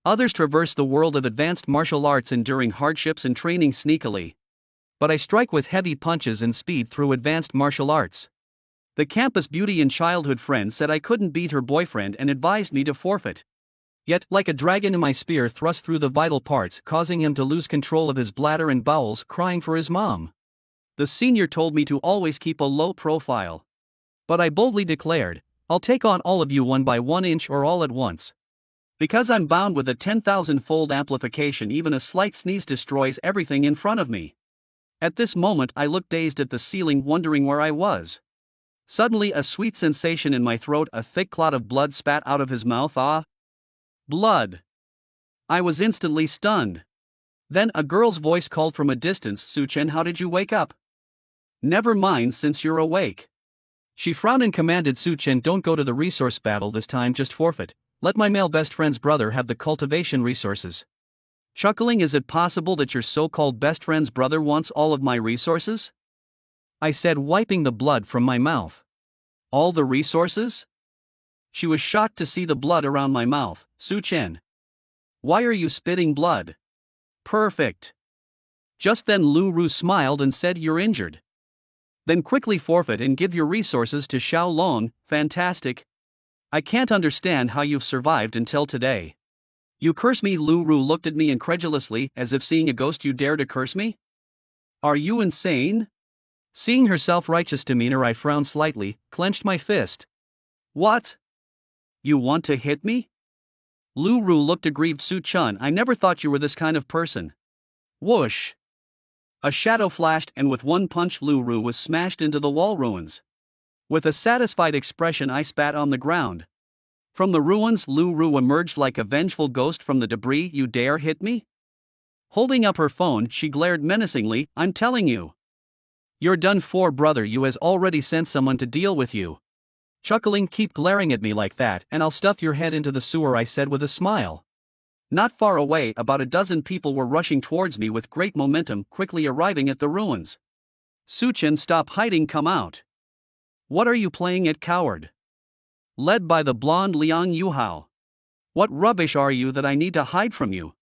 Others traverse the world of advanced martial arts enduring hardships and training sneakily. But I strike with heavy punches and speed through advanced martial arts. The campus beauty and childhood friend said I couldn't beat her boyfriend and advised me to forfeit. Yet, like a dragon, my spear thrust through the vital parts, causing him to lose control of his bladder and bowels, crying for his mom. The senior told me to always keep a low profile. But I boldly declared, I'll take on all of you 1 by 1 inch or all at once. Because I'm bound with a 10,000-fold amplification, even a slight sneeze destroys everything in front of me. At this moment I looked dazed at the ceiling, wondering where I was. Suddenly a sweet sensation in my throat, a thick clot of blood spat out of his mouth. Ah! Blood! I was instantly stunned. Then a girl's voice called from a distance, Su-Chen, how did you wake up? Never mind, since you're awake. She frowned and commanded, Su-Chen, don't go to the resource battle this time, just forfeit. Let my male best friend's brother have the cultivation resources. Chuckling, is it possible that your so-called best friend's brother wants all of my resources? I said, wiping the blood from my mouth. All the resources? She was shocked to see the blood around my mouth. Su-Chen, why are you spitting blood? Perfect. Just then Lu Ru smiled and said, you're injured. Then quickly forfeit and give your resources to Xiao Long. Fantastic. I can't understand how you've survived until today. You curse me? Lu Ru looked at me incredulously, as if seeing a ghost. You dare to curse me? Are you insane? Seeing her self-righteous demeanor, I frowned slightly, clenched my fist. What? You want to hit me? Lu Ru looked aggrieved. Su-Chen, I never thought you were this kind of person. Whoosh! A shadow flashed, and with one punch Lu Ru was smashed into the wall ruins. With a satisfied expression I spat on the ground. From the ruins Lu Ru emerged like a vengeful ghost from the debris. You dare hit me? Holding up her phone, she glared menacingly. I'm telling you. You're done for, brother. You has already sent someone to deal with you. Chuckling, keep glaring at me like that and I'll stuff your head into the sewer, I said with a smile. Not far away, about a dozen people were rushing towards me with great momentum, quickly arriving at the ruins. Su-Chen, stop hiding, come out. What are you playing at, coward? Led by the blonde Liang Yuhao. What rubbish are you that I need to hide from you?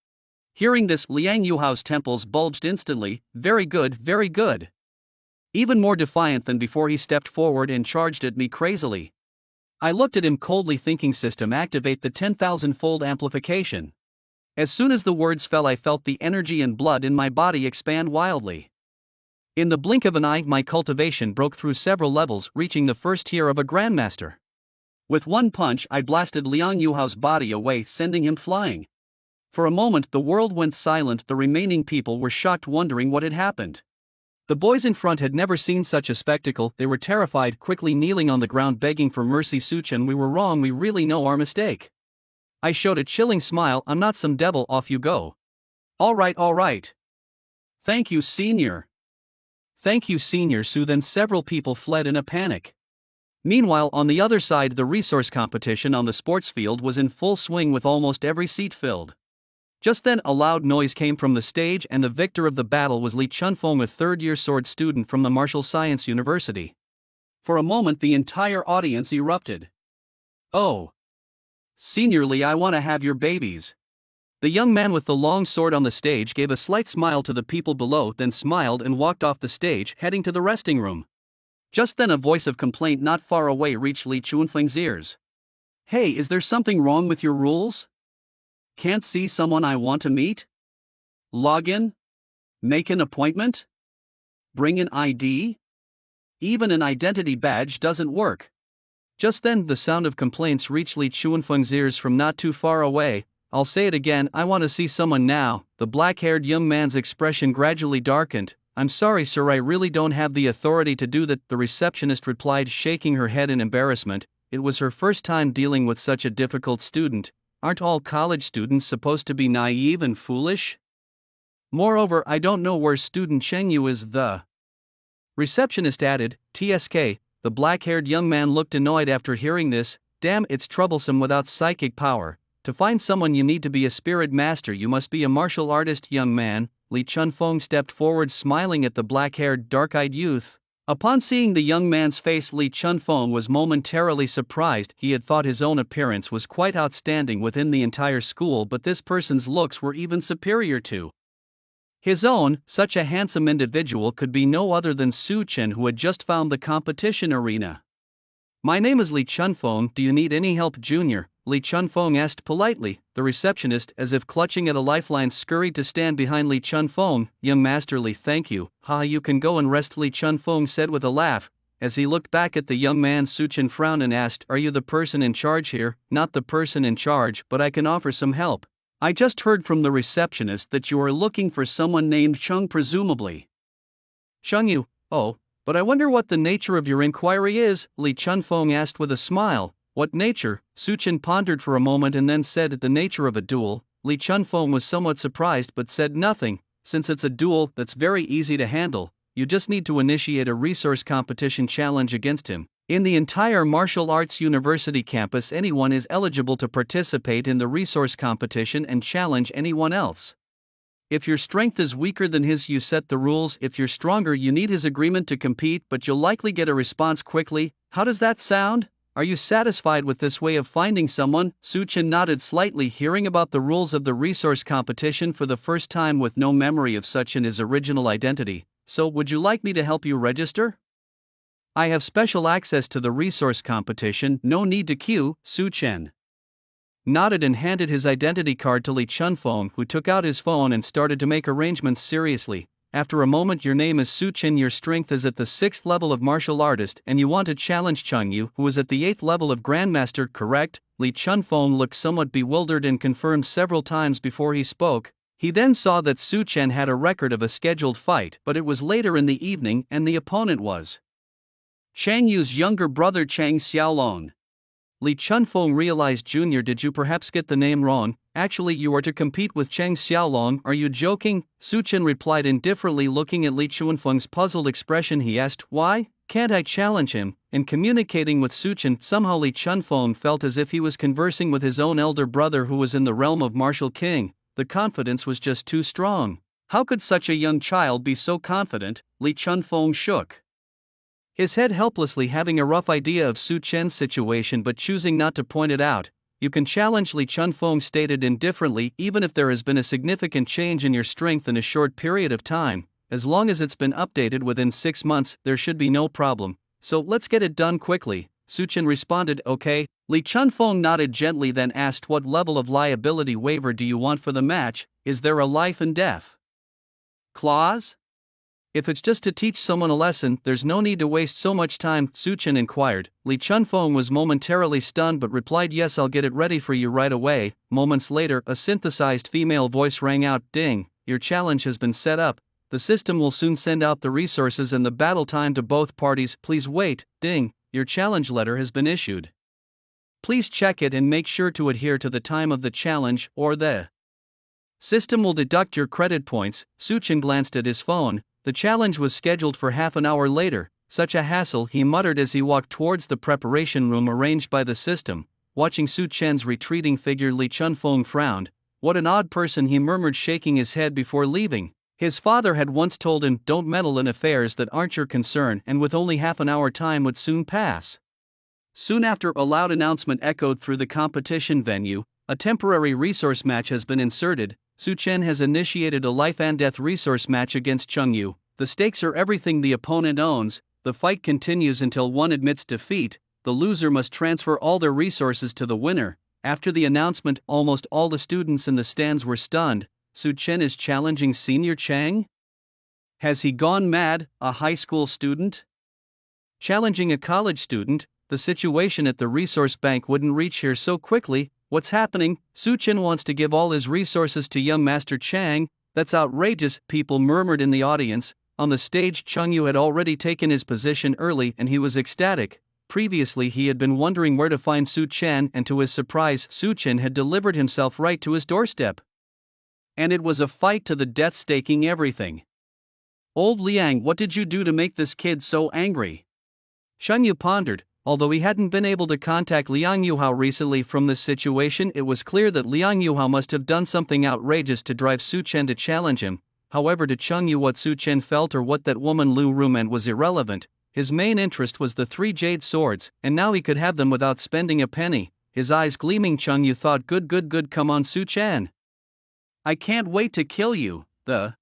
Hearing this, Liang Yuhao's temples bulged instantly. Very good, very good. Even more defiant than before, he stepped forward and charged at me crazily. I looked at him coldly, thinking, system activate the 10,000-fold amplification. As soon as the words fell, I felt the energy and blood in my body expand wildly. In the blink of an eye, my cultivation broke through several levels, reaching the first tier of a grandmaster. With one punch, I blasted Liang Yuhao's body away, sending him flying. For a moment, the world went silent. The remaining people were shocked, wondering what had happened. The boys in front had never seen such a spectacle. They were terrified, quickly kneeling on the ground, begging for mercy. Su-Chen, we were wrong. We really know our mistake. I showed a chilling smile. I'm not some devil. Off you go. All right. Thank you, senior. Thank you, senior Su. Then several people fled in a panic. Meanwhile, on the other side, the resource competition on the sports field was in full swing, with almost every seat filled. Just then a loud noise came from the stage, and the victor of the battle was Li Chunfeng, a third-year sword student from the Martial Science University. For a moment the entire audience erupted. Oh! Senior Li, I want to have your babies. The young man with the long sword on the stage gave a slight smile to the people below, then smiled and walked off the stage, heading to the resting room. Just then a voice of complaint not far away reached Li Chunfeng's ears. Hey, is there something wrong with your rules? Can't see someone I want to meet? Log in? Make an appointment? Bring an ID? Even an identity badge doesn't work. Just then the sound of complaints reached Li Chunfeng's ears from not too far away. I'll say it again, I want to see someone now. The black-haired young man's expression gradually darkened. I'm sorry, sir, I really don't have the authority to do that, the receptionist replied, shaking her head in embarrassment. It was her first time dealing with such a difficult student. Aren't all college students supposed to be naive and foolish? Moreover, I don't know where student Chengyu is, the receptionist added. TSK, the black-haired young man looked annoyed after hearing this. Damn, it's troublesome without psychic power. To find someone you need to be a spirit master. You must be a martial artist, young man. Li Chunfeng stepped forward, smiling at the black-haired, dark-eyed youth. Upon seeing the young man's face, Li Chunfeng was momentarily surprised. He had thought his own appearance was quite outstanding within the entire school, but this person's looks were even superior to his own. Such a handsome individual could be no other than Su Chen, who had just found the competition arena. "My name is Li Chunfeng, do you need any help, Junior?" Li Chunfeng asked politely. The receptionist, as if clutching at a lifeline, scurried to stand behind Li Chunfeng. "Young Master Li, thank you. You can go and rest," Li Chunfeng said with a laugh. As he looked back at the young man, Su Chen frowned and asked, "Are you the person in charge here?" "Not the person in charge, but I can offer some help. I just heard from the receptionist that you are looking for someone named Chung, presumably." "Chung Yu? Oh, but I wonder what the nature of your inquiry is," Li Chunfeng asked with a smile. "What nature?" Su Chen pondered for a moment and then said, "The nature of a duel." Li Chunfeng was somewhat surprised but said nothing. "Since it's a duel, that's very easy to handle. You just need to initiate a resource competition challenge against him. In the entire martial arts university campus, anyone is eligible to participate in the resource competition and challenge anyone else. If your strength is weaker than his, you set the rules. If you're stronger, you need his agreement to compete, but you'll likely get a response quickly. How does that sound? Are you satisfied with this way of finding someone?" Su Chen nodded slightly, hearing about the rules of the resource competition for the first time with no memory of such in his original identity. "So, would you like me to help you register?" "I have special access to the resource competition, no need to queue." Su Chen nodded and handed his identity card to Li Chunfeng, who took out his phone and started to make arrangements seriously. After a moment, "Your name is Su Chen, your strength is at the 6th level of martial artist, and you want to challenge Chung Yu, who is at the 8th level of grandmaster, correct?" Li Chunfeng looked somewhat bewildered and confirmed several times before he spoke. He then saw that Su Chen had a record of a scheduled fight, but it was later in the evening and the opponent was Chang Yu's younger brother, Chang Xiaolong. Li Chunfeng realized, "Junior, did you perhaps get the name wrong? Actually, you are to compete with Chang Xiaolong. Are you joking?" Su Chen replied indifferently, looking at Li Chunfeng's puzzled expression. He asked, "Why can't I challenge him?" In communicating with Su Chen, somehow Li Chunfeng felt as if he was conversing with his own elder brother, who was in the realm of martial king. The confidence was just too strong. How could such a young child be so confident? Li Chunfeng shook his head helplessly, having a rough idea of Su Chen's situation but choosing not to point it out. "You can challenge," Li Chunfeng stated indifferently, "even if there has been a significant change in your strength in a short period of time. As long as it's been updated within 6 months, there should be no problem. So let's get it done quickly." Su Chen responded, "Okay." Li Chunfeng nodded gently, then asked, "What level of liability waiver do you want for the match? Is there a life and death clause? If it's just to teach someone a lesson, there's no need to waste so much time," Su Chen inquired. Li Chunfeng was momentarily stunned but replied, "Yes, I'll get it ready for you right away." Moments later, a synthesized female voice rang out, "Ding, your challenge has been set up. The system will soon send out the resources and the battle time to both parties. Please wait. Ding, your challenge letter has been issued. Please check it and make sure to adhere to the time of the challenge, or the system will deduct your credit points." Su Chen glanced at his phone. The challenge was scheduled for half an hour later. "Such a hassle," he muttered as he walked towards the preparation room arranged by the system. Watching Su Chen's retreating figure, Li Chunfeng frowned. "What an odd person," he murmured, shaking his head before leaving. His father had once told him, "Don't meddle in affairs that aren't your concern," and with only half an hour time would soon pass. Soon after, a loud announcement echoed through the competition venue. "A temporary resource match has been inserted. Su Chen has initiated a life and death resource match against Chung Yu. The stakes are everything the opponent owns. The fight continues until one admits defeat. The loser must transfer all their resources to the winner." After the announcement, almost all the students in the stands were stunned. Su Chen is challenging Senior Chang? Has he gone mad? A high school student challenging a college student? The situation at the resource bank wouldn't reach here so quickly. What's happening? Su Chen wants to give all his resources to young Master Chang? That's outrageous, people murmured in the audience. On the stage, Chung Yu had already taken his position early and he was ecstatic. Previously he had been wondering where to find Su Chen, and to his surprise, Su Chen had delivered himself right to his doorstep. And it was a fight to the death, staking everything. "Old Liang, what did you do to make this kid so angry?" Chung Yu pondered. Although he hadn't been able to contact Liang Yuhao recently from this situation, it was clear that Liang Yuhao must have done something outrageous to drive Su Chen to challenge him. However, to Chung Yu, what Su Chen felt or what that woman Lu Ru meant was irrelevant. His main interest was the 3 jade swords, and now he could have them without spending a penny. His eyes gleaming. Chung Yu thought, good, come on Su-chan. I can't wait to kill you. The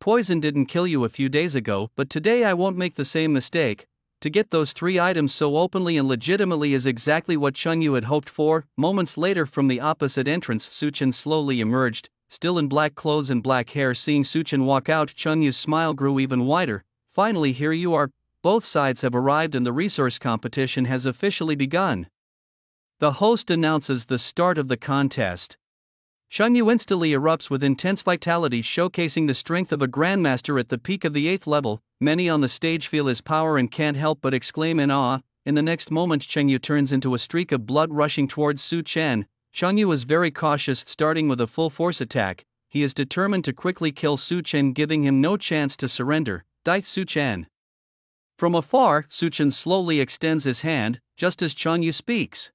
poison didn't kill you a few days ago, but today I won't make the same mistake. To get those 3 items so openly and legitimately is exactly what Chung Yu had hoped for. Moments later, from the opposite entrance, Su-chan slowly emerged, still in black clothes and black hair. Seeing Su-chan walk out, Chung Yu's smile grew even wider. Finally, here you are. Both sides have arrived and the resource competition has officially begun. The host announces the start of the contest. Chung Yu instantly erupts with intense vitality, showcasing the strength of a grandmaster at the peak of the 8th level. Many on the stage feel his power and can't help but exclaim in awe. In the next moment, Chung Yu turns into a streak of blood rushing towards Su-chan. Chung Yu is very cautious, starting with a full force attack. He is determined to quickly kill Su-chan, giving him no chance to surrender. Die Su-chan. From afar, Su-chan slowly extends his hand, just as Chung Yu speaks,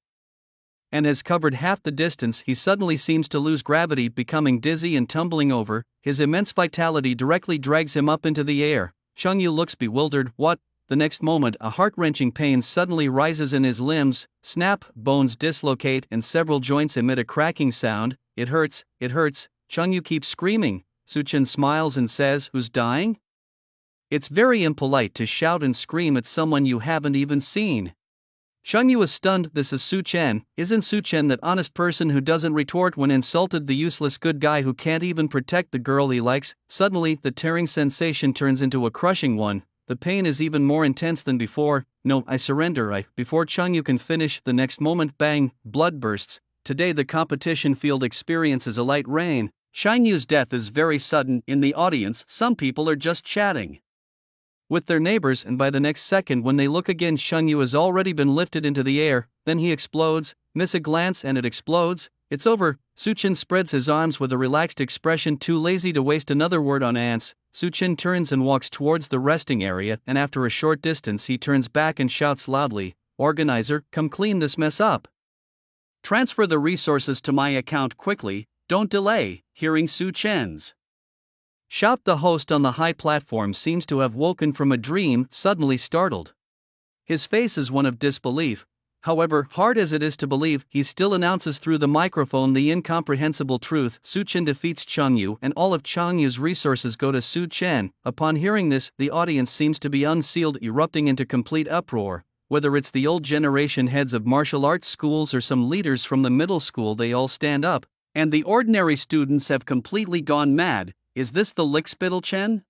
and has covered half the distance. He suddenly seems to lose gravity, becoming dizzy and tumbling over. His immense vitality directly drags him up into the air. Chung Yu looks bewildered. What? The next moment, a heart-wrenching pain suddenly rises in his limbs. Snap, bones dislocate and several joints emit a cracking sound. It hurts, it hurts. Chung Yu keeps screaming. Su-chan smiles and says, "Who's dying?" It's very impolite to shout and scream at someone you haven't even seen. Chung Yu is stunned. This is Su-chan. Isn't Su-chan that honest person who doesn't retort when insulted, the useless good guy who can't even protect the girl he likes? Suddenly, the tearing sensation turns into a crushing one. The pain is even more intense than before. No, I surrender. Before Chung Yu can finish, the next moment, bang, blood bursts. Today the competition field experiences a light rain. Chung Yu's death is very sudden. In the audience, some people are just chatting with their neighbors, and by the next second when they look again, Chung Yu has already been lifted into the air. Then he explodes. Miss a glance and it explodes. It's over. Su-chan spreads his arms with a relaxed expression, too lazy to waste another word on ants. Su-chan turns and walks towards the resting area, and after a short distance he turns back and shouts loudly, "Organizer, come clean this mess up. Transfer the resources to my account quickly, don't delay." Hearing Su-chan's shout, the host on the high platform seems to have woken from a dream, suddenly startled. His face is one of disbelief. However, hard as it is to believe, he still announces through the microphone the incomprehensible truth. Su-chan defeats Chung Yu, and all of Chung Yu's resources go to Su-chan. Upon hearing this, the audience seems to be unsealed, erupting into complete uproar. Whether it's the old generation heads of martial arts schools or some leaders from the middle school, they all stand up, and the ordinary students have completely gone mad. Is this the Lickspittle Chen?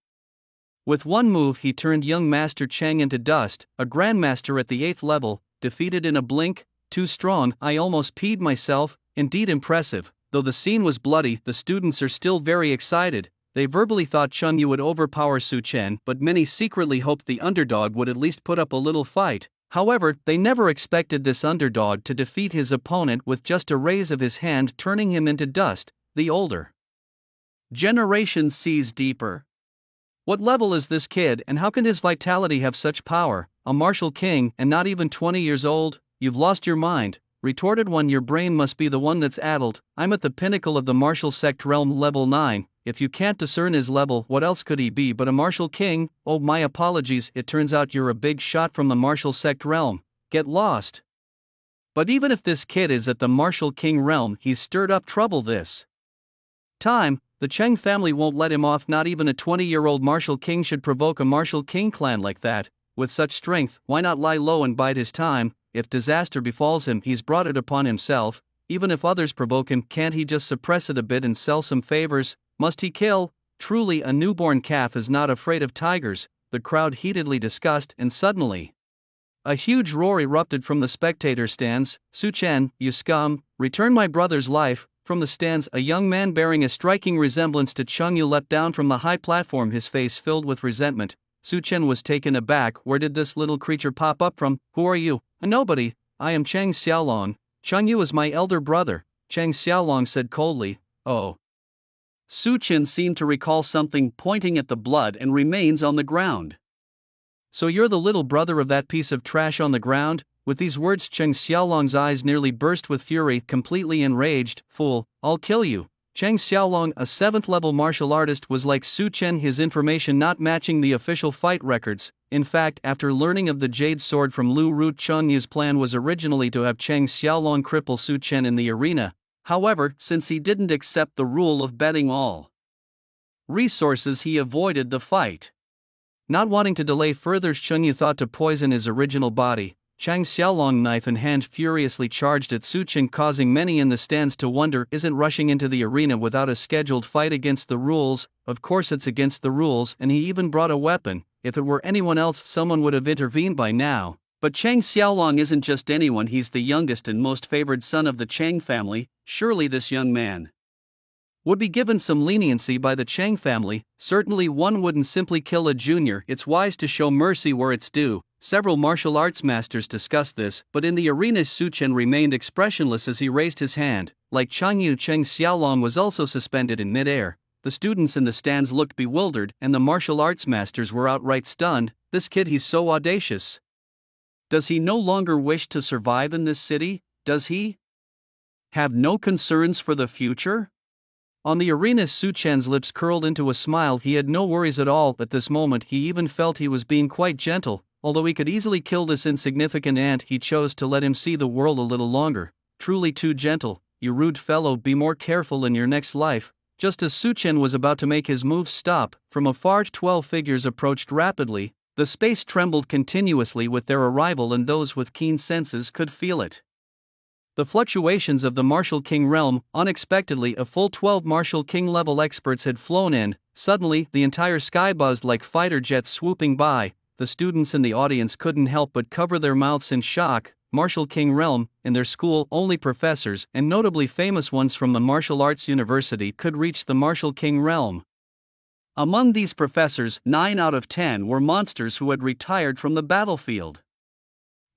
With one move he turned young Master Cheng into dust. A grandmaster at the 8th level, defeated in a blink. Too strong, I almost peed myself. Indeed impressive. Though the scene was bloody, the students are still very excited. They verbally thought Chung Yu would overpower Su-chan, but many secretly hoped the underdog would at least put up a little fight. However, they never expected this underdog to defeat his opponent with just a raise of his hand, turning him into dust. The older generation sees deeper. What level is this kid, and how can his vitality have such power? A martial king, and not even 20 years old? You've lost your mind, retorted one. Your brain must be the one that's addled. I'm at the pinnacle of the martial sect realm, level 9. If you can't discern his level, what else could he be but a martial king? Oh, my apologies, it turns out you're a big shot from the martial sect realm. Get lost. But even if this kid is at the martial king realm, he's stirred up trouble this time. The Cheng family won't let him off. Not even a 20-year-old martial king should provoke a martial king clan like that. With such strength, why not lie low and bide his time? If disaster befalls him, he's brought it upon himself. Even if others provoke him, can't he just suppress it a bit and sell some favors? Must he kill? Truly, a newborn calf is not afraid of tigers. The crowd heatedly discussed, and suddenly a huge roar erupted from the spectator stands. Su-chan, you scum, return my brother's life. From the stands, a young man bearing a striking resemblance to Chung Yu leapt down from the high platform, his face filled with resentment. Su-chan was taken aback. Where did this little creature pop up from? Who are you? A nobody. I am Cheng Xiaolong. Chung Yu is my elder brother, Cheng Xiaolong said coldly. Oh. Su-chan seemed to recall something, pointing at the blood, and remains on the ground. So you're the little brother of that piece of trash on the ground? With these words, Cheng Xiaolong's eyes nearly burst with fury. Completely enraged, fool, I'll kill you. Chang Xiaolong, a 7th-level martial artist, was like Su Chen, his information not matching the official fight records. In fact, after learning of the Jade Sword from Lu Ru, Chengyu's plan was originally to have Chang Xiaolong cripple Su Chen in the arena. However, since he didn't accept the rule of betting all resources, he avoided the fight. Not wanting to delay further, Chengyu thought to poison his original body. Chang Xiaolong, knife in hand, furiously charged at Su Chen, causing many in the stands to wonder, isn't rushing into the arena without a scheduled fight against the rules? Of course it's against the rules, and he even brought a weapon. If it were anyone else, someone would have intervened by now. But Chang Xiaolong isn't just anyone, he's the youngest and most favored son of the Chang family. Surely this young man would be given some leniency by the Chang family. Certainly one wouldn't simply kill a junior, it's wise to show mercy where it's due. Several martial arts masters discussed this, but in the arena Su Chen remained expressionless as he raised his hand. Like Chengyu, Chang Xiaolong was also suspended in midair. The students in the stands looked bewildered, and the martial arts masters were outright stunned. This kid, he's so audacious. Does he no longer wish to survive in this city? Does he have no concerns for the future? On the arena, Su Chen's lips curled into a smile. He had no worries at all at this moment. He even felt he was being quite gentle. Although he could easily kill this insignificant ant, he chose to let him see the world a little longer. Truly too gentle. You rude fellow, be more careful in your next life. Just as Su Chen was about to make his move stop, from afar 12 figures approached rapidly. The space trembled continuously with their arrival, and those with keen senses could feel it. The fluctuations of the Martial King realm. Unexpectedly, a full 12 Martial King level experts had flown in. Suddenly, the entire sky buzzed like fighter jets swooping by. The students in the audience couldn't help but cover their mouths in shock. Martial King realm. In their school, only professors, and notably famous ones from the martial arts university, could reach the Martial King realm. Among these professors, 9 out of 10 were monsters who had retired from the battlefield.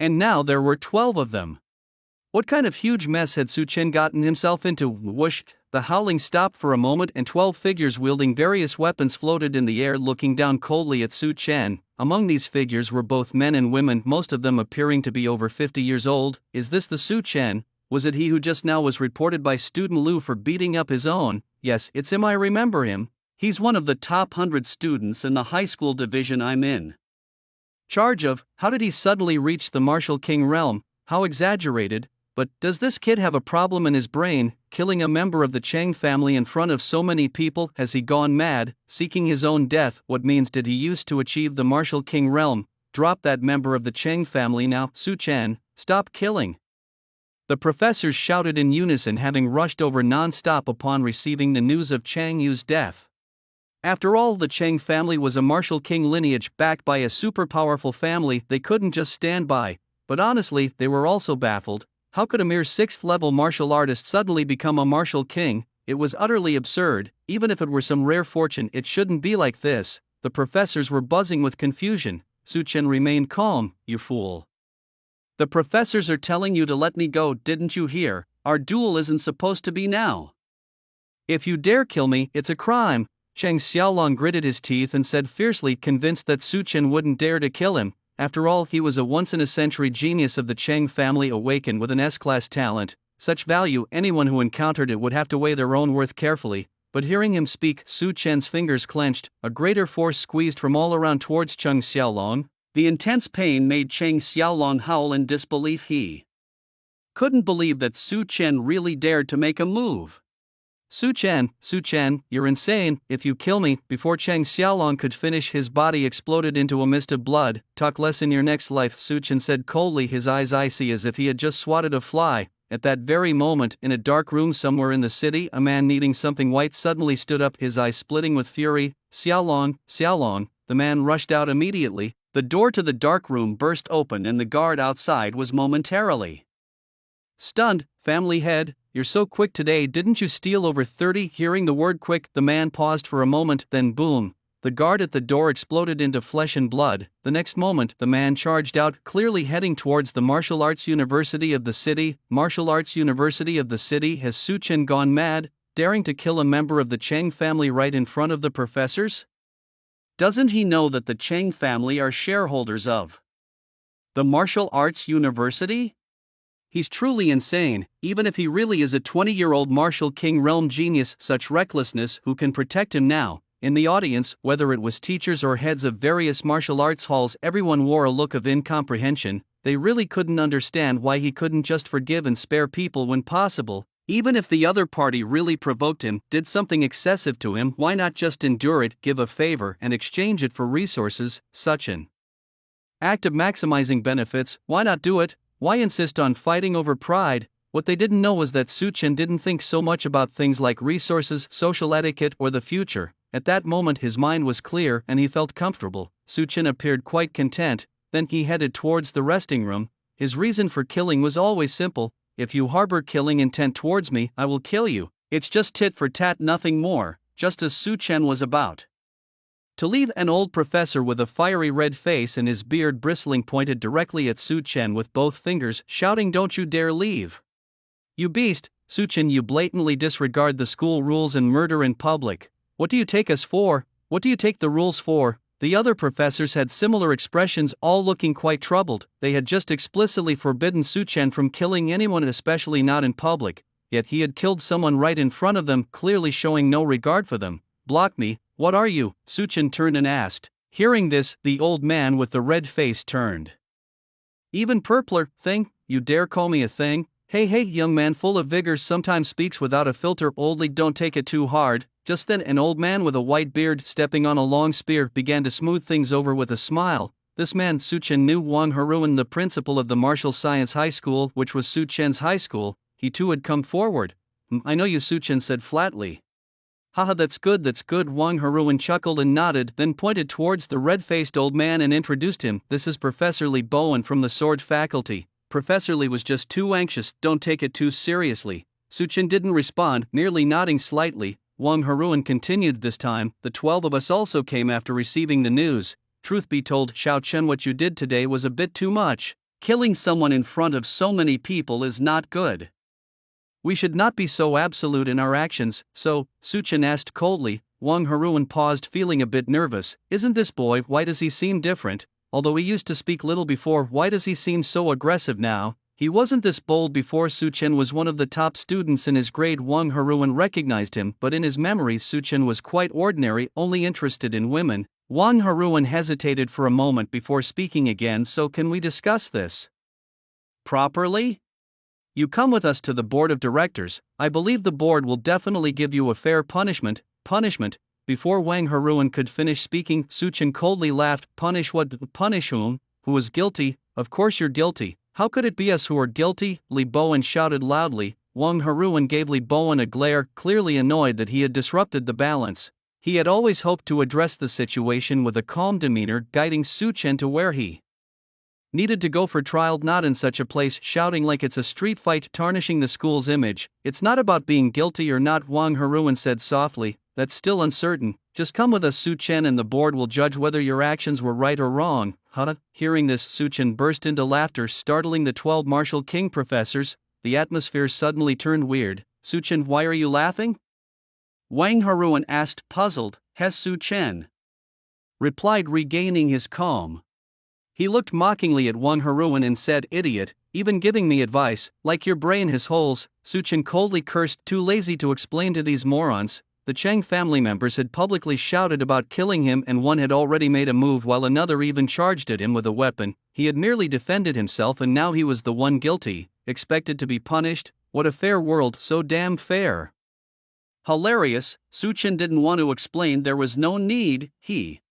And now there were 12 of them. What kind of huge mess had Su Chen gotten himself into? Whoosh! The howling stopped for a moment, and 12 figures wielding various weapons floated in the air, looking down coldly at Su Chen. Among these figures were both men and women, most of them appearing to be over 50 years old. Is this the Su Chen? Was it he who just now was reported by student Lu for beating up his own? Yes, it's him, I remember him. He's one of the top 100 students in the high school division I'm in charge of. How did he suddenly reach the Martial King realm? How exaggerated. But does this kid have a problem in his brain, killing a member of the Chang family in front of so many people? Has he gone mad, seeking his own death? What means did he use to achieve the Martial King realm? Drop that member of the Chang family now. Su Chen, stop killing! The professors shouted in unison, having rushed over non-stop upon receiving the news of Chang Yu's death. After all, the Chang family was a Martial King lineage backed by a super powerful family. They couldn't just stand by. But honestly, they were also baffled. How could a mere 6th-level martial artist suddenly become a martial king? It was utterly absurd. Even if it were some rare fortune, it shouldn't be like this. The professors were buzzing with confusion. Su Chen remained calm. You fool. The professors are telling you to let me go, didn't you hear? Our duel isn't supposed to be now. If you dare kill me, it's a crime. Chang Xiaolong gritted his teeth and said fiercely, convinced that Su Chen wouldn't dare to kill him. After all, he was a once-in-a-century genius of the Chang family, awakened with an S-class talent. Such value, anyone who encountered it would have to weigh their own worth carefully. But hearing him speak, Su Chen's fingers clenched, a greater force squeezed from all around towards Chang Xiaolong. The intense pain made Chang Xiaolong howl in disbelief. He couldn't believe that Su Chen really dared to make a move. Su Chen, you're insane. If you kill me. Before Chang Xiaolong could finish, his body exploded into a mist of blood. Talk less in your next life, Su Chen said coldly, his eyes icy as if he had just swatted a fly. At that very moment, in a dark room somewhere in the city, a man needing something white suddenly stood up, his eyes splitting with fury. Xiaolong. The man rushed out immediately. The door to the dark room burst open, and the guard outside was momentarily stunned. Family head, you're so quick today, didn't you steal over 30? Hearing the word quick, the man paused for a moment, then boom. The guard at the door exploded into flesh and blood. The next moment, the man charged out, clearly heading towards the Martial Arts University of the city. Martial Arts University of the city? Has Su Chen gone mad, daring to kill a member of the Chang family right in front of the professors? Doesn't he know that the Chang family are shareholders of the Martial Arts University? He's truly insane, even if he really is a 20-year-old martial king realm genius. Such recklessness, who can protect him now? In the audience, whether it was teachers or heads of various martial arts halls, everyone wore a look of incomprehension. They really couldn't understand why he couldn't just forgive and spare people when possible. Even if the other party really provoked him, did something excessive to him, why not just endure it, give a favor, and exchange it for resources? Such an act of maximizing benefits, why not do it? Why insist on fighting over pride? What they didn't know was that Suchen didn't think so much about things like resources, social etiquette, or the future. At that moment his mind was clear and he felt comfortable. Suchen appeared quite content, then he headed towards the resting room. His reason for killing was always simple: if you harbor killing intent towards me, I will kill you. It's just tit for tat, nothing more, just as Suchen was about to leave. An old professor with a fiery red face and his beard bristling pointed directly at Suchen with both fingers, shouting, "Don't you dare leave! You beast, Suchen, you blatantly disregard the school rules and murder in public. What do you take us for? What do you take the rules for?" The other professors had similar expressions, all looking quite troubled. They had just explicitly forbidden Suchen from killing anyone, especially not in public, yet he had killed someone right in front of them, clearly showing no regard for them. "Block me, what are you?" Suchen turned and asked. Hearing this, the old man with the red face turned even purpler. "Thing? You dare call me a thing? Hey, young man full of vigor sometimes speaks without a filter. Oldly, don't take it too hard." Just then an old man with a white beard, stepping on a long spear, began to smooth things over with a smile. This man Suchen knew Wang Haruan, the principal of the Martial Science High School, which was Suchen's high school. He too had come forward. "I know you," Suchen said flatly. "Haha, that's good, that's good." Wang Haruan chuckled and nodded, then pointed towards the red-faced old man and introduced him. "This is Professor Li Bowen from the Sword Faculty." Professor Li was just too anxious. "Don't take it too seriously." Suchen didn't respond, merely nodding slightly. Wang Haruan continued, "This time, the 12 of us also came after receiving the news. Truth be told, Xiao Chen, what you did today was a bit too much. Killing someone in front of so many people is not good. We should not be so absolute in our actions." "So?" Suchen asked coldly. Wang Haruan paused, feeling a bit nervous. "Isn't this boy, why does he seem different? Although he used to speak little before, why does he seem so aggressive now? He wasn't this bold before." Suchen was one of the top students in his grade. Wang Haruan recognized him, but in his memory Suchen was quite ordinary, only interested in women. Wang Haruan hesitated for a moment before speaking again. "So can we discuss this properly? You come with us to the board of directors. I believe the board will definitely give you a fair punishment." "Punishment?" Before Wang Haruan could finish speaking, Suchen coldly laughed. "Punish what? Punish whom? Who is guilty? Of course you're guilty. How could it be us who are guilty?" Li Bowen shouted loudly. Wang Haruan gave Li Bowen a glare, clearly annoyed that he had disrupted the balance. He had always hoped to address the situation with a calm demeanor, guiding Suchen to where he needed to go for trial, not in such a place, shouting like it's a street fight, tarnishing the school's image. "It's not about being guilty or not," Wang Haruan said softly. "That's still uncertain. Just come with us, Suchen, and the board will judge whether your actions were right or wrong." "Huh?" Hearing this, Suchen burst into laughter, startling the 12 Martial King professors. The atmosphere suddenly turned weird. "Suchen, why are you laughing?" Wang Haruan asked, puzzled. "Has Suchen replied, regaining his calm. He looked mockingly at Wang Haruan and said, "Idiot, even giving me advice, like your brain has holes." Suchen coldly cursed, too lazy to explain to these morons. The Chang family members had publicly shouted about killing him, and one had already made a move while another even charged at him with a weapon. He had merely defended himself and now he was the one guilty, expected to be punished. What a fair world, so damn fair. Hilarious. Suchen didn't want to explain, there was no need. He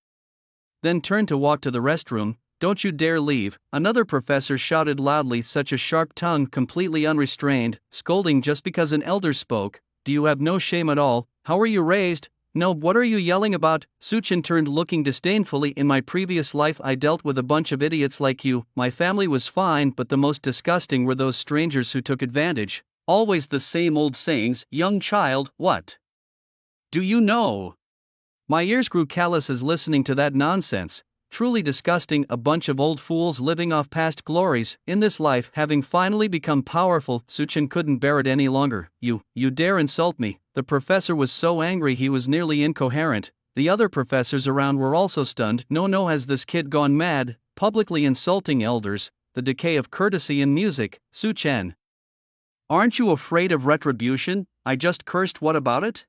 then turned to walk to the restroom. "Don't you dare leave," another professor shouted loudly, such a sharp tongue, completely unrestrained, scolding just because an elder spoke. "Do you have no shame at all? How were you raised? No, what are you yelling about?" Suchen turned, looking disdainfully. "In my previous life I dealt with a bunch of idiots like you. My family was fine, but the most disgusting were those strangers who took advantage. Always the same old sayings. Young child, what do you know?" My ears grew callous as listening to that nonsense. Truly disgusting, a bunch of old fools living off past glories. In this life, having finally become powerful, Suchen couldn't bear it any longer. You dare insult me." The professor was so angry he was nearly incoherent. The other professors around were also stunned. No, has this kid gone mad? Publicly insulting elders? the decay of courtesy in music, Su Chen. Aren't you afraid of retribution? I just cursed, what about it?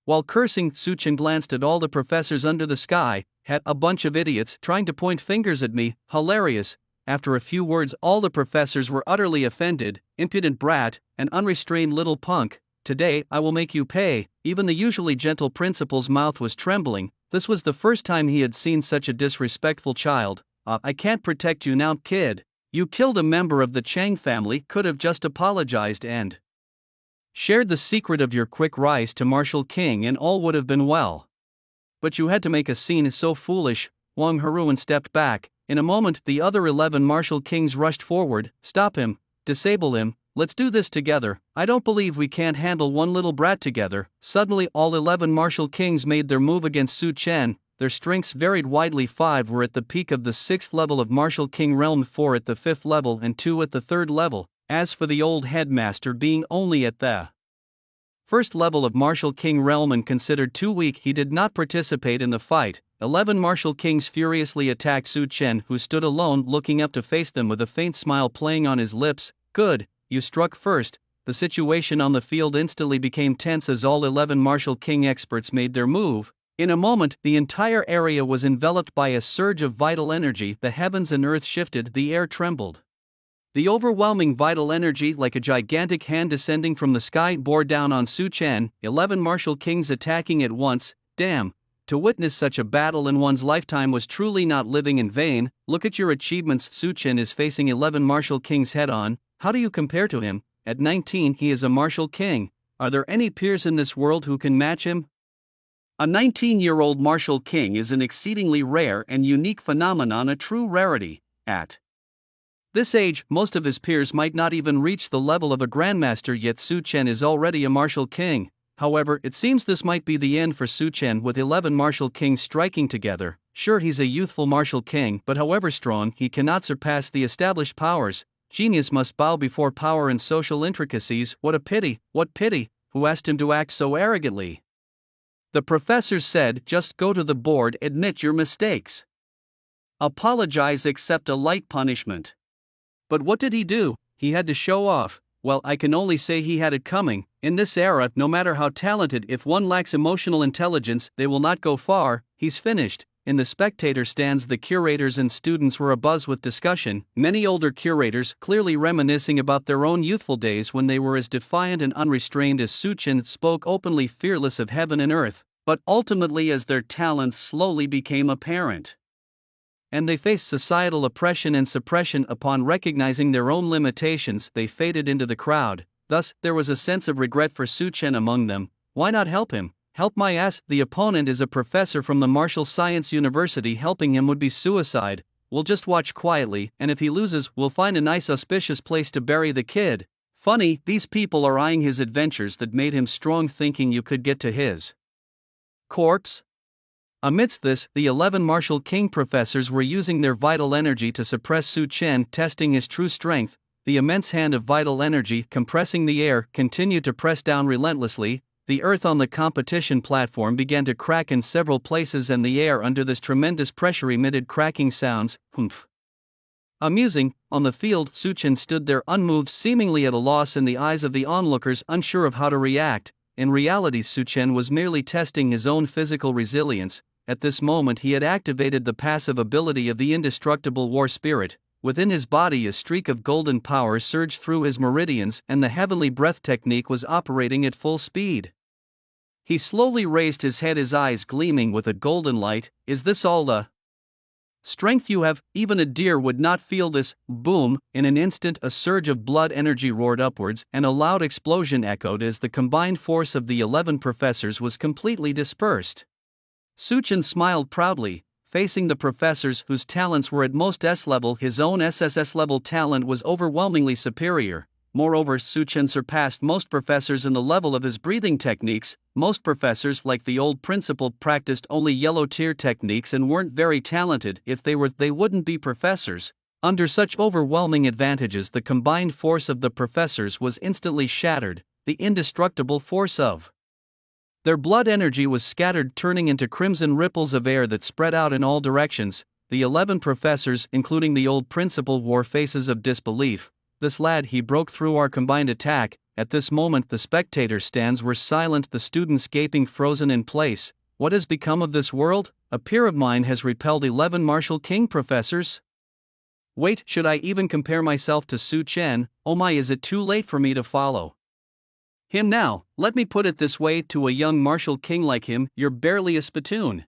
While cursing, Su Chen glanced at all the professors under the sky, had a bunch of idiots trying to point fingers at me, hilarious. After a few words, all the professors were utterly offended, impudent brat, an unrestrained little punk. Today, I will make you pay. Even the usually gentle principal's mouth was trembling. This was the first time he had seen such a disrespectful child. I can't protect you now, kid. You killed a member of the Chang family, could have just apologized and shared the secret of your quick rise to martial king and all would have been well. But you had to make a scene so foolish. Wang Heruan stepped back. In a moment, the other 11 martial kings rushed forward. Stop him. Disable him. Let's do this together. I don't believe we can't handle one little brat together. Suddenly, all 11 martial kings made their move against Su Chen. Their strengths varied widely. 5 were at the peak of the 6th level of martial king realm, 4 at the 5th level, and 2 at the 3rd level. As for the old headmaster being only at the first level of martial king realm and considered too weak, he did not participate in the fight. 11 martial kings furiously attacked Su Chen, who stood alone looking up to face them with a faint smile playing on his lips. Good, you struck first. The situation on the field instantly became tense as all 11 martial king experts made their move. In a moment, the entire area was enveloped by a surge of vital energy. The heavens and earth shifted, the air trembled. The overwhelming vital energy, like a gigantic hand descending from the sky, bore down on Su Chen. 11 martial kings attacking at once. Damn. To witness such a battle in one's lifetime was truly not living in vain. Look at your achievements. Su Chen is facing 11 martial kings head on. How do you compare to him? At 19 he is a martial king. Are there any peers in this world who can match him? A 19-year-old martial king is an exceedingly rare and unique phenomenon, a true rarity. At this age, most of his peers might not even reach the level of a grandmaster, yet Su Chen is already a martial king. However, it seems this might be the end for Su Chen, with 11 martial kings striking together. Sure, he's a youthful martial king, but however strong, he cannot surpass the established powers. Genius must bow before power and social intricacies. What a pity, what pity. Who asked him to act so arrogantly? The professor said, just go to the board, admit your mistakes. Apologize, accept a light punishment. But what did he do? He had to show off. Well, I can only say he had it coming. In this era, no matter how talented, if one lacks emotional intelligence, they will not go far. He's finished. In the spectator stands, the curators and students were abuzz with discussion. Many older curators, clearly reminiscing about their own youthful days when they were as defiant and unrestrained as Su Chen, spoke openly, fearless of heaven and earth. But ultimately, as their talents slowly became apparent, and they faced societal oppression and suppression, upon recognizing their own limitations, they faded into the crowd. Thus, there was a sense of regret for Su Chen among them. Why not help him? Help my ass, the opponent is a professor from the Martial Science University. Helping him would be suicide. We'll just watch quietly, and if he loses, we'll find a nice auspicious place to bury the kid. Funny, these people are eyeing his adventures that made him strong, thinking you could get to his corpse. Amidst this, the 11 martial king professors were using their vital energy to suppress Su Chen, testing his true strength. The immense hand of vital energy, compressing the air, continued to press down relentlessly. The earth on the competition platform began to crack in several places, and the air under this tremendous pressure emitted cracking sounds. Humph. Amusing. On the field, Su Chen stood there unmoved, seemingly at a loss in the eyes of the onlookers, unsure of how to react. In reality, Su Chen was merely testing his own physical resilience. At this moment he had activated the passive ability of the indestructible war spirit. Within his body a streak of golden power surged through his meridians, and the heavenly breath technique was operating at full speed. He slowly raised his head, his eyes gleaming with a golden light. Is this all the strength you have? Even a deer would not feel this. Boom! In an instant a surge of blood energy roared upwards, and a loud explosion echoed as the combined force of the 11 professors was completely dispersed. Su Chen smiled proudly, facing the professors whose talents were at most S-level. His own SSS-level talent was overwhelmingly superior. Moreover, Su Chen surpassed most professors in the level of his breathing techniques. Most professors, like the old principal, practiced only yellow-tier techniques and weren't very talented. If they were, they wouldn't be professors. Under such overwhelming advantages, the combined force of the professors was instantly shattered. The indestructible force of their blood energy was scattered, turning into crimson ripples of air that spread out in all directions. The 11 professors, including the old principal, wore faces of disbelief. This lad, he broke through our combined attack. At this moment the spectator stands were silent, the students gaping, frozen in place. What has become of this world? A peer of mine has repelled 11 martial king professors? Wait, should I even compare myself to Su Chen? Oh my, is it too late for me to follow him now? Let me put it this way, to a young martial king like him, you're barely a spittoon.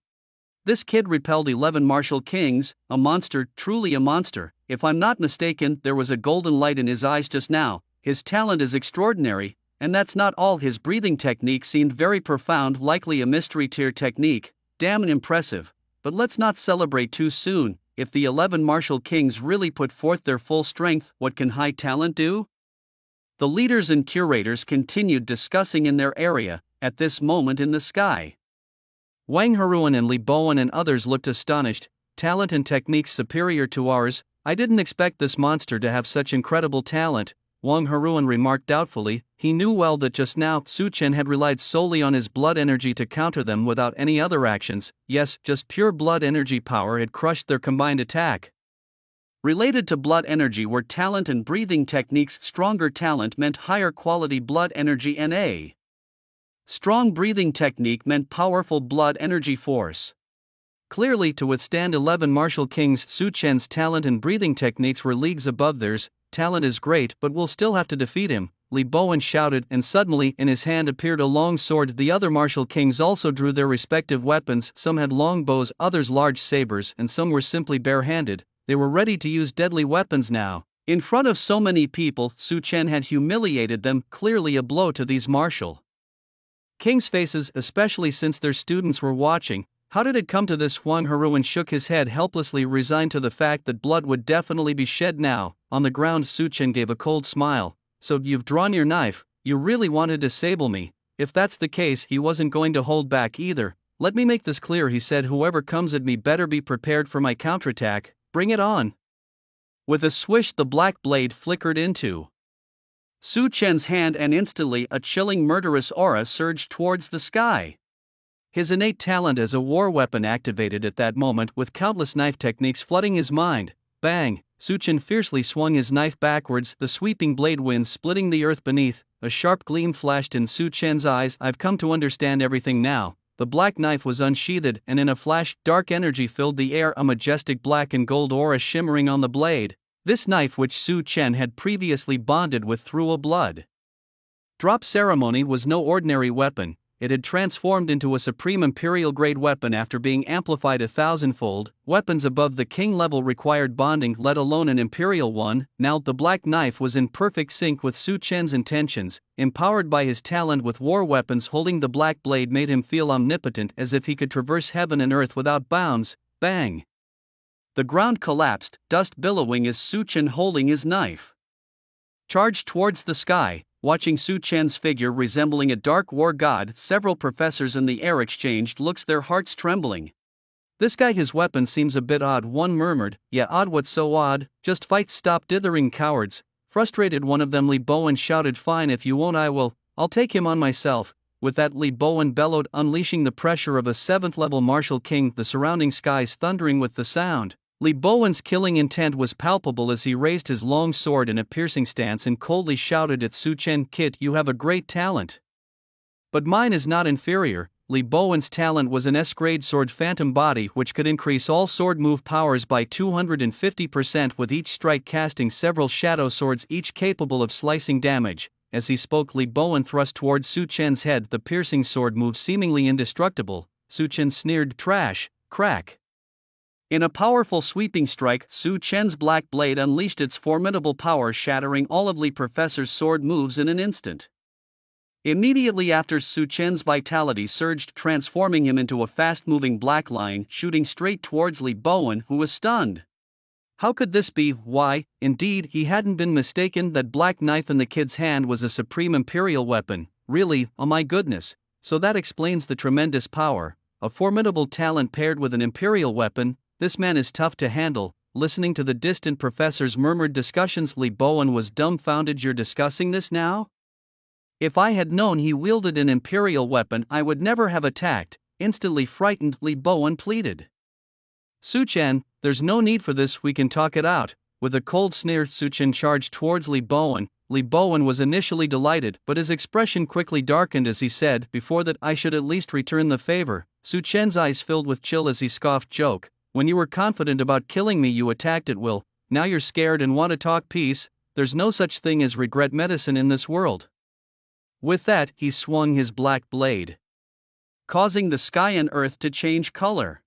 This kid repelled 11 martial kings, a monster, truly a monster. If I'm not mistaken, there was a golden light in his eyes just now. His talent is extraordinary, and that's not all. His breathing technique seemed very profound, likely a mystery tier technique. Damn impressive. But let's not celebrate too soon. If the 11 martial kings really put forth their full strength, what can high talent do? The leaders and curators continued discussing in their area. At this moment in the sky, Wang Haruan and Li Bowen and others looked astonished. Talent and techniques superior to ours. I didn't expect this monster to have such incredible talent, Wang Haruan remarked doubtfully. He knew well that just now Su Chen had relied solely on his blood energy to counter them without any other actions. Yes, just pure blood energy power had crushed their combined attack. Related to blood energy were talent and breathing techniques. Stronger talent meant higher quality blood energy, and a strong breathing technique meant powerful blood energy force. Clearly, to withstand 11 martial kings, Su Chen's talent and breathing techniques were leagues above theirs. Talent is great, but we'll still have to defeat him, Li Bowen shouted, and suddenly in his hand appeared a long sword. The other martial kings also drew their respective weapons. Some had long bows, others large sabers, and some were simply barehanded. They were ready to use deadly weapons now. In front of so many people, Su Chen had humiliated them, clearly a blow to these martial kings' faces, especially since their students were watching. How did it come to this? Wang Haruan shook his head helplessly, resigned to the fact that blood would definitely be shed now. On the ground, Su Chen gave a cold smile. So you've drawn your knife? You really want to disable me? If that's the case, he wasn't going to hold back either. Let me make this clear, he said. Whoever comes at me better be prepared for my counterattack. Bring it on. With a swish, the black blade flickered into Su Chen's hand, and instantly a chilling, murderous aura surged towards the sky. His innate talent as a war weapon activated at that moment, with countless knife techniques flooding his mind. Bang! Su Chen fiercely swung his knife backwards, the sweeping blade winds splitting the earth beneath. A sharp gleam flashed in Su Chen's eyes. I've come to understand everything now. The black knife was unsheathed, and in a flash, dark energy filled the air, a majestic black and gold aura shimmering on the blade. This knife, which Su Chen had previously bonded with through a blood drop ceremony, was no ordinary weapon. It had transformed into a supreme imperial grade weapon after being amplified 1,000-fold. Weapons above the king level required bonding, let alone an imperial one. Now the black knife was in perfect sync with Su Chen's intentions. Empowered by his talent with war weapons, holding the black blade made him feel omnipotent, as if he could traverse heaven and earth without bounds. Bang! The ground collapsed, dust billowing as Su Chen, holding his knife, charged towards the sky. Watching Su Chen's figure resembling a dark war god, several professors in the air exchanged looks, their hearts trembling. This guy, his weapon seems a bit odd, one murmured. Yeah, odd? What's so odd? Just fight, stop dithering, cowards. Frustrated, one of them, Li Bowen, shouted. Fine, if you won't, I'll take him on myself. With that, Li Bowen bellowed, unleashing the pressure of a 7th level martial king, the surrounding skies thundering with the sound. Li Bowen's killing intent was palpable as he raised his long sword in a piercing stance and coldly shouted at Su Chen, Kid, you have a great talent, but mine is not inferior. Li Bowen's talent was an S-grade sword phantom body, which could increase all sword move powers by 250%, with each strike casting several shadow swords, each capable of slicing damage. As he spoke, Li Bowen thrust towards Su Chen's head, the piercing sword move seemingly indestructible. Su Chen sneered, trash, crack. In a powerful sweeping strike, Su Chen's black blade unleashed its formidable power, shattering all of Li Professor's sword moves in an instant. Immediately after, Su Chen's vitality surged, transforming him into a fast-moving black line, shooting straight towards Li Bowen, who was stunned. How could this be? Why, indeed, he hadn't been mistaken. That black knife in the kid's hand was a supreme imperial weapon. Really, oh my goodness. So that explains the tremendous power. A formidable talent paired with an imperial weapon. This man is tough to handle. Listening to the distant professor's murmured discussions, Li Bowen was dumbfounded. You're discussing this now? If I had known he wielded an imperial weapon, I would never have attacked. Instantly frightened, Li Bowen pleaded. Su Chen, there's no need for this, we can talk it out. With a cold sneer, Su-Chen charged towards Li Bowen. Li Bowen was initially delighted, but his expression quickly darkened as he said, before that I should at least return the favor. Su-Chen's eyes filled with chill as he scoffed, joke. When you were confident about killing me you attacked at will, now you're scared and want to talk peace. There's no such thing as regret medicine in this world. With that, he swung his black blade, causing the sky and earth to change color.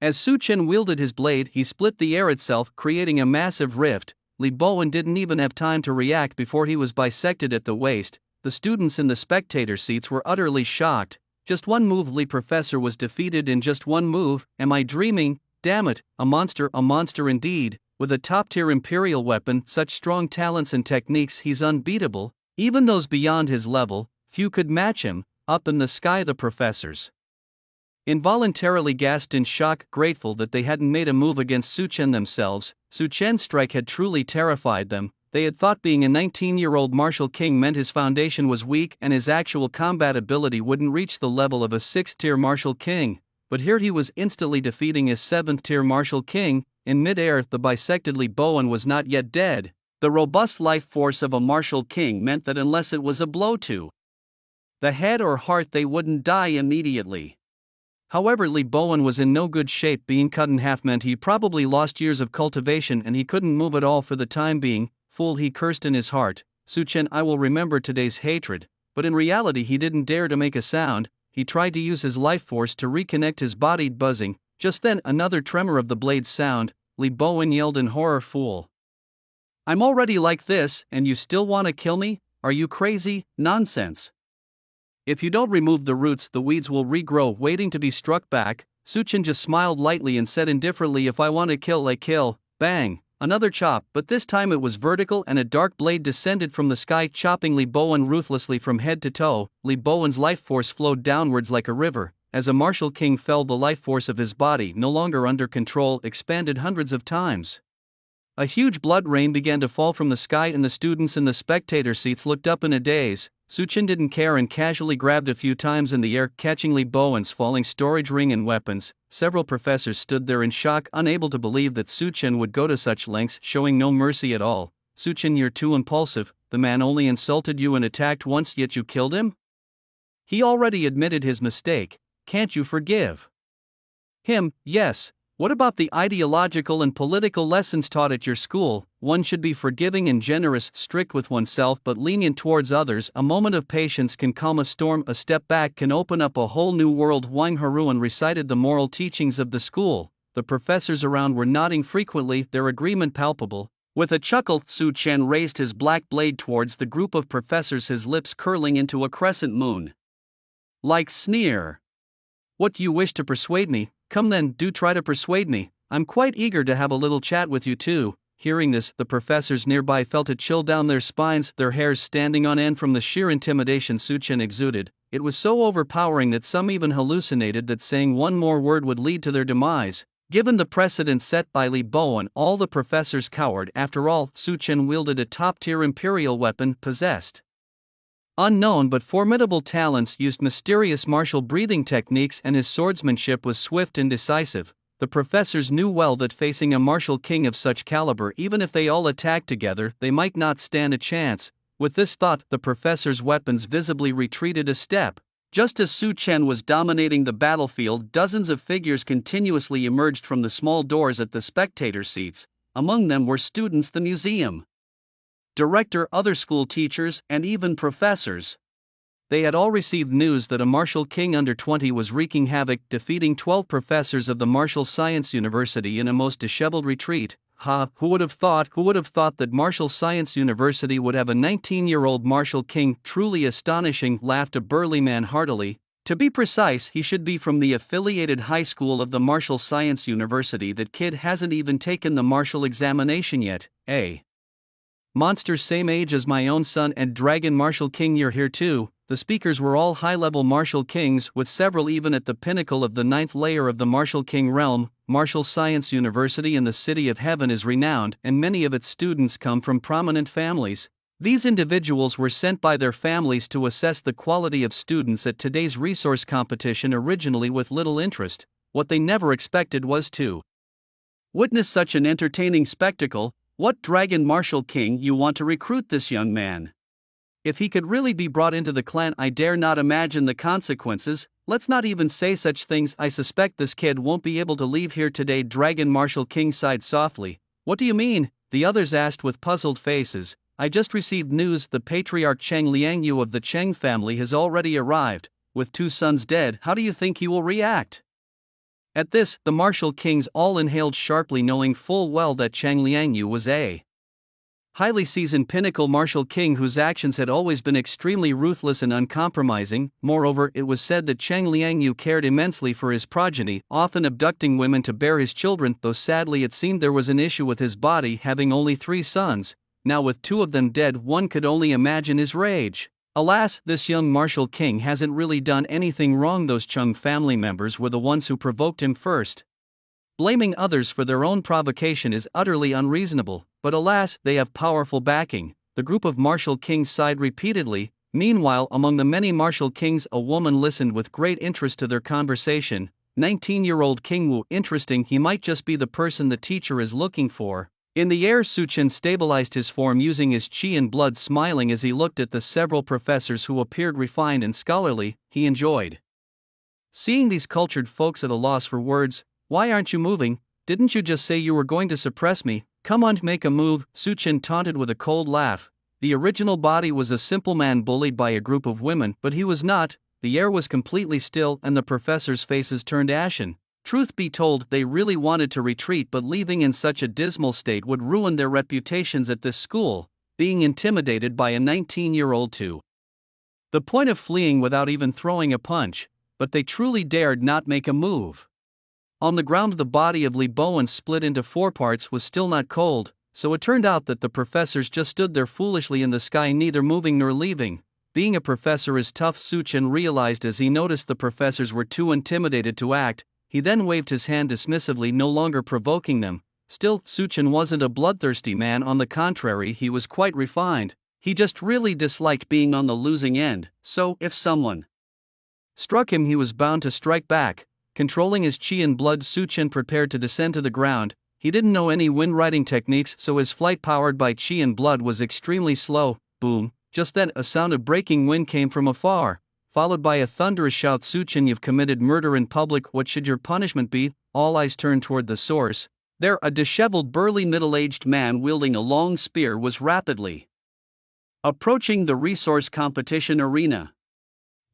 As Su-Chen wielded his blade, he split the air itself, creating a massive rift. Li Bowen didn't even have time to react before he was bisected at the waist. The students in the spectator seats were utterly shocked. Just one move, Li Professor was defeated in just one move. Am I dreaming? Damn it, a monster indeed. With a top-tier imperial weapon, such strong talents and techniques, he's unbeatable. Even those beyond his level, few could match him. Up in the sky, the professors involuntarily gasped in shock, grateful that they hadn't made a move against Su-Chen themselves. Su-Chen's strike had truly terrified them. They had thought being a 19-year-old martial king meant his foundation was weak and his actual combat ability wouldn't reach the level of a 6th-tier martial king. But here he was instantly defeating his 7th-tier martial king. In mid-air, the bisected Li Bowen was not yet dead. The robust life force of a martial king meant that unless it was a blow to the head or heart, they wouldn't die immediately. However, Li Bowen was in no good shape. Being cut in half meant he probably lost years of cultivation and he couldn't move at all for the time being. Fool, he cursed in his heart. Su-Chen, I will remember today's hatred. But in reality he didn't dare to make a sound. He tried to use his life force to reconnect his body, buzzing. Just then, another tremor of the blade's sound. Li Bowen yelled in horror, fool. I'm already like this, and you still want to kill me? Are you crazy? Nonsense. If you don't remove the roots, the weeds will regrow, waiting to be struck back. Su-Chen just smiled lightly and said indifferently, if I want to kill, I kill. Bang! Another chop, but this time it was vertical and a dark blade descended from the sky, chopping Li Bowen ruthlessly from head to toe. Li Bowen's life force flowed downwards like a river. As a martial king fell, the life force of his body, no longer under control, expanded hundreds of times. A huge blood rain began to fall from the sky and the students in the spectator seats looked up in a daze. Su-Chen didn't care and casually grabbed a few times in the air, catching Li Bowen's falling storage ring and weapons. Several professors stood there in shock, unable to believe that Su-Chen would go to such lengths, showing no mercy at all. Su-Chen, you're too impulsive. The man only insulted you and attacked once, yet you killed him? He already admitted his mistake. Can't you forgive him? Yes. What about the ideological and political lessons taught at your school? One should be forgiving and generous, strict with oneself but lenient towards others. A moment of patience can calm a storm, a step back can open up a whole new world. Wang Haruan recited the moral teachings of the school. The professors around were nodding frequently, their agreement palpable. With a chuckle, Su-Chen raised his black blade towards the group of professors, his lips curling into a crescent moon like sneer. What do you wish to persuade me? Come then, do try to persuade me. I'm quite eager to have a little chat with you too. Hearing this, the professors nearby felt a chill down their spines, their hairs standing on end from the sheer intimidation Su-Chen exuded. It was so overpowering that some even hallucinated that saying one more word would lead to their demise. Given the precedent set by Li Bowen, all the professors cowered. After all, Su-Chen wielded a top-tier imperial weapon, possessed unknown but formidable talents, used mysterious martial breathing techniques, and his swordsmanship was swift and decisive. The professors knew well that facing a martial king of such caliber, even if they all attacked together, they might not stand a chance. With this thought, the professors' weapons visibly retreated a step. Just as Su-Chen was dominating the battlefield, dozens of figures continuously emerged from the small doors at the spectator seats. Among them were students, the museum director, other school teachers, and even professors. They had all received news that a martial king under 20 was wreaking havoc, defeating 12 professors of the Martial Science University in a most disheveled retreat. Who would have thought that Martial Science University would have a 19-year-old martial king? Truly astonishing, laughed a burly man heartily. To be precise, he should be from the affiliated high school of the Martial Science University. That kid hasn't even taken the martial examination yet, eh? Monster, same age as my own son and Dragon Martial King, you're here too. The speakers were all high-level martial kings, with several even at the pinnacle of the 9th layer of the martial king realm. Martial Science University in the City of Heaven is renowned, and many of its students come from prominent families. These individuals were sent by their families to assess the quality of students at today's resource competition, originally with little interest. What they never expected was to Witness such an entertaining spectacle. What dragon martial king you want to recruit this young man? If he could really be brought into the clan, I dare not imagine the consequences. Let's not even say such things. I suspect this kid won't be able to leave here today. Dragon Martial King sighed softly. What do you mean? The others asked with puzzled faces. I just received news the patriarch Cheng Liangyu of the Cheng family has already arrived, with 2 sons dead. How do you think he will react? At this, the martial kings all inhaled sharply, knowing full well that Cheng Liangyu was a highly seasoned pinnacle martial king whose actions had always been extremely ruthless and uncompromising. Moreover, it was said that Cheng Liangyu cared immensely for his progeny, often abducting women to bear his children, though sadly it seemed there was an issue with his body, having only 3 sons. Now with 2 of them dead, one could only imagine his rage. Alas, this young martial king hasn't really done anything wrong. Those Cheng family members were the ones who provoked him first. Blaming others for their own provocation is utterly unreasonable, but alas, they have powerful backing. The group of martial kings sighed repeatedly. Meanwhile, among the many martial kings, a woman listened with great interest to their conversation. 19-year-old King Wu. Interesting, he might just be the person the teacher is looking for. In the air, Su Chen stabilized his form using his chi and blood, smiling as he looked at the several professors who appeared refined and scholarly. He enjoyed seeing these cultured folks at a loss for words. Why aren't you moving? Didn't you just say you were going to suppress me? Come on, make a move, Su Chen taunted with a cold laugh. The original body was a simple man bullied by a group of women, but he was not. The air was completely still and the professors' faces turned ashen. Truth be told, they really wanted to retreat, but leaving in such a dismal state would ruin their reputations at this school, being intimidated by a 19-year-old to the point of fleeing without even throwing a punch, but they truly dared not make a move. On the ground, the body of Li Bowen, split into 4 parts, was still not cold, so it turned out that the professors just stood there foolishly in the sky, neither moving nor leaving. Being a professor is tough, Su Chen realized as he noticed the professors were too intimidated to act. He then waved his hand dismissively, no longer provoking them. Still, Su Chen wasn't a bloodthirsty man. On the contrary, he was quite refined. He just really disliked being on the losing end, so if someone struck him, he was bound to strike back. Controlling his chi and blood, Su Chen prepared to descend to the ground. He didn't know any wind riding techniques, so his flight powered by chi and blood was extremely slow. Boom! Just then, a sound of breaking wind came from afar, followed by a thunderous shout. Su Chen, you've committed murder in public. What should your punishment be? All eyes turned toward the source. There, a disheveled, burly, middle-aged man wielding a long spear was rapidly approaching the resource competition arena.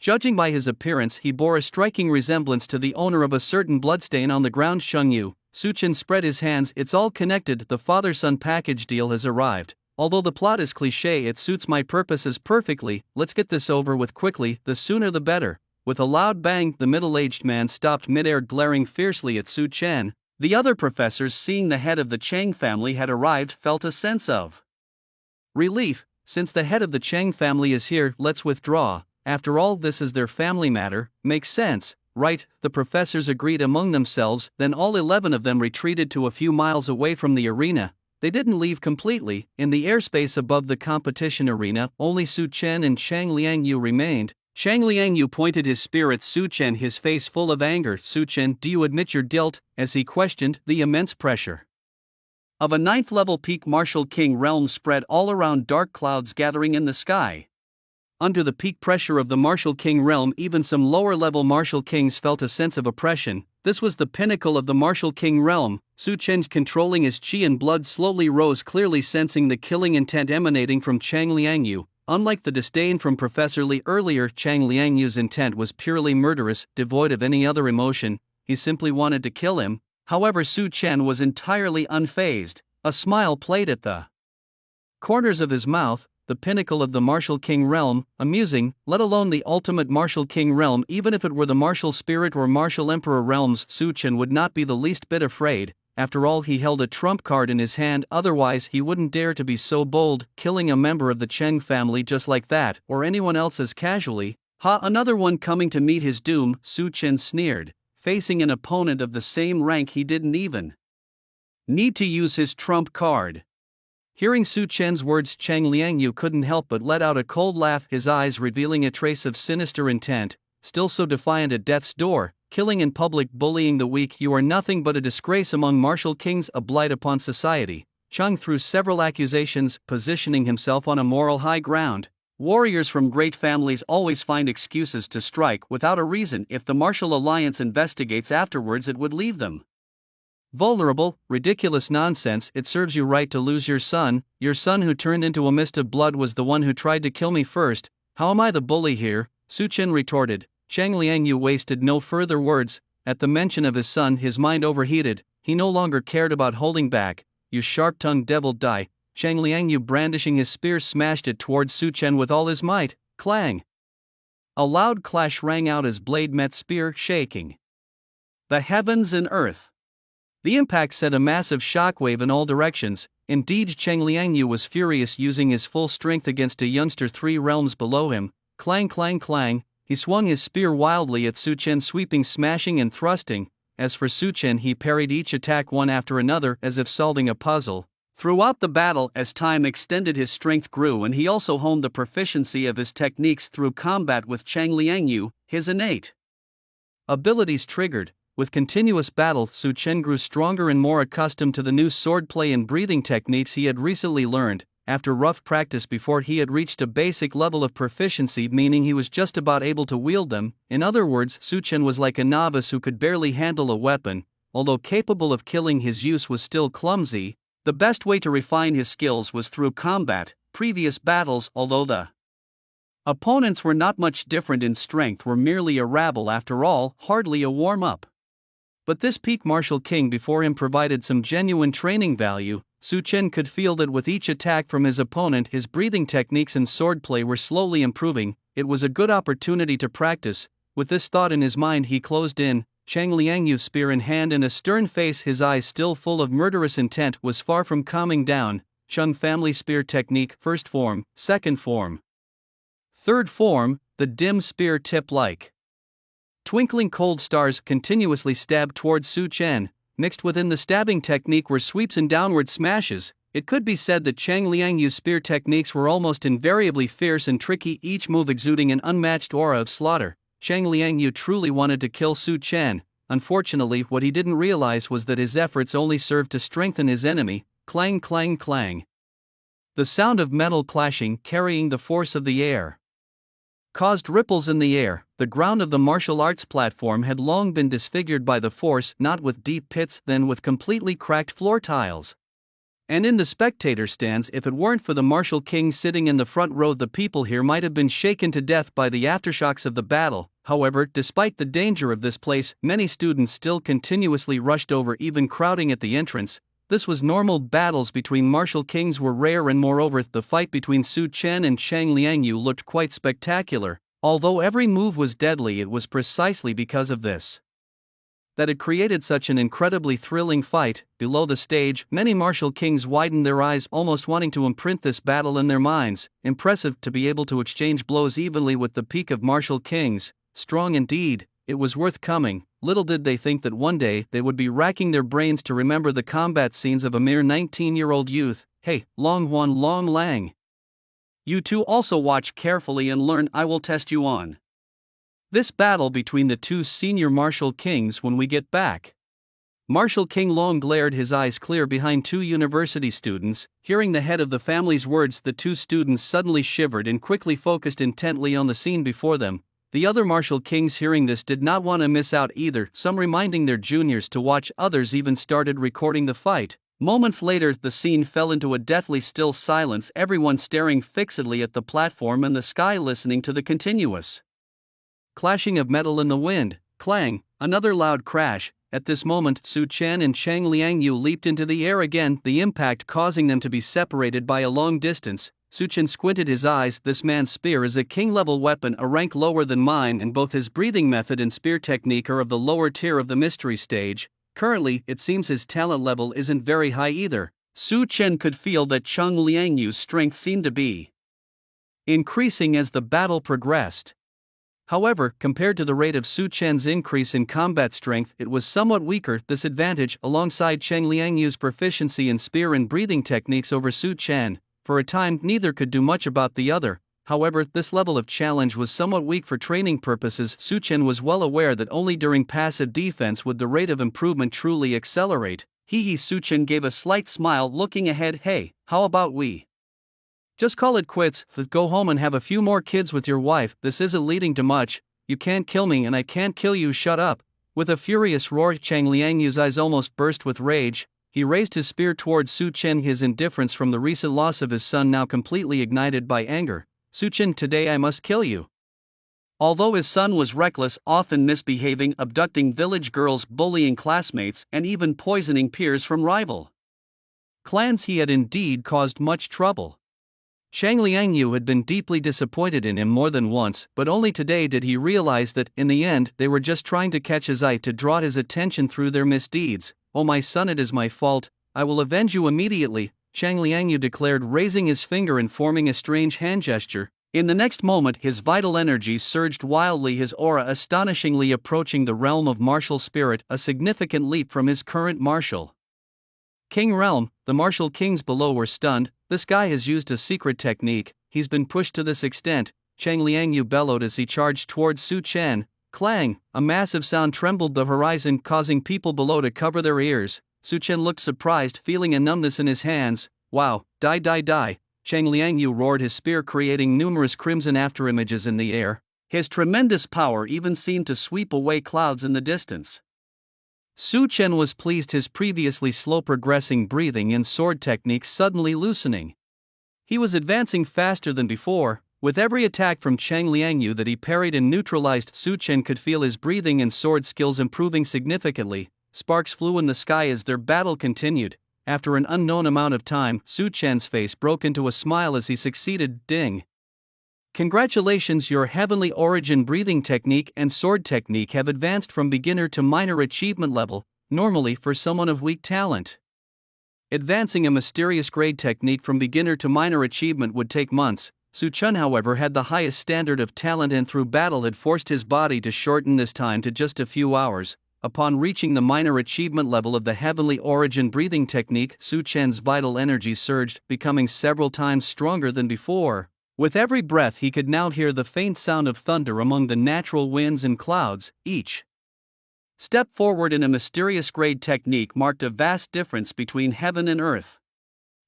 Judging by his appearance, he bore a striking resemblance to the owner of a certain bloodstain on the ground. Shengyu. Su Chen spread his hands. It's all connected. The father-son package deal has arrived. Although the plot is cliché, it suits my purposes perfectly. Let's get this over with quickly, the sooner the better. With a loud bang, the middle-aged man stopped midair, glaring fiercely at Su Chen. The other professors, seeing the head of the Cheng family had arrived, felt a sense of relief. Since the head of the Cheng family is here, let's withdraw. After all, this is their family matter. Makes sense, right? The professors agreed among themselves. Then all 11 of them retreated to a few miles away from the arena. They didn't leave completely. In the airspace above the competition arena, only Su Chen and Cheng Liangyu remained. Cheng Liangyu pointed his spear at Su Chen, his face full of anger. Su Chen, do you admit your guilt? As he questioned, the immense pressure of a 9th-level peak martial king realm spread all around, dark clouds gathering in the sky. Under the peak pressure of the martial king realm, even some lower-level martial kings felt a sense of oppression. This was the pinnacle of the martial king realm. Su Chen, controlling his chi and blood, slowly rose, clearly sensing the killing intent emanating from Cheng Liangyu. Unlike the disdain from Professor Li earlier, Cheng Liangyu's intent was purely murderous, devoid of any other emotion. He simply wanted to kill him. However, Su Chen was entirely unfazed. A smile played at the corners of his mouth. The pinnacle of the martial king realm, amusing, let alone the ultimate martial king realm. Even if it were the martial spirit or martial emperor realms, Su Chen would not be the least bit afraid. After all, he held a trump card in his hand, otherwise he wouldn't dare to be so bold, killing a member of the Cheng family just like that, or anyone else as casually. Ha, another one coming to meet his doom, Su Chen sneered. Facing an opponent of the same rank, he didn't even need to use his trump card. Hearing Su Chen's words, Cheng Liangyu couldn't help but let out a cold laugh, his eyes revealing a trace of sinister intent. Still so defiant at death's door, killing in public, bullying the weak. You are nothing but a disgrace among martial kings, a blight upon society. Chung threw several accusations, positioning himself on a moral high ground. Warriors from great families always find excuses to strike without a reason. If the martial alliance investigates afterwards, it would leave them vulnerable. Ridiculous nonsense. It serves you right to lose your son who turned into a mist of blood was the one who tried to kill me first. How am I the bully here? Su Chen retorted. Chang Liangyu wasted no further words. At the mention of his son, his mind overheated. He no longer cared about holding back. You sharp-tongued devil, die! Chang Liangyu, brandishing his spear, smashed it towards Su Chen with all his might. Clang! A loud clash rang out as blade met spear, shaking the heavens and earth. The impact sent a massive shockwave in all directions. Indeed, Chang Liangyu was furious, using his full strength against a youngster 3 realms below him. Clang, clang, clang. He swung his spear wildly at Su Chen, sweeping, smashing and thrusting. As for Su Chen, he parried each attack one after another, as if solving a puzzle. Throughout the battle, as time extended, his strength grew, and he also honed the proficiency of his techniques through combat with Chang Liangyu. His innate abilities triggered. With continuous battle, Su Chen grew stronger and more accustomed to the new swordplay and breathing techniques he had recently learned. After rough practice before, he had reached a basic level of proficiency, meaning he was just about able to wield them. In other words, Su Chen was like a novice who could barely handle a weapon. Although capable of killing, his use was still clumsy. The best way to refine his skills was through combat. Previous battles, although the opponents were not much different in strength, were merely a rabble after all, hardly a warm-up. But this peak martial king before him provided some genuine training value. Su Chen could feel that with each attack from his opponent, his breathing techniques and swordplay were slowly improving. It was a good opportunity to practice. With this thought in his mind, he closed in. Chang Liangyu, spear in hand and a stern face, his eyes still full of murderous intent, was far from calming down. Chung family spear technique, first form, second form, third form, the dim spear tip like twinkling cold stars continuously stabbed towards Su Chen. Mixed within the stabbing technique were sweeps and downward smashes. It could be said that Chang Liangyu's spear techniques were almost invariably fierce and tricky, each move exuding an unmatched aura of slaughter. Chang Liangyu truly wanted to kill Su Chen. Unfortunately, what he didn't realize was that his efforts only served to strengthen his enemy. Clang, clang, clang. The sound of metal clashing, carrying the force of the air, caused ripples in the air. The ground of the martial arts platform had long been disfigured by the force, not with deep pits, then with completely cracked floor tiles. And in the spectator stands, if it weren't for the martial king sitting in the front row, the people here might have been shaken to death by the aftershocks of the battle. However, despite the danger of this place, many students still continuously rushed over, even crowding at the entrance. This was normal. Battles between martial kings were rare, and moreover, the fight between Su Chen and Chang Liangyu looked quite spectacular. Although every move was deadly, it was precisely because of this that it created such an incredibly thrilling fight. Below the stage, many martial kings widened their eyes, almost wanting to imprint this battle in their minds. Impressive to be able to exchange blows evenly with the peak of martial kings. Strong indeed. It was worth coming. Little did they think that one day they would be racking their brains to remember the combat scenes of a mere 19-year-old youth. Hey, Long Huan, Long Lang. You two also watch carefully and learn. I will test you on this battle between the two senior martial kings when we get back. Martial King Long glared, his eyes clear behind two university students. Hearing the head of the family's words, the two students suddenly shivered and quickly focused intently on the scene before them. The other martial kings, hearing this, did not want to miss out either, some reminding their juniors to watch, others even started recording the fight. Moments later, the scene fell into a deathly still silence, everyone staring fixedly at the platform and the sky, listening to the continuous clashing of metal in the wind. Clang, another loud crash. At this moment, Su Chen and Chang Liangyu leaped into the air again, the impact causing them to be separated by a long distance. Su Chen squinted his eyes. This man's spear is a king-level weapon, a rank lower than mine, and both his breathing method and spear technique are of the lower tier of the mystery stage. Currently, it seems his talent level isn't very high either. Su Chen could feel that Chang Liangyu's strength seemed to be increasing as the battle progressed. However, compared to the rate of Su Chen's increase in combat strength, it was somewhat weaker. This advantage, alongside Chang Liangyu's proficiency in spear and breathing techniques over Su Chen, for a time neither could do much about the other. However, this level of challenge was somewhat weak for training purposes. Su Chen was well aware that only during passive defense would the rate of improvement truly accelerate. Su Chen gave a slight smile, looking ahead. Hey, how about we just call it quits, go home and have a few more kids with your wife? This isn't leading to much. You can't kill me and I can't kill you, shut up. With a furious roar, Chang Liangyu's eyes almost burst with rage. He raised his spear towards Su Chen, his indifference from the recent loss of his son now completely ignited by anger. Su Chen, today I must kill you. Although his son was reckless, often misbehaving, abducting village girls, bullying classmates, and even poisoning peers from rival clans, he had indeed caused much trouble. Chang Liangyu had been deeply disappointed in him more than once, but only today did he realize that, in the end, they were just trying to catch his eye, to draw his attention through their misdeeds. Oh my son, it is my fault, I will avenge you immediately, Chang Liangyu declared, raising his finger and forming a strange hand gesture. In the next moment his vital energy surged wildly, his aura astonishingly approaching the realm of martial spirit, a significant leap from his current martial king realm. The martial kings below were stunned. This guy has used a secret technique, he's been pushed to this extent, Chang Liangyu bellowed as he charged towards Su Chen. Clang! A massive sound trembled the horizon, causing people below to cover their ears. Su Chen looked surprised, feeling a numbness in his hands. Wow, die die die! Chang Liangyu roared, his spear creating numerous crimson afterimages in the air. His tremendous power even seemed to sweep away clouds in the distance. Su Chen was pleased, his previously slow progressing breathing and sword techniques suddenly loosening. He was advancing faster than before. With every attack from Chang Liangyu that he parried and neutralized, Su Chen could feel his breathing and sword skills improving significantly. Sparks flew in the sky as their battle continued. After an unknown amount of time, Su Chen's face broke into a smile as he succeeded. Ding! Congratulations, your heavenly origin breathing technique and sword technique have advanced from beginner to minor achievement level. Normally, for someone of weak talent, advancing a mysterious grade technique from beginner to minor achievement would take months. Su Chen, however, had the highest standard of talent and through battle had forced his body to shorten this time to just a few hours. Upon reaching the minor achievement level of the heavenly origin breathing technique, Su Chen's vital energy surged, becoming several times stronger than before. With every breath he could now hear the faint sound of thunder among the natural winds and clouds. Each step forward in a mysterious grade technique marked a vast difference between heaven and earth.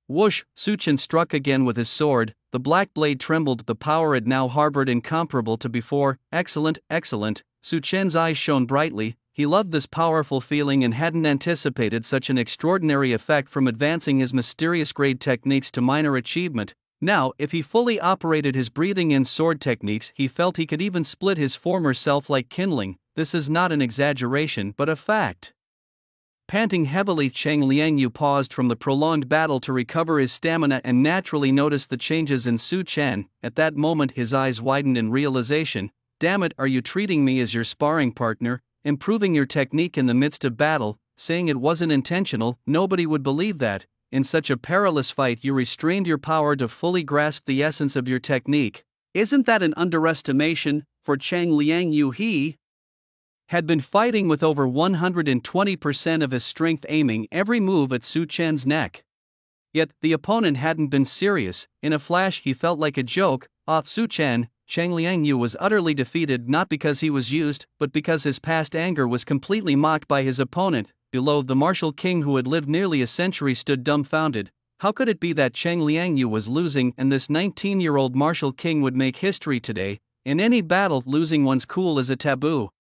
Whoosh! Su Chen struck again with his sword. The black blade trembled, the power it now harbored incomparable to before. Excellent, excellent. Su Chen's eyes shone brightly. He loved this powerful feeling and hadn't anticipated such an extraordinary effect from advancing his mysterious grade techniques to minor achievement. Now, if he fully operated his breathing and sword techniques, he felt he could even split his former self like kindling. This is not an exaggeration but a fact. Panting heavily, Chang Liangyu paused from the prolonged battle to recover his stamina and naturally noticed the changes in Su Chen. At that moment his eyes widened in realization. Damn it, are you treating me as your sparring partner, improving your technique in the midst of battle, saying it wasn't intentional? Nobody would believe that. In such a perilous fight you restrained your power to fully grasp the essence of your technique. Isn't that an underestimation? For Chang Liangyu, he had been fighting with over 120% of his strength, aiming every move at Su Chen's neck. Yet, the opponent hadn't been serious. In a flash he felt like a joke. Su Chen, Chang Liangyu was utterly defeated, not because he was used, but because his past anger was completely mocked by his opponent. Below, the martial king who had lived nearly a century stood dumbfounded. How could it be that Chang Liangyu was losing and this 19-year-old martial king would make history today? In any battle, losing one's cool is a taboo.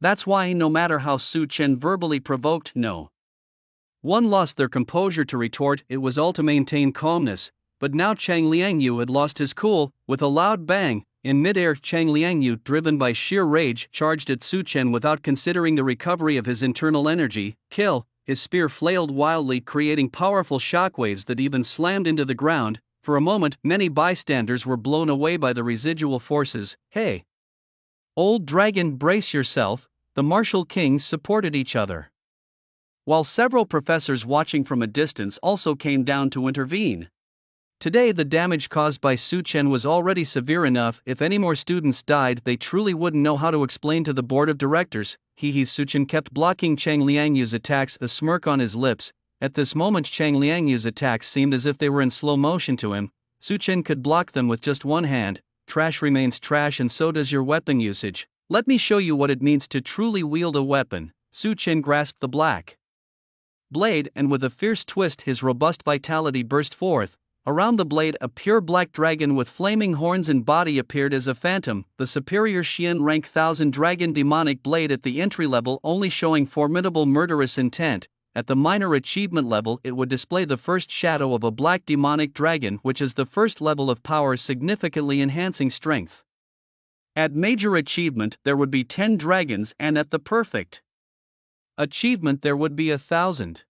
That's why, no matter how Su Chen verbally provoked, no one lost their composure to retort. It was all to maintain calmness. But now Chang Liangyu had lost his cool. With a loud bang, in midair, Chang Liangyu, driven by sheer rage, charged at Su Chen without considering the recovery of his internal energy. Kill! His spear flailed wildly, creating powerful shockwaves that even slammed into the ground. For a moment, many bystanders were blown away by the residual forces. Hey! Old dragon, brace yourself! The martial kings supported each other, while several professors watching from a distance also came down to intervene. Today the damage caused by Su Chen was already severe enough. If any more students died, they truly wouldn't know how to explain to the board of directors. Su Chen kept blocking Chang Liangyu's attacks, a smirk on his lips. At this moment Chang Liangyu's attacks seemed as if they were in slow motion to him. Su Chen could block them with just one hand. Trash remains trash and so does your weapon usage. Let me show you what it means to truly wield a weapon. Su Chen grasped the black blade and with a fierce twist his robust vitality burst forth. Around the blade a pure black dragon with flaming horns and body appeared as a phantom, the superior Xian rank 1000 dragon demonic blade at the entry level only showing formidable murderous intent. At the minor achievement level it would display the first shadow of a black demonic dragon, which is the first level of power, significantly enhancing strength. At major achievement there would be 10 dragons and at the perfect achievement there would be 1000.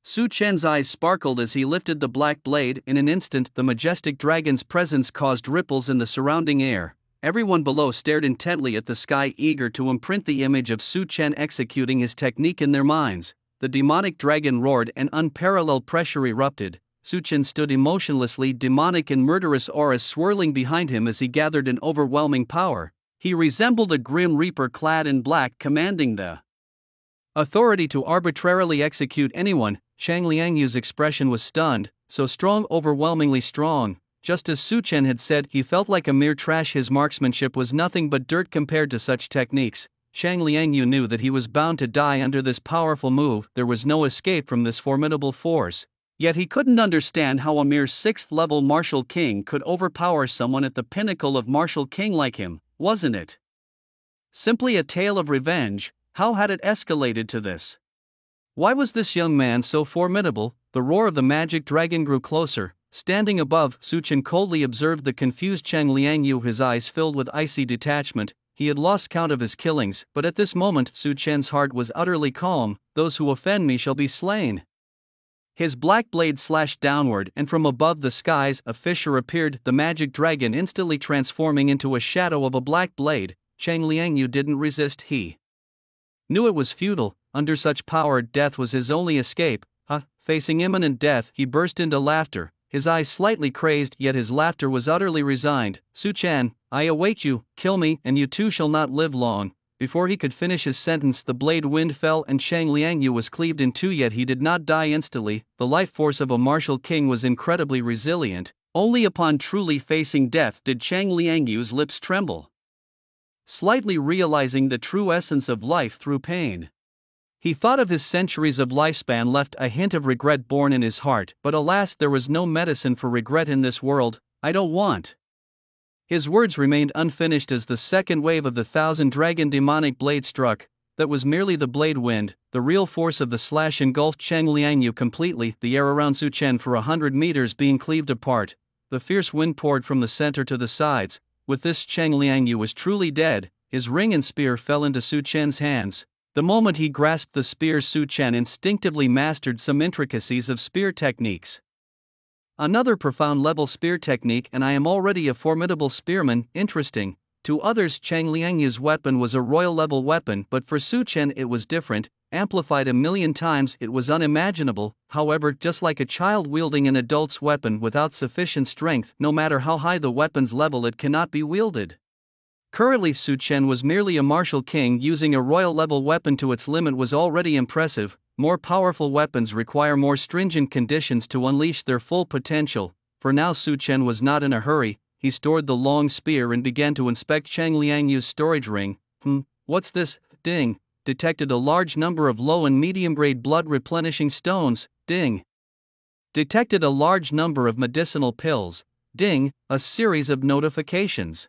Su Chen's eyes sparkled as he lifted the black blade. In an instant the majestic dragon's presence caused ripples in the surrounding air. Everyone below stared intently at the sky, eager to imprint the image of Su Chen executing his technique in their minds. The demonic dragon roared and unparalleled pressure erupted. Su Chen stood emotionlessly, demonic and murderous auras swirling behind him as he gathered an overwhelming power. He resembled a grim reaper clad in black, commanding the authority to arbitrarily execute anyone. Chang Liangyu's expression was stunned. So strong, overwhelmingly strong. Just as Su Chen had said, he felt like a mere trash. His marksmanship was nothing but dirt compared to such techniques. Chang Liangyu knew that he was bound to die under this powerful move. There was no escape from this formidable force. Yet he couldn't understand how a mere 6th level martial king could overpower someone at the pinnacle of martial king like him. Wasn't it simply a tale of revenge? How had it escalated to this? Why was this young man so formidable? The roar of the magic dragon grew closer. Standing above, Su Chen coldly observed the confused Chang Liangyu, his eyes filled with icy detachment. He had lost count of his killings, but at this moment Su Chen's heart was utterly calm. Those who offend me shall be slain. His black blade slashed downward, and from above the skies a fissure appeared, the magic dragon instantly transforming into a shadow of a black blade. Chang Liangyu didn't resist. He knew it was futile. Under such power, death was his only escape. Facing imminent death, he burst into laughter, his eyes slightly crazed, yet his laughter was utterly resigned. Su Chen, I await you, kill me, and you too shall not live long. Before he could finish his sentence, the blade wind fell and Chang Liangyu was cleaved in two, yet he did not die instantly. The life force of a martial king was incredibly resilient. Only upon truly facing death did Chang Liangyu's lips tremble, slightly realizing the true essence of life through pain. He thought of his centuries of lifespan, left a hint of regret born in his heart, but alas, there was no medicine for regret in this world. I don't want. His words remained unfinished as the second wave of the 1000 dragon demonic blade struck. That was merely the blade wind. The real force of the slash engulfed Chang Liangyu completely, the air around Su Chen for 100 meters being cleaved apart. The fierce wind poured from the center to the sides. With this, Chang Liangyu was truly dead. His ring and spear fell into Su Chen's hands. The moment he grasped the spear, Su Chen instinctively mastered some intricacies of spear techniques. Another profound level spear technique, and I am already a formidable spearman. Interesting. To others, Chang Liangyu's weapon was a royal level weapon, but for Su Chen it was different, amplified a million times. It was unimaginable. However, just like a child wielding an adult's weapon without sufficient strength, no matter how high the weapon's level, it cannot be wielded. Currently, Su Chen was merely a martial king. Using a royal level weapon to its limit was already impressive. More powerful weapons require more stringent conditions to unleash their full potential. For now, Su Chen was not in a hurry. He stored the long spear and began to inspect Chang Liangyu's storage ring. What's this? Ding. Detected a large number of low and medium grade blood replenishing stones. Ding. Detected a large number of medicinal pills. Ding. A series of notifications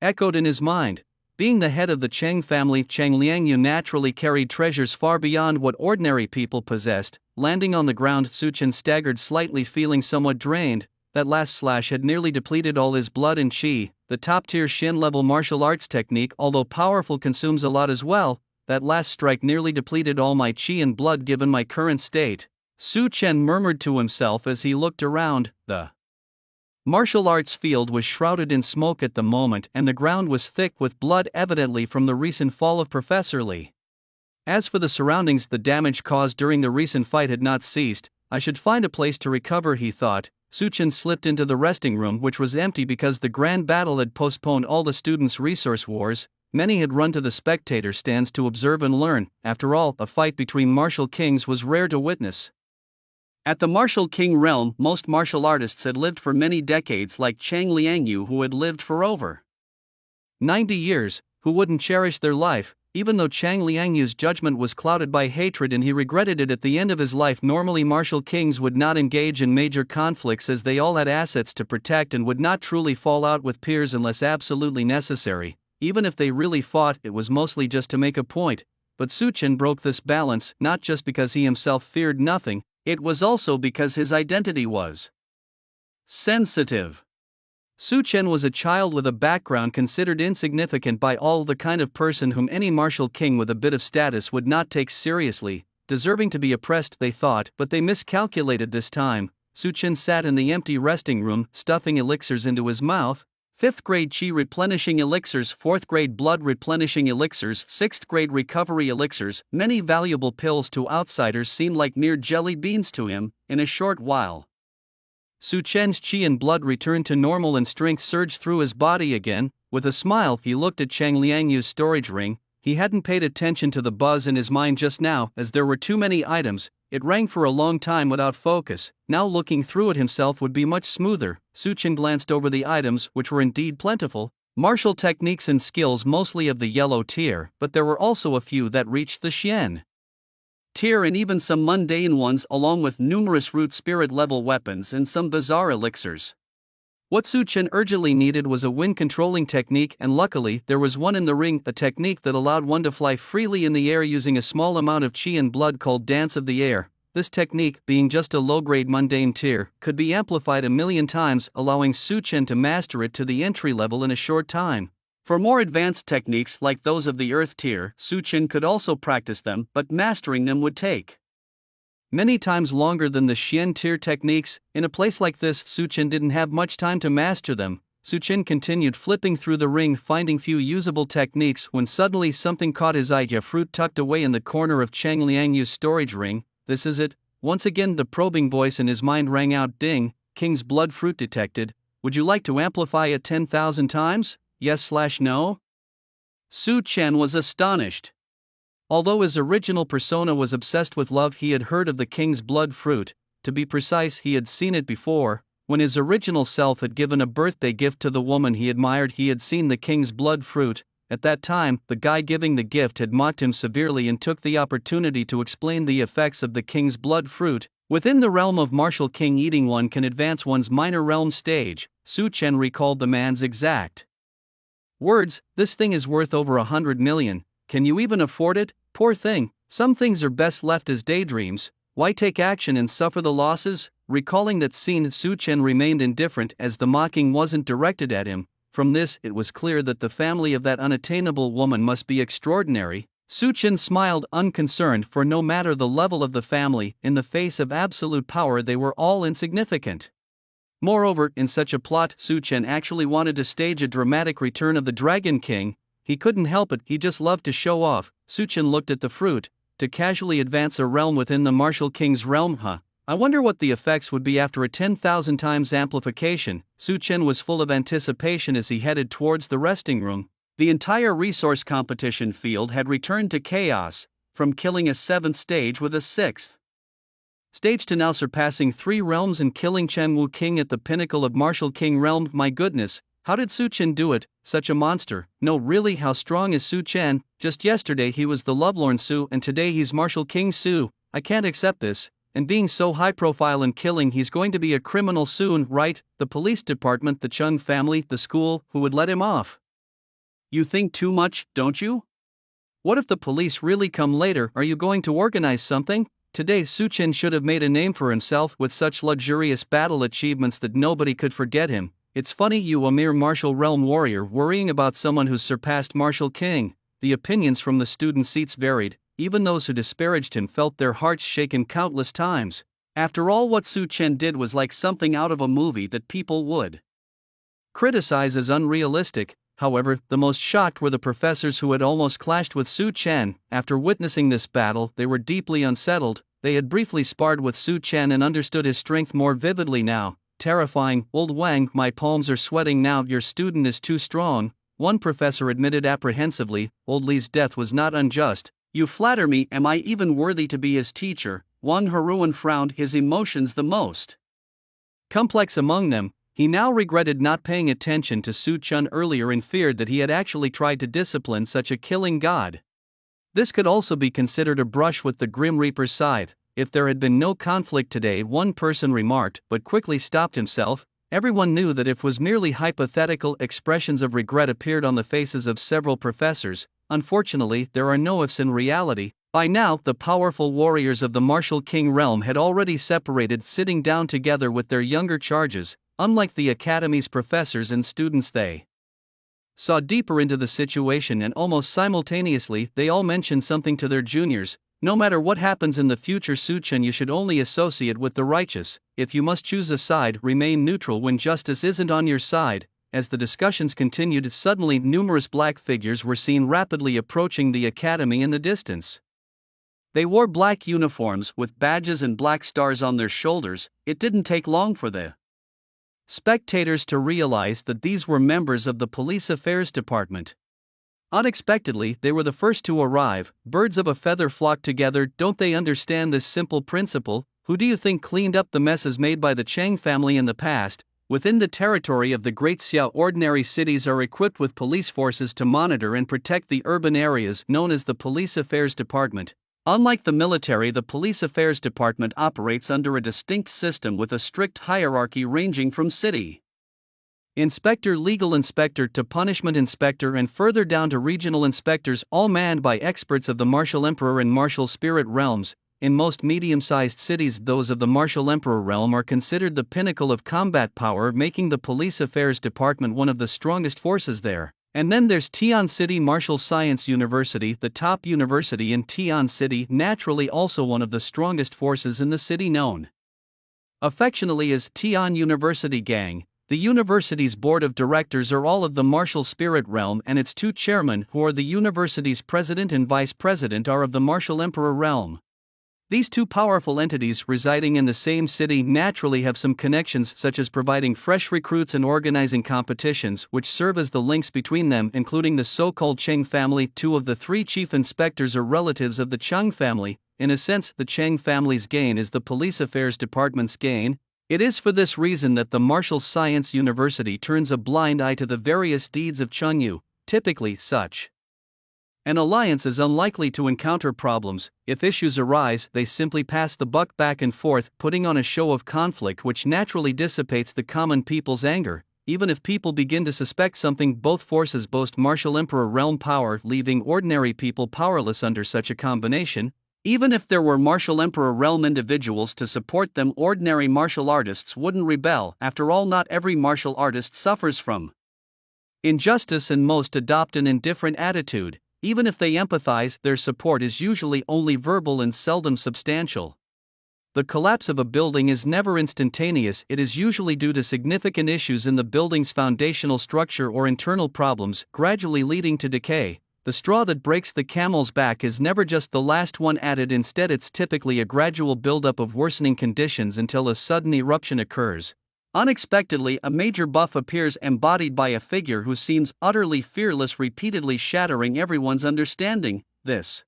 echoed in his mind. Being the head of the Chang family, Chang Liangyu naturally carried treasures far beyond what ordinary people possessed. Landing on the ground, Su Chen staggered slightly, feeling somewhat drained. That last slash had nearly depleted all his blood and chi. The top-tier Shin-level martial arts technique, although powerful, consumes a lot as well. That last strike nearly depleted all my chi and blood given my current state. Su Chen murmured to himself as he looked around. The martial arts field was shrouded in smoke at the moment, and the ground was thick with blood, evidently from the recent fall of Professor Li. As for the surroundings, the damage caused during the recent fight had not ceased. I should find a place to recover, he thought. Su Chen slipped into the resting room, which was empty because the grand battle had postponed all the students' resource wars. Many had run to the spectator stands to observe and learn. After all, a fight between martial kings was rare to witness. At the martial king realm, most martial artists had lived for many decades, like Chang Liangyu, who had lived for over 90 years, who wouldn't cherish their life, even though Chang Liangyu's judgment was clouded by hatred and he regretted it at the end of his life. Normally martial kings would not engage in major conflicts as they all had assets to protect and would not truly fall out with peers unless absolutely necessary. Even if they really fought, it was mostly just to make a point. But Su Chen broke this balance, not just because he himself feared nothing, it was also because his identity was sensitive. Su Chen was a child with a background considered insignificant by all, the kind of person whom any martial king with a bit of status would not take seriously, deserving to be oppressed, they thought, but they miscalculated this time. Su Chen sat in the empty resting room, stuffing elixirs into his mouth. 5th grade Qi replenishing elixirs, 4th grade blood replenishing elixirs, 6th grade recovery elixirs. Many valuable pills to outsiders seemed like mere jelly beans to him. In a short while, Su Chen's qi and blood returned to normal and strength surged through his body again. With a smile, he looked at Chang Liangyu's storage ring. He hadn't paid attention to the buzz in his mind just now, as there were too many items. It rang for a long time without focus. Now looking through it himself would be much smoother. Su Chen glanced over the items, which were indeed plentiful. Martial techniques and skills mostly of the yellow tier, but there were also a few that reached the Xian tier and even some mundane ones, along with numerous root spirit level weapons and some bizarre elixirs. What Su Chen urgently needed was a wind controlling technique, and luckily there was one in the ring, a technique that allowed one to fly freely in the air using a small amount of qi and blood called Dance of the Air. This technique, being just a low-grade mundane tier, could be amplified 1,000,000 times, allowing Su Chen to master it to the entry level in a short time. For more advanced techniques like those of the Earth tier, Su Chen could also practice them, but mastering them would take many times longer than the Xian tier techniques. In a place like this, Su Chen didn't have much time to master them. Su Chen continued flipping through the ring, finding few usable techniques, when suddenly something caught his eye: a fruit tucked away in the corner of Chang Liangyu's storage ring. This is it. Once again the probing voice in his mind rang out: ding, king's blood fruit detected. Would you like to amplify it 10,000 times? Yes/no? Su Chen was astonished. Although his original persona was obsessed with love, he had heard of the king's blood fruit. To be precise, he had seen it before. When his original self had given a birthday gift to the woman he admired, he had seen the king's blood fruit. At that time, the guy giving the gift had mocked him severely and took the opportunity to explain the effects of the king's blood fruit. Within the realm of martial king, eating one can advance one's minor realm stage. Su Chen recalled the man's exact words: this thing is worth over 100 million. Can you even afford it? Poor thing, some things are best left as daydreams. Why take action and suffer the losses? Recalling that scene, Su Chen remained indifferent as the mocking wasn't directed at him. From this, it was clear that the family of that unattainable woman must be extraordinary. Su Chen smiled, unconcerned, for no matter the level of the family, in the face of absolute power they were all insignificant. Moreover, in such a plot, Su Chen actually wanted to stage a dramatic return of the Dragon King. He couldn't help it, he just loved to show off. Su Chen looked at the fruit. To casually advance a realm within the martial king's realm, I wonder what the effects would be after a 10,000 times amplification. Su Chen was full of anticipation as he headed towards the resting room. The entire resource competition field had returned to chaos, from killing a 7th stage with a 6th stage to now surpassing 3 realms and killing Chen Wu King at the pinnacle of martial king realm. My goodness, how did Su Chen do it? Such a monster. No, really, how strong is Su Chen? Just yesterday he was the lovelorn Su and today he's martial king Su. I can't accept this. And being so high profile and killing, he's going to be a criminal soon, right? The police department, the Chung family, the school, who would let him off? You think too much, don't you? What if the police really come later? Are you going to organize something? Today Su Chen should have made a name for himself with such luxurious battle achievements that nobody could forget him. It's funny, you, a mere martial realm warrior, worrying about someone who's surpassed martial king. The opinions from the student seats varied. Even those who disparaged him felt their hearts shaken countless times. After all, what Su Chen did was like something out of a movie that people would criticize as unrealistic. However, the most shocked were the professors who had almost clashed with Su Chen. After witnessing this battle, they were deeply unsettled. They had briefly sparred with Su Chen and understood his strength more vividly now. Terrifying. Old Wang, my palms are sweating now. Your student is too strong, one professor admitted apprehensively. Old Li's death was not unjust. You flatter me. Am I even worthy to be his teacher? One Haruan frowned his emotions the most. Complex among them, he now regretted not paying attention to Su Chun earlier and feared that he had actually tried to discipline such a killing god. This could also be considered a brush with the Grim Reaper's scythe. If there had been no conflict today, one person remarked, but quickly stopped himself. Everyone knew that if was merely hypothetical. Expressions of regret appeared on the faces of several professors. Unfortunately, there are no ifs in reality. By now, the powerful warriors of the martial king realm had already separated, sitting down together with their younger charges. Unlike the academy's professors and students, they saw deeper into the situation, and almost simultaneously they all mentioned something to their juniors. No matter what happens in the future, Su Chun, you should only associate with the righteous. If you must choose a side, remain neutral when justice isn't on your side. As the discussions continued, suddenly numerous black figures were seen rapidly approaching the academy in the distance. They wore black uniforms with badges and black stars on their shoulders. It didn't take long for the spectators to realize that these were members of the Police Affairs Department. Unexpectedly, they were the first to arrive. Birds of a feather flock together. Don't they understand this simple principle? Who do you think cleaned up the messes made by the Chang family in the past? Within the territory of the Great Xia, ordinary cities are equipped with police forces to monitor and protect the urban areas known as the Police Affairs Department. Unlike the military, the Police Affairs Department operates under a distinct system with a strict hierarchy ranging from city inspector, legal inspector to punishment inspector, and further down to regional inspectors, all manned by experts of the martial emperor and martial spirit realms. In most medium-sized cities, those of the martial emperor realm are considered the pinnacle of combat power, making the Police Affairs Department one of the strongest forces there. And then there's Tian City Martial Science University, the top university in Tian City, naturally also one of the strongest forces in the city, known affectionately as Tian University Gang. The university's board of directors are all of the martial spirit realm, and its two chairmen, who are the university's president and vice president, are of the martial emperor realm. These two powerful entities residing in the same city naturally have some connections, such as providing fresh recruits and organizing competitions, which serve as the links between them, including the so-called Cheng family. Two of the three chief inspectors are relatives of the Cheng family. In a sense, the Cheng family's gain is the Police Affairs Department's gain. It is for this reason that the Martial Science University turns a blind eye to the various deeds of Chunyu. Typically, such an alliance is unlikely to encounter problems. If issues arise, they simply pass the buck back and forth, putting on a show of conflict which naturally dissipates the common people's anger. Even if people begin to suspect something, both forces boast martial emperor realm power, leaving ordinary people powerless under such a combination. Even if there were martial emperor realm individuals to support them, ordinary martial artists wouldn't rebel. After all, not every martial artist suffers from injustice, and most adopt an indifferent attitude. Even if they empathize, their support is usually only verbal and seldom substantial. The collapse of a building is never instantaneous. It is usually due to significant issues in the building's foundational structure or internal problems, gradually leading to decay. The straw that breaks the camel's back is never just the last one added. Instead, it's typically a gradual buildup of worsening conditions until a sudden eruption occurs. Unexpectedly, a major buff appears, embodied by a figure who seems utterly fearless, repeatedly shattering everyone's understanding. This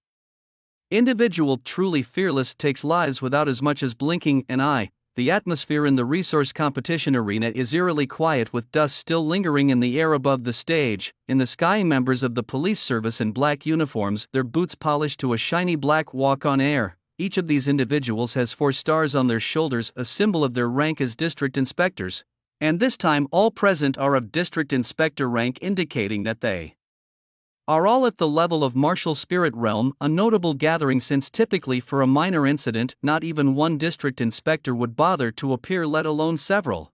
individual, truly fearless, takes lives without as much as blinking an eye. The atmosphere in the resource competition arena is eerily quiet, with dust still lingering in the air above the stage. In the sky, members of the police service in black uniforms, their boots polished to a shiny black, walk on air. Each of these individuals has 4 stars on their shoulders, a symbol of their rank as district inspectors. And this time all present are of district inspector rank, indicating that they are all at the level of martial spirit realm, a notable gathering since typically for a minor incident, not even one district inspector would bother to appear, let alone several.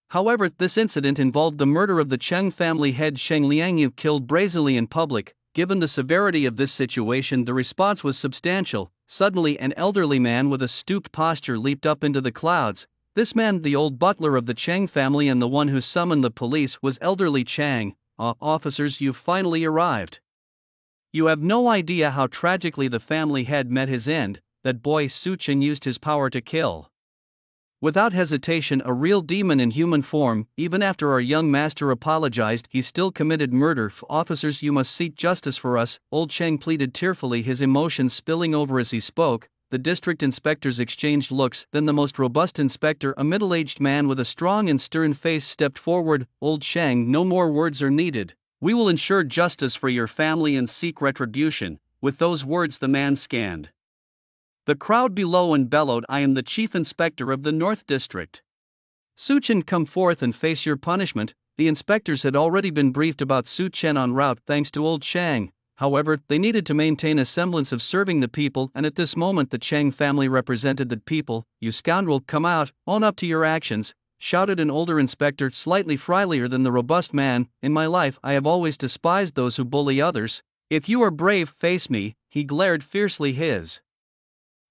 However, this incident involved the murder of the Cheng family head Sheng Liangyu, killed brazenly in public. Given the severity of this situation, the response was substantial. Suddenly, an elderly man with a stooped posture leaped up into the clouds. This man, the old butler of the Cheng family and the one who summoned the police, was elderly Chang. Officers, you've finally arrived. You have no idea how tragically the family head met his end. That boy Su Chen used his power to kill without hesitation a real demon in human form. Even after our young master apologized, he still committed murder. Officers, you must seek justice for us, old Cheng pleaded tearfully, his emotions spilling over as he spoke. The district inspectors exchanged looks, then the most robust inspector, a middle-aged man with a strong and stern face, stepped forward. "Old Chang, no more words are needed. We will ensure justice for your family and seek retribution." With those words the man scanned the crowd below and bellowed, "I am the chief inspector of the North District. Su Chen, come forth and face your punishment." The inspectors had already been briefed about Su Chen en route thanks to old Chang. However, they needed to maintain a semblance of serving the people, and at this moment the Chang family represented the people. "You scoundrel, come out, own up to your actions," shouted an older inspector, slightly friendlier than the robust man. "In my life I have always despised those who bully others. If you are brave, face me." He glared fiercely, his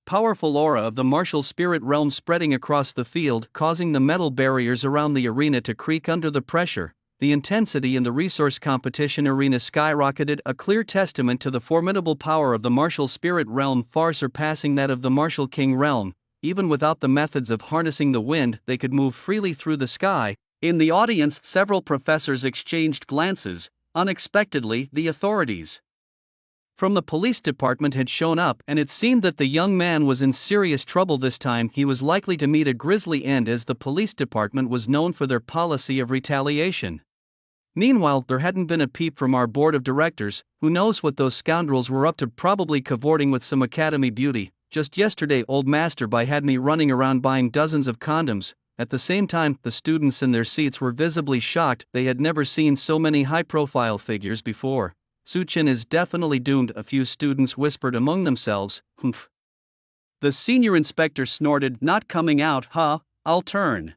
powerful aura of the martial spirit realm spreading across the field, causing the metal barriers around the arena to creak under the pressure. The intensity in the resource competition arena skyrocketed, a clear testament to the formidable power of the martial spirit realm, far surpassing that of the martial king realm. Even without the methods of harnessing the wind, they could move freely through the sky. In the audience, several professors exchanged glances. Unexpectedly, the authorities from the police department had shown up, and it seemed that the young man was in serious trouble this time. He was likely to meet a grisly end, as the police department was known for their policy of retaliation. Meanwhile, there hadn't been a peep from our board of directors. Who knows what those scoundrels were up to, probably cavorting with some academy beauty. Just yesterday old Master Bai had me running around buying dozens of condoms. At the same time, the students in their seats were visibly shocked. They had never seen so many high-profile figures before. "Su Chen is definitely doomed," a few students whispered among themselves. "Humph." The senior inspector snorted, "Not coming out, huh? I'll turn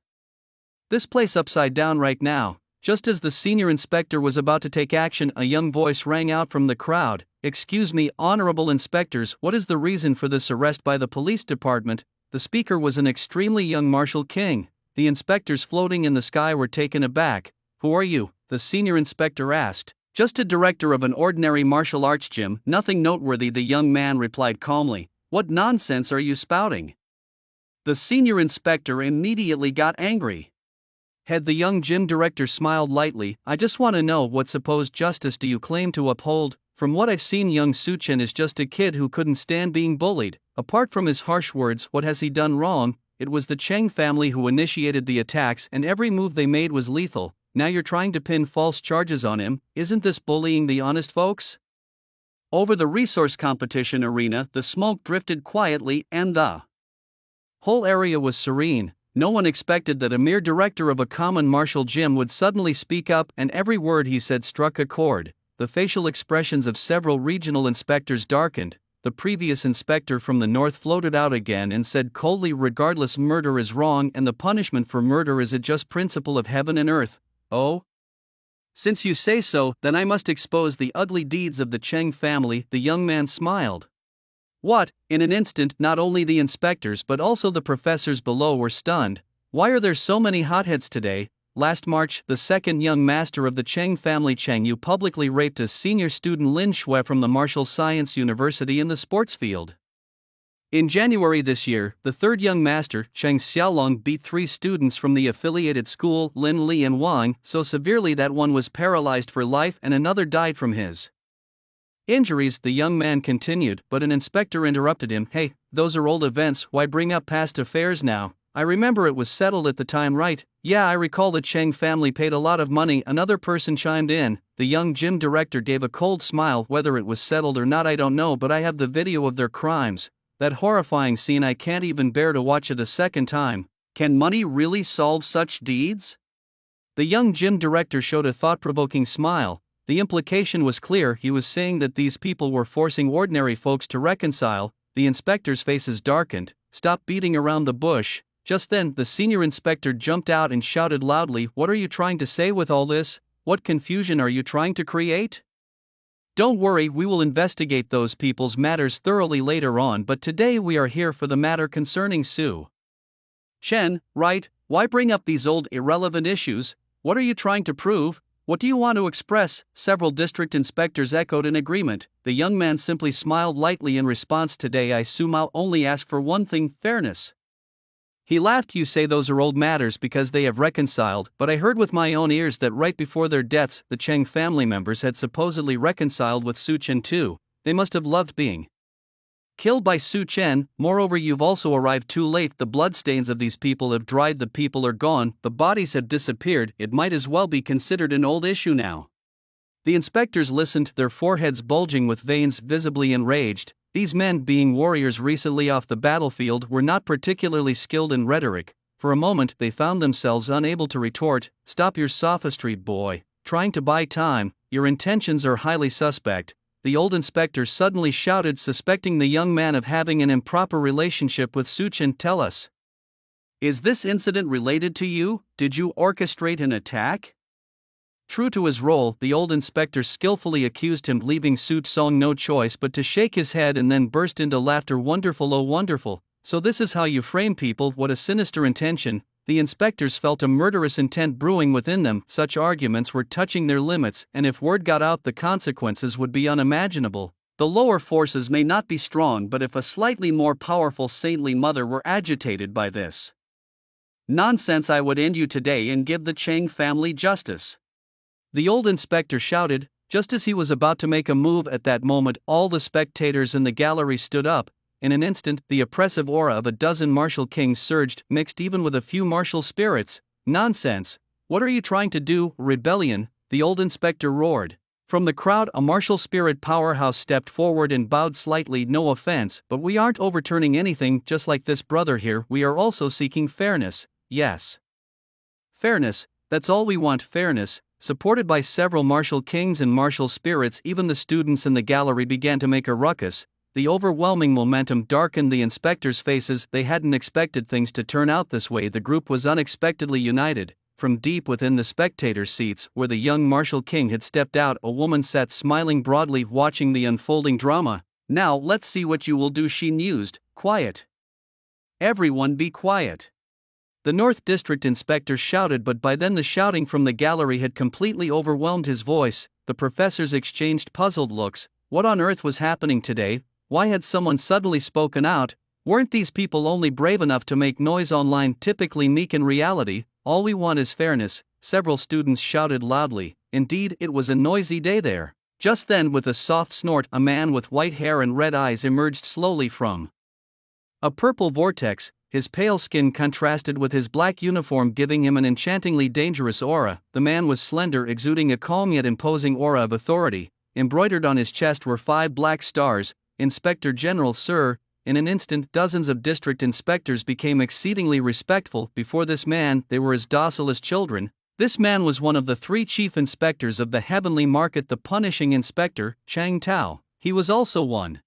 this place upside down right now." Just as the senior inspector was about to take action, a young voice rang out from the crowd. "Excuse me, honorable inspectors, what is the reason for this arrest by the police department?" The speaker was an extremely young martial king. The inspectors floating in the sky were taken aback. "Who are you?" the senior inspector asked. "Just a director of an ordinary martial arts gym, nothing noteworthy," the young man replied calmly. "What nonsense are you spouting?" The senior inspector immediately got angry. Had the young gym director smiled lightly, "I just want to know, what supposed justice do you claim to uphold? From what I've seen, young Su Chen is just a kid who couldn't stand being bullied. Apart from his harsh words, what has he done wrong? It was the Cheng family who initiated the attacks, and every move they made was lethal. Now you're trying to pin false charges on him. Isn't this bullying the honest folks?" Over the resource competition arena, the smoke drifted quietly, and the whole area was serene. No one expected that a mere director of a common martial gym would suddenly speak up, and every word he said struck a chord. The facial expressions of several regional inspectors darkened. The previous inspector from the north floated out again and said coldly, "Regardless, murder is wrong, and the punishment for murder is a just principle of heaven and earth." "Oh? Since you say so, then I must expose the ugly deeds of the Cheng family." The young man smiled. What? In an instant, not only the inspectors but also the professors below were stunned. "Why are there so many hotheads today? Last March, the second young master of the Cheng family, Cheng Yu, publicly raped a senior student, Lin Shui, from the Martial Science University in the sports field. In January this year, the third young master, Cheng Xiaolong, beat 3 students from the affiliated school, Lin Li and Wang, so severely that one was paralyzed for life and another died from his injuries." The young man continued, but an inspector interrupted him. "Hey, those are old events, why bring up past affairs now? I remember it was settled at the time, right?" "Yeah, I recall the Cheng family paid a lot of money," another person chimed in. The young gym director gave a cold smile. "Whether it was settled or not I don't know, but I have the video of their crimes. That horrifying scene, I can't even bear to watch it a second time. Can money really solve such deeds?" The young gym director showed a thought-provoking smile. The implication was clear. He was saying that these people were forcing ordinary folks to reconcile. The inspectors' faces darkened. "Stop beating around the bush." Just then, the senior inspector jumped out and shouted loudly, "What are you trying to say with all this? What confusion are you trying to create?" "Don't worry, we will investigate those people's matters thoroughly later on, but today we are here for the matter concerning Su Chen, right? Why bring up these old irrelevant issues? What are you trying to prove? What do you want to express?" Several district inspectors echoed in agreement. The young man simply smiled lightly in response. "Today I Sumo only ask for one thing, fairness." He laughed. "You say those are old matters because they have reconciled, but I heard with my own ears that right before their deaths, the Cheng family members had supposedly reconciled with Su Chen too. They must have loved being Killed by Su Chen. Moreover, you've also arrived too late. The bloodstains of these people have dried. The people are gone. The bodies have disappeared. It might as well be considered an old issue now. The inspectors listened, their foreheads bulging with veins, visibly enraged. These men, being warriors recently off the battlefield, were not particularly skilled in rhetoric. For a moment they found themselves unable to retort. Stop your sophistry, boy. Trying to buy time. Your intentions are highly suspect. The old inspector suddenly shouted, suspecting the young man of having an improper relationship with Su Chen. Tell us. Is this incident related to you? Did you orchestrate an attack? True to his role, the old inspector skillfully accused him, leaving Su Song no choice but to shake his head and then burst into laughter. Wonderful, oh wonderful. So this is how you frame people. What a sinister intention. The inspectors felt a murderous intent brewing within them. Such arguments were touching their limits, and if word got out, the consequences would be unimaginable. The lower forces may not be strong, but if a slightly more powerful saintly mother were agitated by this nonsense, I would end you today and give the Chang family justice. The old inspector shouted. Just as he was about to make a move, at that moment, all the spectators in the gallery stood up. In an instant, the oppressive aura of a dozen martial kings surged, mixed even with a few martial spirits. Nonsense! What are you trying to do? Rebellion! The old inspector roared. From the crowd, a martial spirit powerhouse stepped forward and bowed slightly. No offense, but we aren't overturning anything. Just like this brother here, we are also seeking fairness. Yes. Fairness, that's all we want. Fairness. Supported by several martial kings and martial spirits, even the students in the gallery began to make a ruckus. The overwhelming momentum darkened the inspectors' faces. They hadn't expected things to turn out this way. The group was unexpectedly united. From deep within the spectators' seats, where the young martial king had stepped out, a woman sat smiling broadly, watching the unfolding drama. Now let's see what you will do, she mused. Quiet. Everyone be quiet. The North District Inspector shouted, but by then the shouting from the gallery had completely overwhelmed his voice. The professors exchanged puzzled looks. What on earth was happening today? Why had someone suddenly spoken out? Weren't these people only brave enough to make noise online? Typically meek in reality. All we want is fairness, several students shouted loudly. Indeed, it was a noisy day there. Just then, with a soft snort, a man with white hair and red eyes emerged slowly from a purple vortex. His pale skin contrasted with his black uniform, giving him an enchantingly dangerous aura. The man was slender, exuding a calm yet imposing aura of authority. Embroidered on his chest were 5 black stars. Inspector General, sir. In an instant, dozens of district inspectors became exceedingly respectful before this man. They were as docile as children. This man was one of the 3 chief inspectors of the heavenly market, the punishing inspector, Chang Tao. He was also one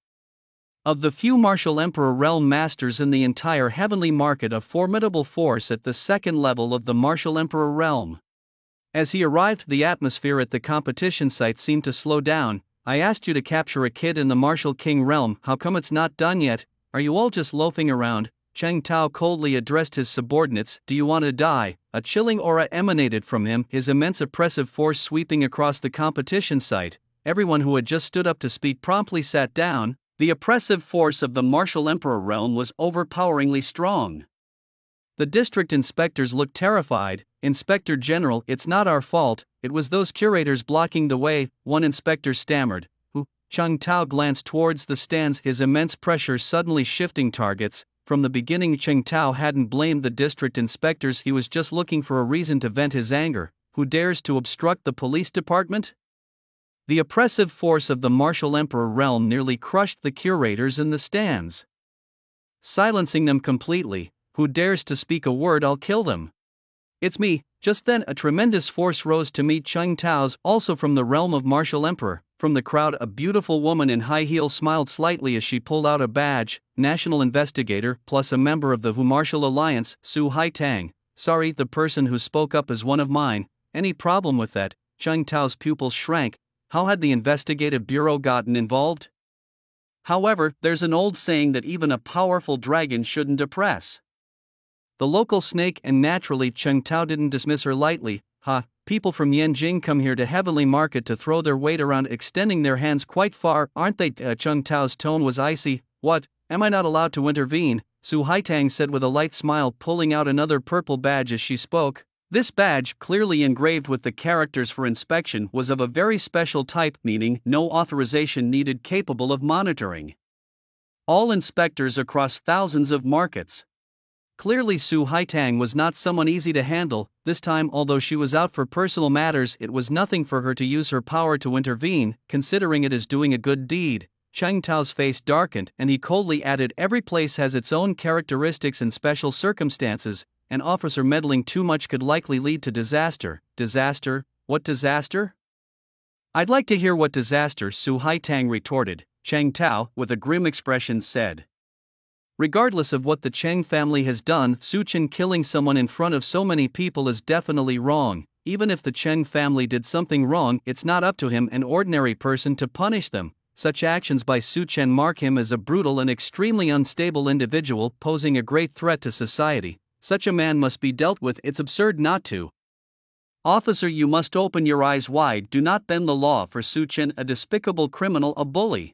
of the few martial emperor realm masters in the entire heavenly market, a formidable force at the second level of the martial emperor realm. As he arrived, the atmosphere at the competition site seemed to slow down. I asked you to capture a kid in the martial king realm. How come it's not done yet? Are you all just loafing around? Chang Tao coldly addressed his subordinates. Do you want to die? A chilling aura emanated from him, his immense oppressive force sweeping across the competition site. Everyone who had just stood up to speak promptly sat down. The oppressive force of the martial emperor realm was overpoweringly strong. The district inspectors looked terrified. Inspector General, it's not our fault, it was those curators blocking the way, one inspector stammered. Who? Chang Tao glanced towards the stands, his immense pressure suddenly shifting targets. From the beginning, Chang Tao hadn't blamed the district inspectors, he was just looking for a reason to vent his anger. Who dares to obstruct the police department? The oppressive force of the martial emperor realm nearly crushed the curators in the stands, silencing them completely. Who dares to speak a word? I'll kill them. It's me. Just then a tremendous force rose to meet Chang Tao's, also from the realm of martial emperor. From the crowd, a beautiful woman in high heels smiled slightly as she pulled out a badge, National Investigator, plus a member of the Hu Martial Alliance, Su Haitang. Sorry, the person who spoke up is one of mine. Any problem with that? Chang Tao's pupils shrank. How had the investigative bureau gotten involved? However, there's an old saying that even a powerful dragon shouldn't oppress the local snake, and naturally Chang Tao didn't dismiss her lightly. People from Yanjing come here to heavenly market to throw their weight around, extending their hands quite far, aren't they? Chang Tao's tone was icy. What, am I not allowed to intervene? Su Haitang said with a light smile, pulling out another purple badge as she spoke. This badge, clearly engraved with the characters for inspection, was of a very special type, meaning no authorization needed, capable of monitoring All inspectors across thousands of markets. Clearly Su Haitang was not someone easy to handle. This time, although she was out for personal matters, it was nothing for her to use her power to intervene, considering it as doing a good deed. Cheng Tao's face darkened, and he coldly added, "Every place has its own characteristics and special circumstances. An officer meddling too much could likely lead to disaster." Disaster? What disaster? "I'd like to hear what disaster," Su Haitang retorted. Cheng Tao, with a grim expression, said. "Regardless of what the Cheng family has done, Su Chen killing someone in front of so many people is definitely wrong. Even if the Cheng family did something wrong, it's not up to him, an ordinary person, to punish them. Such actions by Su Chen mark him as a brutal and extremely unstable individual, posing a great threat to society. Such a man must be dealt with. It's absurd not to." "Officer, you must open your eyes wide. Do not bend the law for Su Chen, a despicable criminal, a bully."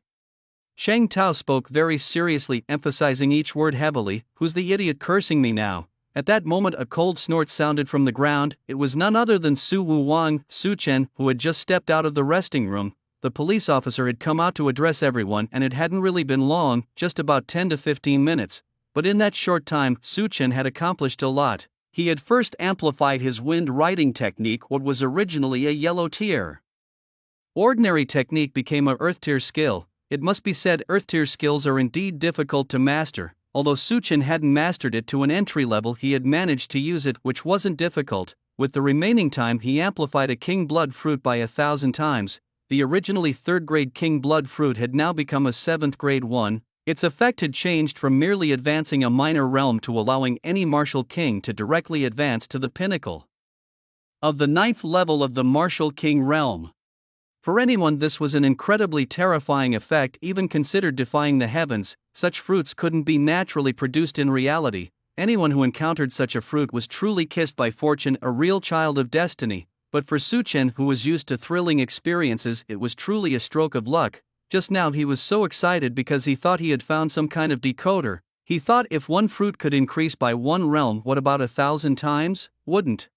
Cheng Tao spoke very seriously, emphasizing each word heavily. "Who's the idiot cursing me now?" At that moment a cold snort sounded from the ground. It was none other than Su Wu Wang, Su Chen, who had just stepped out of the resting room. The police officer had come out to address everyone, and it hadn't really been long, just about 10 to 15 minutes. But in that short time, Su Chen had accomplished a lot. He had first amplified his wind riding technique, what was originally a yellow tier. Ordinary technique became a earth tier skill. It must be said, earth tier skills are indeed difficult to master. Although Su Chen hadn't mastered it to an entry level, he had managed to use it, which wasn't difficult. With the remaining time, he amplified a king blood fruit by 1,000 times. The originally 3rd grade king blood fruit had now become a 7th grade one. Its effect had changed from merely advancing a minor realm to allowing any martial king to directly advance to the pinnacle of the 9th level of the martial king realm. For anyone, this was an incredibly terrifying effect, even considered defying the heavens. Such fruits couldn't be naturally produced in reality. Anyone who encountered such a fruit was truly kissed by fortune, a real child of destiny. But for Su Chen, who was used to thrilling experiences, it was truly a stroke of luck. Just now he was so excited because he thought he had found some kind of decoder. He thought, if one fruit could increase by 1 realm, what about 1,000 times? Wouldn't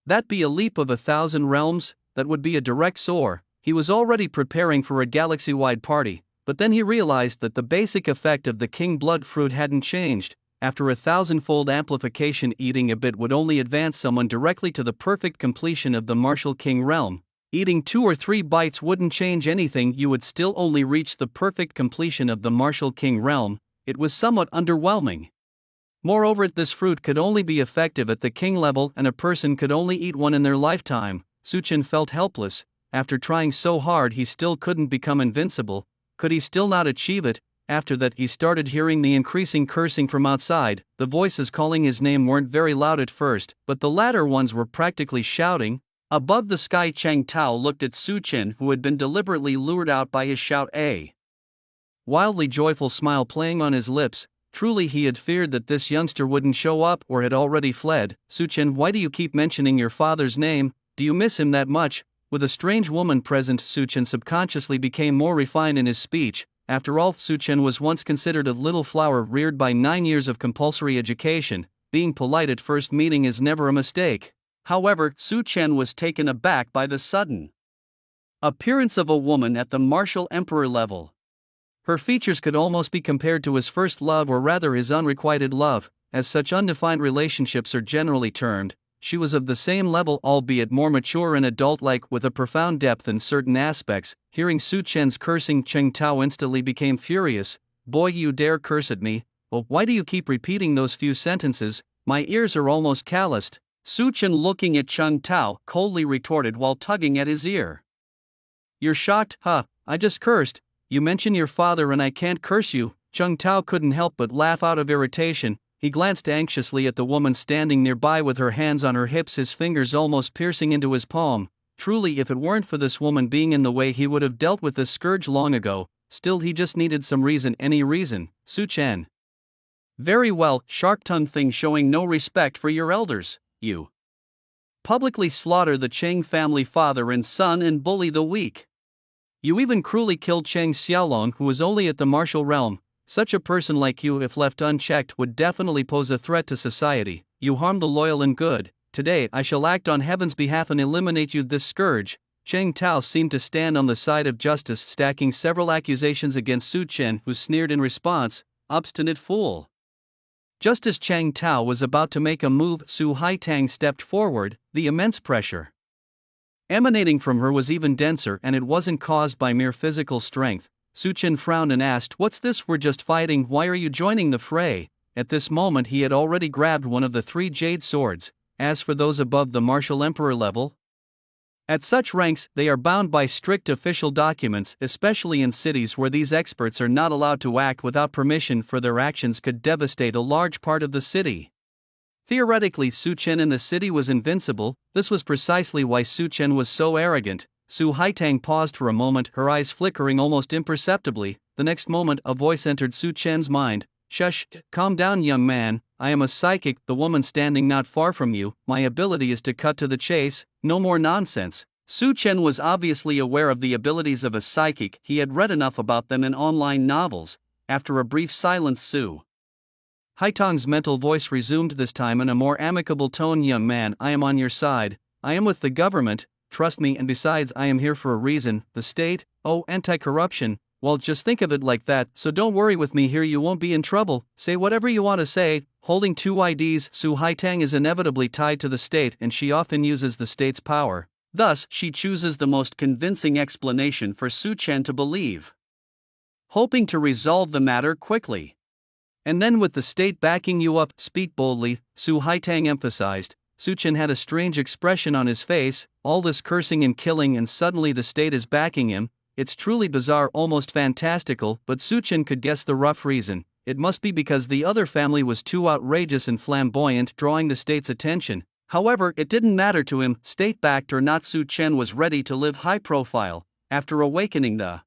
that be a leap of 1,000 realms? That would be a direct soar. He was already preparing for a galaxy-wide party, but then he realized that the basic effect of the king blood fruit hadn't changed. After 1,000-fold amplification, eating a bit would only advance someone directly to the perfect completion of the martial king realm. Eating 2 or 3 bites wouldn't change anything, you would still only reach the perfect completion of the martial king realm. It was somewhat underwhelming. Moreover, this fruit could only be effective at the king level, and a person could only eat one in their lifetime. Su Chen felt helpless. After trying so hard, he still couldn't become invincible. Could he still not achieve it? After that, he started hearing the increasing cursing from outside. The voices calling his name weren't very loud at first, but the latter ones were practically shouting. Above the sky, Cheng Tao looked at Su Chen, who had been deliberately lured out by his shout, a wildly joyful smile playing on his lips. Truly, he had feared that this youngster wouldn't show up, or had already fled. "Su Chen, why do you keep mentioning your father's name? Do you miss him that much?" With a strange woman present, Su Chen subconsciously became more refined in his speech. After all, Su Chen was once considered a little flower reared by 9 years of compulsory education. Being polite at first meeting is never a mistake. However, Su Chen was taken aback by the sudden appearance of a woman at the martial emperor level. Her features could almost be compared to his first love, or rather his unrequited love, as such undefined relationships are generally termed. She was of the same level, albeit more mature and adult-like, with a profound depth in certain aspects. Hearing Su Chen's cursing, Cheng Tao instantly became furious. "Boy, you dare curse at me? Oh, why do you keep repeating those few sentences? My ears are almost calloused." Su Chen, looking at Cheng Tao, coldly retorted while tugging at his ear. "You're shocked, huh? I just cursed. You mention your father and I can't curse you." Cheng Tao couldn't help but laugh out of irritation. He glanced anxiously at the woman standing nearby with her hands on her hips, his fingers almost piercing into his palm. Truly, if it weren't for this woman being in the way, he would have dealt with this scourge long ago. Still, he just needed some reason, any reason. "Su Chen. Very well, shark-tongued thing, showing no respect for your elders. You publicly slaughter the Cheng family father and son and bully the weak. You even cruelly killed Cheng Xiaolong, who was only at the martial realm. Such a person like you, if left unchecked, would definitely pose a threat to society. You harm the loyal and good. Today I shall act on heaven's behalf and eliminate you, this scourge." Cheng Tao seemed to stand on the side of justice, stacking several accusations against Su Chen, who sneered in response, "Obstinate fool." Just as Cheng Tao was about to make a move, Su Haitang stepped forward. The immense pressure emanating from her was even denser, and it wasn't caused by mere physical strength. Su Chen frowned and asked, "What's this? We're just fighting, why are you joining the fray?" At this moment he had already grabbed one of the 3 jade swords. As for those above the martial emperor level, at such ranks, they are bound by strict official documents, especially in cities where these experts are not allowed to act without permission, for their actions could devastate a large part of the city. Theoretically, Su Chen in the city was invincible. This was precisely why Su Chen was so arrogant. Su Haitang paused for a moment, her eyes flickering almost imperceptibly. The next moment, a voice entered Su Chen's mind. "Shush, calm down, young man. I am a psychic, the woman standing not far from you. My ability is to cut to the chase, no more nonsense." Su Chen was obviously aware of the abilities of a psychic, he had read enough about them in online novels. After a brief silence, Su Haitang's mental voice resumed, this time in a more amicable tone. "Young man, I am on your side. I am with the government, trust me, and besides I am here for a reason, the state, anti-corruption. Well, just think of it like that, so don't worry with me here, you won't be in trouble, say whatever you want to say." Holding 2 IDs, Su Haitang is inevitably tied to the state, and she often uses the state's power. Thus, she chooses the most convincing explanation for Su Chen to believe, hoping to resolve the matter quickly. "And then with the state backing you up, speak boldly," Su Haitang emphasized. Su Chen had a strange expression on his face. All this cursing and killing, and suddenly the state is backing him. It's truly bizarre, almost fantastical, but Su Chen could guess the rough reason. It must be because the other family was too outrageous and flamboyant, drawing the state's attention. However, it didn't matter to him, state-backed or not, Su Chen was ready to live high profile. After awakening the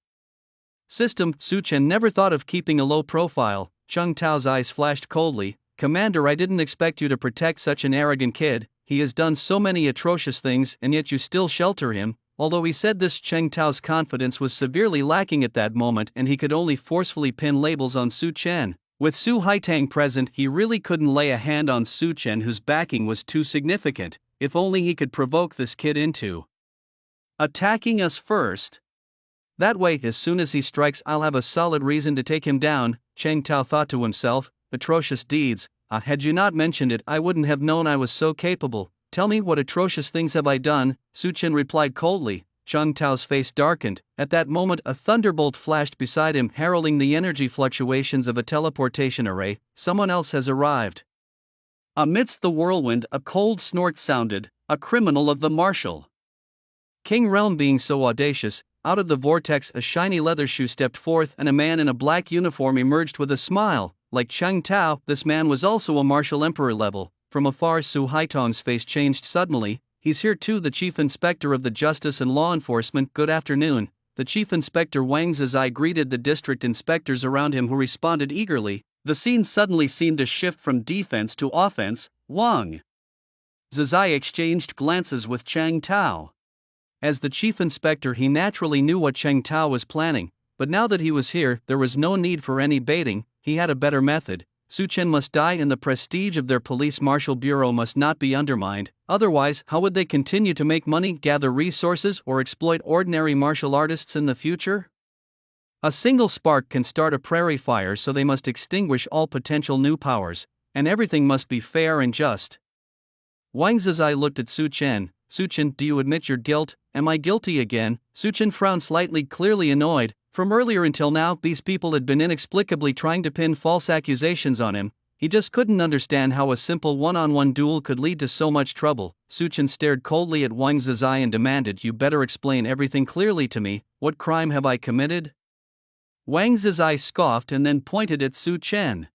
system, Su Chen never thought of keeping a low profile. Cheng Tao's eyes flashed coldly. "Commander, I didn't expect you to protect such an arrogant kid. He has done so many atrocious things, and yet you still shelter him." Although he said this, Cheng Tao's confidence was severely lacking at that moment, and he could only forcefully pin labels on Su Chen. With Su Haitang present, he really couldn't lay a hand on Su Chen, whose backing was too significant. If only he could provoke this kid into attacking us first. That way, as soon as he strikes, I'll have a solid reason to take him down. Cheng Tao thought to himself. Atrocious deeds. Had you not mentioned it, I wouldn't have known I was so capable. Tell me, what atrocious things have I done? Su Chen replied coldly. Cheng Tao's face darkened. At that moment, a thunderbolt flashed beside him, heralding the energy fluctuations of a teleportation array. Someone else has arrived. Amidst the whirlwind, a cold snort sounded. A criminal of the martial King realm. Being so audacious, out of the vortex a shiny leather shoe stepped forth, and a man in a black uniform emerged with a smile. Like Cheng Tao, this man was also a martial emperor level. From afar, Su Haitang's face changed suddenly. "He's here too, the chief inspector of the justice and law enforcement. Good afternoon." The chief inspector Wang Zizai greeted the district inspectors around him, who responded eagerly. The scene suddenly seemed to shift from defense to offense. Wang Zizai exchanged glances with Cheng Tao. As the chief inspector, he naturally knew what Cheng Tao was planning, but now that he was here, there was no need for any baiting. He had a better method. Su Chen must die, and the prestige of their police martial bureau must not be undermined. Otherwise, how would they continue to make money, gather resources, or exploit ordinary martial artists in the future? A single spark can start a prairie fire, so they must extinguish all potential new powers, and everything must be fair and just. Wang Zizai looked at Su Chen. "Su Chen, do you admit your guilt?" "Am I guilty again?" Su Chen frowned slightly, clearly annoyed. From earlier until now, these people had been inexplicably trying to pin false accusations on him. He just couldn't understand how a simple one-on-one duel could lead to so much trouble. Su Chen stared coldly at Wang Zizai and demanded, "You better explain everything clearly to me. What crime have I committed?" Wang Zizai scoffed and then pointed at Su Chen.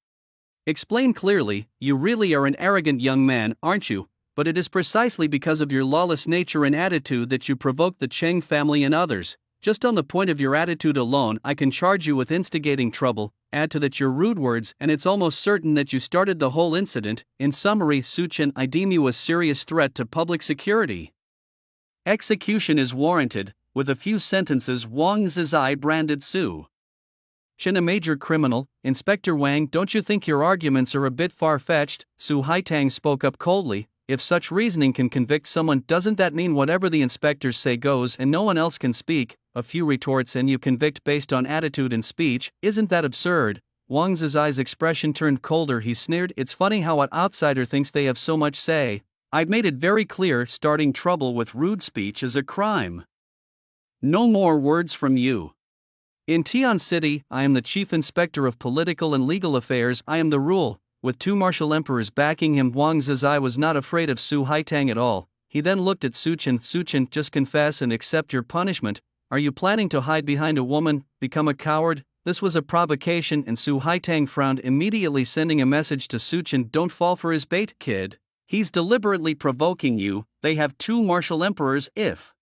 "Explain clearly. You really are an arrogant young man, aren't you? But it is precisely because of your lawless nature and attitude that you provoked the Cheng family and others. Just on the point of your attitude alone, I can charge you with instigating trouble. Add to that your rude words, and it's almost certain that you started the whole incident. In summary, Su Chen, I deem you a serious threat to public security. Execution is warranted." With a few sentences, Wang Zizai branded Su Chen a major criminal. "Inspector Wang, don't you think your arguments are a bit far-fetched?" Su Haitang spoke up coldly. if such reasoning can convict someone, doesn't that mean whatever the inspectors say goes and no one else can speak? A few retorts and you convict based on attitude and speech, isn't that absurd? Wang Zizai's expression turned colder. He sneered, it's funny how an outsider thinks they have so much say. I've made it very clear, starting trouble with rude speech is a crime. No more words from you. In Tian City, I am the chief inspector of political and legal affairs. I am the rule. With two martial emperors backing him, Wang Zizai was not afraid of Su Haitang at all. He then looked at Su Chen. Su Chen, just confess and accept your punishment. Are you planning to hide behind a woman, become a coward? This was a provocation and Su Haitang frowned, immediately sending a message to Su Chen, don't fall for his bait, kid. He's deliberately provoking you. They have two martial emperors. If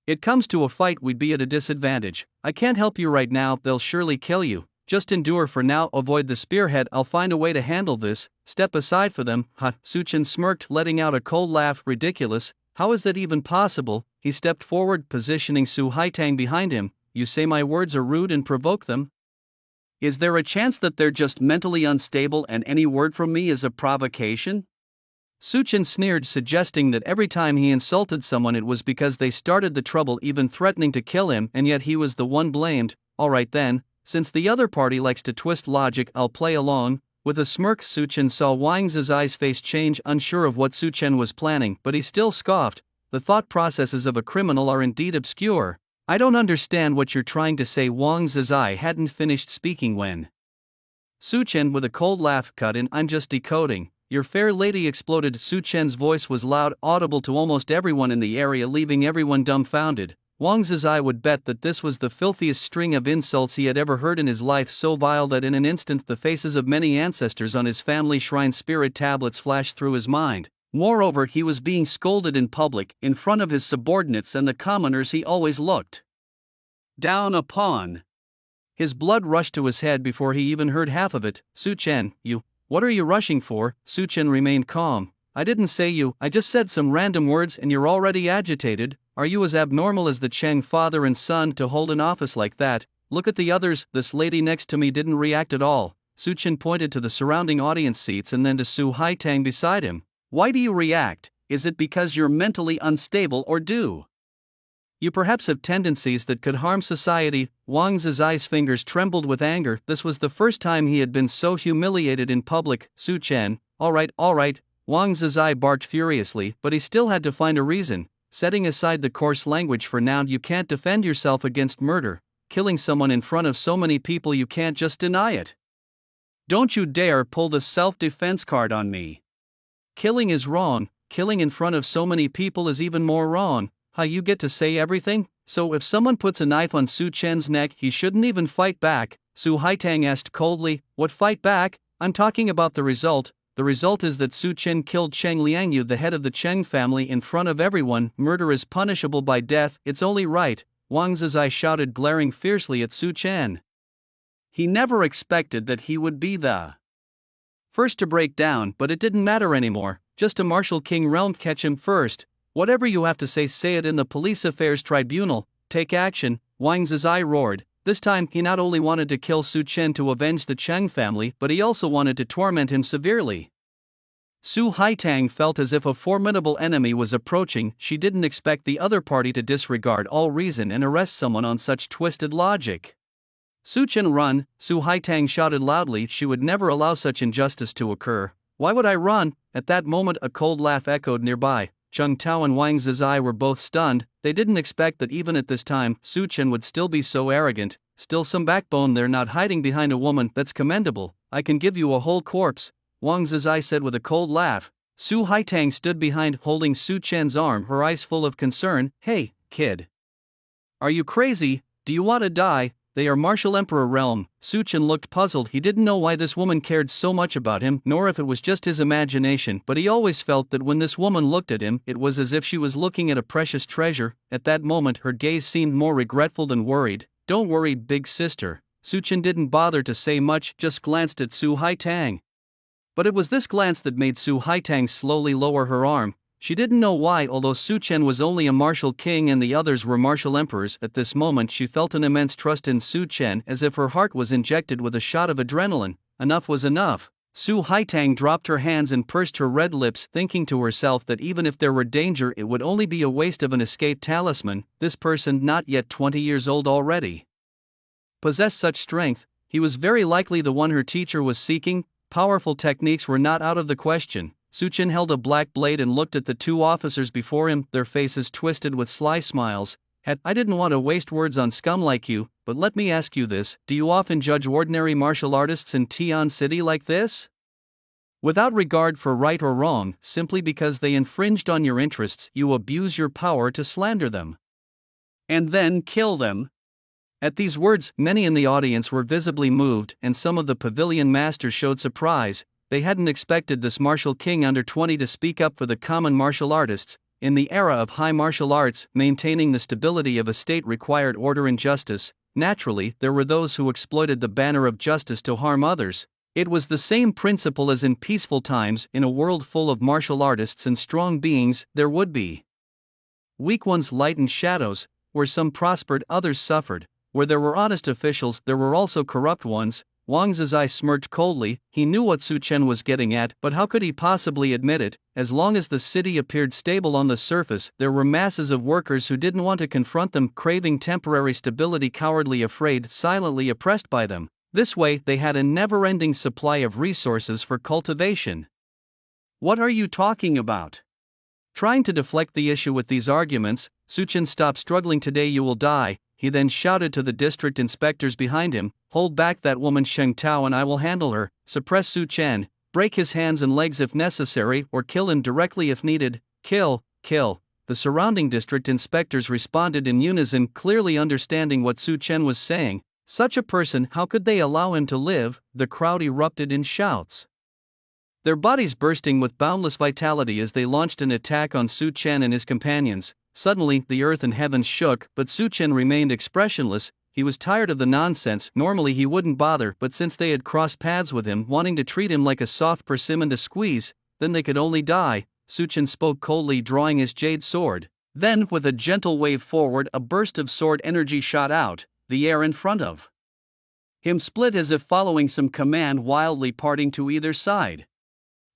it comes to a fight, we'd be at a disadvantage. I can't help you right now, they'll surely kill you. Just endure for now, avoid the spearhead, I'll find a way to handle this. Step aside for them. Ha! Su Chen smirked, letting out a cold laugh. Ridiculous, how is that even possible? He stepped forward, positioning Su Haitang behind him. You say my words are rude and provoke them? Is there a chance that they're just mentally unstable and any word from me is a provocation? Su Chen sneered, suggesting that every time he insulted someone it was because they started the trouble, even threatening to kill him, and yet he was the one blamed. Alright then, since the other party likes to twist logic, I'll play along. With a smirk, Su Chen saw Wang Zizai's face change, unsure of what Su Chen was planning, but he still scoffed. The thought processes of a criminal are indeed obscure. I don't understand what you're trying to say. Wang Zizai hadn't finished speaking when Su Chen, with a cold laugh, cut in. I'm just decoding. Your fair lady exploded. Su Chen's voice was loud, audible to almost everyone in the area, leaving everyone dumbfounded. Wang Zizai would bet that this was the filthiest string of insults he had ever heard in his life, so vile that in an instant the faces of many ancestors on his family shrine spirit tablets flashed through his mind. Moreover, he was being scolded in public, in front of his subordinates and the commoners he always looked down upon. His blood rushed to his head before he even heard half of it. Su Chen, what are you rushing for? Su Chen remained calm. I didn't say you, I just said some random words and you're already agitated. Are you as abnormal as the Cheng father and son to hold an office like that? Look at the others. This lady next to me didn't react at all. Su Chen pointed to the surrounding audience seats and then to Su Haitang beside him. Why do you react? Is it because you're mentally unstable, or do you perhaps have tendencies that could harm society? Wang Zizai's fingers trembled with anger. This was the first time he had been so humiliated in public. Su Chen, all right. Wang Zizai barked furiously, but he still had to find a reason. Setting aside the coarse language for now, you can't defend yourself against murder. Killing someone in front of so many people, you can't just deny it. Don't you dare pull the self-defense card on me. Killing is wrong, killing in front of so many people is even more wrong. How you get to say everything? So if someone puts a knife on Su Chen's neck, he shouldn't even fight back? Su Haitang asked coldly. What fight back? I'm talking about the result. The result is that Su Chen killed Cheng Liangyu, the head of the Cheng family, in front of everyone. Murder is punishable by death, it's only right. Wang Zizai shouted, glaring fiercely at Su Chen. He never expected that he would be the first to break down, but it didn't matter anymore. Just a martial king realm, catch him first. Whatever you have to say it in the police affairs tribunal. Take action, Wang Zizai roared. This time, he not only wanted to kill Su Chen to avenge the Cheng family, but he also wanted to torment him severely. Su Haitang felt as if a formidable enemy was approaching. She didn't expect the other party to disregard all reason and arrest someone on such twisted logic. Su Chen, run! Su Haitang shouted loudly. She would never allow such injustice to occur. Why would I run? At that moment, a cold laugh echoed nearby. Cheng Tao and Wang Zizai were both stunned. They didn't expect that even at this time, Su Chen would still be so arrogant. Still some backbone there, not hiding behind a woman. That's commendable. I can give you a whole corpse, Wang Zizai said with a cold laugh. Su Haitang stood behind, holding Su Chen's arm, her eyes full of concern. Hey, kid. Are you crazy? Do you want to die? They are martial emperor realm. Su Chen looked puzzled. He didn't know why this woman cared so much about him, nor if it was just his imagination, but he always felt that when this woman looked at him, it was as if she was looking at a precious treasure. At that moment, her gaze seemed more regretful than worried. Don't worry, big sister. Su Chen didn't bother to say much, just glanced at Su Haitang. But it was this glance that made Su Haitang slowly lower her arm. She didn't know why, although Su Chen was only a martial king and the others were martial emperors. At this moment she felt an immense trust in Su Chen, as if her heart was injected with a shot of adrenaline. Enough was enough. Su Haitang dropped her hands and pursed her red lips, thinking to herself that even if there were danger it would only be a waste of an escape talisman. This person, not yet 20 years old already, possessed such strength. He was very likely the one her teacher was seeking. Powerful techniques were not out of the question. Su Chen held a black blade and looked at the two officers before him, their faces twisted with sly smiles. I didn't want to waste words on scum like you, but let me ask you this: do you often judge ordinary martial artists in Tian City like this? Without regard for right or wrong, simply because they infringed on your interests, you abuse your power to slander them. And then kill them? At these words, many in the audience were visibly moved, and some of the pavilion masters showed surprise. They hadn't expected this martial king under 20 to speak up for the common martial artists. In the era of high martial arts, maintaining the stability of a state required order and justice. Naturally, there were those who exploited the banner of justice to harm others. It was the same principle as in peaceful times. In a world full of martial artists and strong beings, there would be weak ones, light and shadows. Where some prospered, others suffered. Where there were honest officials, there were also corrupt ones. Wang Zizai smirked coldly. He knew what Su Chen was getting at, but how could he possibly admit it? As long as the city appeared stable on the surface, there were masses of workers who didn't want to confront them, craving temporary stability, cowardly, afraid, silently oppressed by them. This way, they had a never-ending supply of resources for cultivation. What are you talking about? Trying to deflect the issue with these arguments, Su Chen stopped struggling. Today you will die. He then shouted to the district inspectors behind him, hold back that woman Sheng Tao and I will handle her. Suppress Su Chen, break his hands and legs if necessary, or kill him directly if needed. Kill, kill. The surrounding district inspectors responded in unison, clearly understanding what Su Chen was saying. Such a person, how could they allow him to live? The crowd erupted in shouts, their bodies bursting with boundless vitality as they launched an attack on Su Chen and his companions. Suddenly, the earth and heavens shook, but Su Chen remained expressionless. He was tired of the nonsense. Normally he wouldn't bother, but since they had crossed paths with him, wanting to treat him like a soft persimmon to squeeze, then they could only die. Su Chen spoke coldly, drawing his jade sword. Then, with a gentle wave forward, a burst of sword energy shot out. The air in front of him split as if following some command, wildly parting to either side.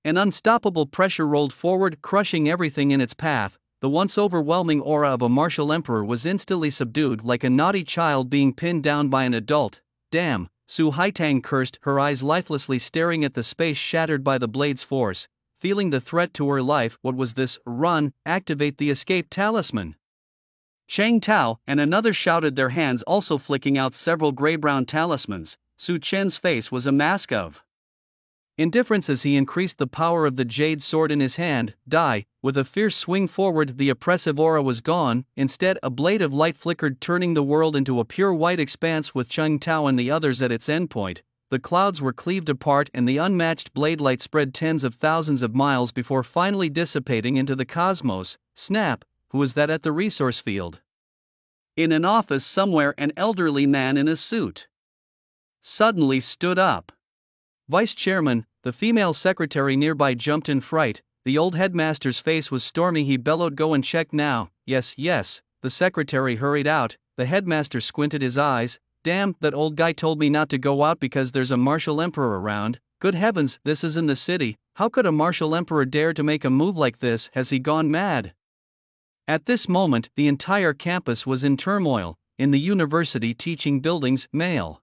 An unstoppable pressure rolled forward, crushing everything in its path. The once overwhelming aura of a martial emperor was instantly subdued, like a naughty child being pinned down by an adult. Damn, Su Haitang cursed, her eyes lifelessly staring at the space shattered by the blade's force. Feeling the threat to her life, what was this? Run, activate the escape talisman. Sheng Tao and another shouted, their hands also flicking out several gray-brown talismans. Su Chen's face was a mask of indifference as he increased the power of the jade sword in his hand. Die. With a fierce swing forward, the oppressive aura was gone. Instead, a blade of light flickered, turning the world into a pure white expanse with Sheng Tao and the others at its endpoint. The clouds were cleaved apart and the unmatched blade light spread tens of thousands of miles before finally dissipating into the cosmos. Snap! Who was that at the resource field? In an office somewhere, an elderly man in a suit suddenly stood up. Vice Chairman, the female secretary nearby jumped in fright. The old headmaster's face was stormy. He bellowed, go and check now. Yes, yes. The secretary hurried out. The headmaster squinted his eyes. Damn, that old guy told me not to go out because there's a martial emperor around. Good heavens, this is in the city. How could a martial emperor dare to make a move like this? Has he gone mad? At this moment, the entire campus was in turmoil. In the university teaching buildings, male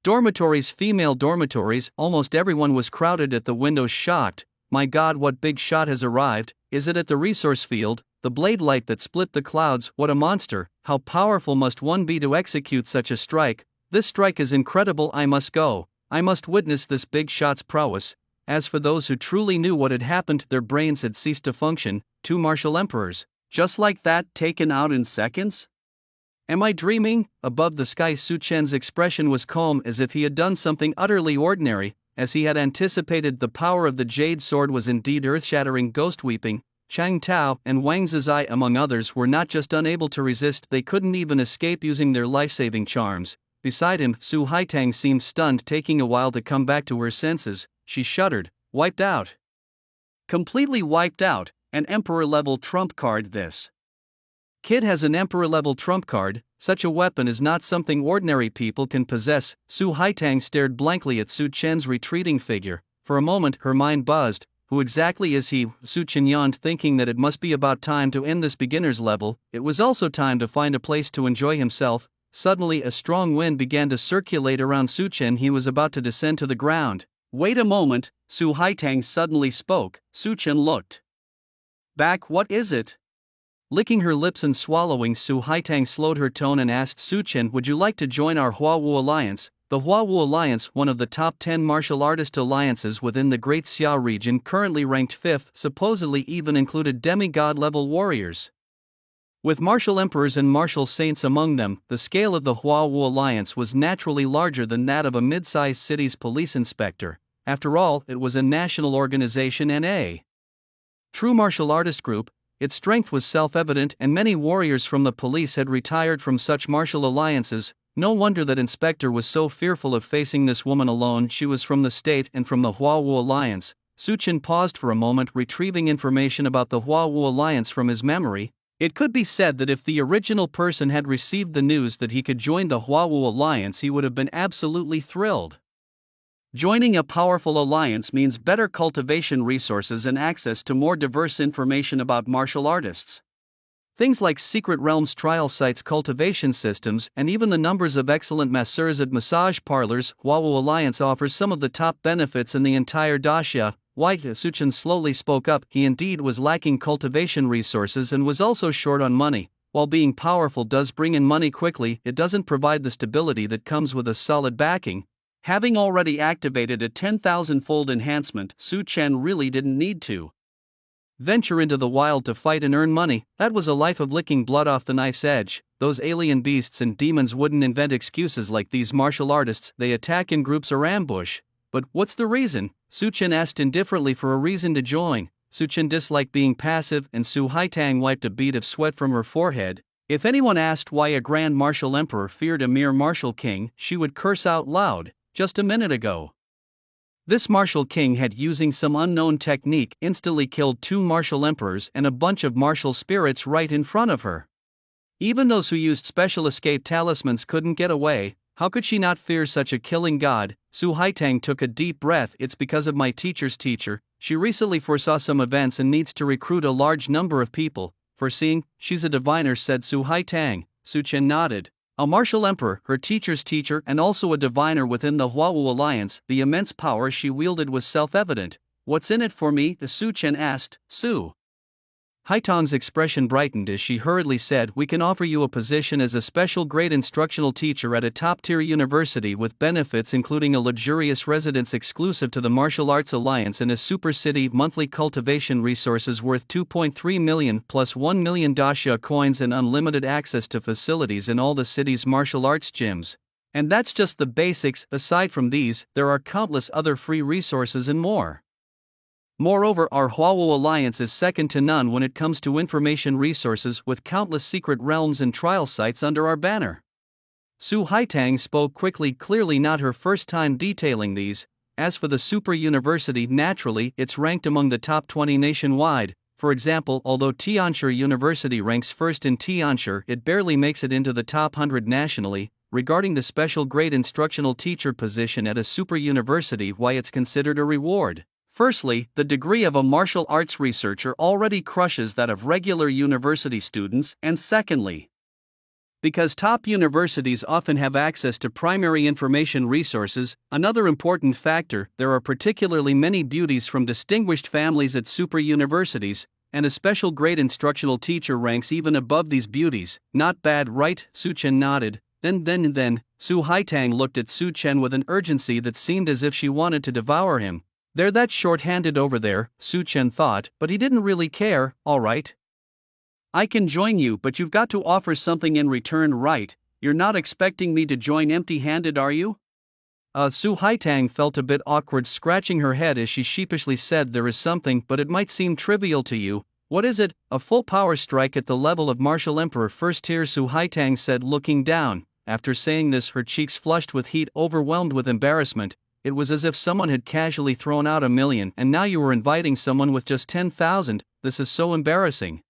dormitories, female dormitories, almost everyone was crowded at the windows, shocked. My God, what big shot has arrived? Is it at the resource field? The blade light that split the clouds, what a monster! How powerful must one be to execute such a strike? This strike is incredible. I must go. I must witness this big shot's prowess. As for those who truly knew what had happened, their brains had ceased to function. Two martial emperors, just like that, taken out in seconds? Am I dreaming? Above the sky, Su Chen's expression was calm, as if he had done something utterly ordinary. As he had anticipated, the power of the jade sword was indeed earth-shattering. Ghost weeping, Sheng Tao and Wang Zizai among others were not just unable to resist, they couldn't even escape using their life-saving charms. Beside him, Su Haitang seemed stunned, taking a while to come back to her senses. She shuddered. Wiped out. Completely wiped out. An emperor-level trump card this. Kid has an emperor-level trump card. Such a weapon is not something ordinary people can possess. Su Haitang stared blankly at Su Chen's retreating figure. For a moment her mind buzzed. Who exactly is he? Su Chen yawned, thinking that it must be about time to end this beginner's level. It was also time to find a place to enjoy himself. Suddenly a strong wind began to circulate around Su Chen. He was about to descend to the ground. Wait a moment, Su Haitang suddenly spoke. Su Chen looked back. What is it? Licking her lips and swallowing, Su Haitang slowed her tone and asked Su Chen, would you like to join our Huawu Alliance? The Huawu Alliance, one of the top 10 martial artist alliances within the Great Xia region, currently ranked 5th, supposedly even included demigod-level warriors. With martial emperors and martial saints among them, the scale of the Huawu Alliance was naturally larger than that of a mid-sized city's police inspector. After all, it was a national organization and a true martial artist group. Its strength was self-evident, and many warriors from the police had retired from such martial alliances. No wonder that Inspector was so fearful of facing this woman alone. She was from the state and from the Huawu Alliance. Su Chen paused for a moment, retrieving information about the Huawu Alliance from his memory. It could be said that if the original person had received the news that he could join the Huawu Alliance, he would have been absolutely thrilled. Joining a powerful alliance means better cultivation resources and access to more diverse information about martial artists. Things like secret realms, trial sites, cultivation systems, and even the numbers of excellent masseurs at massage parlors. Huawu Alliance offers some of the top benefits in the entire daxia. Su Chen slowly spoke up. He indeed was lacking cultivation resources and was also short on money. While being powerful does bring in money quickly, it doesn't provide the stability that comes with a solid backing. Having already activated a 10,000-fold enhancement, Su Chen really didn't need to venture into the wild to fight and earn money. That was a life of licking blood off the knife's edge. Those alien beasts and demons wouldn't invent excuses like these martial artists. They attack in groups or ambush. But what's the reason? Su Chen asked indifferently. For a reason to join. Su Chen disliked being passive, and Su Haitang wiped a bead of sweat from her forehead. If anyone asked why a grand martial emperor feared a mere martial king, she would curse out loud. Just a minute ago, this martial king had, using some unknown technique, instantly killed 2 martial emperors and a bunch of martial spirits right in front of her. Even those who used special escape talismans couldn't get away. How could she not fear such a killing god? Su Haitang took a deep breath. It's because of my teacher's teacher. She recently foresaw some events and needs to recruit a large number of people. Foreseeing? She's a diviner, said Su Haitang. Su Chen nodded. A martial emperor, her teacher's teacher, and also a diviner within the Huawu Alliance. The immense power she wielded was self-evident. What's in it for me? Su Chen asked. Su Haitang's expression brightened as she hurriedly said, we can offer you a position as a special grade instructional teacher at a top-tier university with benefits including a luxurious residence exclusive to the Martial Arts Alliance and a super city, monthly cultivation resources worth 2.3 million plus 1 million daxia coins, and unlimited access to facilities in all the city's martial arts gyms. And that's just the basics. Aside from these, there are countless other free resources and more. Moreover, our Huawu Alliance is second to none when it comes to information resources, with countless secret realms and trial sites under our banner. Su Haitang spoke quickly, clearly not her first time detailing these. As for the super university, naturally, it's ranked among the top 20 nationwide. For example, although Tianshi University ranks first in Tianshi, it barely makes it into the top 100 nationally. Regarding the special grade instructional teacher position at a super university, why it's considered a reward. Firstly, the degree of a martial arts researcher already crushes that of regular university students, and secondly, because top universities often have access to primary information resources. Another important factor, there are particularly many beauties from distinguished families at super universities, and a special grade instructional teacher ranks even above these beauties. Not bad, right? Su Chen nodded. Then, Su Haitang looked at Su Chen with an urgency that seemed as if she wanted to devour him. They're that short-handed over there, Su Chen thought, but he didn't really care. All right, I can join you, but you've got to offer something in return, right? You're not expecting me to join empty-handed, are you? Su Haitang felt a bit awkward, scratching her head as she sheepishly said, there is something, but it might seem trivial to you. What is it? A full power strike at the level of Martial Emperor First Tier, Su Haitang said, looking down. After saying this, her cheeks flushed with heat, overwhelmed with embarrassment. It was as if someone had casually thrown out 1 million, and now you were inviting someone with just 10,000. This is so embarrassing.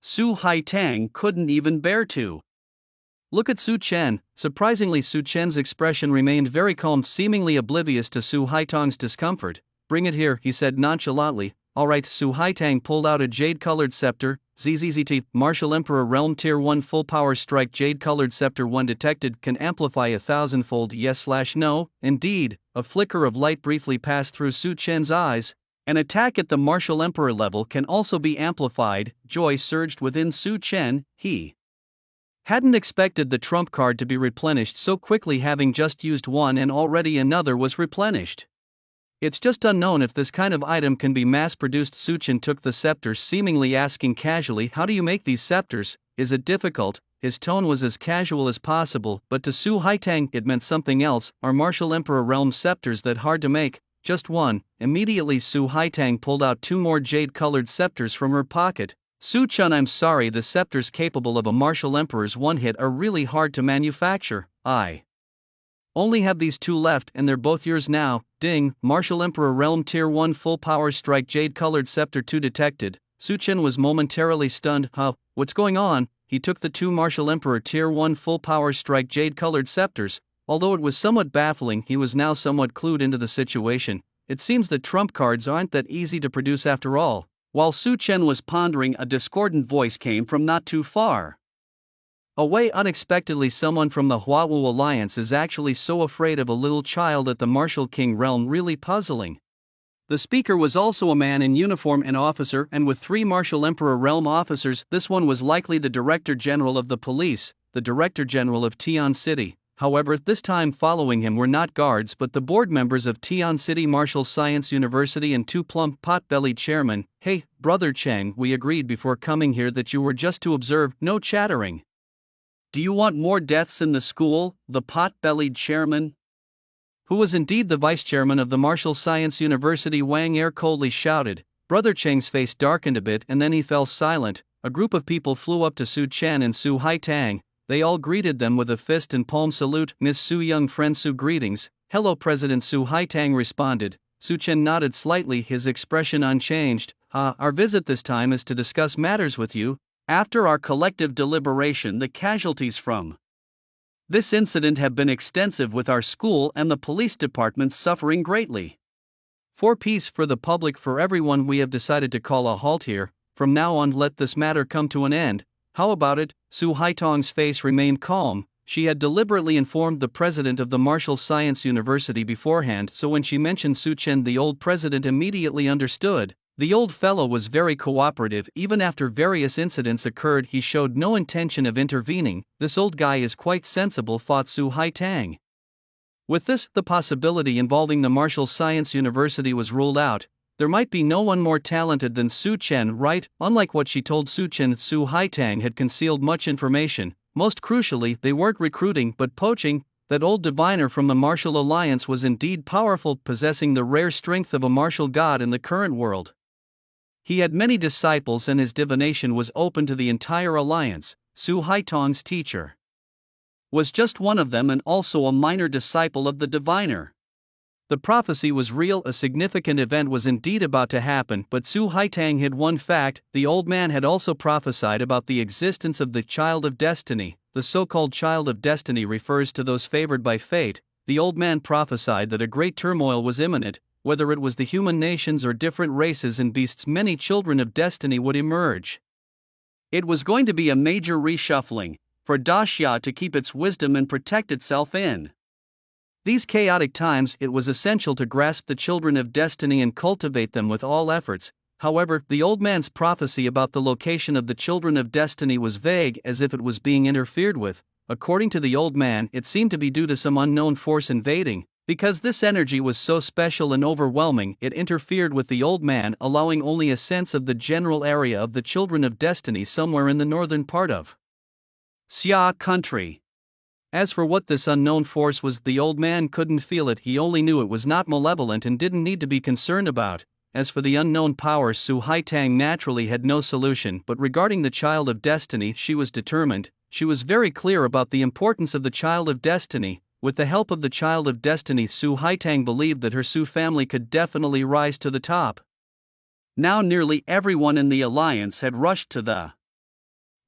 Su Haitang couldn't even bear to Look at Su Chen. Surprisingly, Su Chen's expression remained very calm, seemingly oblivious to Su Haitang's discomfort. Bring it here, he said nonchalantly. Alright, Su Haitang pulled out a jade-colored scepter. ZZZT, Martial Emperor Realm Tier 1 Full Power Strike Jade-colored scepter 1 detected, can amplify 1,000-fold yes/no. Indeed, a flicker of light briefly passed through Su Chen's eyes. An attack at the Martial Emperor level can also be amplified. Joy surged within Su Chen. He hadn't expected the trump card to be replenished so quickly, having just used one and already another was replenished. It's just unknown if this kind of item can be mass-produced. Su Chen took the scepter, seemingly asking casually, how do you make these scepters? Is it difficult? His tone was as casual as possible, but to Su Haitang it meant something else. Are Martial Emperor Realm scepters that hard to make? Just one. Immediately Su Haitang pulled out two more jade-colored scepters from her pocket. Su Chen, I'm sorry, the scepters capable of a Martial Emperor's one hit are really hard to manufacture. I only have these two left and they're both yours now. Ding, Martial Emperor Realm Tier 1 Full Power Strike Jade-Colored Scepter 2 detected. Su Chen was momentarily stunned. Huh, what's going on? He took the two Martial Emperor Tier 1 Full Power Strike Jade-Colored Scepters. Although it was somewhat baffling, he was now somewhat clued into the situation. It seems that trump cards aren't that easy to produce after all. While Su Chen was pondering, a discordant voice came from not too far away. Unexpectedly, someone from the Huawu Alliance is actually so afraid of a little child at the Martial King realm. Really puzzling. The speaker was also a man in uniform, an officer, and with three Martial Emperor realm officers. This one was likely the Director General of the Police, the Director General of Tian City. However, this time following him were not guards but the board members of Tian City Martial Science University and two plump, pot-bellied chairmen. Hey, Brother Cheng, we agreed before coming here that you were just to observe, no chattering. Do you want more deaths in the school? The pot-bellied chairman, who was indeed the vice-chairman of the Martial Science University, Wang Er, coldly shouted. Brother Cheng's face darkened a bit and then he fell silent. A group of people flew up to Su Chen and Su Haitang. They all greeted them with a fist and palm salute. Miss Su, young friend Su, greetings. Hello, President Su, Haitang responded. Su Chen nodded slightly, his expression unchanged. Our visit this time is to discuss matters with you. After our collective deliberation, the casualties from this incident have been extensive, with our school and the police department suffering greatly. For peace, for the public, for everyone, we have decided to call a halt here. From now on, let this matter come to an end. How about it? Su Haitang's face remained calm. She had deliberately informed the president of the Martial Science University beforehand, so when she mentioned Su Chen, the old president immediately understood. The old fellow was very cooperative. Even after various incidents occurred, he showed no intention of intervening. This old guy is quite sensible, thought Su Haitang. With this, the possibility involving the Martial Science University was ruled out. There might be no one more talented than Su Chen, right? Unlike what she told Su Chen, Su Haitang had concealed much information. Most crucially, they weren't recruiting but poaching. That old diviner from the Martial Alliance was indeed powerful, possessing the rare strength of a martial god in the current world. He had many disciples and his divination was open to the entire alliance. Su Haitang's teacher was just one of them and also a minor disciple of the diviner. The prophecy was real, a significant event was indeed about to happen, but Su Haitang hid one fact: the old man had also prophesied about the existence of the Child of Destiny. The so-called Child of Destiny refers to those favored by fate. The old man prophesied that a great turmoil was imminent. Whether it was the human nations or different races and beasts, many children of destiny would emerge. It was going to be a major reshuffling, for Daxia to keep its wisdom and protect itself in these chaotic times. It was essential to grasp the children of destiny and cultivate them with all efforts. However, the old man's prophecy about the location of the children of destiny was vague, as if it was being interfered with. According to the old man, it seemed to be due to some unknown force invading. Because this energy was so special and overwhelming, it interfered with the old man, allowing only a sense of the general area of the children of destiny somewhere in the northern part of Xia country. As for what this unknown force was, the old man couldn't feel it. He only knew it was not malevolent and didn't need to be concerned about. As for the unknown power, Su Haitang naturally had no solution, but regarding the Child of Destiny, she was determined. She was very clear about the importance of the Child of Destiny. With the help of the Child of Destiny, Su Haitang believed that her Su family could definitely rise to the top. Now nearly everyone in the alliance had rushed to the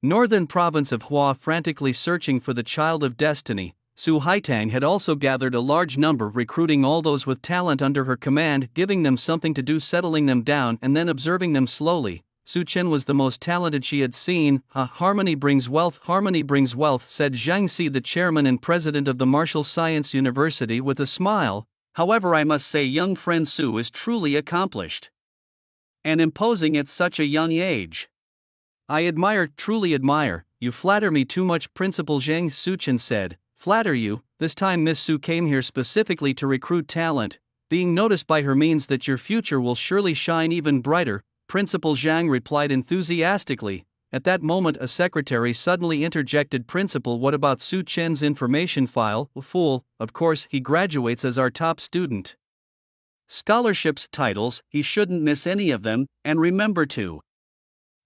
northern province of Hua, frantically searching for the child of destiny. Su Haitang had also gathered a large number, recruiting all those with talent under her command, giving them something to do, settling them down, and then observing them slowly. Su Chen was the most talented she had seen. Harmony brings wealth, said Zhang Si, the chairman and president of the Martial Science University, with a smile. However, I must say young friend Su is truly accomplished and imposing at such a young age. I admire, truly admire. You flatter me too much, Principal Zhang, Su Chen said. Flatter you? This time Miss Su came here specifically to recruit talent. Being noticed by her means that your future will surely shine even brighter, Principal Zhang replied enthusiastically. At that moment a secretary suddenly interjected, Principal, what about Su Chen's information file? Fool, of course he graduates as our top student. Scholarships, titles, he shouldn't miss any of them, and remember to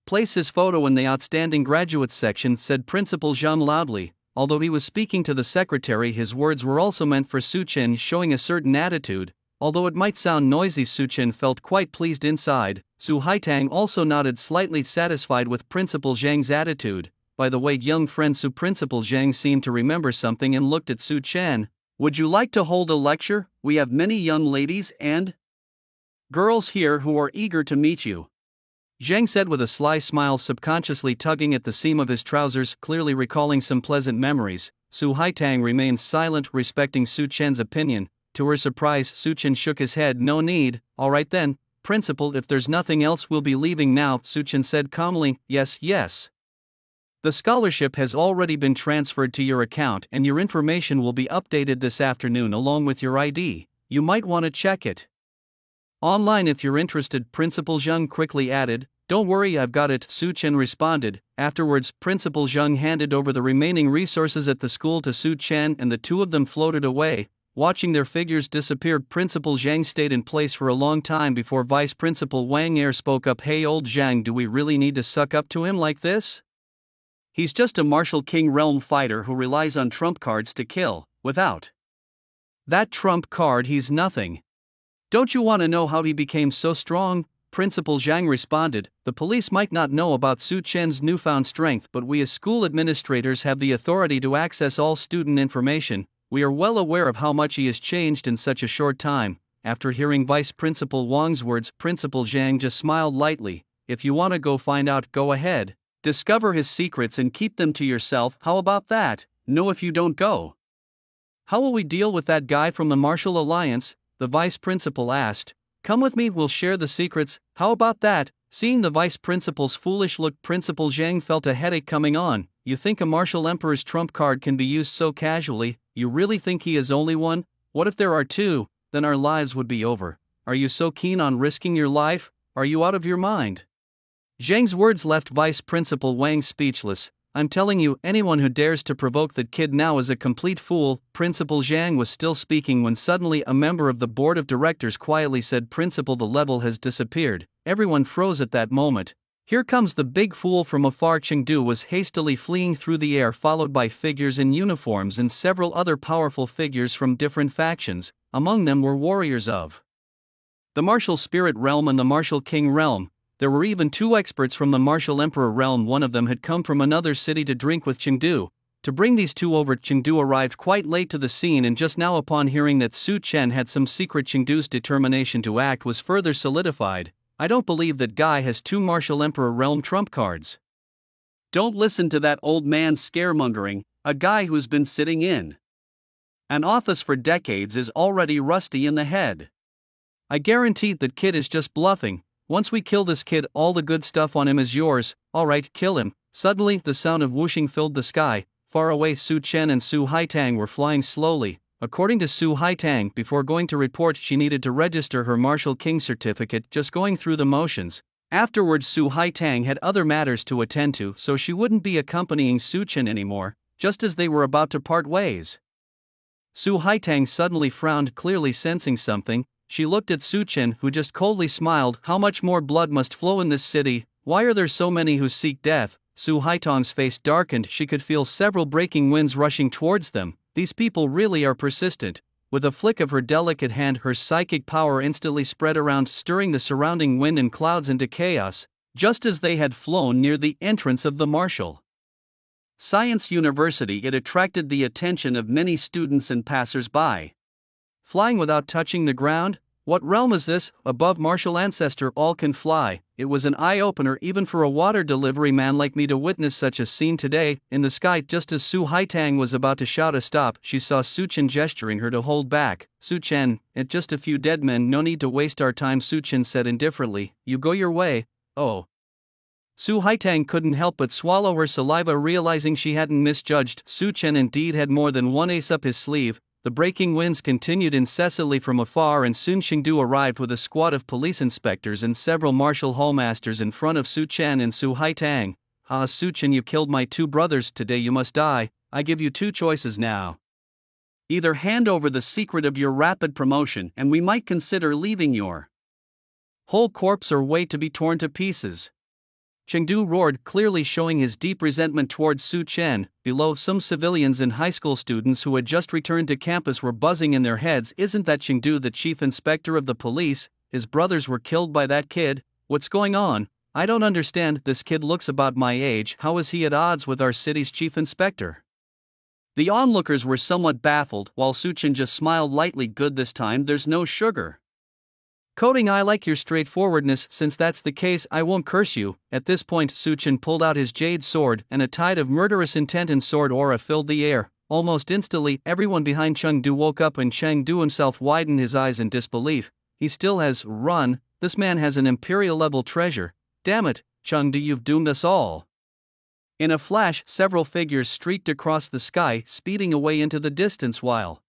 place his photo in the outstanding graduates section, said Principal Zhang loudly. Although he was speaking to the secretary, his words were also meant for Su Chen, showing a certain attitude. Although it might sound noisy, Su Chen felt quite pleased inside. Su Haitang also nodded, slightly satisfied with Principal Zhang's attitude. By the way, young friend Su, Principal Zhang seemed to remember something and looked at Su Chen. Would you like to hold a lecture? We have many young ladies and girls here who are eager to meet you, Zhang said with a sly smile, subconsciously tugging at the seam of his trousers, clearly recalling some pleasant memories. Su Haitang remained silent, respecting Su Chen's opinion. To her surprise, Su Chen shook his head. No need. All right then, Principal, if there's nothing else we'll be leaving now, Su Chen said calmly. Yes. The scholarship has already been transferred to your account and your information will be updated this afternoon along with your ID. You might want to check it online if you're interested, Principal Zhang quickly added. Don't worry, I've got it, Su Chen responded. Afterwards, Principal Zhang handed over the remaining resources at the school to Su Chen and the two of them floated away. Watching their figures disappear, Principal Zhang stayed in place for a long time before Vice Principal Wang Er spoke up. Hey old Zhang, do we really need to suck up to him like this? He's just a martial king realm fighter who relies on trump cards to kill. Without that trump card he's nothing. Don't you want to know how he became so strong? Principal Zhang responded. The police might not know about Su Chen's newfound strength, but we as school administrators have the authority to access all student information. We are well aware of how much he has changed in such a short time. After hearing Vice Principal Wang's words, Principal Zhang just smiled lightly. If you want to go find out, go ahead. Discover his secrets and keep them to yourself. How about that? No, if you don't go, how will we deal with that guy from the Martial Alliance? The Vice Principal asked. Come with me, we'll share the secrets. How about that? Seeing the Vice Principal's foolish look, Principal Zhang felt a headache coming on. You think a martial emperor's trump card can be used so casually? You really think he is only one? What if there are two? Then our lives would be over. Are you so keen on risking your life? Are you out of your mind? Zhang's words left Vice Principal Wang speechless. I'm telling you, anyone who dares to provoke that kid now is a complete fool. Principal Zhang was still speaking when suddenly a member of the board of directors quietly said, Principal, the level has disappeared. Everyone froze at that moment. Here comes the big fool from afar. Chengdu was hastily fleeing through the air, followed by figures in uniforms and several other powerful figures from different factions. Among them were warriors of the martial spirit realm and the martial king realm. There were even two experts from the martial emperor realm. One of them had come from another city to drink with Chengdu. To bring these two over, Chengdu arrived quite late to the scene, and just now upon hearing that Su Chen had some secret, Chengdu's determination to act was further solidified. I don't believe that guy has two martial emperor realm trump cards. Don't listen to that old man scaremongering. A guy who's been sitting in an office for decades is already rusty in the head. I guarantee that kid is just bluffing. Once we kill this kid, all the good stuff on him is yours. Alright, kill him. Suddenly, the sound of whooshing filled the sky. Far away, Su Chen and Su Haitang were flying slowly. According to Su Haitang, before going to report, she needed to register her martial king certificate, just going through the motions. Afterwards, Su Haitang had other matters to attend to, so she wouldn't be accompanying Su Chen anymore. Just as they were about to part ways, Su Haitang suddenly frowned, clearly sensing something. She looked at Su Chen, who just coldly smiled. How much more blood must flow in this city? Why are there so many who seek death? Su Haitang's face darkened. She could feel several breaking winds rushing towards them. These people really are persistent. With a flick of her delicate hand, her psychic power instantly spread around, stirring the surrounding wind and clouds into chaos. just as they had flown near the entrance of the Marshall Science University. It attracted the attention of many students and passers-by. Flying without touching the ground? What realm is this? Above Marshall ancestor all can fly. It was an eye-opener even for a water delivery man like me to witness such a scene today. In the sky, just as Su Haitang was about to shout a stop, she saw Su Chen gesturing her to hold back. Su Chen, at just a few dead men, no need to waste our time, Su Chen said indifferently. You go your way. Oh. Su Haitang couldn't help but swallow her saliva, realizing she hadn't misjudged. Su Chen indeed had more than one ace up his sleeve. The breaking winds continued incessantly from afar, and soon Chengdu arrived with a squad of police inspectors and several martial hallmasters in front of Su Chen and Su Haitang. Ah, Su Chen, you killed my two brothers. Today you must die. I give you two choices now. Either hand over the secret of your rapid promotion and we might consider leaving your whole corpse, or wait to be torn to pieces. Chengdu roared, clearly showing his deep resentment towards Su Chen. Below, some civilians and high school students who had just returned to campus were buzzing in their heads. Isn't that Chengdu, the chief inspector of the police? His brothers were killed by that kid. What's going on? I don't understand. This kid looks about my age. How is he at odds with our city's chief inspector? The onlookers were somewhat baffled, while Su Chen just smiled lightly. Good, this time there's no sugar coating. I like your straightforwardness. Since that's the case, I won't curse you. At this point, Su Chen pulled out his jade sword, and a tide of murderous intent and sword aura filled the air. Almost instantly, everyone behind Chengdu woke up, and Chengdu himself widened his eyes in disbelief. He still has run. This man has an imperial-level treasure. Damn it, Chengdu, you've doomed us all. In a flash, several figures streaked across the sky, speeding away into the distance, while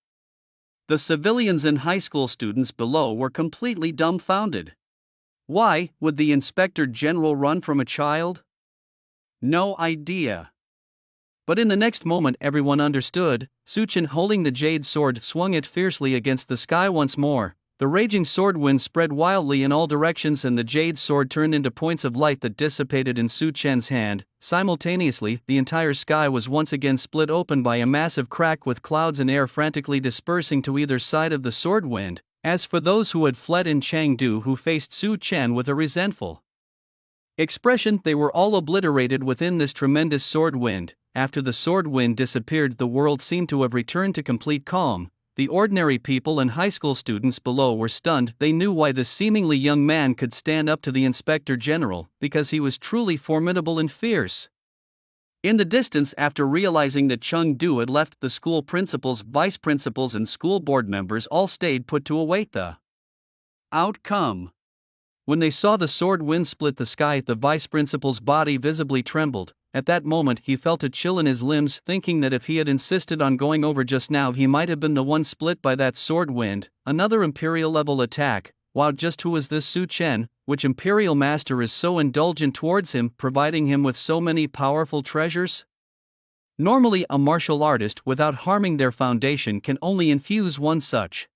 the civilians and high school students below were completely dumbfounded. Why would the inspector general run from a child? No idea. But in the next moment everyone understood. Su Chen, holding the jade sword, swung it fiercely against the sky once more. The raging sword wind spread wildly in all directions, and the jade sword turned into points of light that dissipated in Su Chen's hand. Simultaneously, the entire sky was once again split open by a massive crack, with clouds and air frantically dispersing to either side of the sword wind. As for those who had fled in Chengdu, who faced Su Chen with a resentful expression, they were all obliterated within this tremendous sword wind. After the sword wind disappeared, the world seemed to have returned to complete calm. The ordinary people and high school students below were stunned. They knew why this seemingly young man could stand up to the inspector general, because he was truly formidable and fierce. In the distance, after realizing that Chengdu had left, the school principals, vice principals, and school board members all stayed put to await the outcome. When they saw the sword wind split the sky, the vice principal's body visibly trembled. At that moment he felt a chill in his limbs, thinking that if he had insisted on going over just now, he might have been the one split by that sword wind. Another imperial-level attack. Wow, just who is this Su Chen? Which imperial master is so indulgent towards him, providing him with so many powerful treasures? Normally a martial artist, without harming their foundation, can only infuse one such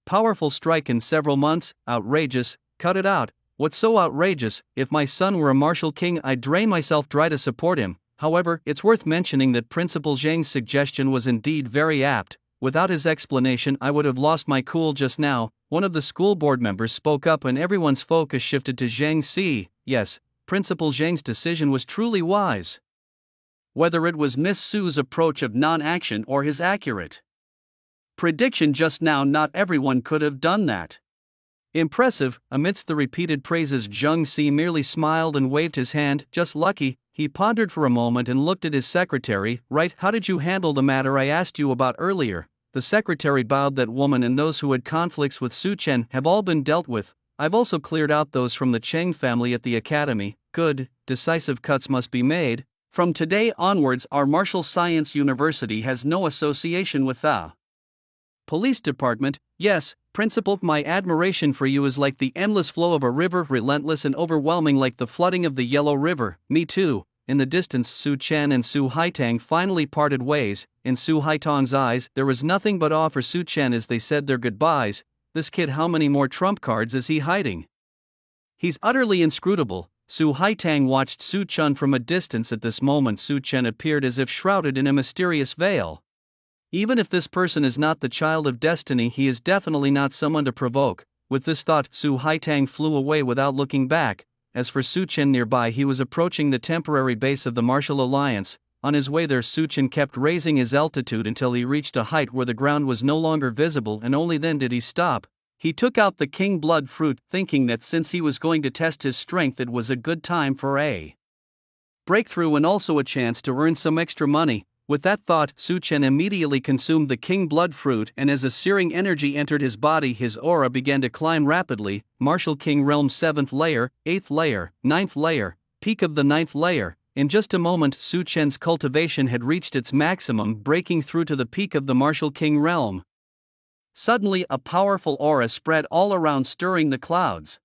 powerful strike in several months. Outrageous. Cut it out. What's so outrageous? If my son were a martial king, I'd drain myself dry to support him. However, it's worth mentioning that Principal Zhang's suggestion was indeed very apt. Without his explanation, I would have lost my cool just now. One of the school board members spoke up, and everyone's focus shifted to Zhang Si. Yes, Principal Zhang's decision was truly wise. Whether it was Miss Su's approach of non-action or his accurate prediction just now, not everyone could have done that. Impressive. Amidst the repeated praises, Zhang Si merely smiled and waved his hand. Just lucky. He pondered for a moment and looked at his secretary. Right, how did you handle the matter I asked you about earlier? The secretary bowed. That woman and those who had conflicts with Su Chen have all been dealt with. I've also cleared out those from the Cheng family at the academy. Good. Decisive cuts must be made. From today onwards, our Martial Science University has no association with the police department. Yes, Principal, my admiration for you is like the endless flow of a river, relentless and overwhelming like the flooding of the Yellow River. Me too. In the distance, Su Chen and Su Haitang finally parted ways. In Su Haitang's eyes, there was nothing but awe for Su Chen as they said their goodbyes. This kid, how many more trump cards is he hiding? He's utterly inscrutable. Su Haitang watched Su Chen from a distance. At this moment, Su Chen appeared as if shrouded in a mysterious veil. Even if this person is not the child of destiny, he is definitely not someone to provoke. With this thought, Su Haitang flew away without looking back. As for Su Chen nearby, he was approaching the temporary base of the Martial Alliance. On his way there, Su Chen kept raising his altitude until he reached a height where the ground was no longer visible, and only then did he stop. He took out the king blood fruit, thinking that since he was going to test his strength, it was a good time for a breakthrough and also a chance to earn some extra money. With that thought, Su Chen immediately consumed the king blood fruit, and as a searing energy entered his body, his aura began to climb rapidly. Martial King Realm 7th layer, 8th layer, 9th layer, peak of the 9th layer. In just a moment, Su Chen's cultivation had reached its maximum, breaking through to the peak of the Martial King Realm. Suddenly, a powerful aura spread all around, stirring the clouds.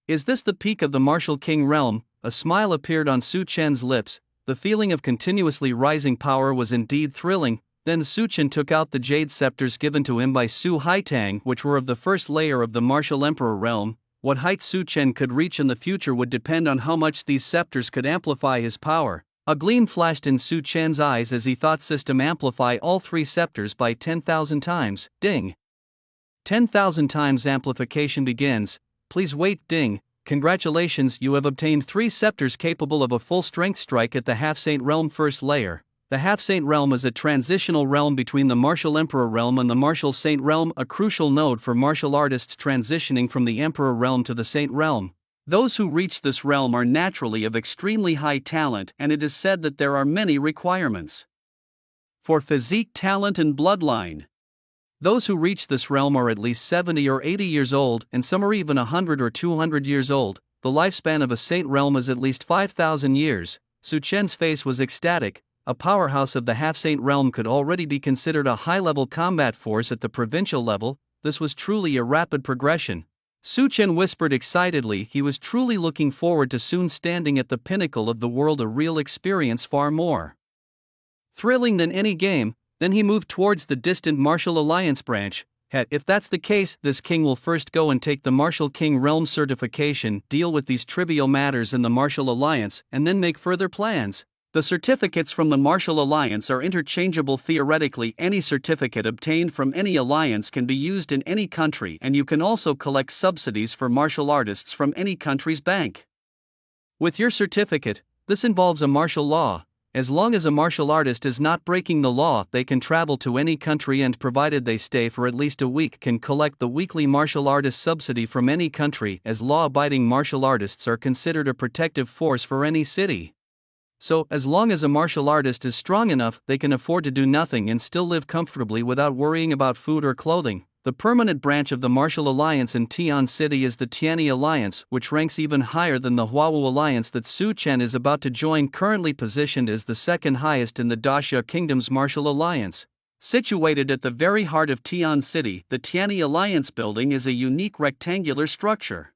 Is this the peak of the Martial King Realm? A smile appeared on Su Chen's lips. The feeling of continuously rising power was indeed thrilling. Then Su Chen took out the jade scepters given to him by Su Haitang, which were of the first layer of the Martial Emperor realm. What height Su Chen could reach in the future would depend on how much these scepters could amplify his power. A gleam flashed in Su Chen's eyes as he thought, system amplify all 3 scepters by 10,000 times. Ding! 10,000 times amplification begins. Please wait. Ding! Congratulations, you have obtained 3 scepters capable of a full strength strike at the Half-Saint Realm 1st layer. The Half-Saint Realm is a transitional realm between the Martial Emperor realm and the Martial Saint realm, a crucial node for martial artists transitioning from the Emperor realm to the Saint realm. Those who reach this realm are naturally of extremely high talent, and it is said that there are many requirements for physique, talent, and bloodline. Those who reach this realm are at least 70 or 80 years old, and some are even 100 or 200 years old. The lifespan of a saint realm is at least 5,000 years. Su Chen's face was ecstatic. A powerhouse of the half-saint realm could already be considered a high-level combat force at the provincial level. This was truly a rapid progression. Su Chen whispered excitedly. He was truly looking forward to soon standing at the pinnacle of the world, a real experience far more thrilling than any game. Then he moved towards the distant Martial Alliance branch. If that's the case, this king will first go and take the Martial King Realm certification, deal with these trivial matters in the Martial Alliance, and then make further plans. The certificates from the Martial Alliance are interchangeable. Theoretically, any certificate obtained from any alliance can be used in any country, and you can also collect subsidies for martial artists from any country's bank. With your certificate, this involves a martial law. As long as a martial artist is not breaking the law, they can travel to any country and, provided they stay for at least a week, can collect the weekly martial artist subsidy from any country, as law-abiding martial artists are considered a protective force for any city. So, as long as a martial artist is strong enough, they can afford to do nothing and still live comfortably without worrying about food or clothing. The permanent branch of the Martial Alliance in Tian City is the Tianyi Alliance, which ranks even higher than the Huawu Alliance that Su Chen is about to join, currently positioned as the second highest in the Daxia Kingdom's Martial Alliance. Situated at the very heart of Tian City, the Tianyi Alliance building is a unique rectangular structure,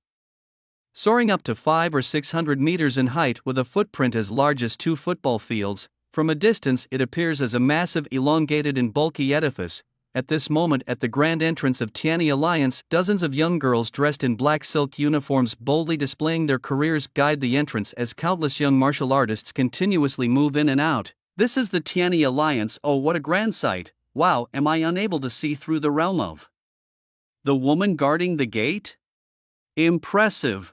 soaring up to 500 or 600 meters in height with a footprint as large as 2 football fields. From a distance, it appears as a massive, elongated and bulky edifice. At this moment, at the grand entrance of Tianyi Alliance, dozens of young girls dressed in black silk uniforms, boldly displaying their careers, guide the entrance as countless young martial artists continuously move in and out. This is the Tianyi Alliance. Oh, what a grand sight! Wow, am I unable to see through the realm of the woman guarding the gate? Impressive!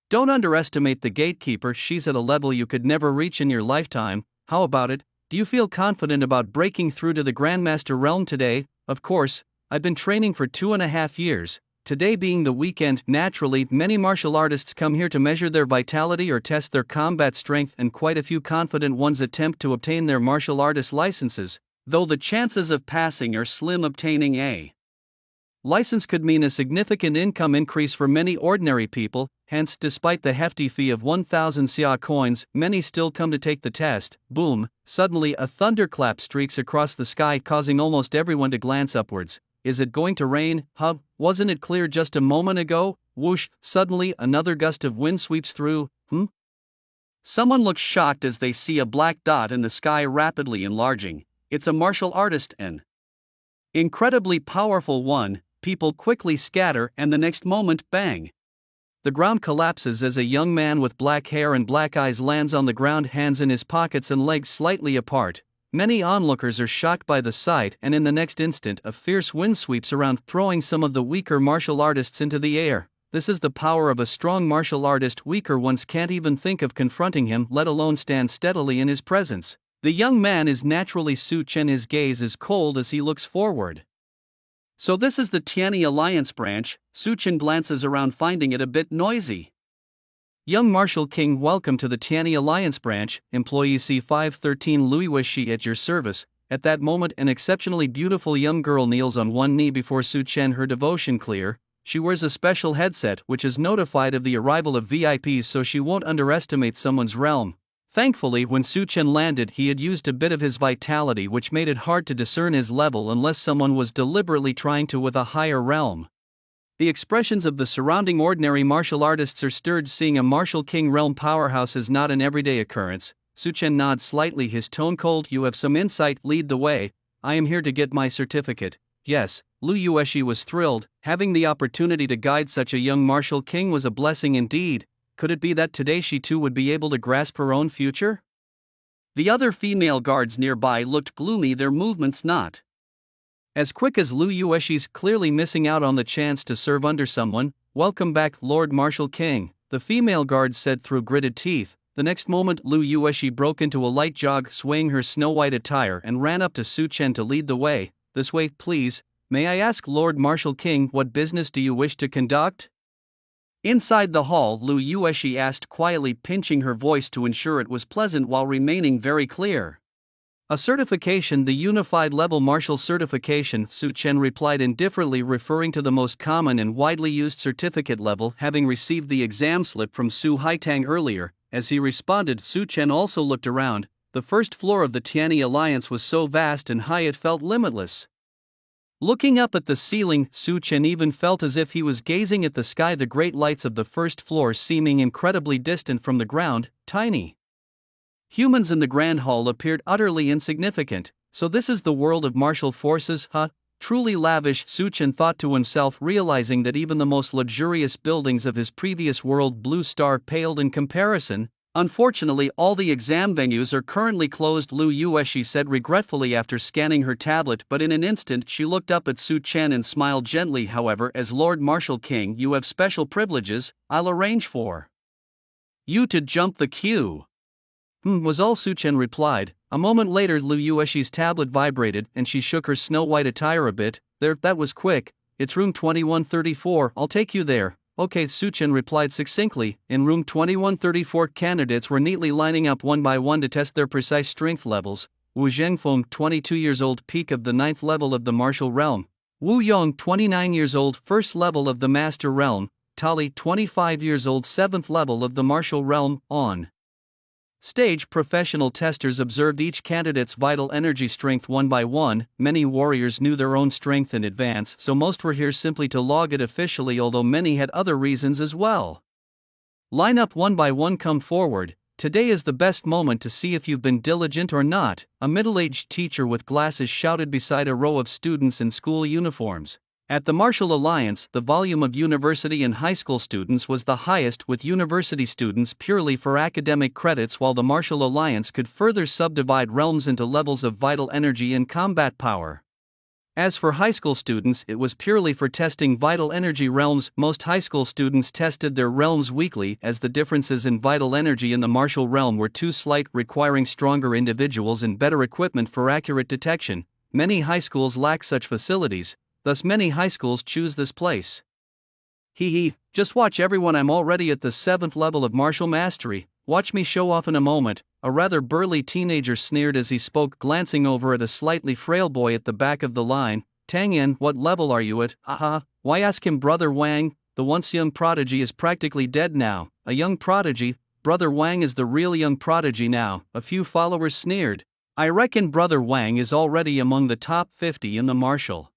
Don't underestimate the gatekeeper. She's at a level you could never reach in your lifetime. How about it? Do you feel confident about breaking through to the Grandmaster realm today? Of course, I've been training for 2.5 years. Today being the weekend, naturally, many martial artists come here to measure their vitality or test their combat strength, and quite a few confident ones attempt to obtain their martial artist licenses, though the chances of passing are slim. Obtaining a license could mean a significant income increase for many ordinary people. Hence, despite the hefty fee of 1,000 xia coins, many still come to take the test. Boom! Suddenly a thunderclap streaks across the sky, causing almost everyone to glance upwards. Is it going to rain? Wasn't it clear just a moment ago? Whoosh! Suddenly another gust of wind sweeps through. Someone looks shocked as they see a black dot in the sky rapidly enlarging. It's a martial artist, an incredibly powerful one. People quickly scatter, and the next moment, bang! The ground collapses as a young man with black hair and black eyes lands on the ground, hands in his pockets and legs slightly apart. Many onlookers are shocked by the sight, and in the next instant a fierce wind sweeps around, throwing some of the weaker martial artists into the air. this is the power of a strong martial artist. Weaker ones can't even think of confronting him, let alone stand steadily in his presence. The young man is naturally Su Chen, his gaze is cold as he looks forward. So this is the Tianyi Alliance branch. Su Chen glances around, finding it a bit noisy. Young Marshal King, welcome to the Tianyi Alliance branch. Employee C513 Louis Weishi at your service. At that moment an exceptionally beautiful young girl kneels on one knee before Su Chen, her devotion clear. She wears a special headset which is notified of the arrival of VIPs so she won't underestimate someone's realm. Thankfully, when Su Chen landed, he had used a bit of his vitality, which made it hard to discern his level unless someone was deliberately trying to with a higher realm. The expressions of the surrounding ordinary martial artists are stirred. Seeing a Marshal King realm powerhouse is not an everyday occurrence. Su Chen nods slightly, his tone cold. You have some insight, lead the way. I am here to get my certificate. Yes, Lu Yueshi was thrilled. Having the opportunity to guide such a young Marshal King was a blessing indeed. Could it be that today she too would be able to grasp her own future? The other female guards nearby looked gloomy, their movements not as quick as Lu Yueshi's, clearly missing out on the chance to serve under someone. Welcome back, Lord Marshal King, the female guard said through gritted teeth. The next moment Lu Yueshi broke into a light jog, swaying her snow-white attire, and ran up to Su Chen to lead the way. This way, please. May I ask, Lord Marshal King, what business do you wish to conduct? Inside the hall, Lu Yueshi asked quietly, pinching her voice to ensure it was pleasant while remaining very clear. A certification, the Unified Level Martial Certification, Su Chen replied indifferently, referring to the most common and widely used certificate level, having received the exam slip from Su Haitang earlier. As he responded, Su Chen also looked around. The first floor of the Tianyi Alliance was so vast and high it felt limitless. Looking up at the ceiling, Su Chen even felt as if he was gazing at the sky, the great lights of the first floor seeming incredibly distant from the ground, tiny. Humans in the Grand Hall appeared utterly insignificant. So this is the world of martial forces, huh? Truly lavish, Su Chen thought to himself, realizing that even the most luxurious buildings of his previous world, Blue Star, paled in comparison. Unfortunately, all the exam venues are currently closed, Lu Yueshi said regretfully after scanning her tablet, but in an instant she looked up at Su Chen and smiled gently. However, as Lord Marshal King, you have special privileges. I'll arrange for you to jump the queue. Was all Su Chen replied. A moment later Lu Yueshi's tablet vibrated and she shook her snow-white attire a bit. There, that was quick. It's room 2134, I'll take you there. Okay, Su Chen replied succinctly. In room 2134 candidates were neatly lining up one by one to test their precise strength levels. Wu Zhengfeng, 22 years old, peak of the 9th level of the martial realm. Wu Yong, 29 years old, 1st level of the master realm. Tali, 25 years old, 7th level of the martial realm. On stage, professional testers observed each candidate's vital energy strength one by one. Many warriors knew their own strength in advance, so most were here simply to log it officially, although many had other reasons as well. Line up one by one, come forward. Today is the best moment to see if you've been diligent or not, a middle-aged teacher with glasses shouted beside a row of students in school uniforms. At the Martial Alliance, the volume of university and high school students was the highest, with university students purely for academic credits, while the Martial Alliance could further subdivide realms into levels of vital energy and combat power. As for high school students, it was purely for testing vital energy realms. Most high school students tested their realms weekly, as the differences in vital energy in the martial realm were too slight, requiring stronger individuals and better equipment for accurate detection. Many high schools lack such facilities. Thus many high schools choose this place. Just watch everyone, I'm already at the 7th level of martial mastery, watch me show off in a moment, a rather burly teenager sneered as he spoke, glancing over at a slightly frail boy at the back of the line. Tang Yan, what level are you at? Why ask him, Brother Wang? The once young prodigy is practically dead now. A young prodigy? Brother Wang is the real young prodigy now, a few followers sneered. I reckon Brother Wang is already among the top 50 in the martial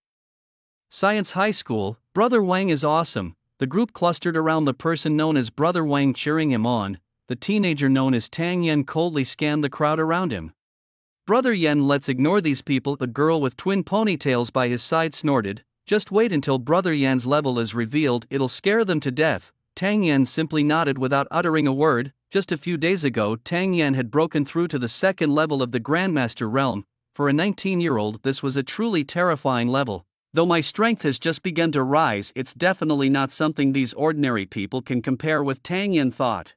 Science High School. Brother Wang is awesome. The group clustered around the person known as Brother Wang, cheering him on. The teenager known as Tang Yan coldly scanned the crowd around him. Brother Yan, let's ignore these people, a girl with twin ponytails by his side snorted. Just wait until Brother Yan's level is revealed, it'll scare them to death. Tang Yan simply nodded without uttering a word. Just a few days ago, Tang Yan had broken through to the 2nd level of the Grandmaster realm. For a 19-year-old, this was a truly terrifying level. Though my strength has just begun to rise, it's definitely not something these ordinary people can compare with, Tang Yen thought.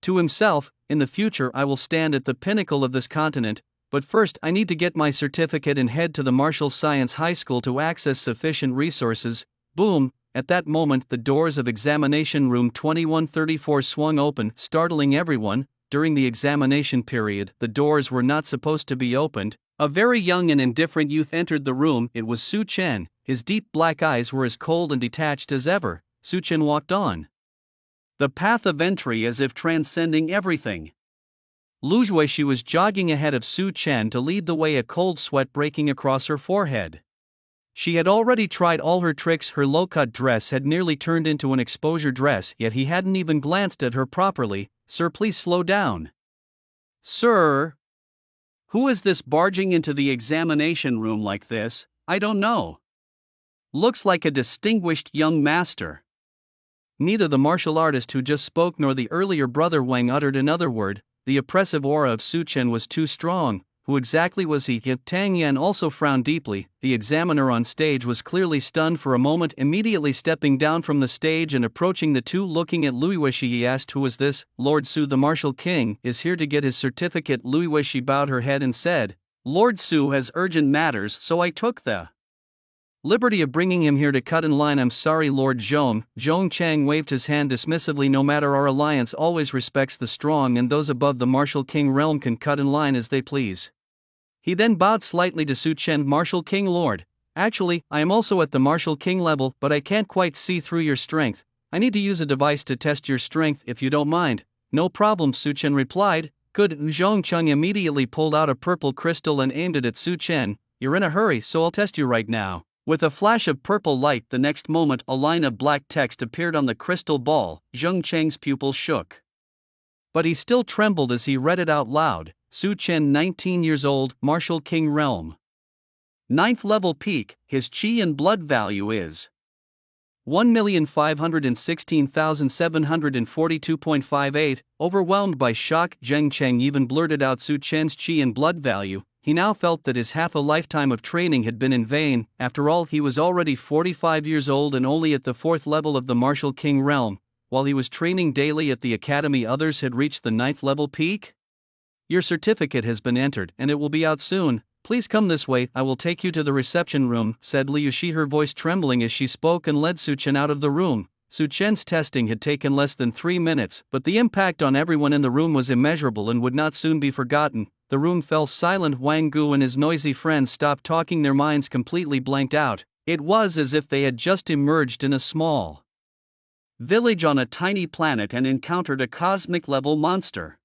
To himself, in the future I will stand at the pinnacle of this continent, but first I need to get my certificate and head to the Martial Science High School to access sufficient resources. Boom! At that moment the doors of examination room 2134 swung open, startling everyone. During the examination period, the doors were not supposed to be opened. A very young and indifferent youth entered the room. It was Su Chen. His deep black eyes were as cold and detached as ever. Su Chen walked on the path of entry as if transcending everything. Lu Jueshi was jogging ahead of Su Chen to lead the way, a cold sweat breaking across her forehead. She had already tried all her tricks. Her low-cut dress had nearly turned into an exposure dress, yet he hadn't even glanced at her properly. Sir, please slow down. Sir? Who is this barging into the examination room like this? I don't know. Looks like a distinguished young master. Neither the martial artist who just spoke nor the earlier brother Wang uttered another word. The oppressive aura of Su Chen was too strong. Who exactly was he? Tang Yen also frowned deeply. The examiner on stage was clearly stunned for a moment. Immediately stepping down from the stage and approaching the two, looking at Lu Yueshi, he asked, "Who is this?" "Lord Su, the martial king, is here to get his certificate." Lu Yueshi bowed her head and said, "Lord Su has urgent matters, so I took the liberty of bringing him here to cut in line." "I'm sorry, Lord Zhong." Zhong Chang waved his hand dismissively. "No matter, our alliance always respects the strong, and those above the martial king realm can cut in line as they please." He then bowed slightly to Su Chen. "Martial king lord. Actually, I am also at the martial king level, but I can't quite see through your strength. I need to use a device to test your strength if you don't mind." "No problem," Su Chen replied. "Good." Zhong Cheng immediately pulled out a purple crystal and aimed it at Su Chen. "You're in a hurry, so I'll test you right now." With a flash of purple light, the next moment a line of black text appeared on the crystal ball. Zhong Cheng's pupils shook, but he still trembled as he read it out loud. Su Chen, 19 years old, Martial King Realm. 9th level peak. His chi and blood value is 1,516,742.58. Overwhelmed by shock, Zheng Cheng even blurted out Su Chen's chi and blood value. He now felt that his half a lifetime of training had been in vain. After all, he was already 45 years old and only at the 4th level of the Martial King Realm. While he was training daily at the academy, others had reached the 9th level peak. "Your certificate has been entered and it will be out soon. Please come this way, I will take you to the reception room," said Liu Shi, her voice trembling as she spoke, and led Su Chen out of the room. Su Chen's testing had taken less than 3 minutes, but the impact on everyone in the room was immeasurable and would not soon be forgotten. The room fell silent. Wang Gu and his noisy friends stopped talking, their minds completely blanked out. It was as if they had just emerged in a small village on a tiny planet and encountered a cosmic-level monster.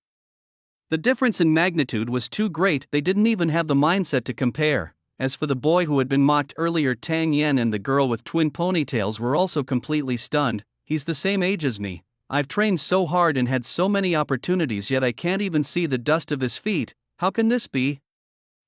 The difference in magnitude was too great. They didn't even have the mindset to compare. As for the boy who had been mocked earlier, Tang Yen, and the girl with twin ponytails were also completely stunned. "He's the same age as me. I've trained so hard and had so many opportunities, yet I can't even see the dust of his feet. How can this be?"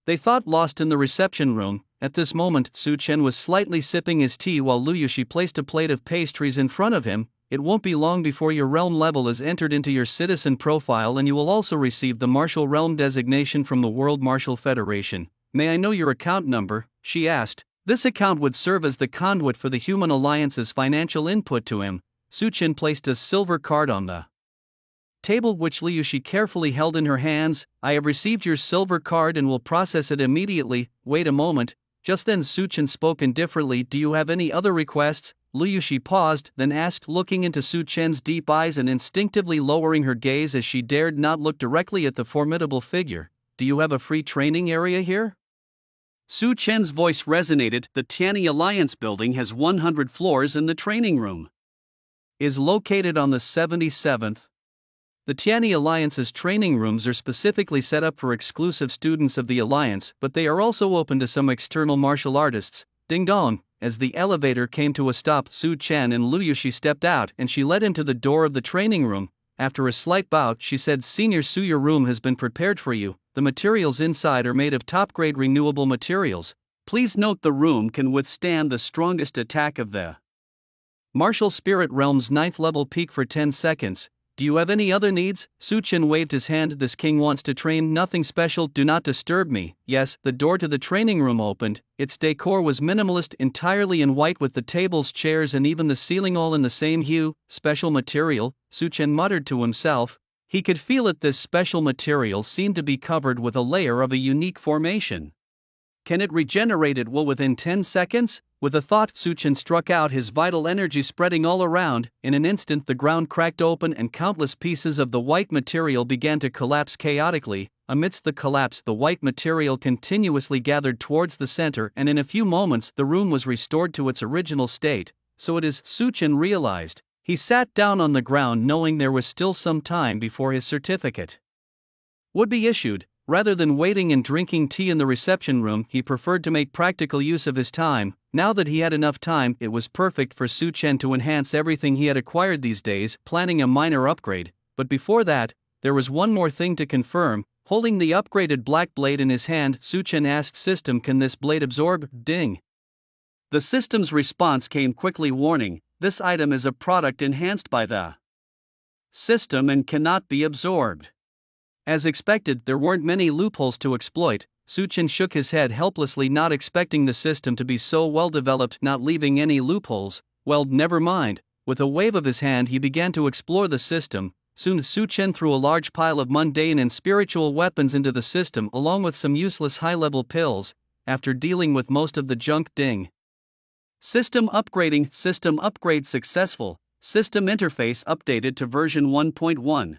They thought, lost in the reception room. At this moment, Su Chen was slightly sipping his tea while Lu Yushi placed a plate of pastries in front of him. "It won't be long before your realm level is entered into your citizen profile, and you will also receive the martial realm designation from the World Martial Federation. May I know your account number?" she asked. This account would serve as the conduit for the Human Alliance's financial input to him. Su Chen placed a silver card on the table, which Liu Shi carefully held in her hands. "I have received your silver card and will process it immediately." "Wait a moment." Just then Su Chen spoke indifferently. "Do you have any other requests?" Liu Shi paused, then asked, looking into Su Chen's deep eyes and instinctively lowering her gaze as she dared not look directly at the formidable figure. "Do you have a free training area here?" Su Chen's voice resonated. "The Tianyi Alliance building has 100 floors and the training room is located on the 77th. The Tianyi Alliance's training rooms are specifically set up for exclusive students of the Alliance, but they are also open to some external martial artists." Ding dong! As the elevator came to a stop, Su Chen and Lu Yushi stepped out and she led him to the door of the training room. After a slight bow, she said, "Senior Su, your room has been prepared for you. The materials inside are made of top-grade renewable materials. Please note the room can withstand the strongest attack of the Martial Spirit Realm's 9th level peak for 10 seconds. Do you have any other needs? Su Chen waved his hand. This king wants to train, nothing special, do not disturb me. Yes, the door to the training room opened. Its decor was minimalist, entirely in white with the tables, chairs, and even the ceiling all in the same hue. Special material, Su Chen muttered to himself. He could feel it. This special material seemed to be covered with a layer of a unique formation. Can it regenerate at will within 10 seconds? With a thought, Su Chen struck out, his vital energy spreading all around. In an instant, the ground cracked open and countless pieces of the white material began to collapse chaotically. Amidst the collapse, the white material continuously gathered towards the center, and in a few moments, the room was restored to its original state. So it is, Su Chen realized. He sat down on the ground knowing there was still some time before his certificate would be issued. Rather than waiting and drinking tea in the reception room, he preferred to make practical use of his time. Now that he had enough time, it was perfect for Su Chen to enhance everything he had acquired these days, planning a minor upgrade. But before that, there was one more thing to confirm. Holding the upgraded black blade in his hand, Su Chen asked System, can this blade absorb? Ding. The system's response came quickly, warning, this item is a product enhanced by the system and cannot be absorbed. As expected, there weren't many loopholes to exploit. Su Chen shook his head helplessly, not expecting the system to be so well developed, not leaving any loopholes. Well, never mind. With a wave of his hand, he began to explore the system. Soon Su Chen threw a large pile of mundane and spiritual weapons into the system, along with some useless high-level pills. After dealing with most of the junk, ding. System upgrading. System upgrade successful. System interface updated to version 1.1.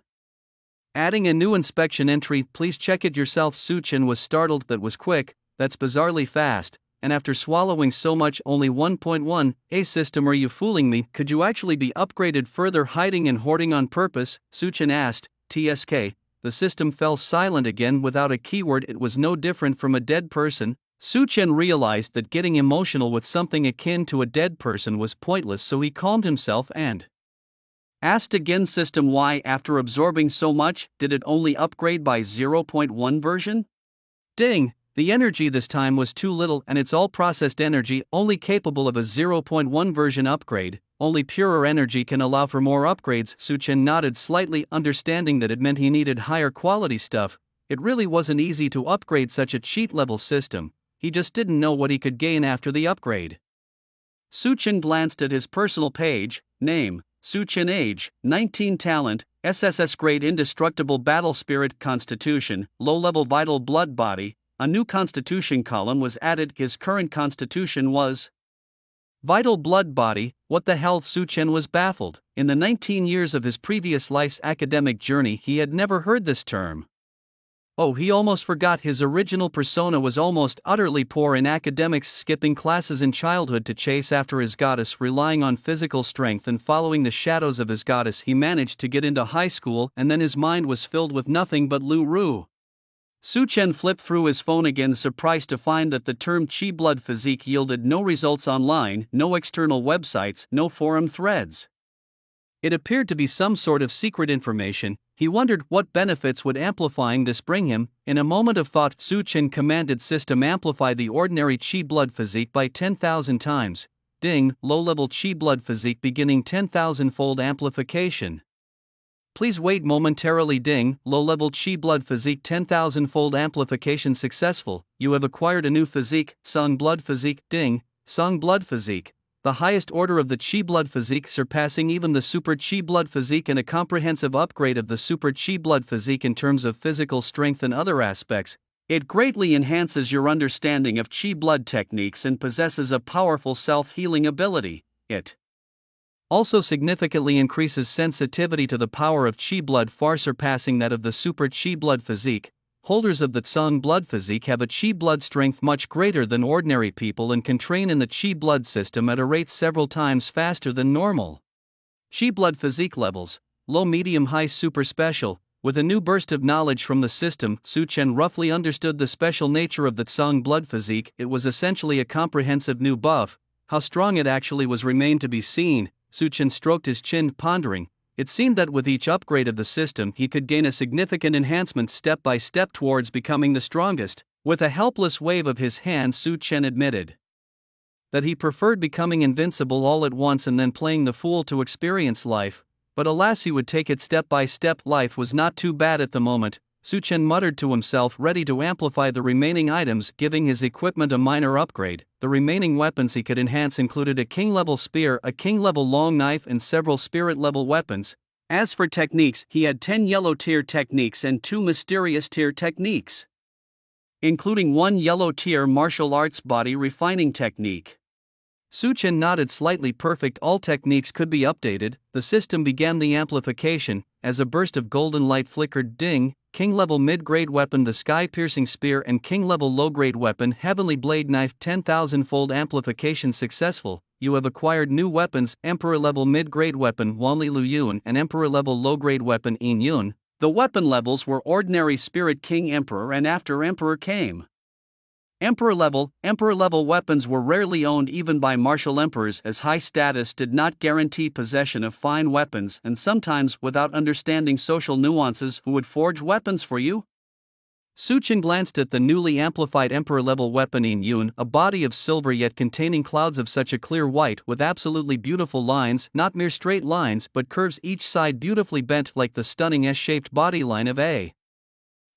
Adding a new inspection entry, please check it yourself. Su Chen was startled. That was quick, that's bizarrely fast, and after swallowing so much, only 1.1, system, are you fooling me? Could you actually be upgraded further? Hiding and hoarding on purpose? Su Chen asked. TSK. The system fell silent again without a keyword. It was no different from a dead person. Su Chen realized that getting emotional with something akin to a dead person was pointless, so he calmed himself and asked again, system, why, after absorbing so much, did it only upgrade by 0.1 version? Ding, the energy this time was too little, and it's all processed energy, only capable of a 0.1 version upgrade. Only purer energy can allow for more upgrades. Su Chen nodded slightly, understanding that it meant he needed higher quality stuff. It really wasn't easy to upgrade such a cheat level system. He just didn't know what he could gain after the upgrade. Su Chen glanced at his personal page. Name, Su Chen. Age, 19. Talent, SSS grade, indestructible battle spirit. Constitution, low-level vital blood body. A new constitution column was added. His current constitution was vital blood body. What the hell? Su Chen was baffled. In the 19 years of his previous life's academic journey, he had never heard this term. Oh, he almost forgot his original persona was almost utterly poor in academics, skipping classes in childhood to chase after his goddess, relying on physical strength and following the shadows of his goddess. He managed to get into high school, and then his mind was filled with nothing but Lu Ru. Su Chen flipped through his phone again, surprised to find that the term Chi blood physique yielded no results online, no external websites, no forum threads. It appeared to be some sort of secret information. He wondered what benefits would amplifying this bring him. In a moment of thought, Su Chen commanded system amplify the ordinary Chi blood physique by 10,000 times. Ding, low-level Chi blood physique beginning 10,000-fold amplification. Please wait momentarily. Ding, low-level Chi blood physique 10,000-fold amplification successful. You have acquired a new physique, Song blood physique. Ding, Song blood physique. The highest order of the Chi blood physique, surpassing even the Super Chi blood physique, and a comprehensive upgrade of the Super Chi blood physique in terms of physical strength and other aspects. It greatly enhances your understanding of Chi blood techniques and possesses a powerful self-healing ability. It also significantly increases sensitivity to the power of Chi blood, far surpassing that of the Super Chi blood physique. Holders of the Tsung blood physique have a Chi blood strength much greater than ordinary people and can train in the Chi blood system at a rate several times faster than normal. Chi blood physique levels, low, medium, high, super special. With a new burst of knowledge from the system, Su Chen roughly understood the special nature of the Tsung blood physique. It was essentially a comprehensive new buff. How strong it actually was remained to be seen. Su Chen stroked his chin, pondering. It seemed that with each upgrade of the system he could gain a significant enhancement step by step towards becoming the strongest. With a helpless wave of his hand, Su Chen admitted that he preferred becoming invincible all at once and then playing the fool to experience life. But alas, he would take it step by step. Life was not too bad at the moment, Su Chen muttered to himself, ready to amplify the remaining items, giving his equipment a minor upgrade. The remaining weapons he could enhance included a king-level spear, a king-level long knife, and several spirit-level weapons. As for techniques, he had 10 yellow-tier techniques and 2 mysterious-tier techniques, including 1 yellow-tier martial arts body refining technique. Su Chen nodded slightly. Perfect, all techniques could be updated. The system began the amplification, as a burst of golden light flickered. Ding! King-level mid-grade weapon, the sky-piercing spear, and king-level low-grade weapon, heavenly blade knife. 10,000-fold amplification successful. You have acquired new weapons: Emperor-level mid-grade weapon Wanli Lu Yun and Emperor-level low-grade weapon Yin Yun. The weapon levels were ordinary, spirit, king, emperor, and after emperor came Emperor level weapons were rarely owned even by martial emperors, as high status did not guarantee possession of fine weapons, and sometimes, without understanding social nuances, who would forge weapons for you? Su Chen glanced at the newly amplified Emperor level weapon Yin Yun, a body of silver yet containing clouds of such a clear white with absolutely beautiful lines, not mere straight lines but curves each side beautifully bent like the stunning S-shaped body line of a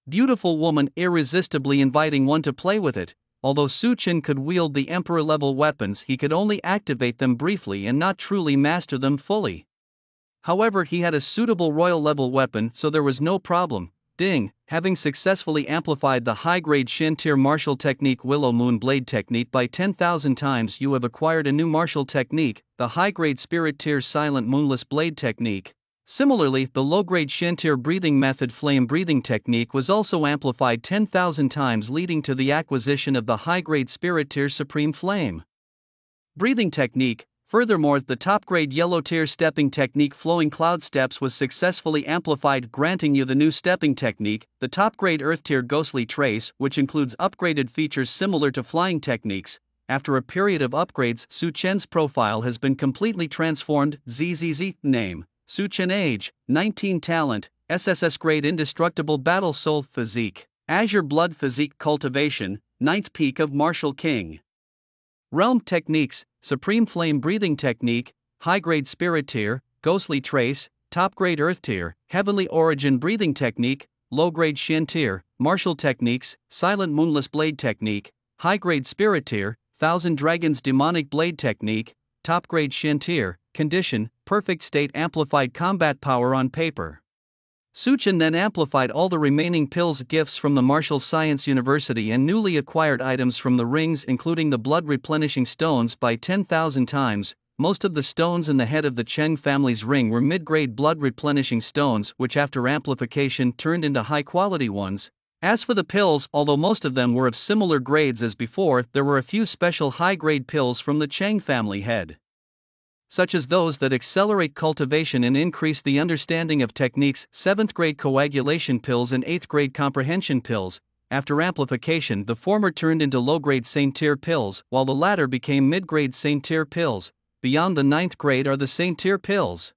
beautiful woman, irresistibly inviting one to play with it. Although Su Chen could wield the Emperor-level weapons, he could only activate them briefly and not truly master them fully. However, he had a suitable royal-level weapon, so there was no problem. Ding! Having successfully amplified the high-grade Shin-tier martial technique Willow Moon Blade technique by 10,000 times, you have acquired a new martial technique, the high-grade Spirit-tier Silent Moonless Blade technique. Similarly, the low-grade Shin-tier breathing method Flame Breathing technique was also amplified 10,000 times, leading to the acquisition of the high-grade Spirit-tier Supreme Flame Breathing technique. Furthermore, the top-grade yellow-tier stepping technique Flowing Cloud Steps was successfully amplified, granting you the new stepping technique, the top-grade Earth-tier Ghostly Trace, which includes upgraded features similar to flying techniques. After a period of upgrades, Su Chen's profile has been completely transformed. ZZZ. Name: Su Chen. Age: 19. Talent: SSS grade Indestructible Battle Soul. Physique: Azure Blood. Physique cultivation: 9th peak of Martial King. Realm techniques: Supreme Flame Breathing technique, high-grade Spirit tier, Ghostly Trace, top-grade Earth tier, Heavenly Origin Breathing technique, low-grade Shin tier, Martial techniques, Silent Moonless Blade technique, high-grade Spirit tier, Thousand Dragons Demonic Blade technique, top-grade Shin tier. Condition: perfect state. Amplified combat power on paper. Su Chen then amplified all the remaining pills, gifts from the Martial Science University, and newly acquired items from the rings, including the blood replenishing stones, by 10,000 times. Most of the stones in the head of the Cheng family's ring were mid-grade blood replenishing stones, which after amplification turned into high-quality ones. As for the pills, although most of them were of similar grades as before, there were a few special high-grade pills from the Cheng family head, such as those that accelerate cultivation and increase the understanding of techniques, 7th grade coagulation pills and 8th grade comprehension pills. After amplification, the former turned into low-grade Saint-tier pills, while the latter became mid-grade Saint-tier pills. Beyond the 9th grade are the Saint-tier pills.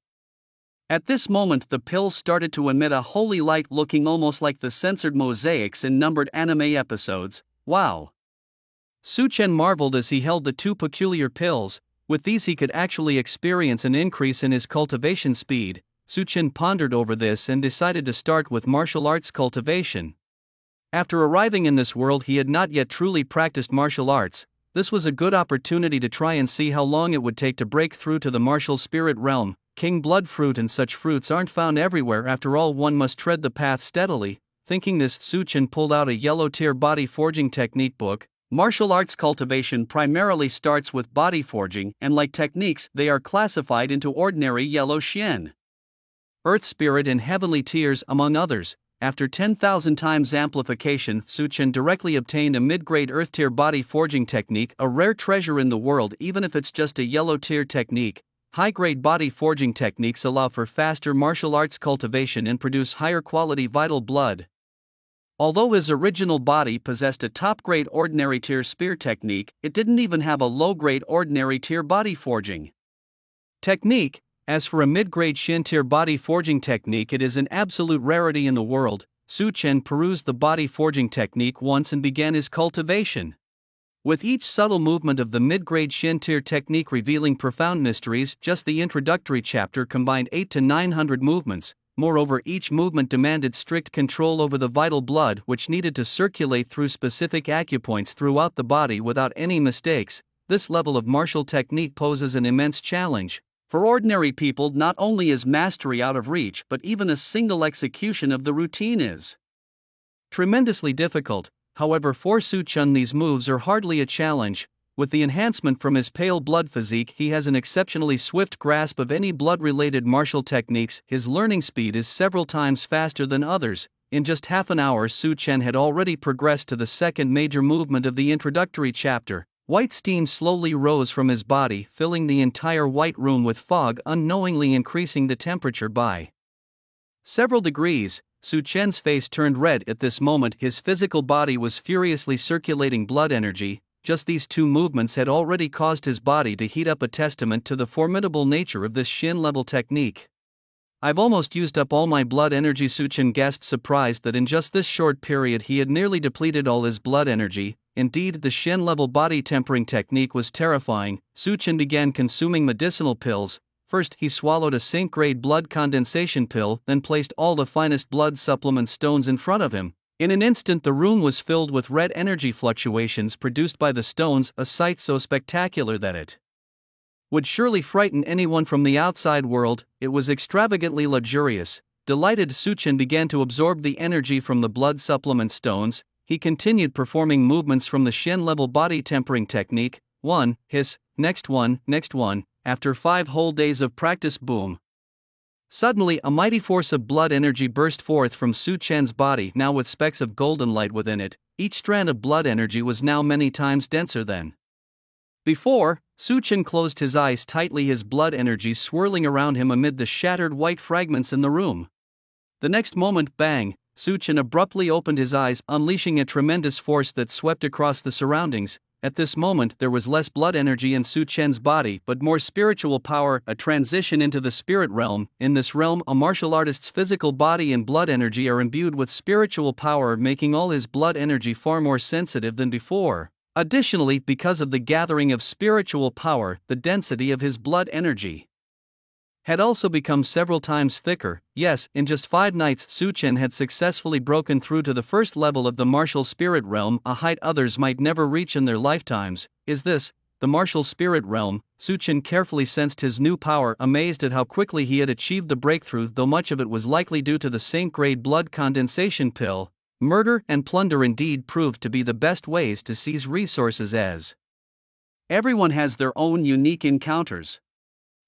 At this moment, the pills started to emit a holy light, looking almost like the censored mosaics in numbered anime episodes. Wow! Su Chen marveled as he held the two peculiar pills. With these he could actually experience an increase in his cultivation speed. Su Chen pondered over this and decided to start with martial arts cultivation. After arriving in this world, he had not yet truly practiced martial arts. This was a good opportunity to try and see how long it would take to break through to the martial spirit realm. King blood fruit and such fruits aren't found everywhere. After all, one must tread the path steadily. Thinking this, Su Chen pulled out a yellow-tier body forging technique book. Martial arts cultivation primarily starts with body forging, and like techniques, they are classified into ordinary yellow Shen, Earth Spirit, and Heavenly tiers, among others. After 10,000 times amplification, Su Chen directly obtained a mid-grade Earth tier body forging technique, a rare treasure in the world even if it's just a yellow tier technique. High-grade body forging techniques allow for faster martial arts cultivation and produce higher quality vital blood. Although his original body possessed a top-grade ordinary tier spear technique, it didn't even have a low-grade ordinary tier body forging technique. As for a mid-grade Shin tier body forging technique, it is an absolute rarity in the world. Su Chen perused the body forging technique once and began his cultivation. with each subtle movement of the mid-grade Shin tier technique revealing profound mysteries. Just the introductory chapter combined 800 to 900 movements. Moreover, each movement demanded strict control over the vital blood, which needed to circulate through specific acupoints throughout the body without any mistakes. This level of martial technique poses an immense challenge. For ordinary people, not only is mastery out of reach, but even a single execution of the routine is tremendously difficult. However, for Su-Chun these moves are hardly a challenge. With the enhancement from his pale blood physique, he has an exceptionally swift grasp of any blood-related martial techniques. His learning speed is several times faster than others. In just half an hour, Su-Chun had already progressed to the second major movement of the introductory chapter. White steam slowly rose from his body, filling the entire white room with fog, unknowingly increasing the temperature by several degrees. Su-Chun's face turned red at this moment. His physical body was furiously circulating blood energy. Just these two movements had already caused his body to heat up, a testament to the formidable nature of this Shin-level technique. "I've almost used up all my blood energy," Su-Chun gasped, surprised that in just this short period he had nearly depleted all his blood energy. Indeed, the Shin-level body tempering technique was terrifying. Su-Chun began consuming medicinal pills. First, he swallowed a Sync-grade blood condensation pill, then placed all the finest blood supplement stones in front of him. In an instant, the room was filled with red energy fluctuations produced by the stones, a sight so spectacular that it would surely frighten anyone from the outside world. It was extravagantly luxurious. Delighted, Su-Chun began to absorb the energy from the blood supplement stones. He continued performing movements from the Shin-level body tempering technique. One, hiss, next one. After 5 whole days of practice, boom! Suddenly, a mighty force of blood energy burst forth from Su-Chun's body, now with specks of golden light within it. Each strand of blood energy was now many times denser than before. Su-Chun closed his eyes tightly, his blood energy swirling around him amid the shattered white fragments in the room. The next moment, bang! Su-Chun abruptly opened his eyes, unleashing a tremendous force that swept across the surroundings. At this moment, there was less blood energy in Su-Chun's body, but more spiritual power, a transition into the spirit realm. In this realm, a martial artist's physical body and blood energy are imbued with spiritual power, making all his blood energy far more sensitive than before. Additionally, because of the gathering of spiritual power, the density of his blood energy had also become several times thicker. Yes, in just 5 nights, Su-Chun had successfully broken through to the first level of the martial spirit realm, a height others might never reach in their lifetimes. Is this the martial spirit realm? Su-Chun carefully sensed his new power, amazed at how quickly he had achieved the breakthrough, though much of it was likely due to the Sync-grade blood condensation pill. Murder and plunder indeed proved to be the best ways to seize resources, as everyone has their own unique encounters.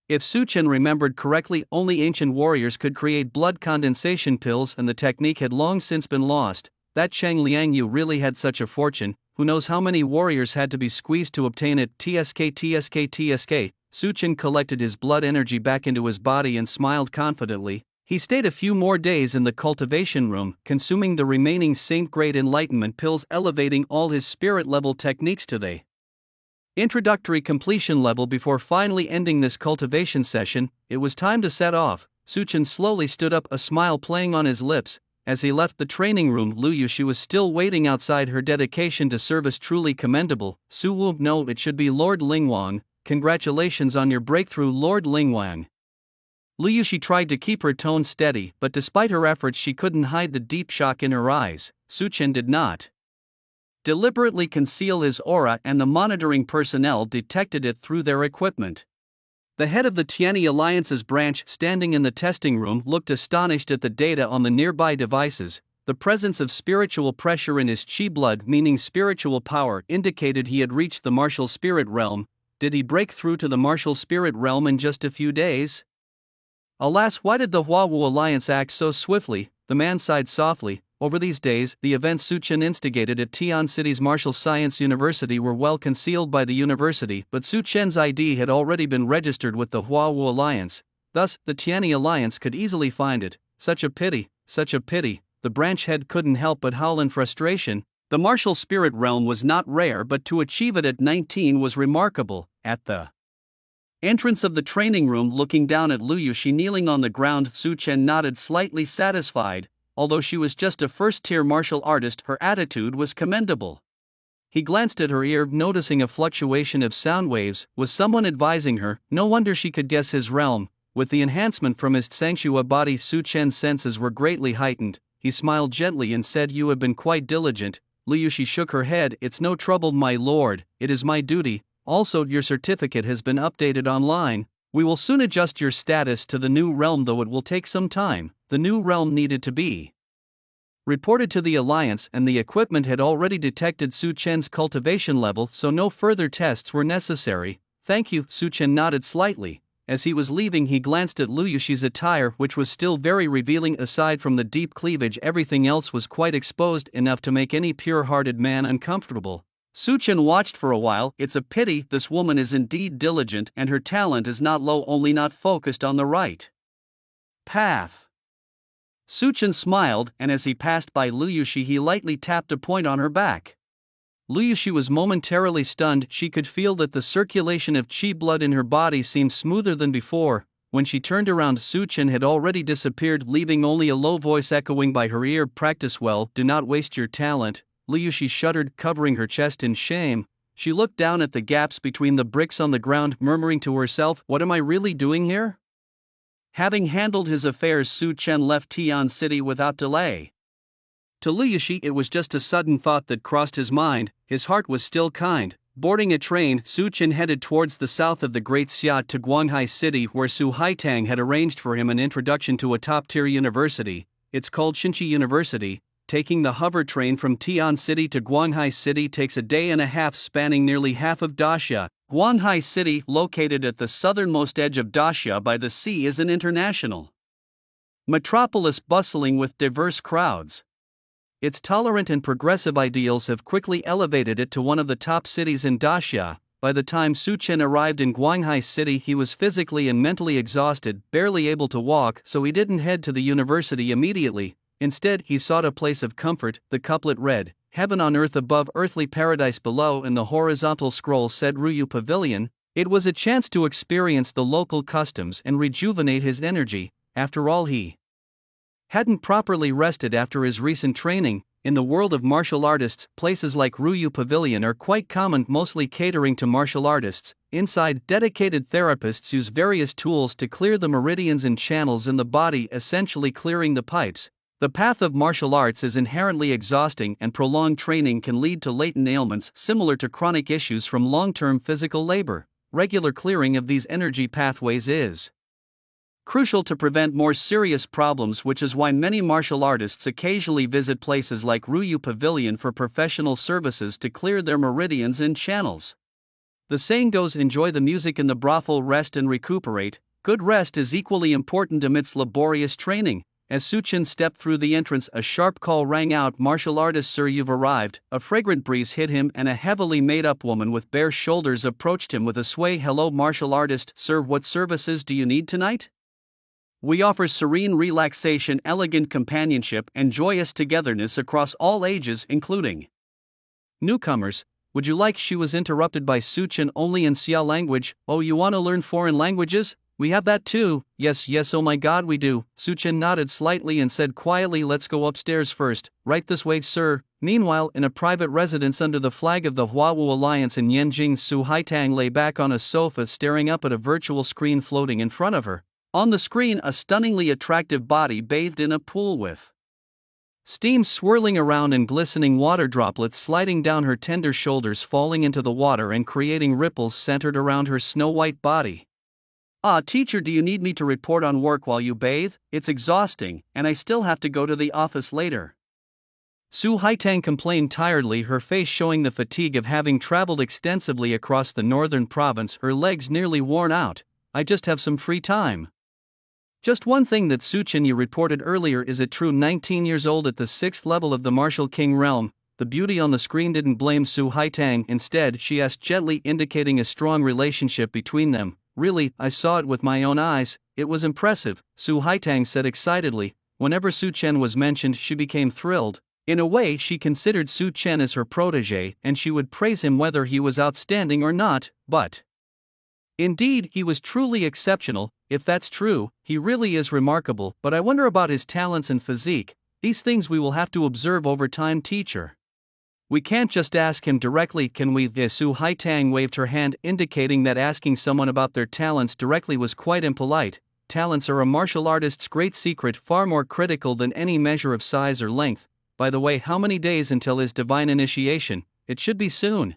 If Su-Chun remembered correctly, only ancient warriors could create blood condensation pills, and the technique had long since been lost. That Cheng Liangyu really had such a fortune. Who knows how many warriors had to be squeezed to obtain it? TSK. Su-Chun collected his blood energy back into his body and smiled confidently. He stayed a few more days in the cultivation room, consuming the remaining Sync-grade enlightenment pills, elevating all his spirit-level techniques to the introductory completion level before finally ending this cultivation session. It was time to set off. Su-Chun slowly stood up, a smile playing on his lips. As he left the training room, Lu Yushi was still waiting outside. Her dedication to service truly commendable. Su-Wu, no, it should be Lord Lingwang. Congratulations on your breakthrough, Lord Lingwang. Lu Yushi tried to keep her tone steady, but despite her efforts she couldn't hide the deep shock in her eyes. Su-Chun did not deliberately conceal his aura, and the monitoring personnel detected it through their equipment. The head of the Tianyi Alliance's branch, standing in the testing room, looked astonished at the data on the nearby devices. The presence of spiritual pressure in his chi blood, meaning spiritual power, indicated he had reached the martial spirit realm. Did he break through to the martial spirit realm in just a few days? Alas, why did the Huawu Alliance act so swiftly? The man sighed softly. Over these days, the events Su-Chun instigated at Tian City's Martial Science University were well concealed by the university, but Su-Chun's ID had already been registered with the Huawu Alliance. Thus, the Tianyi Alliance could easily find it. Such a pity, such a pity. The branch head couldn't help but howl in frustration. The martial spirit realm was not rare, but to achieve it at 19 was remarkable. At the entrance of the training room, looking down at Lu Yushi kneeling on the ground, Su-Chun nodded, slightly satisfied. Although she was just a first-tier martial artist, her attitude was commendable. He glanced at her ear, noticing a fluctuation of sound waves. Was someone advising her? No wonder she could guess his realm. With the enhancement from his Tsangshu body, Su Chen's senses were greatly heightened. He smiled gently and said, "You have been quite diligent." Liu Shi shook her head. "It's no trouble, my lord, it is my duty. Also, your certificate has been updated online. We will soon adjust your status to the new realm, though it will take some time." The new realm needed to be reported to the Alliance, and the equipment had already detected Su Chen's cultivation level, so no further tests were necessary. "Thank you." Su Chen nodded slightly. As he was leaving, he glanced at Liu Yushi's attire, which was still very revealing. Aside from the deep cleavage, everything else was quite exposed, enough to make any pure-hearted man uncomfortable. Su Chen watched for a while. It's a pity, this woman is indeed diligent, and her talent is not low, only not focused on the right path. Su Chen smiled, and as he passed by Liu Yushi, he lightly tapped a point on her back. Liu Yushi was momentarily stunned. She could feel that the circulation of qi blood in her body seemed smoother than before. When she turned around, Su Chen had already disappeared, leaving only a low voice echoing by her ear. "Practice well, do not waste your talent." Liu Yushi shuddered, covering her chest in shame. She looked down at the gaps between the bricks on the ground, murmuring to herself, "What am I really doing here?" Having handled his affairs, Su Chen left Tian City without delay. To Liu Yushi, it was just a sudden thought that crossed his mind. His heart was still kind. Boarding a train, Su Chen headed towards the south of the Great Xia to Guanghai City, where Su Haitang had arranged for him an introduction to a top-tier university. It's called Xinchi University. Taking the hover train from Tian City to Guanghai City takes a day and a half, spanning nearly half of Daxia. Guanghai City, located at the southernmost edge of Daxia by the sea, is an international metropolis bustling with diverse crowds. Its tolerant and progressive ideals have quickly elevated it to one of the top cities in Daxia. By the time Su Chen arrived in Guanghai City, he was physically and mentally exhausted, barely able to walk, so he didn't head to the university immediately. Instead, he sought a place of comfort. The couplet read, "Heaven on earth above, earthly paradise below," and the horizontal scroll said Ruyu Pavilion. It was a chance to experience the local customs and rejuvenate his energy. After all, he hadn't properly rested after his recent training. In the world of martial artists, places like Ruyu Pavilion are quite common, mostly catering to martial artists. Inside, dedicated therapists use various tools to clear the meridians and channels in the body, essentially clearing the pipes. The path of martial arts is inherently exhausting, and prolonged training can lead to latent ailments similar to chronic issues from long-term physical labor. Regular clearing of these energy pathways is crucial to prevent more serious problems, which is why many martial artists occasionally visit places like Ruyu Pavilion for professional services to clear their meridians and channels. The saying goes, enjoy the music in the brothel, rest and recuperate. Good rest is equally important amidst laborious training. As Su Chen stepped through the entrance, a sharp call rang out, "Martial artist, sir, you've arrived." A fragrant breeze hit him, and a heavily made-up woman with bare shoulders approached him with a sway. "Hello, martial artist, sir, what services do you need tonight?" "We offer serene relaxation, elegant companionship, and joyous togetherness across all ages, including newcomers. Would you like?" She was interrupted by Su Chen, only in Xia language. "Oh, you want to learn foreign languages? We have that too." Yes, oh my god, we do." Su Chen nodded slightly and said quietly, "Let's go upstairs first." "Right this way, sir." Meanwhile, in a private residence under the flag of the Huawu Alliance in Yanjing, Su Haitang lay back on a sofa staring up at a virtual screen floating in front of her. On the screen, a stunningly attractive body bathed in a pool with steam swirling around and glistening water droplets sliding down her tender shoulders, falling into the water and creating ripples centered around her snow-white body. "Ah, teacher, do you need me to report on work while you bathe? It's exhausting, and I still have to go to the office later." Su Haitang complained tiredly, her face showing the fatigue of having traveled extensively across the northern province, her legs nearly worn out. "I just have some free time." Just one thing that Su Chen you reported earlier, is it true? 19 years old at the 6th level of the Martial King realm. The beauty on the screen didn't blame Su Haitang. Instead, she asked gently, indicating a strong relationship between them. "Really, I saw it with my own eyes. It was impressive," Su Haitang said excitedly. Whenever Su Chen was mentioned, she became thrilled. In a way, she considered Su Chen as her protege, and she would praise him whether he was outstanding or not, but indeed, he was truly exceptional. If that's true, he really is remarkable, but I wonder about his talents and physique. These things we will have to observe over time, teacher. We can't just ask him directly, can we? Su Haitang waved her hand, indicating that asking someone about their talents directly was quite impolite. Talents are a martial artist's great secret, far more critical than any measure of size or length. By the way, how many days until his divine initiation? It should be soon.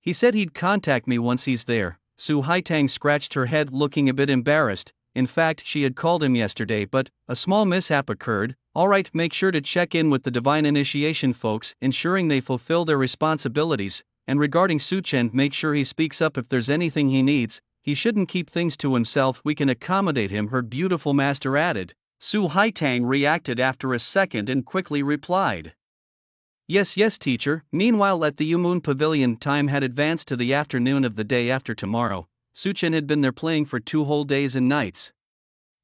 He said he'd contact me once he's there. Su Haitang scratched her head, looking a bit embarrassed. In fact, she had called him yesterday, but a small mishap occurred. All right, make sure to check in with the divine initiation folks, ensuring they fulfill their responsibilities. And regarding Su Chen, make sure he speaks up if there's anything he needs. He shouldn't keep things to himself. We can accommodate him, her beautiful master added. Su Haitang reacted after a second and quickly replied, Yes, yes, teacher. Meanwhile, at the Yumun Pavilion, time had advanced to the afternoon of the day after tomorrow. Su Chen had been there playing for 2 whole days and nights.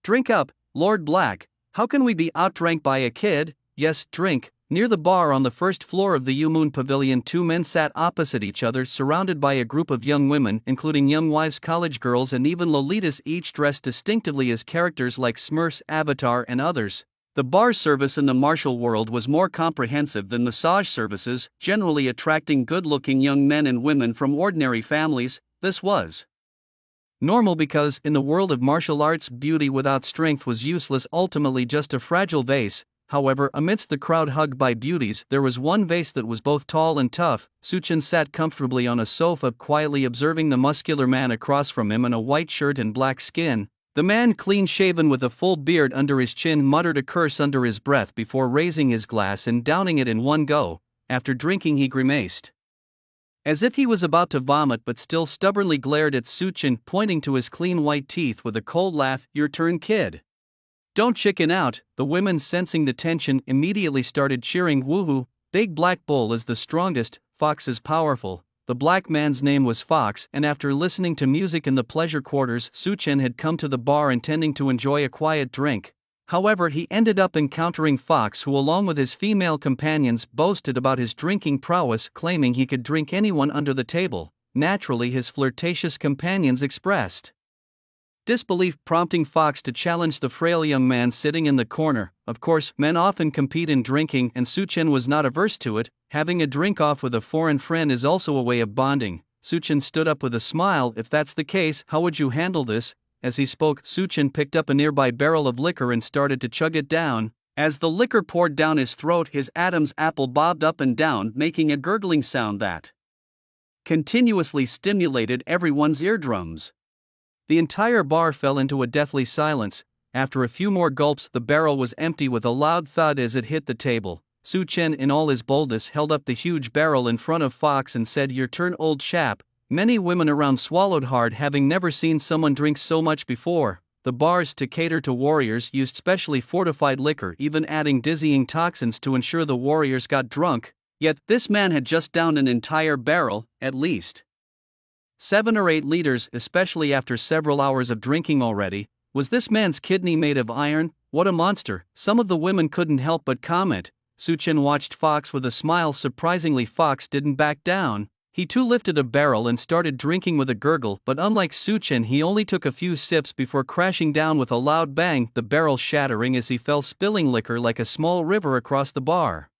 Drink up, Lord Black. How can we be outdrank by a kid? Yes, drink. Near the bar on the first floor of the Yumun Pavilion, 2 men sat opposite each other, surrounded by a group of young women, including young wives, college girls, and even Lolitas, each dressed distinctively as characters like Smurfs, Avatar, and others. The bar service in the martial world was more comprehensive than massage services, generally attracting good-looking young men and women from ordinary families. This was normal because, in the world of martial arts, beauty without strength was useless, ultimately just a fragile vase. However, amidst the crowd hugged by beauties, there was one vase that was both tall and tough. Su Chen sat comfortably on a sofa, quietly observing the muscular man across from him in a white shirt and black skin. The man, clean-shaven with a full beard under his chin, muttered a curse under his breath before raising his glass and downing it in one go. After drinking, he grimaced as if he was about to vomit, but still stubbornly glared at Su Chen, pointing to his clean white teeth with a cold laugh. Your turn, kid. Don't chicken out. The women, sensing the tension, immediately started cheering. Woohoo, Big Black Bull is the strongest, Fox is powerful. The black man's name was Fox, and after listening to music in the pleasure quarters, Su Chen had come to the bar intending to enjoy a quiet drink. However, he ended up encountering Fox, who along with his female companions boasted about his drinking prowess, claiming he could drink anyone under the table. Naturally, his flirtatious companions expressed disbelief, prompting Fox to challenge the frail young man sitting in the corner. Of course, men often compete in drinking, and Su Chen was not averse to it. Having a drink off with a foreign friend is also a way of bonding. Su Chen stood up with a smile. If that's the case, how would you handle this? As he spoke, Su Chen picked up a nearby barrel of liquor and started to chug it down. As the liquor poured down his throat, his Adam's apple bobbed up and down, making a gurgling sound that continuously stimulated everyone's eardrums. The entire bar fell into a deathly silence. After a few more gulps, the barrel was empty with a loud thud as it hit the table. Su Chen, in all his boldness, held up the huge barrel in front of Fox and said, Your turn, old chap. Many women around swallowed hard, having never seen someone drink so much before. The bars, to cater to warriors, used specially fortified liquor, even adding dizzying toxins to ensure the warriors got drunk. Yet, this man had just downed an entire barrel, at least 7 or 8 liters, especially after several hours of drinking already. Was this man's kidney made of iron? What a monster! Some of the women couldn't help but comment. Su Chen watched Fox with a smile. Surprisingly, Fox didn't back down. He too lifted a barrel and started drinking with a gurgle, but unlike Su Chen, he only took a few sips before crashing down with a loud bang, the barrel shattering as he fell, spilling liquor like a small river across the bar.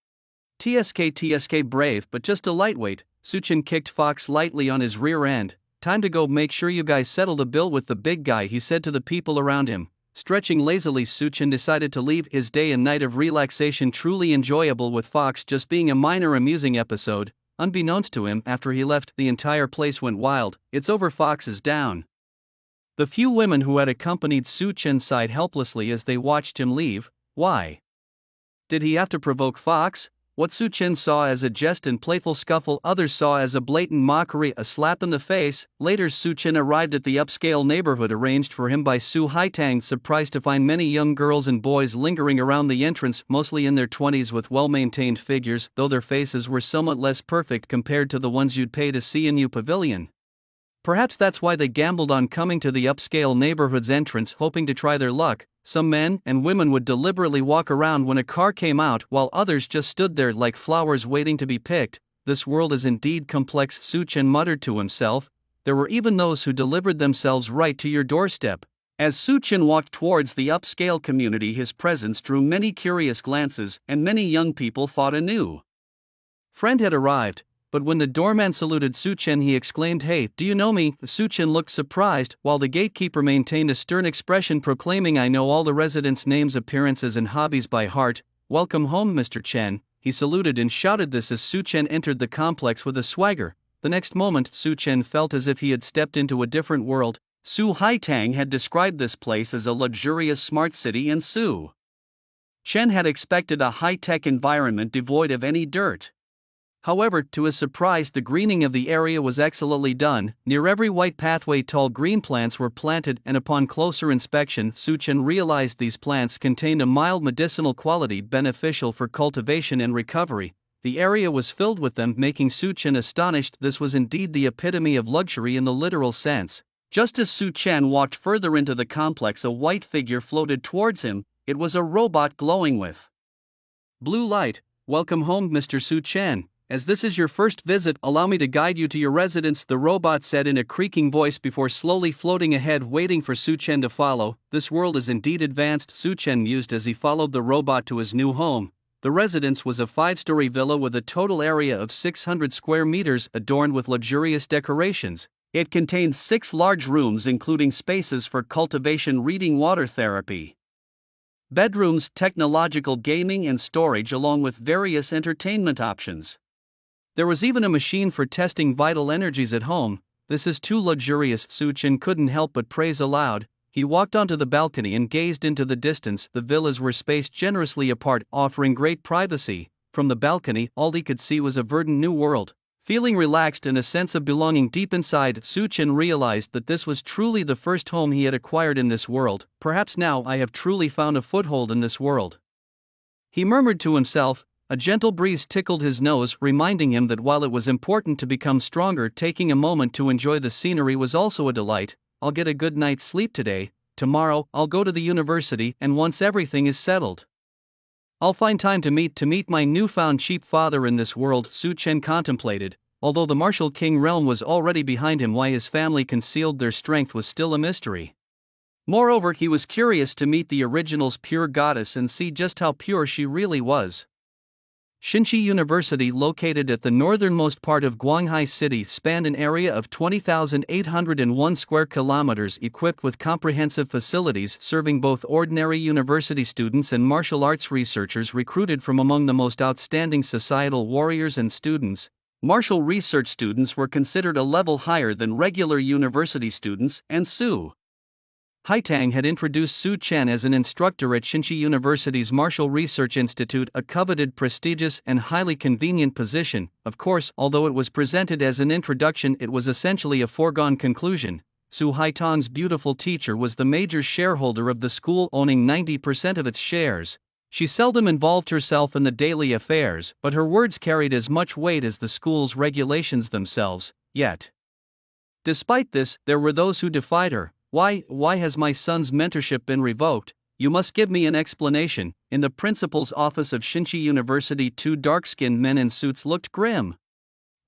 TSK brave, but just a lightweight. Su Chen kicked Fox lightly on his rear end. Time to go. Make sure you guys settle the bill with the big guy, he said to the people around him. Stretching lazily, Su Chen decided to leave his day and night of relaxation truly enjoyable with Fox just being a minor amusing episode. Unbeknownst to him, after he left, the entire place went wild. It's over, Fox is down. The few women who had accompanied Su Chen sighed helplessly as they watched him leave. Why did he have to provoke Fox? What Su Chen saw as a jest and playful scuffle, others saw as a blatant mockery, a slap in the face. Later, Su Chen arrived at the upscale neighborhood arranged for him by Su Haitang, surprised to find many young girls and boys lingering around the entrance, mostly in their 20s with well-maintained figures, though their faces were somewhat less perfect compared to the ones you'd pay to see in Yu Pavilion. Perhaps that's why they gambled on coming to the upscale neighborhood's entrance, hoping to try their luck. Some men and women would deliberately walk around when a car came out, while others just stood there like flowers waiting to be picked. This world is indeed complex, Su Chen muttered to himself. There were even those who delivered themselves right to your doorstep. As Su Chen walked towards the upscale community, his presence drew many curious glances, and many young people thought anew. Friend had arrived, but when the doorman saluted Su Chen he exclaimed, "Hey, do you know me?" Su Chen looked surprised, while the gatekeeper maintained a stern expression proclaiming, "I know all the residents' names, appearances and hobbies by heart. Welcome home, Mr. Chen." He saluted and shouted this as Su Chen entered the complex with a swagger. The next moment Su Chen felt as if he had stepped into a different world. Su Haitang had described this place as a luxurious smart city, and Su Chen had expected a high-tech environment devoid of any dirt. However, to his surprise, the greening of the area was excellently done. Near every white pathway tall green plants were planted, and upon closer inspection Su Chen realized these plants contained a mild medicinal quality beneficial for cultivation and recovery. The area was filled with them, making Su Chen astonished. This was indeed the epitome of luxury in the literal sense. Just as Su Chen walked further into the complex, a white figure floated towards him. It was a robot glowing with blue light. "Welcome home, Mr. Su Chen. As this is your first visit, allow me to guide you to your residence," the robot said in a creaking voice before slowly floating ahead, waiting for Su Chen to follow. This world is indeed advanced, Su Chen mused as he followed the robot to his new home. The residence was a 5-story villa with a total area of 600 square meters, adorned with luxurious decorations. It contained 6 large rooms, including spaces for cultivation, reading, water therapy, bedrooms, technological gaming and storage, along with various entertainment options. There was even a machine for testing vital energies at home. "This is too luxurious," Su Chen couldn't help but praise aloud. He walked onto the balcony and gazed into the distance. The villas were spaced generously apart, offering great privacy. From the balcony, all he could see was a verdant new world. Feeling relaxed and a sense of belonging deep inside, Su Chen realized that this was truly the first home he had acquired in this world. "Perhaps now I have truly found a foothold in this world," he murmured to himself. A gentle breeze tickled his nose, reminding him that while it was important to become stronger, taking a moment to enjoy the scenery was also a delight. "I'll get a good night's sleep today. Tomorrow, I'll go to the university, and once everything is settled, I'll find time to meet my newfound cheap father in this world." Su Chen contemplated. Although the martial king realm was already behind him, why his family concealed their strength was still a mystery. Moreover, he was curious to meet the original's pure goddess and see just how pure she really was. Xinchi University, located at the northernmost part of Guanghai City, spanned an area of 20,801 square kilometers, equipped with comprehensive facilities serving both ordinary university students and martial arts researchers recruited from among the most outstanding societal warriors and students. Martial research students were considered a level higher than regular university students, and Su Haitang had introduced Su Chen as an instructor at Xinchi University's Martial Research Institute, a coveted, prestigious, and highly convenient position. Of course, although it was presented as an introduction, it was essentially a foregone conclusion. Su Haitang's beautiful teacher was the major shareholder of the school, owning 90% of its shares. She seldom involved herself in the daily affairs, but her words carried as much weight as the school's regulations themselves. Yet, despite this, there were those who defied her. Why has my son's mentorship been revoked? You must give me an explanation." In the principal's office of Xinchi University, 2 dark-skinned men in suits looked grim.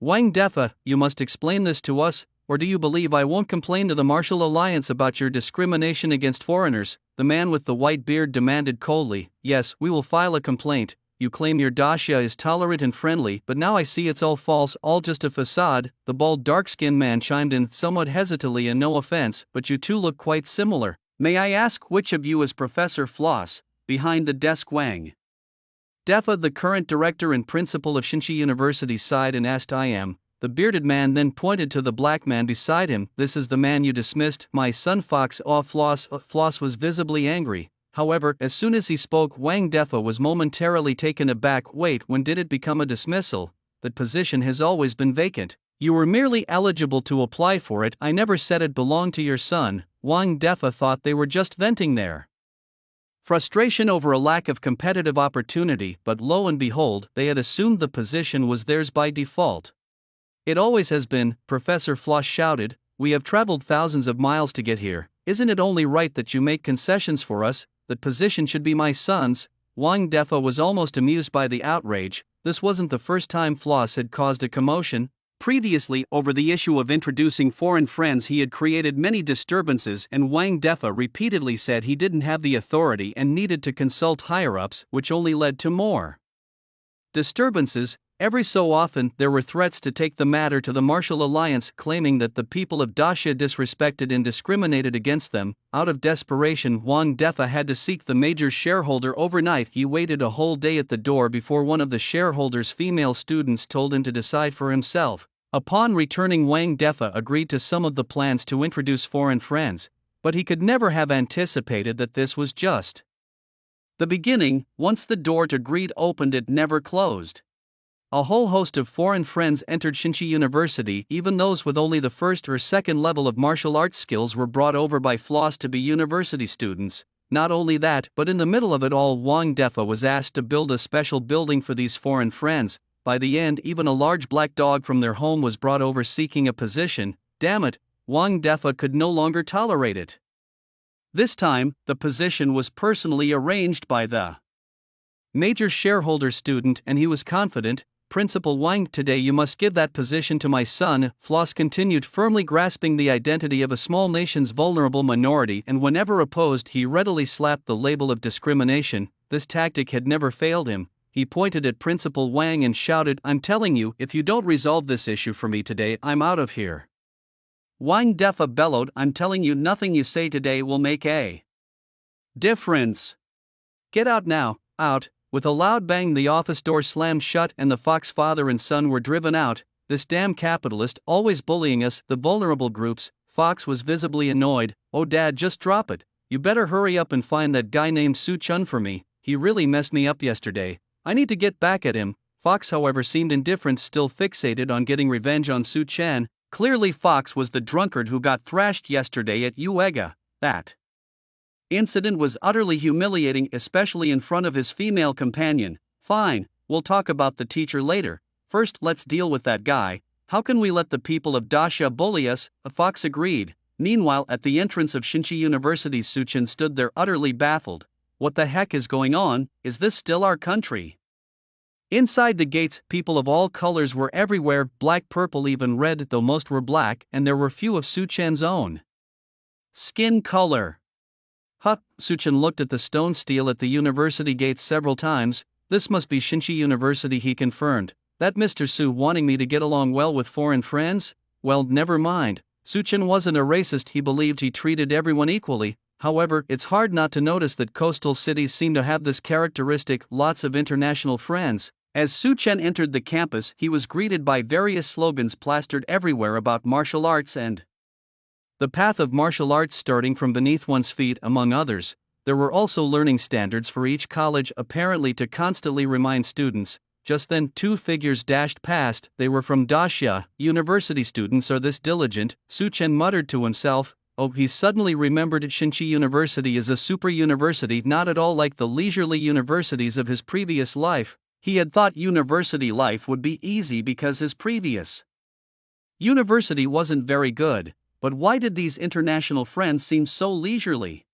"Wang Defa, you must explain this to us, or do you believe I won't complain to the Martial Alliance about your discrimination against foreigners?" the man with the white beard demanded coldly. "Yes, we will file a complaint. You claim your Daxia is tolerant and friendly, but now I see it's all false, all just a facade," the bald dark-skinned man chimed in, somewhat hesitantly. "And no offense, but you two look quite similar. May I ask which of you is Professor Floss?" Behind the desk, Wang Defa, the current director and principal of Xinchi University, sighed and asked. "I am." The bearded man then pointed to the black man beside him. "This is the man you dismissed, my son Fox." Floss. Floss was visibly angry. However, as soon as he spoke, Wang Defa was momentarily taken aback. "Wait, when did it become a dismissal? That position has always been vacant. You were merely eligible to apply for it. I never said it belonged to your son." Wang Defa thought they were just venting their frustration over a lack of competitive opportunity, but lo and behold, they had assumed the position was theirs by default. "It always has been," Professor Floss shouted. "We have traveled thousands of miles to get here. Isn't it only right that you make concessions for us? That position should be my son's." Wang Defa was almost amused by the outrage. This wasn't the first time Floss had caused a commotion. Previously, over the issue of introducing foreign friends, he had created many disturbances, and Wang Defa repeatedly said he didn't have the authority and needed to consult higher-ups, which only led to more disturbances. Every so often, there were threats to take the matter to the Martial Alliance, claiming that the people of Dacia disrespected and discriminated against them. Out of desperation, Wang Defa had to seek the major shareholder overnight. He waited a whole day at the door before one of the shareholder's female students told him to decide for himself. Upon returning, Wang Defa agreed to some of the plans to introduce foreign friends, but he could never have anticipated that this was just the beginning. Once the door to greed opened, it never closed. A whole host of foreign friends entered Shinchi University. Even those with only the first or second level of martial arts skills were brought over by Floss to be university students. Not only that, but in the middle of it all, Wang Defa was asked to build a special building for these foreign friends. By the end, even a large black dog from their home was brought over seeking a position. Damn it, Wang Defa could no longer tolerate it. This time, the position was personally arranged by the major shareholder student, and he was confident. Principal Wang, today you must give that position to my son. Floss continued, firmly grasping the identity of a small nation's vulnerable minority, and whenever opposed, he readily slapped the label of discrimination. This tactic had never failed him. He pointed at Principal Wang and shouted, "I'm telling you, if you don't resolve this issue for me today, I'm out of here." Wang Defa bellowed, "I'm telling you, nothing you say today will make a difference. Get out now, out." With a loud bang, the office door slammed shut and the Fox father and son were driven out. "This damn capitalist, always bullying us, the vulnerable groups." Fox was visibly annoyed. "Oh Dad, just drop it. You better hurry up and find that guy named Su Chun for me. He really messed me up yesterday. I need to get back at him." Fox, however, seemed indifferent, still fixated on getting revenge on Su Chan. Clearly Fox was the drunkard who got thrashed yesterday at Uega. That incident was utterly humiliating, especially in front of his female companion. "Fine, we'll talk about the teacher later. First, let's deal with that guy. How can we let the people of Dacia bully us?" Fox agreed. Meanwhile, at the entrance of Shinchi University, Suchin stood there utterly baffled. What the heck is going on? Is this still our country? Inside the gates, people of all colors were everywhere, black, purple, even red, though most were black, and there were few of Suchan's own skin color. Huh, Suchin looked at the stone steel at the university gates several times. "This must be Shinchi University," he confirmed. "That Mr. Su wanting me to get along well with foreign friends? Well, never mind. Suchin wasn't a racist, he believed he treated everyone equally. However, it's hard not to notice that coastal cities seem to have this characteristic, lots of international friends." As Suchin entered the campus, he was greeted by various slogans plastered everywhere about martial arts and the path of martial arts starting from beneath one's feet, among others. There were also learning standards for each college, apparently to constantly remind students. Just then, two figures dashed past. They were from Dacia. "University students are this diligent," Suchin muttered to himself. Oh, he suddenly remembered it. Shinchi University is a super university, not at all like the leisurely universities of his previous life. He had thought university life would be easy because his previous university wasn't very good. But why did these international friends seem so leisurely?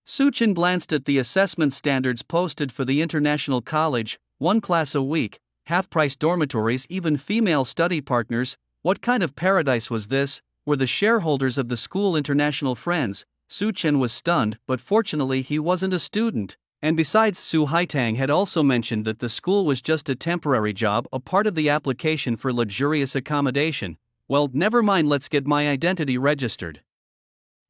Suchin glanced at the assessment standards posted for the international college: 1 class a week, half-price dormitories, even female study partners. What kind of paradise was this? Were the shareholders of the school international friends? Suchin was stunned, but fortunately he wasn't a student. And besides, Su Haitang had also mentioned that the school was just a temporary job, a part of the application for luxurious accommodation. Well, never mind, let's get my identity registered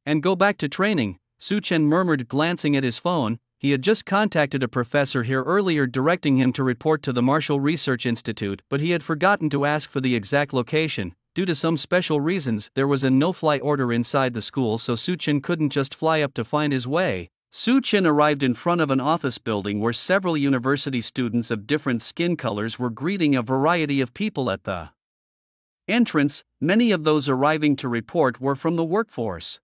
and go back to training, Suchin murmured, glancing at his phone. He had just contacted a professor here earlier directing him to report to the Martial Research Institute, but he had forgotten to ask for the exact location. Due to some special reasons, there was a no-fly order inside the school, so Suchin couldn't just fly up to find his way. Suchin arrived in front of an office building where several university students of different skin colors were greeting a variety of people at the entrance. Many of those arriving to report were from the workforce.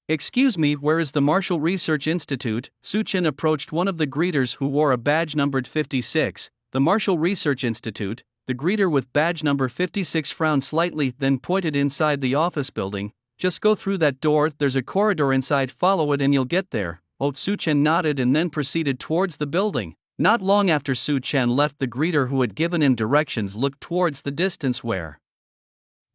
"Excuse me, where is the Martial Research Institute?" Suchin approached one of the greeters who wore a badge numbered 56. "The Martial Research Institute." The greeter with badge number 56 frowned slightly, then pointed inside the office building. "Just go through that door, there's a corridor inside, follow it and you'll get there." Oh, Suchin nodded and then proceeded towards the building. Not long after Suchin left, the greeter who had given him directions looked towards the distance where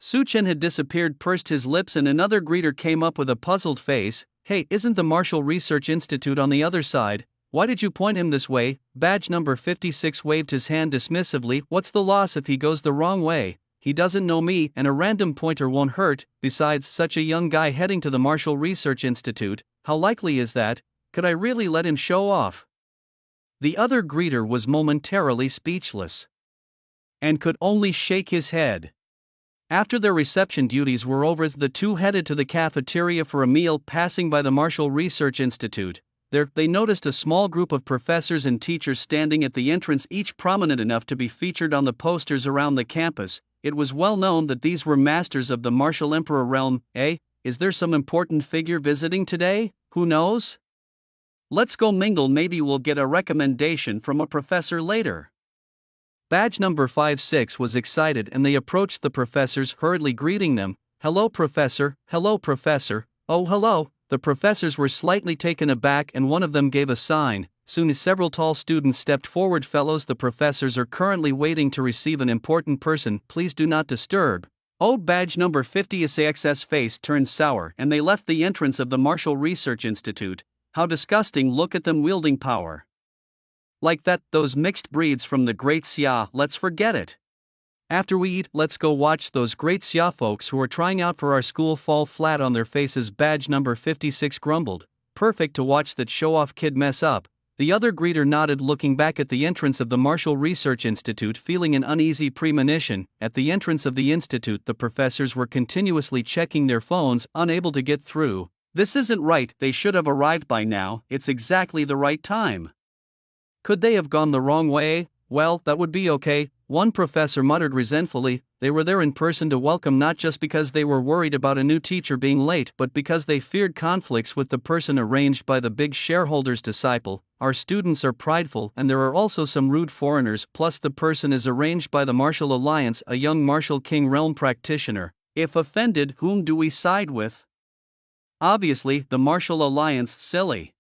Suchin had disappeared, pursed his lips, and another greeter came up with a puzzled face. "Hey, isn't the Martial Research Institute on the other side?" Why did you point him this way? Badge number 56 waved his hand dismissively. What's the loss if he goes the wrong way? He doesn't know me, and a random pointer won't hurt. Besides, such a young guy heading to the Marshall Research Institute, how likely is that? Could I really let him show off? The other greeter was momentarily speechless and could only shake his head. After their reception duties were over, the two headed to the cafeteria for a meal. Passing by the Marshall Research Institute, there they noticed a small group of professors and teachers standing at the entrance, each prominent enough to be featured on the posters around the campus. It was well known that these were masters of the Marshall Emperor realm. Is there some important figure visiting today? Who knows? Let's go mingle, maybe we'll get a recommendation from a professor later. Badge number 56 was excited and they approached the professors, hurriedly greeting them. Hello professor, oh hello. The professors were slightly taken aback and one of them gave a sign. Soon as several tall students stepped forward. Fellows, the professors are currently waiting to receive an important person, please do not disturb. Oh, badge number 56's face turned sour and they left the entrance of the Marshall Research Institute. How disgusting, look at them wielding power like that, those mixed breeds from the Great Xia. Let's forget it. After we eat, let's go watch those Great Xia folks who are trying out for our school fall flat on their faces. Badge number 56 grumbled. Perfect to watch that show-off kid mess up. The other greeter nodded, looking back at the entrance of the Marshall Research Institute, feeling an uneasy premonition. At the entrance of the institute, the professors were continuously checking their phones, unable to get through. This isn't right, they should have arrived by now, it's exactly the right time. Could they have gone the wrong way? Well, that would be okay, one professor muttered resentfully. They were there in person to welcome, not just because they were worried about a new teacher being late, but because they feared conflicts with the person arranged by the big shareholder's disciple. Our students are prideful and there are also some rude foreigners, plus the person is arranged by the Marshall Alliance, a young Marshall King realm practitioner. If offended, whom do we side with? Obviously, the Marshall Alliance, silly.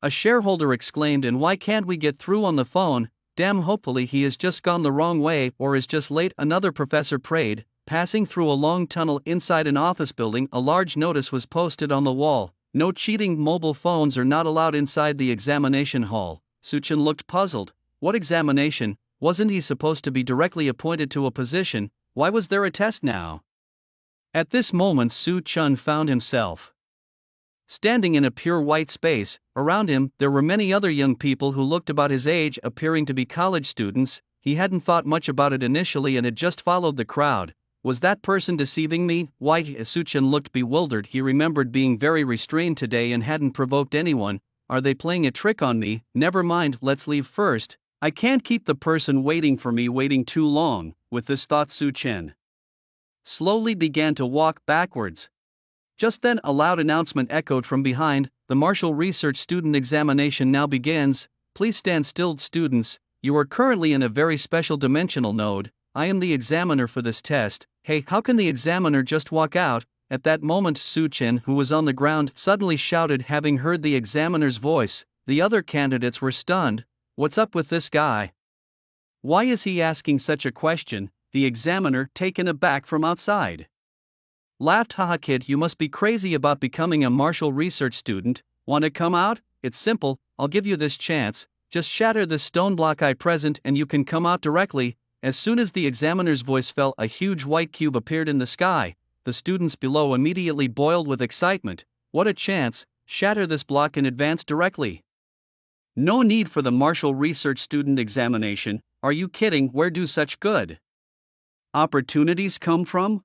A shareholder exclaimed, and why can't we get through on the phone? Damn, hopefully he has just gone the wrong way or is just late, another professor prayed. Passing through a long tunnel inside an office building, a large notice was posted on the wall. No cheating, mobile phones are not allowed inside the examination hall. Suchin looked puzzled. What examination? Wasn't he supposed to be directly appointed to a position? Why was there a test now? At this moment Su Chun found himself standing in a pure white space. Around him, there were many other young people who looked about his age, appearing to be college students. He hadn't thought much about it initially and had just followed the crowd. Was that person deceiving me? Why? Suchin looked bewildered. He remembered being very restrained today and hadn't provoked anyone. Are they playing a trick on me? Never mind, let's leave first. I can't keep the person waiting for me waiting too long. With this thought, Suchin slowly began to walk backwards. Just then a loud announcement echoed from behind. The Marshall Research Student Examination now begins. Please stand still, students. You are currently in a very special dimensional node. I am the examiner for this test. Hey, how can the examiner just walk out? At that moment Suchin, who was on the ground, suddenly shouted, having heard the examiner's voice. The other candidates were stunned. What's up with this guy? Why is he asking such a question? The examiner, taken aback from outside, laughed. Haha kid, you must be crazy about becoming a Marshall Research student. Want to come out? It's simple, I'll give you this chance. Just shatter this stone block I present and you can come out directly. As soon as the examiner's voice fell, a huge white cube appeared in the sky. The students below immediately boiled with excitement. What a chance, shatter this block and advance directly. No need for the Marshall Research Student Examination. Are you kidding? Where do such good opportunities come from?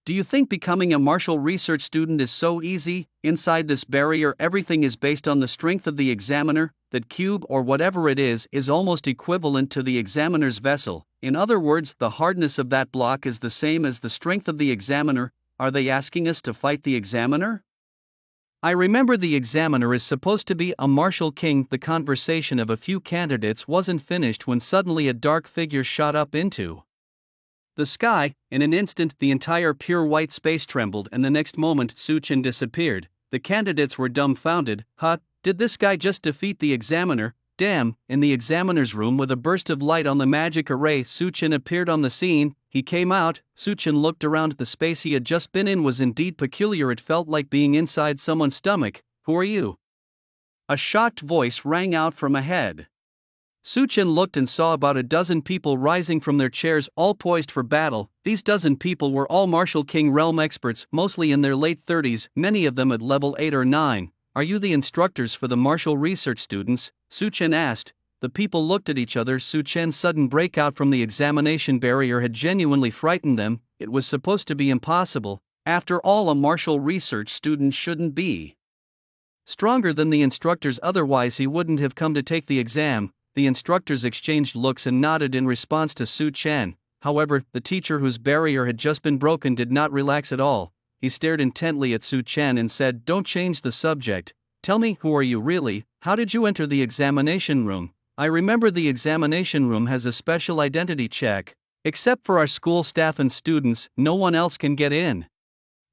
Do you think becoming a Marshall Research student is so easy? Inside this barrier, everything is based on the strength of the examiner. That cube, or whatever it is almost equivalent to the examiner's vessel. In other words, the hardness of that block is the same as the strength of the examiner. Are they asking us to fight the examiner? I remember the examiner is supposed to be a Marshall King. The conversation of a few candidates wasn't finished when suddenly a dark figure shot up into the sky. In an instant, the entire pure white space trembled, and the next moment, Suchin disappeared. The candidates were dumbfounded. Did this guy just defeat the examiner? Damn! In the examiner's room, with a burst of light on the magic array, Suchin appeared on the scene. He came out. Suchin looked around. The space he had just been in was indeed peculiar. It felt like being inside someone's stomach. Who are you? A shocked voice rang out from ahead. Su Chen looked and saw about a dozen people rising from their chairs, all poised for battle. These dozen people were all Martial King realm experts, mostly in their late 30s, many of them at level 8 or 9. Are you the instructors for the martial research students? Su Chen asked. The people looked at each other. Su Chen's sudden breakout from the examination barrier had genuinely frightened them. It was supposed to be impossible. After all, a martial research student shouldn't be stronger than the instructors, otherwise he wouldn't have come to take the exam. The instructors exchanged looks and nodded in response to Su Chen. However, the teacher whose barrier had just been broken did not relax at all. He stared intently at Su Chen and said, "Don't change the subject. Tell me, who are you really? How did you enter the examination room?" "I remember the examination room has a special identity check. Except for our school staff and students, no one else can get in.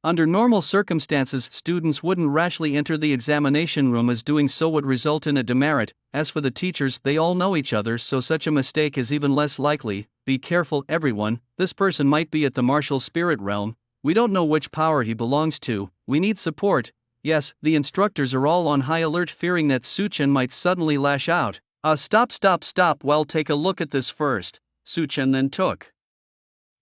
Under normal circumstances, students wouldn't rashly enter the examination room, as doing so would result in a demerit. As for the teachers, they all know each other, so such a mistake is even less likely. Be careful, everyone. This person might be at the martial spirit realm. We don't know which power he belongs to. We need support." Yes, the instructors are all on high alert, fearing that Su Chen might suddenly lash out. Stop. Well, take a look at this first." Su Chen then took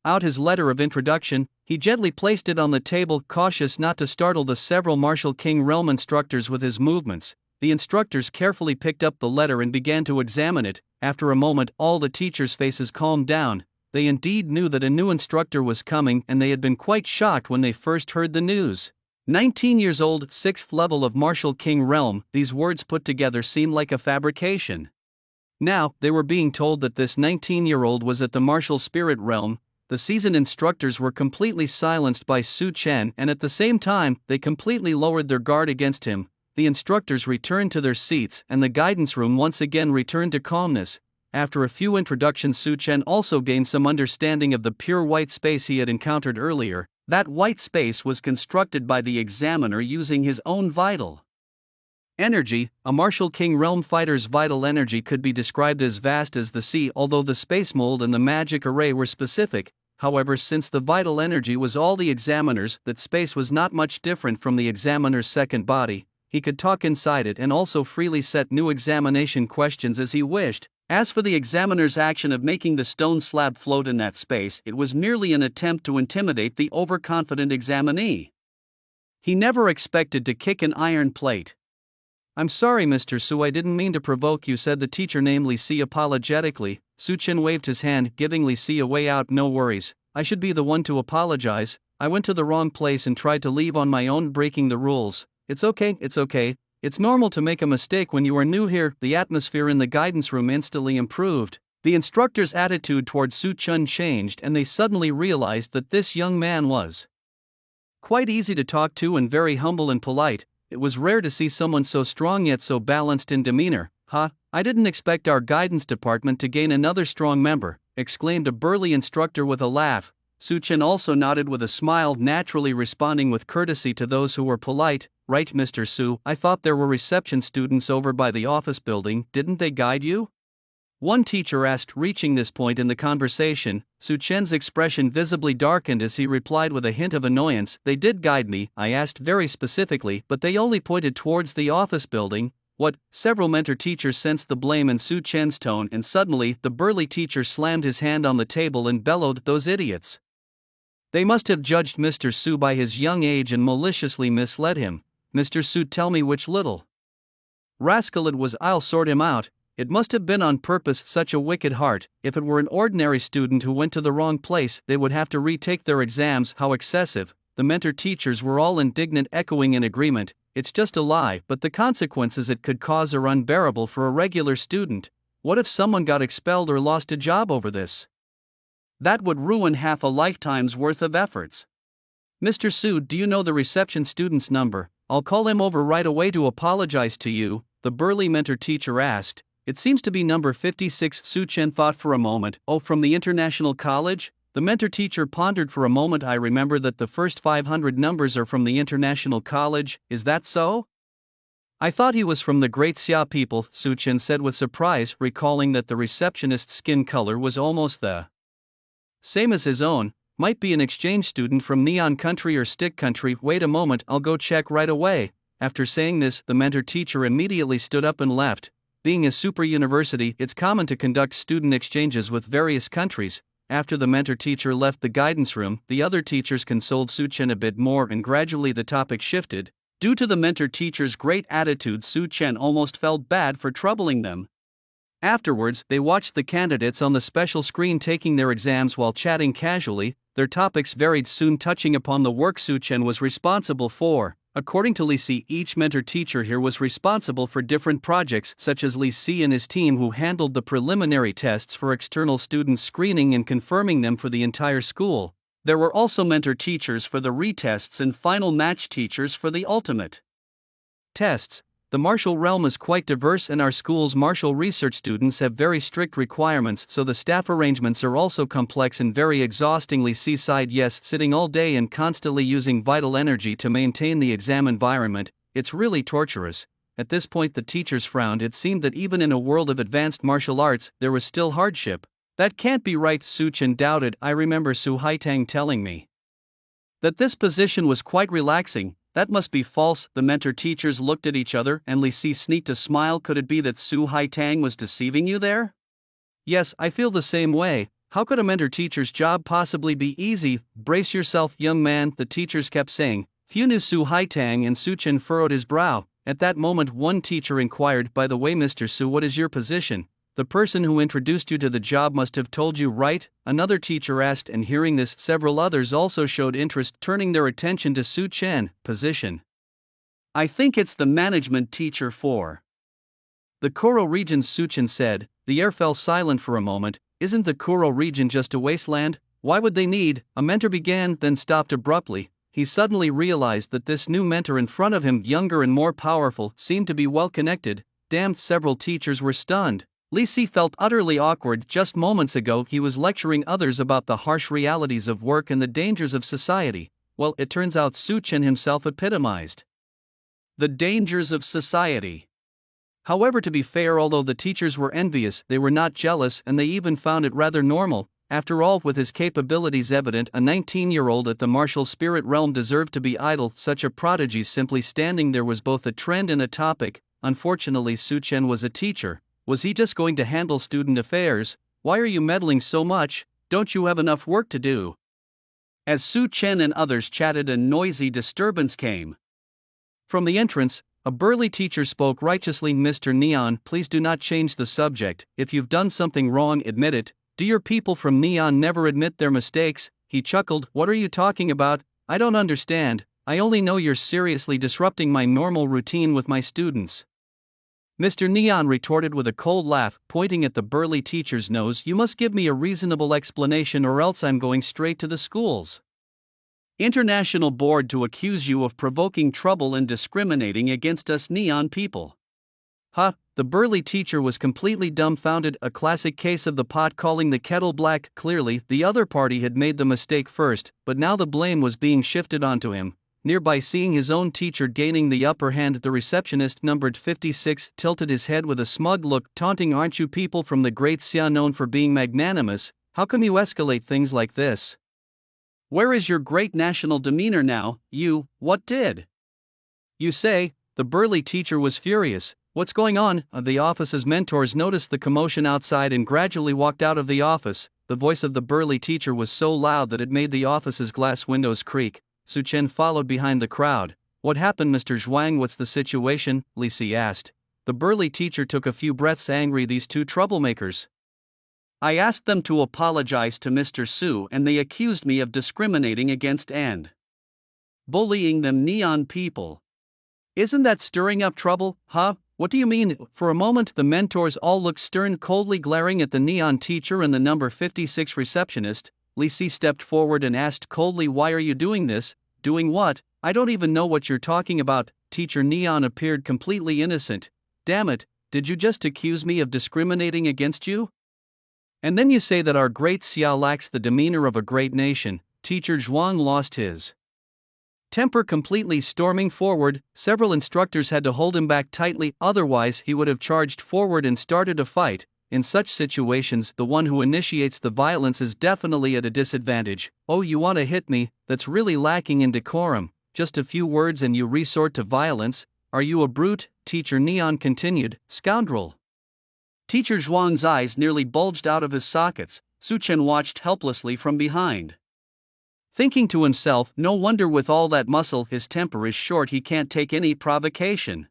out his letter of introduction. He gently placed it on the table, cautious not to startle the several Martial King realm instructors with his movements. The instructors carefully picked up the letter and began to examine it. After a moment, all the teachers' faces calmed down. They indeed knew that a new instructor was coming, and they had been quite shocked when they first heard the news. 19 years old, 6th level of Martial King realm. These words put together seemed like a fabrication. Now, they were being told that this 19-year-old was at the martial spirit realm. The seasoned instructors were completely silenced by Su Chen, and at the same time, they completely lowered their guard against him. The instructors returned to their seats, and the guidance room once again returned to calmness. After a few introductions, Su Chen also gained some understanding of the pure white space he had encountered earlier. That white space was constructed by the examiner using his own vital energy. A Martial King realm fighter's vital energy could be described as vast as the sea, although the space mold and the magic array were specific. However, since the vital energy was all the examiner's, that space was not much different from the examiner's second body. He could talk inside it and also freely set new examination questions as he wished. As for the examiner's action of making the stone slab float in that space, it was merely an attempt to intimidate the overconfident examinee. He never expected to kick an iron plate. "I'm sorry, Mr. Su, I didn't mean to provoke you," said the teacher named Li Si apologetically. Su Chen waved his hand, giving Li Si a way out. "No worries, I should be the one to apologize. I went to the wrong place and tried to leave on my own, breaking the rules. It's okay. It's normal to make a mistake when you are new here." The atmosphere in the guidance room instantly improved. The instructor's attitude towards Su Chen changed, and they suddenly realized that this young man was quite easy to talk to and very humble and polite. It was rare to see someone so strong yet so balanced in demeanor. I didn't expect our guidance department to gain another strong member," exclaimed a burly instructor with a laugh. Su Chen also nodded with a smile, naturally responding with courtesy to those who were polite. "Right, Mr. Su, I thought there were reception students over by the office building. Didn't they guide you?" one teacher asked. Reaching this point in the conversation, Su Chen's expression visibly darkened as he replied with a hint of annoyance, "They did guide me. I asked very specifically, but they only pointed towards the office building." "What?" Several mentor teachers sensed the blame in Su Chen's tone, and suddenly, the burly teacher slammed his hand on the table and bellowed, "Those idiots! They must have judged Mr. Su by his young age and maliciously misled him. Mr. Su, tell me which little rascal it was. I'll sort him out. It must have been on purpose, such a wicked heart. If it were an ordinary student who went to the wrong place, they would have to retake their exams. How excessive." The mentor teachers were all indignant, echoing in agreement. "It's just a lie, but the consequences it could cause are unbearable for a regular student. What if someone got expelled or lost a job over this? That would ruin half a lifetime's worth of efforts." "Mr. Su, do you know the reception student's number? I'll call him over right away to apologize to you," the burly mentor teacher asked. "It seems to be number 56. Su Chen thought for a moment. "Oh, from the international college?" The mentor teacher pondered for a moment. "I remember that the first 500 numbers are from the international college. Is that so?" "I thought he was from the Great Xia people," Su Chen said with surprise, recalling that the receptionist's skin color was almost the same as his own. "Might be an exchange student from Neon Country or Stick Country. Wait a moment, I'll go check right away." After saying this, the mentor teacher immediately stood up and left. Being a super university, it's common to conduct student exchanges with various countries. After the mentor teacher left the guidance room, the other teachers consoled Su Chen a bit more and gradually the topic shifted. Due to the mentor teacher's great attitude, Su Chen almost felt bad for troubling them. Afterwards, they watched the candidates on the special screen taking their exams while chatting casually. Their topics varied, soon touching upon the work Su Chen was responsible for. According to Li Si, each mentor teacher here was responsible for different projects, such as Li Si and his team who handled the preliminary tests for external students, screening and confirming them for the entire school. There were also mentor teachers for the retests and final match teachers for the ultimate tests. The martial realm is quite diverse and our school's martial research students have very strict requirements, so the staff arrangements are also complex and very exhaustingly seaside. Yes, sitting all day and constantly using vital energy to maintain the exam environment, it's really torturous. At this point the teachers frowned. It seemed that even in a world of advanced martial arts, there was still hardship. That can't be right, Su Chen doubted. I remember Su Haitang telling me that this position was quite relaxing. That must be false. The mentor teachers looked at each other and Li Si sneaked a smile. Could it be that Su Haitang was deceiving you there? Yes, I feel the same way. How could a mentor teacher's job possibly be easy? Brace yourself, young man, the teachers kept saying. Few knew Su Haitang and Su Chen furrowed his brow. At that moment one teacher inquired, by the way Mr. Su, what is your position? The person who introduced you to the job must have told you, right? Another teacher asked, and hearing this, several others also showed interest, turning their attention to Su Chen. Position? I think it's the management teacher for the Koro region, Su Chen said. The air fell silent for a moment. Isn't the Koro region just a wasteland? Why would they need? A mentor began, then stopped abruptly. He suddenly realized that this new mentor in front of him, younger and more powerful, seemed to be well connected. Damned, several teachers were stunned. Li Si felt utterly awkward. Just moments ago he was lecturing others about the harsh realities of work and the dangers of society. Well, it turns out Su Chen himself epitomized the dangers of society. However, to be fair, although the teachers were envious, they were not jealous, and they even found it rather normal. After all, with his capabilities evident, a 19-year-old at the martial spirit realm deserved to be idle. Such a prodigy simply standing there was both a trend and a topic. Unfortunately, Su Chen was a teacher. Was he just going to handle student affairs? Why are you meddling so much? Don't you have enough work to do? As Su Chen and others chatted, a noisy disturbance came from the entrance. A burly teacher spoke righteously. Mr. Neon, please do not change the subject. If you've done something wrong, admit it. Do your people from Neon never admit their mistakes? He chuckled. What are you talking about? I don't understand. I only know you're seriously disrupting my normal routine with my students. Mr. Neon retorted with a cold laugh, pointing at the burly teacher's nose. You must give me a reasonable explanation or else I'm going straight to the school's international board to accuse you of provoking trouble and discriminating against us Neon people. Ha! The burly teacher was completely dumbfounded, a classic case of the pot calling the kettle black. Clearly, the other party had made the mistake first, but now the blame was being shifted onto him. Nearby, seeing his own teacher gaining the upper hand, the receptionist numbered 56 tilted his head with a smug look, taunting, aren't you people from the Great Xia known for being magnanimous? How come you escalate things like this? Where is your great national demeanor now? You, what did you say? The burly teacher was furious. What's going on? The office's mentors noticed the commotion outside and gradually walked out of the office. The voice of the burly teacher was so loud that it made the office's glass windows creak. Su Chen followed behind the crowd. What happened, Mr. Zhuang? What's the situation? Li Si asked. The burly teacher took a few breaths, angry. These two troublemakers. I asked them to apologize to Mr. Su and they accused me of discriminating against and bullying them Neon people. Isn't that stirring up trouble? Huh? What do you mean? For a moment the mentors all looked stern, coldly glaring at the Neon teacher and the number 56 receptionist. Li Si stepped forward and asked coldly, why are you doing this? Doing what? I don't even know what you're talking about. Teacher Neon appeared completely innocent. Damn it, did you just accuse me of discriminating against you? And then you say that our great Xia lacks the demeanor of a great nation. Teacher Zhuang lost his temper completely, storming forward. Several instructors had to hold him back tightly, otherwise he would have charged forward and started a fight. In such situations, the one who initiates the violence is definitely at a disadvantage. Oh, you want to hit me? That's really lacking in decorum. Just a few words and you resort to violence. Are you a brute? Teacher Neon continued, scoundrel. Teacher Zhuang's eyes nearly bulged out of his sockets. Su Chen watched helplessly from behind. Thinking to himself, no wonder with all that muscle his temper is short, he can't take any provocation.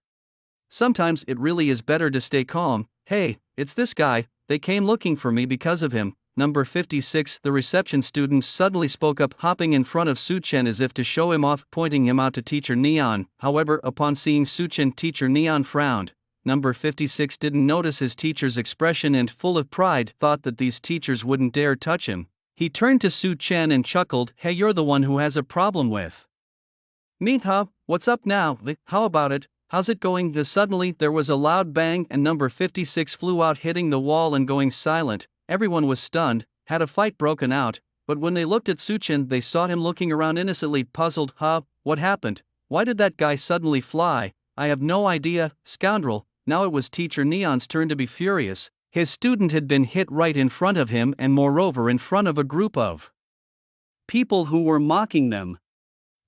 Sometimes it really is better to stay calm. Hey, it's this guy, they came looking for me because of him. Number 56, the reception student suddenly spoke up, hopping in front of Su Chen as if to show him off, pointing him out to Teacher Neon. However, upon seeing Su Chen, Teacher Neon frowned. Number 56 didn't notice his teacher's expression and, full of pride, thought that these teachers wouldn't dare touch him. He turned to Su Chen and chuckled, hey, you're the one who has a problem with me, huh? What's up now? How about it? How's it going? Suddenly, there was a loud bang and number 56 flew out, hitting the wall and going silent. Everyone was stunned. Had a fight broken out? But when they looked at Su Chen, they saw him looking around innocently, puzzled. Huh? What happened? Why did that guy suddenly fly? I have no idea, scoundrel. Now it was Teacher Neon's turn to be furious. His student had been hit right in front of him, and moreover in front of a group of people who were mocking them.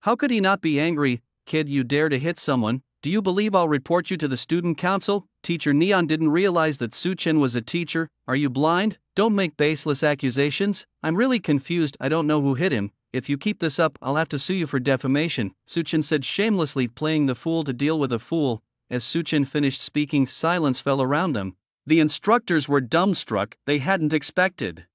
How could he not be angry? Kid, you dare to hit someone? Do you believe I'll report you to the student council? Teacher Neon didn't realize that Su Chen was a teacher. Are you blind? Don't make baseless accusations. I'm really confused. I don't know who hit him. If you keep this up, I'll have to sue you for defamation, Su Chen said, shamelessly playing the fool to deal with a fool. As Su Chen finished speaking, silence fell around them. The instructors were dumbstruck. They hadn't expected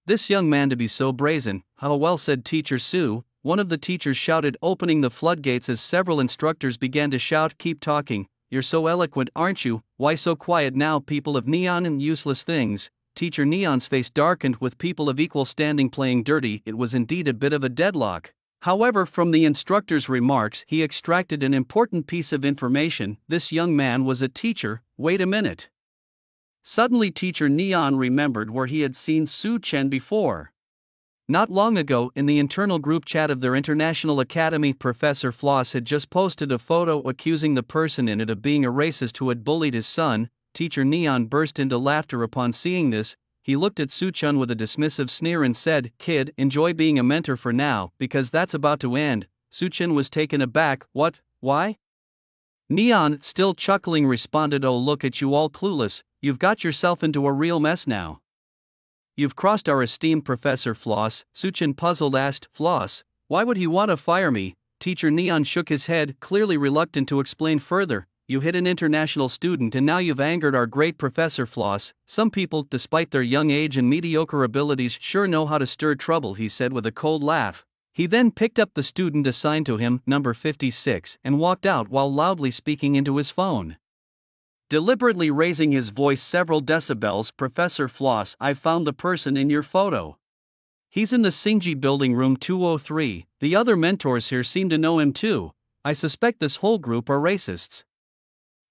this young man to be so brazen. How well said, Teacher Su, one of the teachers shouted, opening the floodgates as several instructors began to shout, keep talking. You're so eloquent, aren't you? Why so quiet now, people of Neon and useless things? Teacher Neon's face darkened. With people of equal standing playing dirty, it was indeed a bit of a deadlock. However, from the instructor's remarks, he extracted an important piece of information. This young man was a teacher. Wait a minute. Suddenly Teacher Neon remembered where he had seen Su Chen before. Not long ago, in the internal group chat of their International Academy, Professor Floss had just posted a photo accusing the person in it of being a racist who had bullied his son. Teacher Neon burst into laughter upon seeing this. He looked at Su Chen with a dismissive sneer and said, kid, enjoy being a mentor for now, because that's about to end. Su Chen was taken aback. What? Why? Neon, still chuckling, responded, oh, look at you all clueless. You've got yourself into a real mess now. You've crossed our esteemed Professor Floss. Su Chen, puzzled, asked, Floss, why would he want to fire me? Teacher Neon shook his head, clearly reluctant to explain further. You hit an international student and now you've angered our great Professor Floss. Some people, despite their young age and mediocre abilities, sure know how to stir trouble, he said with a cold laugh. He then picked up the student assigned to him, number 56, and walked out while loudly speaking into his phone. Deliberately raising his voice several decibels, Professor Floss, I found the person in your photo. He's in the Xingji building, room 203. The other mentors here seem to know him too. I suspect this whole group are racists.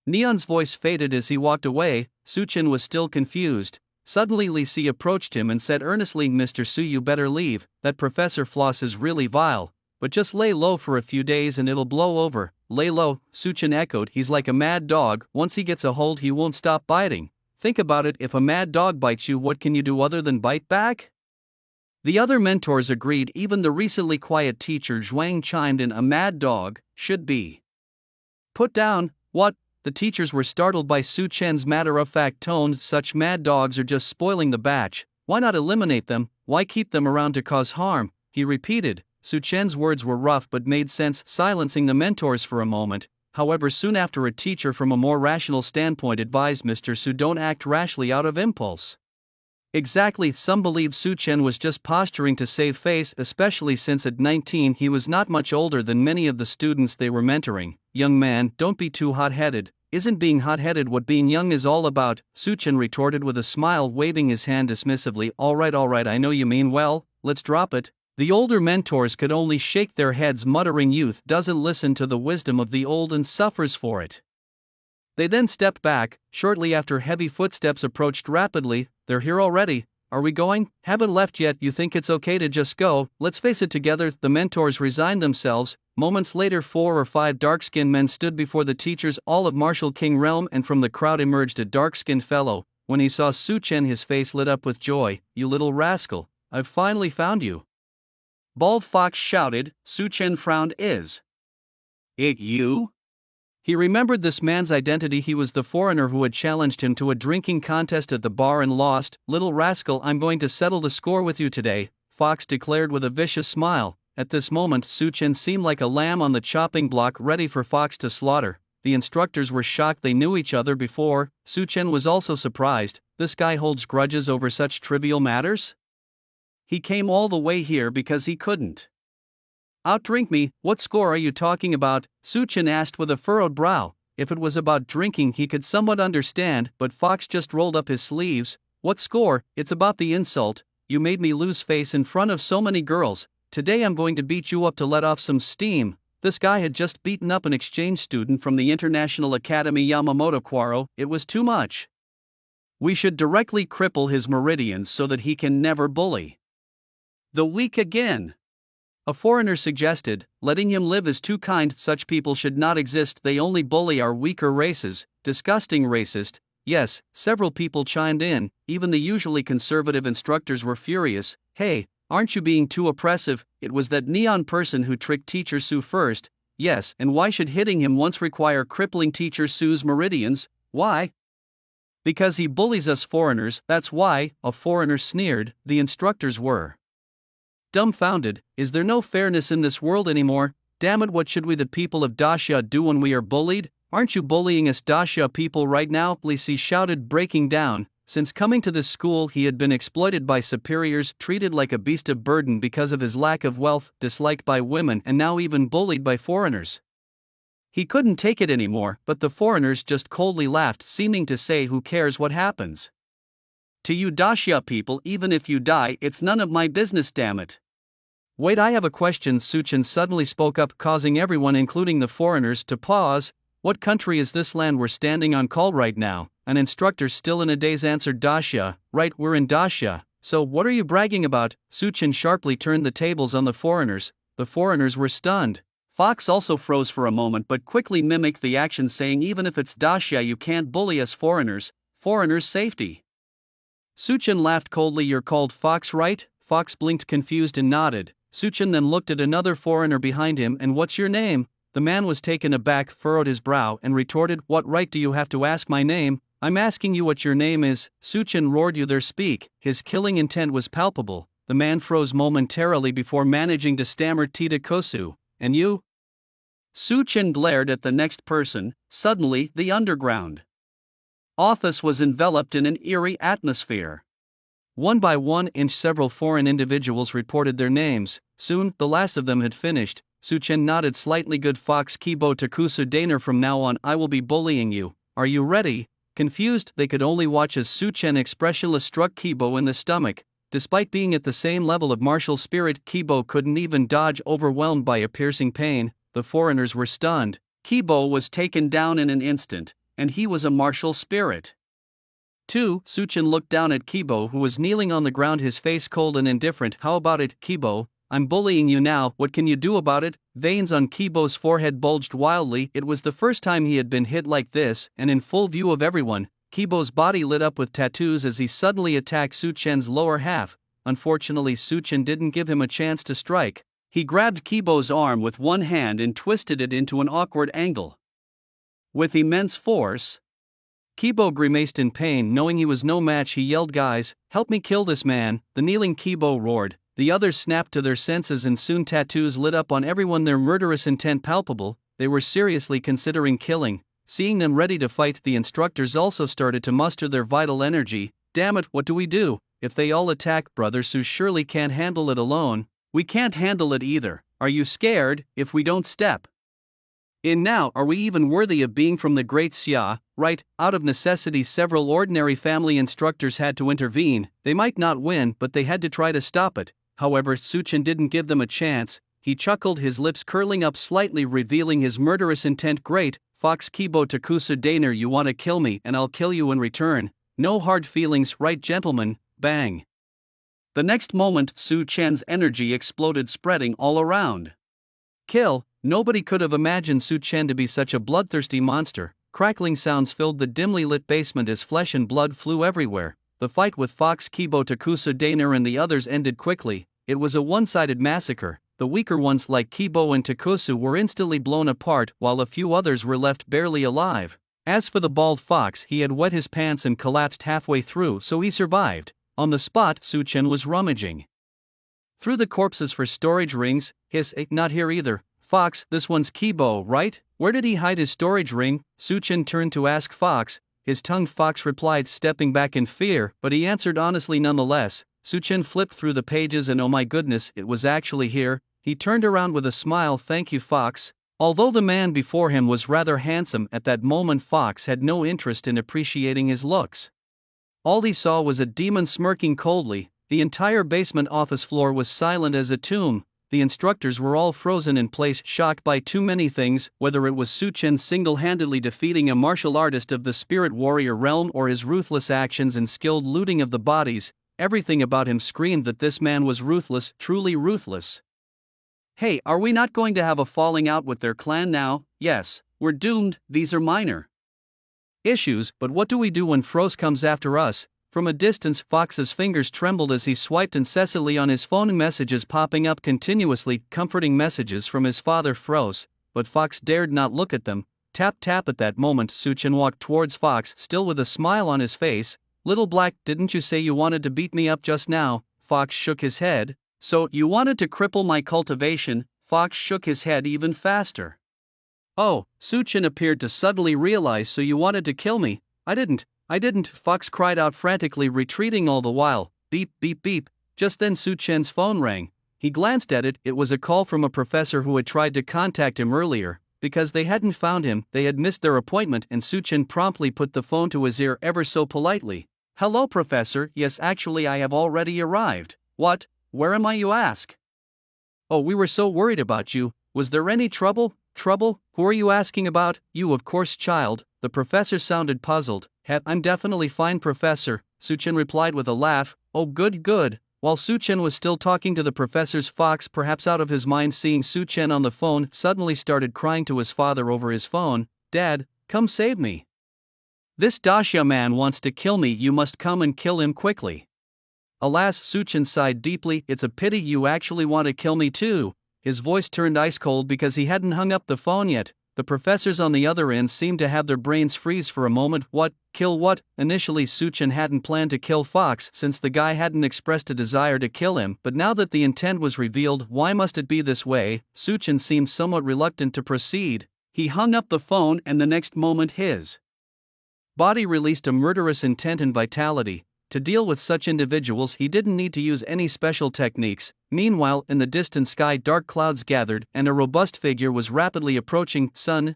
Neon's voice faded as he walked away. Su Chen was still confused. Suddenly Li Si approached him and said earnestly, Mr. Su, you better leave. That Professor Floss is really vile. But just lay low for a few days and it'll blow over. Lay low, Su Chen echoed. He's like a mad dog. Once he gets a hold, he won't stop biting. Think about it, if a mad dog bites you, what can you do other than bite back? The other mentors agreed. Even the recently quiet teacher Zhuang chimed in, a mad dog should be put down. What? The teachers were startled by Su Chen's matter-of-fact tone. Such mad dogs are just spoiling the batch. Why not eliminate them? Why keep them around to cause harm? He repeated. Su Chen's words were rough but made sense, silencing the mentors for a moment. However, soon after, a teacher from a more rational standpoint advised Mr. Su, don't act rashly out of impulse. Exactly, some believe Su Chen was just posturing to save face, especially since at 19 he was not much older than many of the students they were mentoring. Young man, don't be too hot-headed. Isn't being hot-headed what being young is all about? Su Chen retorted with a smile, waving his hand dismissively. All right, I know you mean well, let's drop it. The older mentors could only shake their heads, muttering, youth doesn't listen to the wisdom of the old and suffers for it. They then stepped back. Shortly after, heavy footsteps approached rapidly. They're here already. Are we going? Haven't left yet. You think it's okay to just go? Let's face it together. The mentors resigned themselves. Moments later, 4 or 5 dark-skinned men stood before the teachers, all of Martial King realm, and from the crowd emerged a dark-skinned fellow. When he saw Su Chen, his face lit up with joy. You little rascal, I've finally found you. Bald Fox shouted. Su Chen frowned. Is it you? He remembered this man's identity. He was the foreigner who had challenged him to a drinking contest at the bar and lost. "Little rascal, I'm going to settle the score with you today," Fox declared with a vicious smile. At this moment, Su-Chen seemed like a lamb on the chopping block ready for Fox to slaughter. The instructors were shocked. They knew each other before. Su-Chen was also surprised. This guy holds grudges over such trivial matters? He came all the way here because he couldn't outdrink me. "What score are you talking about?" Su-Chen asked with a furrowed brow. If it was about drinking he could somewhat understand, but Fox just rolled up his sleeves. "What score? It's about the insult. You made me lose face in front of so many girls. Today I'm going to beat you up to let off some steam." This guy had just beaten up an exchange student from the International Academy, Yamamoto Kwaro. It was too much. "We should directly cripple his meridians so that he can never bully the weak again," a foreigner suggested. "Letting him live is too kind. Such people should not exist. They only bully our weaker races." Disgusting racist. Yes, several people chimed in. Even the usually conservative instructors were furious. "Hey, aren't you being too oppressive? It was that neon person who tricked Teacher Sue first." "Yes, and why should hitting him once require crippling Teacher Sue's meridians?" "Why?" "Because he bullies us foreigners, that's why," a foreigner sneered. The instructors were dumbfounded. Is there no fairness in this world anymore? Damn it, what should we the people of Dacia do when we are bullied? "Aren't you bullying us Dacia people right now?" Lisi shouted, breaking down. Since coming to this school he had been exploited by superiors, treated like a beast of burden because of his lack of wealth, disliked by women, and now even bullied by foreigners. He couldn't take it anymore, but the foreigners just coldly laughed, seeming to say, "Who cares what happens to you Dacia people? Even if you die, it's none of my business, damn it." "Wait, I have a question." Su-Chen suddenly spoke up, causing everyone, including the foreigners, to pause. "What country is this land we're standing on called right now?" An instructor still in a daze answered, "Dacia." "Right, we're in Dacia. So what are you bragging about?" Su-Chen sharply turned the tables on the foreigners. The foreigners were stunned. Fox also froze for a moment but quickly mimicked the action, saying, "Even if it's Dacia you can't bully us foreigners. Foreigners' safety." Su-Chen laughed coldly. "You're called Fox, right?" Fox blinked confused and nodded. Su-Chen then looked at another foreigner behind him. "And what's your name?" The man was taken aback, furrowed his brow, and retorted, "What right do you have to ask my name? I'm asking you what your name is." Su-Chen roared, "You there, speak." His killing intent was palpable. The man froze momentarily before managing to stammer, "Tita Kosu." "And you?" Su-Chen glared at the next person. Suddenly, the underground office was enveloped in an eerie atmosphere. One by one several foreign individuals reported their names. Soon, the last of them had finished. Su-Chen nodded slightly. "Good, Fox Kibo Takusu Daner, from now on I will be bullying you. Are you ready?" Confused, they could only watch as Su-Chen expressionless struck Kibo in the stomach. Despite being at the same level of martial spirit, Kibo couldn't even dodge, overwhelmed by a piercing pain. The foreigners were stunned. Kibo was taken down in an instant, and he was a martial spirit. 2. Su-Chen looked down at Kibo, who was kneeling on the ground, his face cold and indifferent. "How about it, Kibo? I'm bullying you now, what can you do about it?" Veins on Kibo's forehead bulged wildly. It was the first time he had been hit like this, and in full view of everyone. Kibo's body lit up with tattoos as he suddenly attacked Su-Chen's lower half. Unfortunately, Su-Chen didn't give him a chance to strike. He grabbed Kibo's arm with one hand and twisted it into an awkward angle. With immense force, Kibo grimaced in pain. Knowing he was no match, he yelled, "Guys, help me kill this man." The kneeling Kibo roared. The others snapped to their senses, and soon tattoos lit up on everyone, their murderous intent palpable. They were seriously considering killing. Seeing them ready to fight, the instructors also started to muster their vital energy. "Damn it, what do we do? If they all attack, Brother Su surely can't handle it alone." "We can't handle it either. Are you scared if we don't step in now? Are we even worthy of being from the great Xia?" "Right." Out of necessity, several ordinary family instructors had to intervene. They might not win, but they had to try to stop it. However, Su-Chen didn't give them a chance. He chuckled, his lips curling up slightly, revealing his murderous intent. "Great, Fox Kibo Takusu Daner, you want to kill me and I'll kill you in return. No hard feelings, right, gentlemen?" Bang. The next moment, Su-Chen's energy exploded, spreading all around. Kill. Nobody could have imagined Su-Chen to be such a bloodthirsty monster. Crackling sounds filled the dimly lit basement as flesh and blood flew everywhere. The fight with Fox Kibo Takusu Daner and the others ended quickly. It was a one-sided massacre. the weaker ones like Kibo and Takusu were instantly blown apart while a few others were left barely alive. As for the bald fox, he had wet his pants and collapsed halfway through, so he survived. On the spot, Su-Chen was rummaging through the corpses for storage rings. Not here either. Fox, this one's Kibo, right? Where did he hide his storage ring? Su-Chen turned to ask Fox. His tongue. Fox replied, stepping back in fear, but he answered honestly nonetheless. Su-Chen flipped through the pages and oh my goodness, it was actually here. He turned around with a smile. Thank you, Fox. Although the man before him was rather handsome at that moment, Fox had no interest in appreciating his looks. All he saw was a demon smirking coldly. The entire basement office floor was silent as a tomb. The instructors were all frozen in place, shocked by too many things, whether it was Su-Chen single-handedly defeating a martial artist of the spirit warrior realm or his ruthless actions and skilled looting of the bodies. Everything about him screamed that this man was ruthless, truly ruthless. Hey, are we not going to have a falling out with their clan now? Yes, we're doomed. These are minor issues, but what do we do when Frost comes after us? From a distance, Fox's fingers trembled as he swiped incessantly on his phone, messages popping up continuously, comforting messages from his father Frost, but Fox dared not look at them. Tap tap. At that moment, Su-Chen walked towards Fox, still with a smile on his face. Little Black, didn't you say you wanted to beat me up just now? Fox shook his head. So, you wanted to cripple my cultivation? Fox shook his head even faster. Oh, Su-Chen appeared to suddenly realize, so you wanted to kill me? I didn't, Fox cried out frantically, retreating all the while. Beep, beep, beep. Just then Su-Chen's phone rang. He glanced at it. It was a call from a professor who had tried to contact him earlier. Because they hadn't found him, they had missed their appointment, and Su-Chen promptly put the phone to his ear ever so politely. Hello, Professor. Yes, actually I have already arrived. What? Where am I, you ask? Oh, we were so worried about you. Was there any trouble? Trouble? Who are you asking about? You, of course, child. The professor sounded puzzled. I'm definitely fine, Professor, Su-Chen replied with a laugh. Oh, good, good. While Su-Chen was still talking to the professors, Fox, perhaps out of his mind seeing Su-Chen on the phone, suddenly started crying to his father over his phone. Dad, come save me. This Daxia man wants to kill me. You must come and kill him quickly. Alas, Su-Chen sighed deeply. It's a pity you actually want to kill me too. His voice turned ice cold because he hadn't hung up the phone yet. The professors on the other end seemed to have their brains freeze for a moment. What? Kill what? Initially Su-Chen hadn't planned to kill Fox since the guy hadn't expressed a desire to kill him, but now that the intent was revealed, why must it be this way? Su-Chen seemed somewhat reluctant to proceed. He hung up the phone and the next moment his body released a murderous intent and vitality. To deal with such individuals he didn't need to use any special techniques. Meanwhile, in the distant sky dark clouds gathered and a robust figure was rapidly approaching. Sun,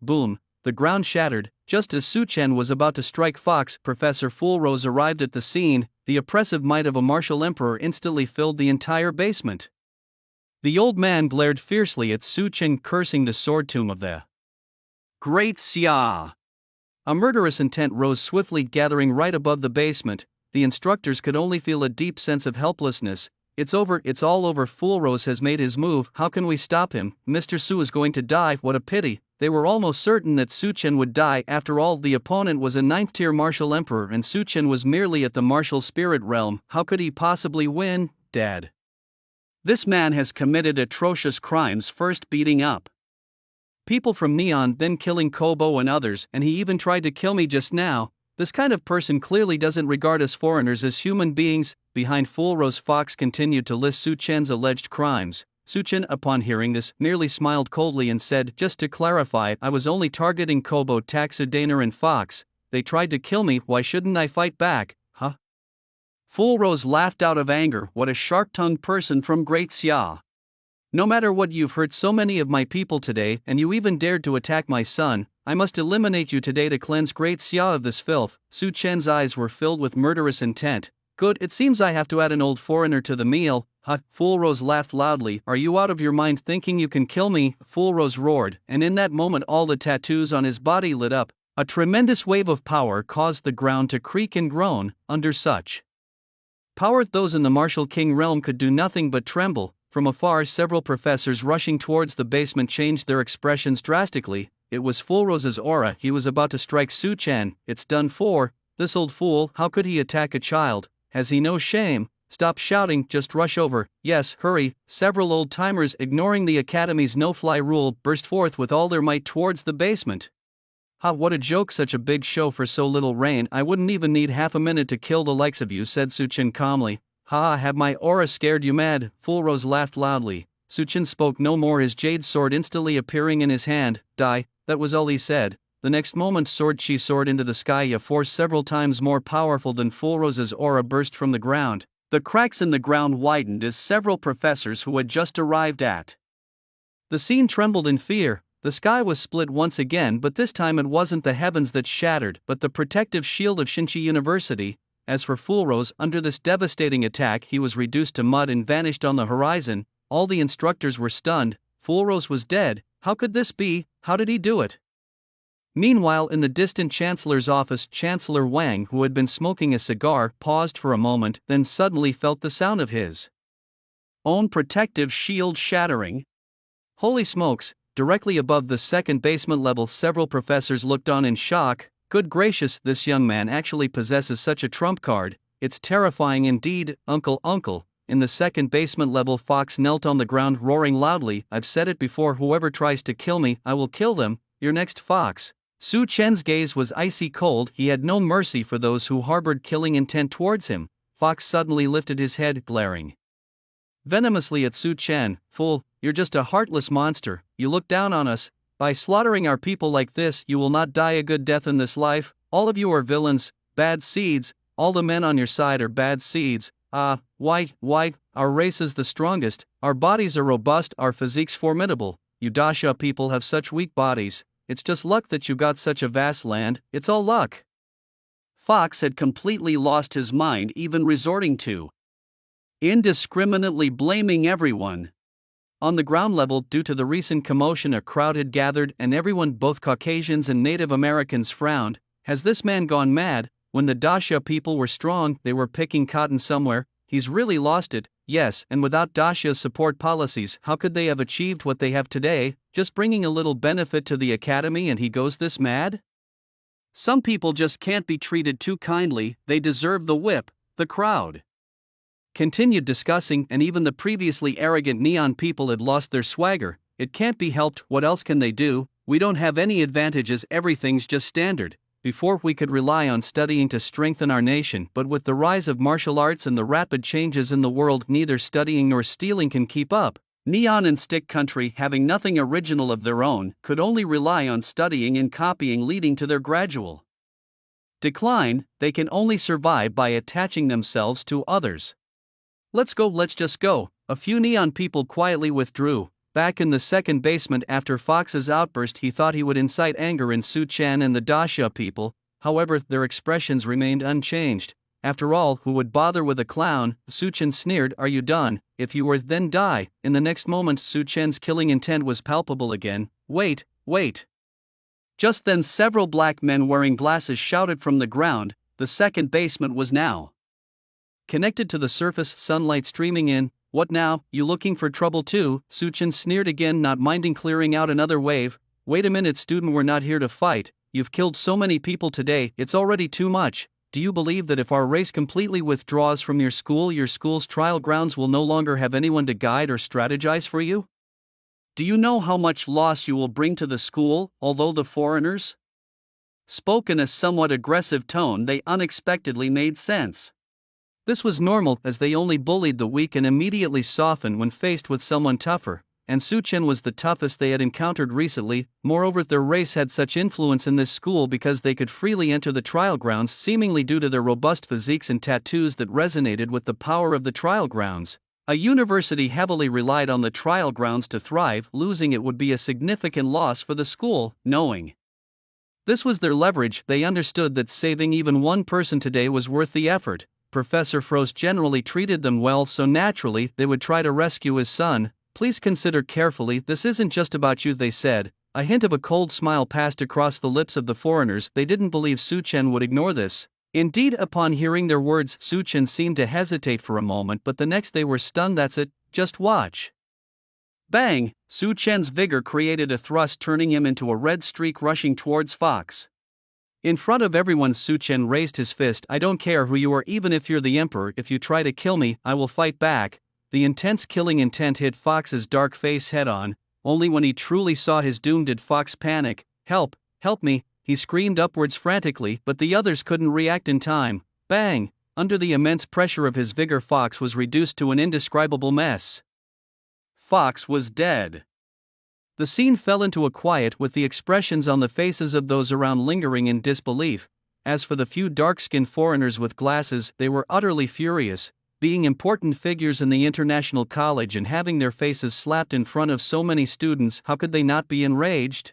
boom. The ground shattered. Just as Su-Chen was about to strike Fox, Professor Foolrose arrived at the scene. The oppressive might of a martial emperor instantly filled the entire basement. The old man glared fiercely at Su-Chen, cursing the sword tomb of the Great Xia. A murderous intent rose swiftly, gathering right above the basement. The instructors could only feel a deep sense of helplessness. It's over, it's all over. Foolrose has made his move. How can we stop him? Mr. Su is going to die. What a pity. They were almost certain that Su-Chen would die. After all, the opponent was a 9th-tier martial emperor and Su-Chen was merely at the martial spirit realm. How could he possibly win? Dad. This man has committed atrocious crimes, first beating up people from Neon, then killing Kobo and others, and he even tried to kill me just now. This kind of person clearly doesn't regard us foreigners as human beings. Behind Foolrose, Fox continued to list Su-Chen's alleged crimes. Su-Chen, upon hearing this, merely smiled coldly and said, just to clarify, I was only targeting Kobo, Taxudaner and Fox. They tried to kill me, why shouldn't I fight back, huh? Foolrose laughed out of anger. What a sharp-tongued person from Great Xia. No matter what, you've hurt so many of my people today, and you even dared to attack my son. I must eliminate you today to cleanse Great Xia of this filth. Su-Chen's eyes were filled with murderous intent. Good, it seems I have to add an old foreigner to the meal. Huh? Foolrose laughed loudly. Are you out of your mind thinking you can kill me? Foolrose roared, and in that moment all the tattoos on his body lit up. A tremendous wave of power caused the ground to creak and groan. Under such power, those in the martial king realm could do nothing but tremble. From afar, several professors rushing towards the basement changed their expressions drastically. It was Foolrose's aura. He was about to strike Su-Chen. It's done for. This old fool, how could he attack a child? Has he no shame? Stop shouting, just rush over. Yes, hurry. Several old-timers, ignoring the Academy's no-fly rule, burst forth with all their might towards the basement. Ha, what a joke, such a big show for so little rain. I wouldn't even need half a minute to kill the likes of you, said Suchin calmly. Ha, have my aura scared you mad? Fulrose laughed loudly. Suchin spoke no more, his jade sword instantly appearing in his hand. Die, that was all he said. The next moment sword chi soared into the sky, a force several times more powerful than Fulrose's aura burst from the ground. The cracks in the ground widened as several professors who had just arrived at the scene trembled in fear. The sky was split once again, but this time it wasn't the heavens that shattered, but the protective shield of Shinchi University. As for Fulrose, under this devastating attack he was reduced to mud and vanished on the horizon. All the instructors were stunned. Fulrose was dead. How could this be? How did he do it? Meanwhile, in the distant Chancellor's office, Chancellor Wang, who had been smoking a cigar, paused for a moment, then suddenly felt the sound of his own protective shield shattering. Holy smokes! Directly above the second basement level, several professors looked on in shock. Good gracious, this young man actually possesses such a trump card. It's terrifying indeed. Uncle. In the second basement level, Fox knelt on the ground, roaring loudly. I've said it before, whoever tries to kill me, I will kill them. You're next, Fox. Su Chen's gaze was icy cold. He had no mercy for those who harbored killing intent towards him. Fox suddenly lifted his head, glaring venomously at Su Chen. Fool, you're just a heartless monster. You look down on us. By slaughtering our people like this, you will not die a good death in this life. All of you are villains, bad seeds. All the men on your side are bad seeds. Why, our race is the strongest, our bodies are robust, our physiques formidable. You Dasha people have such weak bodies. It's just luck that you got such a vast land, it's all luck. Fox had completely lost his mind, even resorting to indiscriminately blaming everyone. On the ground level, due to the recent commotion, a crowd had gathered, and everyone, both Caucasians and Native Americans, frowned. Has this man gone mad? When the Dasha people were strong, they were picking cotton somewhere. He's really lost it. Yes, and without Dasha's support policies, how could they have achieved what they have today, just bringing a little benefit to the Academy, and he goes this mad? Some people just can't be treated too kindly, they deserve the whip. The crowd continued discussing, and even the previously arrogant neon people had lost their swagger. It can't be helped, what else can they do? We don't have any advantages, everything's just standard. Before, we could rely on studying to strengthen our nation, but with the rise of martial arts and the rapid changes in the world, neither studying nor stealing can keep up. Neon and Stick Country, having nothing original of their own, could only rely on studying and copying, leading to their gradual decline. They can only survive by attaching themselves to others. Let's just go. A few neon people quietly withdrew. Back in the second basement, after Fox's outburst, he thought he would incite anger in Su Chen and the Dasha people. However, their expressions remained unchanged. After all, who would bother with a clown? Su Chen sneered, are you done? If you were, then die. In the next moment, Su Chen's killing intent was palpable again. Wait. Just then several black men wearing glasses shouted from the ground. The second basement was now connected to the surface, sunlight streaming in. What now, you looking for trouble too? Su Chen sneered again, not minding clearing out another wave. Wait a minute, student, we're not here to fight. You've killed so many people today, it's already too much. Do you believe that if our race completely withdraws from your school's trial grounds will no longer have anyone to guide or strategize for you? Do you know how much loss you will bring to the school? Although the foreigners spoke in a somewhat aggressive tone, they unexpectedly made sense. This was normal, as they only bullied the weak and immediately softened when faced with someone tougher, and Su Chen was the toughest they had encountered recently. Moreover, their race had such influence in this school because they could freely enter the trial grounds, seemingly due to their robust physiques and tattoos that resonated with the power of the trial grounds. A university heavily relied on the trial grounds to thrive. Losing it would be a significant loss for the school. Knowing this was their leverage, they understood that saving even one person today was worth the effort. Professor Frost generally treated them well, so naturally they would try to rescue his son. Please consider carefully, this isn't just about you, they said. A hint of a cold smile passed across the lips of the foreigners. They didn't believe Su Chen would ignore this. Indeed, upon hearing their words, Su Chen seemed to hesitate for a moment, but the next they were stunned. That's it, just watch. Bang! Su Chen's vigor created a thrust, turning him into a red streak rushing towards Fox. In front of everyone, Su Chen raised his fist. I don't care who you are, even if you're the emperor. If you try to kill me, I will fight back. The intense killing intent hit Fox's dark face head on. Only when he truly saw his doom did Fox panic. Help, help me, he screamed upwards frantically, but the others couldn't react in time. Bang! Under the immense pressure of his vigor, Fox was reduced to an indescribable mess. Fox was dead. The scene fell into a quiet, with the expressions on the faces of those around lingering in disbelief. As for the few dark-skinned foreigners with glasses, they were utterly furious. Being important figures in the international college and having their faces slapped in front of so many students, how could they not be enraged?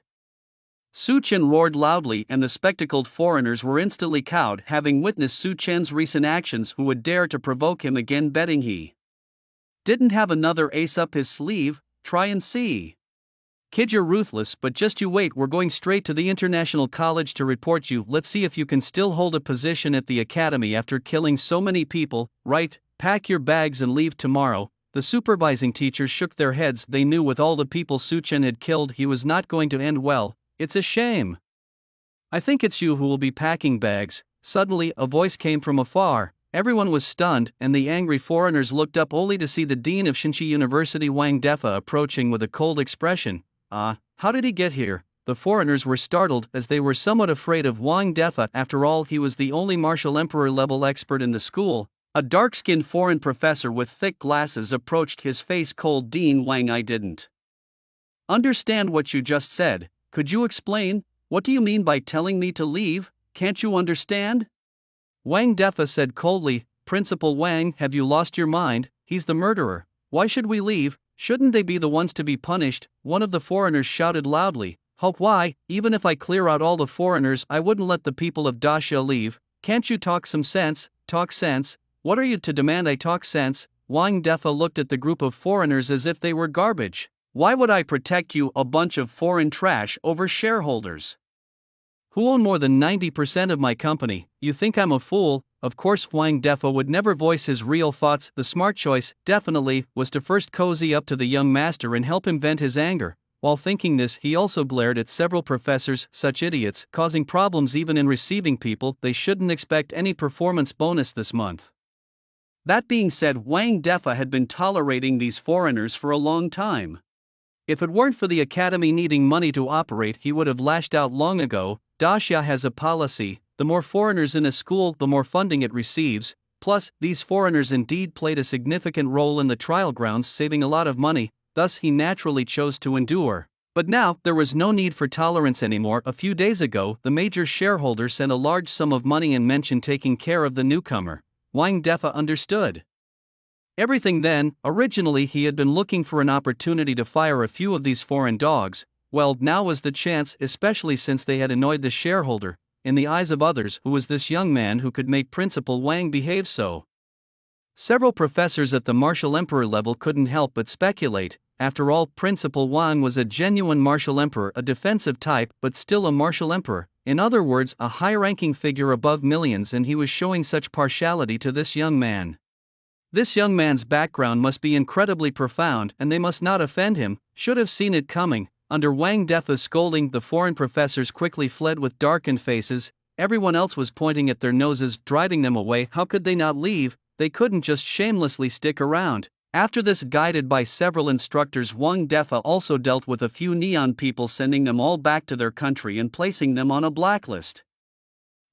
Su Chen roared loudly, and the spectacled foreigners were instantly cowed, having witnessed Su Chen's recent actions. Who would dare to provoke him again, betting he didn't have another ace up his sleeve? Try and see. Kid, you're ruthless, but just you wait, we're going straight to the international college to report you. Let's see if you can still hold a position at the academy after killing so many people. Right, pack your bags and leave tomorrow. The supervising teachers shook their heads. They knew with all the people Su Chen had killed, he was not going to end well. It's a shame. I think it's you who will be packing bags. Suddenly, a voice came from afar. Everyone was stunned, and the angry foreigners looked up only to see the dean of Shinchi University, Wang Defa, approaching with a cold expression. How did he get here? The foreigners were startled, as they were somewhat afraid of Wang Defa. After all, he was the only martial emperor level expert in the school. A dark-skinned foreign professor with thick glasses approached, his face cold. Dean Wang, I didn't understand what you just said. Could you explain? What do you mean by telling me to leave? Can't you understand? Wang Defa said coldly. Principal Wang, have you lost your mind? He's the murderer. Why should we leave? Shouldn't they be the ones to be punished? One of the foreigners shouted loudly. Hope why? Even if I clear out all the foreigners, I wouldn't let the people of Daxia leave. Can't you talk some sense? Talk sense? What are you to demand I talk sense? Wang Defa looked at the group of foreigners as if they were garbage. Why would I protect you, a bunch of foreign trash, over shareholders who own more than 90% of my company? You think I'm a fool? Of course, Wang Defa would never voice his real thoughts. The smart choice, definitely, was to first cozy up to the young master and help him vent his anger. While thinking this, he also glared at several professors. Such idiots, causing problems even in receiving people. They shouldn't expect any performance bonus this month. That being said, Wang Defa had been tolerating these foreigners for a long time. If it weren't for the academy needing money to operate, he would have lashed out long ago. Daxia has a policy: the more foreigners in a school, the more funding it receives. Plus, these foreigners indeed played a significant role in the trial grounds, saving a lot of money, thus he naturally chose to endure. But now, there was no need for tolerance anymore. A few days ago, the major shareholder sent a large sum of money and mentioned taking care of the newcomer. Wang Defa understood everything then. Originally, he had been looking for an opportunity to fire a few of these foreign dogs. Well, now was the chance, especially since they had annoyed the shareholder. In the eyes of others, who was this young man who could make Principal Wang behave so? Several professors at the martial emperor level couldn't help but speculate. After all, Principal Wang was a genuine martial emperor, a defensive type, but still a martial emperor. In other words, a high-ranking figure above millions, and he was showing such partiality to this young man. This young man's background must be incredibly profound, and they must not offend him. Should have seen it coming. Under Wang Defa's scolding, the foreign professors quickly fled with darkened faces. Everyone else was pointing at their noses, driving them away. How could they not leave? They couldn't just shamelessly stick around. After this, guided by several instructors, Wang Defa also dealt with a few neon people, sending them all back to their country and placing them on a blacklist,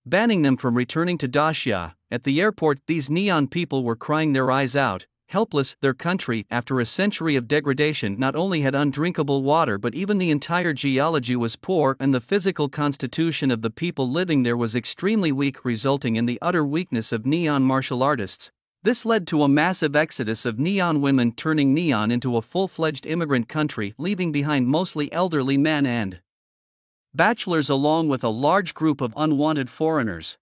banning them from returning to Daxia. At the airport, these neon people were crying their eyes out. Helpless, their country, after a century of degradation, not only had undrinkable water, but even the entire geology was poor, and the physical constitution of the people living there was extremely weak, resulting in the utter weakness of neon martial artists. This led to a massive exodus of neon women, turning neon into a full-fledged immigrant country, leaving behind mostly elderly men and bachelors, along with a large group of unwanted foreigners.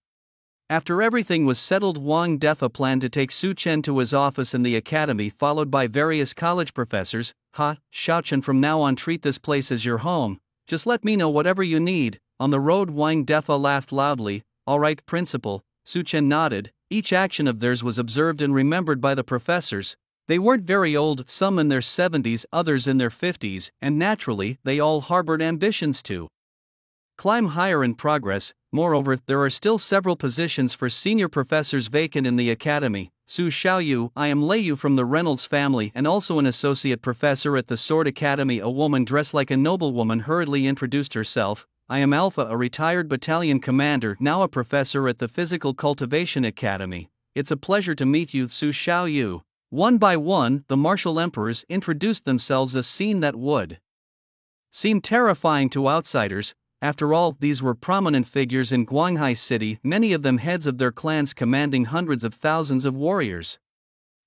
After everything was settled, Wang Defa planned to take Su Chen to his office in the academy, followed by various college professors. Xiao Chen, from now on treat this place as your home. Just let me know whatever you need. On the road, Wang Defa laughed loudly. All right, principal. Su Chen nodded. Each action of theirs was observed and remembered by the professors. They weren't very old, some in their 70s, others in their 50s, and naturally, they all harbored ambitions to climb higher in progress. Moreover, there are still several positions for senior professors vacant in the academy. Su Xiaoyu, I am Leiyu from the Reynolds family and also an associate professor at the Sword Academy. A woman dressed like a noblewoman hurriedly introduced herself. I am Alpha, a retired battalion commander, now a professor at the Physical Cultivation Academy. It's a pleasure to meet you, Su Xiaoyu. One by one, the martial emperors introduced themselves, a scene that would seem terrifying to outsiders. After all, these were prominent figures in Guanghai City, many of them heads of their clans commanding hundreds of thousands of warriors.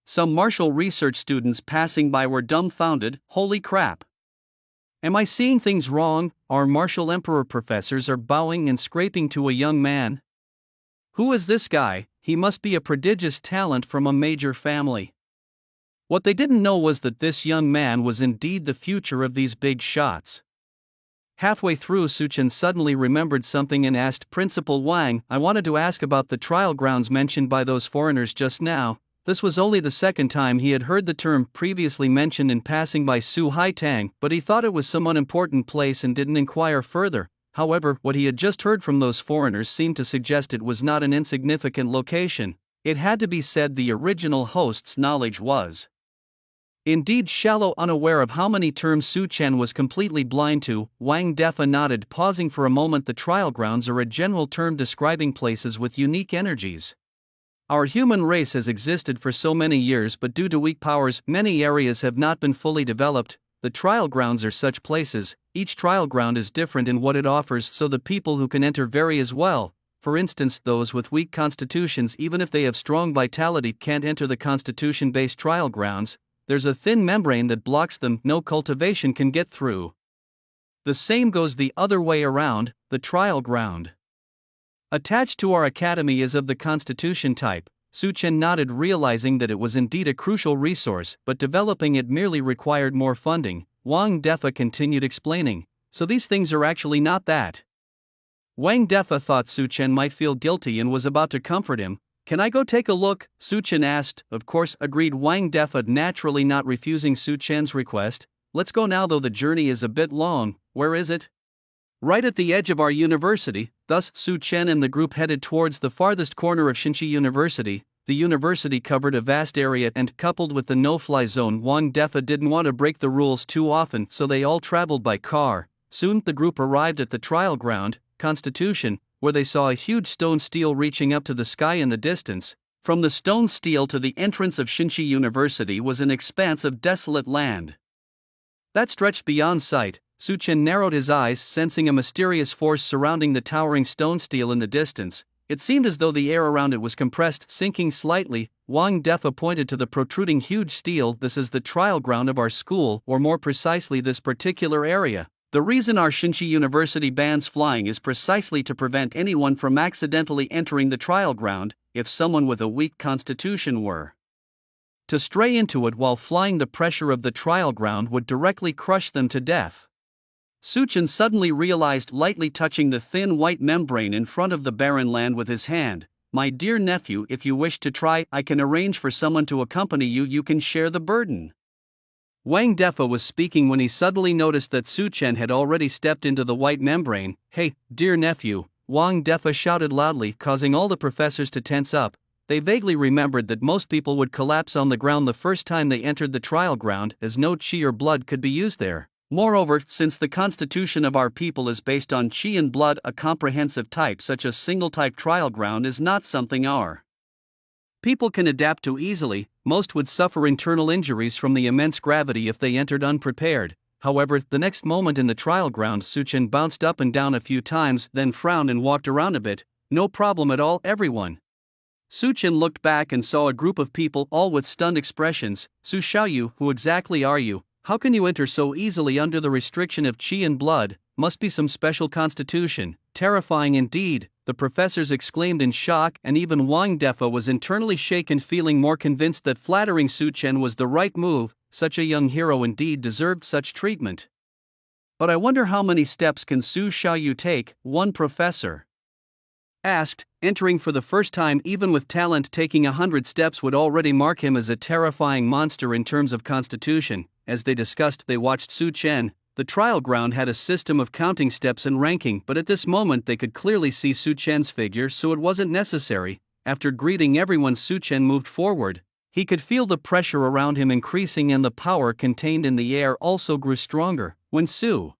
Some martial research students passing by were dumbfounded. Holy crap! Am I seeing things wrong? Our martial emperor professors are bowing and scraping to a young man. Who is this guy? He must be a prodigious talent from a major family. What they didn't know was that this young man was indeed the future of these big shots. Halfway through, Suchen suddenly remembered something and asked Principal Wang, I wanted to ask about the trial grounds mentioned by those foreigners just now. This was only the second time he had heard the term previously mentioned in passing by Su Haitang, but he thought it was some unimportant place and didn't inquire further. However, what he had just heard from those foreigners seemed to suggest it was not an insignificant location. It had to be said the original host's knowledge was indeed shallow. Unaware of how many terms Su Chen was completely blind to, Wang Defa nodded, pausing for a moment. The trial grounds are a general term describing places with unique energies. Our human race has existed for so many years, but due to weak powers, many areas have not been fully developed. The trial grounds are such places. Each trial ground is different in what it offers, so the people who can enter vary as well. For instance, those with weak constitutions, even if they have strong vitality, can't enter the constitution-based trial grounds. There's a thin membrane that blocks them, no cultivation can get through. The same goes the other way around. The trial ground attached to our academy is of the constitution type. Su Chen nodded, realizing that it was indeed a crucial resource, but developing it merely required more funding. Wang Defa continued explaining, so these things are actually not that. Wang Defa thought Su Chen might feel guilty and was about to comfort him. Can I go take a look? Su Chen asked. Of course, agreed Wang Defa, naturally not refusing Su Chen's request. Let's go now, though the journey is a bit long. Where is it? Right at the edge of our university. Thus, Su Chen and the group headed towards the farthest corner of Xinchi University. The university covered a vast area and, coupled with the no-fly zone, Wang Defa didn't want to break the rules too often, so they all traveled by car. Soon, the group arrived at the trial ground, Constitution, where they saw a huge stone stele reaching up to the sky in the distance. From the stone stele to the entrance of Xinchi University was an expanse of desolate land that stretched beyond sight. Su Chen narrowed his eyes, sensing a mysterious force surrounding the towering stone stele in the distance. It seemed as though the air around it was compressed, sinking slightly. Wang Defa pointed to the protruding huge stele. This is the trial ground of our school, or more precisely this particular area. The reason our Xinchi University bans flying is precisely to prevent anyone from accidentally entering the trial ground. If someone with a weak constitution were to stray into it while flying, the pressure of the trial ground would directly crush them to death. Su Chen suddenly realized, lightly touching the thin white membrane in front of the barren land with his hand. My dear nephew, if you wish to try, I can arrange for someone to accompany you. You can share the burden. Wang Defa was speaking when he suddenly noticed that Su Chen had already stepped into the white membrane. Hey, dear nephew, Wang Defa shouted loudly, causing all the professors to tense up. They vaguely remembered that most people would collapse on the ground the first time they entered the trial ground, as no qi or blood could be used there. Moreover, since the constitution of our people is based on qi and blood, a comprehensive type such as single-type trial ground is not something our people can adapt to easily. Most would suffer internal injuries from the immense gravity if they entered unprepared. However, the next moment in the trial ground, Su Chen bounced up and down a few times, then frowned and walked around a bit. No problem at all, everyone. Su Chen looked back and saw a group of people, all with stunned expressions. Su Xiaoyu, who exactly are you? How can you enter so easily under the restriction of qi and blood? Must be some special constitution. Terrifying indeed, the professors exclaimed in shock, and even Wang Defa was internally shaken, feeling more convinced that flattering Su Chen was the right move. Such a young hero indeed deserved such treatment. But I wonder how many steps can Su Xiaoyu take? One professor asked. Entering for the first time, even with talent, taking 100 steps would already mark him as a terrifying monster in terms of constitution. As they discussed, they watched Su Chen. The trial ground had a system of counting steps and ranking, but at this moment they could clearly see Su Chen's figure, so it wasn't necessary. After greeting everyone, Su Chen moved forward. He could feel the pressure around him increasing and the power contained in the air also grew stronger. When Su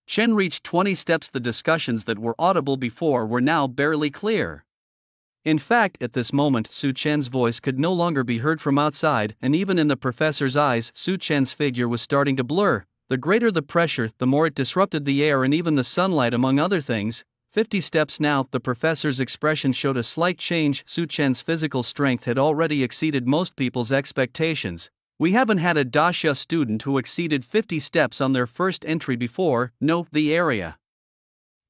Chen reached 20 steps, the discussions that were audible before were now barely clear. In fact, at this moment, Su Chen's voice could no longer be heard from outside, and even in the professor's eyes, Su Chen's figure was starting to blur. The greater the pressure, the more it disrupted the air and even the sunlight, among other things. 50 steps now, the professor's expression showed a slight change. Su Chen's physical strength had already exceeded most people's expectations. We haven't had a Daxia student who exceeded 50 steps on their first entry before. No, the area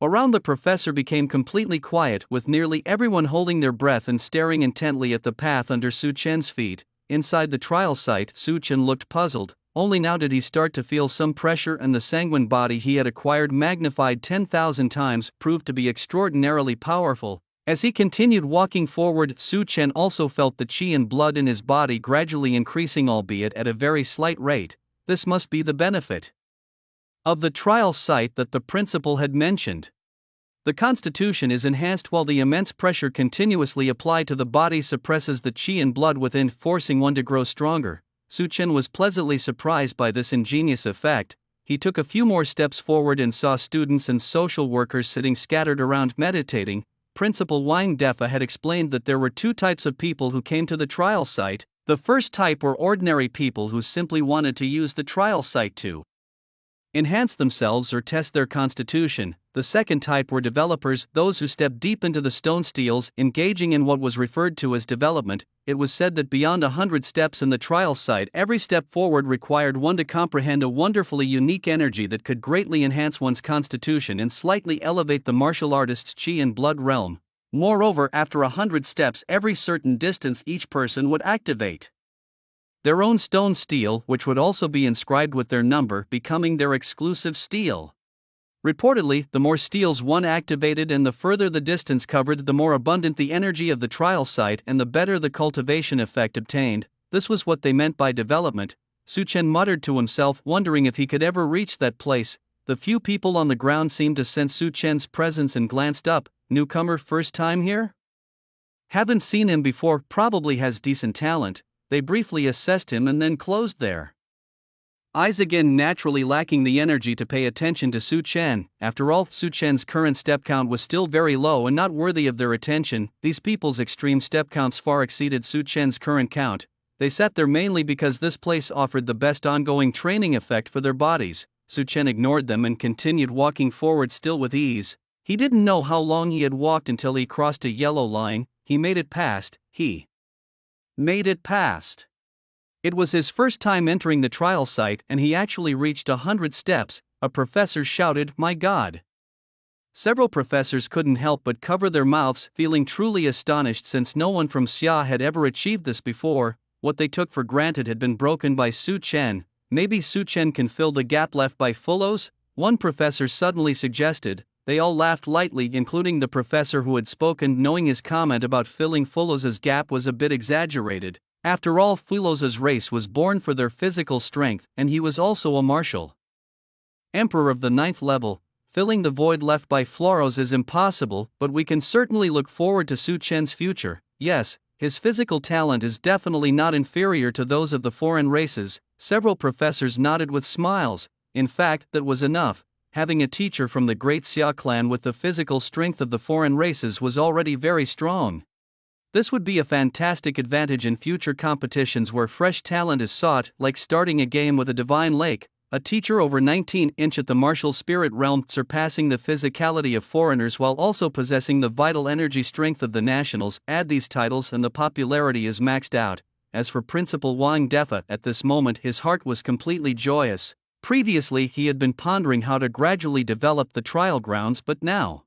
around the professor became completely quiet, with nearly everyone holding their breath and staring intently at the path under Su Chen's feet. Inside the trial site, Su Chen looked puzzled. Only now did he start to feel some pressure, and the sanguine body he had acquired, magnified 10,000 times, proved to be extraordinarily powerful. As he continued walking forward, Su Chen also felt the qi and blood in his body gradually increasing, albeit at a very slight rate. This must be the benefit of the trial site that the principal had mentioned. The constitution is enhanced while the immense pressure continuously applied to the body suppresses the qi and blood within, forcing one to grow stronger. Su Chen was pleasantly surprised by this ingenious effect. He took a few more steps forward and saw students and social workers sitting scattered around meditating. Principal Wang Defa had explained that there were two types of people who came to the trial site. The first type were ordinary people who simply wanted to use the trial site to enhance themselves or test their constitution. The second type were developers, those who stepped deep into the stone steels, engaging in what was referred to as development. It was said that beyond 100 steps in the trial site, every step forward required one to comprehend a wonderfully unique energy that could greatly enhance one's constitution and slightly elevate the martial artist's qi and blood realm. Moreover, after 100 steps every certain distance, each person would activate their own stone steel, which would also be inscribed with their number, becoming their exclusive steel. Reportedly, the more steels one activated and the further the distance covered, the more abundant the energy of the trial site and the better the cultivation effect obtained. This was what they meant by development. Su Chen muttered to himself, wondering if he could ever reach that place. The few people on the ground seemed to sense Su Chen's presence and glanced up. Newcomer, first time here? Haven't seen him before, probably has decent talent. They briefly assessed him and then closed their eyes again, naturally lacking the energy to pay attention to Su Chen. After all, Su Chen's current step count was still very low and not worthy of their attention. These people's extreme step counts far exceeded Su Chen's current count. They sat there mainly because this place offered the best ongoing training effect for their bodies. Su Chen ignored them and continued walking forward, still with ease. He didn't know how long he had walked until he crossed a yellow line. He made it past. It was his first time entering the trial site, and he actually reached 100 steps. A professor shouted, "My God!" Several professors couldn't help but cover their mouths, feeling truly astonished since no one from Xia had ever achieved this before. What they took for granted had been broken by Su Chen. Maybe Su Chen can fill the gap left by Fulos? One professor suddenly suggested. They all laughed lightly, including the professor who had spoken, knowing his comment about filling Fulos's gap was a bit exaggerated. After all, Fulos's race was born for their physical strength, and he was also a martial emperor of the 9th level. Filling the void left by Floros is impossible, but we can certainly look forward to Su Chen's future. Yes, his physical talent is definitely not inferior to those of the foreign races. Several professors nodded with smiles. In fact, that was enough. Having a teacher from the great Xia clan with the physical strength of the foreign races was already very strong. This would be a fantastic advantage in future competitions where fresh talent is sought, like starting a game with a divine lake. A teacher over 19-inch at the martial spirit realm, surpassing the physicality of foreigners while also possessing the vital energy strength of the nationals. Add these titles and the popularity is maxed out. As for Principal Wang Defa, at this moment his heart was completely joyous. Previously he had been pondering how to gradually develop the trial grounds, but now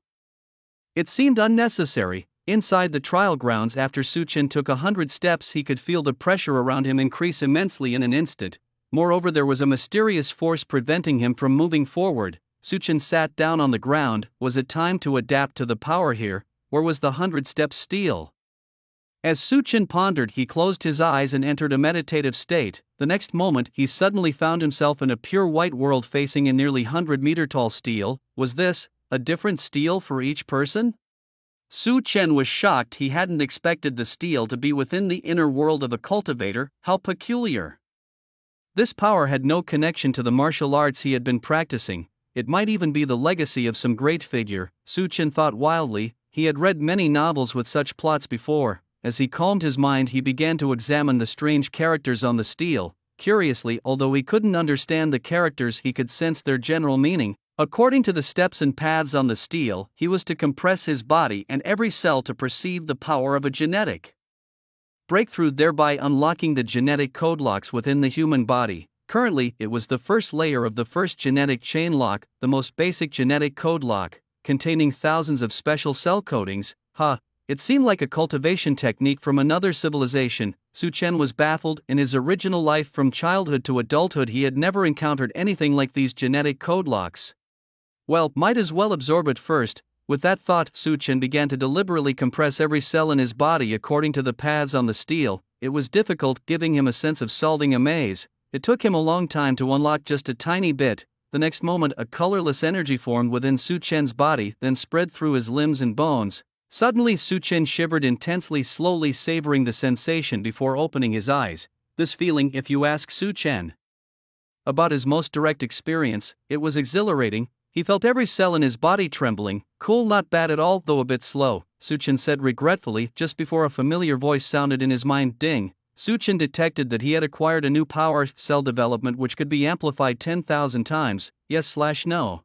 it seemed unnecessary. Inside the trial grounds, after Su Chen took 100 steps, he could feel the pressure around him increase immensely in an instant. Moreover, there was a mysterious force preventing him from moving forward. Su Chen sat down on the ground. Was it time to adapt to the power here? Where was the 100 steps steel? As Su-Chen pondered, he closed his eyes and entered a meditative state. The next moment, he suddenly found himself in a pure white world facing a nearly 100-meter-tall stele. Was this a different stele for each person? Su-Chen was shocked. He hadn't expected the stele to be within the inner world of a cultivator. How peculiar! This power had no connection to the martial arts he had been practicing. It might even be the legacy of some great figure, Su-Chen thought wildly. He had read many novels with such plots before. As he calmed his mind, he began to examine the strange characters on the stele. Curiously, although he couldn't understand the characters, he could sense their general meaning. According to the steps and paths on the stele, he was to compress his body and every cell to perceive the power of a genetic breakthrough, thereby unlocking the genetic code locks within the human body. Currently, it was the first layer of the first genetic chain lock, the most basic genetic code lock, containing thousands of special cell codings. It seemed like a cultivation technique from another civilization. Su-Chen was baffled. In his original life from childhood to adulthood, he had never encountered anything like these genetic code locks. Well, might as well absorb it first. With that thought, Su-Chen began to deliberately compress every cell in his body according to the paths on the stele. It was difficult, giving him a sense of solving a maze. It took him a long time to unlock just a tiny bit. The next moment, a colorless energy formed within Su-Chen's body, then spread through his limbs and bones. Suddenly, Su-Chen shivered intensely, slowly savoring the sensation before opening his eyes. This feeling, if you ask Su-Chen about his most direct experience, it was exhilarating. He felt every cell in his body trembling. Cool, not bad at all, though a bit slow, Su-Chen said regretfully, just before a familiar voice sounded in his mind. Ding! Su-Chen detected that he had acquired a new power, cell development, which could be amplified 10,000 times, yes/no.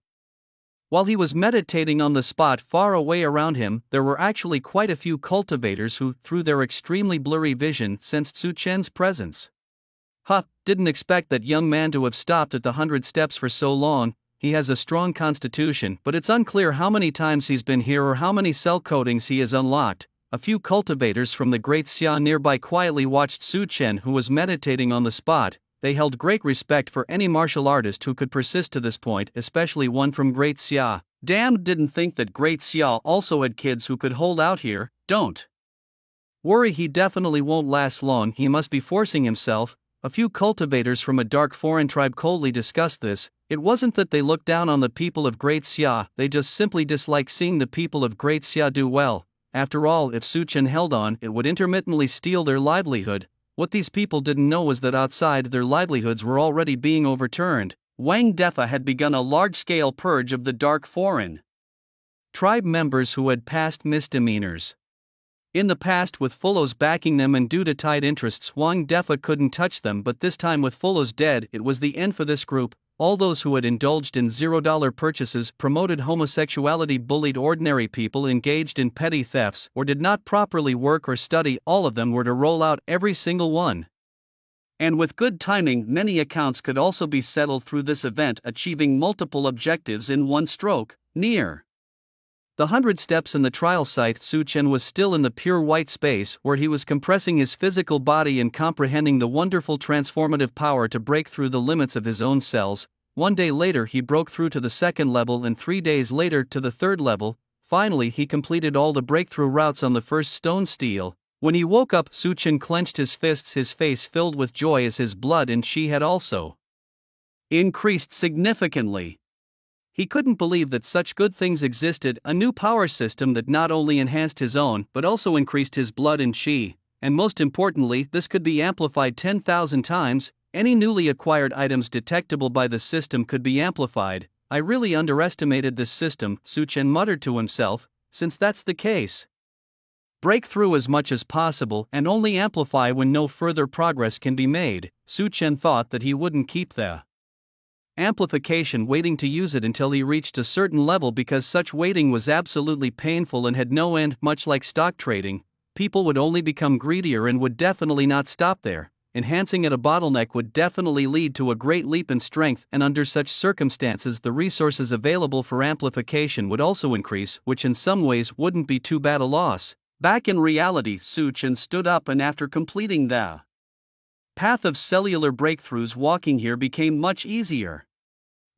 While he was meditating on the spot far away around him, there were actually quite a few cultivators who, through their extremely blurry vision, sensed Su-Chen's presence. Didn't expect that young man to have stopped at the 100 steps for so long. He has a strong constitution, but it's unclear how many times he's been here or how many cell codings he has unlocked. A few cultivators from the Great Xia nearby quietly watched Su-Chen, who was meditating on the spot. They held great respect for any martial artist who could persist to this point, especially one from Great Xia. Damn, didn't think that Great Xia also had kids who could hold out here. Don't worry, he definitely won't last long. He must be forcing himself. A few cultivators from a dark foreign tribe coldly discussed this. It wasn't that they looked down on the people of Great Xia, they just simply disliked seeing the people of Great Xia do well. After all, if Su-Chen held on, it would intermittently steal their livelihood. What these people didn't know was that outside, their livelihoods were already being overturned. Wang Defa had begun a large-scale purge of the dark foreign tribe members who had past misdemeanors. In the past, with Fulos backing them and due to tied interests, Wang Defa couldn't touch them, but this time with Fulos dead, it was the end for this group. All those who had indulged in $0 purchases, promoted homosexuality, bullied ordinary people, engaged in petty thefts, or did not properly work or study, all of them were to roll out, every single one. And with good timing, many accounts could also be settled through this event, achieving multiple objectives in one stroke. Near the 100 steps in the trial site, Su-Chen was still in the pure white space, where he was compressing his physical body and comprehending the wonderful transformative power to break through the limits of his own cells. 1 day later, he broke through to the 2nd level, and 3 days later to the 3rd level. Finally, he completed all the breakthrough routes on the first stone stele. When he woke up, Su-Chen clenched his fists, his face filled with joy as his blood and qi had also increased significantly. He couldn't believe that such good things existed, a new power system that not only enhanced his own, but also increased his blood and qi, and most importantly, this could be amplified 10,000 times. Any newly acquired items detectable by the system could be amplified. I really underestimated this system, Su-Chen muttered to himself. Since that's the case, break through as much as possible and only amplify when no further progress can be made. Su-Chen thought that he wouldn't keep the amplification waiting to use it until he reached a certain level, because such waiting was absolutely painful and had no end. Much like stock trading, people would only become greedier and would definitely not stop there. Enhancing at a bottleneck would definitely lead to a great leap in strength, and under such circumstances the resources available for amplification would also increase, which in some ways wouldn't be too bad a loss. Back in reality, Su-Chen stood up, and after completing the path of cellular breakthroughs, walking here became much easier.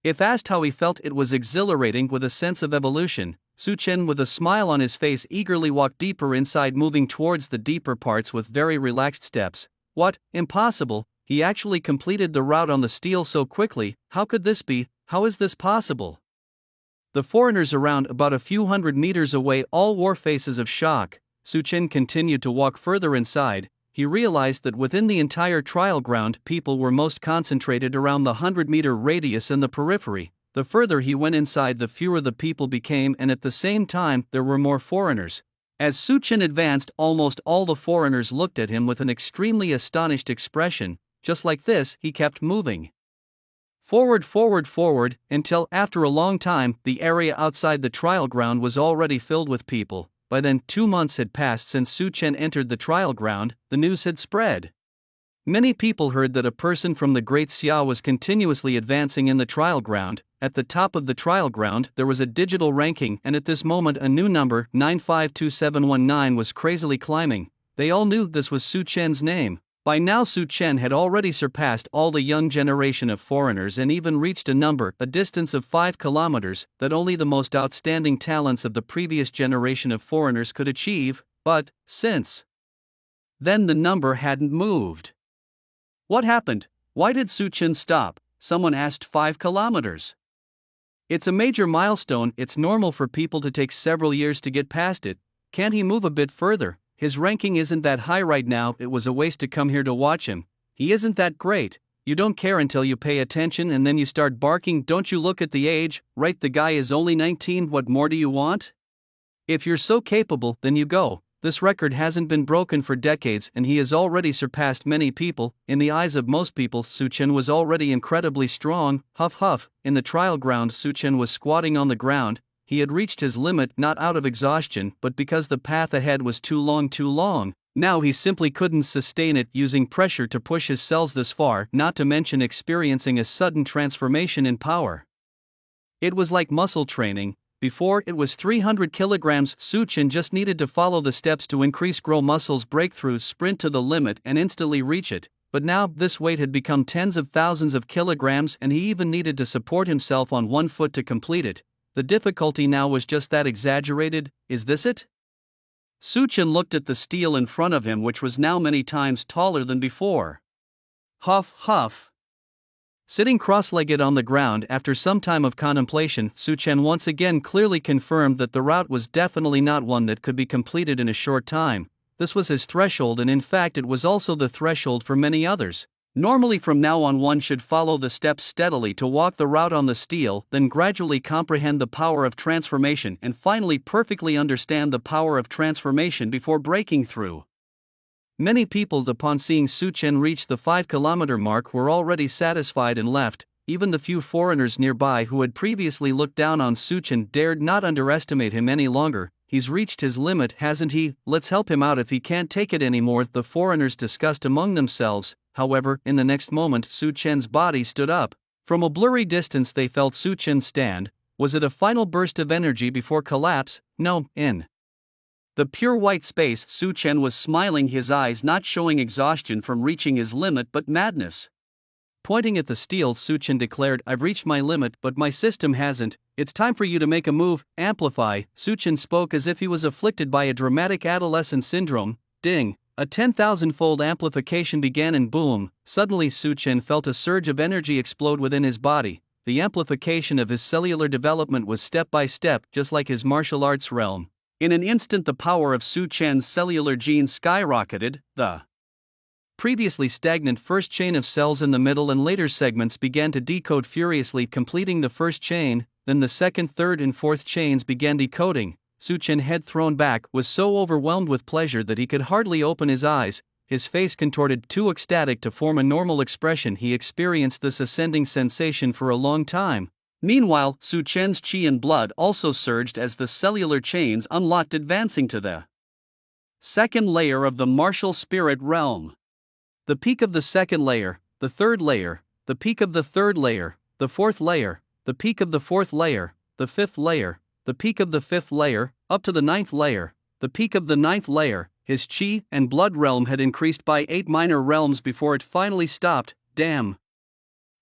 If asked how he felt, it was exhilarating with a sense of evolution. Su Chen with a smile on his face eagerly walked deeper inside, moving towards the deeper parts with very relaxed steps. What? Impossible, he actually completed the route on the steel so quickly, how could this be, how is this possible? The foreigners around about a few hundred meters away all wore faces of shock. Su Chen continued to walk further inside. He realized that within the entire trial ground people were most concentrated around the 100-meter radius and the periphery. The further he went inside the fewer the people became, and at the same time there were more foreigners. As Su Chen advanced, almost all the foreigners looked at him with an extremely astonished expression. Just like this, he kept moving. Forward, until after a long time, the area outside the trial ground was already filled with people. By then, 2 months had passed since Su Chen entered the trial ground. The news had spread. Many people heard that a person from the Great Xia was continuously advancing in the trial ground. At the top of the trial ground, there was a digital ranking, and at this moment a new number, 952719, was crazily climbing. They all knew this was Su Chen's name. By now Su Chen had already surpassed all the young generation of foreigners and even reached a distance of 5 kilometers, that only the most outstanding talents of the previous generation of foreigners could achieve, but, since then the number hadn't moved. What happened? Why did Su Chen stop? Someone asked. 5 kilometers. It's a major milestone, it's normal for people to take several years to get past it. Can't he move a bit further? His ranking isn't that high right now, it was a waste to come here to watch him. He isn't that great. You don't care until you pay attention and then you start barking. Don't you look at the age, right? The guy is only 19, what more do you want? If you're so capable, then you go. This record hasn't been broken for decades and he has already surpassed many people. In the eyes of most people, Su Chen was already incredibly strong. Huff huff. In the trial ground, Su Chen was squatting on the ground. He had reached his limit, not out of exhaustion, but because the path ahead was too long. Now he simply couldn't sustain it, using pressure to push his cells this far, not to mention experiencing a sudden transformation in power. It was like muscle training. Before it was 300 kilograms, Su Chen just needed to follow the steps to increase grow muscles breakthrough, sprint to the limit and instantly reach it. But now, this weight had become tens of thousands of kilograms and he even needed to support himself on one foot to complete it. The difficulty now was just that exaggerated. Is this it? Su Chen looked at the steel in front of him, which was now many times taller than before. Huff, huff. Sitting cross-legged on the ground after some time of contemplation, Su Chen once again clearly confirmed that the route was definitely not one that could be completed in a short time. This was his threshold, and in fact it was also the threshold for many others. Normally from now on one should follow the steps steadily to walk the route on the steel, then gradually comprehend the power of transformation and finally perfectly understand the power of transformation before breaking through. Many people upon seeing Su Chen reach the 5-kilometer mark were already satisfied and left. Even the few foreigners nearby who had previously looked down on Su Chen dared not underestimate him any longer. He's reached his limit, hasn't he? Let's help him out if he can't take it anymore, the foreigners discussed among themselves. However, in the next moment Su Chen's body stood up. From a blurry distance they felt Su Chen stand. Was it a final burst of energy before collapse? No, in the pure white space Su Chen was smiling, his eyes not showing exhaustion from reaching his limit but madness. Pointing at the steel, Su Chen declared, I've reached my limit but my system hasn't. It's time for you to make a move, amplify. Su Chen spoke as if he was afflicted by a dramatic adolescent syndrome. Ding. A 10,000-fold amplification began and boom, suddenly Su Chen felt a surge of energy explode within his body. The amplification of his cellular development was step by step, just like his martial arts realm. In an instant the power of Su Chen's cellular genes skyrocketed. The previously stagnant first chain of cells in the middle and later segments began to decode furiously, completing the first chain. Then the second, third and fourth chains began decoding. Su Chen, head thrown back, was so overwhelmed with pleasure that he could hardly open his eyes. His face contorted, too ecstatic to form a normal expression. He experienced this ascending sensation for a long time. Meanwhile, Su Chen's qi and blood also surged as the cellular chains unlocked, advancing to the second layer of the martial spirit realm. The peak of the second layer, the third layer, the peak of the third layer, the fourth layer, the peak of the fourth layer, the fifth layer, the peak of the fifth layer, up to the ninth layer, the peak of the ninth layer. His qi and blood realm had increased by 8 minor realms before it finally stopped. Damn.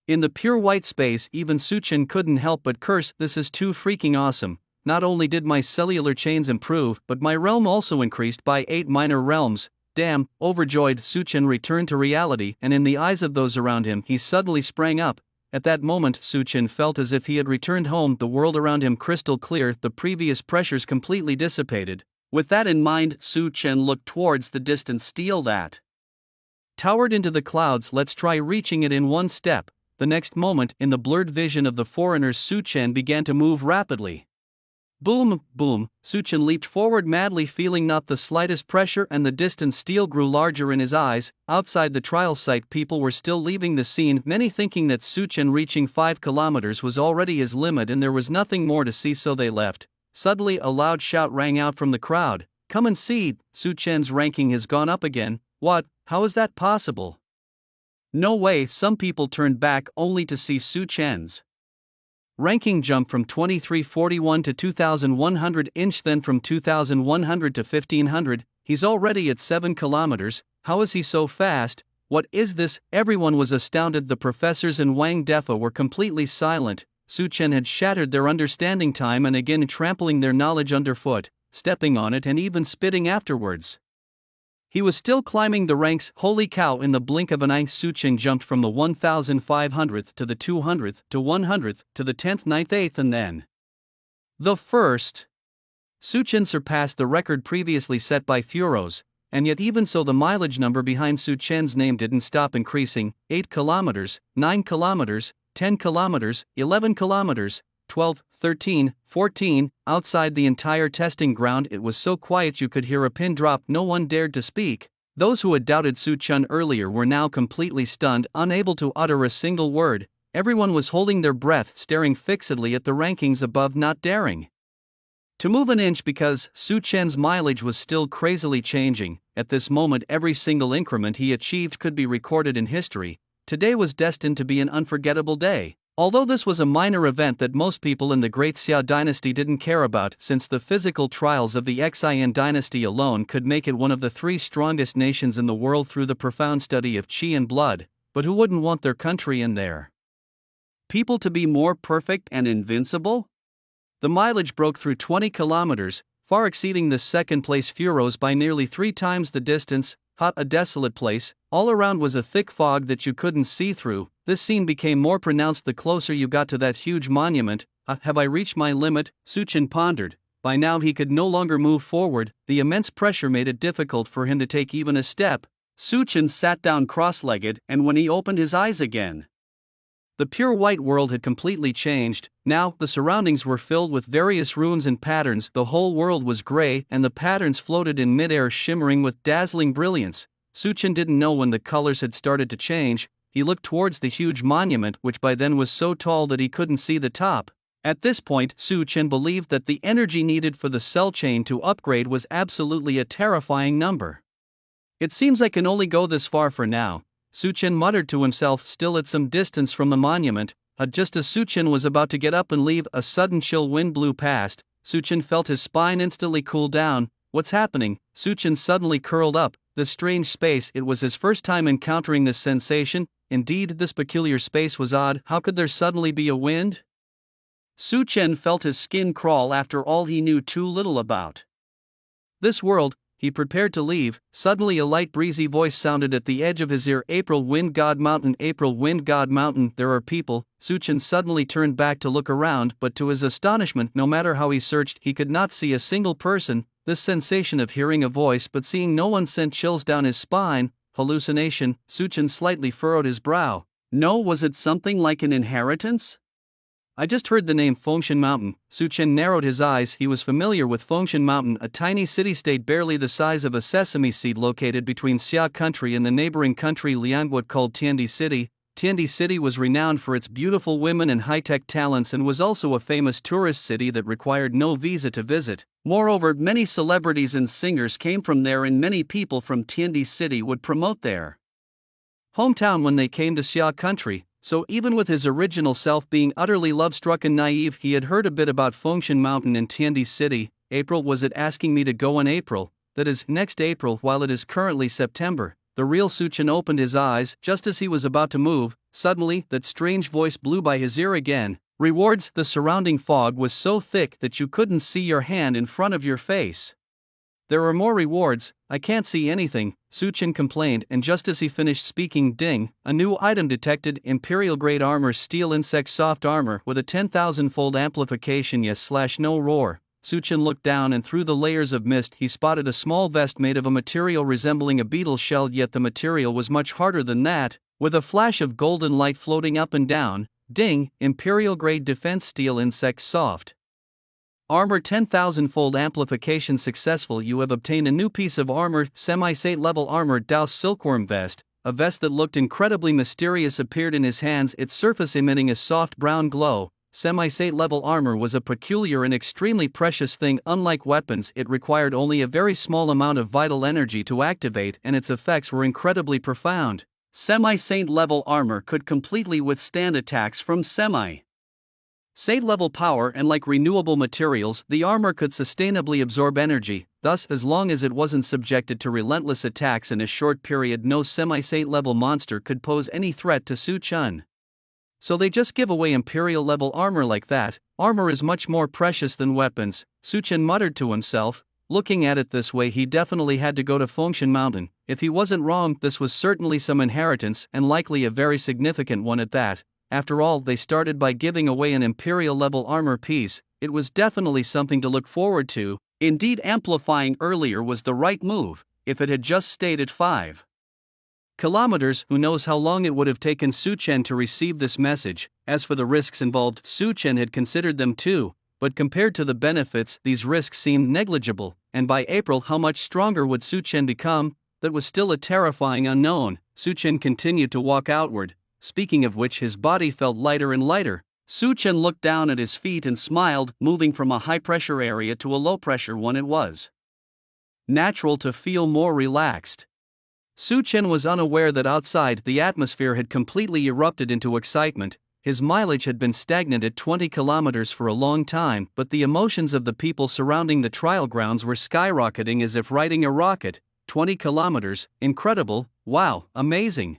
In the pure white space, even Su Chen couldn't help but curse, this is too freaking awesome. not only did my cellular chains improve, but my realm also increased by 8 minor realms. Damn, overjoyed, Suchen returned to reality, and in the eyes of those around him, he suddenly sprang up. At that moment, Suchen felt as if he had returned home, the world around him crystal clear, the previous pressures completely dissipated. With that in mind, Suchen looked towards the distant steel that towered into the clouds. Let's try reaching it in one step. The next moment, in the blurred vision of the foreigners, Suchen began to move rapidly. Boom, boom, Suchen leaped forward madly, feeling not the slightest pressure, and the distant steel grew larger in his eyes. Outside the trial site, people were still leaving the scene, many thinking that Suchen reaching 5 kilometers was already his limit and there was nothing more to see, so they left. Suddenly a loud shout rang out from the crowd. Come and see, Suchen's ranking has gone up again. What? How is that possible? No way. Some people turned back only to see Suchen's ranking jump from 2341 to 2100 inch, then from 2100 to 1500. He's already at 7 kilometers. How is he so fast? What is this? Everyone was astounded. The professors and Wang Defa were completely silent. Suchen had shattered their understanding time and again, trampling their knowledge underfoot, stepping on it and even spitting afterwards. He was still climbing the ranks. Holy cow, in the blink of an eye, Suchen jumped from the 1500th to the 200th to 100th to the 10th, 9th, 8th, and then the first. Suchen surpassed the record previously set by Furos, and yet even so the mileage number behind Suchen's name didn't stop increasing. 8 kilometers, 9 kilometers, 10 kilometers, 11 kilometers, 12, 13, 14, outside the entire testing ground it was so quiet you could hear a pin drop. No one dared to speak. Those who had doubted Suchen earlier were now completely stunned, unable to utter a single word. Everyone was holding their breath, staring fixedly at the rankings above, not daring to move an inch because Suchen's mileage was still crazily changing. At this moment every single increment he achieved could be recorded in history. Today was destined to be an unforgettable day. Although this was a minor event that most people in the Great Xia dynasty didn't care about, since the physical trials of the Xian dynasty alone could make it one of the 3 strongest nations in the world through the profound study of qi and blood, but who wouldn't want their country and their people to be more perfect and invincible? The mileage broke through 20 kilometers, far exceeding the second-place Furos by nearly 3 times the distance. Hot, a desolate place, all around was a thick fog that you couldn't see through. This scene became more pronounced the closer you got to that huge monument. Have I reached my limit? Suchen pondered. By now he could no longer move forward, the immense pressure made it difficult for him to take even a step. Suchen sat down cross-legged, and when he opened his eyes again, the pure white world had completely changed. Now, the surroundings were filled with various runes and patterns. The whole world was gray, and the patterns floated in midair, shimmering with dazzling brilliance. Suchen didn't know when the colors had started to change. He looked towards the huge monument, which by then was so tall that he couldn't see the top. At this point, Suchen believed that the energy needed for the cell chain to upgrade was absolutely a terrifying number. It seems I can only go this far for now, Suchen muttered to himself, still at some distance from the monument. Just as Suchen was about to get up and leave, a sudden chill wind blew past. Suchen felt his spine instantly cool down. What's happening? Suchen suddenly curled up. This strange space, it was his first time encountering this sensation. Indeed, this peculiar space was odd. How could there suddenly be a wind? Suchen felt his skin crawl. After all, he knew too little about this world. He prepared to leave. Suddenly a light breezy voice sounded at the edge of his ear. April Wind God Mountain, April Wind God Mountain, there are people. Suchen suddenly turned back to look around, but to his astonishment, no matter how he searched, he could not see a single person. This sensation of hearing a voice but seeing no one sent chills down his spine. Hallucination? Suchen slightly furrowed his brow. No, was it something like an inheritance? I just heard the name Fengshan Mountain. Suchen narrowed his eyes. He was familiar with Fengshan Mountain, a tiny city-state barely the size of a sesame seed located between Xia country and the neighboring country Liangguo called Tiandi City. Tiandi City was renowned for its beautiful women and high-tech talents and was also a famous tourist city that required no visa to visit. Moreover, many celebrities and singers came from there, and many people from Tiandi City would promote their hometown when they came to Xia country. So even with his original self being utterly love-struck and naive, he had heard a bit about Fengshan Mountain and Tiandi City. April, was it asking me to go in April? That is, next April, while it is currently September. The real Suchen opened his eyes. Just as he was about to move, suddenly, that strange voice blew by his ear again. Rewards: the surrounding fog was so thick that you couldn't see your hand in front of your face. There are more rewards. I can't see anything, Suchin complained, and just as he finished speaking, ding, a new item detected: Imperial Grade Armor, Steel Insect Soft Armor with a 10,000-fold amplification. Yes/no roar. Suchin looked down, and through the layers of mist he spotted a small vest made of a material resembling a beetle shell, yet the material was much harder than that, with a flash of golden light floating up and down. Ding, Imperial Grade Defense Steel Insect Soft Armor, 10,000-fold amplification successful. You have obtained a new piece of armor, semi-sate level armor Douse Silkworm Vest. A vest that looked incredibly mysterious appeared in his hands, its surface emitting a soft brown glow. Semi-sate level armor was a peculiar and extremely precious thing. Unlike weapons, it required only a very small amount of vital energy to activate, and its effects were incredibly profound. Semi-sate level armor could completely withstand attacks from semi-sate level power, and like renewable materials, the armor could sustainably absorb energy. Thus, as long as it wasn't subjected to relentless attacks in a short period, no semi-sate level monster could pose any threat to Suchin. So they just give away Imperial level armor like that? Armor is much more precious than weapons, Suchin muttered to himself. Looking at it this way, he definitely had to go to Fengshan Mountain. If he wasn't wrong, this was certainly some inheritance, and likely a very significant one at that. After all, they started by giving away an Imperial level armor piece. It was definitely something to look forward to. Indeed, amplifying earlier was the right move. If it had just stayed at 5 kilometers, who knows how long it would have taken Suchin to receive this message. As for the risks involved, Suchin had considered them too, but compared to the benefits, these risks seemed negligible. And by April, how much stronger would Suchin become? That was still a terrifying unknown. Suchin continued to walk outward. Speaking of which, his body felt lighter and lighter. Suchin looked down at his feet and smiled, moving from a high-pressure area to a low-pressure one. It was natural to feel more relaxed. Suchin was unaware that outside, the atmosphere had completely erupted into excitement. His mileage had been stagnant at 20 kilometers for a long time, but the emotions of the people surrounding the trial grounds were skyrocketing as if riding a rocket. 20 kilometers, incredible, wow, amazing.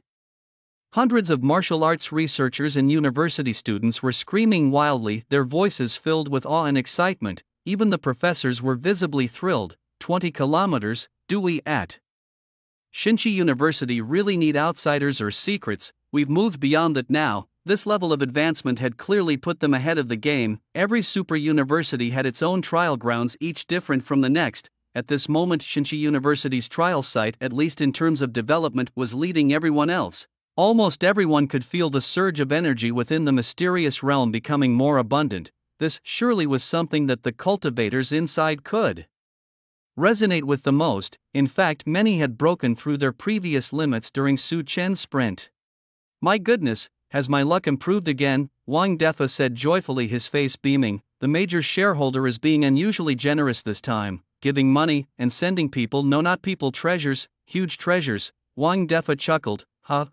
Hundreds of martial arts researchers and university students were screaming wildly, their voices filled with awe and excitement. Even the professors were visibly thrilled. 20 kilometers, do we at Shinchi University really need outsiders or secrets? We've moved beyond that now. This level of advancement had clearly put them ahead of the game. Every super university had its own trial grounds, each different from the next. At this moment, Shinchi University's trial site, at least in terms of development, was leading everyone else. Almost everyone could feel the surge of energy within the mysterious realm becoming more abundant. This surely was something that the cultivators inside could resonate with the most. In fact, many had broken through their previous limits during Suchin's sprint. My goodness, has my luck improved again? Wang Defa said joyfully, his face beaming. The major shareholder is being unusually generous this time, giving money and sending people, no, not people, treasures, huge treasures. Wang Defa chuckled.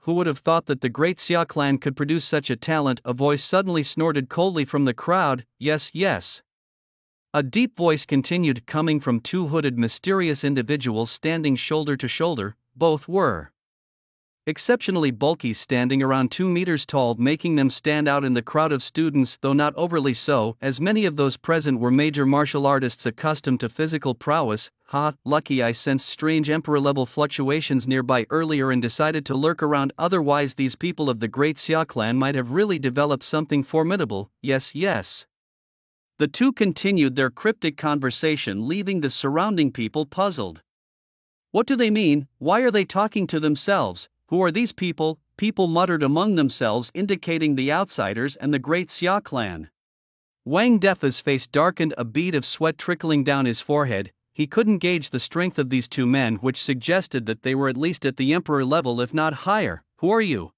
Who would have thought that the great Xia clan could produce such a talent? A voice suddenly snorted coldly from the crowd. Yes, yes. A deep voice continued, coming from two hooded mysterious individuals standing shoulder to shoulder. Both were exceptionally bulky, standing around 2 meters tall, making them stand out in the crowd of students, though not overly so, as many of those present were major martial artists accustomed to physical prowess. Lucky I sensed strange emperor-level fluctuations nearby earlier and decided to lurk around, otherwise these people of the great Xia clan might have really developed something formidable. Yes, yes. The two continued their cryptic conversation, leaving the surrounding people puzzled. What do they mean? Why are they talking to themselves? Who are these people? People muttered among themselves, indicating the outsiders and the great Xia clan. Wang Defa's face darkened, a bead of sweat trickling down his forehead. He couldn't gauge the strength of these two men, which suggested that they were at least at the emperor level, if not higher. Who are you?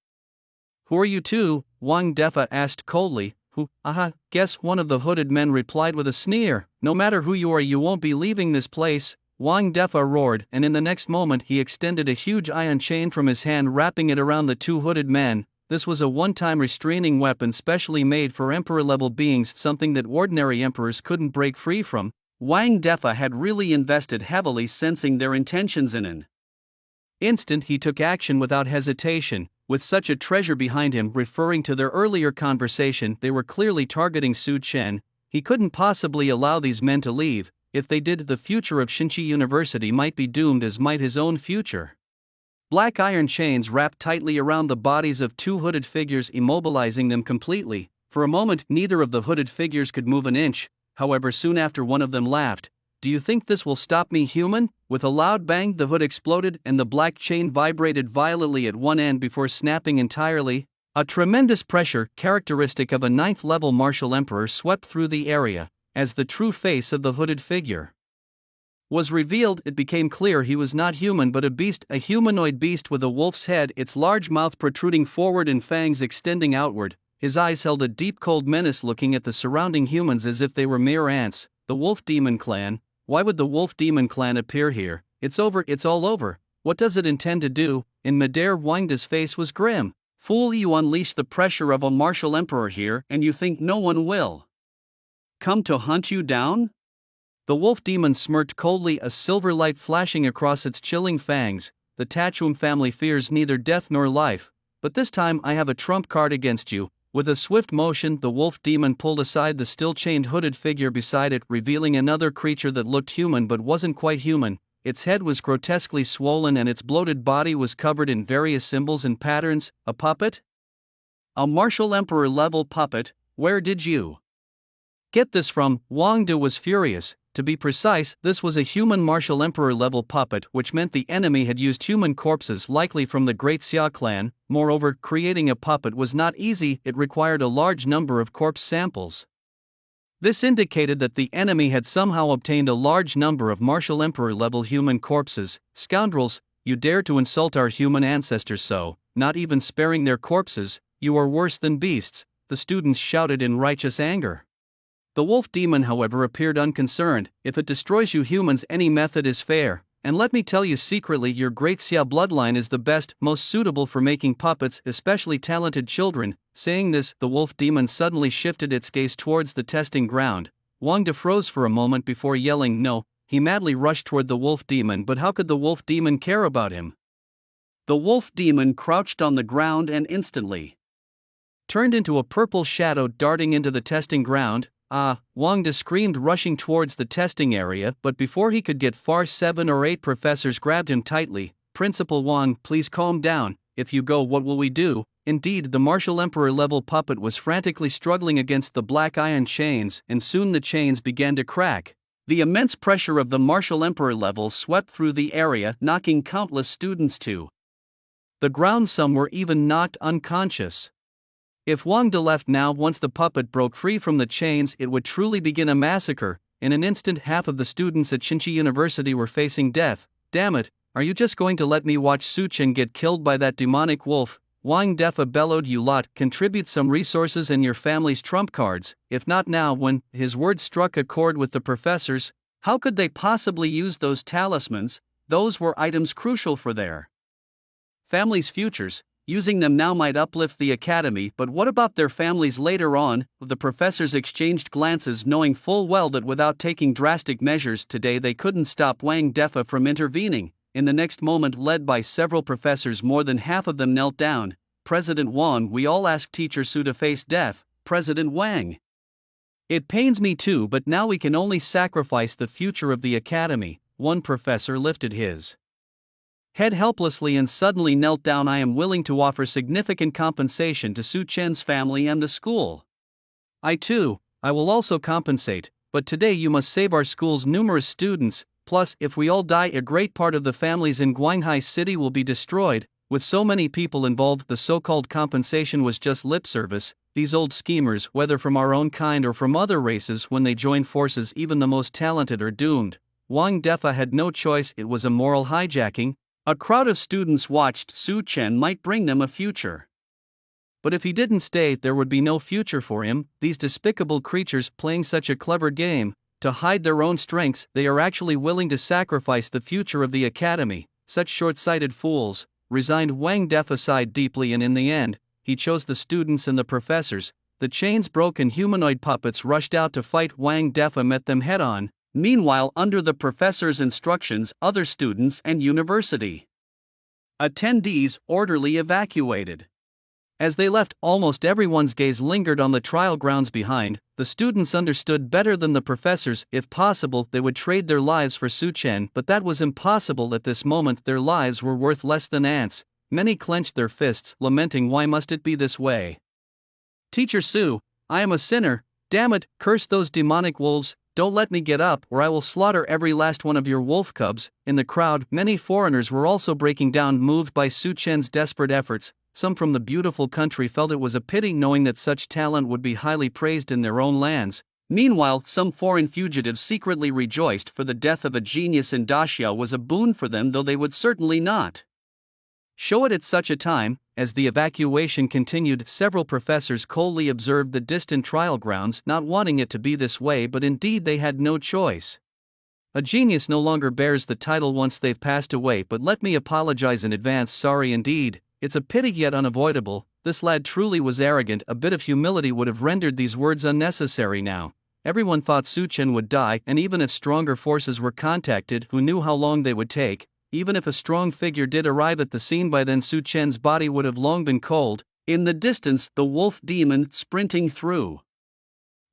Who are you two? Wang Defa asked coldly. Who? Guess, one of the hooded men replied with a sneer. No matter who you are, you won't be leaving this place. Wang Defa roared, and in the next moment he extended a huge iron chain from his hand, wrapping it around the two hooded men. This was a one-time restraining weapon specially made for emperor-level beings, something that ordinary emperors couldn't break free from. Wang Defa had really invested heavily, sensing their intentions in an instant he took action without hesitation. With such a treasure behind him, referring to their earlier conversation, they were clearly targeting Su Chen. He couldn't possibly allow these men to leave. If they did, the future of Shinchi University might be doomed, as might his own future. Black iron chains wrapped tightly around the bodies of two hooded figures, immobilizing them completely. For a moment, neither of the hooded figures could move an inch. However, soon after, one of them laughed. "Do you think this will stop me, human?" With a loud bang, the hood exploded and the black chain vibrated violently at one end before snapping entirely. A tremendous pressure, characteristic of a 9th-level martial emperor, swept through the area. As the true face of the hooded figure was revealed, it became clear he was not human but a beast, a humanoid beast with a wolf's head, its large mouth protruding forward and fangs extending outward. His eyes held a deep cold menace, looking at the surrounding humans as if they were mere ants. The Wolf Demon Clan? Why would the Wolf Demon Clan appear here? It's over, it's all over. What does it intend to do? In midair, Wangda's face was grim. "Fool, you unleash the pressure of a martial emperor here, and you think no one will come to hunt you down?" The wolf demon smirked coldly, a silver light flashing across its chilling fangs. "The Tachum family fears neither death nor life, but this time I have a trump card against you." With a swift motion, the wolf demon pulled aside the still chained hooded figure beside it, revealing another creature that looked human but wasn't quite human. Its head was grotesquely swollen and its bloated body was covered in various symbols and patterns. A puppet? A martial emperor level puppet? Where did you get this from? Wang De was furious. To be precise, this was a human martial emperor level puppet, which meant the enemy had used human corpses, likely from the Great Xia clan. Moreover, creating a puppet was not easy, it required a large number of corpse samples. This indicated that the enemy had somehow obtained a large number of martial emperor level human corpses. "Scoundrels, you dare to insult our human ancestors so, not even sparing their corpses? You are worse than beasts," the students shouted in righteous anger. The wolf demon, however, appeared unconcerned. "If it destroys you humans, any method is fair. And let me tell you secretly, your Great Xia bloodline is the best, most suitable for making puppets, especially talented children." Saying this, the wolf demon suddenly shifted its gaze towards the testing ground. Wang De froze for a moment before yelling no. He madly rushed toward the wolf demon, but how could the wolf demon care about him? The wolf demon crouched on the ground and instantly turned into a purple shadow, darting into the testing ground. "Ah!" Wang De screamed, rushing towards the testing area, but before he could get far, 7 or 8 professors grabbed him tightly. "Principal Wang, please calm down. If you go, what will we do?" Indeed, the martial emperor level puppet was frantically struggling against the black iron chains, and soon the chains began to crack. The immense pressure of the martial emperor level swept through the area, knocking countless students to the ground. Some were even knocked unconscious. If Wang De left now, once the puppet broke free from the chains, it would truly begin a massacre. In an instant, half of the students at Shinchi University were facing death. "Damn it, are you just going to let me watch Su Chen get killed by that demonic wolf?" Wang Defa bellowed. "You lot, contribute some resources and your family's trump cards. If not now, when?" His words struck a chord with the professors. How could they possibly use those talismans? Those were items crucial for their families' futures. Using them now might uplift the academy, but what about their families later on? The professors exchanged glances, knowing full well that without taking drastic measures today they couldn't stop Wang Defa from intervening. In the next moment, led by several professors, more than half of them knelt down. "President Wang, we all ask Teacher Su to face death." "President Wang, it pains me too, but now we can only sacrifice the future of the academy." One professor lifted his head helplessly and suddenly knelt down. "I am willing to offer significant compensation to Su Chen's family and the school." I will also compensate, but today you must save our school's numerous students. Plus, if we all die, a great part of the families in Guanghai City will be destroyed." With so many people involved, the so-called compensation was just lip service. These old schemers, whether from our own kind or from other races, when they join forces, even the most talented are doomed. Wang Defa had no choice, it was a moral hijacking. A crowd of students watched. Su Chen might bring them a future, but if he didn't stay, there would be no future for him. These despicable creatures, playing such a clever game, to hide their own strengths, they are actually willing to sacrifice the future of the academy. Such short-sighted fools. Resigned, Wang Defa sighed deeply, and in the end, he chose the students and the professors. The chains broke and humanoid puppets rushed out to fight. Wang Defa met them head-on. Meanwhile, under the professor's instructions, other students and university Attendees orderly evacuated. As they left, almost everyone's gaze lingered on the trial grounds behind. The students understood better than the professors. If possible, they would trade their lives for Su Chen, but that was impossible at this moment. Their lives were worth less than ants. Many clenched their fists, lamenting, why must it be this way? Teacher Su, I am a sinner. Damn it, curse those demonic wolves. Don't let me get up, or I will slaughter every last one of your wolf cubs. In the crowd, many foreigners were also breaking down, moved by Su Chen's desperate efforts. Some from the beautiful country felt it was a pity, knowing that such talent would be highly praised in their own lands. Meanwhile, some foreign fugitives secretly rejoiced, for the death of a genius in Daxia was a boon for them, though they would certainly not show it at such a time. As the evacuation continued, several professors coldly observed the distant trial grounds, not wanting it to be this way, but indeed they had no choice. A genius no longer bears the title once they've passed away, but let me apologize in advance, sorry indeed. It's a pity yet unavoidable. This lad truly was arrogant. A bit of humility would have rendered these words unnecessary now. Everyone thought Su Chen would die, and even if stronger forces were contacted, who knew how long they would take? Even if a strong figure did arrive at the scene, by then Su Chen's body would have long been cold. In the distance, the wolf demon sprinting through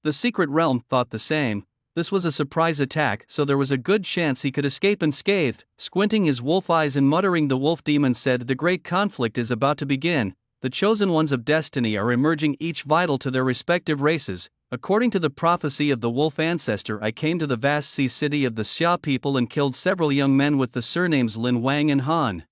the secret realm thought the same. This was a surprise attack, so there was a good chance he could escape unscathed. Squinting his wolf eyes and muttering, the wolf demon said, the great conflict is about to begin. The chosen ones of destiny are emerging, each vital to their respective races. According to the prophecy of the wolf ancestor, I came to the vast sea city of the Xia people and killed several young men with the surnames Lin Wang and Han.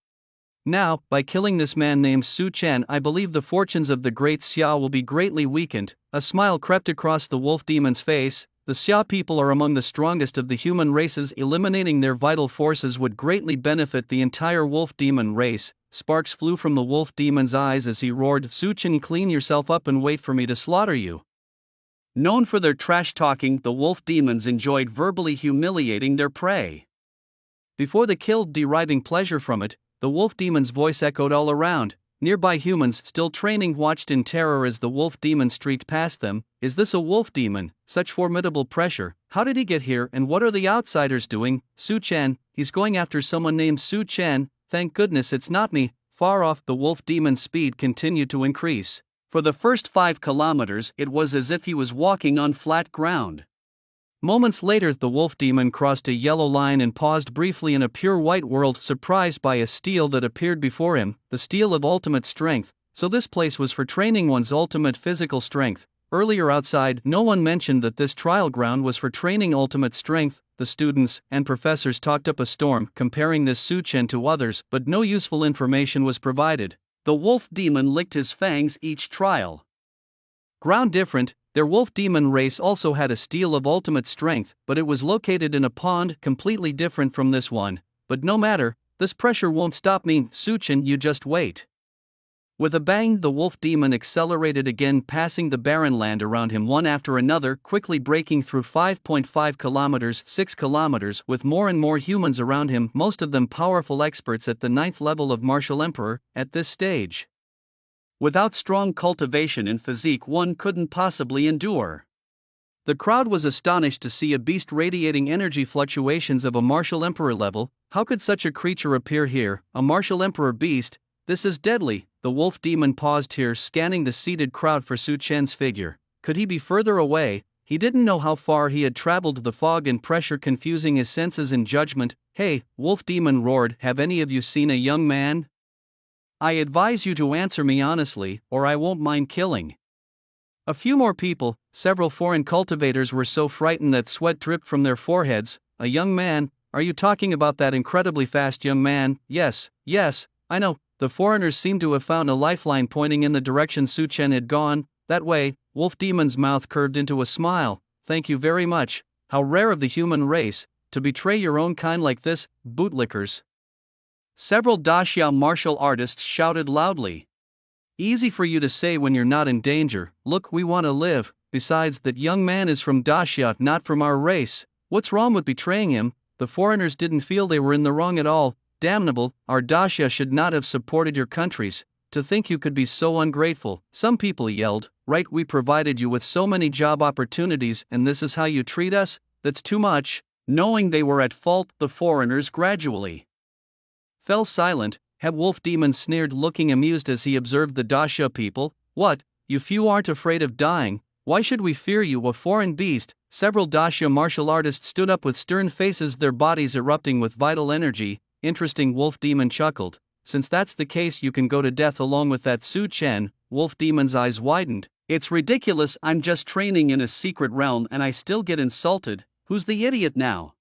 Now, by killing this man named Su Chen, I believe the fortunes of the great Xia will be greatly weakened. A smile crept across the wolf demon's face. The Xia people are among the strongest of the human races. Eliminating their vital forces would greatly benefit the entire wolf demon race. Sparks flew from the wolf demon's eyes as he roared, Su Chen, clean yourself up and wait for me to slaughter you. Known for their trash talking, the wolf demons enjoyed verbally humiliating their prey. Before the kill, deriving pleasure from it, the wolf demon's voice echoed all around. Nearby humans, still training, watched in terror as the wolf demon streaked past them. Is this a wolf demon? Such formidable pressure. How did he get here, and what are the outsiders doing? Su Chen, he's going after someone named Su Chen. Thank goodness it's not me. Far off, the wolf demon's speed continued to increase. For the first 5 kilometers, it was as if he was walking on flat ground. Moments later, the wolf demon crossed a yellow line and paused briefly in a pure white world, surprised by a steel that appeared before him, the steel of ultimate strength. So this place was for training one's ultimate physical strength. Earlier outside, no one mentioned that this trial ground was for training ultimate strength. The students and professors talked up a storm, comparing this Su Chen to others, but no useful information was provided. The wolf demon licked his fangs. Each trial ground different. Their wolf demon race also had a steel of ultimate strength, but it was located in a pond completely different from this one. But no matter, this pressure won't stop me, Su Chen, you just wait. With a bang, the wolf demon accelerated again, passing the barren land around him one after another, quickly breaking through 5.5 kilometers, 6 kilometers, with more and more humans around him, most of them powerful experts at the 9th level of Martial Emperor. At this stage, without strong cultivation in physique, one couldn't possibly endure. The crowd was astonished to see a beast radiating energy fluctuations of a Martial Emperor level. How could such a creature appear here? A Martial Emperor beast? This is deadly. The wolf demon paused here, scanning the seated crowd for Su Chen's figure. Could he be further away? He didn't know how far he had traveled, the fog and pressure confusing his senses and judgment. Hey, wolf demon roared, have any of you seen a young man? I advise you to answer me honestly, or I won't mind killing. A few more people, several foreign cultivators, were so frightened that sweat dripped from their foreheads. A young man? Are you talking about that incredibly fast young man? Yes, I know. The foreigners seemed to have found a lifeline, pointing in the direction Su Chen had gone. That way. Wolf demon's mouth curved into a smile. Thank you very much. How rare of the human race, to betray your own kind like this, bootlickers. Several Daxia martial artists shouted loudly. Easy for you to say when you're not in danger. Look, we want to live. Besides, that young man is from Daxia, not from our race. What's wrong with betraying him? The foreigners didn't feel they were in the wrong at all. Damnable, our Daxia should not have supported your countries. To think you could be so ungrateful. Some people yelled, right, we provided you with so many job opportunities and this is how you treat us? That's too much. Knowing they were at fault, the foreigners gradually fell silent. Heb Wolf Demon sneered, looking amused as he observed the Dasha people. What, you few aren't afraid of dying? Why should we fear you, a foreign beast? Several Dasha martial artists stood up with stern faces, their bodies erupting with vital energy. Interesting, Wolf Demon chuckled. Since that's the case, you can go to death along with that Su Chen. Wolf Demon's eyes widened. It's ridiculous, I'm just training in a secret realm and I still get insulted. Who's the idiot now?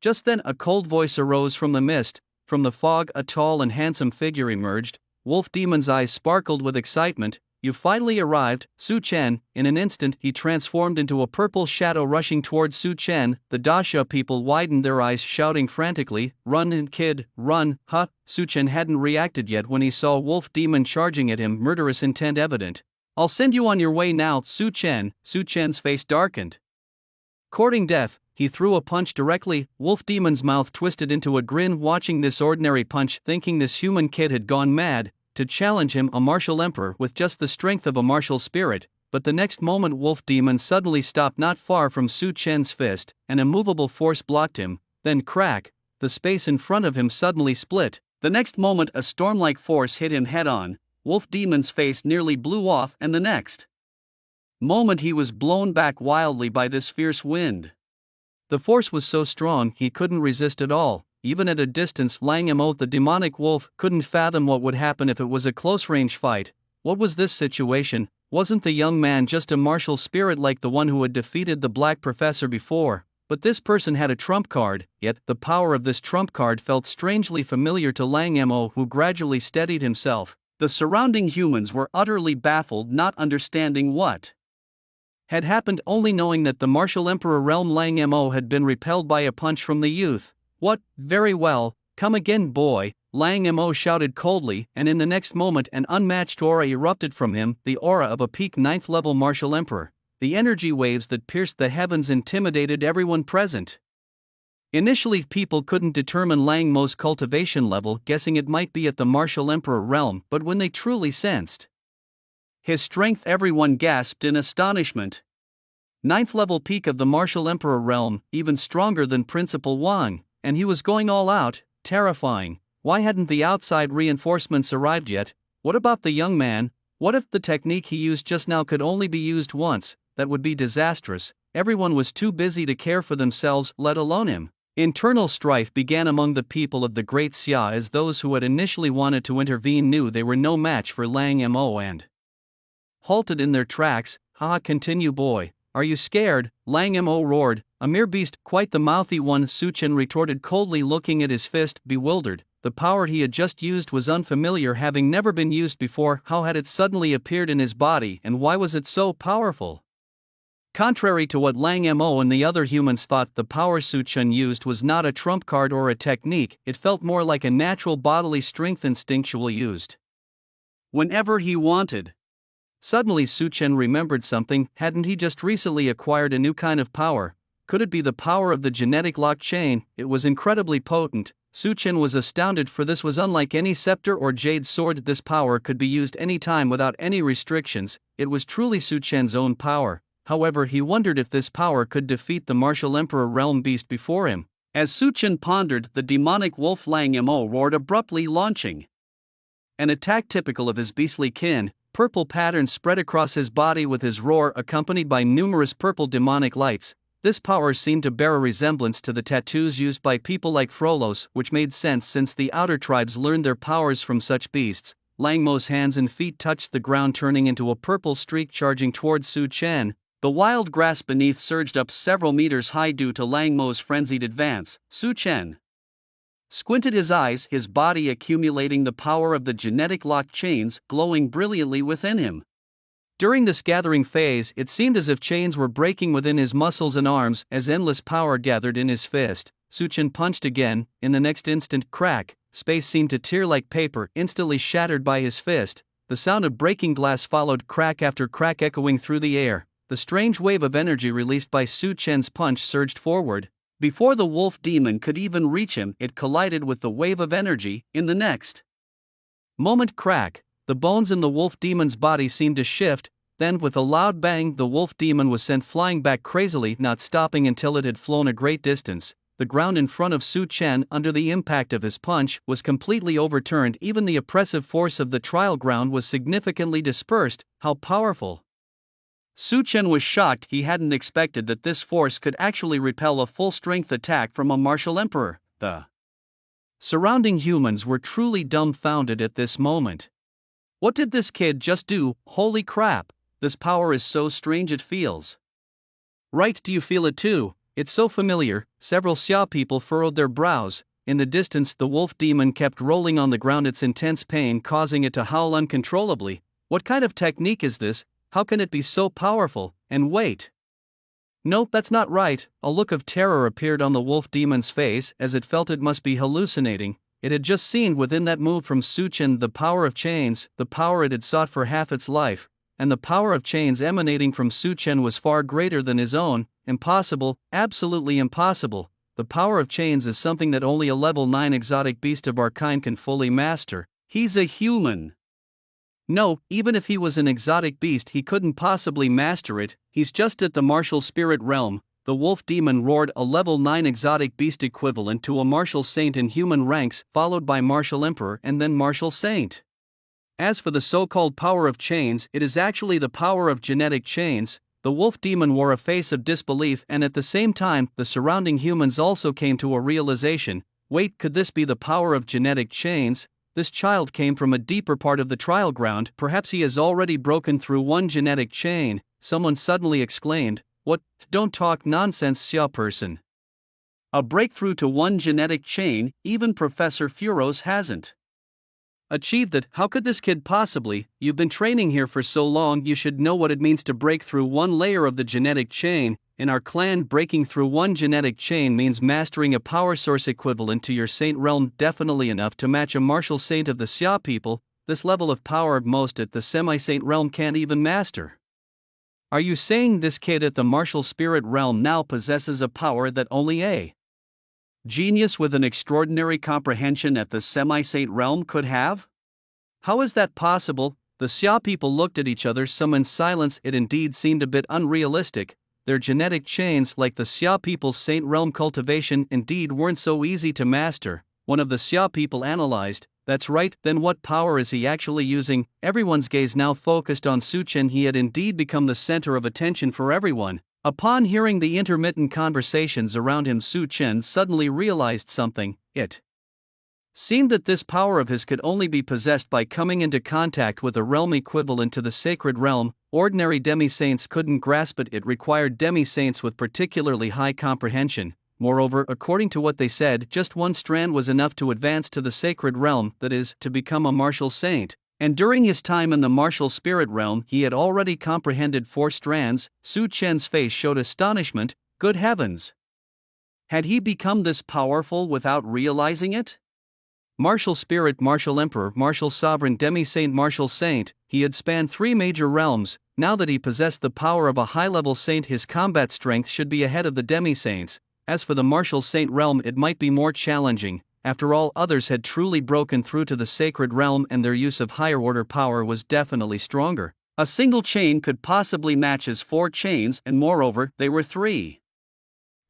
Just then a cold voice arose from the mist. From the fog a tall and handsome figure emerged. Wolf Demon's eyes sparkled with excitement. You finally arrived, Su Chen. In an instant he transformed into a purple shadow rushing towards Su Chen. The Dasha people widened their eyes, shouting frantically, "Run, kid, run!" Huh? Su Chen hadn't reacted yet when he saw Wolf Demon charging at him, murderous intent evident. "I'll send you on your way now, Su Chen." Su Chen's face darkened. Courting death, he threw a punch directly. Wolf Demon's mouth twisted into a grin watching this ordinary punch, thinking this human kid had gone mad. To challenge him, a martial emperor with just the strength of a martial spirit. But the next moment Wolf Demon suddenly stopped not far from Su Chen's fist. An immovable force blocked him. Then crack, the space in front of him suddenly split. The next moment a storm-like force hit him head-on. Wolf Demon's face nearly blew off, and the next moment he was blown back wildly by this fierce wind. The force was so strong he couldn't resist at all. Even at a distance, Lang Mo, the demonic wolf, couldn't fathom what would happen if it was a close-range fight. What was this situation? Wasn't the young man just a martial spirit like the one who had defeated the Black Professor before? But this person had a trump card, yet the power of this trump card felt strangely familiar to Lang Mo, who gradually steadied himself. The surrounding humans were utterly baffled, not understanding what had happened, only knowing that the martial emperor realm Lang Mo had been repelled by a punch from the youth. What? Very well, come again, boy, Lang Mo shouted coldly, and in the next moment an unmatched aura erupted from him, the aura of a peak 9th level martial emperor. The energy waves that pierced the heavens intimidated everyone present. Initially people couldn't determine Lang Mo's cultivation level, guessing it might be at the martial emperor realm, but when they truly sensed his strength, everyone gasped in astonishment. 9th level peak of the martial emperor realm, even stronger than Principal Wang. And he was going all out, terrifying. Why hadn't the outside reinforcements arrived yet? What about the young man? What if the technique he used just now could only be used once? That would be disastrous. Everyone was too busy to care for themselves, let alone him. Internal strife began among the people of the Great Xia as those who had initially wanted to intervene knew they were no match for Lang Mo and halted in their tracks. "Ha, continue, boy. Are you scared?" Lang Mo roared. "A mere beast, quite the mouthy one," Su Chen retorted coldly, looking at his fist, bewildered. The power he had just used was unfamiliar, having never been used before. How had it suddenly appeared in his body, and why was it so powerful? Contrary to what Lang Mo and the other humans thought, the power Su Chen used was not a trump card or a technique. It felt more like a natural bodily strength, instinctual, used whenever he wanted. Suddenly Su Chen remembered something. Hadn't he just recently acquired a new kind of power? Could it be the power of the genetic lock chain? It was incredibly potent. Su Chen was astounded, for this was unlike any scepter or jade sword. This power could be used anytime without any restrictions. It was truly Su Chen's own power. However, he wondered if this power could defeat the martial emperor realm beast before him. As Su Chen pondered, the demonic wolf Lang Mo roared abruptly, launching an attack typical of his beastly kin. Purple patterns spread across his body with his roar, accompanied by numerous purple demonic lights. This power seemed to bear a resemblance to the tattoos used by people like Frolos, which made sense since the outer tribes learned their powers from such beasts. Lang Mo's hands and feet touched the ground, turning into a purple streak charging towards Su Chen. The wild grass beneath surged up several meters high due to Lang Mo's frenzied advance. Su Chen squinted his eyes, his body accumulating the power of the genetic lock chains, glowing brilliantly within him. During this gathering phase, it seemed as if chains were breaking within his muscles and arms as endless power gathered in his fist. Su Chen punched again. In the next instant, crack, space seemed to tear like paper, instantly shattered by his fist. The sound of breaking glass followed, crack after crack echoing through the air. The strange wave of energy released by Su Chen's punch surged forward. Before the wolf demon could even reach him, it collided with the wave of energy. In the next moment, crack, the bones in the wolf demon's body seemed to shift. Then, with a loud bang, the wolf demon was sent flying back crazily, not stopping until it had flown a great distance. the ground in front of Su Chen under the impact of his punch was completely overturned. Even the oppressive force of the trial ground was significantly dispersed. How powerful! Su Chen was shocked. He hadn't expected that this force could actually repel a full-strength attack from a martial emperor. The surrounding humans were truly dumbfounded at this moment. What did this kid just do? Holy crap! This power is so strange it feels. Right, do you feel it too? It's so familiar. Several Xia people furrowed their brows. In the distance, the wolf demon kept rolling on the ground, its intense pain causing it to howl uncontrollably. What kind of technique is this? How can it be so powerful? And wait. Nope, that's not right. A look of terror appeared on the wolf demon's face as it felt it must be hallucinating. It had just seen within that move from Su Chen the power of chains, the power it had sought for half its life. And the power of chains emanating from Su Chen was far greater than his own. Impossible, absolutely impossible. The power of chains is something that only a level 9 exotic beast of our kind can fully master. He's a human. No, even if he was an exotic beast, he couldn't possibly master it. He's just at the martial spirit realm. The wolf demon roared, a level 9 exotic beast equivalent to a martial saint in human ranks, followed by martial emperor and then martial saint. As for the so-called power of chains, it is actually the power of genetic chains. The wolf demon wore a face of disbelief, and at the same time, the surrounding humans also came to a realization. Wait, could this be the power of genetic chains? This child came from a deeper part of the trial ground. Perhaps he has already broken through one genetic chain. Someone suddenly exclaimed. What? Don't talk nonsense, Xia person. A breakthrough to one genetic chain? Even Professor Furos hasn't achieved it. How could this kid possibly? You've been training here for so long, you should know what it means to break through one layer of the genetic chain. In our clan, breaking through one genetic chain means mastering a power source equivalent to your saint realm, definitely enough to match a martial saint of the Xia people. This level of power most at the semi-saint realm can't even master. Are you saying this kid at the martial spirit realm now possesses a power that only a genius with an extraordinary comprehension at the semi-saint realm could have? How is that possible? The Xia people looked at each other, some in silence. It indeed seemed a bit unrealistic. Their genetic chains, like the Xia people's saint realm cultivation, indeed weren't so easy to master. One of the Xia people analyzed. That's right, then what power is he actually using? Everyone's gaze now focused on Su Chen. He had indeed become the center of attention for everyone. Upon hearing the intermittent conversations around him, Su Chen suddenly realized something. It seemed that this power of his could only be possessed by coming into contact with a realm equivalent to the sacred realm. Ordinary demi-saints couldn't grasp it. It required demi-saints with particularly high comprehension. Moreover, according to what they said, just one strand was enough to advance to the sacred realm, that is, to become a martial saint. And during his time in the martial spirit realm, he had already comprehended 4 strands. Su Chen's face showed astonishment. Good heavens! Had he become this powerful without realizing it? Martial spirit, martial emperor, martial sovereign, demi-saint, martial saint, he had spanned 3 major realms. Now that he possessed the power of a high-level saint, his combat strength should be ahead of the demi-saints. As for the martial saint realm, it might be more challenging. After all, others had truly broken through to the sacred realm, and their use of higher order power was definitely stronger. A single chain could possibly match his 4 chains, and moreover, they were 3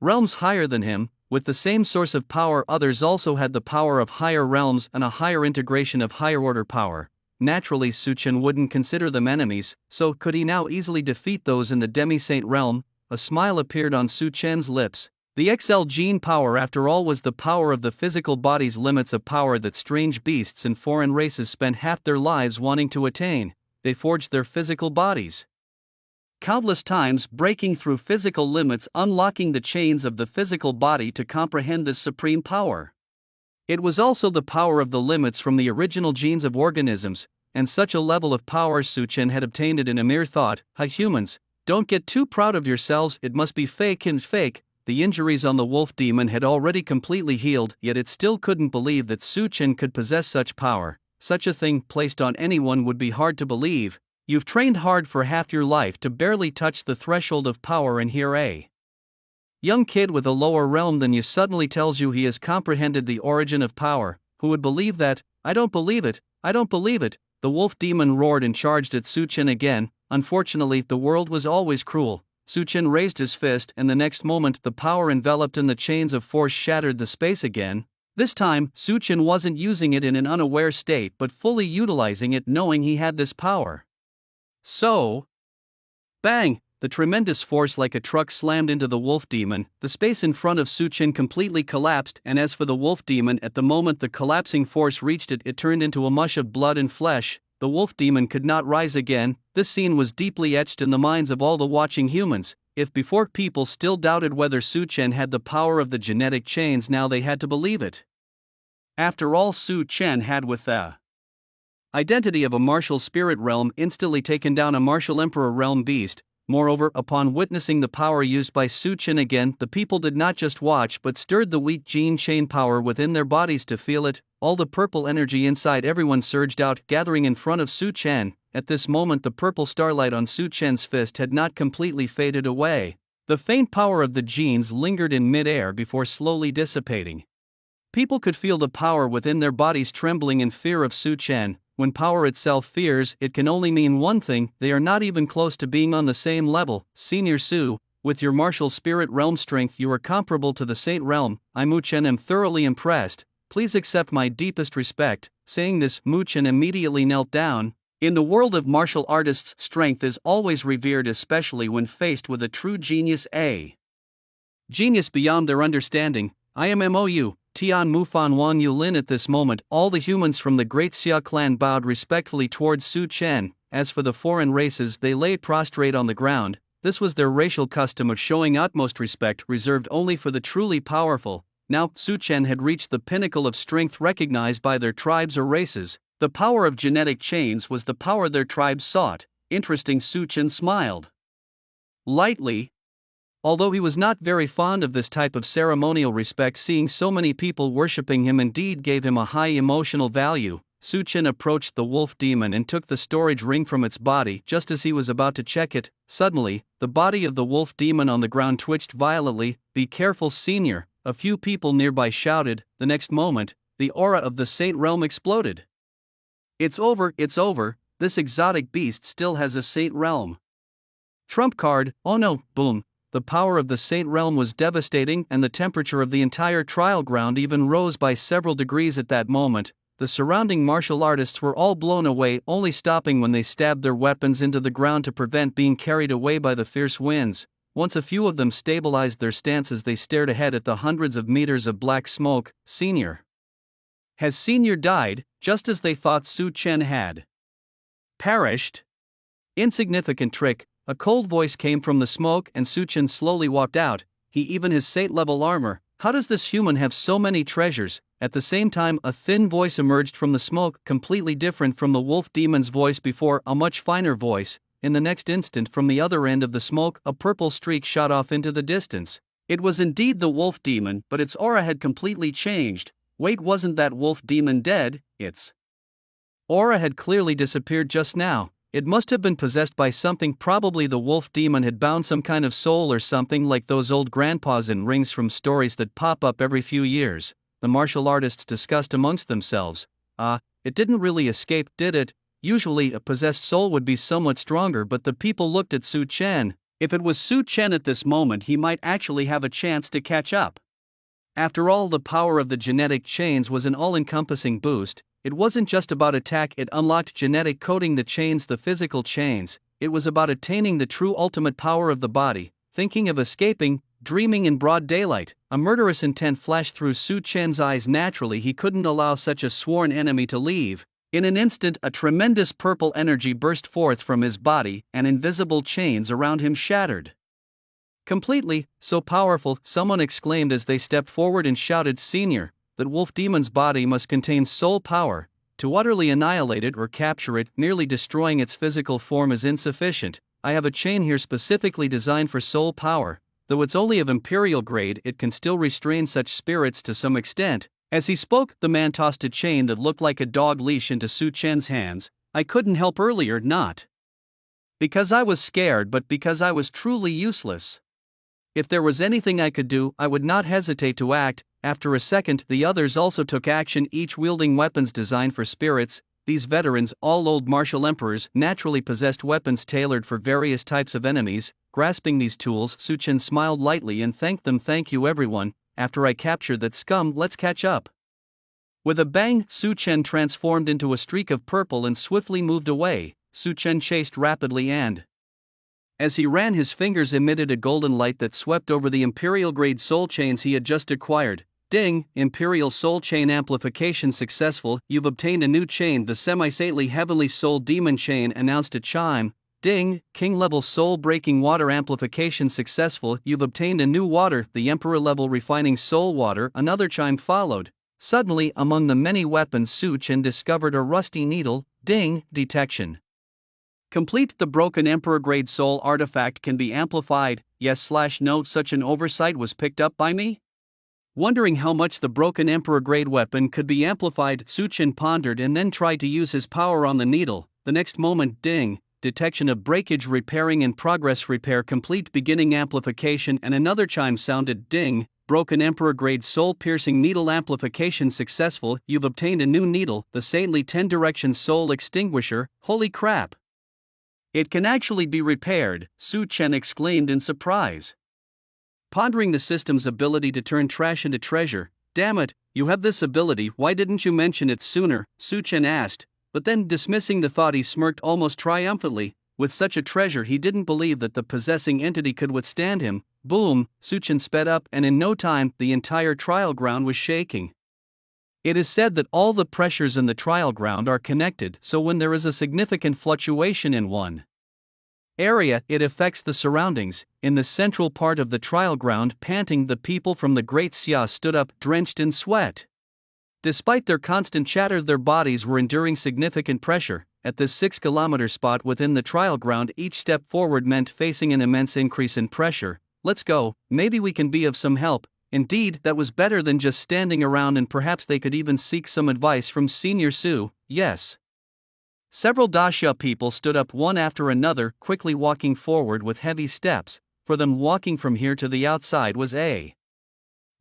realms higher than him. With the same source of power, others also had the power of higher realms and a higher integration of higher order power. Naturally, Su Chen wouldn't consider them enemies, so could he now easily defeat those in the demi-saint realm? A smile appeared on Su Chen's lips. The XL gene power, after all, was the power of the physical body's limits, of power that strange beasts and foreign races spent half their lives wanting to attain. They forged their physical bodies countless times, breaking through physical limits, unlocking the chains of the physical body to comprehend this supreme power. It was also the power of the limits from the original genes of organisms, and such a level of power Su Chen had obtained it in a mere thought. Hi humans, don't get too proud of yourselves, it must be fake and fake. The injuries on the wolf demon had already completely healed, yet it still couldn't believe that Su Chen could possess such power. Such a thing placed on anyone would be hard to believe. You've trained hard for half your life to barely touch the threshold of power, and here a young kid with a lower realm than you suddenly tells you he has comprehended the origin of power. Who would believe that? I don't believe it, I don't believe it. The wolf demon roared and charged at Su Chen again. Unfortunately, the world was always cruel. Su Chen raised his fist, and the next moment the power enveloped in the chains of force shattered the space again. This time, Su Chen wasn't using it in an unaware state but fully utilizing it, knowing he had this power. So, bang! The tremendous force like a truck slammed into the wolf demon. The space in front of Su Chen completely collapsed, and as for the wolf demon, at the moment the collapsing force reached it, it turned into a mush of blood and flesh. The wolf demon could not rise again. This scene was deeply etched in the minds of all the watching humans. If before people still doubted whether Su Chen had the power of the genetic chains, now they had to believe it. After all, Su Chen had, with the identity of a martial spirit realm, instantly taken down a martial emperor realm beast. Moreover, upon witnessing the power used by Su Chen again, the people did not just watch but stirred the weak gene chain power within their bodies to feel it. All the purple energy inside everyone surged out, gathering in front of Su Chen. At this moment the purple starlight on Su Chen's fist had not completely faded away. The faint power of the genes lingered in mid-air before slowly dissipating. People could feel the power within their bodies trembling in fear of Su Chen. When power itself fears, it can only mean one thing: they are not even close to being on the same level. Senior Su, with your martial spirit realm strength you are comparable to the Saint realm. I Mu Chen am thoroughly impressed. Please accept my deepest respect. Saying this, Mu Chen immediately knelt down. In the world of martial artists, strength is always revered, especially when faced with a true genius, a genius beyond their understanding. I am Mou Tian Mufan Wan Yulin. At this moment, all the humans from the Great Xia clan bowed respectfully towards Su Chen. As for the foreign races, they lay prostrate on the ground. This was their racial custom of showing utmost respect, reserved only for the truly powerful. Now, Su Chen had reached the pinnacle of strength recognized by their tribes or races. The power of genetic chains was the power their tribes sought. Interesting. Su Chen smiled lightly. Although he was not very fond of this type of ceremonial respect, seeing so many people worshipping him indeed gave him a high emotional value. Su Chen approached the wolf demon and took the storage ring from its body. Just as he was about to check it, suddenly, the body of the wolf demon on the ground twitched violently. Be careful, senior, a few people nearby shouted. The next moment, the aura of the Saint realm exploded. It's over, this exotic beast still has a Saint realm trump card. Oh no, boom. The power of the Saint realm was devastating, and the temperature of the entire trial ground even rose by several degrees at that moment. The surrounding martial artists were all blown away, only stopping when they stabbed their weapons into the ground to prevent being carried away by the fierce winds. Once a few of them stabilized their stances, they stared ahead at the hundreds of meters of black smoke. Senior. Has Senior died, just as they thought Su Chen had perished? Insignificant trick. A cold voice came from the smoke, and Su Chen slowly walked out. He even his Saint-level armor. How does this human have so many treasures? At the same time, a thin voice emerged from the smoke, completely different from the wolf demon's voice before, a much finer voice. In the next instant, from the other end of the smoke, a purple streak shot off into the distance. It was indeed the wolf demon, but its aura had completely changed. Wait, wasn't that wolf demon dead? Its aura had clearly disappeared just now. It must have been possessed by something. Probably the wolf demon had bound some kind of soul or something, like those old grandpas in rings from stories that pop up every few years. The martial artists discussed amongst themselves. It didn't really escape, did it? Usually a possessed soul would be somewhat stronger, but the people looked at Su Chen. If it was Su Chen at this moment, he might actually have a chance to catch up. After all, the power of the genetic chains was an all-encompassing boost. It wasn't just about attack, it unlocked genetic coding, the chains, the physical chains. It was about attaining the true ultimate power of the body. Thinking of escaping, dreaming in broad daylight, a murderous intent flashed through Su Chen's eyes. Naturally, he couldn't allow such a sworn enemy to leave. In an instant, a tremendous purple energy burst forth from his body, and invisible chains around him shattered completely. So powerful, someone exclaimed as they stepped forward and shouted, Senior, that wolf demon's body must contain soul power. To utterly annihilate it or capture it, nearly destroying its physical form, is insufficient. I have a chain here specifically designed for soul power. Though it's only of imperial grade, it can still restrain such spirits to some extent. As he spoke, the man tossed a chain that looked like a dog leash into Su Chen's hands. I couldn't help earlier, not because I was scared, but because I was truly useless. If there was anything I could do, I would not hesitate to act. After a second, the others also took action, each wielding weapons designed for spirits. These veterans, all old martial emperors, naturally possessed weapons tailored for various types of enemies. Grasping these tools, Su Chen smiled lightly and thanked them. Thank you everyone, after I captured that scum, let's catch up. With a bang, Su Chen transformed into a streak of purple and swiftly moved away. Su Chen chased rapidly and, as he ran, his fingers emitted a golden light that swept over the Imperial-grade soul chains he had just acquired. Ding! Imperial Soul Chain Amplification successful. You've obtained a new chain. The semi-saintly Heavenly Soul Demon Chain announced a chime. Ding! King-level soul-breaking water amplification successful. You've obtained a new water. The Emperor-level refining soul water. Another chime followed. Suddenly, among the many weapons, Su Chen discovered a rusty needle. Ding! Detection complete. The broken Emperor-grade soul artifact can be amplified. Yes/no. Such an oversight was picked up by me? Wondering how much the broken Emperor-grade weapon could be amplified, Su Chen pondered and then tried to use his power on the needle. The next moment, ding! Detection of breakage. Repairing in progress. Repair complete. Beginning amplification. And another chime sounded. Ding! Broken Emperor-grade soul-piercing needle amplification successful. You've obtained a new needle, the Saintly 10-Direction Soul Extinguisher. Holy crap! It can actually be repaired, Su Chen exclaimed in surprise. Pondering the system's ability to turn trash into treasure. Damn it, you have this ability, why didn't you mention it sooner? Su Chen asked, but then dismissing the thought he smirked almost triumphantly. With such a treasure he didn't believe that the possessing entity could withstand him. Boom! Su Chen sped up and in no time the entire trial ground was shaking. It is said that all the pressures in the trial ground are connected, so when there is a significant fluctuation in one area, it affects the surroundings. In the central part of the trial ground, panting, the people from the Great Xia stood up, drenched in sweat. Despite their constant chatter, their bodies were enduring significant pressure. At this 6-kilometer spot within the trial ground, each step forward meant facing an immense increase in pressure. Let's go, maybe we can be of some help. Indeed, that was better than just standing around, and perhaps they could even seek some advice from Senior Su. Yes. Several Daxia people stood up one after another, quickly walking forward with heavy steps. For them, walking from here to the outside was a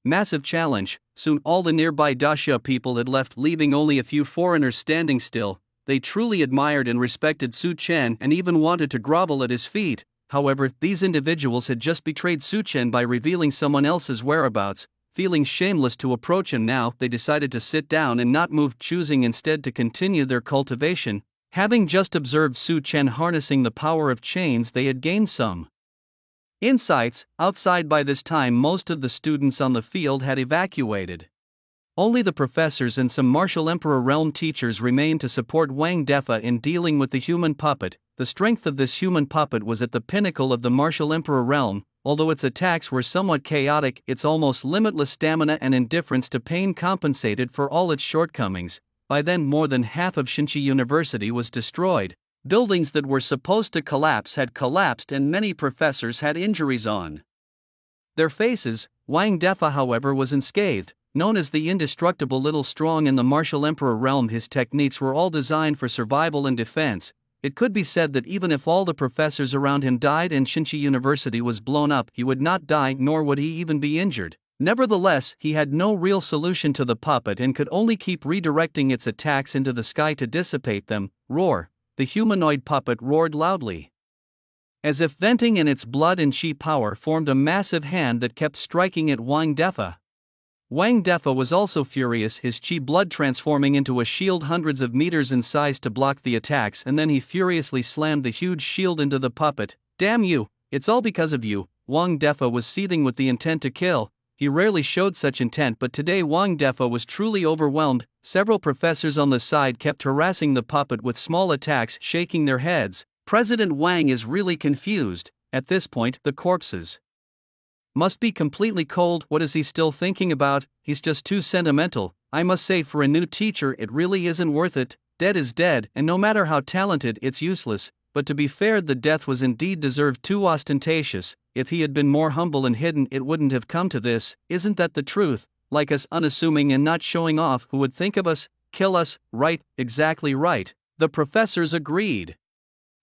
massive challenge. Soon all the nearby Daxia people had left, leaving only a few foreigners standing still. They truly admired and respected Su Chen and even wanted to grovel at his feet. However, these individuals had just betrayed Su Chen by revealing someone else's whereabouts. Feeling shameless to approach him now, they decided to sit down and not move, choosing instead to continue their cultivation. Having just observed Su Chen harnessing the power of chains, they had gained some insights. Outside by this time, most of the students on the field had evacuated. Only the professors and some martial Emperor realm teachers remained to support Wang Defa in dealing with the human puppet. The strength of this human puppet was at the pinnacle of the martial Emperor realm. Although its attacks were somewhat chaotic, its almost limitless stamina and indifference to pain compensated for all its shortcomings. By then, more than half of Shinchi University was destroyed. Buildings that were supposed to collapse had collapsed, and many professors had injuries on their faces. Wang Defa, however, was unscathed. Known as the indestructible Little Strong in the martial Emperor realm, his techniques were all designed for survival and defense. It could be said that even if all the professors around him died and Shinchi University was blown up, he would not die, nor would he even be injured. Nevertheless, he had no real solution to the puppet and could only keep redirecting its attacks into the sky to dissipate them. Roar! The humanoid puppet roared loudly, as if venting in its blood and chi power formed a massive hand that kept striking at Wang Defa. Wang Defa was also furious, his chi blood transforming into a shield hundreds of meters in size to block the attacks, and then he furiously slammed the huge shield into the puppet. Damn you, it's all because of you. Wang Defa was seething with the intent to kill. He rarely showed such intent, but today Wang Defa was truly overwhelmed. Several professors on the side kept harassing the puppet with small attacks, shaking their heads. President Wang is really confused. At this point, the corpses must be completely cold. What is he still thinking about? He's just too sentimental. I must say, for a new teacher, it really isn't worth it. Dead is dead, and no matter how talented, it's useless. But to be fair, the death was indeed deserved. Too ostentatious. If he had been more humble and hidden, it wouldn't have come to this. Isn't that the truth? Like us, unassuming and not showing off. Who would think of us? Kill us, right? Exactly right. The professors agreed.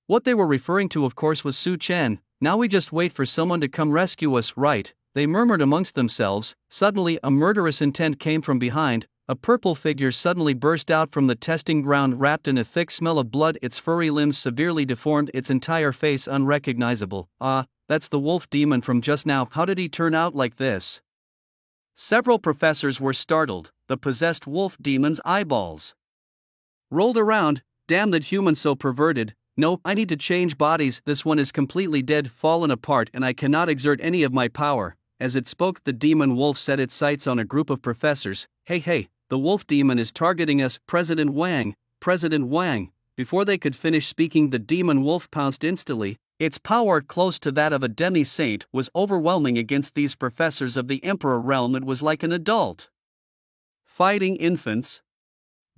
What they were referring to, of course, was Su Chen. Now we just wait for someone to come rescue us, right? They murmured amongst themselves. Suddenly, a murderous intent came from behind. A purple figure suddenly burst out from the testing ground, wrapped in a thick smell of blood, its furry limbs severely deformed, its entire face unrecognizable. Ah, that's the wolf demon from just now. How did he turn out like this? Several professors were startled. The possessed wolf demon's eyeballs rolled around. Damn that human so perverted. No, I need to change bodies. This one is completely dead, fallen apart, and I cannot exert any of my power. As it spoke, the demon wolf set its sights on a group of professors. Hey, the wolf demon is targeting us, President Wang. President Wang. Before they could finish speaking, the demon wolf pounced instantly. Its power, close to that of a demi-saint, was overwhelming against these professors of the Emperor realm. It was like an adult fighting infants.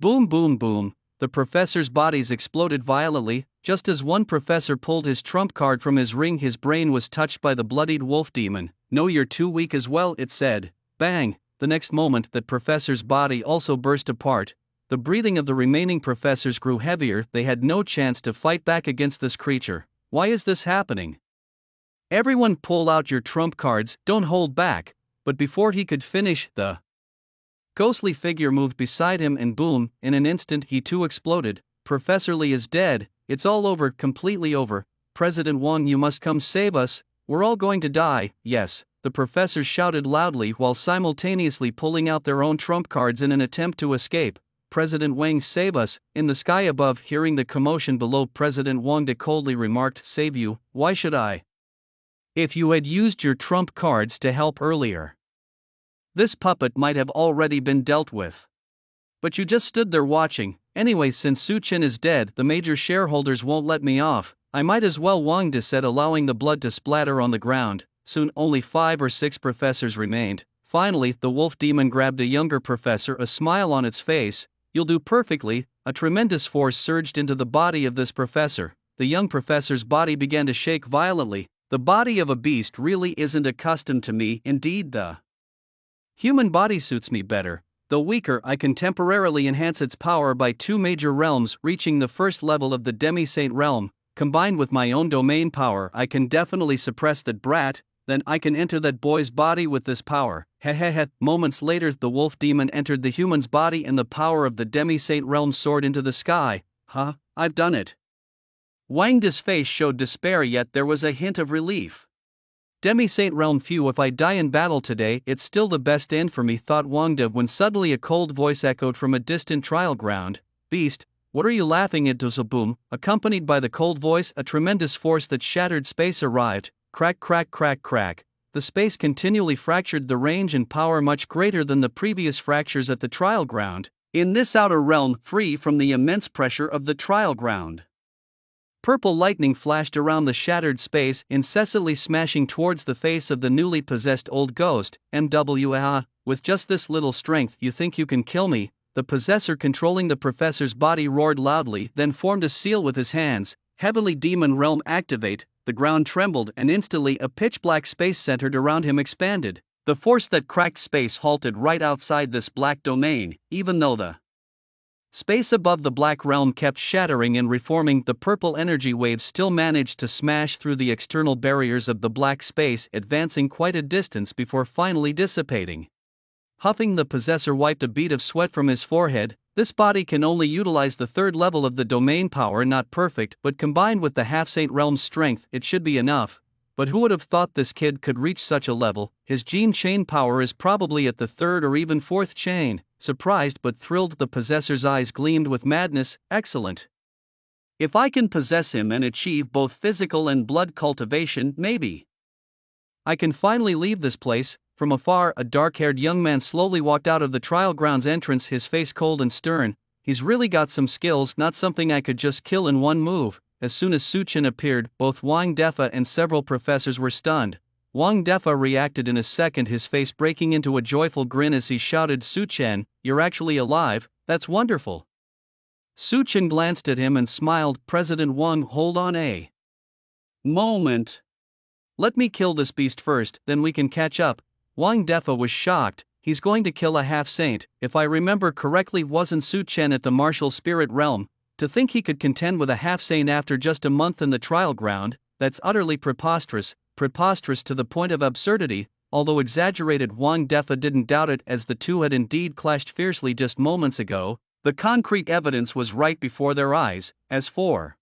Boom, boom, boom. The professors' bodies exploded violently. Just as one professor pulled his trump card from his ring, his brain was touched by the bloodied wolf demon. No, you're too weak as well, it said. Bang! The next moment, that professor's body also burst apart. The breathing of the remaining professors grew heavier. They had no chance to fight back against this creature. Why is this happening? Everyone pull out your trump cards, don't hold back. But before he could finish, the ghostly figure moved beside him and boom, in an instant he too exploded. Professor Lee is dead. It's all over, completely over. President Wang, you must come save us. We're all going to die. Yes, the professors shouted loudly while simultaneously pulling out their own trump cards in an attempt to escape. President Wang, save us. In the sky above, hearing the commotion below, President Wang coldly remarked, save you? Why should I? If you had used your trump cards to help earlier, this puppet might have already been dealt with. But you just stood there watching. Anyway, since Su Chen is dead, the major shareholders won't let me off. I might as well, Wang De said, allowing the blood to splatter on the ground. Soon only 5 or 6 professors remained. Finally, the wolf demon grabbed a younger professor, a smile on its face. You'll do perfectly. A tremendous force surged into the body of this professor. The young professor's body began to shake violently. The body of a beast really isn't accustomed to me. Indeed, the human body suits me better. Though weaker, I can temporarily enhance its power by 2 major realms, reaching the first level of the demi-saint realm. Combined with my own domain power, I can definitely suppress that brat. Then I can enter that boy's body with this power. Hehehe. Moments later, the wolf demon entered the human's body and the power of the demi-saint realm soared into the sky. Huh? I've done it. Wang De's face showed despair, yet there was a hint of relief. Demi-saint realm, phew, if I die in battle today, it's still the best end for me, thought Wang De, when suddenly a cold voice echoed from a distant trial ground. Beast, what are you laughing at? Boom. Accompanied by the cold voice, a tremendous force that shattered space arrived. Crack, crack, crack, crack. The space continually fractured, the range and power much greater than the previous fractures at the trial ground. In this outer realm, free from the immense pressure of the trial ground, purple lightning flashed around the shattered space, incessantly smashing towards the face of the newly possessed old ghost. MWA, with just this little strength, you think you can kill me? The possessor controlling the professor's body roared loudly, then formed a seal with his hands. Heavenly Demon Realm activate. The ground trembled and instantly a pitch-black space centered around him expanded. The force that cracked space halted right outside this black domain. Even though the space above the black realm kept shattering and reforming, the purple energy waves still managed to smash through the external barriers of the black space, advancing quite a distance before finally dissipating. Huffing, the possessor wiped a bead of sweat from his forehead. This body can only utilize the 3rd level of the domain power, not perfect, but combined with the half-saint realm's strength, it should be enough. But who would have thought this kid could reach such a level? His gene chain power is probably at the 3rd or even 4th chain. Surprised but thrilled, the possessor's eyes gleamed with madness. Excellent. If I can possess him and achieve both physical and blood cultivation, maybe I can finally leave this place. From afar, a dark-haired young man slowly walked out of the trial grounds entrance, his face cold and stern. He's really got some skills, not something I could just kill in one move. As soon as Su Chen appeared, both Wang Defa and several professors were stunned. Wang Defa reacted in a second, his face breaking into a joyful grin as he shouted, Su Chen, you're actually alive, that's wonderful. Su Chen glanced at him and smiled. President Wang, hold on a moment. Let me kill this beast first, then we can catch up. Wang Defa was shocked. He's going to kill a half-saint. If I remember correctly, wasn't Su Chen at the martial spirit realm? To think he could contend with a half-saint after just a month in the trial ground, that's utterly preposterous. Preposterous to the point of absurdity. Although exaggerated, Wang Defa didn't doubt it, as the two had indeed clashed fiercely just moments ago. The concrete evidence was right before their eyes. As for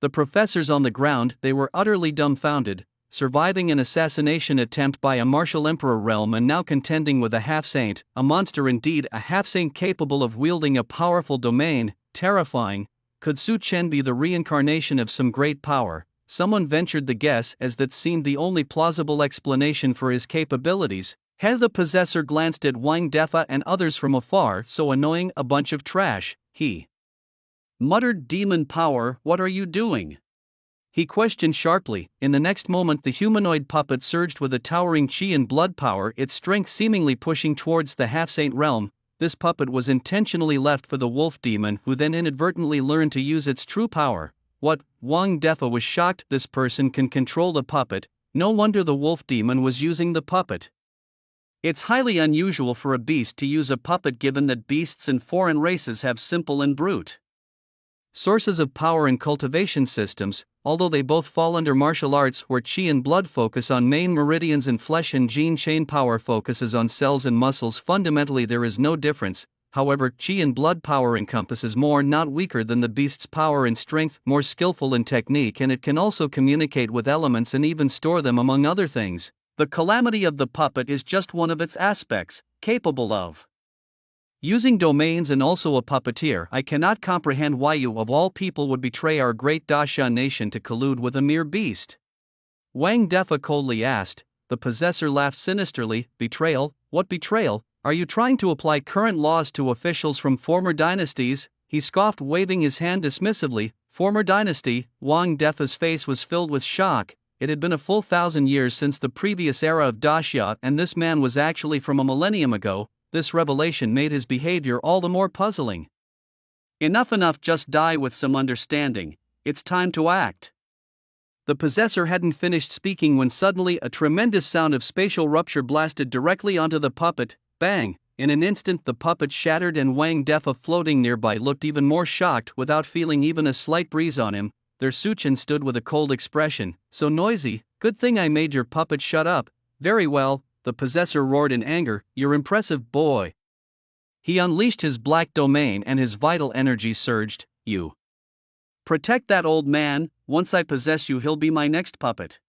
the professors on the ground, they were utterly dumbfounded. surviving an assassination attempt by a martial emperor realm and now contending with a half-saint, a monster indeed, a half-saint capable of wielding a powerful domain, terrifying. Could Su Chen be the reincarnation of some great power? Someone ventured the guess, as that seemed the only plausible explanation for his capabilities. Had the possessor glanced at Wang Defa and others from afar, so annoying, a bunch of trash, he muttered, "Demon power, what are you doing?" He questioned sharply. In the next moment, the humanoid puppet surged with a towering chi and blood power, its strength seemingly pushing towards the half-saint realm. This puppet was intentionally left for the wolf demon, who then inadvertently learned to use its true power. What? Wang Defa was shocked. This person can control the puppet. No wonder the wolf demon was using the puppet. It's highly unusual for a beast to use a puppet, given that beasts and foreign races have simple and brute sources of power and cultivation systems, although they both fall under martial arts where chi and blood focus on main meridians and flesh and gene chain power focuses on cells and muscles. Fundamentally there is no difference. However, chi and blood power encompasses more, not weaker, than the beast's power and strength, more skillful in technique, and it can also communicate with elements and even store them, among other things. The calamity of the puppet is just one of its aspects, capable of using domains and also a puppeteer. I cannot comprehend why you of all people would betray our great Daxia nation to collude with a mere beast. Wang Defa coldly asked. The possessor laughed sinisterly. Betrayal? What betrayal? Are you trying to apply current laws to officials from former dynasties? He scoffed, waving his hand dismissively. Former dynasty? Wang Defa's face was filled with shock. It had been a full 1,000 years since the previous era of Daxia, and this man was actually from a millennium ago. This revelation made his behavior all the more puzzling. Enough, just die with some understanding. It's time to act. The possessor hadn't finished speaking when suddenly a tremendous sound of spatial rupture blasted directly onto the puppet. Bang! In an instant the puppet shattered, and Wang Defa, floating nearby, looked even more shocked. Without feeling even a slight breeze on him, their Su Chen stood with a cold expression. So noisy, good thing I made your puppet shut up. Very well, the possessor roared in anger, you're impressive, boy. He unleashed his black domain and his vital energy surged. You protect that old man, once I possess you he'll be my next puppet.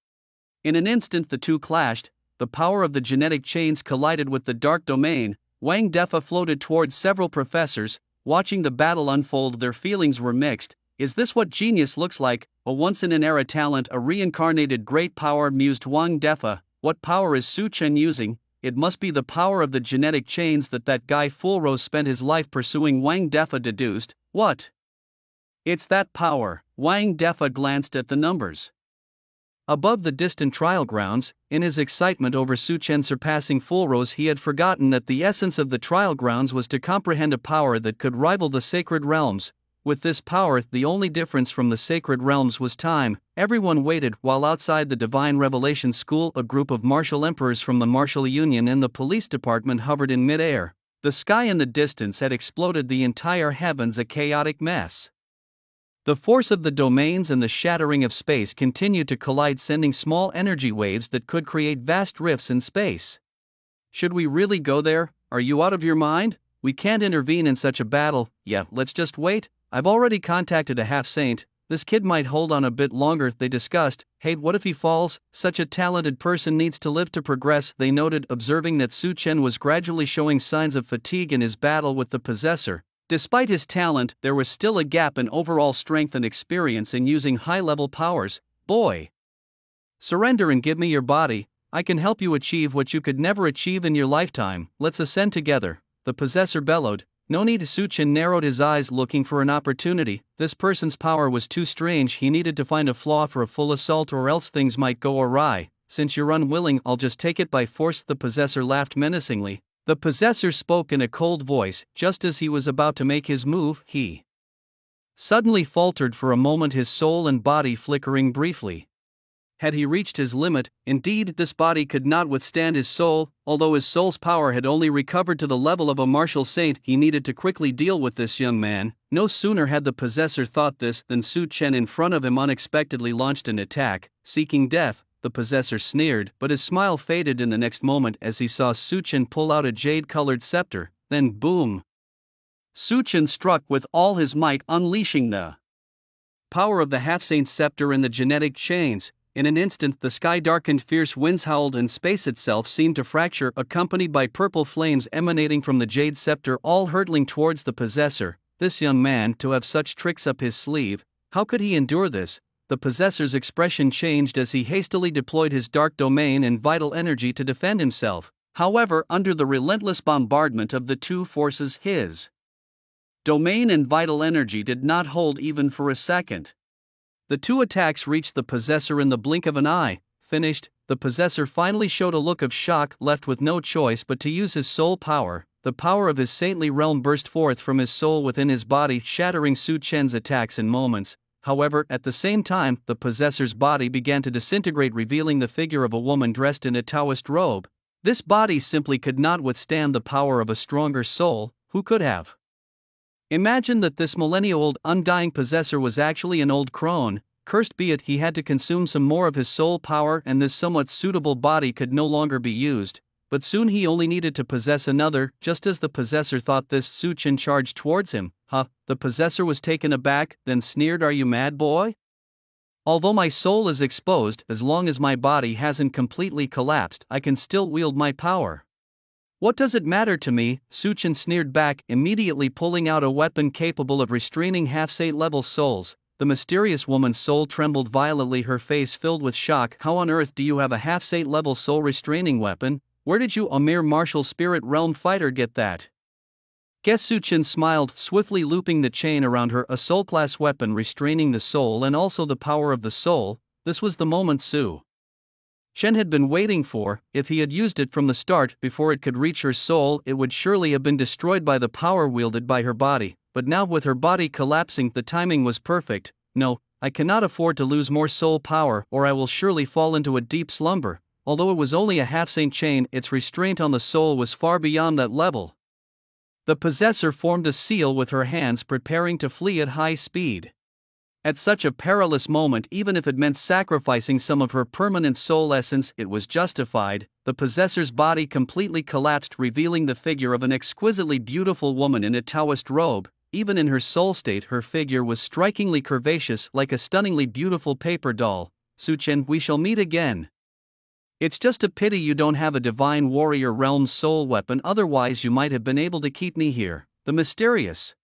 In an instant the two clashed, the power of the genetic chains collided with the dark domain. Wang Defa floated towards several professors, watching the battle unfold. Their feelings were mixed. Is this what genius looks like? A once-in-an-era talent, a reincarnated great power, mused Wang Defa. What power is Su Chen using? It must be the power of the genetic chains that guy Fulrose spent his life pursuing, Wang Defa deduced. What? It's that power. Wang Defa glanced at the numbers above the distant trial grounds. In his excitement over Su Chen surpassing Fulrose, he had forgotten that the essence of the trial grounds was to comprehend a power that could rival the sacred realms. With this power, the only difference from the sacred realms was time. Everyone waited, while outside the Divine Revelation School a group of martial emperors from the Martial Union and the police department hovered in mid-air. The sky in the distance had exploded, the entire heavens a chaotic mess. The force of the domains and the shattering of space continued to collide, sending small energy waves that could create vast rifts in space. Should we really go there? Are you out of your mind? We can't intervene in such a battle. Yeah, let's just wait. I've already contacted a half-saint. This kid might hold on a bit longer, they discussed. Hey, what if he falls? Such a talented person needs to live to progress, they noted, observing that Su Chen was gradually showing signs of fatigue in his battle with the possessor. Despite his talent, there was still a gap in overall strength and experience in using high-level powers. Boy, surrender and give me your body. I can help you achieve what you could never achieve in your lifetime. Let's ascend together, the possessor bellowed. No need. Su Chen narrowed his eyes, looking for an opportunity. This person's power was too strange. He needed to find a flaw for a full assault, or else things might go awry. Since you're unwilling, I'll just take it by force, the possessor laughed menacingly. The possessor spoke in a cold voice. Just as he was about to make his move, he suddenly faltered for a moment, his soul and body flickering briefly. Had he reached his limit? Indeed, this body could not withstand his soul. Although his soul's power had only recovered to the level of a martial saint, he needed to quickly deal with this young man. No sooner had the possessor thought this than Su Chen in front of him unexpectedly launched an attack, seeking death. The possessor sneered, but his smile faded in the next moment as he saw Su Chen pull out a jade-colored scepter. Then boom! Su Chen struck with all his might, unleashing the power of the half-saint scepter and the genetic chains. In an instant the sky darkened, fierce winds howled, and space itself seemed to fracture, accompanied by purple flames emanating from the jade scepter, all hurtling towards the possessor. This young man, to have such tricks up his sleeve, how could he endure this? The possessor's expression changed as he hastily deployed his dark domain and vital energy to defend himself. However, under the relentless bombardment of the two forces, his domain and vital energy did not hold even for a second. The two attacks reached the possessor in the blink of an eye. Finished, the possessor finally showed a look of shock, left with no choice but to use his soul power. The power of his saintly realm burst forth from his soul within his body, shattering Su Chen's attacks in moments. However, at the same time, the possessor's body began to disintegrate, revealing the figure of a woman dressed in a Taoist robe. This body simply could not withstand the power of a stronger soul. Who could have imagined that this millennia-old, undying possessor was actually an old crone? Cursed be it, he had to consume some more of his soul power, and this somewhat suitable body could no longer be used. But soon he only needed to possess another. Just as the possessor thought this, Su Chen charged towards him. The possessor was taken aback, then sneered, "Are you mad, boy? Although my soul is exposed, as long as my body hasn't completely collapsed, I can still wield my power. What does it matter to me?" Su Chen sneered back, immediately pulling out a weapon capable of restraining half-Sate-level souls. The mysterious woman's soul trembled violently, her face filled with shock. "How on earth do you have a half-Sate-level soul-restraining weapon? Where did you, a mere martial spirit realm fighter, get that?" Guess Su Chen smiled, swiftly looping the chain around her, a soul-class weapon restraining the soul and also the power of the soul. This was the moment Su Chen had been waiting for. If he had used it from the start, before it could reach her soul, it would surely have been destroyed by the power wielded by her body. But now, with her body collapsing, the timing was perfect. "No, I cannot afford to lose more soul power, or I will surely fall into a deep slumber." Although it was only a half-saint chain, its restraint on the soul was far beyond that level. The possessor formed a seal with her hands, preparing to flee at high speed. At such a perilous moment, even if it meant sacrificing some of her permanent soul essence, it was justified. The possessor's body completely collapsed, revealing the figure of an exquisitely beautiful woman in a Taoist robe. Even in her soul state, her figure was strikingly curvaceous, like a stunningly beautiful paper doll. "Su Chen, we shall meet again. It's just a pity you don't have a divine warrior realm soul weapon, otherwise you might have been able to keep me here." The mysterious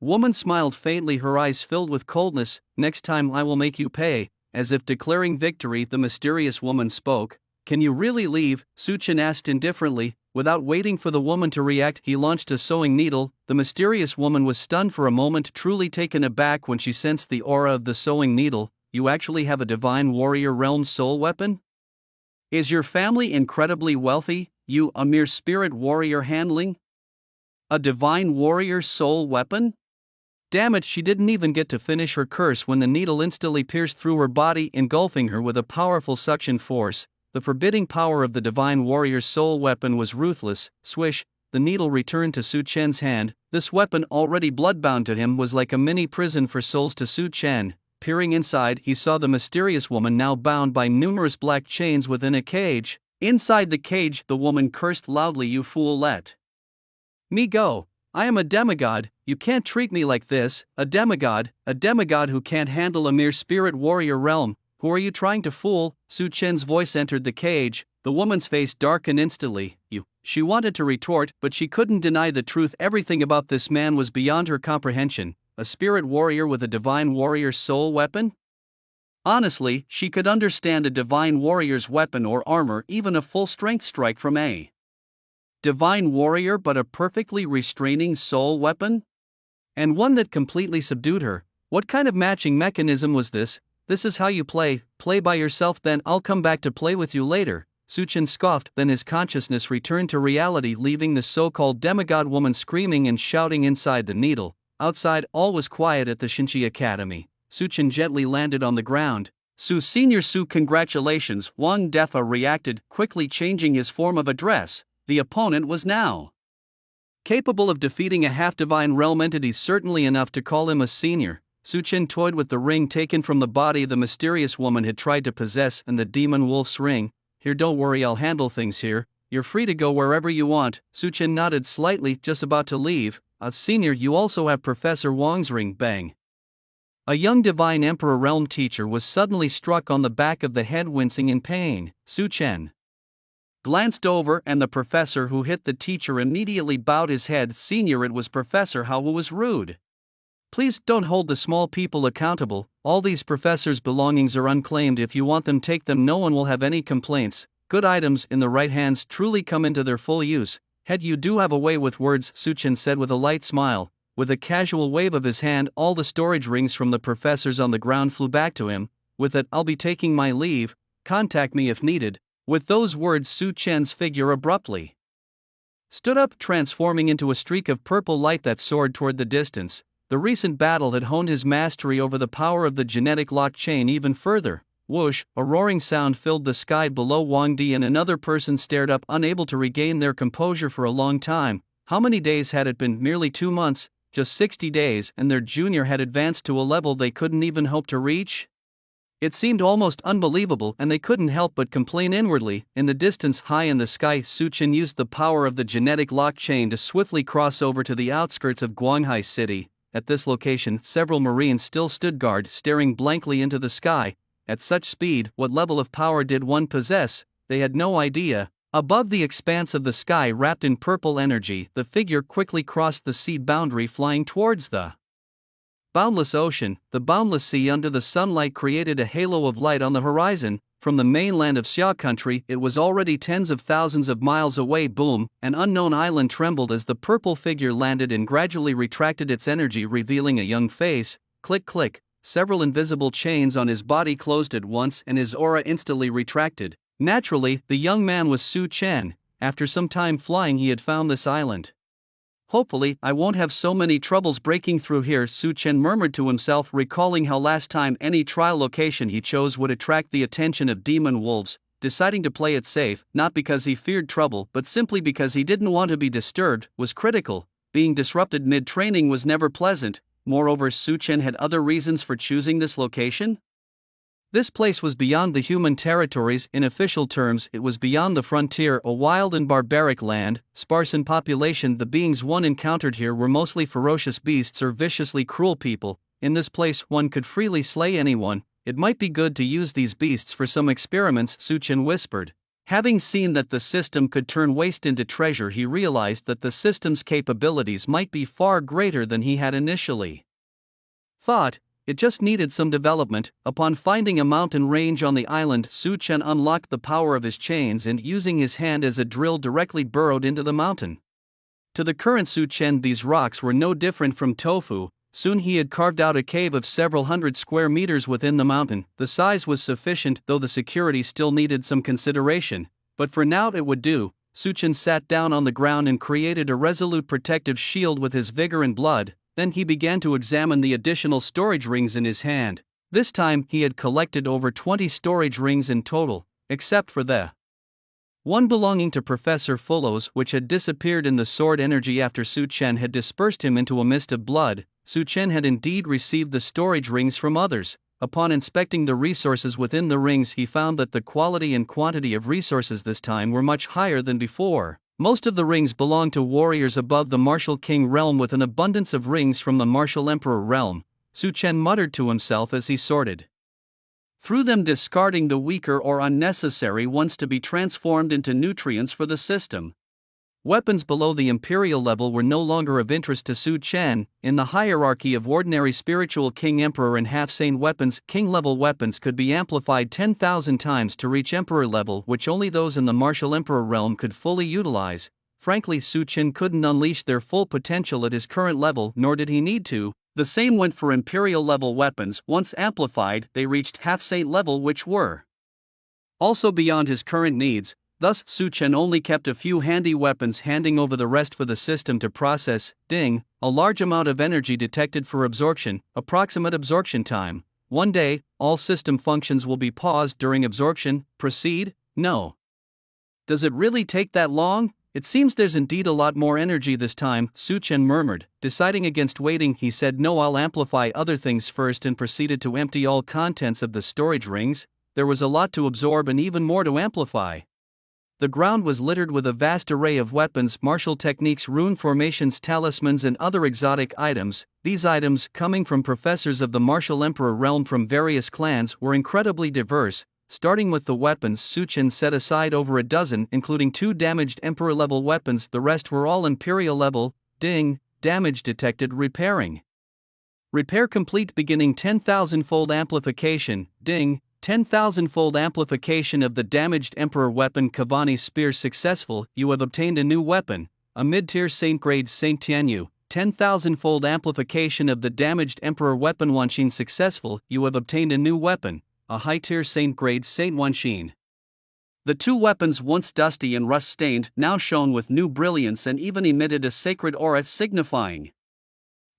woman smiled faintly, her eyes filled with coldness. "Next time I will make you pay." As if declaring victory, the mysterious woman spoke. "Can you really leave?" Su Chen asked indifferently. Without waiting for the woman to react, he launched a sewing needle. The mysterious woman was stunned for a moment, truly taken aback when she sensed the aura of the sewing needle. "You actually have a divine warrior realm soul weapon? Is your family incredibly wealthy? You, a mere spirit warrior, handling a divine warrior soul weapon?" Damn it, she didn't even get to finish her curse when the needle instantly pierced through her body, engulfing her with a powerful suction force. The forbidding power of the divine warrior's soul weapon was ruthless. Swish, the needle returned to Su Chen's hand. This weapon, already bloodbound to him, was like a mini prison for souls to Su Chen. Peering inside, he saw the mysterious woman now bound by numerous black chains within a cage. Inside the cage, the woman cursed loudly. "You fool, let me go. I am a demigod. You can't treat me like this." A demigod who can't handle a mere spirit warrior realm. "Who are you trying to fool?" Su Chen's voice entered the cage. The woman's face darkened instantly. "You." She wanted to retort, but she couldn't deny the truth. Everything about this man was beyond her comprehension. A spirit warrior with a divine warrior's soul weapon? Honestly, she could understand a divine warrior's weapon or armor, even a full-strength strike from a divine warrior, but a perfectly restraining soul weapon? And one that completely subdued her. What kind of matching mechanism was this? "This is how you play by yourself then? I'll come back to play with you later." Su Chen scoffed, then his consciousness returned to reality, leaving the so-called demigod woman screaming and shouting inside the needle. Outside, all was quiet at the Shinchi Academy. Su Chen gently landed on the ground. "Su Senior Su, congratulations," Wang Defa reacted, quickly changing his form of address. The opponent was now capable of defeating a half-divine realm entity, certainly enough to call him a senior. Su Chen toyed with the ring taken from the body the mysterious woman had tried to possess and the demon wolf's ring. "Here, don't worry, I'll handle things here. You're free to go wherever you want." Su Chen nodded slightly, just about to leave. "Senior, you also have Professor Wang's ring." Bang. A young divine emperor realm teacher was suddenly struck on the back of the head, wincing in pain. Su Chen glanced over, and the professor who hit the teacher immediately bowed his head. Senior, it was Professor Hao who was rude. Please don't hold the small people accountable. All these professors' belongings are unclaimed. If you want them, take them. No one will have any complaints. Good items in the right hands truly come into their full use. Head, you do have a way with words, Su Chen said with a light smile. With a casual wave of his hand, all the storage rings from the professors on the ground flew back to him. With it, I'll be taking my leave. Contact me if needed. With those words, Su Chen's figure abruptly stood up, transforming into a streak of purple light that soared toward the distance. The recent battle had honed his mastery over the power of the genetic lock chain even further. Whoosh, a roaring sound filled the sky below. Wang Di and another person stared up, unable to regain their composure for a long time. How many days had it been? Merely 2 months, just 60 days, and their junior had advanced to a level they couldn't even hope to reach? It seemed almost unbelievable, and they couldn't help but complain inwardly. In the distance, high in the sky, Su Chen used the power of the genetic lock chain to swiftly cross over to the outskirts of Guanghai City. At this location, several Marines still stood guard, staring blankly into the sky. At such speed, what level of power did one possess? They had no idea. Above the expanse of the sky wrapped in purple energy, the figure quickly crossed the sea boundary, flying towards the boundless ocean. The boundless sea under the sunlight created a halo of light on the horizon. From the mainland of Xia country, it was already tens of thousands of miles away. Boom! An unknown island trembled as the purple figure landed and gradually retracted its energy, revealing a young face. Click click, several invisible chains on his body closed at once and his aura instantly retracted. Naturally, the young man was Su Chen. After some time flying, he had found this island. Hopefully, I won't have so many troubles breaking through here, Su Chen murmured to himself, recalling how last time any trial location he chose would attract the attention of demon wolves. Deciding to play it safe, not because he feared trouble but simply because he didn't want to be disturbed, was critical. Being disrupted mid-training was never pleasant. Moreover, Su Chen had other reasons for choosing this location. This place was beyond the human territories. In official terms, it was beyond the frontier, a wild and barbaric land, sparse in population. The beings one encountered here were mostly ferocious beasts or viciously cruel people. In this place, one could freely slay anyone. It might be good to use these beasts for some experiments, Su Chen whispered. Having seen that the system could turn waste into treasure, he realized that the system's capabilities might be far greater than he had initially thought. It just needed some development. Upon finding a mountain range on the island, Su Chen unlocked the power of his chains and, using his hand as a drill, directly burrowed into the mountain. To the current Su Chen, these rocks were no different from tofu. Soon he had carved out a cave of several hundred square meters within the mountain. The size was sufficient, though the security still needed some consideration. But for now it would do. Su Chen sat down on the ground and created a resolute protective shield with his vigor and blood. Then he began to examine the additional storage rings in his hand. This time he had collected over 20 storage rings in total, except for the one belonging to Professor Fullo's, which had disappeared in the sword energy after Su Chen had dispersed him into a mist of blood. Su Chen had indeed received the storage rings from others. Upon inspecting the resources within the rings, he found that the quality and quantity of resources this time were much higher than before. Most of the rings belonged to warriors above the Martial King realm, with an abundance of rings from the Martial Emperor realm. Su Chen muttered to himself as he sorted through them, discarding the weaker or unnecessary ones to be transformed into nutrients for the system. Weapons below the imperial level were no longer of interest to Su Chen. In the hierarchy of ordinary spiritual king, emperor, and half-sane weapons, king-level weapons could be amplified 10,000 times to reach emperor level, which only those in the martial emperor realm could fully utilize. Frankly, Su Chen couldn't unleash their full potential at his current level, nor did he need to. The same went for imperial level weapons. Once amplified, they reached half-sane level, which were also beyond his current needs. Thus, Su Chen only kept a few handy weapons, handing over the rest for the system to process. Ding! A large amount of energy detected for absorption. Approximate absorption time: 1 day. All system functions will be paused during absorption. Proceed? No. Does it really take that long? It seems there's indeed a lot more energy this time, Su Chen murmured. Deciding against waiting, he said, "No, I'll amplify other things first," and proceeded to empty all contents of the storage rings. There was a lot to absorb and even more to amplify. The ground was littered with a vast array of weapons, martial techniques, rune formations, talismans, and other exotic items. These items, coming from professors of the martial emperor realm from various clans, were incredibly diverse. Starting with the weapons, Su Chen set aside over a dozen, including 2 damaged emperor-level weapons. The rest were all imperial level. Ding, damage detected, repairing. Repair complete, beginning 10,000-fold amplification. Ding, 10,000-fold amplification of the damaged emperor weapon Cavani's spear successful. You have obtained a new weapon, a mid-tier Saint-grade Saint Tianyu. 10,000-fold amplification of the damaged emperor weapon Wanxin successful. You have obtained a new weapon, a high-tier Saint-grade Saint Wanxin. The 2 weapons, once dusty and rust-stained, now shone with new brilliance and even emitted a sacred aura signifying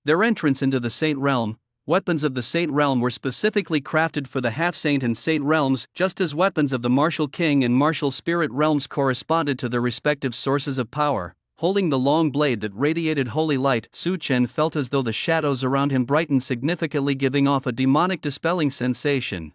their entrance into the Saint realm. Weapons of the Saint realm were specifically crafted for the half-saint and saint realms, just as weapons of the martial king and martial spirit realms corresponded to their respective sources of power. Holding the long blade that radiated holy light, Su Chen felt as though the shadows around him brightened significantly, giving off a demonic dispelling sensation.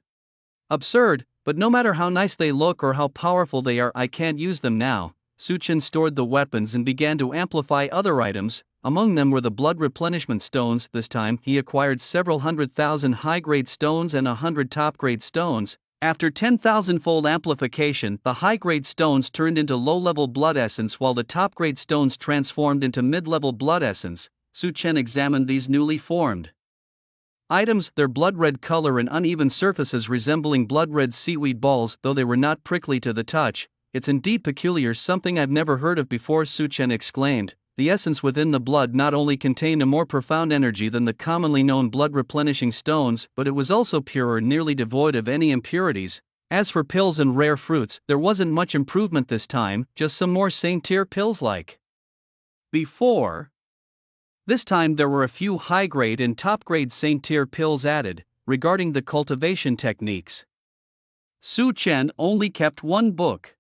Absurd, but no matter how nice they look or how powerful they are, I can't use them now. Su Chen stored the weapons and began to amplify other items. Among them were the blood replenishment stones. This time, he acquired several 100,000 high-grade stones and 100 top-grade stones. After 10,000-fold amplification, the high-grade stones turned into low-level blood essence while the top-grade stones transformed into mid-level blood essence. Su Chen examined these newly formed items, their blood-red color and uneven surfaces resembling blood-red seaweed balls. Though they were not prickly to the touch, it's indeed peculiar, something I've never heard of before, Su Chen exclaimed. The essence within the blood not only contained a more profound energy than the commonly known blood-replenishing stones, but it was also purer, nearly devoid of any impurities. As for pills and rare fruits, there wasn't much improvement this time, just some more saint-tier pills like before. This time there were a few high-grade and top-grade saint-tier pills added. Regarding the cultivation techniques, Su Chen only kept 1 book.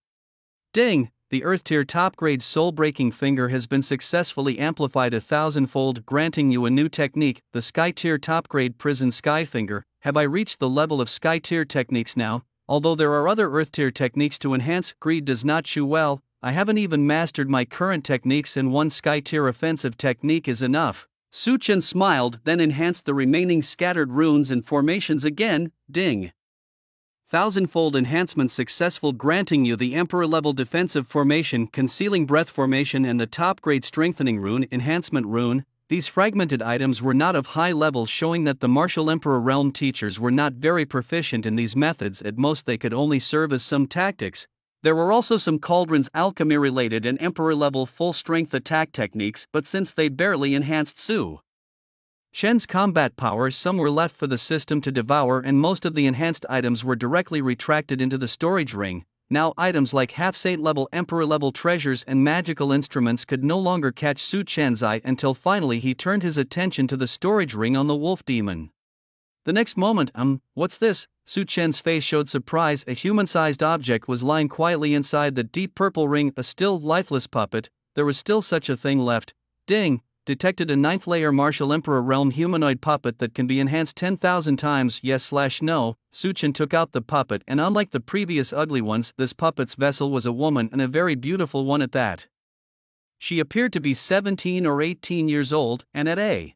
Ding! The Earth-tier top-grade soul-breaking finger has been successfully amplified 1,000-fold, granting you a new technique, the Sky-tier top-grade prison sky finger. Have I reached the level of Sky-tier techniques now? Although there are other Earth-tier techniques to enhance, greed does not chew well. I haven't even mastered my current techniques and 1 Sky-tier offensive technique is enough. Su Chen smiled, then enhanced the remaining scattered runes and formations again. Ding! 1,000-fold enhancement successful, granting you the Emperor-level defensive formation, concealing breath formation, and the top-grade strengthening rune, enhancement rune. These fragmented items were not of high level, showing that the martial Emperor realm teachers were not very proficient in these methods. At most they could only serve as some tactics. There were also some cauldrons, alchemy-related and Emperor-level full-strength attack techniques, but since they barely enhanced Su Chen's combat power, some were left for the system to devour, and most of the enhanced items were directly retracted into the storage ring. Now items like half-saint level, emperor level treasures and magical instruments could no longer catch Su Chen's eye until finally he turned his attention to the storage ring on the wolf demon. The next moment, what's this? Su Chen's face showed surprise. A human-sized object was lying quietly inside the deep purple ring, a still, lifeless puppet. There was still such a thing left. Ding! Detected a 9th layer martial emperor realm humanoid puppet that can be enhanced 10,000 times, yes/no. Su Chen took out the puppet, and unlike the previous ugly ones, this puppet's vessel was a woman, and a very beautiful one at that. She appeared to be 17 or 18 years old, and at a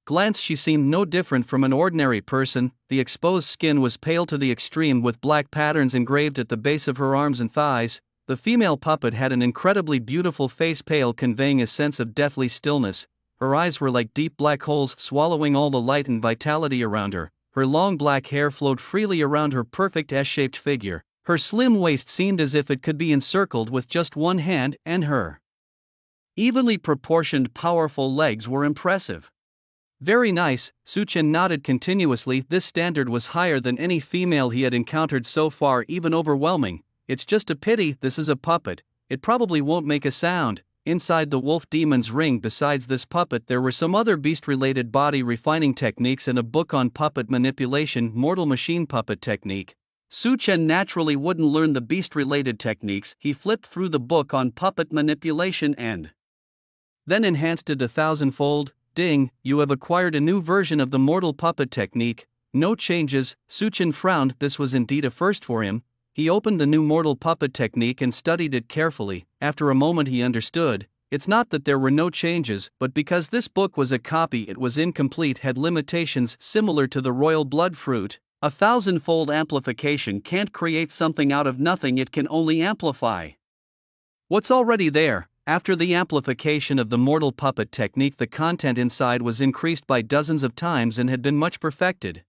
glance she seemed no different from an ordinary person. The exposed skin was pale to the extreme, with black patterns engraved at the base of her arms and thighs. The female puppet had an incredibly beautiful face, pale, conveying a sense of deathly stillness. Her eyes were like deep black holes, swallowing all the light and vitality around her. Her long black hair flowed freely around her perfect S-shaped figure. Her slim waist seemed as if it could be encircled with just one hand, and her evenly proportioned, powerful legs were impressive. Very nice, Su Chen nodded continuously. This standard was higher than any female he had encountered so far, even overwhelming. It's just a pity this is a puppet, it probably won't make a sound. Inside the wolf demon's ring, besides this puppet, there were some other beast-related body refining techniques and a book on puppet manipulation, mortal machine puppet technique. Su Chen naturally wouldn't learn the beast-related techniques. He flipped through the book on puppet manipulation and then enhanced it 1,000-fold. Ding! You have acquired a new version of the mortal puppet technique. No changes. Su Chen frowned. This was indeed a first for him. He opened the new mortal puppet technique and studied it carefully. After a moment he understood, it's not that there were no changes, but because this book was a copy it was incomplete, had limitations similar to the royal blood fruit. A thousandfold amplification can't create something out of nothing, it can only amplify what's already there. After the amplification of the mortal puppet technique, the content inside was increased by dozens of times and had been much perfected.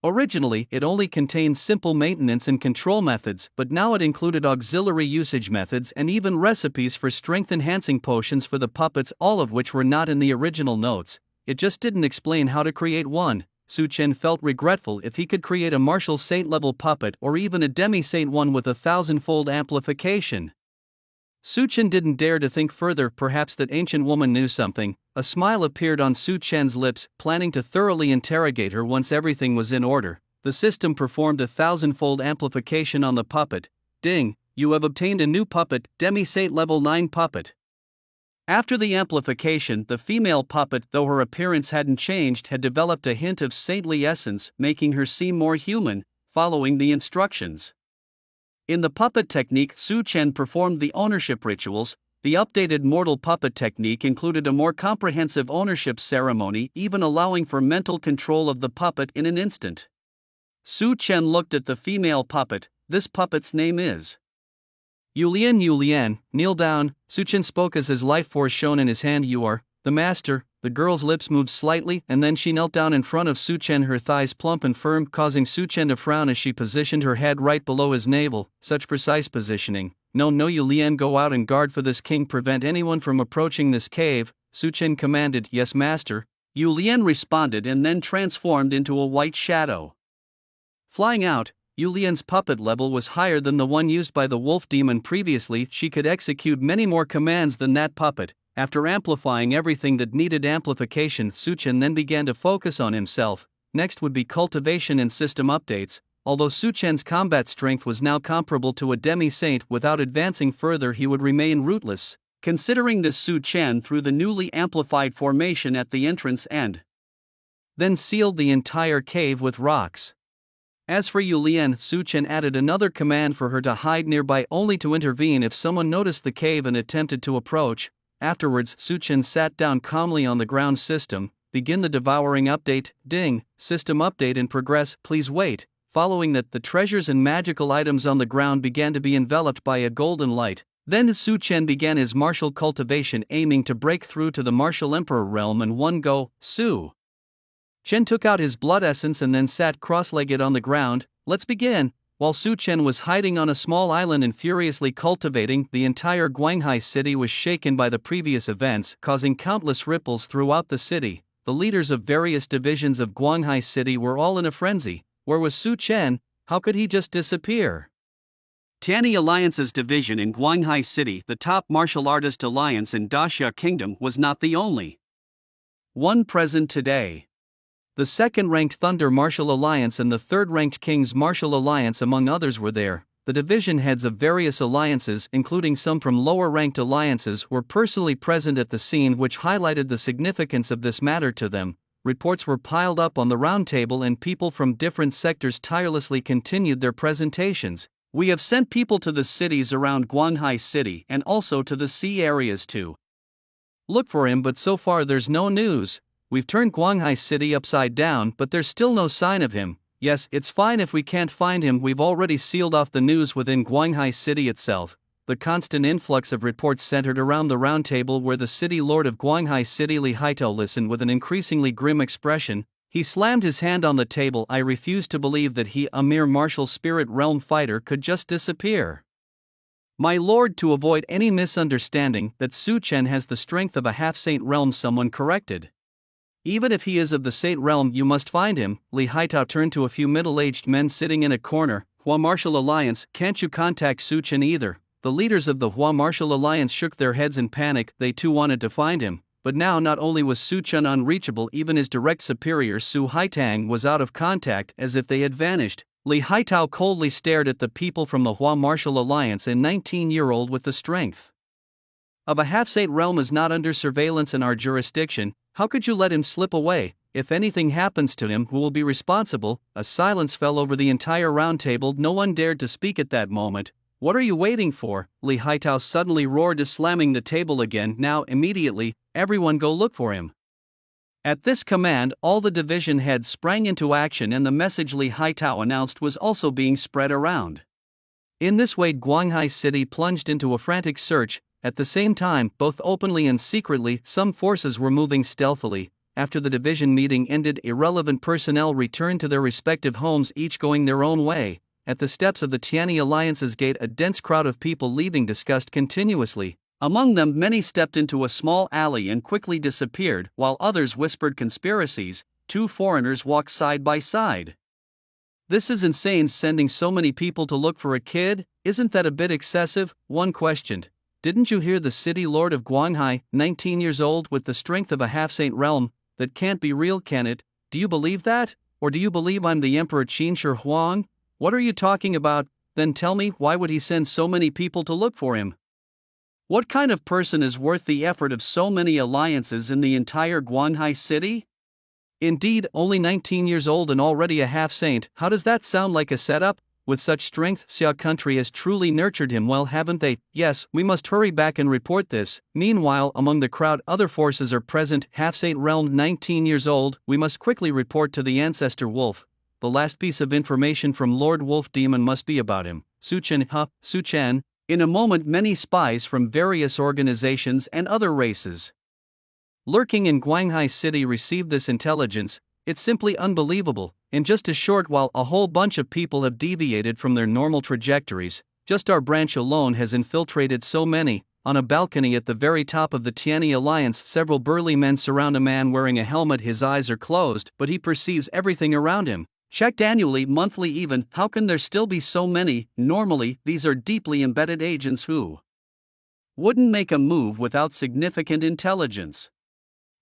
Originally, it only contained simple maintenance and control methods, but now it included auxiliary usage methods and even recipes for strength-enhancing potions for the puppets, all of which were not in the original notes. It just didn't explain how to create one. Su Chen felt regretful. If he could create a martial saint-level puppet or even a demi-saint one with a thousandfold amplification. Su Chen didn't dare to think further. Perhaps that ancient woman knew something. A smile appeared on Su Chen's lips, planning to thoroughly interrogate her once everything was in order. The system performed a thousandfold amplification on the puppet. Ding, you have obtained a new puppet, demi-saint level 9 puppet. After the amplification, the female puppet, though her appearance hadn't changed, had developed a hint of saintly essence, making her seem more human, following the instructions. In the puppet technique, Su Chen performed the ownership rituals. The updated mortal puppet technique included a more comprehensive ownership ceremony, even allowing for mental control of the puppet in an instant. Su Chen looked at the female puppet. This puppet's name is Yulian. Yulian, kneel down. Su Chen spoke as his life force shone in his hand. You are the master. The girl's lips moved slightly, and then she knelt down in front of Su Chen, her thighs plump and firm, causing Su Chen to frown as she positioned her head right below his navel. Such precise positioning. No, Yulian, go out and guard for this king. Prevent anyone from approaching this cave, Su Chen commanded. Yes, master. Yulian responded and then transformed into a white shadow. Flying out, Yulian's puppet level was higher than the one used by the wolf demon previously. She could execute many more commands than that puppet. After amplifying everything that needed amplification, Su Chen then began to focus on himself. Next would be cultivation and system updates. Although Su Chen's combat strength was now comparable to a demi-saint, without advancing further he would remain rootless. Considering this, Su Chen threw the newly amplified formation at the entrance and then sealed the entire cave with rocks. As for Yulian, Su Chen added another command for her to hide nearby, only to intervene if someone noticed the cave and attempted to approach. Afterwards, Su Chen sat down calmly on the ground. System, begin the devouring update. Ding, system update in progress, please wait. Following that, the treasures and magical items on the ground began to be enveloped by a golden light. Then Su Chen began his martial cultivation, aiming to break through to the martial emperor realm in one go. Su Chen took out his blood essence and then sat cross-legged on the ground. Let's begin. While Su Chen was hiding on a small island and furiously cultivating, the entire Guanghai city was shaken by the previous events, causing countless ripples throughout the city. The leaders of various divisions of Guanghai city were all in a frenzy. Where was Su Chen? How could he just disappear? Tanny Alliance's division in Guanghai city, the top martial artist alliance in Daxia Kingdom, was not the only one present today. The second-ranked Thunder Martial Alliance and the third-ranked King's Martial Alliance, among others, were there. The division heads of various alliances, including some from lower-ranked alliances, were personally present at the scene, which highlighted the significance of this matter to them. Reports were piled up on the round table and people from different sectors tirelessly continued their presentations. We have sent people to the cities around Guanghai city and also to the sea areas to look for him, but so far there's no news. We've turned Guanghai city upside down, but there's still no sign of him. Yes, it's fine if we can't find him. We've already sealed off the news within Guanghai city itself. The constant influx of reports centered around the round table where the city lord of Guanghai city, Li Haitao, listened with an increasingly grim expression. He slammed his hand on the table. I refuse to believe that he, a mere martial spirit realm fighter, could just disappear. My lord, to avoid any misunderstanding, that Su Chen has the strength of a half-saint realm, someone corrected. Even if he is of the saint realm, you must find him. Li Haitao turned to a few middle-aged men sitting in a corner. Hua Martial Alliance, can't you contact Su Chen either? The leaders of the Hua Martial Alliance shook their heads in panic. They too wanted to find him. But now not only was Su Chen unreachable, even his direct superior Su Haitang was out of contact, as if they had vanished. Li Haitao coldly stared at the people from the Hua Martial Alliance. A 19-year-old with the strength of a half-saint realm is not under surveillance in our jurisdiction. How could you let him slip away? If anything happens to him, who will be responsible? A silence fell over the entire round table. No one dared to speak at that moment. What are you waiting for? Li Haitao suddenly roared, slamming the table again. Now, immediately, everyone go look for him. At this command, all the division heads sprang into action, and the message Li Haitao announced was also being spread around. In this way, Guanghai City plunged into a frantic search. At the same time, both openly and secretly, some forces were moving stealthily. After the division meeting ended, irrelevant personnel returned to their respective homes, each going their own way. At the steps of the Tianyi Alliance's gate, a dense crowd of people leaving discussed continuously. Among them, many stepped into a small alley and quickly disappeared, while others whispered conspiracies. Two foreigners walked side by side. This is insane, sending so many people to look for a kid. Isn't that a bit excessive? One questioned. Didn't you hear the city lord of Guanghai, 19 years old, with the strength of a half-saint realm? That can't be real, can it? Do you believe that? Or do you believe I'm the Emperor Qin Shi Huang? What are you talking about? Then tell me, why would he send so many people to look for him? What kind of person is worth the effort of so many alliances in the entire Guanghai city? Indeed, only 19 years old and already a half-saint. How does that sound like a setup? With such strength, Xia country has truly nurtured him well, haven't they? Yes, we must hurry back and report this. Meanwhile, among the crowd, other forces are present. Half-saint realm, 19 years old. We must quickly report to the ancestor wolf. The last piece of information from Lord Wolf Demon must be about him. Su Chen. In a moment, many spies from various organizations and other races lurking in Guanghai City received this intelligence. It's simply unbelievable. In just a short while, a whole bunch of people have deviated from their normal trajectories. Just our branch alone has infiltrated so many. On a balcony at the very top of the Tianyi Alliance, several burly men surround a man wearing a helmet. His eyes are closed, but he perceives everything around him. Checked annually, monthly even. How can there still be so many? Normally, these are deeply embedded agents who wouldn't make a move without significant intelligence.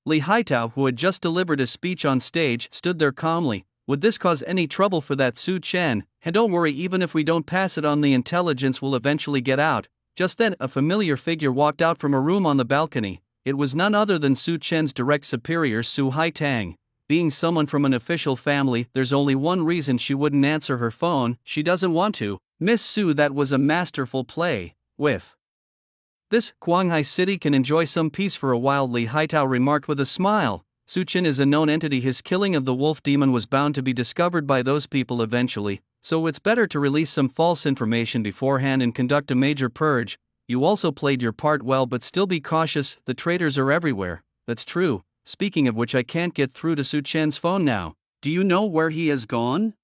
Li Haitao, who had just delivered a speech on stage, stood there calmly. Would this cause any trouble for that Su Chen? And don't worry, even if we don't pass it on, the intelligence will eventually get out. Just then, a familiar figure walked out from a room on the balcony. It was none other than Su Chen's direct superior, Su Haitang. Being someone from an official family, there's only one reason she wouldn't answer her phone: she doesn't want to. Miss Su, that was a masterful play. With this, Guanghai City can enjoy some peace for a while, Li Haitao remarked with a smile. Su Chen is a known entity. His killing of the wolf demon was bound to be discovered by those people eventually, so it's better to release some false information beforehand and conduct a major purge. You also played your part well, but still be cautious, the traitors are everywhere. That's true. Speaking of which, I can't get through to Su Chen's phone now. Do you know where he has gone?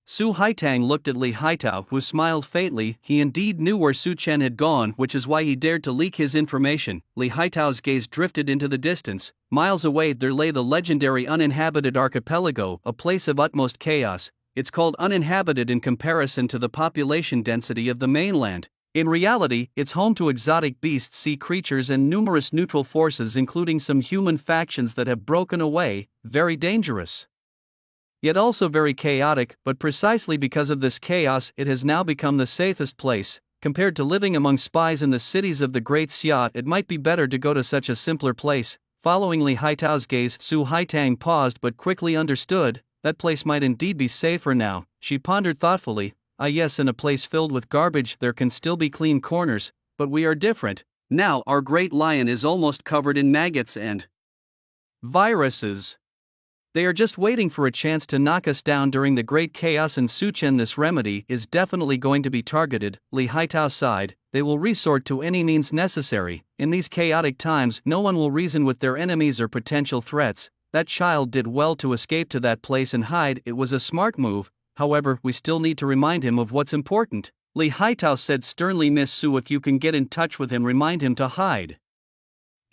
Su Haitang looked at Li Haitao, who smiled faintly. He indeed knew where Su Chen had gone, which is why he dared to leak his information. Li Haitao's gaze drifted into the distance. Miles away, there lay the legendary uninhabited archipelago, a place of utmost chaos. It's called uninhabited in comparison to the population density of the mainland. In reality, it's home to exotic beasts, sea creatures, and numerous neutral forces, including some human factions that have broken away. Very dangerous, yet also very chaotic, but precisely because of this chaos, it has now become the safest place. Compared to living among spies in the cities of the Great Xia, it might be better to go to such a simpler place. Following Li Haitao's gaze, Su Haitang paused but quickly understood. That place might indeed be safer now. She pondered thoughtfully. Ah yes, in a place filled with garbage there can still be clean corners, but we are different. Now our great lion is almost covered in maggots and viruses. They are just waiting for a chance to knock us down during the great chaos in Su Chen. This remedy is definitely going to be targeted. Li Haitao sighed. They will resort to any means necessary. In these chaotic times, no one will reason with their enemies or potential threats. That child did well to escape to that place and hide. It was a smart move. However, we still need to remind him of what's important. Li Haitao said sternly. Miss Su, if you can get in touch with him, remind him to hide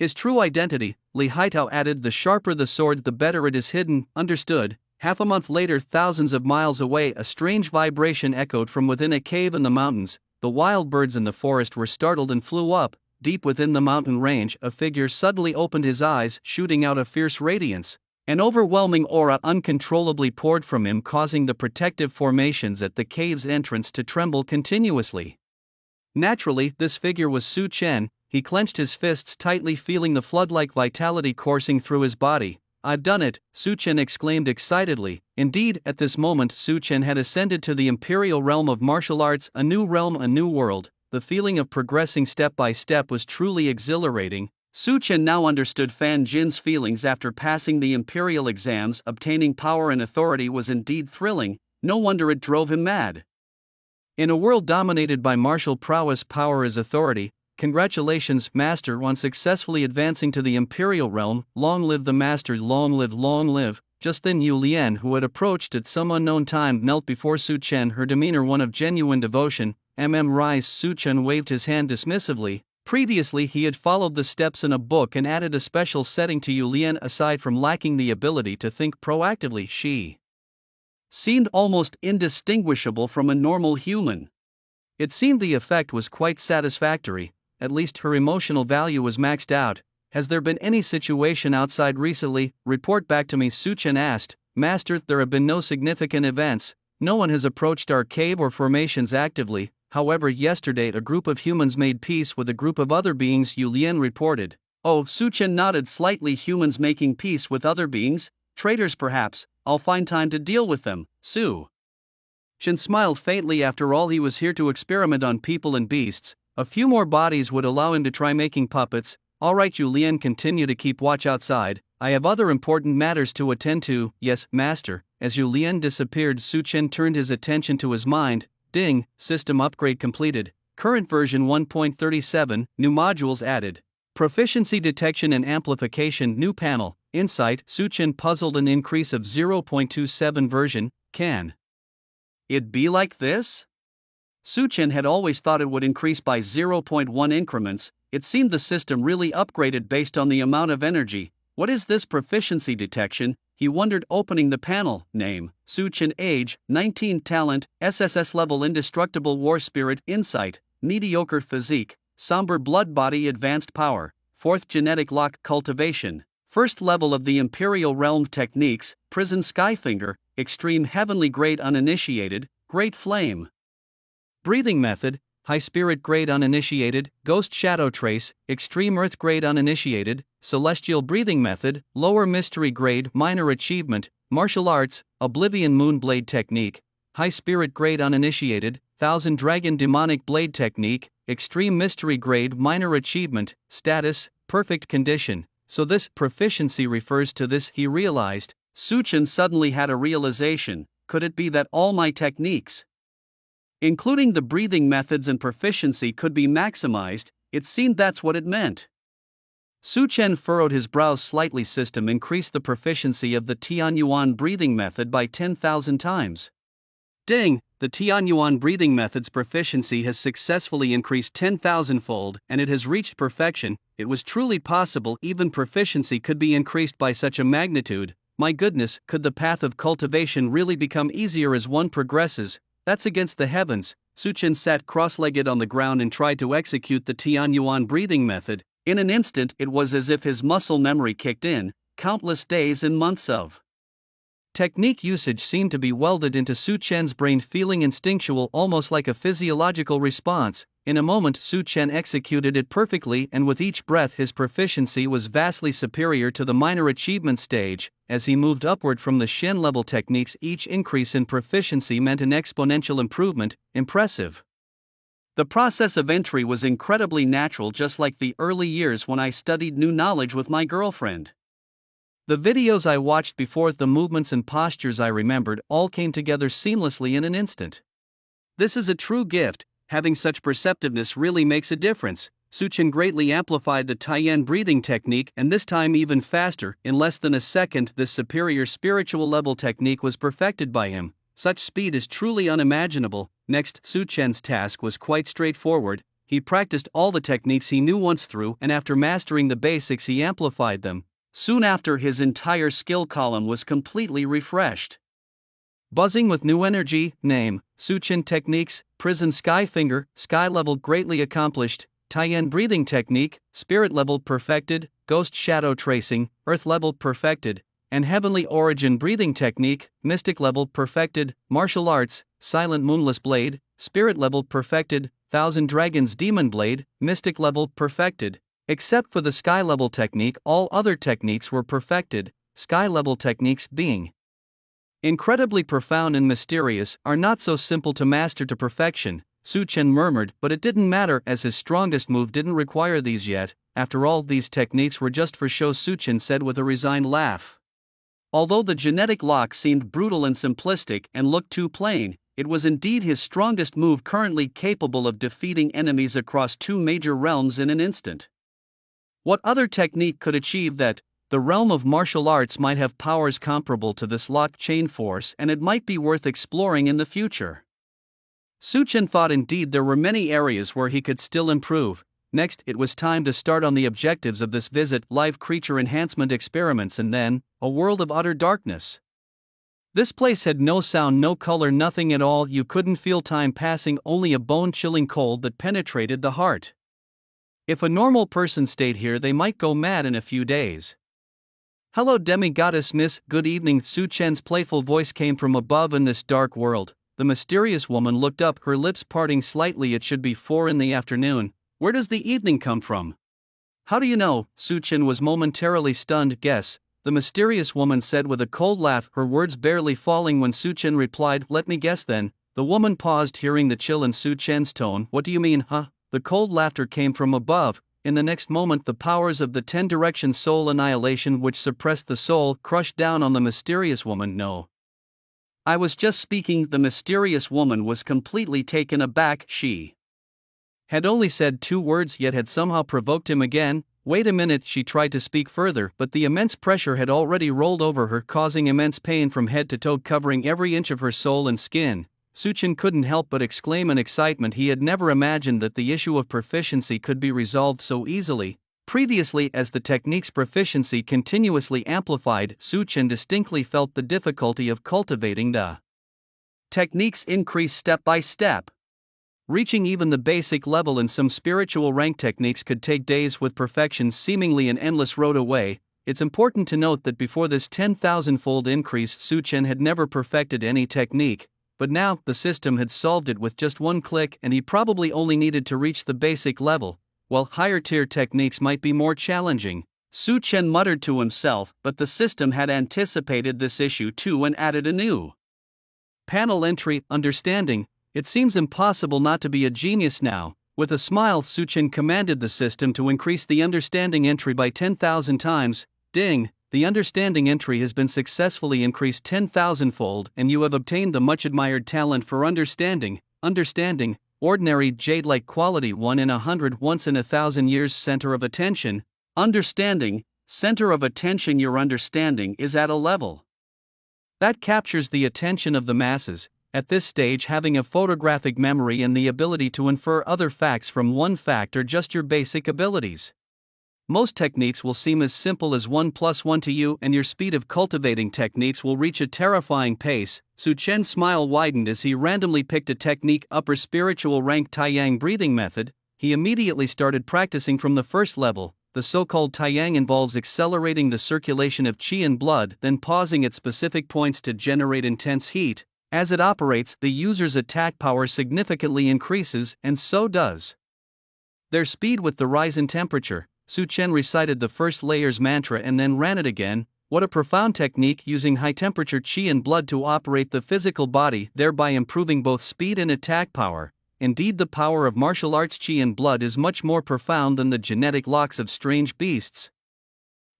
his true identity. Li Haitao added, the sharper the sword, the better it is hidden. Understood. Half a month later, thousands of miles away, a strange vibration echoed from within a cave in the mountains. The wild birds in the forest were startled and flew up. Deep within the mountain range, a figure suddenly opened his eyes, shooting out a fierce radiance. An overwhelming aura uncontrollably poured from him, causing the protective formations at the cave's entrance to tremble continuously. Naturally, this figure was Su Chen. he clenched his fists tightly, feeling the flood-like vitality coursing through his body. "I've done it," Su Chen exclaimed excitedly. Indeed, at this moment Su Chen had ascended to the imperial realm of martial arts, a new realm, a new world. The feeling of progressing step by step was truly exhilarating. Su Chen now understood Fan Jin's feelings after passing the imperial exams. Obtaining power and authority was indeed thrilling, no wonder it drove him mad. In a world dominated by martial prowess, power is authority. Congratulations, Master, on successfully advancing to the imperial realm. Long live the Master, long live, long live. Just then Yu Lian, who had approached at some unknown time, knelt before Su Chen, her demeanor one of genuine devotion. Rise. Su Chen waved his hand dismissively. Previously he had followed the steps in a book and added a special setting to Yu Lian. Aside from lacking the ability to think proactively, she seemed almost indistinguishable from a normal human. It seemed the effect was quite satisfactory. At least her emotional value was maxed out. Has there been any situation outside recently? Report back to me, Su Chen asked. Master, there have been no significant events. No one has approached our cave or formations actively. However, yesterday a group of humans made peace with a group of other beings, Yu Lian reported. Oh, Su Chen nodded slightly. Humans making peace with other beings? Traitors perhaps. I'll find time to deal with them. Su Chen smiled faintly. After all, he was here to experiment on people and beasts. A few more bodies would allow him to try making puppets. Alright, Yu Lian, continue to keep watch outside. I have other important matters to attend to. Yes, Master. As Yu Lian disappeared, Su Chen turned his attention to his mind. Ding, system upgrade completed. Current version 1.37, new modules added. Proficiency detection and amplification, new panel. Insight, Su Chen puzzled, an increase of 0.27 version. Can it be like this? Su Chen had always thought it would increase by 0.1 increments. It seemed the system really upgraded based on the amount of energy. What is this proficiency detection? He wondered, opening the panel. Name, Su Chen. Age, 19. Talent, SSS level, indestructible war spirit. Insight, mediocre physique, somber blood body. Advanced power, 4th genetic lock. Cultivation, 1st level of the imperial realm. Techniques, prison skyfinger, extreme heavenly grade. Uninitiated, great flame breathing method, high spirit grade. Uninitiated, ghost shadow trace, extreme earth grade. Uninitiated, celestial breathing method, lower mystery grade. Minor achievement, martial arts, oblivion moon blade technique, high spirit grade. Uninitiated, thousand dragon demonic blade technique, extreme mystery grade. Minor achievement, status, perfect condition. So this proficiency refers to this, he realized. Su Chen suddenly had a realization. Could it be that all my techniques, including the breathing methods and proficiency, could be maximized? It seemed that's what it meant. Su Chen furrowed his brows slightly. System increased the proficiency of the Tianyuan breathing method by 10,000 times. Ding, the Tianyuan breathing method's proficiency has successfully increased 10,000-fold, and it has reached perfection. It was truly possible even proficiency could be increased by such a magnitude. My goodness, could the path of cultivation really become easier as one progresses? That's against the heavens. Su Chen sat cross-legged on the ground and tried to execute the Tianyuan breathing method. In an instant, it was as if his muscle memory kicked in. Countless days and months of technique usage seemed to be welded into Su Chen's brain, feeling instinctual, almost like a physiological response. In a moment, Su Chen executed it perfectly, and with each breath his proficiency was vastly superior to the minor achievement stage. As he moved upward from the Shen level techniques, each increase in proficiency meant an exponential improvement. Impressive. The process of entry was incredibly natural, just like the early years when I studied new knowledge with my girlfriend. The videos I watched before, the movements and postures I remembered, all came together seamlessly in an instant. This is a true gift. Having such perceptiveness really makes a difference. Su Chen greatly amplified the Taiyan breathing technique, and this time even faster. In less than a second, this superior spiritual level technique was perfected by him. Such speed is truly unimaginable. Next, Su Chen's task was quite straightforward. He practiced all the techniques he knew once through, and after mastering the basics he amplified them. Soon after, his entire skill column was completely refreshed. Buzzing with new energy. Name, Su Chen. Techniques, prison skyfinger, sky level greatly accomplished, Taiyan breathing technique, spirit level perfected, ghost shadow tracing, earth level perfected, and heavenly origin breathing technique, mystic level perfected, martial arts, silent moonless blade, Spirit level perfected, Thousand Dragons Demon Blade, Mystic level perfected. Except for the Sky level technique, all other techniques were perfected, Sky level techniques being incredibly profound and mysterious, are not so simple to master to perfection, Su Chen murmured, but it didn't matter as his strongest move didn't require these yet. After all, these techniques were just for show, Su Chen said with a resigned laugh. Although the genetic lock seemed brutal and simplistic and looked too plain, it was indeed his strongest move, currently capable of defeating enemies across 2 major realms in an instant. What other technique could achieve that? The realm of martial arts might have powers comparable to this lock chain force, and it might be worth exploring in the future. Su Chen thought indeed there were many areas where he could still improve. Next, it was time to start on the objectives of this visit: live creature enhancement experiments, and then a world of utter darkness. This place had no sound, no color, nothing at all. You couldn't feel time passing, only a bone-chilling cold that penetrated the heart. If a normal person stayed here, they might go mad in a few days. Hello, demi-goddess Miss, good evening. Su Chen's playful voice came from above. In this dark world, the mysterious woman looked up, her lips parting slightly. It should be 4 in the afternoon. Where does the evening come from? How do you know? Su Chen was momentarily stunned. Guess, the mysterious woman said with a cold laugh, her words barely falling when Su Chen replied, let me guess then. The woman paused, hearing the chill in Su Chen's tone. What do you mean, huh? The cold laughter came from above. In the next moment, the powers of the 10 direction soul annihilation, which suppressed the soul, crushed down on the mysterious woman. No, I was just speaking. The mysterious woman was completely taken aback. She had only said 2 words, yet had somehow provoked him again. Wait a minute, she tried to speak further, but the immense pressure had already rolled over her, causing immense pain from head to toe, covering every inch of her soul and skin. Su Chen couldn't help but exclaim in excitement. He had never imagined that the issue of proficiency could be resolved so easily. Previously, as the technique's proficiency continuously amplified, Su Chen distinctly felt the difficulty of cultivating the techniques increase step by step. Reaching even the basic level in some spiritual rank techniques could take days, with perfection seemingly an endless road away. It's important to note that before this 10,000-fold increase, Su Chen had never perfected any technique. But now, the system had solved it with just 1 click, and he probably only needed to reach the basic level, while higher-tier techniques might be more challenging. Su Chen muttered to himself, but the system had anticipated this issue too and added a new panel entry: understanding. It seems impossible not to be a genius now. With a smile, Su Chen commanded the system to increase the understanding entry by 10,000 times. Ding! The understanding entry has been successfully increased 10,000-fold, and you have obtained the much-admired talent for understanding. Understanding, ordinary jade-like quality, 1 in 100, once in 1,000 years. Center of attention. Understanding, center of attention. Your understanding is at a level that captures the attention of the masses. At this stage, having a photographic memory and the ability to infer other facts from one fact are just your basic abilities. Most techniques will seem as simple as 1 + 1 to you, and your speed of cultivating techniques will reach a terrifying pace. Su Chen's smile widened as he randomly picked a technique: upper spiritual rank Taiyang breathing method. He immediately started practicing from the first level. The so-called Taiyang involves accelerating the circulation of qi and blood, then pausing at specific points to generate intense heat. As it operates, the user's attack power significantly increases, and so does their speed with the rise in temperature. Su Chen recited the first layer's mantra and then ran it again. What a profound technique, using high-temperature qi and blood to operate the physical body, thereby improving both speed and attack power. Indeed, the power of martial arts qi and blood is much more profound than the genetic locks of strange beasts.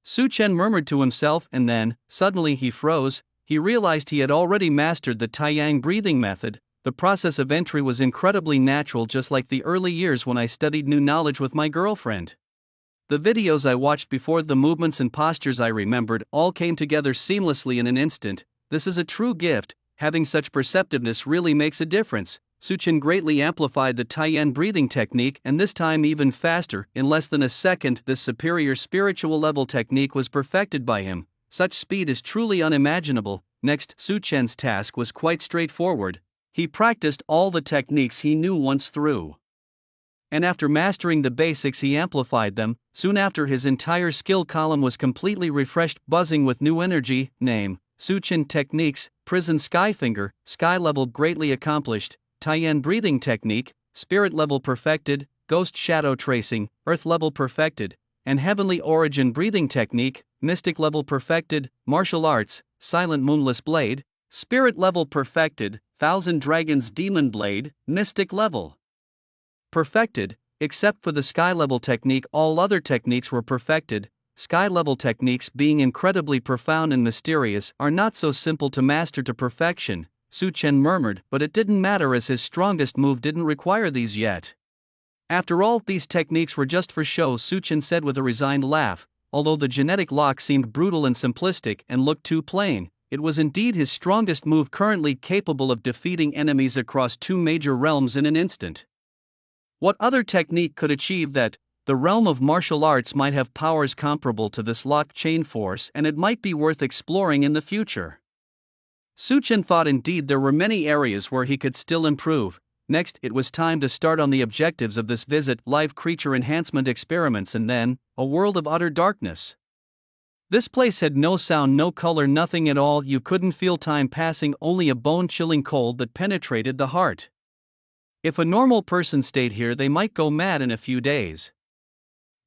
Su Chen murmured to himself, and then, suddenly he froze. He realized he had already mastered the Taiyang breathing method. The process of entry was incredibly natural, just like the early years when I studied new knowledge with my girlfriend. The videos I watched before, the movements and postures I remembered, all came together seamlessly in an instant. This is a true gift. Having such perceptiveness really makes a difference. Su Chen greatly amplified the Taiyang breathing technique, and this time even faster. In less than a second, this superior spiritual level technique was perfected by him. Such speed is truly unimaginable. Next, Su Chen's task was quite straightforward. He practiced all the techniques he knew once through, and after mastering the basics, he amplified them. Soon after, his entire skill column was completely refreshed, buzzing with new energy. Name: Su Chen techniques, Prison Skyfinger, Sky level greatly accomplished. Tien breathing technique, spirit level perfected, ghost shadow tracing, earth level perfected, and heavenly origin breathing technique, mystic level perfected, martial arts, silent moonless blade, spirit level perfected, thousand dragons demon blade, mystic level perfected. Except for the sky level technique, all other techniques were perfected. Sky level techniques, being incredibly profound and mysterious, are not so simple to master to perfection, Su Chen murmured, but it didn't matter as his strongest move didn't require these yet. After all, these techniques were just for show, Su Chen said with a resigned laugh. Although the genetic lock seemed brutal and simplistic and looked too plain, it was indeed his strongest move, currently capable of defeating enemies across 2 major realms in an instant. What other technique could achieve that? The realm of martial arts might have powers comparable to this locked chain force, and it might be worth exploring in the future. Su Chen thought indeed there were many areas where he could still improve. Next, it was time to start on the objectives of this visit: live creature enhancement experiments, and then a world of utter darkness. This place had no sound, no color, nothing at all. You couldn't feel time passing, only a bone-chilling cold that penetrated the heart. If a normal person stayed here, they might go mad in a few days.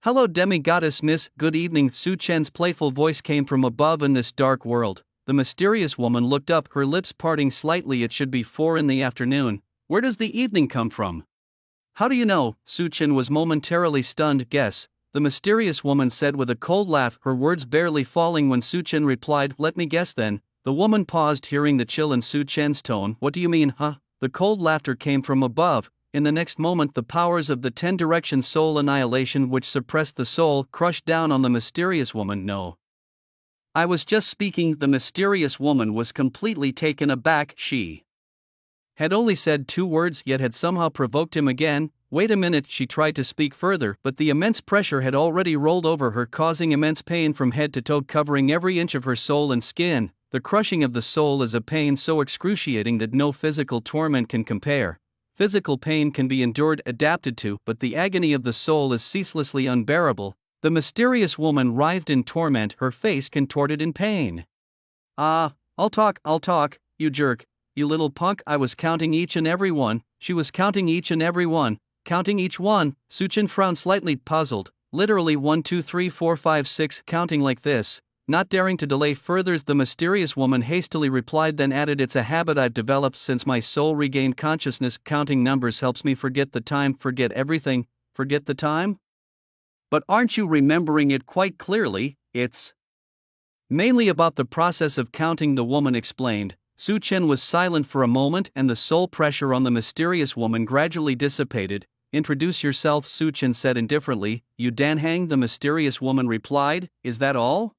Hello, demi-goddess Miss, good evening. Su Chen's playful voice came from above. In this dark world, the mysterious woman looked up, her lips parting slightly. It should be 4 in the afternoon. Where does the evening come from? How do you know? Su Chen was momentarily stunned. Guess, the mysterious woman said with a cold laugh, her words barely falling when Su Chen replied, let me guess then. The woman paused, hearing the chill in Su Chen's tone. What do you mean, huh? The cold laughter came from above. In the next moment, the powers of the 10 direction soul annihilation, which suppressed the soul, crushed down on the mysterious woman. No, I was just speaking. The mysterious woman was completely taken aback. She had only said 2 words, yet had somehow provoked him again. Wait a minute, she tried to speak further, but the immense pressure had already rolled over her, causing immense pain from head to toe, covering every inch of her soul and skin. The crushing of the soul is a pain so excruciating that no physical torment can compare. Physical pain can be endured, adapted to, but the agony of the soul is ceaselessly unbearable. The mysterious woman writhed in torment, her face contorted in pain. Ah, I'll talk, you jerk, you little punk. I was counting each and every one. She was counting each and every one, counting each one. Su Chen frowned, slightly puzzled. Literally 1, 2, 3, 4, 5, 6, counting like this. Not daring to delay further, the mysterious woman hastily replied, then added, it's a habit I've developed since my soul regained consciousness. Counting numbers helps me forget the time, forget everything. Forget the time? But aren't you remembering it quite clearly? It's mainly about the process of counting, the woman explained. Su Chen was silent for a moment, and the soul pressure on the mysterious woman gradually dissipated. Introduce yourself, Su Chen said indifferently. You Dan Hang, the mysterious woman replied. Is that all?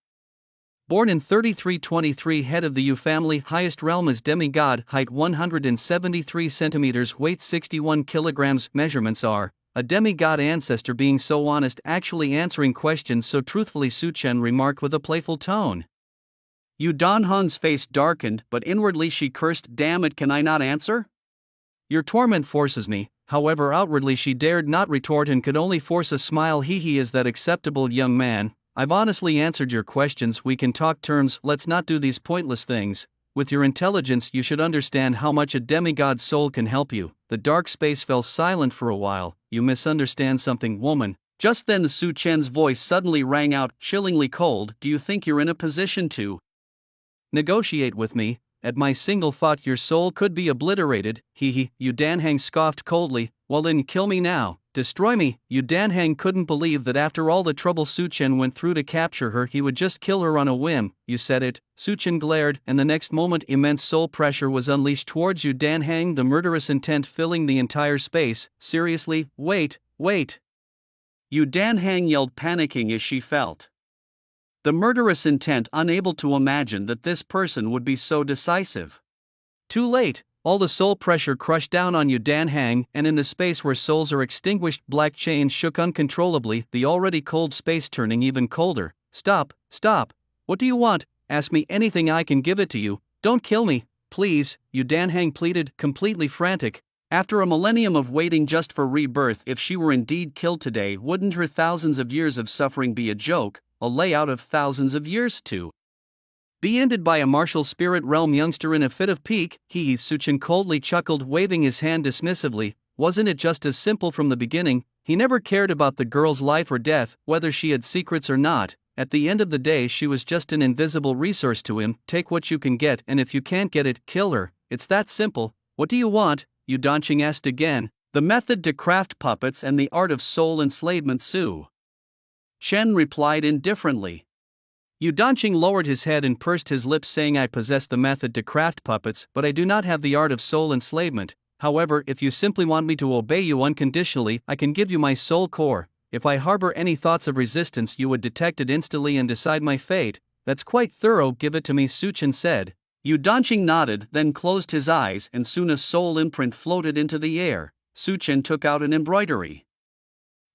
Born in 3323, head of the Yu family, highest realm is demigod, height 173 centimeters, weight 61 kilograms, measurements are. A demigod ancestor, being so honest, actually answering questions so truthfully, Su Chen remarked with a playful tone. Yu Danhan's face darkened, but inwardly she cursed, damn it, can I not answer? Your torment forces me. However, outwardly she dared not retort and could only force a smile. He is that acceptable, young man? I've honestly answered your questions. We can talk terms, let's not do these pointless things. With your intelligence, you should understand how much a demigod soul can help you. The dark space fell silent for a while. You misunderstand something, woman. Just then Su Chen's voice suddenly rang out, chillingly cold. Do you think you're in a position to negotiate with me? At my single thought your soul could be obliterated. Yu Danhang scoffed coldly. Well then, kill me now. Destroy me. Yu Danhang couldn't believe that after all the trouble Su Chen went through to capture her, he would just kill her on a whim. You said it. Su Chen glared, and the next moment immense soul pressure was unleashed towards Yu Danhang, the murderous intent filling the entire space. Seriously, wait. Yu Danhang yelled, panicking as she felt the murderous intent, unable to imagine that this person would be so decisive. Too late. All the soul pressure crushed down on Yu Danhang, and in the space where souls are extinguished, black chains shook uncontrollably, the already cold space turning even colder. Stop. What do you want? Ask me anything, I can give it to you. Don't kill me, please, Yu Danhang pleaded, completely frantic. After a millennium of waiting just for rebirth, if she were indeed killed today, wouldn't her thousands of years of suffering be a joke, a layout of thousands of years too? Be ended by a martial spirit realm youngster in a fit of pique. He, Suchin coldly chuckled, waving his hand dismissively. Wasn't it just as simple from the beginning? He never cared about the girl's life or death, whether she had secrets or not. At the end of the day, she was just an invisible resource to him. Take what you can get, and if you can't get it, kill her. It's that simple. What do you want? Yu Danqing asked again. The method to craft puppets and the art of soul enslavement, Su Chen replied indifferently. Yu Danqing lowered his head and pursed his lips, saying, I possess the method to craft puppets, but I do not have the art of soul enslavement. However, if you simply want me to obey you unconditionally, I can give you my soul core. If I harbor any thoughts of resistance, you would detect it instantly and decide my fate. That's quite thorough, give it to me, Su Chen said. Yu Danqing nodded, then closed his eyes, and soon a soul imprint floated into the air. Su Chen took out an embroidery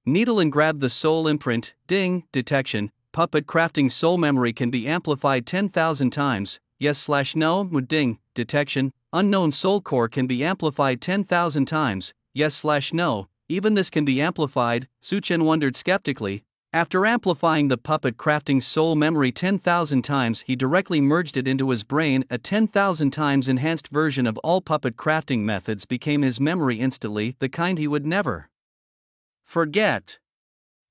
needle and grabbed the soul imprint. Ding, detection. Puppet crafting soul memory can be amplified 10,000 times. Yes/no. Ding, detection. Unknown soul core can be amplified 10,000 times. Yes/no. Even this can be amplified, Su Chen wondered skeptically. After amplifying the puppet crafting soul memory 10,000 times, he directly merged it into his brain. A 10,000 times enhanced version of all puppet crafting methods became his memory instantly, the kind he would never forget.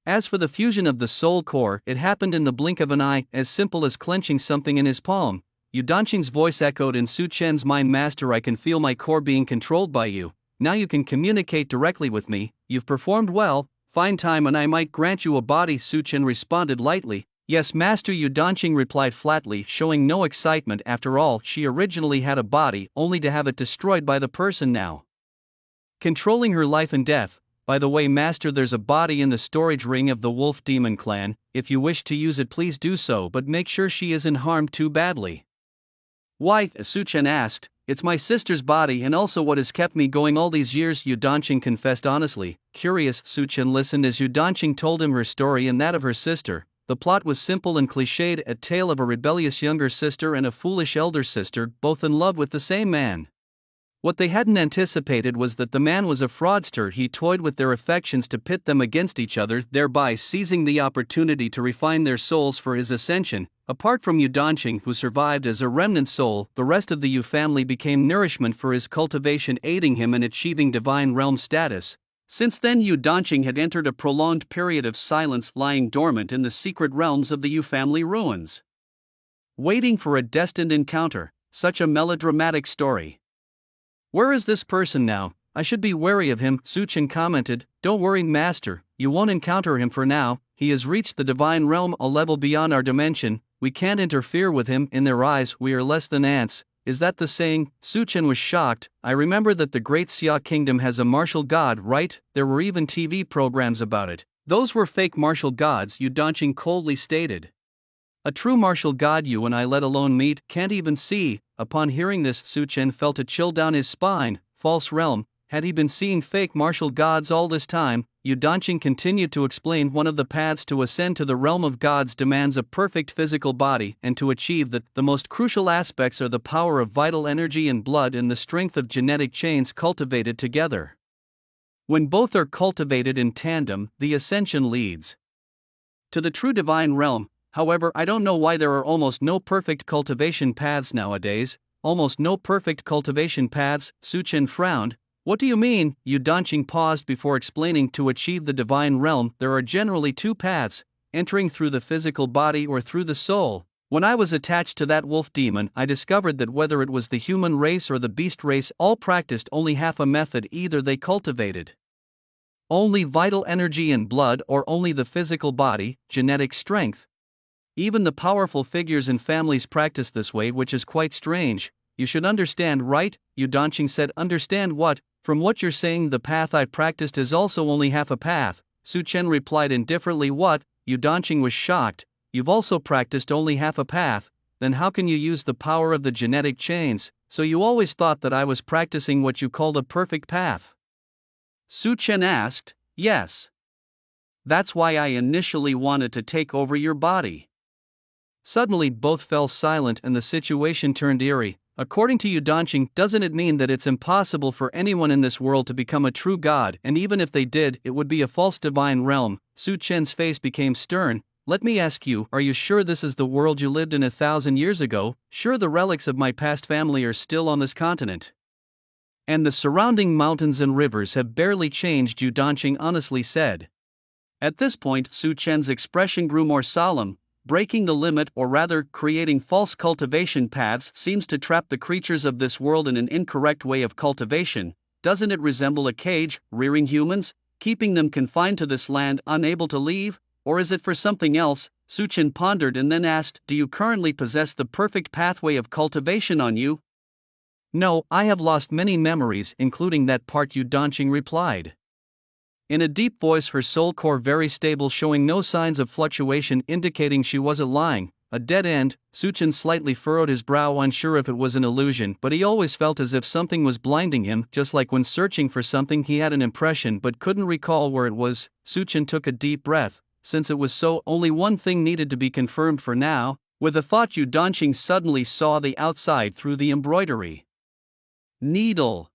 As for the fusion of the soul core, it happened in the blink of an eye, as simple as clenching something in his palm. Yu Danqing's voice echoed in Su Chen's mind. Master, I can feel my core being controlled by you. Now you can communicate directly with me. You've performed well. Fine time and I might grant you a body, Su Chen responded lightly. Yes, Master, Yu Danqing replied flatly, showing no excitement. After all, she originally had a body, only to have it destroyed by the person now controlling her life and death. By the way, Master, there's a body in the storage ring of the Wolf Demon clan. If you wish to use it, please do so, but make sure she isn't harmed too badly. Why? Su Chen asked. It's my sister's body and also what has kept me going all these years, Yu Danqing confessed honestly. Curious, Su Chen listened as Yu Danqing told him her story and that of her sister. The plot was simple and cliched, a tale of a rebellious younger sister and a foolish elder sister, both in love with the same man. What they hadn't anticipated was that the man was a fraudster. He toyed with their affections to pit them against each other, thereby seizing the opportunity to refine their souls for his ascension. Apart from Yu Danqing, who survived as a remnant soul, the rest of the Yu family became nourishment for his cultivation, aiding him in achieving divine realm status. Since then, Yu Danqing had entered a prolonged period of silence, lying dormant in the secret realms of the Yu family ruins, waiting for a destined encounter. Such a melodramatic story. Where is this person now? I should be wary of him, Su Chen commented. Don't worry, Master, you won't encounter him for now. He has reached the divine realm, a level beyond our dimension. We can't interfere with him. In their eyes, we are less than ants. Is that the saying? Su Chen was shocked. I remember that the Great Xia Kingdom has a martial god, right? There were even TV programs about it. Those were fake martial gods, Yu Danqing coldly stated. A true martial god you and I, let alone meet, can't even see. Upon hearing this, Su Chen felt a chill down his spine. False realm. Had he been seeing fake martial gods all this time? Yu Danqing continued to explain. One of the paths to ascend to the realm of gods demands a perfect physical body, and to achieve that, the most crucial aspects are the power of vital energy and blood and the strength of genetic chains cultivated together. When both are cultivated in tandem, the ascension leads to the true divine realm. However, I don't know why there are almost no perfect cultivation paths nowadays. Almost no perfect cultivation paths, Su Chen frowned. What do you mean? Yu Danqing paused before explaining. To achieve the divine realm, there are generally two paths, entering through the physical body or through the soul. When I was attached to that wolf demon, I discovered that whether it was the human race or the beast race, all practiced only half a method. Either they cultivated only vital energy and blood, or only the physical body, genetic strength. Even the powerful figures in families practice this way, which is quite strange. You should understand, right? Yu Danqing said. Understand what? From what you're saying, the path I practiced is also only half a path, Su Chen replied indifferently. What? Yu Danqing was shocked. You've also practiced only half a path, then how can you use the power of the genetic chains? So you always thought that I was practicing what you call the perfect path? Su Chen asked. Yes. That's why I initially wanted to take over your body. Suddenly both fell silent and the situation turned eerie. According to Yu Danqing, doesn't it mean that it's impossible for anyone in this world to become a true god, and even if they did, it would be a false divine realm? Su Chen's face became stern. let me ask you, are you sure this is the world you lived in 1,000 years ago? Sure the relics of my past family are still on this continent? And the surrounding mountains and rivers have barely changed, Yu Danqing honestly said. At this point, Su Chen's expression grew more solemn. Breaking the limit, or rather, creating false cultivation paths, seems to trap the creatures of this world in an incorrect way of cultivation. Doesn't it resemble a cage, rearing humans, keeping them confined to this land, unable to leave? Or is it for something else? Su Chen pondered and then asked, do you currently possess the perfect pathway of cultivation on you? No, I have lost many memories, including that part, Yu Danqing replied. In a deep voice, her soul core very stable, showing no signs of fluctuation, indicating she wasn't lying. A dead end. Su Chen slightly furrowed his brow, unsure if it was an illusion, but he always felt as if something was blinding him, just like when searching for something he had an impression but couldn't recall where it was. Su Chen took a deep breath. Since it was so, only one thing needed to be confirmed for now. With a thought, Yu Danqing suddenly saw the outside through the embroidery. Needle.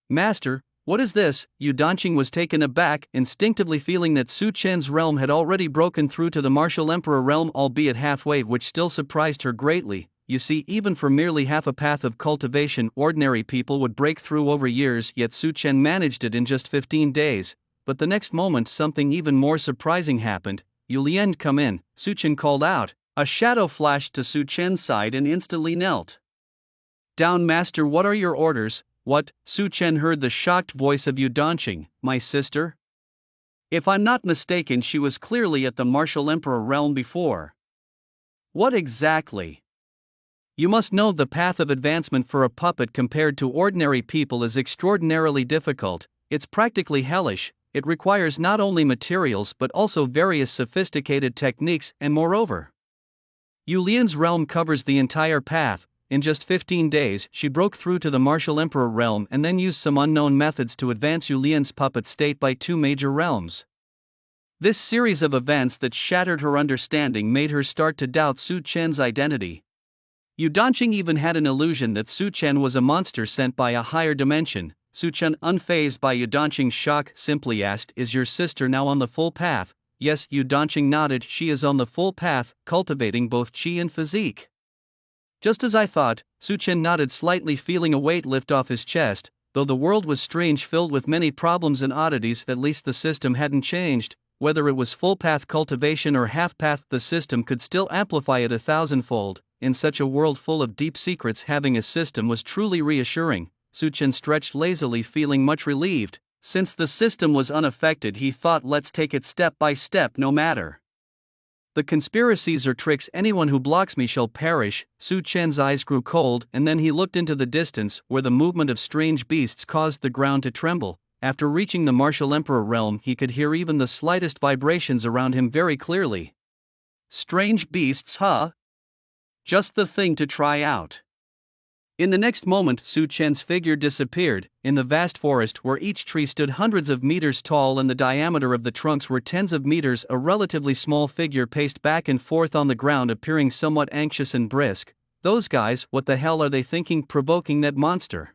Master, what is this? Yu Danqing was taken aback, instinctively feeling that Su Chen's realm had already broken through to the martial emperor realm, albeit halfway, which still surprised her greatly. You see, even for merely half a path of cultivation, ordinary people would break through over years, yet Su Chen managed it in just 15 days. But the next moment something even more surprising happened. Yu Lian, come in, Su Chen called out. A shadow flashed to Su Chen's side and instantly knelt down. Master, what are your orders? What? Su Chen heard the shocked voice of Yu Danqing. My sister? If I'm not mistaken, she was clearly at the martial emperor realm before. What exactly? You must know the path of advancement for a puppet compared to ordinary people is extraordinarily difficult. It's practically hellish. It requires not only materials but also various sophisticated techniques, and moreover, Yu Lian's realm covers the entire path. In just 15 days, she broke through to the martial emperor realm and then used some unknown methods to advance Yu Lian's puppet state by 2 major realms. This series of events that shattered her understanding made her start to doubt Su Chen's identity. Yu Danqing even had an illusion that Su Chen was a monster sent by a higher dimension. Su Chen, unfazed by Yu Danqing's shock, simply asked, is your sister now on the full path? Yes, Yu Danqing nodded, she is on the full path, cultivating both qi and physique. Just as I thought. Su Chen nodded slightly, feeling a weight lift off his chest. Though the world was strange, filled with many problems and oddities, at least the system hadn't changed. Whether it was full path cultivation or half path, the system could still amplify it 1,000-fold. In such a world full of deep secrets, having a system was truly reassuring. Su Chen stretched lazily, feeling much relieved. Since the system was unaffected, he thought, let's take it step by step, no matter the conspiracies or tricks. Anyone who blocks me shall perish. Su Chen's eyes grew cold, and then he looked into the distance, where the movement of strange beasts caused the ground to tremble. After reaching the martial emperor realm, he could hear even the slightest vibrations around him very clearly. Strange beasts, huh? Just the thing to try out. In the next moment, Su Chen's figure disappeared. In the vast forest, where each tree stood hundreds of meters tall and the diameter of the trunks were tens of meters, a relatively small figure paced back and forth on the ground, appearing somewhat anxious and brisk. Those guys, what the hell are they thinking, provoking that monster?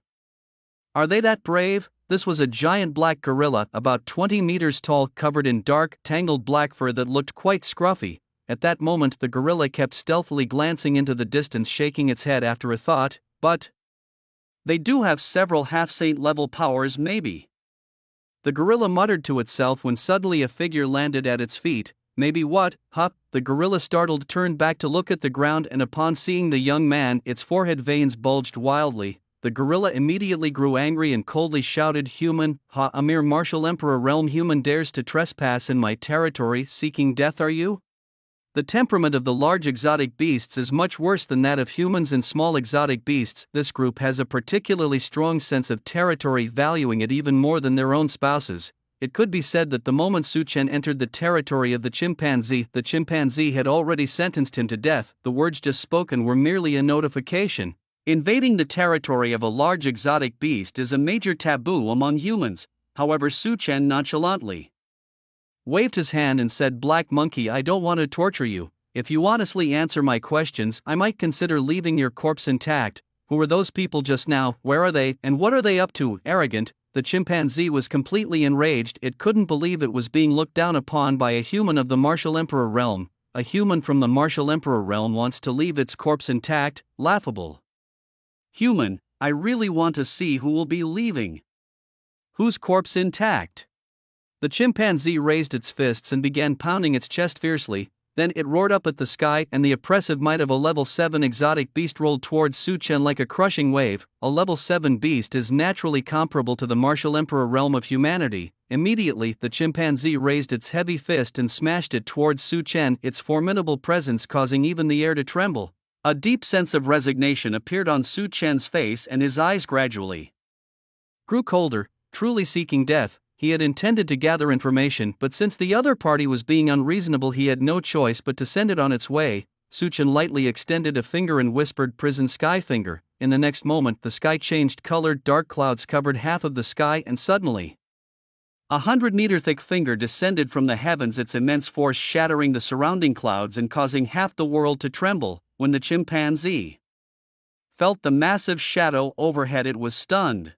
Are they that brave? This was a giant black gorilla, about 20 meters tall, covered in dark, tangled black fur that looked quite scruffy. At that moment, the gorilla kept stealthily glancing into the distance, shaking its head after a thought. But they do have several half-saint level powers, maybe. The gorilla muttered to itself when suddenly a figure landed at its feet. Maybe what? Huh? The gorilla, startled, turned back to look at the ground, and upon seeing the young man, its forehead veins bulged wildly. The gorilla immediately grew angry and coldly shouted, human, ha, a mere martial emperor realm human dares to trespass in my territory, seeking death, are you? The temperament of the large exotic beasts is much worse than that of humans and small exotic beasts. This group has a particularly strong sense of territory, valuing it even more than their own spouses. It could be said that the moment Su Chen entered the territory of the chimpanzee had already sentenced him to death. The words just spoken were merely a notification. Invading the territory of a large exotic beast is a major taboo among humans. However, Su Chen nonchalantly waved his hand and said, Black Monkey, I don't want to torture you. If you honestly answer my questions, I might consider leaving your corpse intact. Who were those people just now? Where are they, and what are they up to? Arrogant. The chimpanzee was completely enraged. It couldn't believe it was being looked down upon by a human of the martial emperor realm. a human from the martial emperor realm wants to leave its corpse intact, laughable. Human, I really want to see who will be leaving. Whose corpse intact? The chimpanzee raised its fists and began pounding its chest fiercely, then it roared up at the sky and the oppressive might of a level 7 exotic beast rolled towards Su Chen like a crushing wave. A level 7 beast is naturally comparable to the martial emperor realm of humanity. Immediately, the chimpanzee raised its heavy fist and smashed it towards Su Chen, its formidable presence causing even the air to tremble. A deep sense of resignation appeared on Su Chen's face and his eyes gradually grew colder, truly seeking death. He had intended to gather information, but since the other party was being unreasonable, he had no choice but to send it on its way. Su Chen lightly extended a finger and whispered, "Prison sky finger." In the next moment, the sky changed color, dark clouds covered half of the sky, and suddenly, 100-meter thick finger descended from the heavens, its immense force shattering the surrounding clouds and causing half the world to tremble. When the chimpanzee felt the massive shadow overhead, it was stunned.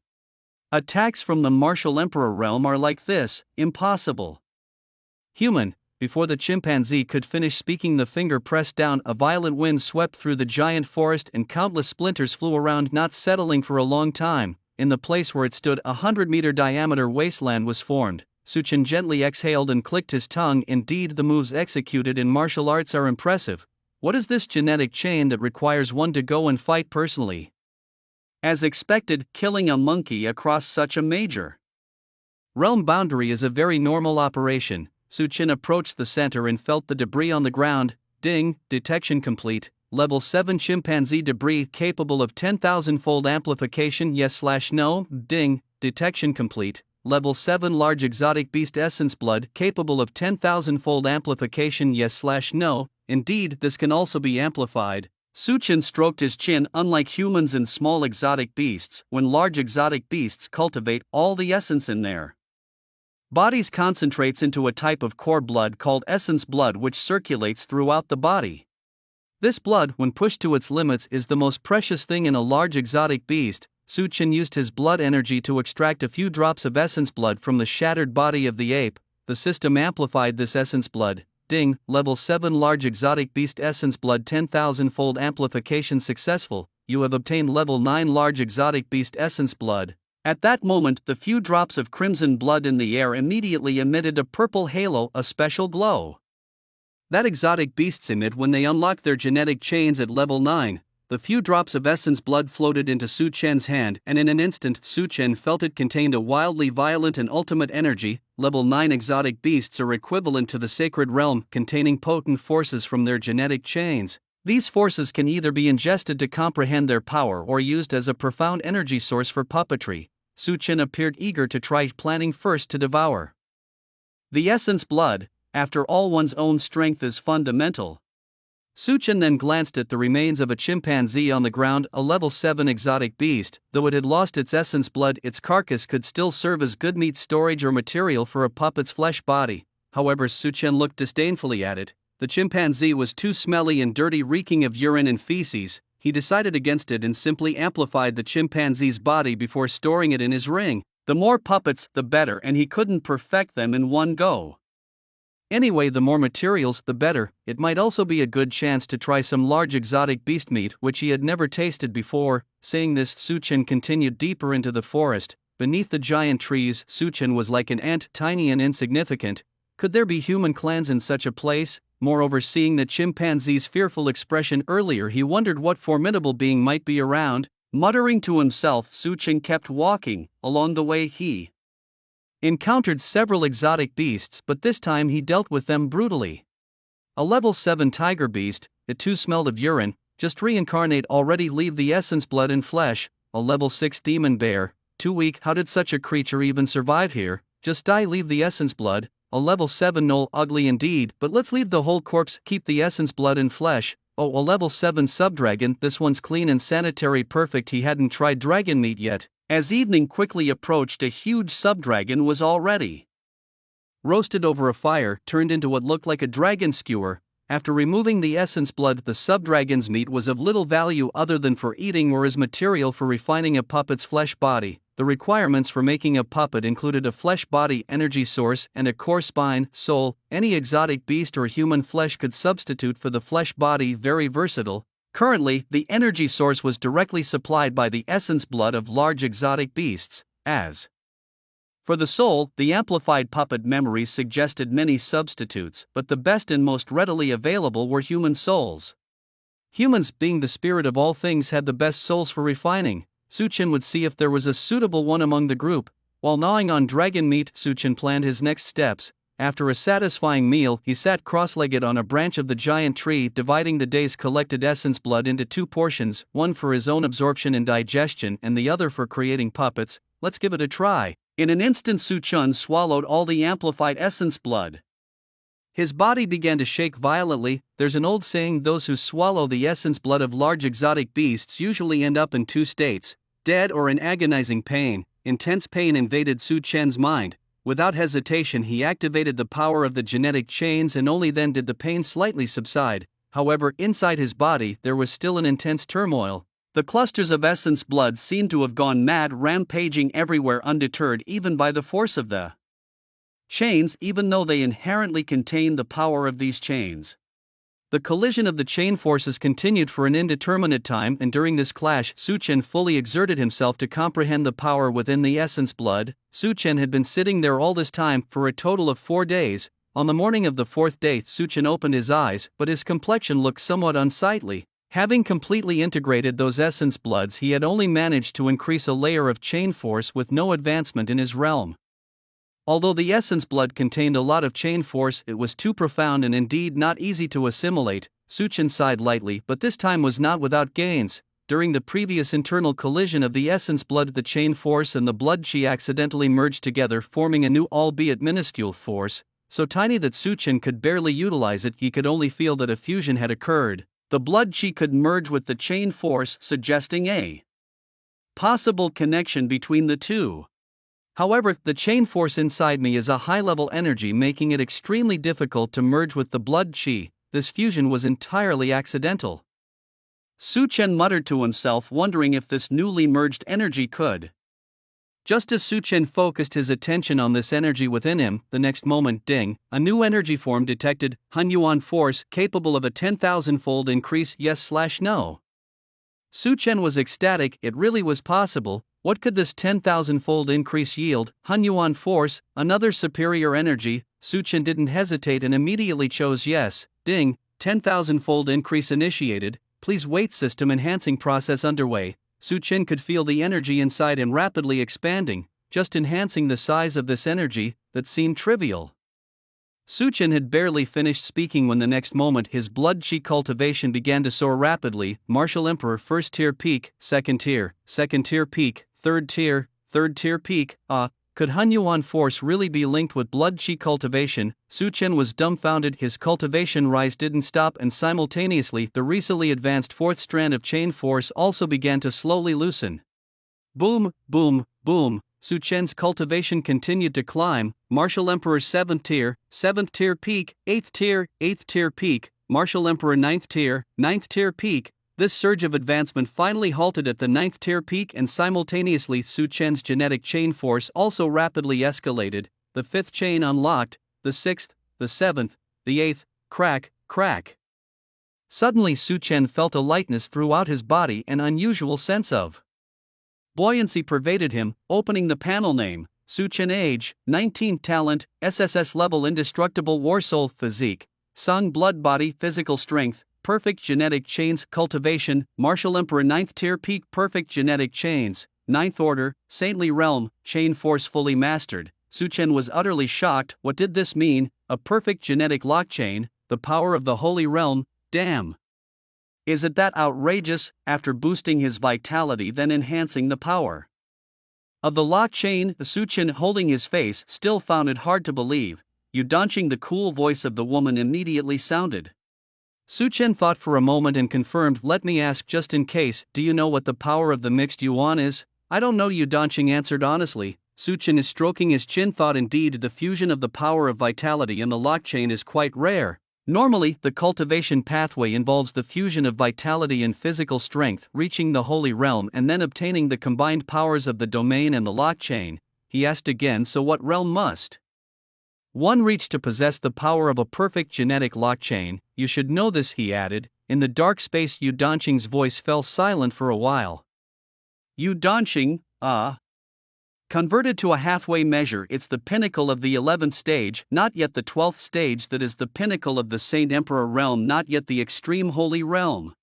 Attacks from the martial emperor realm are like this, impossible. Human. Before the chimpanzee could finish speaking, the finger pressed down, a violent wind swept through the giant forest and countless splinters flew around, not settling for a long time. In the place where it stood, 100-meter diameter wasteland was formed. Su Chen gently exhaled and clicked his tongue. Indeed, the moves executed in martial arts are impressive. What is this genetic chain that requires one to go and fight personally? As expected, killing a monkey across such a major realm boundary is a very normal operation. Su Chen approached the center and felt the debris on the ground. Ding, detection complete. Level 7 chimpanzee debris capable of 10,000-fold amplification, yes/no. Ding, detection complete. Level 7 large exotic beast essence blood capable of 10,000-fold amplification, yes/no. Indeed, this can also be amplified. Su Chen stroked his chin. Unlike humans and small exotic beasts, when large exotic beasts cultivate all the essence in their bodies concentrates into a type of core blood called essence blood, which circulates throughout the body. This blood, when pushed to its limits, is the most precious thing in a large exotic beast. Su Chen used his blood energy to extract a few drops of essence blood from the shattered body of the ape. The system amplified this essence blood. Ding, level 7 large exotic beast essence blood 10,000-fold amplification successful. You have obtained level 9 large exotic beast essence blood. At that moment, the few drops of crimson blood in the air immediately emitted a purple halo, a special glow that exotic beasts emit when they unlock their genetic chains at level 9. The few drops of essence blood floated into Su Chen's hand, and in an instant Su Chen felt it contained a wildly violent and ultimate energy. Level 9 exotic beasts are equivalent to the sacred realm, containing potent forces from their genetic chains. These forces can either be ingested to comprehend their power or used as a profound energy source for puppetry. Su Chen appeared eager to try, planning first to devour the essence blood. After all, one's own strength is fundamental. Su Chen then glanced at the remains of a chimpanzee on the ground, a level 7 exotic beast. Though it had lost its essence blood, its carcass could still serve as good meat storage or material for a puppet's flesh body. However, Su Chen looked disdainfully at it. The chimpanzee was too smelly and dirty, reeking of urine and feces. He decided against it and simply amplified the chimpanzee's body before storing it in his ring. The more puppets, the better, and he couldn't perfect them in one go. Anyway, the more materials, the better. It might also be a good chance to try some large exotic beast meat which he had never tasted before. Saying this, Su Chen continued deeper into the forest. Beneath the giant trees, Su Chen was like an ant, tiny and insignificant. Could there be human clans in such a place? Moreover, seeing the chimpanzee's fearful expression earlier, he wondered what formidable being might be around. Muttering to himself, Su Chen kept walking. Along the way, he encountered several exotic beasts, but this time he dealt with them brutally. A level 7 tiger beast, it too smelled of urine, just reincarnate already, leave the essence blood and flesh. A level 6 demon bear, too weak, how did such a creature even survive here? Just die, leave the essence blood. A level 7 gnoll, ugly indeed, but let's leave the whole corpse, keep the essence blood and flesh. Oh, a level 7 subdragon, this one's clean and sanitary, perfect. He hadn't tried dragon meat yet. As evening quickly approached, a huge subdragon was already roasted over a fire, turned into what looked like a dragon skewer. After removing the essence blood, the subdragon's meat was of little value other than for eating or as material for refining a puppet's flesh body. the requirements for making a puppet included a flesh body energy source and a core spine, soul. Any exotic beast or human flesh could substitute for the flesh body, very versatile. Currently, the energy source was directly supplied by the essence blood of large exotic beasts, as for the soul, the amplified puppet memories suggested many substitutes, but the best and most readily available were human souls. Humans, being the spirit of all things, had the best souls for refining. Suchin would see if there was a suitable one among the group. While gnawing on dragon meat, Suchin planned his next steps. After a satisfying meal, he sat cross-legged on a branch of the giant tree, dividing the day's collected essence blood into two portions, one for his own absorption and digestion and the other for creating puppets. Let's give it a try. In an instant, Suchun swallowed all the amplified essence blood. His body began to shake violently. There's an old saying, those who swallow the essence blood of large exotic beasts usually end up in two states, dead or in agonizing pain. Intense pain invaded Su Chen's mind. Without hesitation, he activated the power of the genetic chains, and only then did the pain slightly subside. However, inside his body, there was still an intense turmoil. The clusters of essence blood seemed to have gone mad, rampaging everywhere undeterred even by the force of the chains, even though they inherently contain the power of these chains. The collision of the chain forces continued for an indeterminate time, and during this clash, Su Chen fully exerted himself to comprehend the power within the essence blood. Su Chen had been sitting there all this time, for a total of 4 days. On the morning of the 4th day, Su Chen opened his eyes, but his complexion looked somewhat unsightly. Having completely integrated those essence bloods, he had only managed to increase a layer of chain force with no advancement in his realm. Although the essence blood contained a lot of chain force, it was too profound and indeed not easy to assimilate. Su Chen sighed lightly, but this time was not without gains. During the previous internal collision of the essence blood, the chain force and the blood chi accidentally merged together, forming a new, albeit minuscule force, so tiny that Su Chen could barely utilize it. He could only feel that a fusion had occurred. The blood chi could merge with the chain force, suggesting a possible connection between the two. However, the chain force inside me is a high-level energy, making it extremely difficult to merge with the blood chi. This fusion was entirely accidental. Su Chen muttered to himself, wondering if this newly merged energy could. Just as Su Chen focused his attention on this energy within him, the next moment, ding, a new energy form detected, Hunyuan force, capable of a 10,000-fold increase, yes/no. Su Chen was ecstatic. It really was possible. What could this 10,000-fold increase yield? Hunyuan force, another superior energy. Su Chen didn't hesitate and immediately chose yes. Ding, 10,000-fold increase initiated. Please wait, system enhancing process underway. Su Chen could feel the energy inside him rapidly expanding, just enhancing the size of this energy that seemed trivial. Su Chen had barely finished speaking when the next moment his blood chi cultivation began to soar rapidly. Martial Emperor, first tier peak, second tier peak, third tier peak. Could Hunyuan force really be linked with blood chi cultivation? Su Chen was dumbfounded. His cultivation rise didn't stop, and simultaneously the recently advanced 4th strand of chain force also began to slowly loosen. Boom, boom, boom. Su Chen's cultivation continued to climb. Martial Emperor 7th tier peak, 8th tier peak, Martial Emperor 9th tier peak. This surge of advancement finally halted at the 9th tier peak, and simultaneously Su Chen's genetic chain force also rapidly escalated. The 5th chain unlocked, the 6th, the 7th, the 8th, crack. Suddenly Su Chen felt a lightness throughout his body, an unusual sense of buoyancy pervaded him. Opening the panel, name, Su Chen, age, 19, talent, SSS level, indestructible war soul, physique, Sung blood body, physical strength, perfect genetic chains, cultivation, Martial Emperor 9th tier peak, perfect genetic chains, 9th order, saintly realm, chain force fully mastered. Su Chen was utterly shocked. What did this mean? A perfect genetic lock chain, the power of the holy realm, damn. Is it that outrageous? After boosting his vitality, then enhancing the power of the lock chain, Su Chen, holding his face, still found it hard to believe. Yudanqing, the cool voice of the woman immediately sounded. Su Chen thought for a moment and confirmed, let me ask just in case, do you know what the power of the mixed yuan is? I don't know, Yudanqing answered honestly. Su Chen is stroking his chin, thought indeed the fusion of the power of vitality and the lock chain is quite rare. Normally, the cultivation pathway involves the fusion of vitality and physical strength, reaching the holy realm and then obtaining the combined powers of the domain and the lock chain. He asked again, so what realm must one reach to possess the power of a perfect genetic lock chain? You should know this, he added. In the dark space, Yu Danqing's voice fell silent for a while. Yu Danqing, converted to a halfway measure, it's the pinnacle of the 11th stage, not yet the 12th stage, that is the pinnacle of the Saint Emperor realm, not yet the extreme holy realm.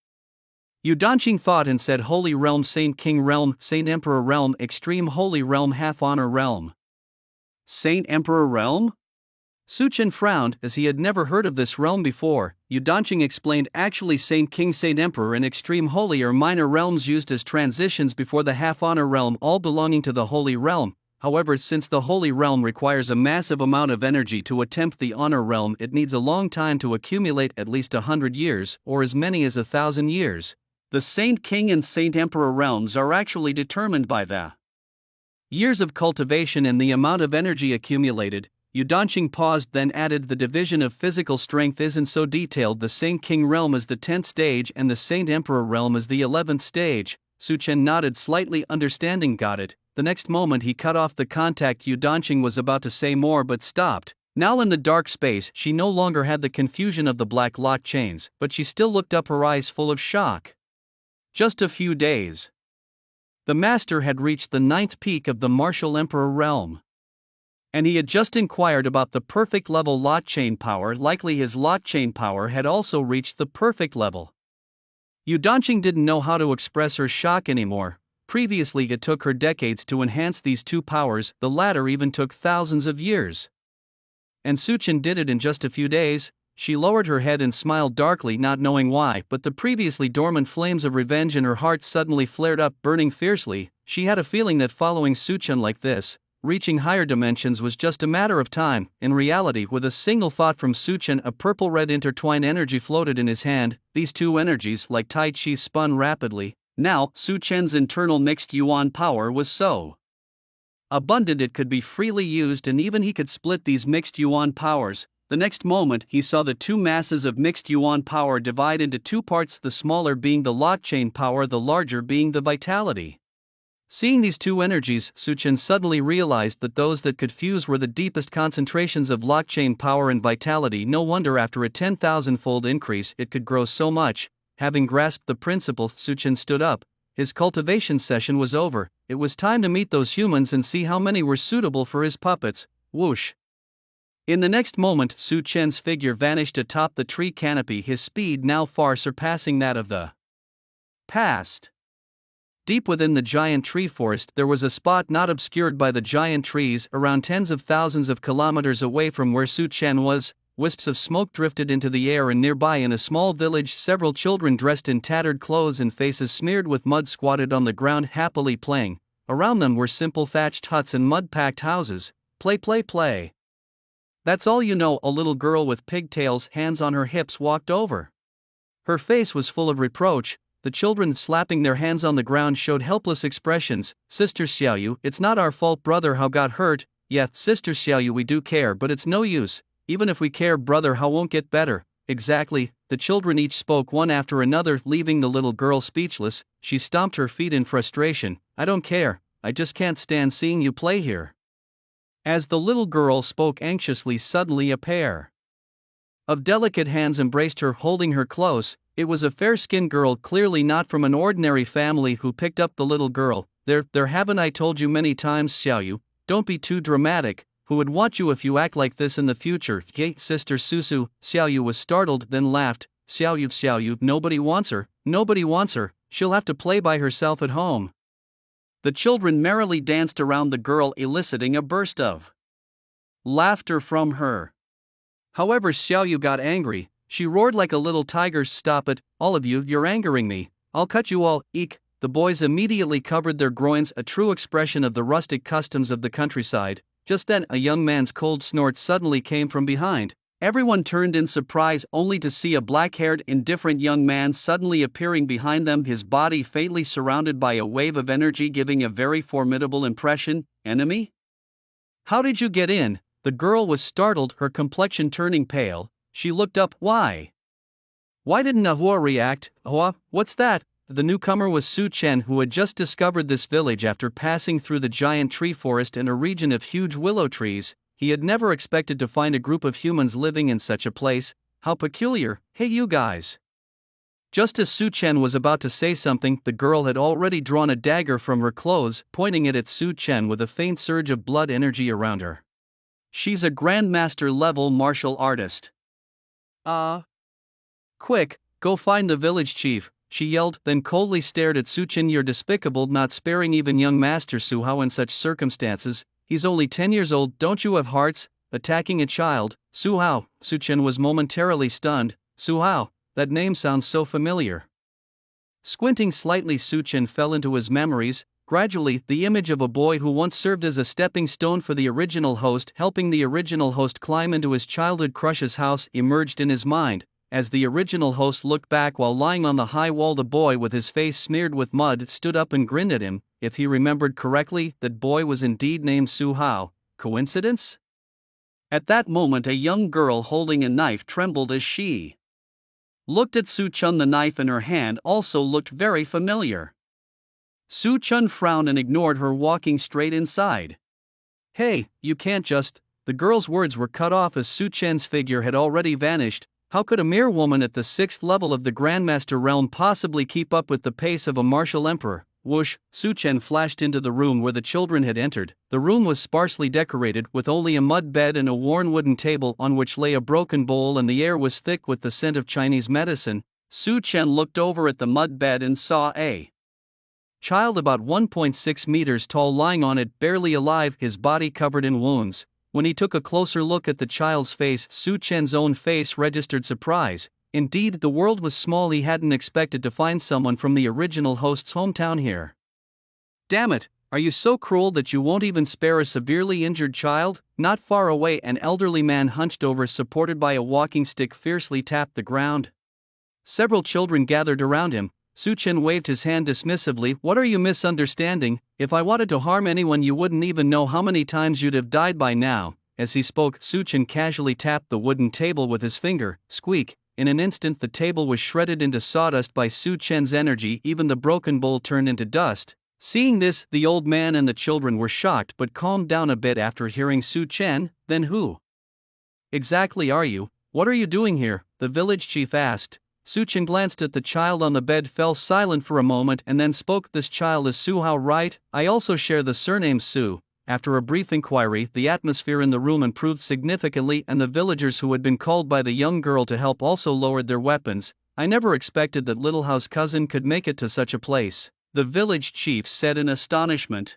Yu Danqing thought and said, holy realm, Saint King realm, Saint Emperor realm, extreme holy realm, half honor realm. Saint Emperor realm? Su Chen frowned, as he had never heard of this realm before. Yu Danqing explained, actually Saint King, Saint Emperor and Extreme Holy are minor realms used as transitions before the half-honor realm, all belonging to the Holy Realm. However, since the Holy Realm requires a massive amount of energy to attempt the Honor Realm, it needs a long time to accumulate, at least 100 years, or as many as 1,000 years. The Saint King and Saint Emperor realms are actually determined by the years of cultivation and the amount of energy accumulated. Yu Danqing paused, then added, the division of physical strength isn't so detailed. The Saint King realm is the 10th stage and the Saint Emperor realm is the 11th stage. Su Chen nodded slightly, understanding. Got it. The next moment he cut off the contact. Yu Danqing was about to say more but stopped. Now in the dark space, she no longer had the confusion of the black lock chains, but she still looked up, her eyes full of shock. Just a few days. The master had reached the 9th peak of the martial Emperor realm. And he had just inquired about the perfect level lock chain power. Likely his lock chain power had also reached the perfect level. Yu Danqing didn't know how to express her shock anymore. Previously it took her decades to enhance these two powers, the latter even took thousands of years. And Su Chen did it in just a few days. She lowered her head and smiled darkly, not knowing why, but the previously dormant flames of revenge in her heart suddenly flared up, burning fiercely. She had a feeling that following Su Chen like this, reaching higher dimensions, was just a matter of time. In reality, with a single thought from Su Chen, a purple-red intertwined energy floated in his hand. These two energies, like Tai Chi, spun rapidly. Now, Su Chen's internal mixed yuan power was so abundant it could be freely used, and even he could split these mixed yuan powers. The next moment, he saw the two masses of mixed yuan power divide into two parts, the smaller being the lock chain power, the larger being the vitality. Seeing these two energies, Su Chen suddenly realized that those that could fuse were the deepest concentrations of lock chain power and vitality. No wonder after a 10,000-fold increase it could grow so much. Having grasped the principle, Su Chen stood up. His cultivation session was over. It was time to meet those humans and see how many were suitable for his puppets. Whoosh! In the next moment, Su Chen's figure vanished atop the tree canopy, his speed now far surpassing that of the past. Deep within the giant tree forest, there was a spot not obscured by the giant trees, around tens of thousands of kilometers away from where Su Chen was. Wisps of smoke drifted into the air, and nearby in a small village, several children dressed in tattered clothes and faces smeared with mud squatted on the ground, happily playing. Around them were simple thatched huts and mud-packed houses. Play, play, play. That's all you know. A little girl with pigtails, hands on her hips, walked over. Her face was full of reproach. The children, slapping their hands on the ground, showed helpless expressions. Sister Xiaoyu, it's not our fault. Brother, how got hurt? Yeah, Sister Xiaoyu, we do care, but it's no use. Even if we care, brother, how won't get better? Exactly. The children each spoke one after another, leaving the little girl speechless. She stomped her feet in frustration. I don't care. I just can't stand seeing you play here. As the little girl spoke anxiously, suddenly a pair of delicate hands embraced her, holding her close. It was a fair-skinned girl, clearly not from an ordinary family, who picked up the little girl. There, haven't I told you many times, Xiaoyu? Don't be too dramatic. Who would want you if you act like this in the future? Yay, Sister Susu. Xiaoyu was startled, then laughed. Xiaoyu, nobody wants her. Nobody wants her. She'll have to play by herself at home. The children merrily danced around the girl, eliciting a burst of laughter from her. However, Xiaoyu got angry. She roared like a little tiger, stop it, all of you, you're angering me. I'll cut you all, eek. The boys immediately covered their groins, a true expression of the rustic customs of the countryside. Just then, a young man's cold snort suddenly came from behind. Everyone turned in surprise, only to see a black-haired, indifferent young man suddenly appearing behind them, his body faintly surrounded by a wave of energy, giving a very formidable impression. Enemy? How did you get in? The girl was startled, her complexion turning pale. She looked up. Why? Why didn't Ahua react? Ahua, what's that? The newcomer was Su Chen, who had just discovered this village after passing through the giant tree forest and a region of huge willow trees. He had never expected to find a group of humans living in such a place. How peculiar. Hey you guys. Just as Su Chen was about to say something, the girl had already drawn a dagger from her clothes, pointing it at Su Chen with a faint surge of blood energy around her. She's a Grandmaster level martial artist. Quick, go find the village chief, she yelled, then coldly stared at Su Chen. You're despicable, not sparing even young Master Su Hao in such circumstances. He's only 10 years old, don't you have hearts? Attacking a child. Su Hao. Su Chen was momentarily stunned. Su Hao, that name sounds so familiar. Squinting slightly, Su Chen fell into his memories. Gradually, the image of a boy who once served as a stepping stone for the original host, helping the original host climb into his childhood crush's house, emerged in his mind. As the original host looked back while lying on the high wall, the boy with his face smeared with mud stood up and grinned at him. If he remembered correctly, that boy was indeed named Su Hao. Coincidence? At that moment, a young girl holding a knife trembled as she looked at Su Chen. The knife in her hand also looked very familiar. Su Chen frowned and ignored her, walking straight inside. Hey, you can't just. The girl's words were cut off as Su Chen's figure had already vanished. How could a mere woman at the 6th level of the Grandmaster realm possibly keep up with the pace of a martial emperor? Whoosh! Su Chen flashed into the room where the children had entered. The room was sparsely decorated, with only a mud bed and a worn wooden table on which lay a broken bowl, and the air was thick with the scent of Chinese medicine. Su Chen looked over at the mud bed and saw a child about 1.6 meters tall lying on it, barely alive, his body covered in wounds. When he took a closer look at the child's face, Su Chen's own face registered surprise. Indeed, the world was small. He hadn't expected to find someone from the original host's hometown here. Damn it, are you so cruel that you won't even spare a severely injured child? Not far away, an elderly man hunched over, supported by a walking stick, fiercely tapped the ground. Several children gathered around him. Su Chen waved his hand dismissively. What are you misunderstanding? If I wanted to harm anyone, you wouldn't even know how many times you'd have died by now. As he spoke, Su Chen casually tapped the wooden table with his finger. Squeak! In an instant, the table was shredded into sawdust by Su Chen's energy. Even the broken bowl turned into dust. Seeing this, the old man and the children were shocked but calmed down a bit after hearing Su Chen. Then who exactly are you? What are you doing here? The village chief asked. Su Chen glanced at the child on the bed, fell silent for a moment, and then spoke. This child is Su Hao, right? I also share the surname Su. After a brief inquiry, the atmosphere in the room improved significantly, and the villagers who had been called by the young girl to help also lowered their weapons. I never expected that Little Hao's cousin could make it to such a place, the village chief said in astonishment.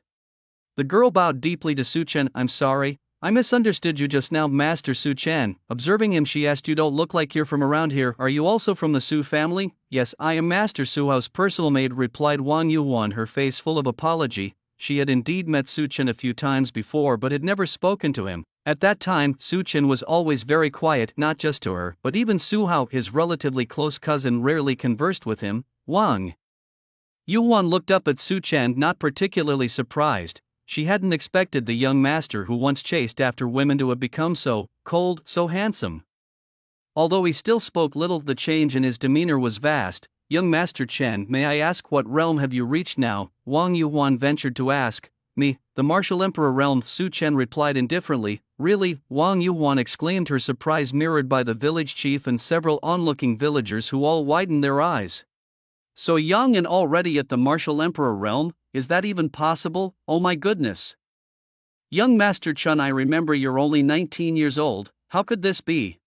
The girl bowed deeply to Su Chen. I'm sorry, I misunderstood you just now, Master Su Chen. Observing him, she asked, you don't look like you're from around here. Are you also from the Su family? Yes, I am Master Su Hao's personal maid, replied Wang Yuan, her face full of apology. She had indeed met Su Chen a few times before but had never spoken to him. At that time, Su Chen was always very quiet, not just to her, but even Su Hao, his relatively close cousin, rarely conversed with him. Wang Yuan looked up at Su Chen, not particularly surprised. She hadn't expected the young master who once chased after women to have become so cold, so handsome. Although he still spoke little, the change in his demeanor was vast. Young Master Chen, may I ask what realm have you reached now? Wang Yuan ventured to ask. Me, the Martial Emperor realm, Su Chen replied indifferently. Really? Wang Yuan exclaimed, her surprise mirrored by the village chief and several onlooking villagers who all widened their eyes. So young and already at the Martial Emperor realm? Is that even possible? Oh my goodness. Young Master Chen, I remember you're only 19 years old, how could this be?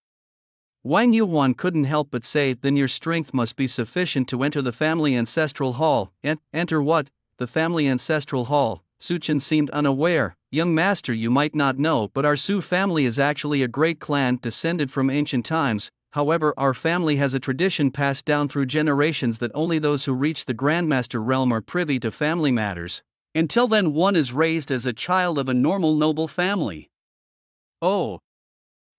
Wang Yuan couldn't help but say, then your strength must be sufficient to enter the family ancestral hall. Enter what? The family ancestral hall. Su Chen seemed unaware. Young master, you might not know, but our Su family is actually a great clan descended from ancient times. However, our family has a tradition passed down through generations that only those who reach the Grandmaster realm are privy to family matters. Until then, one is raised as a child of a normal noble family. Oh.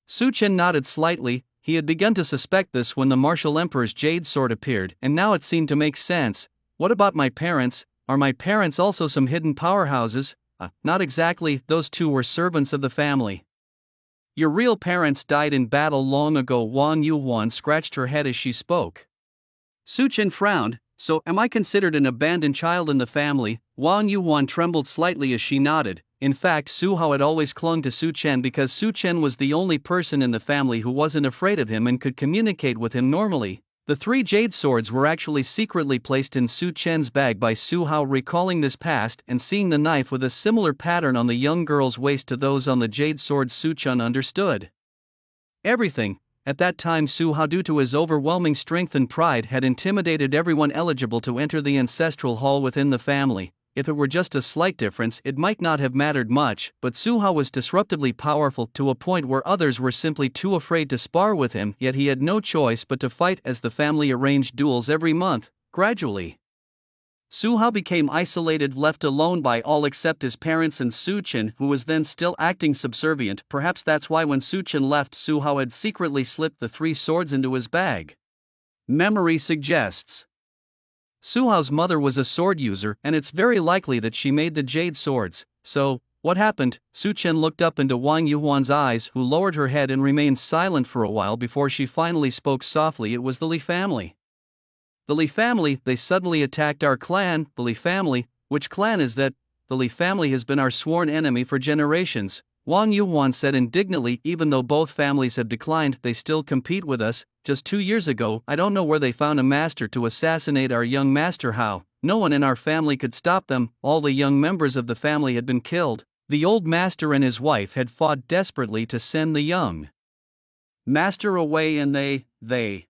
Su Chen nodded slightly. He had begun to suspect this when the Martial Emperor's jade sword appeared, and now it seemed to make sense. What about my parents? Are my parents also some hidden powerhouses? Not exactly, those two were servants of the family. Your real parents died in battle long ago. Wang Yuhuan scratched her head as she spoke. Su Chen frowned. So, am I considered an abandoned child in the family? Wang Yuhuan trembled slightly as she nodded. In fact, Su Hao had always clung to Su Chen because Su Chen was the only person in the family who wasn't afraid of him and could communicate with him normally. The 3 jade swords were actually secretly placed in Su Chen's bag by Su Hao. Recalling this past and seeing the knife with a similar pattern on the young girl's waist to those on the jade swords, Su Chen understood everything. At that time, Su Hao, due to his overwhelming strength and pride, had intimidated everyone eligible to enter the ancestral hall within the family. If it were just a slight difference, it might not have mattered much, but Su Hao was disruptively powerful to a point where others were simply too afraid to spar with him, yet he had no choice but to fight as the family arranged duels every month. Gradually, Su Hao became isolated, left alone by all except his parents and Su Chen, who was then still acting subservient. Perhaps that's why when Su Chen left, Su Hao had secretly slipped the 3 swords into his bag. Memory suggests Su Hao's mother was a sword user, and it's very likely that she made the jade swords. So, what happened? Su Chen looked up into Wang Yuhuan's eyes, who lowered her head and remained silent for a while before she finally spoke softly. It was the Li family. The Li family, they suddenly attacked our clan. The Li family? Which clan is that? The Li family has been our sworn enemy for generations, Wang Yuhuan said indignantly. Even though both families have declined, they still compete with us. Just 2 years ago, I don't know where they found a master to assassinate our young master. How? No one in our family could stop them. All the young members of the family had been killed. The old master and his wife had fought desperately to send the young master away, and they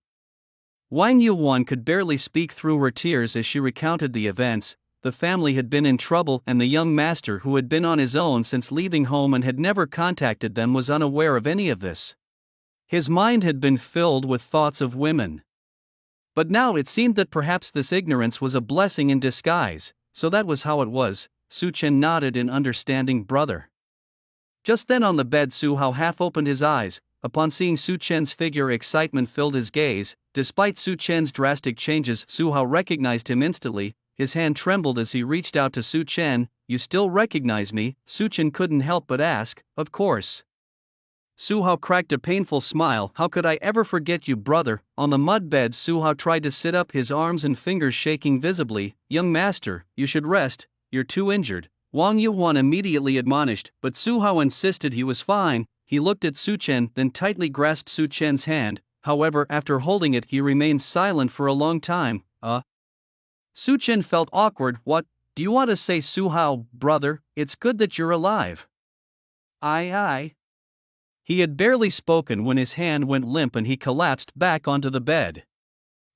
Wang Yuhuan could barely speak through her tears as she recounted the events. The family had been in trouble, and the young master, who had been on his own since leaving home and had never contacted them, was unaware of any of this. His mind had been filled with thoughts of women. But now it seemed that perhaps this ignorance was a blessing in disguise. So that was how it was. Su Chen nodded in understanding. Brother. Just then on the bed, Su Hao half opened his eyes. Upon seeing Su Chen's figure, excitement filled his gaze. Despite Su Chen's drastic changes, Su Hao recognized him instantly. His hand trembled as he reached out to Su Chen. You still recognize me? Su Chen couldn't help but ask. Of course. Su Hao cracked a painful smile. How could I ever forget you, brother? On the mud bed, Su Hao tried to sit up, his arms and fingers shaking visibly. Young master, you should rest. You're too injured, Wang Yuhuan immediately admonished, but Su Hao insisted he was fine. He looked at Su Chen, then tightly grasped Su Chen's hand. However, after holding it, he remained silent for a long time. Su Chen felt awkward. What do you want to say, Su Hao? Brother, it's good that you're alive. Aye. He had barely spoken when his hand went limp and he collapsed back onto the bed.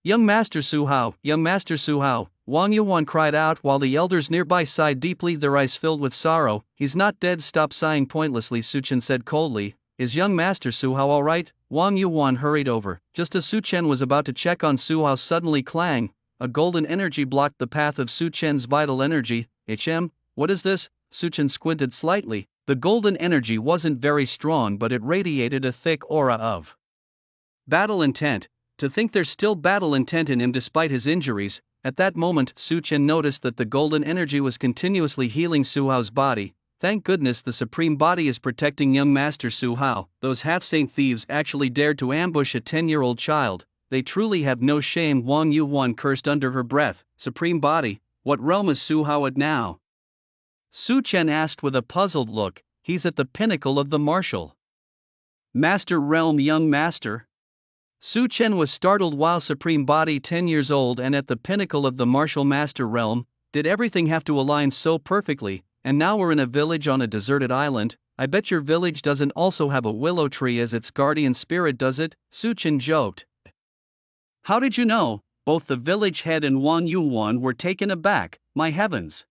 Young Master Su Hao, Young Master Su Hao, Wang Yuhuan cried out while the elders nearby sighed deeply, their eyes filled with sorrow. He's not dead. Stop sighing pointlessly, Su Chen said coldly. Is young Master Su Hao all right? Wang Yuhuan hurried over. Just as Su Chen was about to check on Su Hao, suddenly clang! A golden energy blocked the path of Su Chen's vital energy. What is this? Su Chen squinted slightly. The golden energy wasn't very strong, but it radiated a thick aura of battle intent. To think there's still battle intent in him despite his injuries. At that moment, Su Chen noticed that the golden energy was continuously healing Su Hao's body. Thank goodness the Supreme Body is protecting young Master Su Hao. Those half-saint thieves actually dared to ambush a 10-year-old child. They truly have no shame, Wang Yuhuan cursed under her breath. Supreme Body, what realm is Su Hao at now? Su Chen asked with a puzzled look. He's at the pinnacle of the martial master realm, young master. Su Chen was startled. While Supreme Body 10 years old and at the pinnacle of the martial master realm, did everything have to align so perfectly? And now we're in a village on a deserted island. I bet your village doesn't also have a willow tree as its guardian spirit, does it? Su Chen joked. How did you know? Both the village head and Wang Yuhuan were taken aback. My heavens!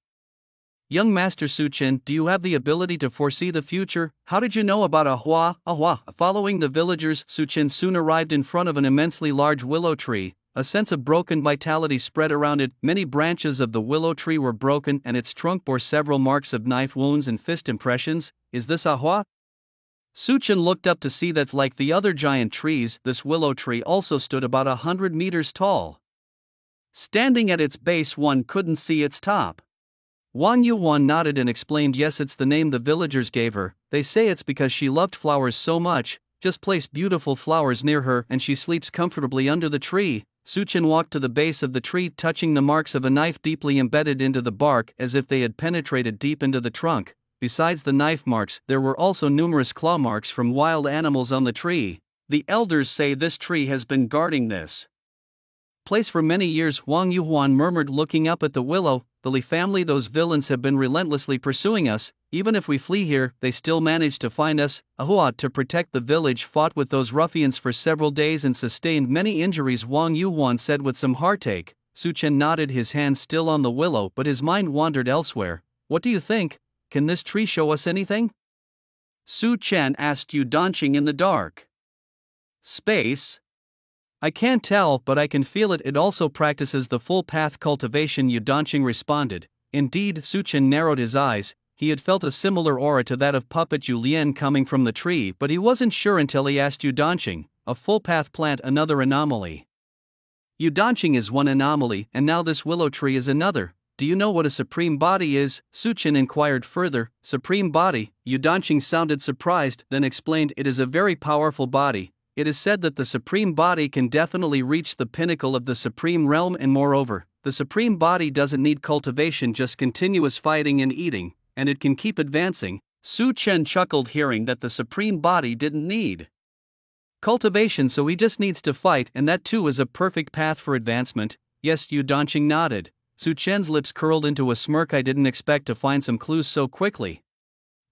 Young Master Su Chen, do you have the ability to foresee the future? How did you know about Ahua? Following the villagers, Su Chen soon arrived in front of an immensely large willow tree. A sense of broken vitality spread around it. Many branches of the willow tree were broken and its trunk bore several marks of knife wounds and fist impressions. Is this Ahua? Su Chen looked up to see that, like the other giant trees, this willow tree also stood about 100 meters tall. Standing at its base, one couldn't see its top. Wang Yuan nodded and explained, yes, it's the name the villagers gave her. They say it's because she loved flowers so much. Just place beautiful flowers near her and she sleeps comfortably under the tree. Su Chen walked to the base of the tree, touching the marks of a knife deeply embedded into the bark as if they had penetrated deep into the trunk. Besides the knife marks, there were also numerous claw marks from wild animals on the tree. The elders say this tree has been guarding this place for many years, Wang Yuan murmured, looking up at the willow. The Li family, those villains have been relentlessly pursuing us. Even if we flee here, they still manage to find us. Ahua, to protect the village, fought with those ruffians for several days and sustained many injuries, Wang Yuan said with some heartache. Su Chen nodded, his hand still on the willow, but his mind wandered elsewhere. What do you think? Can this tree show us anything? Su Chen asked Yu Danqing in the dark. Space? I can't tell, but I can feel it. It also practices the full path cultivation, Yu Danqing responded. Indeed, Su Chen narrowed his eyes. He had felt a similar aura to that of puppet Yu Lian coming from the tree, but he wasn't sure until he asked Yu Danqing. A full path plant, another anomaly. Yu Danqing is one anomaly, and now this willow tree is another. Do you know what a supreme body is? Su Chen inquired further. Supreme body? Yu Danqing sounded surprised, then explained, it is a very powerful body. It is said that the supreme body can definitely reach the pinnacle of the supreme realm, and moreover, the supreme body doesn't need cultivation, just continuous fighting and eating, and it can keep advancing. Su Chen chuckled hearing that the supreme body didn't need cultivation, so he just needs to fight, and that too is a perfect path for advancement. Yes, Yu Danqing nodded. Su Chen's lips curled into a smirk. I didn't expect to find some clues so quickly.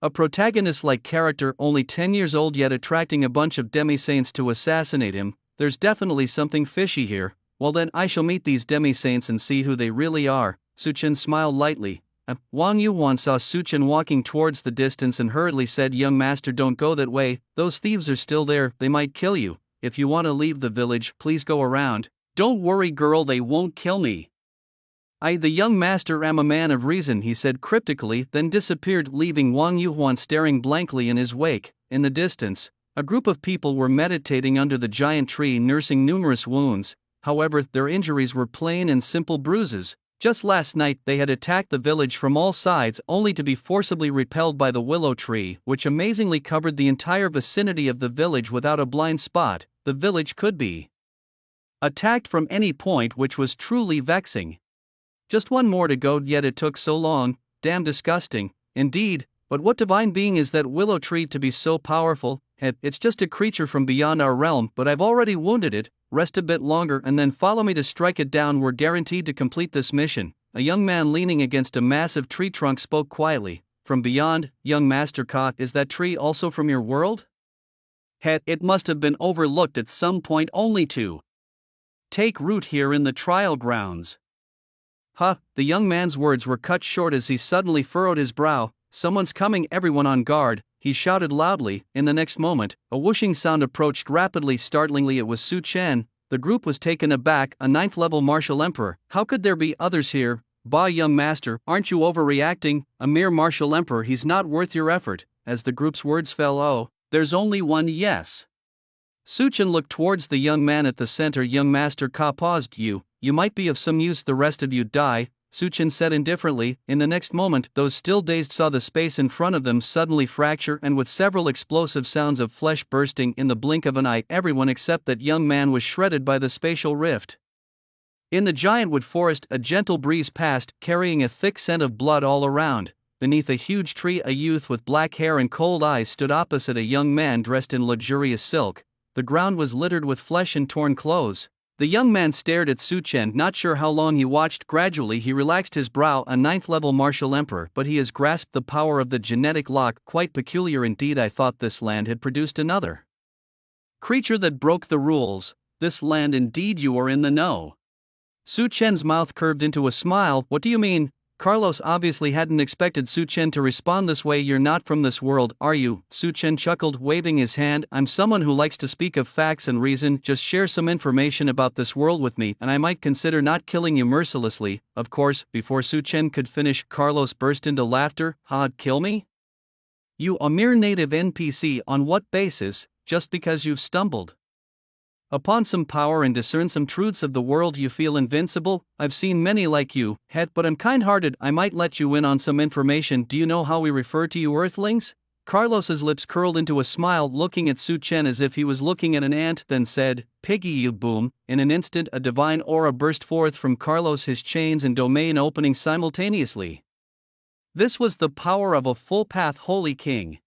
A protagonist-like character, only 10 years old yet attracting a bunch of demi-saints to assassinate him. There's definitely something fishy here. Well then, I shall meet these demi-saints and see who they really are. Su Chen smiled lightly. Wang Yuan saw Su Chen walking towards the distance and hurriedly said, young master, don't go that way, those thieves are still there, they might kill you. If you want to leave the village, please go around. Don't worry girl, they won't kill me. I, the young master, am a man of reason, he said cryptically, then disappeared, leaving Wang Yuan staring blankly in his wake. In the distance, a group of people were meditating under the giant tree, nursing numerous wounds. However, their injuries were plain and simple bruises. Just last night they had attacked the village from all sides, only to be forcibly repelled by the willow tree, which amazingly covered the entire vicinity of the village without a blind spot. The village could be attacked from any point, which was truly vexing. Just one more to go, yet it took so long. Damn disgusting. Indeed, but what divine being is that willow tree to be so powerful? It's just a creature from beyond our realm, but I've already wounded it. Rest a bit longer and then follow me to strike it down. We're guaranteed to complete this mission. A young man leaning against a massive tree trunk spoke quietly. From beyond, young master Ka, is that tree also from your world? It must have been overlooked at some point only to take root here in the trial grounds. The young man's words were cut short as he suddenly furrowed his brow. Someone's coming, everyone on guard, he shouted loudly. In the next moment, a whooshing sound approached rapidly. Startlingly, it was Su Chen. The group was taken aback. A 9th-level martial emperor. How could there be others here? Bah, young master, aren't you overreacting? A mere martial emperor, he's not worth your effort. As the group's words fell, oh, there's only one, yes. Su Chen looked towards the young man at the center. Young master Ka paused. You might be of some use, the rest of you die, Su Chen said indifferently. In the next moment, those still dazed saw the space in front of them suddenly fracture, and with several explosive sounds of flesh bursting in the blink of an eye, everyone except that young man was shredded by the spatial rift. In the giant wood forest, a gentle breeze passed, carrying a thick scent of blood all around. Beneath a huge tree, a youth with black hair and cold eyes stood opposite a young man dressed in luxurious silk. The ground was littered with flesh and torn clothes. The young man stared at Su Chen, not sure how long he watched. Gradually he relaxed his brow. A 9th-level martial emperor, but he has grasped the power of the genetic lock. Quite peculiar indeed. I thought this land had produced another creature that broke the rules. This land indeed, you are in the know. Su Chen's mouth curved into a smile. What do you mean? Carlos obviously hadn't expected Su Chen to respond this way. You're not from this world, are you? Su Chen chuckled, waving his hand. I'm someone who likes to speak of facts and reason. Just share some information about this world with me, and I might consider not killing you mercilessly. Of course, before Su Chen could finish, Carlos burst into laughter. Kill me? You, a mere native NPC, on what basis, just because you've stumbled Upon some power and discern some truths of the world you feel invincible. I've seen many like you, Het, but I'm kind-hearted. I might let you in on some information. Do you know how we refer to you Earthlings? Carlos's lips curled into a smile, looking at Su Chen as if he was looking at an ant, then said, Piggy you boom. In an instant a divine aura burst forth from Carlos, his chains and domain opening simultaneously. This was the power of a full-path holy king.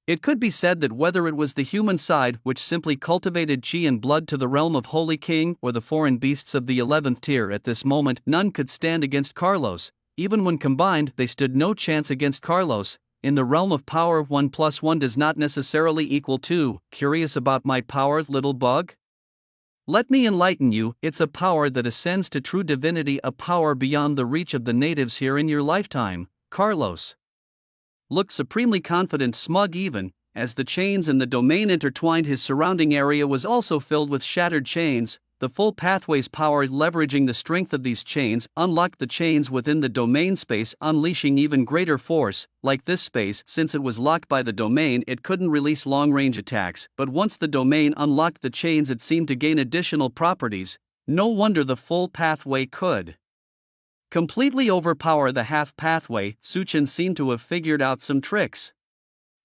It could be said that whether it was the human side which simply cultivated chi and blood to the realm of Holy King or the foreign beasts of the 11th tier, at this moment none could stand against Carlos. Even when combined they stood no chance against Carlos. In the realm of power 1 plus 1 does not necessarily equal 2. Curious about my power, little bug? Let me enlighten you. It's a power that ascends to true divinity, a power beyond the reach of the natives here in your lifetime. Carlos looked supremely confident, smug even, as the chains and the domain intertwined. His surrounding area was also filled with shattered chains. The full pathway's power, leveraging the strength of these chains, unlocked the chains within the domain space, unleashing even greater force. Like this space, since it was locked by the domain, it couldn't release long-range attacks, but once the domain unlocked the chains it seemed to gain additional properties. No wonder the full pathway could completely overpower the half pathway. Su Chen seemed to have figured out some tricks.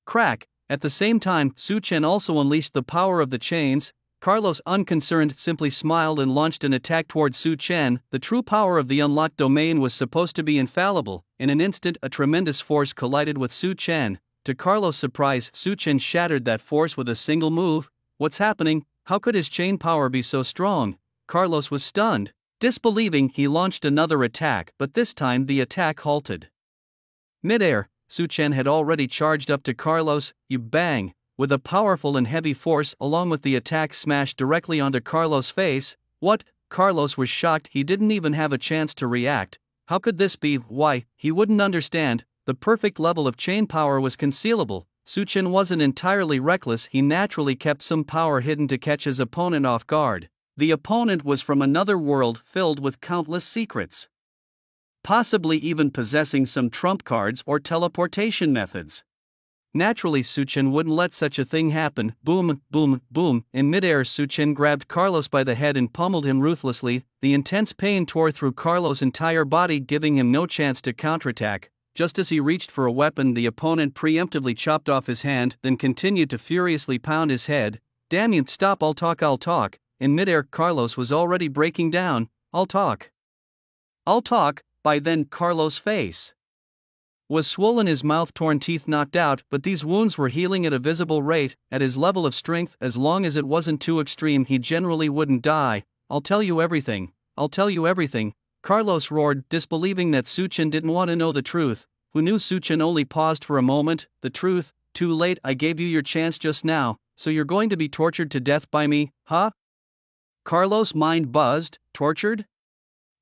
Crack! At the same time, Su Chen also unleashed the power of the chains. Carlos, unconcerned, simply smiled and launched an attack toward Su Chen. The true power of the unlocked domain was supposed to be infallible. In an instant, a tremendous force collided with Su Chen. To Carlos' surprise, Su Chen shattered that force with a single move. What's happening? How could his chain power be so strong? Carlos was stunned. Disbelieving, he launched another attack, but this time the attack halted. Mid-air, Su Chen had already charged up to Carlos. You bang! With a powerful and heavy force, along with the attack, smashed directly onto Carlos' face. What? Carlos was shocked. He didn't even have a chance to react. How could this be? Why, he wouldn't understand. The perfect level of chain power was concealable. Su Chen wasn't entirely reckless. He naturally kept some power hidden to catch his opponent off guard. The opponent was from another world filled with countless secrets, possibly even possessing some trump cards or teleportation methods. Naturally, Su Chen wouldn't let such a thing happen. Boom, boom, boom. In midair, Su Chen grabbed Carlos by the head and pummeled him ruthlessly. The intense pain tore through Carlos' entire body, giving him no chance to counterattack. Just as he reached for a weapon, the opponent preemptively chopped off his hand, then continued to furiously pound his head. Damn you, stop, I'll talk, I'll talk. In midair, Carlos was already breaking down. I'll talk. I'll talk. By then, Carlos' face was swollen, his mouth torn, teeth knocked out, but these wounds were healing at a visible rate. At his level of strength, as long as it wasn't too extreme, he generally wouldn't die. I'll tell you everything. I'll tell you everything. Carlos roared, disbelieving that Su Chen didn't want to know the truth. Who knew? Su Chen only paused for a moment. The truth? Too late, I gave you your chance just now, so you're going to be tortured to death by me, huh? Carlos' mind buzzed. Tortured?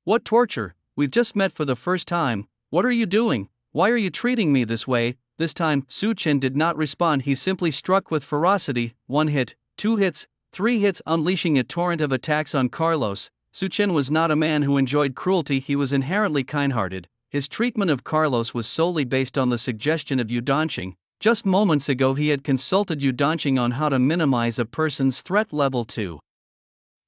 What torture? We've just met for the first time. What are you doing? Why are you treating me this way? This time, Su Chen did not respond. He simply struck with ferocity. 1 hit, 2 hits, 3 hits, unleashing a torrent of attacks on Carlos. Su Chen was not a man who enjoyed cruelty. He was inherently kind-hearted. His treatment of Carlos was solely based on the suggestion of Yudanqing. Just moments ago he had consulted Yudanqing on how to minimize a person's threat level to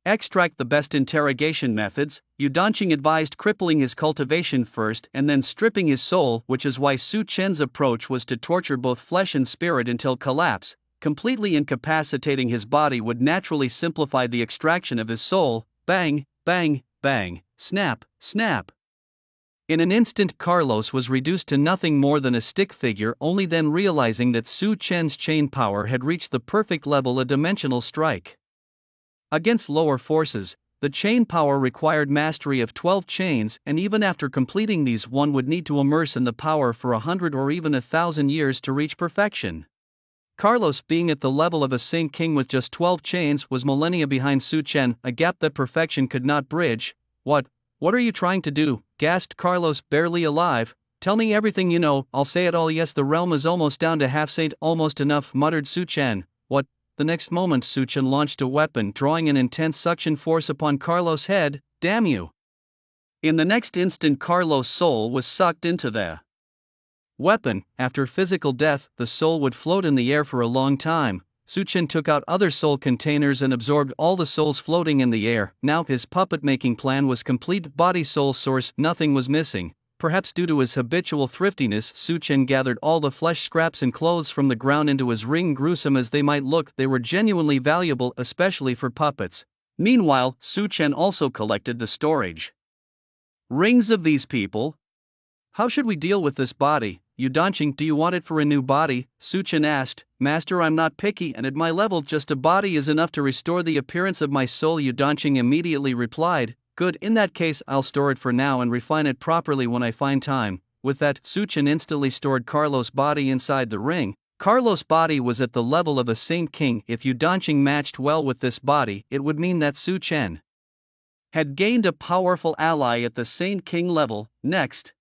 extract the best interrogation methods. Yudanqing advised crippling his cultivation first and then stripping his soul, which is why Su Chen's approach was to torture both flesh and spirit until collapse. Completely incapacitating his body would naturally simplify the extraction of his soul. Bang, bang, bang, snap, snap. In an instant, Carlos was reduced to nothing more than a stick figure, only then realizing that Su Chen's chain power had reached the perfect level, a dimensional strike. Against lower forces, the chain power required mastery of 12 chains, and even after completing these, one would need to immerse in the power for 100 or even 1,000 years to reach perfection. Carlos, being at the level of a Saint King with just 12 chains, was millennia behind Su Chen, a gap that perfection could not bridge. What are you trying to do? Gasped Carlos, barely alive. Tell me everything you know. I'll say it all. Yes, the realm is almost down to half saint. Almost enough, muttered Su Chen. What? The next moment Su Chen launched a weapon, drawing an intense suction force upon Carlos' head. Damn you! In the next instant, Carlos' soul was sucked into the weapon. After physical death, the soul would float in the air for a long time. Suchen took out other soul containers and absorbed all the souls floating in the air. Now his puppet-making plan was complete. Body soul source, nothing was missing. Perhaps due to his habitual thriftiness, Suchen gathered all the flesh scraps and clothes from the ground into his ring. Gruesome as they might look, they were genuinely valuable, especially for puppets. Meanwhile, Suchen also collected the storage rings of these people. How should we deal with this body? Yudanching, do you want it for a new body? Suchen asked. Master, I'm not picky, and at my level just a body is enough to restore the appearance of my soul. Yudanching immediately replied, good, in that case I'll store it for now and refine it properly when I find time. With that, Suchen instantly stored Carlos' body inside the ring. Carlos' body was at the level of a Saint King. If Yudanching matched well with this body, it would mean that Suchen had gained a powerful ally at the Saint King level. Next,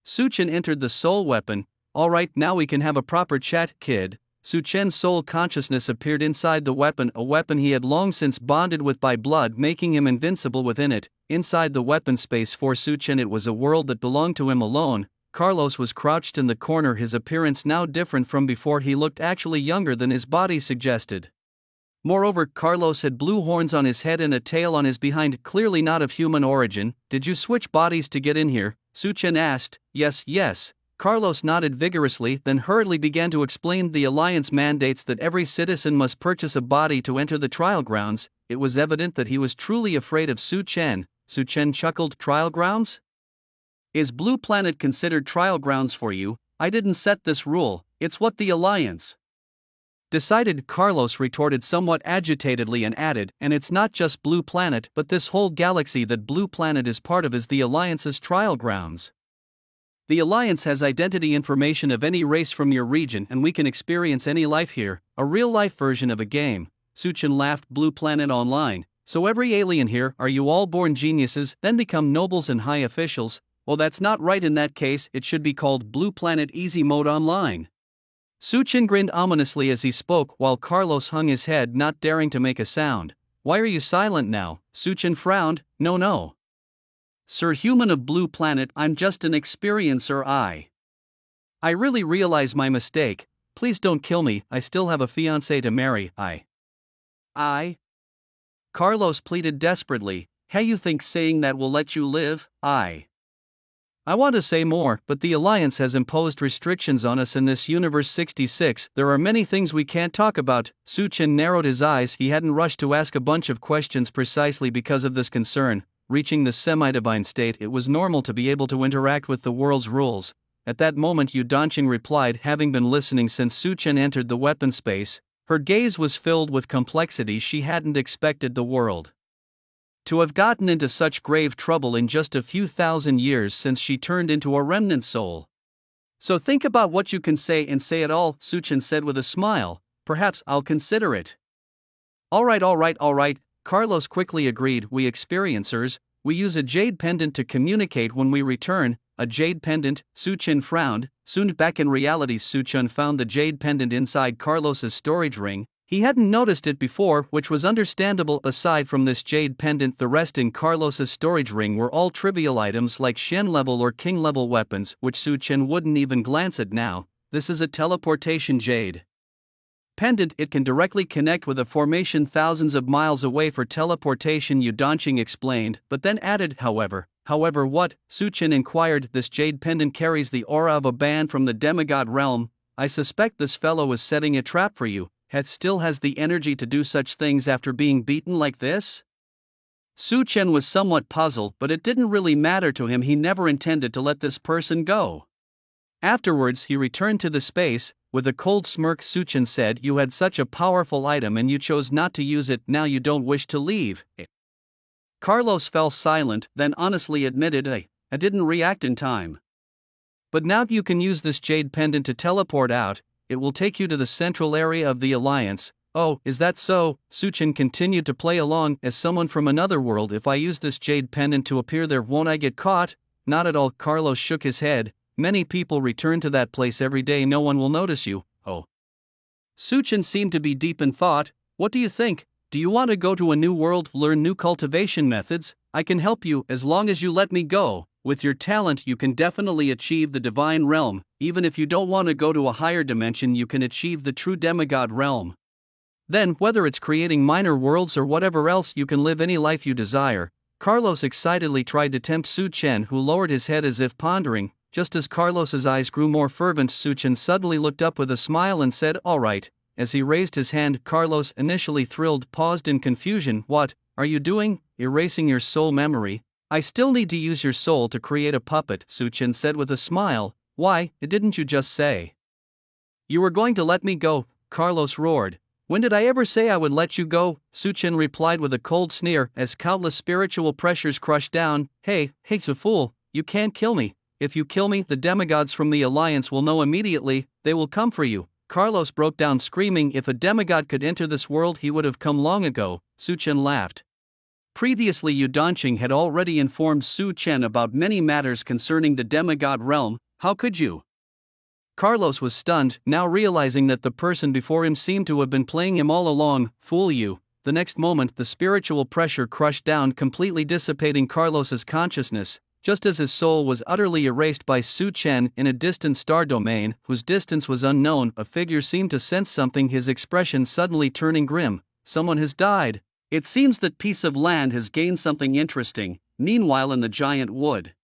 Suchen entered the soul weapon. Alright, now we can have a proper chat, kid. Suchen's soul consciousness appeared inside the weapon, a weapon he had long since bonded with by blood, making him invincible within it. Inside the weapon space for Suchen, it was a world that belonged to him alone. Carlos was crouched in the corner, his appearance now different from before. He looked actually younger than his body suggested. Moreover, Carlos had blue horns on his head and a tail on his behind, clearly not of human origin. Did you switch bodies to get in here? Suchen asked. Yes. Carlos nodded vigorously, then hurriedly began to explain. The Alliance mandates that every citizen must purchase a body to enter the trial grounds. It was evident that he was truly afraid of Suchen. Suchen chuckled. Trial grounds? Is Blue Planet considered trial grounds for you? I didn't set this rule, it's what the Alliance decided. Carlos retorted somewhat agitatedly and added, and it's not just Blue Planet but this whole galaxy that Blue Planet is part of is the Alliance's trial grounds. The Alliance has identity information of any race from your region and we can experience any life here, a real-life version of a game. Suchen laughed. Blue Planet Online. So every alien here, are you all born geniuses, then become nobles and high officials? Well, that's not right. In that case, it should be called Blue Planet Easy Mode Online. Suchen grinned ominously as he spoke while Carlos hung his head, not daring to make a sound. Why are you silent now? Suchen frowned. No. Sir Human of Blue Planet, I'm just an experiencer. I really realize my mistake. Please don't kill me, I still have a fiancé to marry. I? Carlos pleaded desperately. Hey, you think saying that will let you live? I want to say more, but the Alliance has imposed restrictions on us in this Universe 66. There are many things we can't talk about. Suchen narrowed his eyes. He hadn't rushed to ask a bunch of questions precisely because of this concern. Reaching the semi-divine state, it was normal to be able to interact with the world's rules. At that moment, Yudanching replied, having been listening since Suchen entered the weapon space. Her gaze was filled with complexity. She hadn't expected the world to have gotten into such grave trouble in just a few thousand years since she turned into a remnant soul. So think about what you can say and say it all, Suchen said with a smile. Perhaps I'll consider it. Alright. Carlos quickly agreed. We experiencers, we use a jade pendant to communicate when we return. A jade pendant? Suchen frowned. Soon back in reality, Suchen found the jade pendant inside Carlos's storage ring. He hadn't noticed it before, which was understandable. Aside from this jade pendant, the rest in Carlos's storage ring were all trivial items like Shen-level or King-level weapons, which Suchen wouldn't even glance at now. This is a teleportation jade pendant. It can directly connect with a formation thousands of miles away for teleportation, Yudanching explained, but then added, however. However what? Suchen inquired. This jade pendant carries the aura of a band from the demigod realm. I suspect this fellow is setting a trap for you. Still has the energy to do such things after being beaten like this? Suchen was somewhat puzzled, but it didn't really matter to him. He never intended to let this person go. Afterwards, he returned to the space. With a cold smirk, Suchen said, you had such a powerful item and you chose not to use it. Now you don't wish to leave. Carlos fell silent, then honestly admitted, I didn't react in time. But now you can use this jade pendant to teleport out. It will take you to the central area of the Alliance. Oh, is that so? Suchen continued to play along. As someone from another world, if I use this jade pendant to appear there, won't I get caught? Not at all. Carlos shook his head. Many people return to that place every day. No one will notice you. Oh. Suchen seemed to be deep in thought. What do you think? Do you want to go to a new world, learn new cultivation methods? I can help you, as long as you let me go. With your talent you can definitely achieve the divine realm. Even if you don't want to go to a higher dimension, you can achieve the true demigod realm. Then, whether it's creating minor worlds or whatever else, you can live any life you desire. Carlos excitedly tried to tempt Su Chen, who lowered his head as if pondering. Just as Carlos's eyes grew more fervent, Su Chen suddenly looked up with a smile and said, "All right." As he raised his hand, Carlos, initially thrilled, paused in confusion. "What are you doing? Erasing your soul memory?" "I still need to use your soul to create a puppet," Su Chen said with a smile. "Why, didn't you just say you were going to let me go?" Carlos roared. "When did I ever say I would let you go?" Su Chen replied with a cold sneer as countless spiritual pressures crushed down. Hey, you fool, you can't kill me. If you kill me, the demigods from the Alliance will know immediately, they will come for you." Carlos broke down screaming. If a demigod could enter this world, he would have come long ago. Su Chen laughed. Previously, Yu Danqing had already informed Su Chen about many matters concerning the demigod realm. How could you? Carlos was stunned, now realizing that the person before him seemed to have been playing him all along. "Fool you." The next moment, the spiritual pressure crushed down, completely dissipating Carlos's consciousness, just as his soul was utterly erased by Su Chen in a distant star domain, whose distance was unknown. A figure seemed to sense something, his expression suddenly turning grim. "Someone has died. It seems that piece of land has gained something interesting." Meanwhile, in the giant wood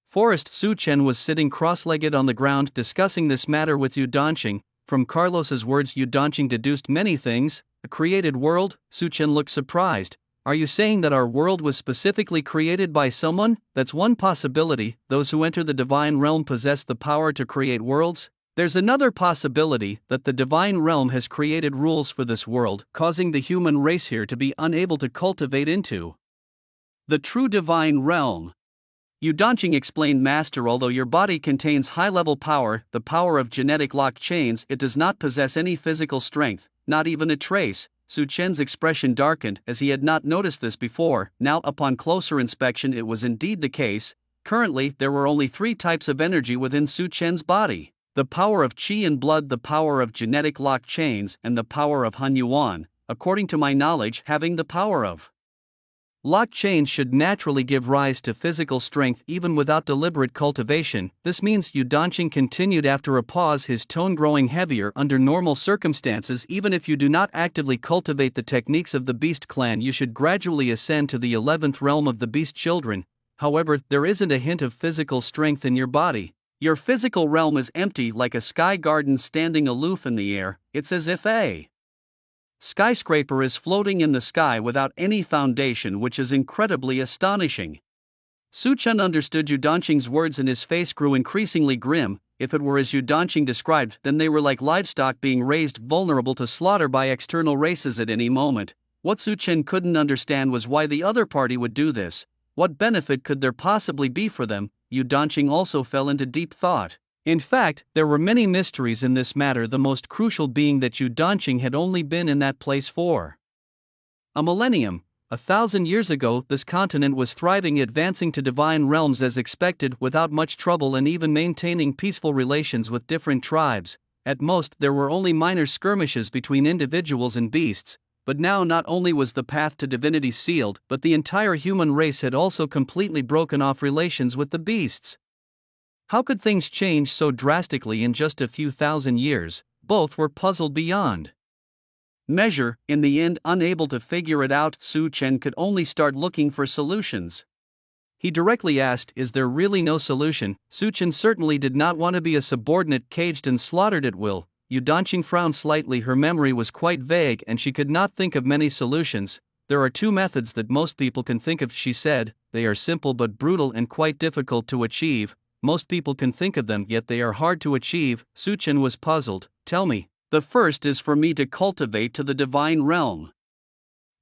forest, Su Chen was sitting cross-legged on the ground discussing this matter with Yu Danqing. From Carlos's words, Yu Danqing deduced many things. A created world? Su Chen looked surprised. "Are you saying that our world was specifically created by someone?" "That's one possibility. Those who enter the divine realm possess the power to create worlds. There's another possibility, that the divine realm has created rules for this world, causing the human race here to be unable to cultivate into the true divine realm." Yu Danqing explained, "Master, although your body contains high-level power, the power of genetic lock chains, it does not possess any physical strength, not even a trace." Su Chen's expression darkened, as he had not noticed this before. Now, upon closer inspection, it was indeed the case. Currently, there were only 3 types of energy within Su Chen's body: the power of qi and blood, the power of genetic lock chains, and the power of Han Yuan. According to my knowledge, having the power of lock chains should naturally give rise to physical strength even without deliberate cultivation. This means, Yu Danqing continued after a pause, his tone growing heavier, under normal circumstances, even if you do not actively cultivate the techniques of the beast clan, you should gradually ascend to the 11th realm of the beast children. However, there isn't a hint of physical strength in your body. Your physical realm is empty, like a sky garden standing aloof in the air. It's as if a skyscraper is floating in the sky without any foundation, which is incredibly astonishing. Su Chen understood Yu Danqing's words and his face grew increasingly grim. If it were as Yu Danqing described, then they were like livestock being raised, vulnerable to slaughter by external races at any moment. What Su Chen couldn't understand was why the other party would do this. What benefit could there possibly be for them? Yu Danqing also fell into deep thought. In fact, there were many mysteries in this matter, the most crucial being that Yu Danqing had only been in that place for a millennium. 1,000 years ago, this continent was thriving, advancing to divine realms as expected, without much trouble, and even maintaining peaceful relations with different tribes. At most, there were only minor skirmishes between individuals and beasts. But now, not only was the path to divinity sealed, but the entire human race had also completely broken off relations with the beasts. How could things change so drastically in just a few thousand years? Both were puzzled beyond measure. In the end, unable to figure it out, Su Chen could only start looking for solutions. He directly asked, "Is there really no solution?" Su Chen certainly did not want to be a subordinate caged and slaughtered at will. Yu Danqing frowned slightly. Her memory was quite vague and she could not think of many solutions. "There are 2 methods that most people can think of," she said. "They are simple but brutal and quite difficult to achieve. Most people can think of them, yet they are hard to achieve." Su Chen was puzzled. "Tell me." "The first is for me to cultivate to the divine realm.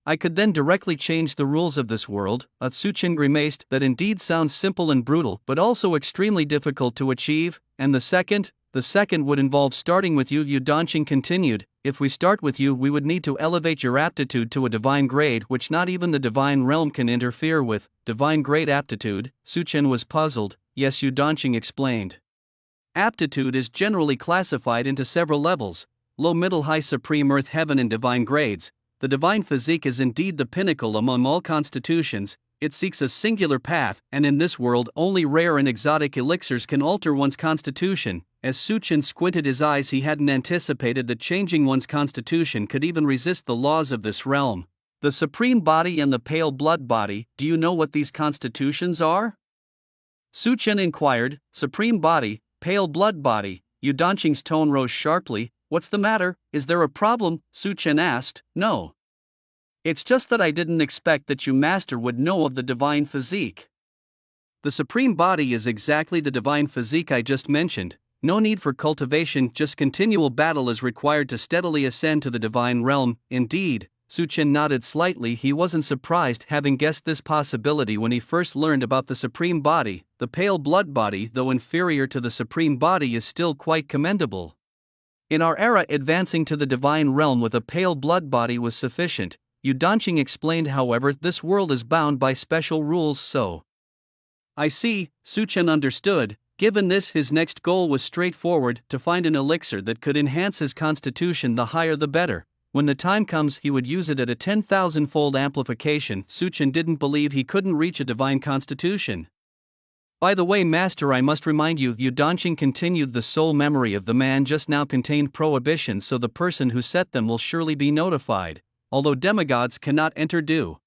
I could then directly change the rules of this world." Su Chen grimaced. "That indeed sounds simple and brutal, but also extremely difficult to achieve." "And the second?" "The second would involve starting with you," Yu Danqing continued. "If we start with you, we would need to elevate your aptitude to a divine grade, which not even the divine realm can interfere with." "Divine grade aptitude?" Su Chen was puzzled. "Yes," Yu Danqing explained. "Aptitude is generally classified into several levels: low, middle, high, supreme, earth, heaven, and divine grades. The divine physique is indeed the pinnacle among all constitutions. It seeks a singular path, and in this world only rare and exotic elixirs can alter one's constitution. As Suchen squinted his eyes, he hadn't anticipated that changing one's constitution could even resist the laws of this realm. The supreme body and the pale blood body, do you know what these constitutions are? Suchen inquired. Supreme body, pale blood body. Yu Danqing's tone rose sharply. What's the matter? Is there a problem? Suchen asked. No. It's just that I didn't expect that you master would know of the divine physique. The supreme body is exactly the divine physique I just mentioned. No need for cultivation, just continual battle is required to steadily ascend to the divine realm. Indeed, Suchen nodded slightly. He wasn't surprised, having guessed this possibility when he first learned about the supreme body. The pale blood body, though inferior to the supreme body, is still quite commendable. In our era, advancing to the divine realm with a pale blood body was sufficient. Yu Danqing explained. However, this world is bound by special rules, so. I see, Suchen understood. Given this, his next goal was straightforward: to find an elixir that could enhance his constitution. The higher the better. When the time comes, he would use it at a 10,000-fold amplification. Suchen didn't believe he couldn't reach a divine constitution. By the way, Master, I must remind you, Yu Danqing continued, the soul memory of the man just now contained prohibitions, so the person who set them will surely be notified. Although demigods cannot enter due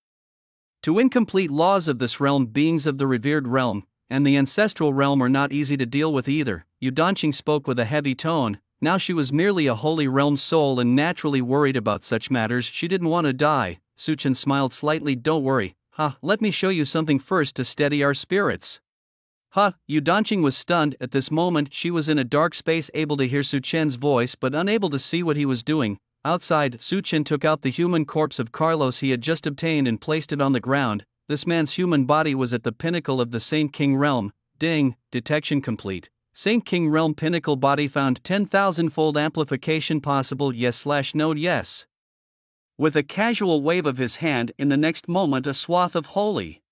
to incomplete laws of this realm, beings of the revered realm and the ancestral realm are not easy to deal with either. Yu Danqing spoke with a heavy tone. Now she was merely a holy realm soul and naturally worried about such matters. She didn't want to die. Suchen smiled slightly. Don't worry. Let me show you something first to steady our spirits. Yu Danqing was stunned. At this moment she was in a dark space, able to hear Suchen's voice but unable to see what he was doing. Outside, Suchen took out the human corpse of Carlos he had just obtained and placed it on the ground. This man's human body was at the pinnacle of the Saint King realm. Ding, detection complete. Saint King realm pinnacle body found. 10,000-fold amplification possible. Yes/node yes. With a casual wave of his hand, in the next moment a swath of holy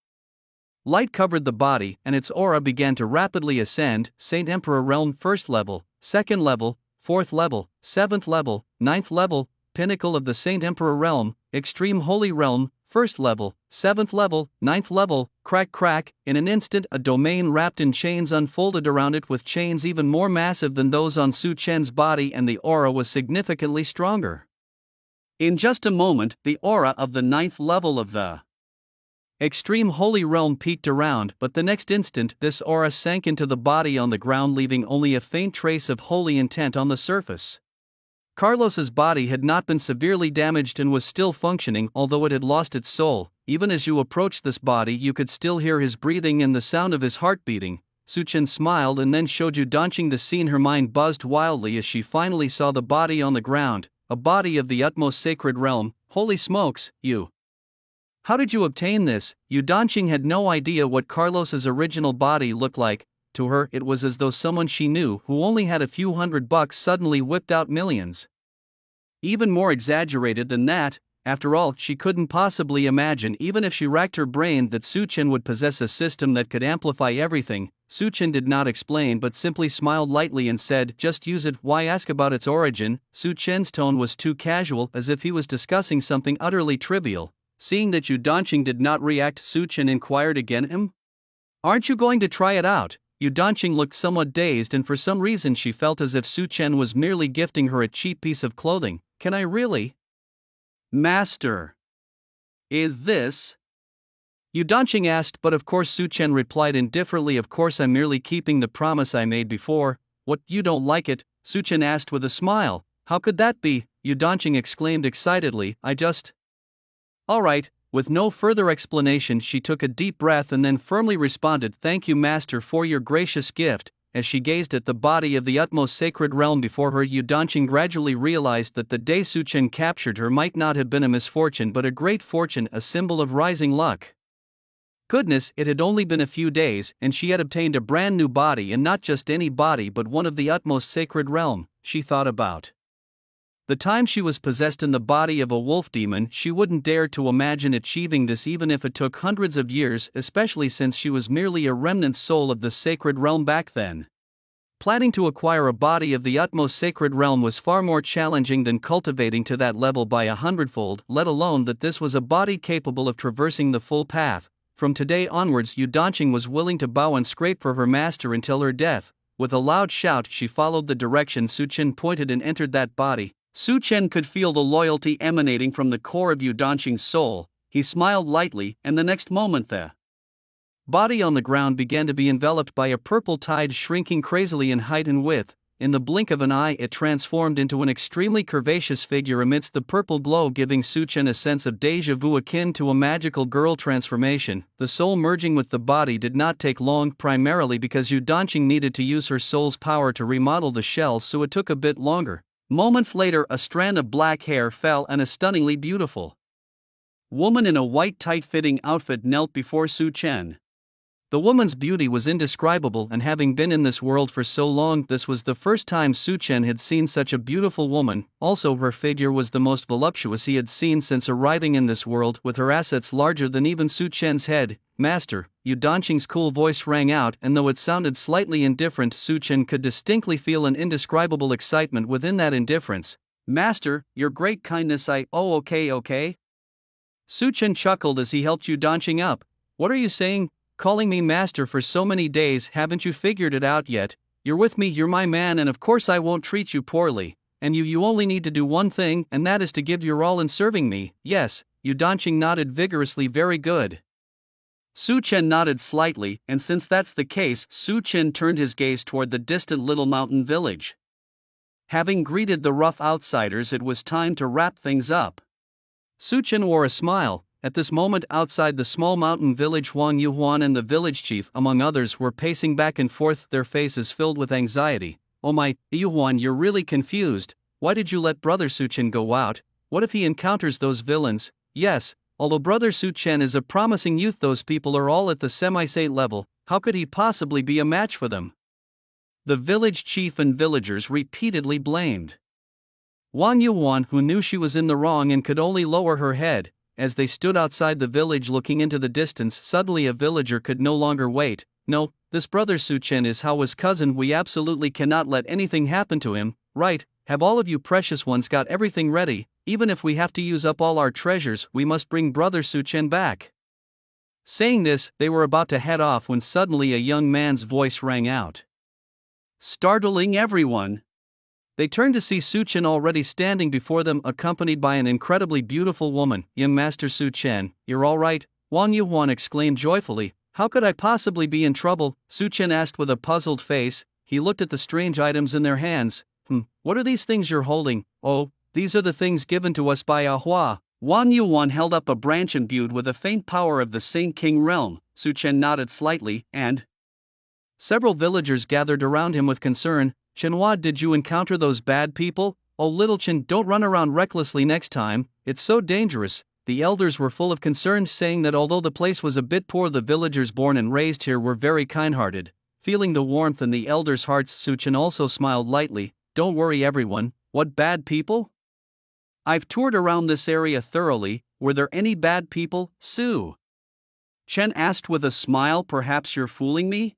light covered the body, and its aura began to rapidly ascend. Saint Emperor realm, first level, second level, fourth level, seventh level, ninth level, pinnacle of the Saint Emperor realm, extreme holy realm, first level, seventh level, ninth level. Crack crack. In an instant a domain wrapped in chains unfolded around it, with chains even more massive than those on Suchen's body, and the aura was significantly stronger. In just a moment, the aura of the ninth level of the extreme holy realm peeked around, but the next instant this aura sank into the body on the ground, leaving only a faint trace of holy intent on the surface. Carlos's body had not been severely damaged and was still functioning, although it had lost its soul. Even as you approached this body, you could still hear his breathing and the sound of his heart beating. Suchen smiled and then showed Yu Danqing the scene. Her mind buzzed wildly as she finally saw the body on the ground, a body of the utmost sacred realm. Holy smokes, you! How did you obtain this? Yu Danqing had no idea what Carlos's original body looked like. To her, it was as though someone she knew, who only had a few $100, suddenly whipped out millions. Even more exaggerated than that. After all, she couldn't possibly imagine, even if she racked her brain, that Suchen would possess a system that could amplify everything. Suchen did not explain but simply smiled lightly and said, just use it. Why ask about its origin? Suchen's tone was too casual, as if he was discussing something utterly trivial. Seeing that Yu Danqing did not react, Suchen inquired again. Aren't you going to try it out? Yu Danqing looked somewhat dazed, and for some reason she felt as if Suchen was merely gifting her a cheap piece of clothing. Can I really? Master. Is this? Yu Danqing asked, but of course Suchen replied indifferently, of course I'm merely keeping the promise I made before. What, you don't like it? Suchen asked with a smile. How could that be? Yu Danqing exclaimed excitedly. I just. Alright. With no further explanation, she took a deep breath and then firmly responded, thank you, Master, for your gracious gift. As she gazed at the body of the utmost sacred realm before her, Yu Danqing gradually realized that the day Suchen captured her might not have been a misfortune but a great fortune, a symbol of rising luck. Goodness, it had only been a few days, and she had obtained a brand new body, and not just any body but one of the utmost sacred realm. She thought about the time she was possessed in the body of a wolf demon. She wouldn't dare to imagine achieving this even if it took hundreds of years, especially since she was merely a remnant soul of the sacred realm back then. Planning to acquire a body of the utmost sacred realm was far more challenging than cultivating to that level by 100-fold, let alone that this was a body capable of traversing the full path. From today onwards, Yu Danqing was willing to bow and scrape for her master until her death. With a loud shout, she followed the direction Su Chen pointed and entered that body. Su Chen could feel the loyalty emanating from the core of Yu Danqing's soul. He smiled lightly, and the next moment the body on the ground began to be enveloped by a purple tide shrinking crazily in height and width. In the blink of an eye it transformed into an extremely curvaceous figure amidst the purple glow, giving Su Chen a sense of déjà vu akin to a magical girl transformation. The soul merging with the body did not take long, primarily because Yu Danqing needed to use her soul's power to remodel the shell, so it took a bit longer. Moments later a strand of black hair fell and a stunningly beautiful woman in a white tight-fitting outfit knelt before Su Chen. The woman's beauty was indescribable, and having been in this world for so long, this was the first time Su Chen had seen such a beautiful woman. Also, her figure was the most voluptuous he had seen since arriving in this world, with her assets larger than even Su Chen's head. "Master," Yu Danqing's cool voice rang out, and though it sounded slightly indifferent, Su Chen could distinctly feel an indescribable excitement within that indifference. "Master, your great kindness, oh okay. Su Chen chuckled as he helped Yu Danqing up. "What are you saying? Calling me master for so many days, haven't you figured it out yet? You're with me, you're my man, and of course I won't treat you poorly. And you only need to do one thing, and that is to give your all in serving me." "Yes," Yu Danqing nodded vigorously. "Very good." Su Chen nodded slightly, and since that's the case, Su Chen turned his gaze toward the distant little mountain village. Having greeted the rough outsiders, it was time to wrap things up. Su Chen wore a smile. At this moment outside the small mountain village, Huang Yuhuan and the village chief, among others, were pacing back and forth, their faces filled with anxiety. "Oh my, Yuhuan, you're really confused. Why did you let brother Su Chen go out? What if he encounters those villains?" "Yes, although brother Su Chen is a promising youth, those people are all at the semi-saint level. How could he possibly be a match for them?" The village chief and villagers repeatedly blamed Huang Yuhuan, who knew she was in the wrong and could only lower her head. As they stood outside the village looking into the distance, suddenly a villager could no longer wait. "No, this brother Su Chen is Hao's cousin. We absolutely cannot let anything happen to him." "Right, have all of you precious ones got everything ready? Even if we have to use up all our treasures, we must bring brother Su Chen back." Saying this, they were about to head off when suddenly a young man's voice rang out, startling everyone. They turned to see Su Chen already standing before them, accompanied by an incredibly beautiful woman. "Young Master Su Chen, you're all right?" Huang Yuhuan exclaimed joyfully. "How could I possibly be in trouble?" Su Chen asked with a puzzled face. He looked at the strange items in their hands. What are these things you're holding?" "Oh, these are the things given to us by Ahua." Huang Yuhuan held up a branch imbued with a faint power of the Saint King realm. Su Chen nodded slightly, and several villagers gathered around him with concern. "Chenhua, did you encounter those bad people?" "Oh little Chen, don't run around recklessly next time, it's so dangerous." The elders were full of concern, saying that although the place was a bit poor, the villagers born and raised here were very kind-hearted. Feeling the warmth in the elders' hearts, Su Chen also smiled lightly. "Don't worry everyone. What bad people? I've toured around this area thoroughly. Were there any bad people?" Su Chen asked with a smile. "Perhaps you're fooling me?"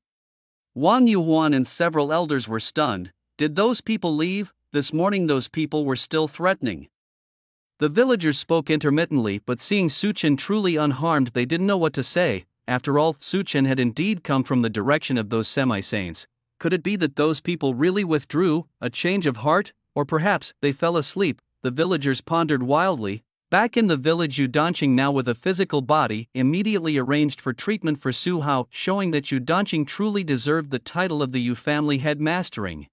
Huang Yuhuan and several elders were stunned. "Did those people leave? This morning those people were still threatening." The villagers spoke intermittently, but seeing Su Chen truly unharmed, they didn't know what to say. After all, Su Chen had indeed come from the direction of those semi-saints. Could it be that those people really withdrew, a change of heart, or perhaps they fell asleep? The villagers pondered wildly. Back in the village, Yu Danqing, now with a physical body, immediately arranged for treatment for Su Hao, showing that Yu Danqing truly deserved the title of the Yu family head, mastering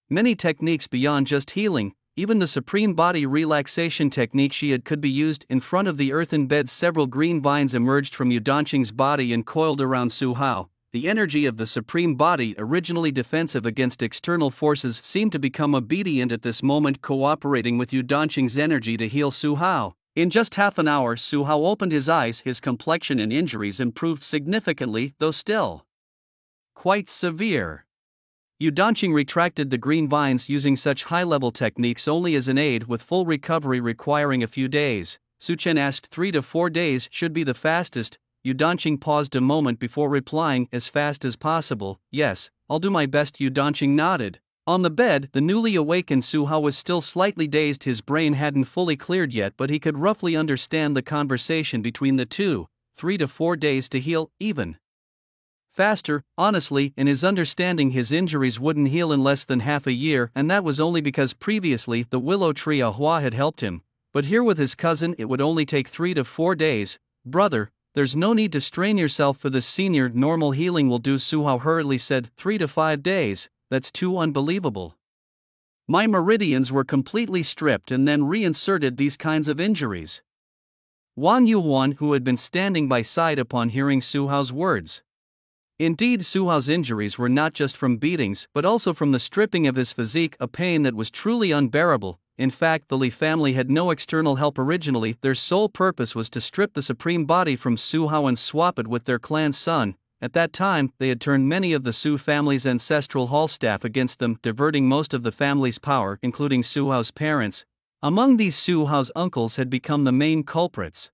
many techniques beyond just healing. Even the supreme body relaxation technique could be used. In front of the earthen bed, several green vines emerged from Yu Danqing's body and coiled around Su Hao. The energy of the supreme body, originally defensive against external forces, seemed to become obedient at this moment, cooperating with Yu Danqing's energy to heal Su Hao. In just half an hour, Su Hao opened his eyes. His complexion and injuries improved significantly, though still quite severe. Yu Danqing retracted the green vines, using such high-level techniques only as an aid, with full recovery requiring a few days. Su Chen asked, 3 to 4 days should be the fastest. Yu Danqing paused a moment before replying, "As fast as possible, yes, I'll do my best." Yu Danqing nodded. On the bed, the newly awakened Su Hao was still slightly dazed. His brain hadn't fully cleared yet, but he could roughly understand the conversation between the two. 3 to 4 days to heal, even faster. Honestly, in his understanding, his injuries wouldn't heal in less than half a year, and that was only because previously the willow tree Ahua had helped him. But here with his cousin it would only take 3 to 4 days. Brother, there's no need to strain yourself for this, senior. Normal healing will do, Suhao hurriedly said. 3 to 5 days, that's too unbelievable. My meridians were completely stripped and then reinserted. These kinds of injuries. Wang Yuhuan, who had been standing by, sighed upon hearing Suhao's words. Indeed, Suhao's injuries were not just from beatings but also from the stripping of his physique, a pain that was truly unbearable. In fact, the Li family had no external help originally. Their sole purpose was to strip the supreme body from Suhao and swap it with their clan's son. At that time, they had turned many of the Su family's ancestral hall staff against them, diverting most of the family's power, including Suhao's parents. Among these, Suhao's uncles had become the main culprits.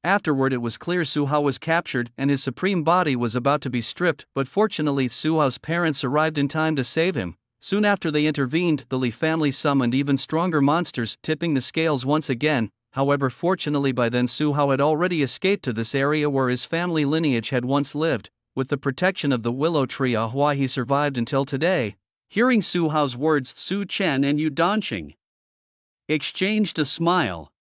Afterward, it was clear Suhao was captured and his supreme body was about to be stripped, but fortunately Suhao's parents arrived in time to save him. Soon after they intervened, the Li family summoned even stronger monsters, tipping the scales once again. However, fortunately by then Suhao had already escaped to this area where his family lineage had once lived. With the protection of the willow tree Ahua, he survived until today. Hearing Suhao's words, Su Chen and Yu Danqing exchanged a smile.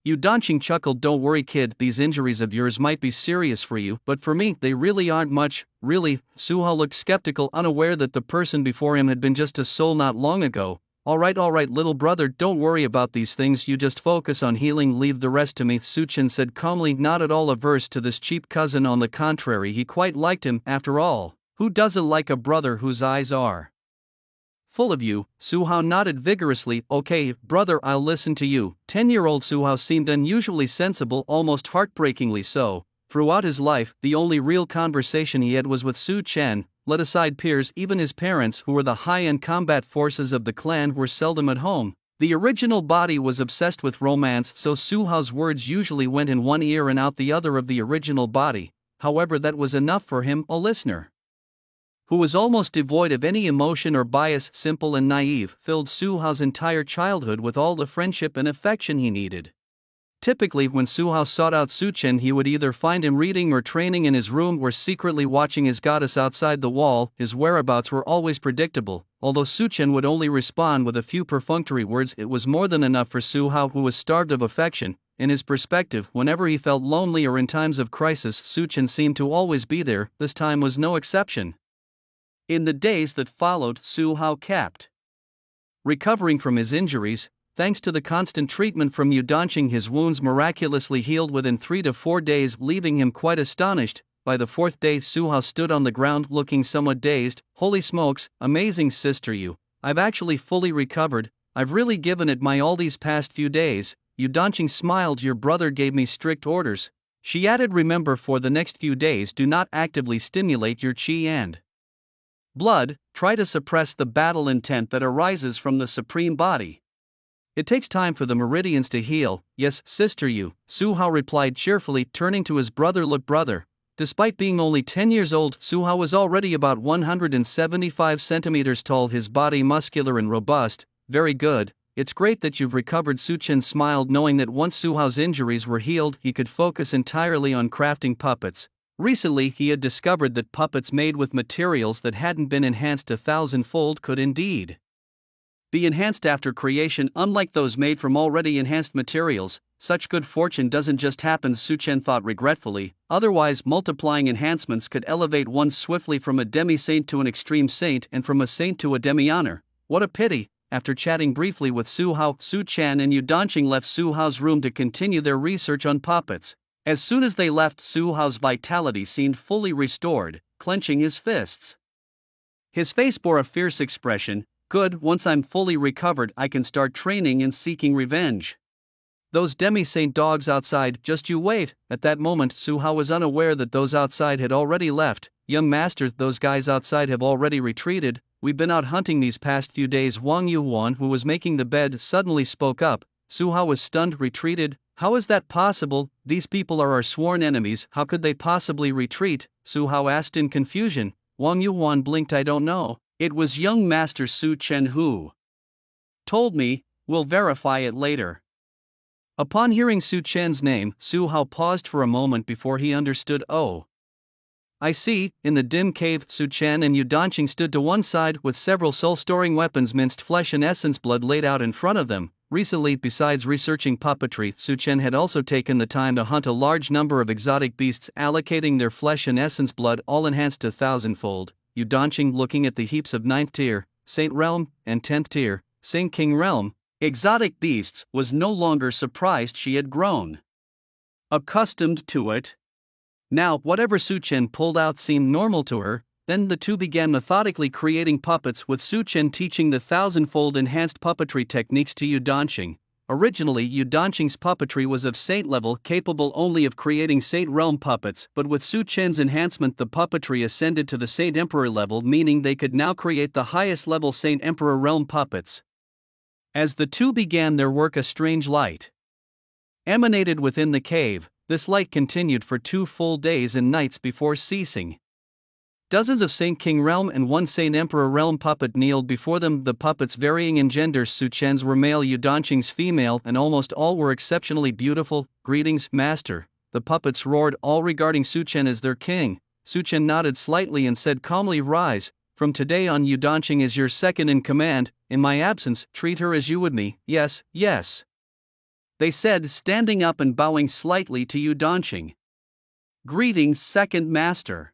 Yu Danqing chuckled. Don't worry, kid, these injuries of yours might be serious for you, but for me, they really aren't much. Really? Suhao looked skeptical, unaware that the person before him had been just a soul not long ago. Alright, little brother, don't worry about these things, you just focus on healing, leave the rest to me, Su Chen said calmly, not at all averse to this cheap cousin. On the contrary, he quite liked him. After all, who doesn't like a brother whose eyes are full of you? Suhao nodded vigorously. Okay, brother, I'll listen to you. 10-year-old Suhao seemed unusually sensible, almost heartbreakingly so. Throughout his life, the only real conversation he had was with Su Chen. Let aside peers, even his parents, who were the high-end combat forces of the clan, were seldom at home. The original body was obsessed with romance, so Suhao's words usually went in one ear and out the other of the original body. However, that was enough for him, a listener who was almost devoid of any emotion or bias, simple and naive, filled Suhao's entire childhood with all the friendship and affection he needed. Typically, when Suhao sought out Su Chen, he would either find him reading or training in his room or secretly watching his goddess outside the wall. His whereabouts were always predictable. Although Su Chen would only respond with a few perfunctory words, it was more than enough for Suhao, who was starved of affection. In his perspective, whenever he felt lonely or in times of crisis, Su Chen seemed to always be there. This time was no exception. In the days that followed, Suhao kept recovering from his injuries. Thanks to the constant treatment from Yu Danqing, his wounds miraculously healed within 3 to 4 days, leaving him quite astonished. By the 4th day, Suhao stood on the ground looking somewhat dazed. Holy smokes, amazing sister, I've actually fully recovered. I've really given it my all these past few days. Yu Danqing smiled. Your brother gave me strict orders. She added, remember, for the next few days do not actively stimulate your qi and blood, try to suppress the battle intent that arises from the supreme body. It takes time for the meridians to heal. Yes, sister, Suhao replied cheerfully, turning to his brother. Look, brother, despite being only 10 years old, Suhao was already about 175 centimeters tall, his body muscular and robust. Very good, it's great that you've recovered. Su Chen smiled, knowing that once Suhao's injuries were healed, he could focus entirely on crafting puppets. Recently, he had discovered that puppets made with materials that hadn't been enhanced 1,000-fold could indeed be enhanced after creation. Unlike those made from already enhanced materials, such good fortune doesn't just happen, Su Chen thought regretfully. Otherwise, multiplying enhancements could elevate one swiftly from a demi-saint to an extreme saint and from a saint to a demi-honor. What a pity. After chatting briefly with Suhao, Su Chen and Yu Danqing left Suhao's room to continue their research on puppets. As soon as they left, Suhao's vitality seemed fully restored, clenching his fists. His face bore a fierce expression. Good, once I'm fully recovered, I can start training and seeking revenge. Those demi-saint dogs outside, just you wait. At that moment, Suhao was unaware that those outside had already left. Young master, those guys outside have already retreated. We've been out hunting these past few days. Wang Yuhuan, who was making the bed, suddenly spoke up. Suhao was stunned. Retreated? How is that possible? These people are our sworn enemies. How could they possibly retreat? Suhao asked in confusion. Wang Yuhuan blinked. I don't know. It was young master Su Chen who told me. We'll verify it later. Upon hearing Su Chen's name, Suhao paused for a moment before he understood. Oh. I see. In the dim cave, Su Chen and Yu Danqing stood to one side with several soul-storing weapons, minced flesh and essence blood laid out in front of them. Recently, besides researching puppetry, Su Chen had also taken the time to hunt a large number of exotic beasts, allocating their flesh and essence blood all enhanced to thousandfold. Yu Danqing, looking at the heaps of 9th tier, Saint Realm, and 10th tier, Saint King Realm, exotic beasts, was no longer surprised. She had grown accustomed to it. Now, whatever Su Chen pulled out seemed normal to her. Then the two began methodically creating puppets, with Su Chen teaching the thousandfold enhanced puppetry techniques to Yu Danqing. Originally, Yu Danqing's puppetry was of saint level, capable only of creating Saint Realm puppets, but with Su Chen's enhancement the puppetry ascended to the Saint Emperor level, meaning they could now create the highest level Saint Emperor Realm puppets. As the two began their work, a strange light emanated within the cave. This light continued for 2 full days and nights before ceasing. Dozens of Saint King Realm and 1 Saint Emperor Realm puppet kneeled before them, the puppets varying in gender. Su Chen's were male, Yu Danqing's female, and almost all were exceptionally beautiful. Greetings, Master. The puppets roared, all regarding Su Chen as their king. Su Chen nodded slightly and said calmly, rise. From today on, Yu Danqing is your second in command. In my absence, treat her as you would me. Yes, yes, they said, standing up and bowing slightly to Yu Danqing. Greetings, second master.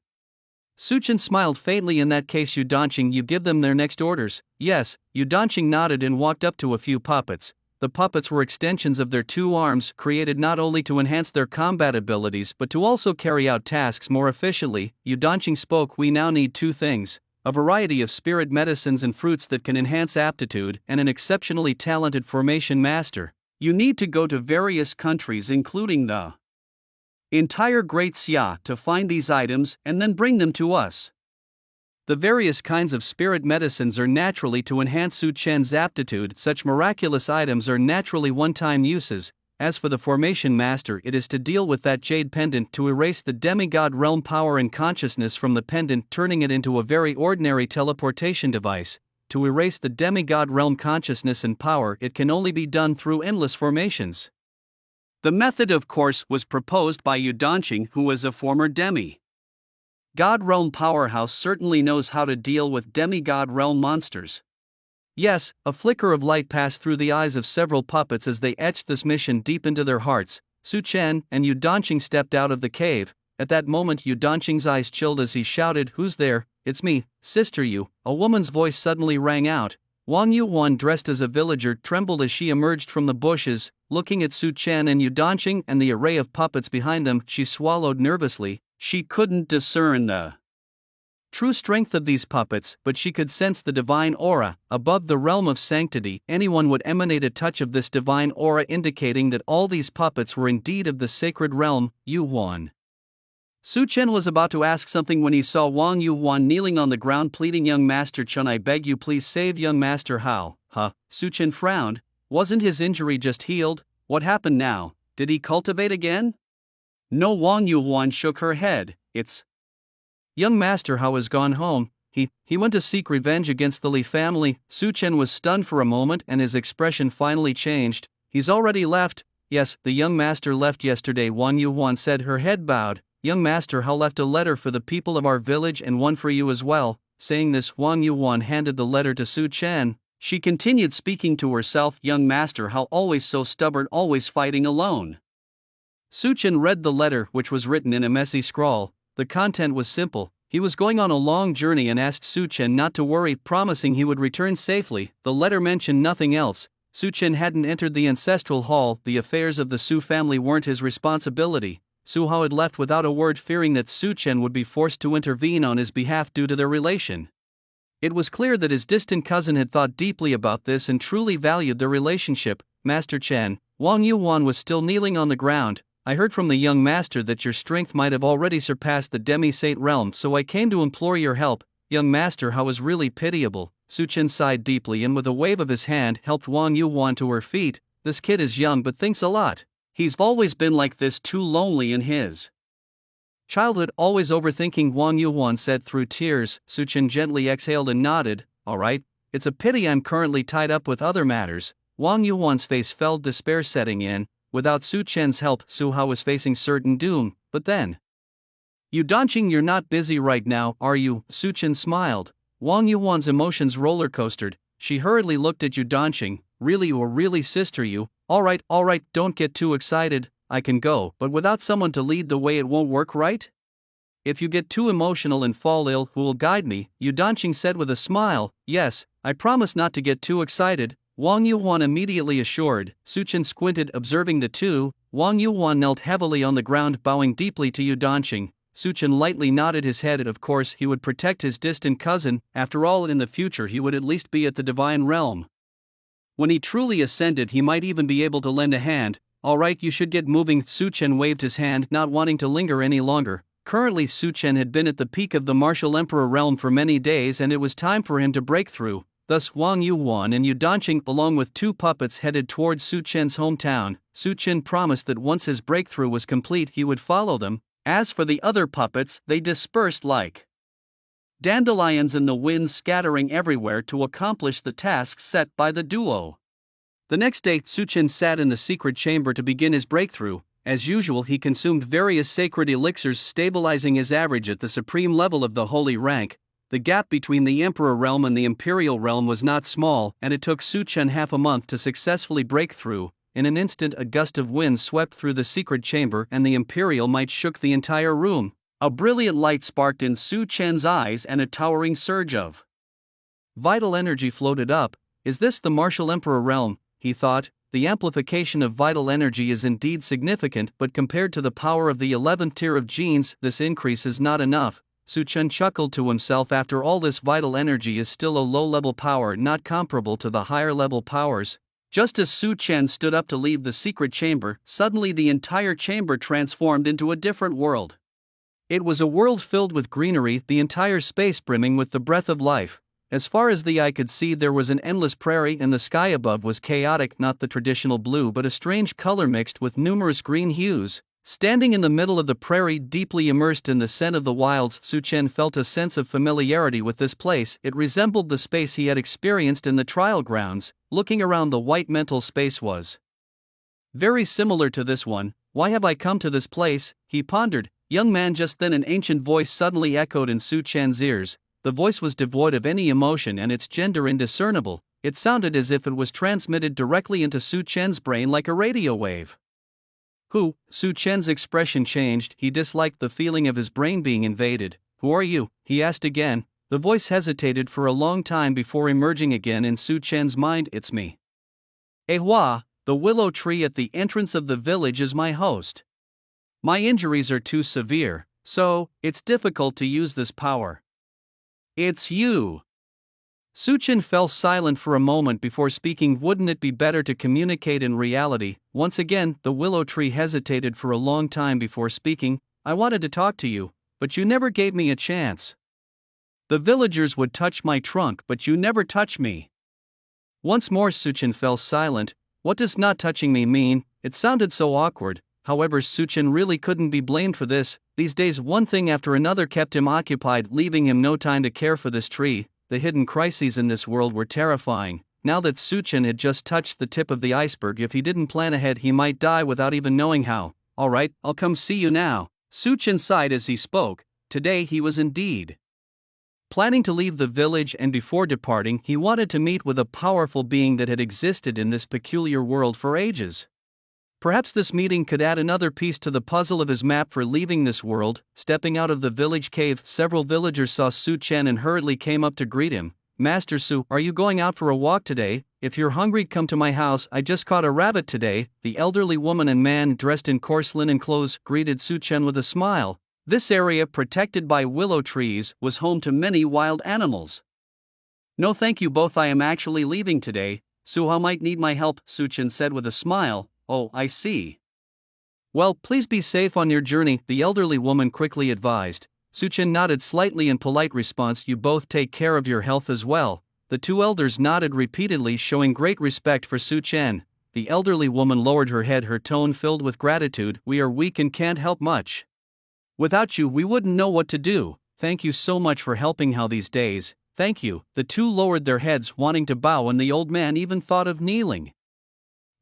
Su Chen smiled faintly. In that case, Yu Danqing, you give them their next orders. Yes. Yu Danqing nodded and walked up to a few puppets. The puppets were extensions of their 2 arms, created not only to enhance their combat abilities but to also carry out tasks more efficiently. Yu Danqing spoke, we now need 2 things. A variety of spirit medicines and fruits that can enhance aptitude, and an exceptionally talented formation master. You need to go to various countries, including the entire Great Xia, to find these items and then bring them to us. The various kinds of spirit medicines are naturally to enhance Su Chen's aptitude. Such miraculous items are naturally one-time uses. As for the formation master, it is to deal with that jade pendant, to erase the demigod realm power and consciousness from the pendant, turning it into a very ordinary teleportation device. To erase the demigod realm consciousness and power, it can only be done through endless formations. The method, of course, was proposed by Yu Danqing, who was a former demigod realm powerhouse, certainly knows how to deal with demigod realm monsters. Yes, a flicker of light passed through the eyes of several puppets as they etched this mission deep into their hearts. Su Chen and Yu Danqing stepped out of the cave. At that moment, Yu Danqing's eyes chilled as he shouted, who's there? It's me, Sister Yu. A woman's voice suddenly rang out. Wang Yuan, dressed as a villager, trembled as she emerged from the bushes. Looking at Su Chen and Yu Danqing and the array of puppets behind them, she swallowed nervously. She couldn't discern the true strength of these puppets, but she could sense the divine aura. Above the realm of sanctity, anyone would emanate a touch of this divine aura, indicating that all these puppets were indeed of the sacred realm. Yuan. Su Chen was about to ask something when he saw Wang Yuan kneeling on the ground, pleading, young Master Chen, I beg you please save young Master. How? Huh? Su Chen frowned. Wasn't his injury just healed? What happened now? Did he cultivate again? No. Wang Yuan shook her head. It's young Master Hao has gone home. He went to seek revenge against the Li family. Su Chen was stunned for a moment and his expression finally changed. He's already left? Yes, the young master left yesterday, Wang Yuan said, her head bowed. Young Master Hao left a letter for the people of our village and one for you as well. Saying this, Wang Yuan handed the letter to Su Chen. She continued speaking to herself, young Master Hao, always so stubborn, always fighting alone. Su Chen read the letter, which was written in a messy scrawl. The content was simple. He was going on a long journey and asked Su Chen not to worry, promising he would return safely. The letter mentioned nothing else. Su Chen hadn't entered the ancestral hall. The affairs of the Su family weren't his responsibility. Su Hao had left without a word, fearing that Su Chen would be forced to intervene on his behalf due to their relation. It was clear that his distant cousin had thought deeply about this and truly valued their relationship. Master Chen, Wang Yuan was still kneeling on the ground. I heard from the young master that your strength might have already surpassed the demi-saint realm, so I came to implore your help. Young Master Hao was really pitiable. Su Chen sighed deeply and with a wave of his hand helped Wang Yuan to her feet. This kid is young but thinks a lot. He's always been like this, too lonely in his childhood, always overthinking, Wang Yuan said through tears. Su Chen gently exhaled and nodded. All right, it's a pity I'm currently tied up with other matters. Wang Yuan's face fell, despair setting in. Without Su Chen's help, Su Hao was facing certain doom. But then Danqing, you're not busy right now, are you? Su Chen smiled. Wang Yuan's emotions roller-coastered. She hurriedly looked at Danqing. Really or really, sister, you? Alright, don't get too excited. I can go, but without someone to lead the way it won't work, right? If you get too emotional and fall ill, who will guide me? Danqing said with a smile. Yes, I promise not to get too excited, Wang Yuan immediately assured. Su Chen squinted, observing the two. Wang Yuan knelt heavily on the ground, bowing deeply to Danqing. Su Chen lightly nodded his head. Of course he would protect his distant cousin, after all in the future he would at least be at the divine realm. When he truly ascended he might even be able to lend a hand. Alright, you should get moving. Su Chen waved his hand, not wanting to linger any longer. Currently Su Chen had been at the peak of the martial emperor realm for many days and it was time for him to break through. Thus Wang Yuan and Danqing along with two puppets headed towards Su Chen's hometown. Su Chen promised that once his breakthrough was complete he would follow them. As for the other puppets, they dispersed like dandelions in the wind, scattering everywhere to accomplish the tasks set by the duo. The next day, Su Chen sat in the secret chamber to begin his breakthrough. As usual, he consumed various sacred elixirs, stabilizing his average at the supreme level of the holy rank. The gap between the emperor realm and the imperial realm was not small, and it took Su Chen half a month to successfully break through. In an instant, a gust of wind swept through the secret chamber, and the imperial might shook the entire room. A brilliant light sparked in Su Chen's eyes, and a towering surge of vital energy floated up. Is this the martial emperor realm? He thought. The amplification of vital energy is indeed significant, but compared to the power of the 11th tier of genes, this increase is not enough. Su Chen chuckled to himself. After all, this vital energy is still a low-level power, not comparable to the higher-level powers. Just as Su Chen stood up to leave the secret chamber, suddenly the entire chamber transformed into a different world. It was a world filled with greenery, the entire space brimming with the breath of life. As far as the eye could see, there was an endless prairie, and the sky above was chaotic, not the traditional blue but a strange color mixed with numerous green hues. Standing in the middle of the prairie, deeply immersed in the scent of the wilds, Su Chen felt a sense of familiarity with this place. It resembled the space he had experienced in the trial grounds. Looking around, the white mental space was very similar to this one. Why have I come to this place? He pondered. Young man, just then an ancient voice suddenly echoed in Su Chen's ears. The voice was devoid of any emotion and its gender indiscernible. It sounded as if it was transmitted directly into Su Chen's brain like a radio wave. Who? Su Chen's expression changed. He disliked the feeling of his brain being invaded. Who are you? He asked again. The voice hesitated for a long time before emerging again in Su Chen's mind. It's me. Ehua, the willow tree at the entrance of the village, is my host. My injuries are too severe, so it's difficult to use this power. It's you. Su Chen fell silent for a moment before speaking. Wouldn't it be better to communicate in reality? Once again, the willow tree hesitated for a long time before speaking. I wanted to talk to you, but you never gave me a chance. The villagers would touch my trunk, but you never touch me. Once more Su Chen fell silent. What does not touching me mean? It sounded so awkward. However, Su Chen really couldn't be blamed for this. These days one thing after another kept him occupied, leaving him no time to care for this tree. The hidden crises in this world were terrifying. Now that Su Chen had just touched the tip of the iceberg, if he didn't plan ahead he might die without even knowing how. Alright, I'll come see you now. Su Chen sighed as he spoke. Today he was indeed planning to leave the village, and before departing he wanted to meet with a powerful being that had existed in this peculiar world for ages. Perhaps this meeting could add another piece to the puzzle of his map for leaving this world. Stepping out of the village cave, several villagers saw Su Chen and hurriedly came up to greet him. Master Su, are you going out for a walk today? If you're hungry, come to my house. I just caught a rabbit today. The elderly woman and man dressed in coarse linen clothes greeted Su Chen with a smile. This area, protected by willow trees, was home to many wild animals. No thank you both, I am actually leaving today. Su Hao might need my help, Su Chen said with a smile. Oh, I see. Well, please be safe on your journey, the elderly woman quickly advised. Su Chen nodded slightly in polite response. You both take care of your health as well. The two elders nodded repeatedly, showing great respect for Su Chen. The elderly woman lowered her head, her tone filled with gratitude. We are weak and can't help much. Without you we wouldn't know what to do. Thank you so much for helping Hao these days. Thank you. The two lowered their heads, wanting to bow, and the old man even thought of kneeling.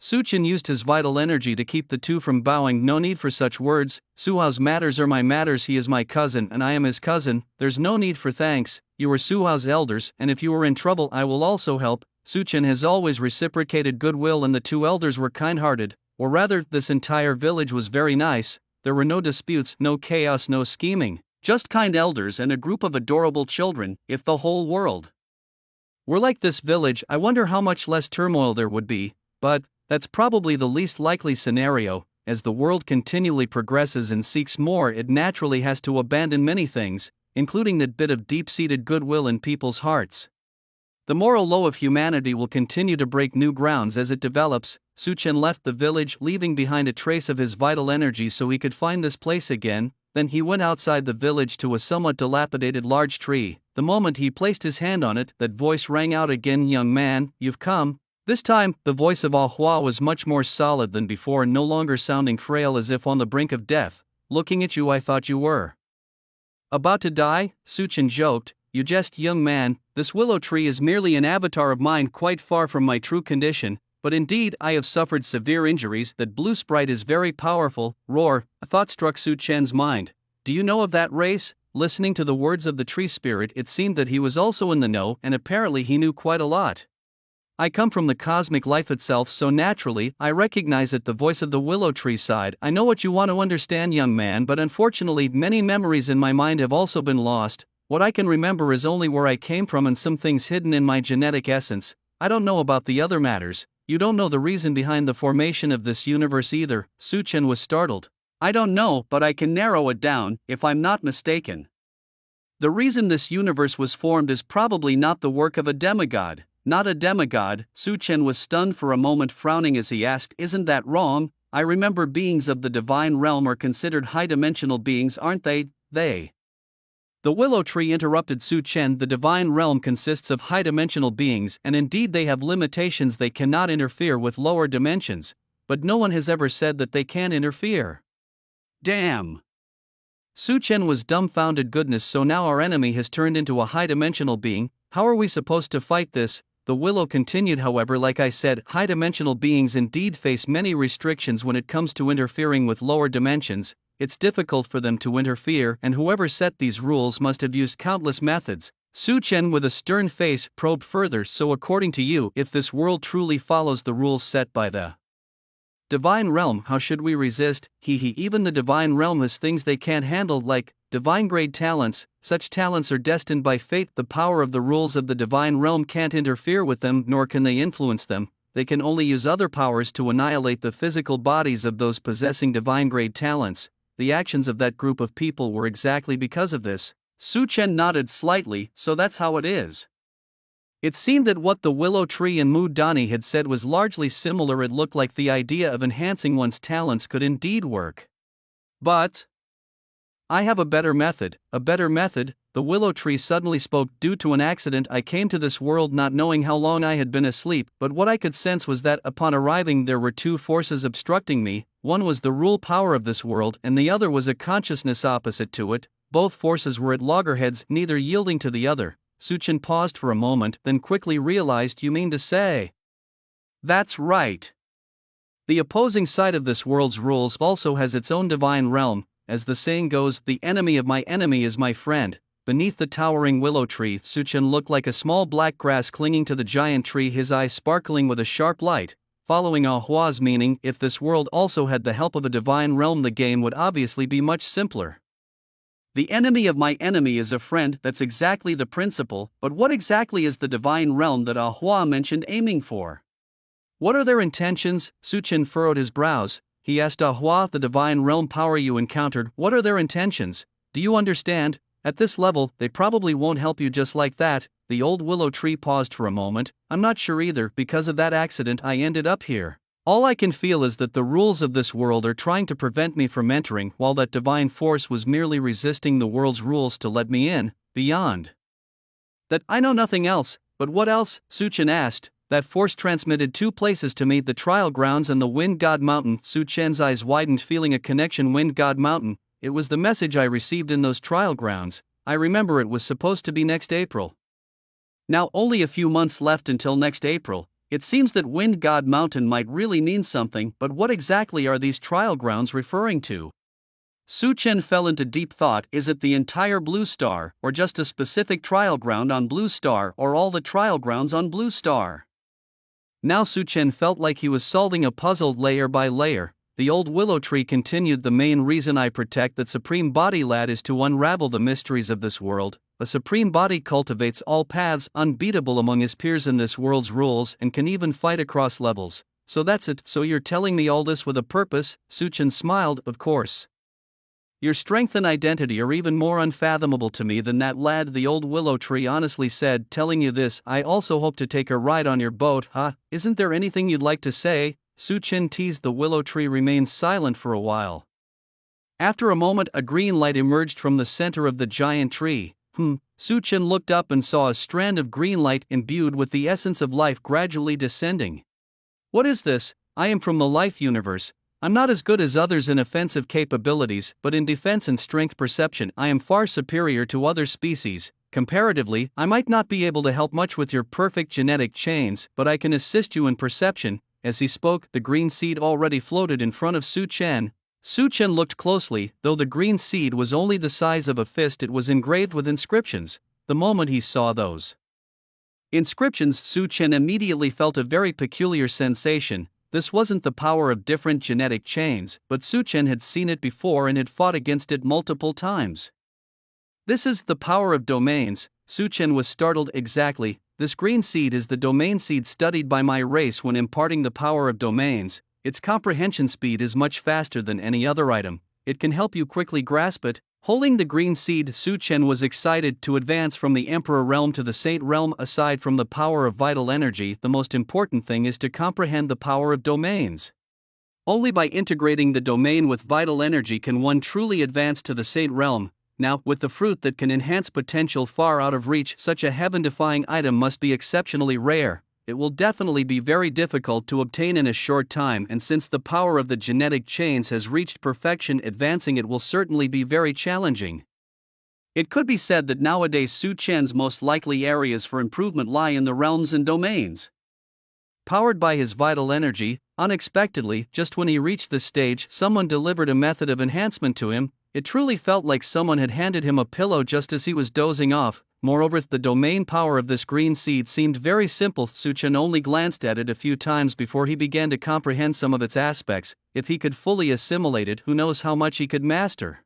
Su-Chen used his vital energy to keep the two from bowing. No need for such words, Su-Hao's matters are my matters. He is my cousin and I am his cousin, there's no need for thanks, you are Su-Hao's elders and if you are in trouble I will also help. Su-Chen has always reciprocated goodwill and the two elders were kind-hearted, or rather this entire village was very nice, there were no disputes, no chaos, no scheming, just kind elders and a group of adorable children. If the whole world were like this village, I wonder how much less turmoil there would be, but that's probably the least likely scenario. As the world continually progresses and seeks more, it naturally has to abandon many things, including that bit of deep-seated goodwill in people's hearts. The moral law of humanity will continue to break new grounds as it develops. Su-Chen left the village, leaving behind a trace of his vital energy so he could find this place again. Then he went outside the village to a somewhat dilapidated large tree. The moment he placed his hand on it, that voice rang out again, young man, you've come. This time, the voice of Ah Hua was much more solid than before, no longer sounding frail as if on the brink of death. Looking at you I thought you were about to die, Su-Chen joked. You jest, young man, this willow tree is merely an avatar of mine, quite far from my true condition, but indeed I have suffered severe injuries. That blue sprite is very powerful. Roar, a thought struck Su-Chen's mind. Do you know of that race? Listening to the words of the tree spirit, it seemed that he was also in the know, and apparently he knew quite a lot. I come from the cosmic life itself, so naturally I recognize it. The voice of the willow tree sighed. I know what you want to understand, young man, but unfortunately many memories in my mind have also been lost. What I can remember is only where I came from and some things hidden in my genetic essence. I don't know about the other matters. You don't know the reason behind the formation of this universe either. Su-Chen was startled. I don't know, but I can narrow it down, if I'm not mistaken. The reason this universe was formed is probably not the work of a demigod. Not a demigod. Su-Chen was stunned for a moment, frowning as he asked, isn't that wrong? I remember beings of the divine realm are considered high-dimensional beings, aren't they? The willow tree interrupted Su-Chen. The divine realm consists of high-dimensional beings, and indeed they have limitations. They cannot interfere with lower dimensions, but no one has ever said that they can interfere. Damn! Su-Chen was dumbfounded. Goodness, so now our enemy has turned into a high-dimensional being. How are we supposed to fight this? The willow continued. However, like I said, high-dimensional beings indeed face many restrictions when it comes to interfering with lower dimensions. It's difficult for them to interfere, and whoever set these rules must have used countless methods. Su-Chen with a stern face probed further. So according to you, if this world truly follows the rules set by the divine realm, how should we resist? Even the divine realm has things they can't handle, like divine grade talents. Such talents are destined by fate. The power of the rules of the divine realm can't interfere with them, nor can they influence them. They can only use other powers to annihilate the physical bodies of those possessing divine grade talents. The actions of that group of people were exactly because of this. Su-Chen nodded slightly. So that's how it is. It seemed that what the willow tree and Mu Dani had said was largely similar. It looked like the idea of enhancing one's talents could indeed work. But I have a better method. A better method? The willow tree suddenly spoke. Due to an accident I came to this world not knowing how long I had been asleep, but what I could sense was that upon arriving there were two forces obstructing me. One was the rule power of this world and the other was a consciousness opposite to it. Both forces were at loggerheads, neither yielding to the other. Su-Chen paused for a moment, then quickly realized. You mean to say? That's right. The opposing side of this world's rules also has its own divine realm. As the saying goes, the enemy of my enemy is my friend. Beneath the towering willow tree, Su-Chen looked like a small black grass clinging to the giant tree, his eyes sparkling with a sharp light. Following Ah Hua's meaning, if this world also had the help of a divine realm, the game would obviously be much simpler. The enemy of my enemy is a friend. That's exactly the principle, but what exactly is the divine realm that Ah Hua mentioned aiming for? What are their intentions? Su-Chen furrowed his brows. He asked Ah Hua, the divine realm power you encountered, what are their intentions? Do you understand? At this level, they probably won't help you just like that. The old willow tree paused for a moment. I'm not sure either. Because of that accident I ended up here. All I can feel is that the rules of this world are trying to prevent me from entering, while that divine force was merely resisting the world's rules to let me in. Beyond that, I know nothing else. But what else? Su-Chen asked. That force transmitted two places to me, the trial grounds and the Wind God Mountain. Su-Chen's eyes widened, feeling a connection. Wind God Mountain. It was the message I received in those trial grounds. I remember it was supposed to be next April. Now only a few months left until next April. It seems that Wind God Mountain might really mean something, but what exactly are these trial grounds referring to? Su Chen fell into deep thought. Is it the entire Blue Star, or just a specific trial ground on Blue Star, or all the trial grounds on Blue Star? Now Su Chen felt like he was solving a puzzle layer by layer. The old willow tree continued. The main reason I protect that supreme body lad is to unravel the mysteries of this world. A supreme body cultivates all paths, unbeatable among his peers in this world's rules, and can even fight across levels. So that's it. So you're telling me all this with a purpose? Su Chen smiled. Of course. Your strength and identity are even more unfathomable to me than that, lad, the old willow tree honestly said. Telling you this, I also hope to take a ride on your boat. Huh? Isn't there anything you'd like to say? Su Chen teased. The willow tree remained silent for a while. After a moment, a green light emerged from the center of the giant tree. Su Chen looked up and saw a strand of green light imbued with the essence of life gradually descending. What is this? I am from the life universe. I'm not as good as others in offensive capabilities, but in defense and strength perception I am far superior to other species. Comparatively, I might not be able to help much with your perfect genetic chains, but I can assist you in perception. As he spoke, the green seed already floated in front of Su Chen. Su Chen looked closely. Though the green seed was only the size of a fist, it was engraved with inscriptions. The moment he saw those inscriptions, Su Chen immediately felt a very peculiar sensation. This wasn't the power of different genetic chains, but Su Chen had seen it before and had fought against it multiple times. This is the power of domains. Su Chen was startled. Exactly. This green seed is the domain seed studied by my race when imparting the power of domains. Its comprehension speed is much faster than any other item. It can help you quickly grasp it. Holding the green seed, Su Chen was excited to advance from the Emperor realm to the Saint realm. Aside from the power of vital energy, the most important thing is to comprehend the power of domains. Only by integrating the domain with vital energy can one truly advance to the Saint realm. Now, with the fruit that can enhance potential far out of reach, such a heaven-defying item must be exceptionally rare. It will definitely be very difficult to obtain in a short time, and since the power of the genetic chains has reached perfection, advancing it will certainly be very challenging. It could be said that nowadays Su Chen's most likely areas for improvement lie in the realms and domains. Powered by his vital energy, unexpectedly, just when he reached this stage, someone delivered a method of enhancement to him. It truly felt like someone had handed him a pillow just as he was dozing off. Moreover, the domain power of this green seed seemed very simple. Su Chen only glanced at it a few times before he began to comprehend some of its aspects. If he could fully assimilate it, who knows how much he could master.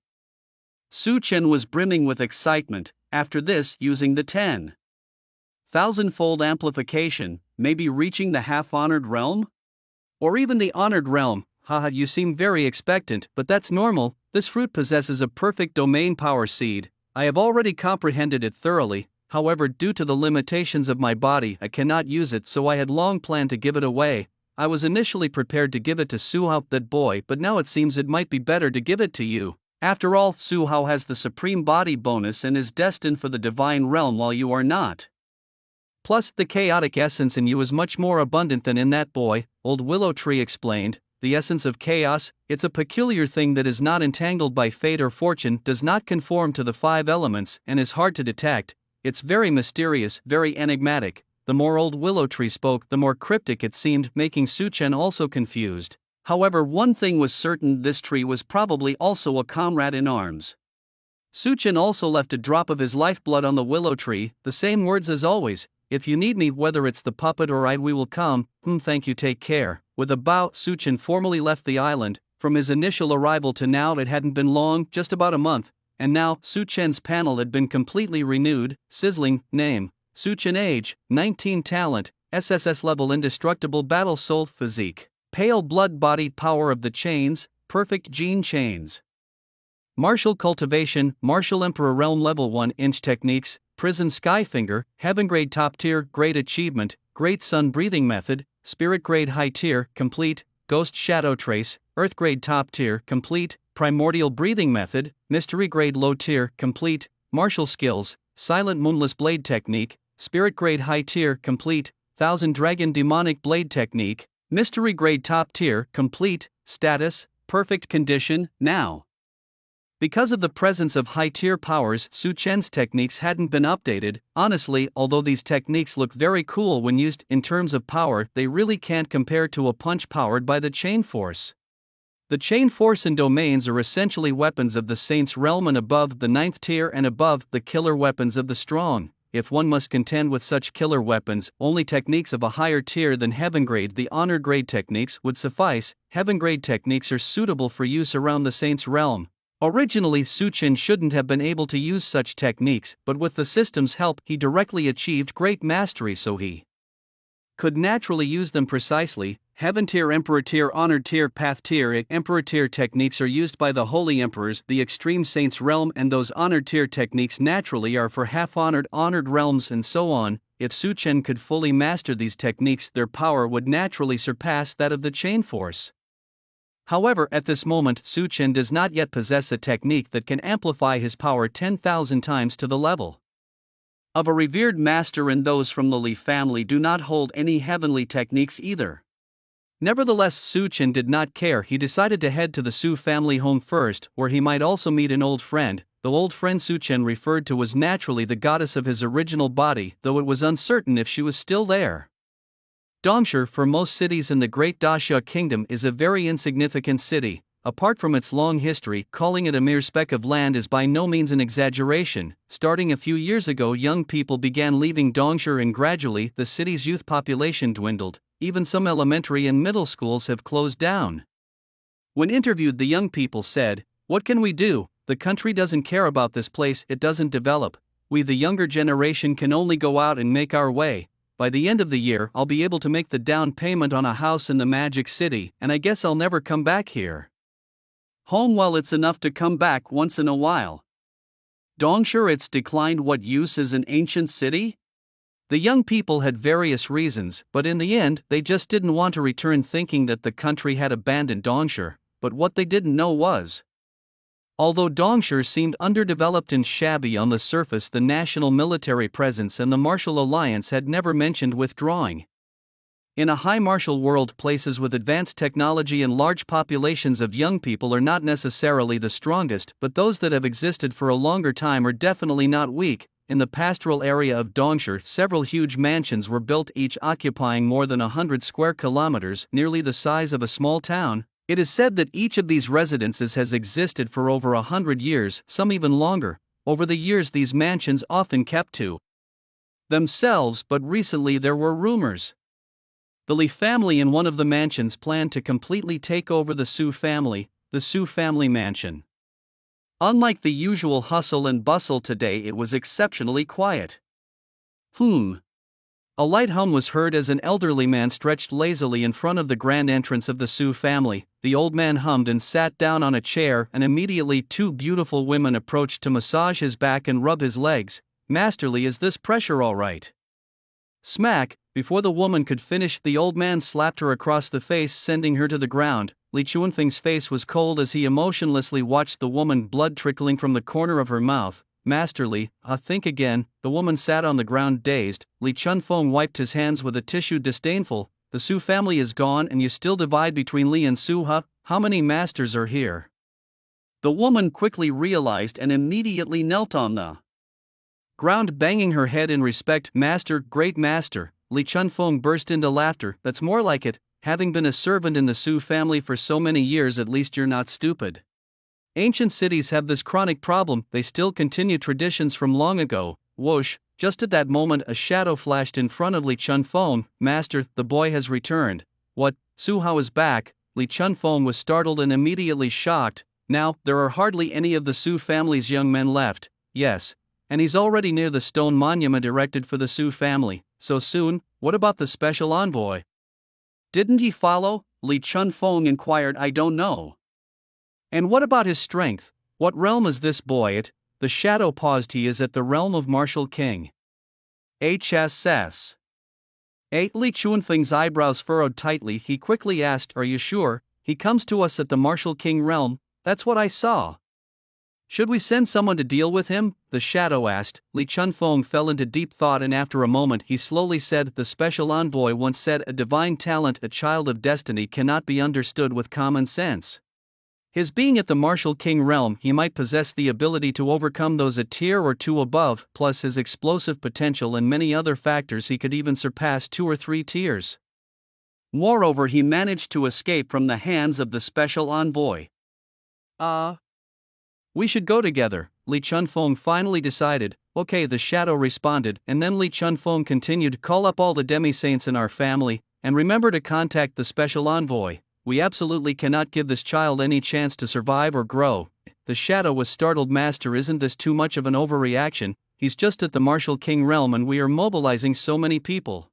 Su Chen was brimming with excitement. After this, using the 10,000-fold amplification, maybe reaching the half-honored realm? Or even the honored realm. Haha, you seem very expectant, but that's normal. This fruit possesses a perfect domain power seed. I have already comprehended it thoroughly. However, due to the limitations of my body, I cannot use it, so I had long planned to give it away. I was initially prepared to give it to Su Hao, that boy, but now it seems it might be better to give it to you. After all, Su Hao has the supreme body bonus and is destined for the divine realm while you are not. Plus, the chaotic essence in you is much more abundant than in that boy, old willow tree explained. The essence of chaos, it's a peculiar thing that is not entangled by fate or fortune, does not conform to the 5 elements, and is hard to detect. It's very mysterious, very enigmatic. The more old willow tree spoke, the more cryptic it seemed, making Su Chen also confused. However, one thing was certain: this tree was probably also a comrade in arms. Su Chen also left a drop of his lifeblood on the willow tree, the same words as always: if you need me, whether it's the puppet or I, we will come. Thank you, take care. With a bow, Su Chen formally left the island. From his initial arrival to now, it hadn't been long, just about a month, and now, Su Chen's panel had been completely renewed. Sizzling. Name: Su Chen. Age: 19. Talent: SSS level indestructible battle soul. Physique: pale blood. Body power of the chains, perfect gene chains. Martial cultivation, martial emperor realm level 1. Inch techniques: prison skyfinger, heaven grade top tier, great achievement, great sun breathing method, spirit grade high tier, complete, ghost shadow trace, earth grade top tier, complete, primordial breathing method, mystery grade low tier, complete, martial skills, silent moonless blade technique, spirit grade high tier, complete, thousand dragon demonic blade technique, mystery grade top tier, complete, status, perfect condition, now. Because of the presence of high-tier powers, Su Chen's techniques hadn't been updated. Honestly, although these techniques look very cool when used in terms of power, they really can't compare to a punch powered by the chain force. The chain force and domains are essentially weapons of the Saint's realm and above the 9th tier and above the killer weapons of the strong. If one must contend with such killer weapons, only techniques of a higher tier than heaven grade, the honor grade techniques, would suffice. Heaven grade techniques are suitable for use around the Saint's realm. Originally, Su Chen shouldn't have been able to use such techniques, but with the system's help, he directly achieved great mastery, so he could naturally use them precisely. Heaven tier, Emperor tier, honored tier, path tier. Emperor tier techniques are used by the holy emperors, the extreme saints realm, and those honored tier techniques naturally are for half-honored, honored realms, and so on. If Su Chen could fully master these techniques, their power would naturally surpass that of the chain force. However, at this moment, Su Chen does not yet possess a technique that can amplify his power 10,000 times to the level of a revered master, and those from the Li family do not hold any heavenly techniques either. Nevertheless, Su Chen did not care. He decided to head to the Su family home first, where he might also meet an old friend. The old friend Su Chen referred to was naturally the goddess of his original body, though it was uncertain if she was still there. Dongshi, for most cities in the Great Daxia Kingdom, is a very insignificant city. Apart from its long history, calling it a mere speck of land is by no means an exaggeration. Starting a few years ago, young people began leaving Dongshi, and gradually the city's youth population dwindled. Even some elementary and middle schools have closed down. When interviewed, the young people said, "What can we do? The country doesn't care about this place, it doesn't develop. We, the younger generation, can only go out and make our way. By the end of the year, I'll be able to make the down payment on a house in the Magic City, and I guess I'll never come back here home. Well, it's enough to come back once in a while. Dongshi, it's declined. What use is an ancient city?" The young people had various reasons, but in the end, they just didn't want to return, thinking that the country had abandoned Dongshi. But what they didn't know was, although Dongshi seemed underdeveloped and shabby on the surface, the national military presence and the martial alliance had never mentioned withdrawing. In a high martial world, places with advanced technology and large populations of young people are not necessarily the strongest, but those that have existed for a longer time are definitely not weak. In the pastoral area of Dongshi, several huge mansions were built, each occupying more than 100 square kilometers, nearly the size of a small town. It is said that each of these residences has existed for over 100 years, some even longer. Over the years, these mansions often kept to themselves, but recently there were rumors the Li family in one of the mansions planned to completely take over the Su family mansion. Unlike the usual hustle and bustle today, it was exceptionally quiet. A light hum was heard as an elderly man stretched lazily in front of the grand entrance of the Su family. The old man hummed and sat down on a chair, and immediately two beautiful women approached to massage his back and rub his legs. "Masterly, is this pressure all right?" Smack! Before the woman could finish, the old man slapped her across the face, sending her to the ground. Li Chuanfeng's face was cold as he emotionlessly watched the woman, blood trickling from the corner of her mouth. "Masterly, think again." The woman sat on the ground dazed. Li Chunfeng wiped his hands with a tissue, disdainful. "The Su family is gone and you still divide between Li and Su, huh? How many masters are here?" The woman quickly realized and immediately knelt on the ground, banging her head in respect. "Master, great master." Li Chunfeng burst into laughter. "That's more like it. Having been a servant in the Su family for so many years, at least you're not stupid. Ancient cities have this chronic problem, they still continue traditions from long ago." Whoosh! Just at that moment, a shadow flashed in front of Li Chunfeng. "Master, the boy has returned." "What? Su Hao is back?" Li Chunfeng was startled and immediately shocked. "Now, there are hardly any of the Su family's young men left." "Yes. And he's already near the stone monument erected for the Su family." "So soon? What about the special envoy? Didn't he follow?" Li Chunfeng inquired. "I don't know." "And what about his strength? What realm is this boy at?" The shadow paused. "He is at the realm of Martial King." HSS. Li Chuanfeng's eyebrows furrowed tightly. He quickly asked, "Are you sure? He comes to us at the Martial King realm. That's what I saw." "Should we send someone to deal with him?" the shadow asked. Li Chunfeng fell into deep thought, and after a moment he slowly said, "The special envoy once said, a divine talent, a child of destiny, cannot be understood with common sense. His being at the Martial King realm, he might possess the ability to overcome those a tier or two above, plus his explosive potential and many other factors he could even surpass 2 or 3 tiers. Moreover, he managed to escape from the hands of the special envoy. We should go together, Li Chunfeng finally decided. Okay, the shadow responded, and then Li Chunfeng continued, call up all the demi-saints in our family, and remember to contact the special envoy. We absolutely cannot give this child any chance to survive or grow. The shadow was startled. Master, isn't this too much of an overreaction? He's just at the Martial King realm and we are mobilizing so many people.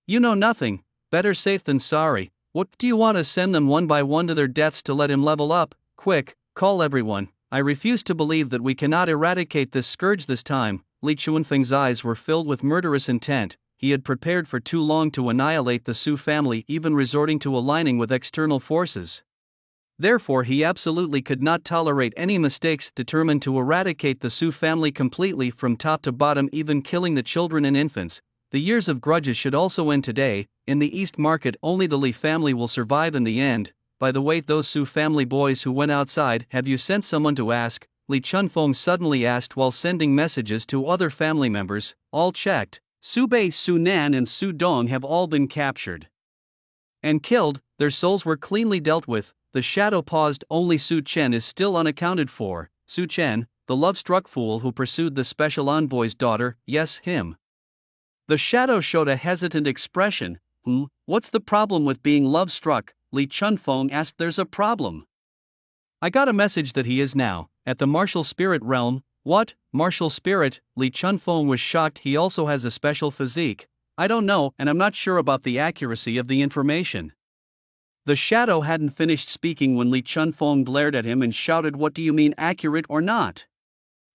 You know nothing, better safe than sorry. What do you want to send them one by one to their deaths to let him level up? Quick, call everyone. I refuse to believe that we cannot eradicate this scourge this time. Li Chunfeng's eyes were filled with murderous intent. He had prepared for too long to annihilate the Su family, even resorting to aligning with external forces. Therefore, he absolutely could not tolerate any mistakes. Determined to eradicate the Su family completely from top to bottom, even killing the children and infants. The years of grudges should also end today. In the East Market, only the Li family will survive in the end. By the way, those Su family boys who went outside, have you sent someone to ask? Li Chunfeng suddenly asked while sending messages to other family members. All checked. Su Bei, Su Nan and Su Dong have all been captured and killed. Their souls were cleanly dealt with. The shadow paused. Only Su Chen is still unaccounted for. Su Chen, the love-struck fool who pursued the special envoy's daughter, yes, him. The shadow showed a hesitant expression. What's the problem with being love-struck? Li Chunfeng asked. There's a problem. I got a message that he is now at the martial spirit realm. What? Martial spirit? Li Chunfeng was shocked. He also has a special physique. I don't know, and I'm not sure about the accuracy of the information. The shadow hadn't finished speaking when Li Chunfeng glared at him and shouted, what do you mean, accurate or not?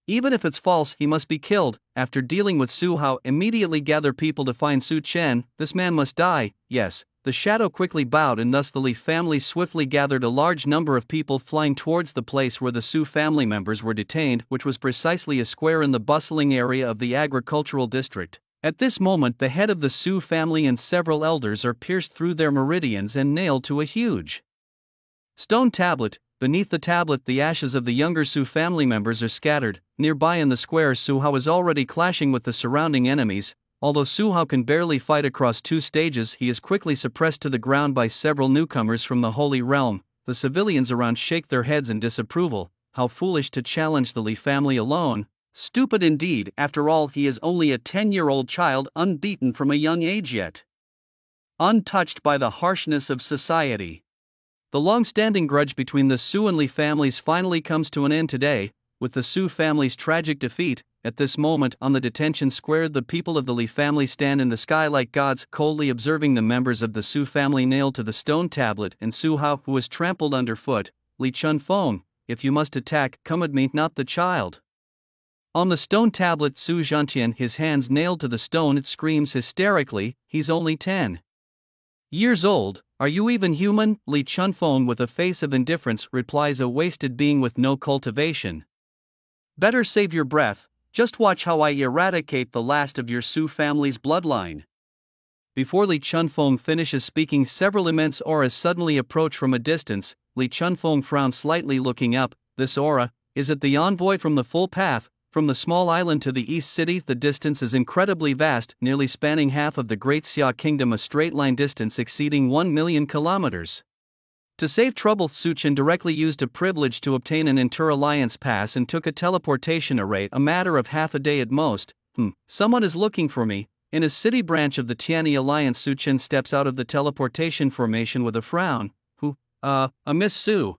Even if it's false, he must be killed. After dealing with Su Hao, immediately gather people to find Su Chen. This man must die. Yes. The shadow quickly bowed, and thus the Li family swiftly gathered a large number of people, flying towards the place where the Su family members were detained, which was precisely a square in the bustling area of the agricultural district. At this moment, the head of the Su family and several elders are pierced through their meridians and nailed to a huge stone tablet. Beneath the tablet, the ashes of the younger Su family members are scattered. Nearby in the square, Su Hao is already clashing with the surrounding enemies. Although Su Hao can barely fight across 2 stages, he is quickly suppressed to the ground by several newcomers from the Holy Realm. The civilians around shake their heads in disapproval. How foolish to challenge the Li family alone. Stupid indeed. After all, he is only a 10-year-old child, unbeaten from a young age yet untouched by the harshness of society. The long-standing grudge between the Su and Li families finally comes to an end today, with the Su family's tragic defeat. At this moment, on the detention square, the people of the Li family stand in the sky like gods, coldly observing the members of the Su family nailed to the stone tablet, and Su Hao, who was trampled underfoot. Li Chunfeng, if you must attack, come at me, not the child. On the stone tablet, Su Zhantian, his hands nailed to the stone, screams hysterically, he's only 10 years old. Are you even human? Li Chunfeng, with a face of indifference, replies, a wasted being with no cultivation. Better save your breath. Just watch how I eradicate the last of your Su family's bloodline. Before Li Chunfeng finishes speaking, several immense auras suddenly approach from a distance. Li Chunfeng frowned slightly, looking up. This aura, is it the envoy from the full path? From the small island to the east city, the distance is incredibly vast, nearly spanning half of the Great Xia Kingdom, a straight-line distance exceeding 1 million kilometers. To save trouble, Su Chen directly used a privilege to obtain an inter-alliance pass and took a teleportation array, a matter of half a day at most. Someone is looking for me. In a city branch of the Tianyi Alliance, Su Chen steps out of the teleportation formation with a frown. A Miss Su.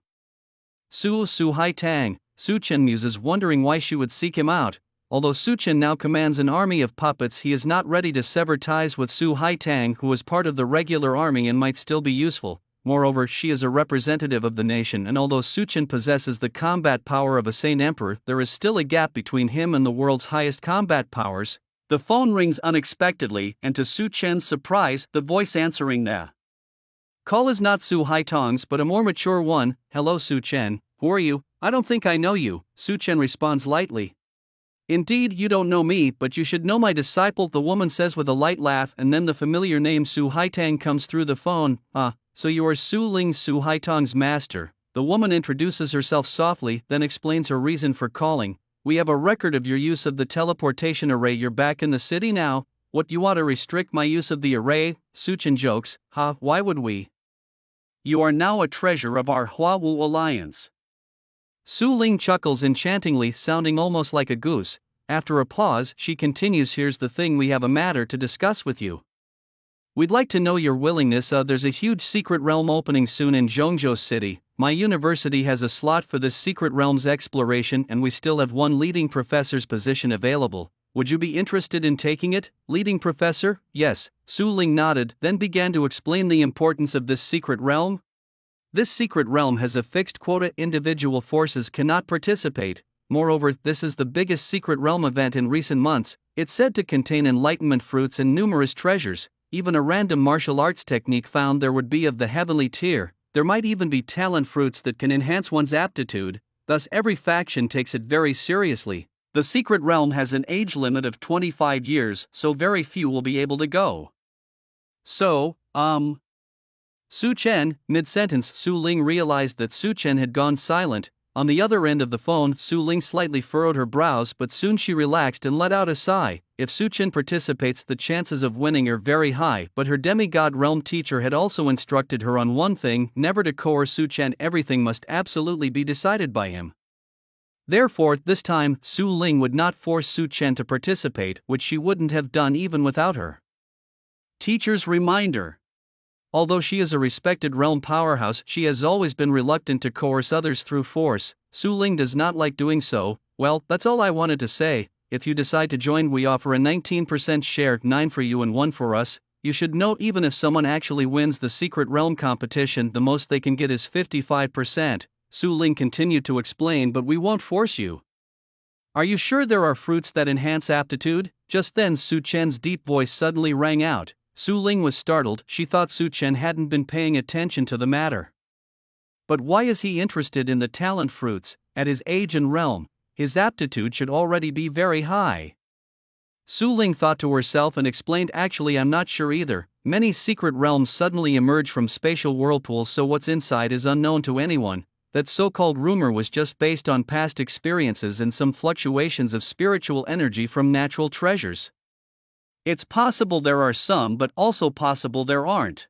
Su Haitang. Su Chen muses, wondering why she would seek him out. Although Su Chen now commands an army of puppets, he is not ready to sever ties with Su Haitang, who is part of the regular army and might still be useful. Moreover, she is a representative of the nation, and although Su Chen possesses the combat power of a sane emperor, there is still a gap between him and the world's highest combat powers. The phone rings unexpectedly, and to Su Chen's surprise, the voice answering the call is not Su Haitang's but a more mature one. Hello, Su Chen. Who are you? I don't think I know you, Su Chen responds lightly. Indeed, you don't know me, but you should know my disciple, the woman says with a light laugh, and then the familiar name Su Haitang comes through the phone. So you are Su Ling, Su Haitang's master. The woman introduces herself softly, then explains her reason for calling. We have a record of your use of the teleportation array. You're back in the city now. What, you want to restrict my use of the array? Suchen jokes. Ha, why would we? You are now a treasure of our Huawu alliance. Su Ling chuckles enchantingly, sounding almost like a goose. After a pause, she continues, here's the thing, we have a matter to discuss with you. We'd like to know your willingness. There's a huge secret realm opening soon in Zhongzhou City. My university has a slot for this secret realm's exploration and we still have one leading professor's position available. Would you be interested in taking it? Leading professor? Yes, Su Ling nodded, then began to explain the importance of this secret realm. This secret realm has a fixed quota, individual forces cannot participate. Moreover, this is the biggest secret realm event in recent months. It's said to contain enlightenment fruits and numerous treasures. Even a random martial arts technique found there would be of the heavenly tier. There might even be talent fruits that can enhance one's aptitude. Thus every faction takes it very seriously. The secret realm has an age limit of 25 years, so very few will be able to go. So, Su Chen, mid-sentence. Su Ling realized that Su Chen had gone silent. On the other end of the phone, Su Ling slightly furrowed her brows, but soon she relaxed and let out a sigh. If Su Chen participates, the chances of winning are very high, but her demigod realm teacher had also instructed her on one thing, never to coerce Su Chen. Everything must absolutely be decided by him. Therefore, this time, Su Ling would not force Su Chen to participate, which she wouldn't have done even without her teacher's reminder. Although she is a respected realm powerhouse, she has always been reluctant to coerce others through force. Su Ling does not like doing so. Well, that's all I wanted to say. If you decide to join, we offer a 19% share, 9 for you and 1 for us. You should note, even if someone actually wins the secret realm competition, the most they can get is 55%. Su Ling continued to explain, but we won't force you. Are you sure there are fruits that enhance aptitude? Just then Su Chen's deep voice suddenly rang out. Su Ling was startled. She thought Su Chen hadn't been paying attention to the matter. But why is he interested in the talent fruits? At his age and realm, his aptitude should already be very high. Su Ling thought to herself and explained, actually I'm not sure either. Many secret realms suddenly emerge from spatial whirlpools, so what's inside is unknown to anyone. That so-called rumor was just based on past experiences and some fluctuations of spiritual energy from natural treasures. It's possible there are some, but also possible there aren't.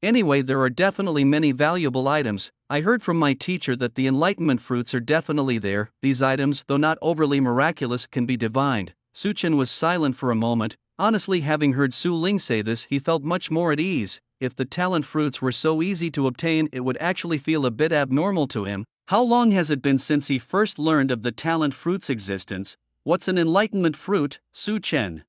Anyway, there are definitely many valuable items. I heard from my teacher that the enlightenment fruits are definitely there. These items, though not overly miraculous, can be divined. Su Chen was silent for a moment. Honestly, having heard Su Ling say this, he felt much more at ease. If the talent fruits were so easy to obtain, it would actually feel a bit abnormal to him. How long has it been since he first learned of the talent fruit's existence? What's an enlightenment fruit? Su Chen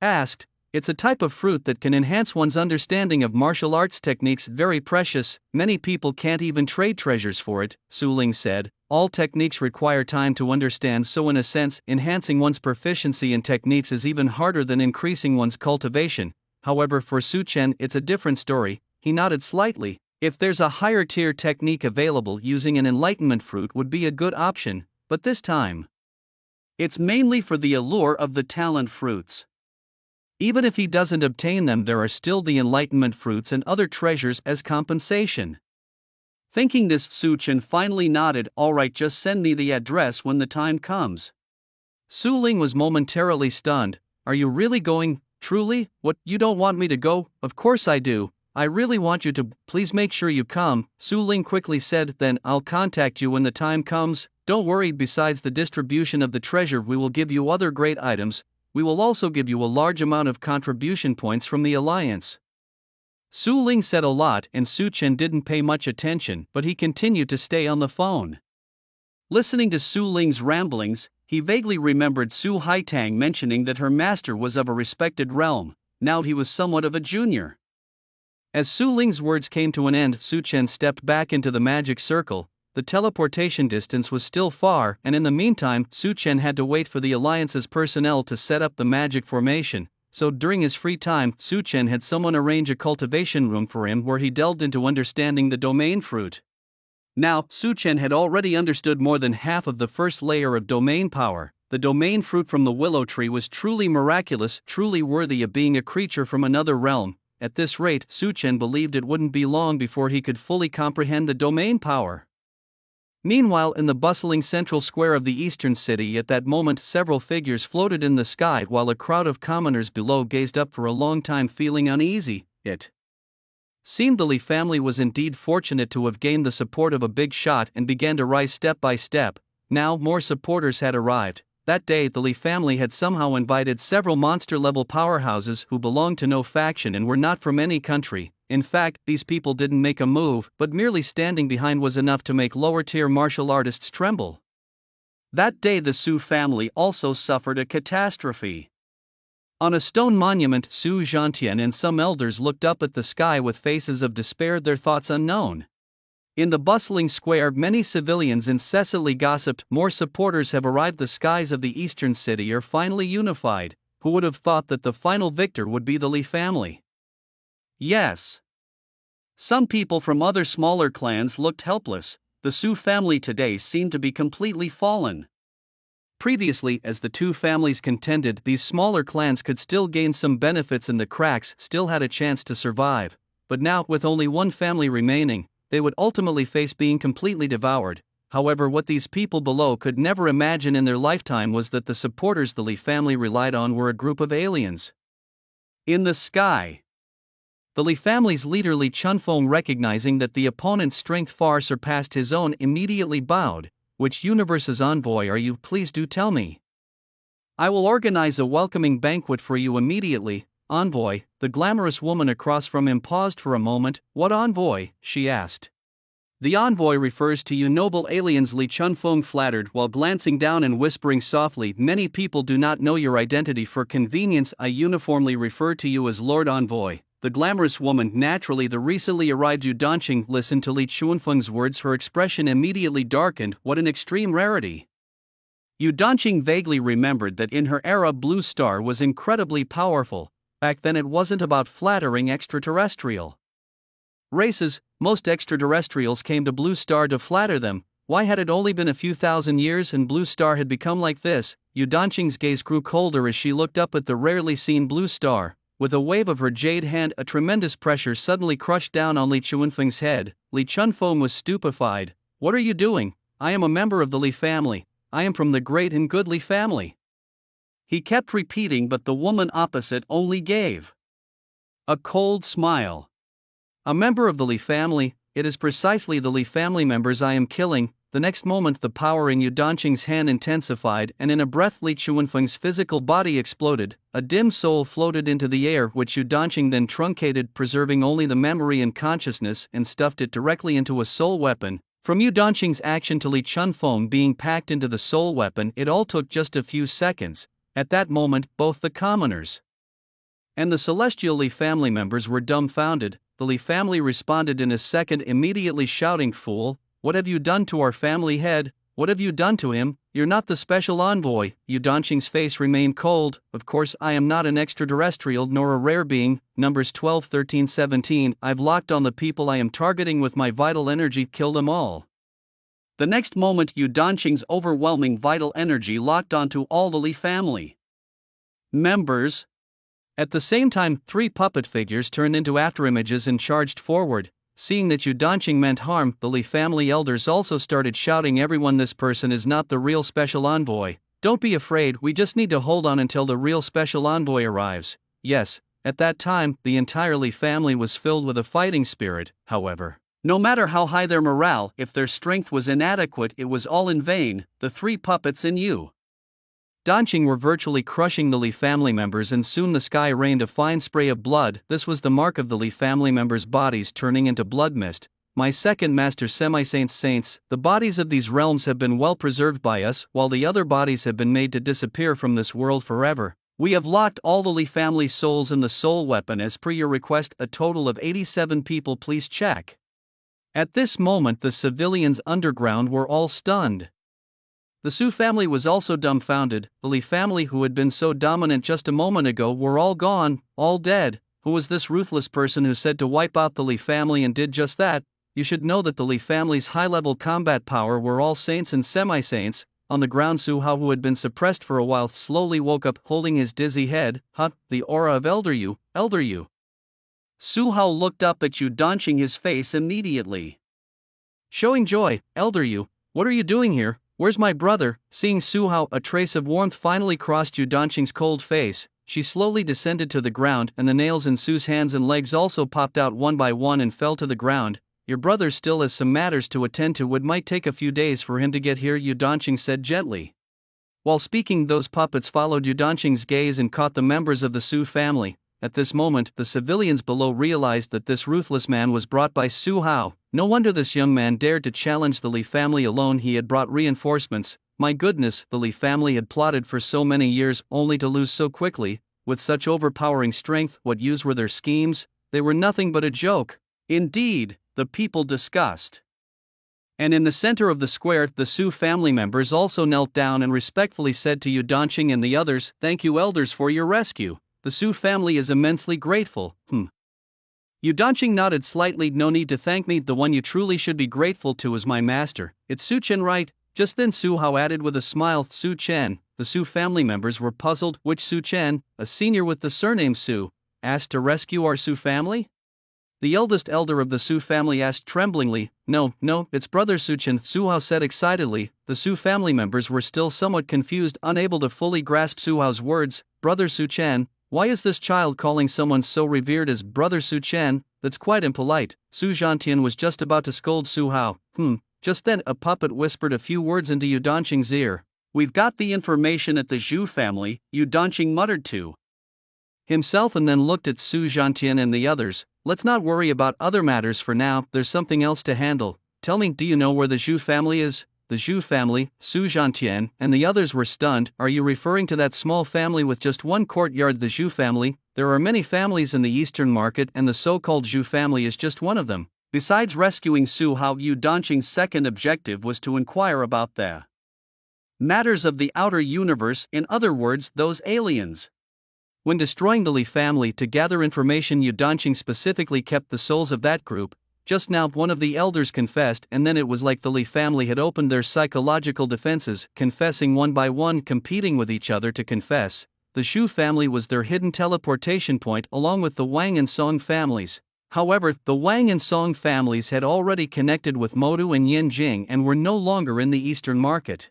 asked. It's a type of fruit that can enhance one's understanding of martial arts techniques. Very precious, many people can't even trade treasures for it, Su Ling said. All techniques require time to understand, so in a sense, enhancing one's proficiency in techniques is even harder than increasing one's cultivation. However, for Su Chen, it's a different story. He nodded slightly. If there's a higher tier technique available, using an enlightenment fruit would be a good option, but this time, it's mainly for the allure of the talent fruits. Even if he doesn't obtain them, there are still the enlightenment fruits and other treasures as compensation. Thinking this, Su Chen finally nodded. Alright, just send me the address when the time comes. Su Ling was momentarily stunned. Are you really going? Truly? What, you don't want me to go? Of course I do. I really want you to. Please make sure you come, Su Ling quickly said. Then I'll contact you when the time comes. Don't worry, besides the distribution of the treasure, we will give you other great items. We will also give you a large amount of contribution points from the alliance. Su Ling said a lot and Su Chen didn't pay much attention, but he continued to stay on the phone. Listening to Su Ling's ramblings, he vaguely remembered Su Haitang mentioning that her master was of a respected realm. Now he was somewhat of a junior. As Su Ling's words came to an end, Su Chen stepped back into the magic circle. The teleportation distance was still far, and in the meantime, Su Chen had to wait for the Alliance's personnel to set up the magic formation. So during his free time, Su Chen had someone arrange a cultivation room for him where he delved into understanding the domain fruit. Now, Su Chen had already understood more than half of the first layer of domain power. The domain fruit from the willow tree was truly miraculous, truly worthy of being a creature from another realm. at this rate Su Chen believed it wouldn't be long before he could fully comprehend the domain power. Meanwhile, in the bustling central square of the eastern city at that moment several figures floated in the sky while a crowd of commoners below gazed up for a long time feeling uneasy. It seemed the Li family was indeed fortunate to have gained the support of a big shot and began to rise step by step. Now more supporters had arrived. That day the Li family had somehow invited several monster-level powerhouses who belonged to no faction and were not from any country. In fact, these people didn't make a move, but merely standing behind was enough to make lower-tier martial artists tremble. That day the Su family also suffered a catastrophe. On a stone monument, Su Zhantian and some elders looked up at the sky with faces of despair, their thoughts unknown. In the bustling square many civilians incessantly gossiped. More supporters have arrived. The skies of the eastern city are finally unified. Who would have thought that the final victor would be the Li family? Yes. Some people from other smaller clans looked helpless. The Su family today seemed to be completely fallen. Previously, as the two families contended, these smaller clans could still gain some benefits and the cracks still had a chance to survive. But now, with only one family remaining, they would ultimately face being completely devoured. However, what these people below could never imagine in their lifetime was that the supporters the Li family relied on were a group of aliens. In the sky, the Li family's leader Li Chunfeng, recognizing that the opponent's strength far surpassed his own, immediately bowed. Which universe's envoy are you? Please do tell me. I will organize a welcoming banquet for you immediately. Envoy, the glamorous woman across from him paused for a moment. What envoy? She asked. The envoy refers to you noble aliens, Li Chunfeng flattered while glancing down and whispering softly. Many people do not know your identity. For convenience, I uniformly refer to you as Lord Envoy. The glamorous woman, naturally the recently arrived Yu Danqing, listened to Li Chunfeng's words. Her expression immediately darkened. What an extreme rarity. Yu Danqing vaguely remembered that in her era Blue Star was incredibly powerful. Back then it wasn't about flattering extraterrestrial races. Most extraterrestrials came to Blue Star to flatter them. Why had it only been a few thousand years and Blue Star had become like this? Yu Danqing's gaze grew colder as she looked up at the rarely seen Blue Star. With a wave of her jade hand, a tremendous pressure suddenly crushed down on Li Chunfeng's head. Li Chunfeng was stupefied. What are you doing? I am a member of the Li family. I am from the great and good Li family. He kept repeating, but the woman opposite only gave a cold smile. A member of the Li family? It is precisely the Li family members I am killing. The next moment the power in Yu Danqing's hand intensified and in a breath Li Chunfeng's physical body exploded. A dim soul floated into the air which Yu Danqing then truncated, preserving only the memory and consciousness, and stuffed it directly into a soul weapon. From Yu Danqing's action to Li Chunfeng being packed into the soul weapon, it all took just a few seconds. At that moment, both the commoners and the celestial Li family members were dumbfounded. The Li family responded in a second, immediately shouting, "Fool! What have you done to our family head? What have you done to him? You're not the special envoy." Yu Danqing's face remained cold. Of course I am not an extraterrestrial nor a rare being. Numbers 12, 13, 17. I've locked on the people I am targeting with my vital energy. Kill them all. The next moment Yu Danqing's overwhelming vital energy locked onto all the Li family members. At the same time, 3 puppet figures turned into afterimages and charged forward. Seeing that Yu Danqing meant harm, the Li family elders also started shouting, "Everyone, this person is not the real special envoy. Don't be afraid, we just need to hold on until the real special envoy arrives." Yes, at that time, the entire Li family was filled with a fighting spirit. However, no matter how high their morale, if their strength was inadequate, it was all in vain. The 3 puppets in Yu Danqing were virtually crushing the Li family members, and soon the sky rained a fine spray of blood. This was the mark of the Li family members' bodies turning into blood mist. My second master, semi-saints, the bodies of these realms have been well preserved by us, while the other bodies have been made to disappear from this world forever. We have locked all the Li family souls in the soul weapon as per your request, a total of 87 people. Please check. At this moment the civilians underground were all stunned. The Su family was also dumbfounded. The Li family, who had been so dominant just a moment ago, were all gone, all dead. Who was this ruthless person who said to wipe out the Li family and did just that? You should know that the Li family's high-level combat power were all saints and semi-saints. On the ground, Su Hao, who had been suppressed for a while, slowly woke up, holding his dizzy head. The aura of Elder Yu. Su Hao looked up at Yu Danqing, his face immediately showing joy. Elder Yu, what are you doing here? Where's my brother? Seeing Su Hao, a trace of warmth finally crossed Yu Danqing's cold face. She slowly descended to the ground, and the nails in Su's hands and legs also popped out one by one and fell to the ground. Your brother still has some matters to attend to. It might take a few days for him to get here, Yu Danqing said gently. While speaking, those puppets followed Yu Danqing's gaze and caught the members of the Su family. At this moment, the civilians below realized that this ruthless man was brought by Su Hao. No wonder this young man dared to challenge the Li family alone. He had brought reinforcements. My goodness, the Li family had plotted for so many years only to lose so quickly. With such overpowering strength, what use were their schemes? They were nothing but a joke. Indeed, the people discussed. And in the center of the square, the Su family members also knelt down and respectfully said to Yu Danqing and the others, "Thank you, elders, for your rescue. The Su family is immensely grateful." Yu Danqing nodded slightly. "No need to thank me. The one you truly should be grateful to is my master. It's Su Chen, right?" Just then Su Hao added with a smile, "Su Chen." The Su family members were puzzled. Which Su Chen, a senior with the surname Su, asked to rescue our Su family? The eldest elder of the Su family asked tremblingly. No, it's brother Su Chen," Su Hao said excitedly. The Su family members were still somewhat confused, unable to fully grasp Su Hao's words. Brother Su Chen? Why is this child calling someone so revered as Brother Su Chen? That's quite impolite. Su Zhantian was just about to scold Su Hao. Just then a puppet whispered a few words into Yu Danqing's ear. "We've got the information at the Zhu family," Yu Danqing muttered to himself and then looked at Su Zhantian and the others. "Let's not worry about other matters for now, there's something else to handle. Tell me, do you know where the Zhu family is?" The Zhu family, Su Zhantian and the others were stunned. "Are you referring to that small family with just one courtyard, the Zhu family? There are many families in the eastern market and the so-called Zhu family is just one of them." Besides rescuing Su Hao, Yu Danqing's second objective was to inquire about the matters of the outer universe, in other words, those aliens. When destroying the Li family to gather information, Yu Danqing specifically kept the souls of that group. Just now one of the elders confessed, and then it was like the Li family had opened their psychological defenses, confessing one by one, competing with each other to confess. The Shu family was their hidden teleportation point along with the Wang and Song families. However, the Wang and Song families had already connected with Modu and Yanjing and were no longer in the eastern market.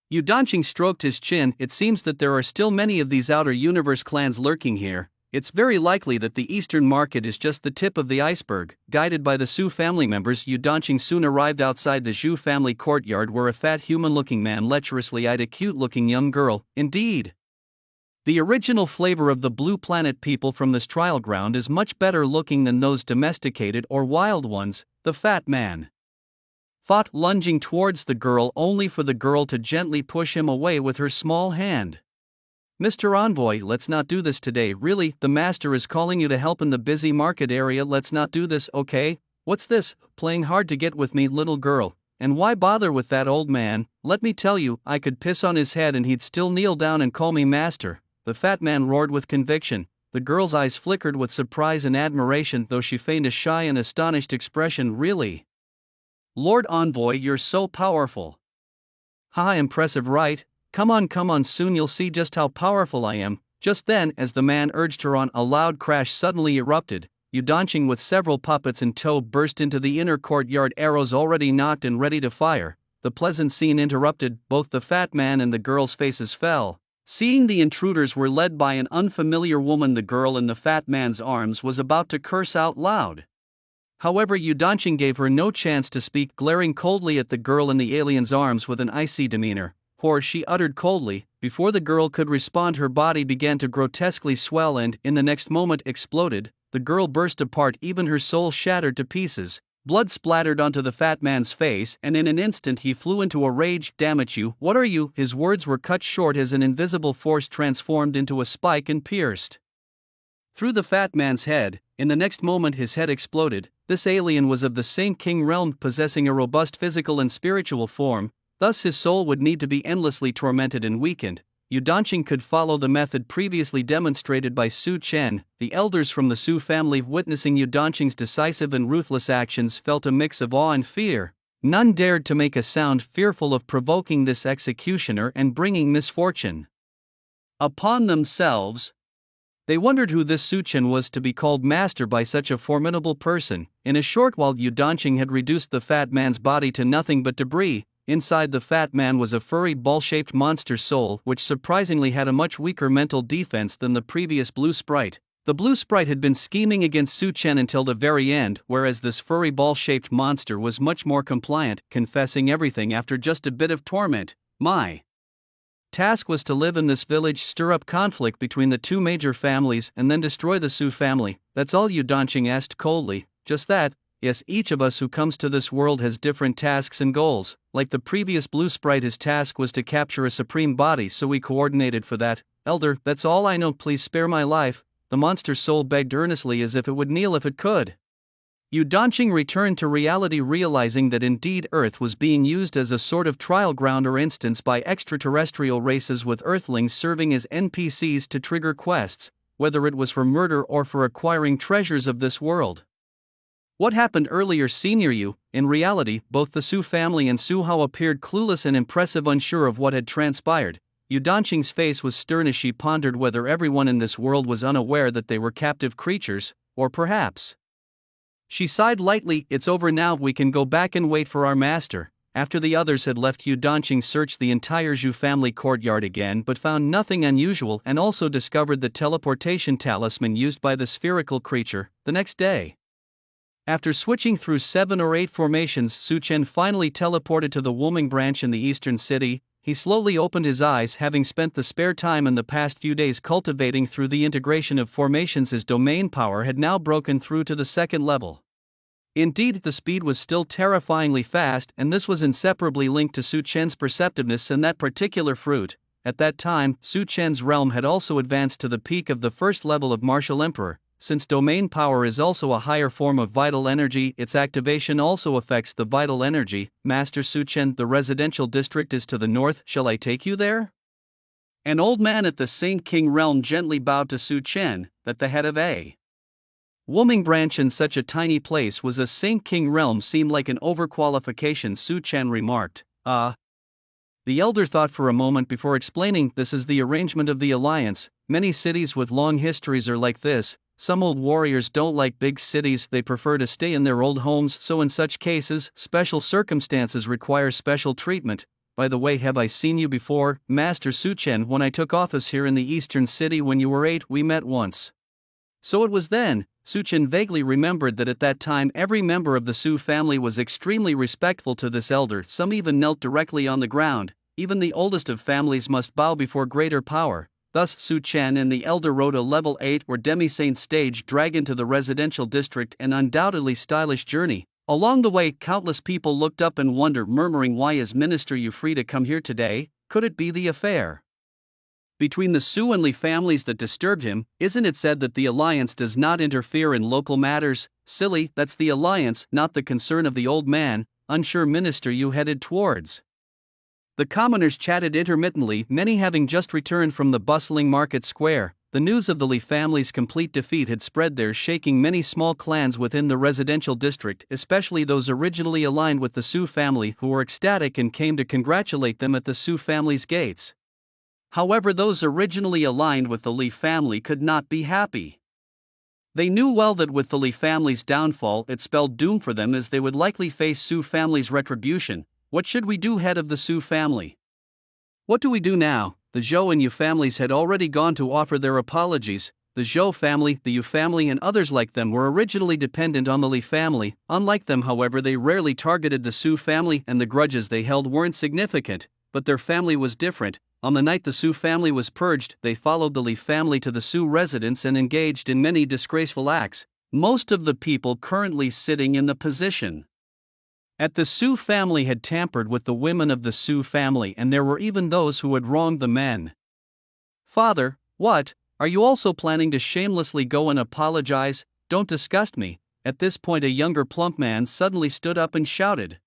Yu Danqing stroked his chin. "It seems that there are still many of these outer universe clans lurking here. It's very likely that the eastern market is just the tip of the iceberg." Guided by the Su family members, Yu Danqing soon arrived outside the Zhu family courtyard, where a fat human-looking man lecherously eyed a cute-looking young girl. Indeed, the original flavor of the Blue Planet people from this trial ground is much better looking than those domesticated or wild ones, the fat man thought, lunging towards the girl only for the girl to gently push him away with her small hand. "Mr. Envoy, let's not do this today. Really, the master is calling you to help in the busy market area. Let's not do this, okay? What's this, playing hard to get with me, little girl? And why bother with that old man? Let me tell you, I could piss on his head and he'd still kneel down and call me master." The fat man roared with conviction. The girl's eyes flickered with surprise and admiration, though she feigned a shy and astonished expression. "Really? Lord Envoy, you're so powerful." "Haha, impressive, right? Come on, soon you'll see just how powerful I am." Just then, as the man urged her on, a loud crash suddenly erupted. Yu Danqing with several puppets in tow burst into the inner courtyard, arrows already knocked and ready to fire. The pleasant scene interrupted. Both the fat man and the girl's faces fell. Seeing the intruders were led by an unfamiliar woman, the girl in the fat man's arms was about to curse out loud. However, Yu Danqing gave her no chance to speak, glaring coldly at the girl in the alien's arms with an icy demeanor. "Whore," she uttered coldly. Before the girl could respond, her body began to grotesquely swell and, in the next moment, exploded. The girl burst apart, even her soul shattered to pieces. Blood splattered onto the fat man's face, and in an instant he flew into a rage. "Damn it, you! What are you?" His words were cut short as an invisible force transformed into a spike and pierced through the fat man's head. In the next moment his head exploded. This alien was of the same king realm, possessing a robust physical and spiritual form. Thus his soul would need to be endlessly tormented and weakened. Yu Danqing could follow the method previously demonstrated by Su Chen. The elders from the Su family, witnessing Yu Danqing's decisive and ruthless actions, felt a mix of awe and fear. None dared to make a sound, fearful of provoking this executioner and bringing misfortune upon themselves. They wondered who this Suchen was to be called master by such a formidable person. In a short while Yu Danqing had reduced the fat man's body to nothing but debris. Inside the fat man was a furry ball-shaped monster soul which surprisingly had a much weaker mental defense than the previous blue sprite. The blue sprite had been scheming against Suchen until the very end, whereas this furry ball-shaped monster was much more compliant, confessing everything after just a bit of torment. My task was to live in this village, stir up conflict between the two major families, and then destroy the Su family. That's all, Yu Danqing asked coldly. Just that? Yes, each of us who comes to this world has different tasks and goals. Like the previous blue sprite, his task was to capture a supreme body, so we coordinated for that. Elder, that's all I know, please spare my life. The monster soul begged earnestly, as if it would kneel if it could. Yu Danqing returned to reality, realizing that indeed Earth was being used as a sort of trial ground or instance by extraterrestrial races, with Earthlings serving as NPCs to trigger quests, whether it was for murder or for acquiring treasures of this world. What happened earlier, Senior Yu? In reality, both the Su family and Su Hao appeared clueless and impressive, unsure of what had transpired. Yu Danqing's face was stern as she pondered whether everyone in this world was unaware that they were captive creatures, or perhaps. She sighed lightly. It's over now, we can go back and wait for our master. After the others had left, Yu Danqing searched the entire Zhu family courtyard again but found nothing unusual, and also discovered the teleportation talisman used by the spherical creature. The next day, after switching through 7 or 8 formations, Suchen finally teleported to the Wuming branch in the eastern city. He slowly opened his eyes, having spent the spare time in the past few days cultivating through the integration of formations. His domain power had now broken through to the 2nd level. Indeed, the speed was still terrifyingly fast, and this was inseparably linked to Suchen's perceptiveness and that particular fruit. At that time, Suchen's realm had also advanced to the peak of the 1st level of Martial Emperor. Since domain power is also a higher form of vital energy, its activation also affects the vital energy. Master Suchen, the residential district is to the north, shall I take you there? An old man at the Saint King realm gently bowed to Suchen, that the head of a Wuming branch in such a tiny place was a Saint King realm seemed like an overqualification. Suchen remarked. The elder thought for a moment before explaining, this is the arrangement of the alliance. Many cities with long histories are like this. Some old warriors don't like big cities, they prefer to stay in their old homes, so in such cases, special circumstances require special treatment. By the way, have I seen you before, Master Suchen? When I took office here in the eastern city when you were 8, we met once. So it was then. Suchen vaguely remembered that at that time every member of the Su family was extremely respectful to this elder, some even knelt directly on the ground. Even the oldest of families must bow before greater power. Thus Suchen and the elder rode a level 8 or demi-saint stage dragon to the residential district, an undoubtedly stylish journey. Along the way, countless people looked up in wonder, murmuring, why is Minister Yu free to come here today? Could it be the affair between the Su and Li families that disturbed him? Isn't it said that the alliance does not interfere in local matters? Silly, that's the alliance, not the concern of the old man, unsure Minister Yu headed towards. The commoners chatted intermittently, many having just returned from the bustling market square. The news of the Li family's complete defeat had spread there, shaking many small clans within the residential district, especially those originally aligned with the Su family, who were ecstatic and came to congratulate them at the Su family's gates. However, those originally aligned with the Li family could not be happy. They knew well that with the Li family's downfall it spelled doom for them, as they would likely face Su family's retribution. What should we do, head of the Su family? What do we do now? The Zhou and Yu families had already gone to offer their apologies. The Zhou family, the Yu family and others like them were originally dependent on the Li family. Unlike them, however, they rarely targeted the Su family, and the grudges they held weren't significant. But their family was different. On the night the Su family was purged, they followed the Li family to the Su residence and engaged in many disgraceful acts. Most of the people currently sitting in the position at the Su family had tampered with the women of the Su family, and there were even those who had wronged the men. Father, what? Are you also planning to shamelessly go and apologize? Don't disgust me. At this point a younger plump man suddenly stood up and shouted.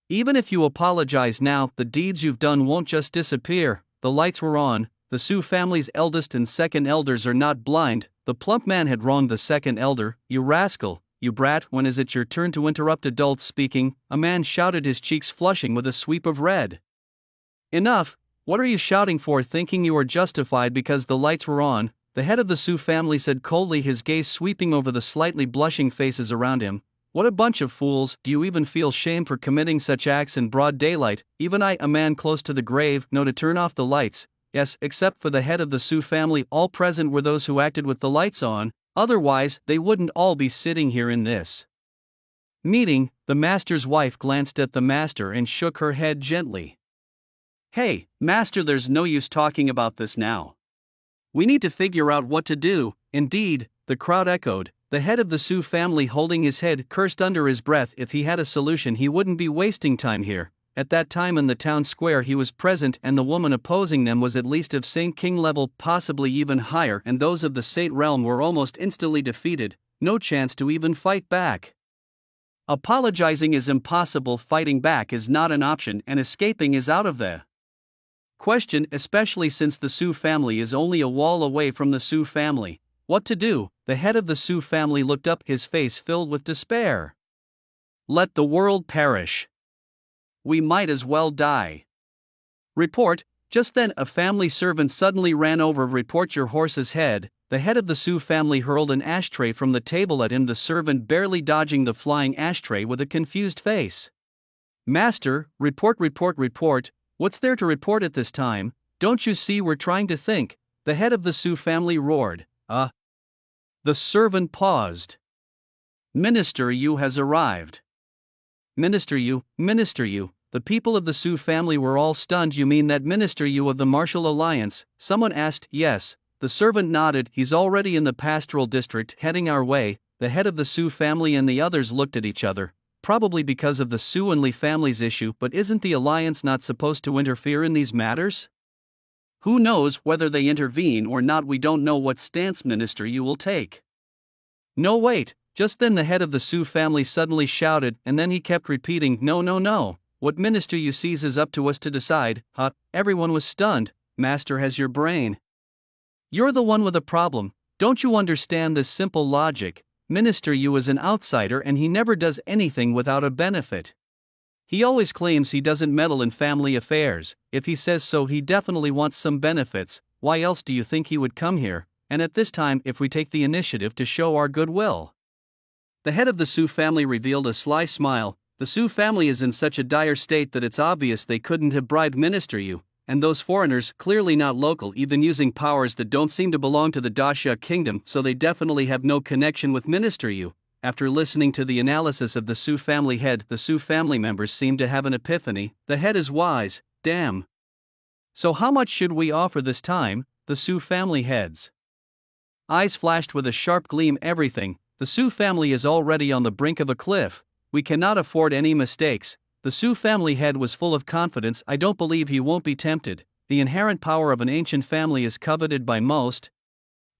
Even if you apologize now, the deeds you've done won't just disappear. The lights were on. The Su family's eldest and second elders are not blind. The plump man had wronged the second elder. You rascal, you brat, when is it your turn to interrupt adults speaking? A man shouted, his cheeks flushing with a sweep of red. Enough, what are you shouting for, thinking you are justified because the lights were on? the head of the Su family said coldly, his gaze sweeping over the slightly blushing faces around him. What a bunch of fools. Do you even feel shame for committing such acts in broad daylight? Even I, a man close to the grave, know to turn off the lights. Yes, except for the head of the Su family, all present were those who acted with the lights on, otherwise, they wouldn't all be sitting here in this meeting. The master's wife glanced at the master and shook her head gently. Hey, master, there's no use talking about this now. We need to figure out what to do. Indeed, the crowd echoed. The head of the Su family, holding his head, cursed under his breath. If he had a solution, he wouldn't be wasting time here. At that time in the town square he was present, and the woman opposing them was at least of Saint King level, possibly even higher, and those of the Saint realm were almost instantly defeated. No chance to even fight back. Apologizing is impossible, fighting back is not an option, and escaping is out of the question, especially since the Su family is only a wall away from the Su family. What to do? The head of the Su family looked up, his face filled with despair. Let the world perish. We might as well die. Report. Just then a family servant suddenly ran over. Report your horse's head. The head of the Su family hurled an ashtray from the table at him, the servant barely dodging the flying ashtray with a confused face. Master, report, report, report. What's there to report at this time? Don't you see we're trying to think? The head of the Su family roared. The servant paused. Minister Yu has arrived. Minister Yu, Minister Yu. The people of the Su family were all stunned. You mean that Minister Yu of the Martial Alliance? Someone asked. Yes. The servant nodded. He's already in the pastoral district, heading our way. The head of the Su family and the others looked at each other. Probably because of the Su and Li families issue, but isn't the Alliance not supposed to interfere in these matters? Who knows whether they intervene or not? We don't know what stance Minister Yu will take. No, wait. Just then the head of the Su family suddenly shouted, and then he kept repeating, no, no, no. What Minister Yu sees is up to us to decide. Everyone was stunned. Master has your brain. You're the one with a problem. Don't you understand this simple logic? Minister Yu is an outsider and he never does anything without a benefit. He always claims he doesn't meddle in family affairs. If he says so, he definitely wants some benefits. Why else do you think he would come here? And at this time, if we take the initiative to show our goodwill. The head of the Su family revealed a sly smile. The Su family is in such a dire state that it's obvious they couldn't have bribed Minister Yu, and those foreigners, clearly not local, even using powers that don't seem to belong to the Daxia kingdom, so they definitely have no connection with Minister Yu. After listening to the analysis of the Su family head, the Su family members seemed to have an epiphany. The head is wise, damn. So how much should we offer this time? The Su family heads eyes flashed with a sharp gleam. Everything. The Su family is already on the brink of a cliff. We cannot afford any mistakes. The Su family head was full of confidence. I don't believe he won't be tempted. The inherent power of an ancient family is coveted by most.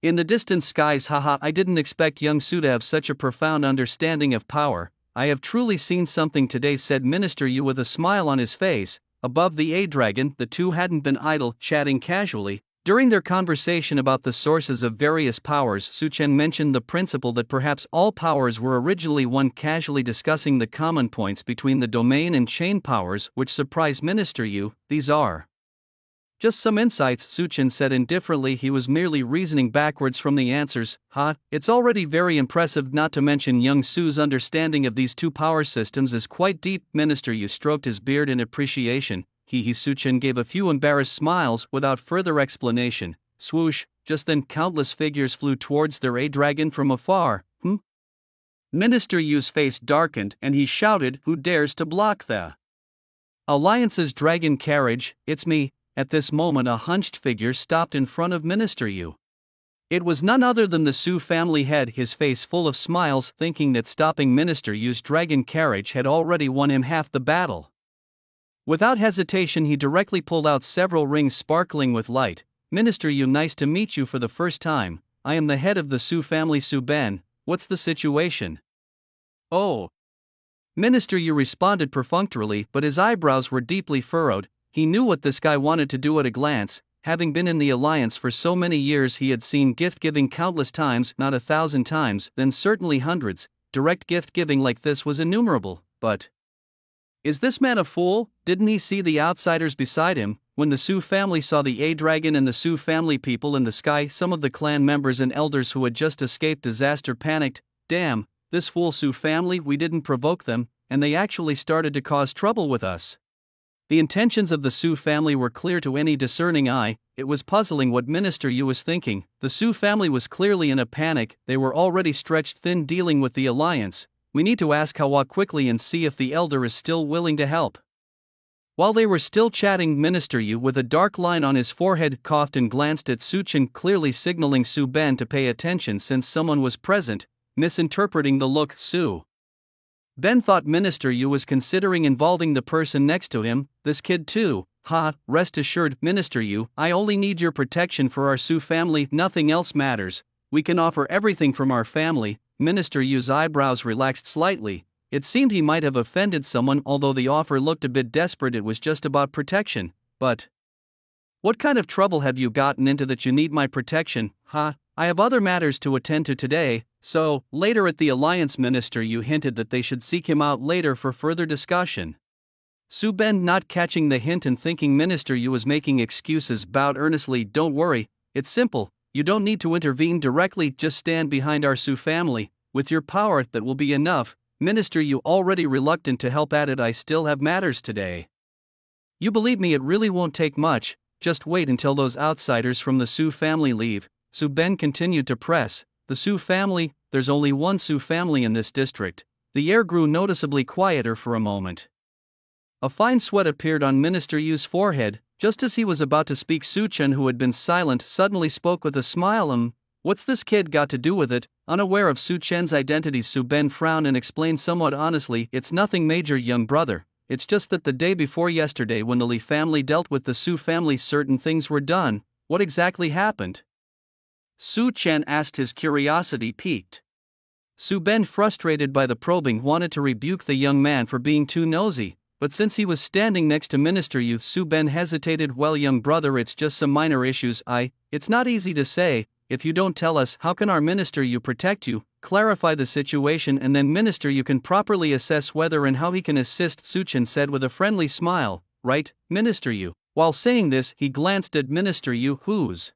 In the distant skies, I didn't expect young Su to have such a profound understanding of power. I have truly seen something today, said Minister Yu with a smile on his face. Above the A-Dragon, the two hadn't been idle, chatting casually. During their conversation about the sources of various powers, Su Chen mentioned the principle that perhaps all powers were originally one, casually discussing the common points between the domain and chain powers, which surprised Minister Yu. These are just some insights, Su Chen said indifferently. He was merely reasoning backwards from the answers. It's already very impressive, not to mention young Su's understanding of these two power systems is quite deep. Minister Yu stroked his beard in appreciation. Su Chen gave a few embarrassed smiles without further explanation. Swoosh, just then countless figures flew towards their A-Dragon from afar. Minister Yu's face darkened and he shouted, who dares to block the Alliance's dragon carriage? It's me. At this moment a hunched figure stopped in front of Minister Yu. It was none other than the Su family head, his face full of smiles, thinking that stopping Minister Yu's dragon carriage had already won him half the battle. Without hesitation he directly pulled out several rings sparkling with light. Minister Yu, nice to meet you for the first time. I am the head of the Su family, Su Ben. What's the situation? Oh. Minister Yu responded perfunctorily, but his eyebrows were deeply furrowed. He knew what this guy wanted to do at a glance. Having been in the Alliance for so many years, he had seen gift-giving countless times, not 1,000 times, then certainly hundreds. Direct gift-giving like this was innumerable, but Is this man a fool? Didn't he see the outsiders beside him? When the Sioux family saw the A-Dragon and the Sioux family people in the sky, some of the clan members and elders who had just escaped disaster panicked. Damn, this fool Sioux family, we didn't provoke them, and they actually started to cause trouble with us. The intentions of the Sioux family were clear to any discerning eye. It was puzzling what Minister Yu was thinking. The Sioux family was clearly in a panic, they were already stretched thin dealing with the alliance. We need to ask Hawa quickly and see if the elder is still willing to help. While they were still chatting, Minister Yu, with a dark line on his forehead, coughed and glanced at Su Chen, clearly signaling Su Ben to pay attention since someone was present. Misinterpreting the look, Su Ben thought Minister Yu was considering involving the person next to him. This kid too. Ha, rest assured, Minister Yu, I only need your protection for our Sioux family, nothing else matters. We can offer everything from our family. Minister Yu's eyebrows relaxed slightly. It seemed he might have offended someone, although the offer looked a bit desperate. It was just about protection. But what kind of trouble have you gotten into that you need my protection? Ha, I have other matters to attend to today. So, later at the Alliance, Minister Yu hinted that they should seek him out later for further discussion. Su Ben, not catching the hint and thinking Minister Yu was making excuses, bowed earnestly. Don't worry, it's simple. You don't need to intervene directly, just stand behind our Sioux family. With your power, that will be enough. Minister Yu, already reluctant to help, added, I still have matters today. You believe me, it really won't take much, just wait until those outsiders from the Sioux family leave. Su Ben continued to press. The Sioux family? There's only one Sioux family in this district. The air grew noticeably quieter for a moment. A fine sweat appeared on Minister Yu's forehead. Just as he was about to speak, Su Chen, who had been silent, suddenly spoke with a smile. What's this kid got to do with it? Unaware of Su Chen's identity, Su Ben frowned and explained somewhat honestly, it's nothing major, young brother. It's just that the day before yesterday, when the Li family dealt with the Sioux family, certain things were done. What exactly happened? Su Chen asked, his curiosity piqued. Su Ben, frustrated by the probing, wanted to rebuke the young man for being too nosy, but since he was standing next to Minister Yu, Su Ben hesitated. Well, young brother, it's just some minor issues. It's not easy to say. If you don't tell us, how can our Minister Yu protect you? Clarify the situation, and then Minister Yu can properly assess whether and how he can assist, Su Chen said with a friendly smile. Right, Minister Yu? While saying this, he glanced at Minister Yu, whose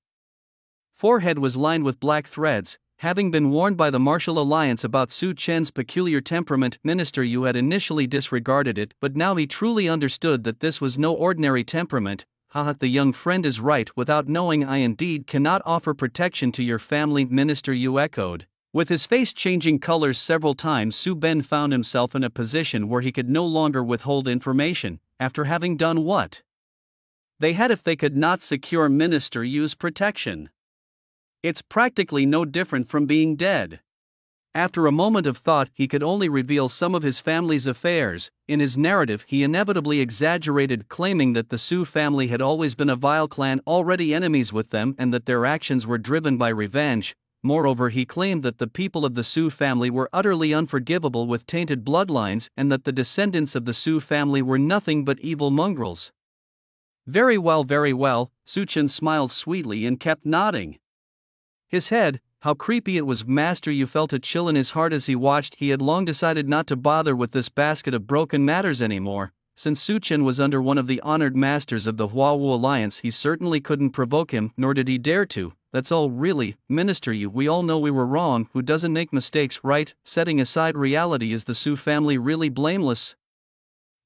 forehead was lined with black threads. Having been warned by the Martial Alliance about Su Chen's peculiar temperament, Minister Yu had initially disregarded it, but now he truly understood that this was no ordinary temperament. Haha, the young friend is right. Without knowing, I indeed cannot offer protection to your family, Minister Yu echoed. With his face changing colors several times, Su Ben found himself in a position where he could no longer withhold information. After having done what they had, if they could not secure Minister Yu's protection, it's practically no different from being dead. After a moment of thought, he could only reveal some of his family's affairs. In his narrative, he inevitably exaggerated, claiming that the Sioux family had always been a vile clan, already enemies with them, and that their actions were driven by revenge. Moreover, he claimed that the people of the Sioux family were utterly unforgivable with tainted bloodlines, and that the descendants of the Sioux family were nothing but evil mongrels. Very well, Su Chen smiled sweetly and kept nodding his head. How creepy it was. Master Yu felt a chill in his heart as he watched. He had long decided not to bother with this basket of broken matters anymore. Since Su Chen was under one of the honored masters of the Huawu Alliance, he certainly couldn't provoke him, nor did he dare to. That's all, really, Minister Yu. We all know we were wrong. Who doesn't make mistakes, right? Setting aside reality, is the Su family really blameless?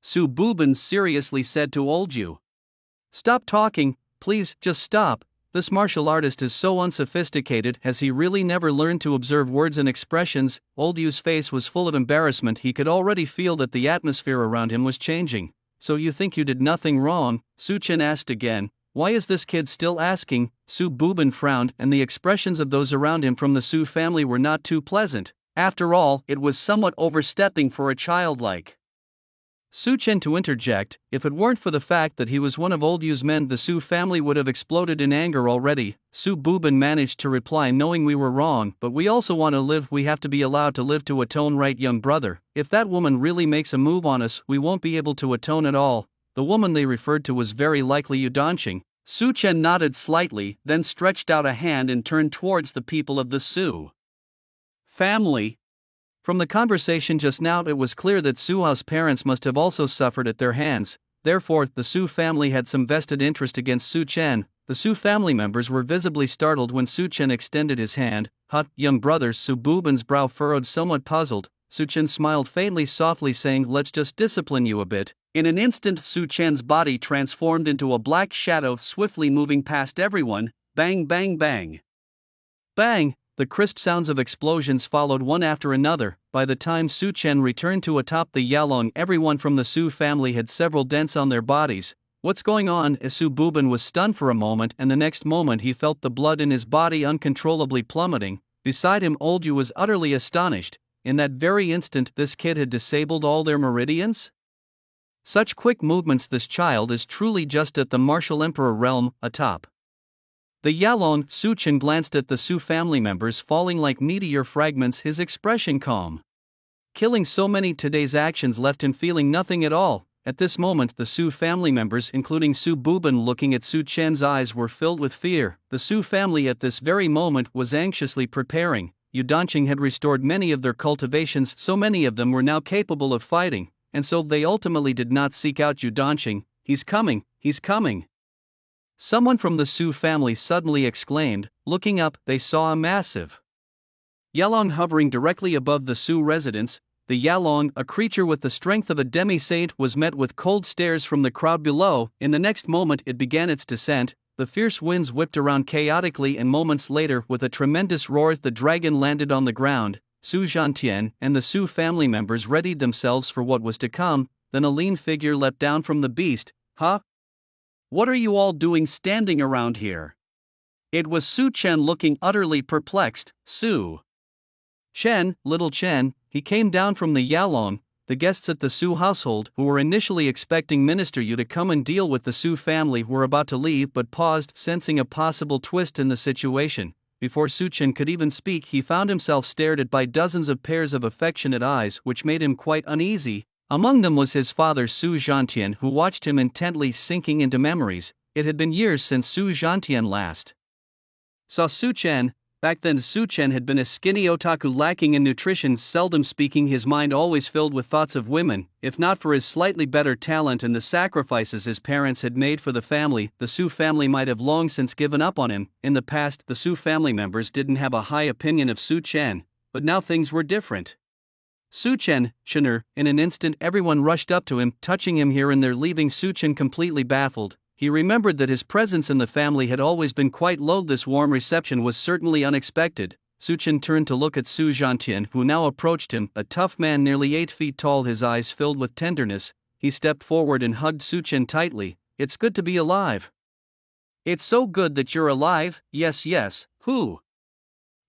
Su Bubin seriously said to old Yu. Stop talking, please, just stop. This martial artist is so unsophisticated. Has he really never learned to observe words and expressions? Old Yu's face was full of embarrassment. He could already feel that the atmosphere around him was changing. So you think you did nothing wrong? Su Chen asked again. Why is this kid still asking? Su Bubin frowned, and the expressions of those around him from the Su family were not too pleasant. After all, it was somewhat overstepping for a child like Su Chen to interject. If it weren't for the fact that he was one of old Yu's men, the Su family would have exploded in anger already. Su Bubin managed to reply, knowing we were wrong, but we also want to live. We have to be allowed to live to atone, right, young brother? If that woman really makes a move on us, we won't be able to atone at all. The woman they referred to was very likely Yu Danqing. Su Chen nodded slightly, then stretched out a hand and turned towards the people of the Su family. From the conversation just now, it was clear that Su Hao's parents must have also suffered at their hands. Therefore, the Su family had some vested interest against Su Chen. The Su family members were visibly startled when Su Chen extended his hand. Young brother. Su Buban's brow furrowed, somewhat puzzled. Su Chen smiled faintly, softly saying, "Let's just discipline you a bit." In an instant, Su Chen's body transformed into a black shadow, swiftly moving past everyone. Bang, bang, bang. Bang! The crisp sounds of explosions followed one after another. By the time Su Chen returned to atop the Yalong, everyone from the Su family had several dents on their bodies. "What's going on?" Su Buban was stunned for a moment, and the next moment he felt the blood in his body uncontrollably plummeting. Beside him, Old Yu was utterly astonished. In that very instant, this kid had disabled all their meridians? Such quick movements! This child is truly just at the martial emperor realm, atop the Yalong. Su Chen glanced at the Su family members falling like meteor fragments, his expression calm. Killing so many, today's actions left him feeling nothing at all. At this moment, the Su family members, including Su Buban, looking at Su Chen's eyes, were filled with fear. The Su family at this very moment was anxiously preparing. Yudanqing had restored many of their cultivations, so many of them were now capable of fighting, and so they ultimately did not seek out Yudanqing. "He's coming, he's coming!" Someone from the Su family suddenly exclaimed. Looking up, they saw a massive Yalong hovering directly above the Su residence. The Yalong, a creature with the strength of a demi-saint, was met with cold stares from the crowd below. In the next moment, it began its descent. The fierce winds whipped around chaotically, and moments later, with a tremendous roar, the dragon landed on the ground. Su Zhantian and the Su family members readied themselves for what was to come. Then a lean figure leapt down from the beast. "Huh? What are you all doing standing around here?" It was Su Chen, looking utterly perplexed. "Su Chen, little Chen." He came down from the Yalong. The guests at the Su household, who were initially expecting Minister Yu to come and deal with the Su family, were about to leave but paused, sensing a possible twist in the situation. Before Su Chen could even speak, he found himself stared at by dozens of pairs of affectionate eyes, which made him quite uneasy. Among them was his father Su Zhantian, who watched him intently, sinking into memories. It had been years since Su Zhantian last saw Su Chen. Back then, Su Chen had been a skinny otaku lacking in nutrition, seldom speaking, his mind always filled with thoughts of women. If not for his slightly better talent and the sacrifices his parents had made for the family, the Su family might have long since given up on him. In the past, the Su family members didn't have a high opinion of Su Chen, but now things were different. "Su Chen, Chener." In an instant, everyone rushed up to him, touching him here and there, leaving Su Chen completely baffled. He remembered that his presence in the family had always been quite low. This warm reception was certainly unexpected. Su Chen turned to look at Su Zhantian, who now approached him, a tough man nearly 8 feet tall, his eyes filled with tenderness. He stepped forward and hugged Su Chen tightly. "It's good to be alive." "It's so good that you're alive." "Yes, yes, who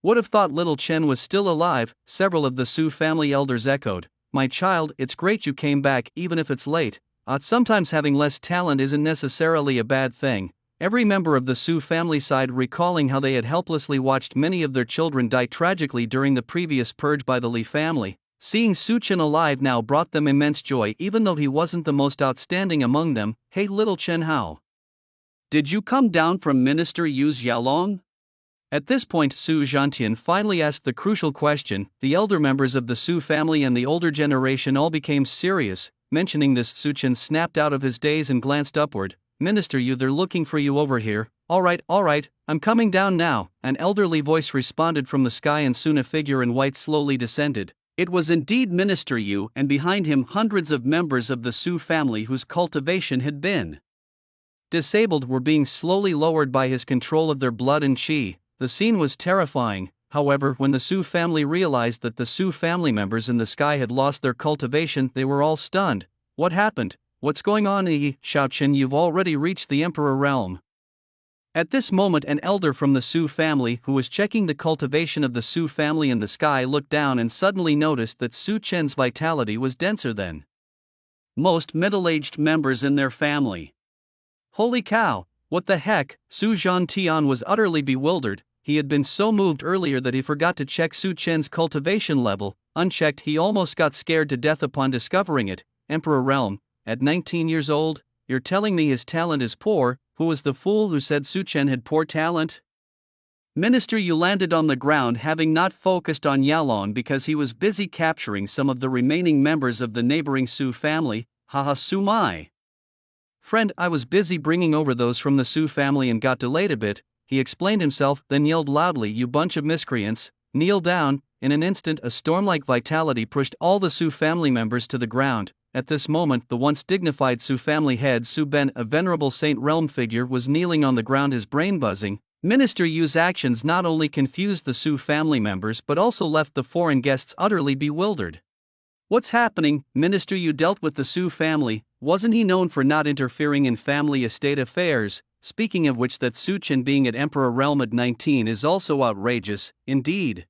would have thought little Chen was still alive?" Several of the Su family elders echoed. "My child, it's great you came back, even if it's late. Sometimes having less talent isn't necessarily a bad thing." Every member of the Su family sighed, recalling how they had helplessly watched many of their children die tragically during the previous purge by the Li family. Seeing Su Chen alive now brought them immense joy, even though he wasn't the most outstanding among them. "Hey little Chen, how did you come down from Minister Yu's Yalong?" At this point, Su Zhantian finally asked the crucial question. The elder members of the Su family and the older generation all became serious. Mentioning this, Su Chen snapped out of his daze and glanced upward. "Minister Yu, they're looking for you over here." All right, I'm coming down now." An elderly voice responded from the sky, and soon a figure in white slowly descended. It was indeed Minister Yu, and behind him hundreds of members of the Su family whose cultivation had been disabled were being slowly lowered by his control of their blood and qi. The scene was terrifying. However, when the Su family realized that the Su family members in the sky had lost their cultivation, they were all stunned. "What happened? What's going on?" "Xiaochen, you've already reached the Emperor realm." At this moment, an elder from the Su family, who was checking the cultivation of the Su family in the sky, looked down and suddenly noticed that Su Chen's vitality was denser than most middle-aged members in their family. Holy cow, what the heck? Su Zhantian was utterly bewildered. He had been so moved earlier that he forgot to check Su Chen's cultivation level. Unchecked, he almost got scared to death upon discovering it. Emperor realm, at 19 years old? You're telling me his talent is poor? Who was the fool who said Su Chen had poor talent? Minister Yu landed on the ground, having not focused on Yalon because he was busy capturing some of the remaining members of the neighboring Su family. Haha, Su mai. Friend, I was busy bringing over those from the Su family and got delayed a bit, he explained himself, then yelled loudly, you bunch of miscreants, kneel down. In an instant a storm-like vitality pushed all the Su family members to the ground. At this moment the once dignified Su family head Su Ben, a venerable Saint Realm figure, was kneeling on the ground, his brain buzzing. Minister Yu's actions not only confused the Su family members but also left the foreign guests utterly bewildered. What's happening? Minister Yu dealt with the Su family, wasn't he known for not interfering in family estate affairs? Speaking of which, that Su Chen being at Emperor Realm at 19 is also outrageous, indeed.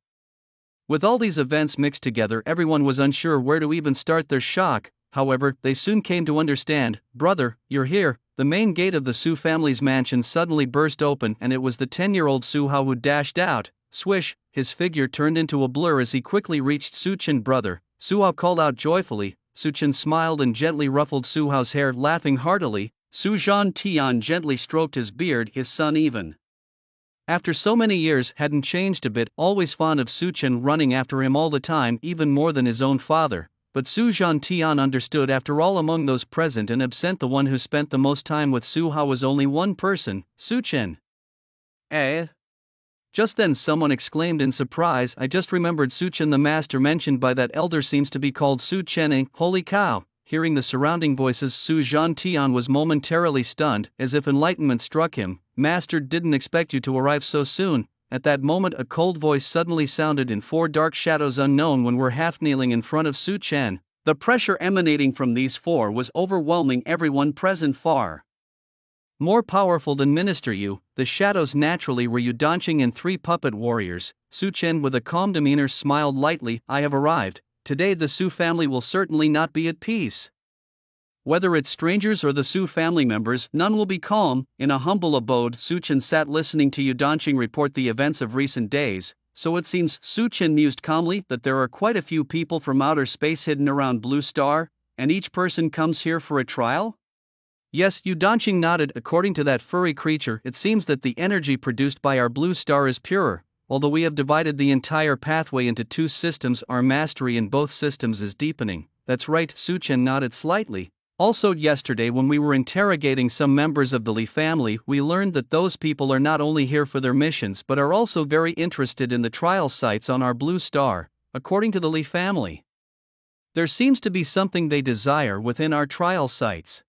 With all these events mixed together, everyone was unsure where to even start their shock. However, they soon came to understand. Brother, you're here. The main gate of the Su family's mansion suddenly burst open and it was the 10-year-old Su Hao who dashed out. Swish, his figure turned into a blur as he quickly reached Su Chen. Brother, Su Hao called out joyfully. Su Chen smiled and gently ruffled Su Hao's hair, laughing heartily. Su Zhan Tian gently stroked his beard. His son, even after so many years, hadn't changed a bit, always fond of Su Chen, running after him all the time, even more than his own father. But Su Zhan Tian understood, after all, among those present and absent, the one who spent the most time with Su Hao was only one person, Su Chen. Eh? Just then someone exclaimed in surprise, I just remembered, Su Chen, the master mentioned by that elder, seems to be called Su Chen. Holy cow! Hearing the surrounding voices, Su Zhan Tian was momentarily stunned, as if enlightenment struck him. Master, didn't expect you to arrive so soon. At that moment a cold voice suddenly sounded in four dark shadows unknown when we're half kneeling in front of Su Chen. The pressure emanating from these four was overwhelming everyone present, far more powerful than Minister Yu. The shadows naturally were Yu Danqing and three puppet warriors. Su Chen, with a calm demeanor, smiled lightly. I have arrived. Today the Su family will certainly not be at peace. Whether it's strangers or the Su family members, none will be calm. In a humble abode, Su Chen sat listening to Yu Danqing report the events of recent days. So it seems, Su Chen mused calmly, that there are quite a few people from outer space hidden around Blue Star, and each person comes here for a trial? Yes, Yu Danqing nodded. According to that furry creature, it seems that the energy produced by our Blue Star is purer. Although we have divided the entire pathway into two systems, our mastery in both systems is deepening. That's right, Su Chen nodded slightly. Also, yesterday when we were interrogating some members of the Li family, we learned that those people are not only here for their missions but are also very interested in the trial sites on our Blue Star. According to the Li family, there seems to be something they desire within our trial sites.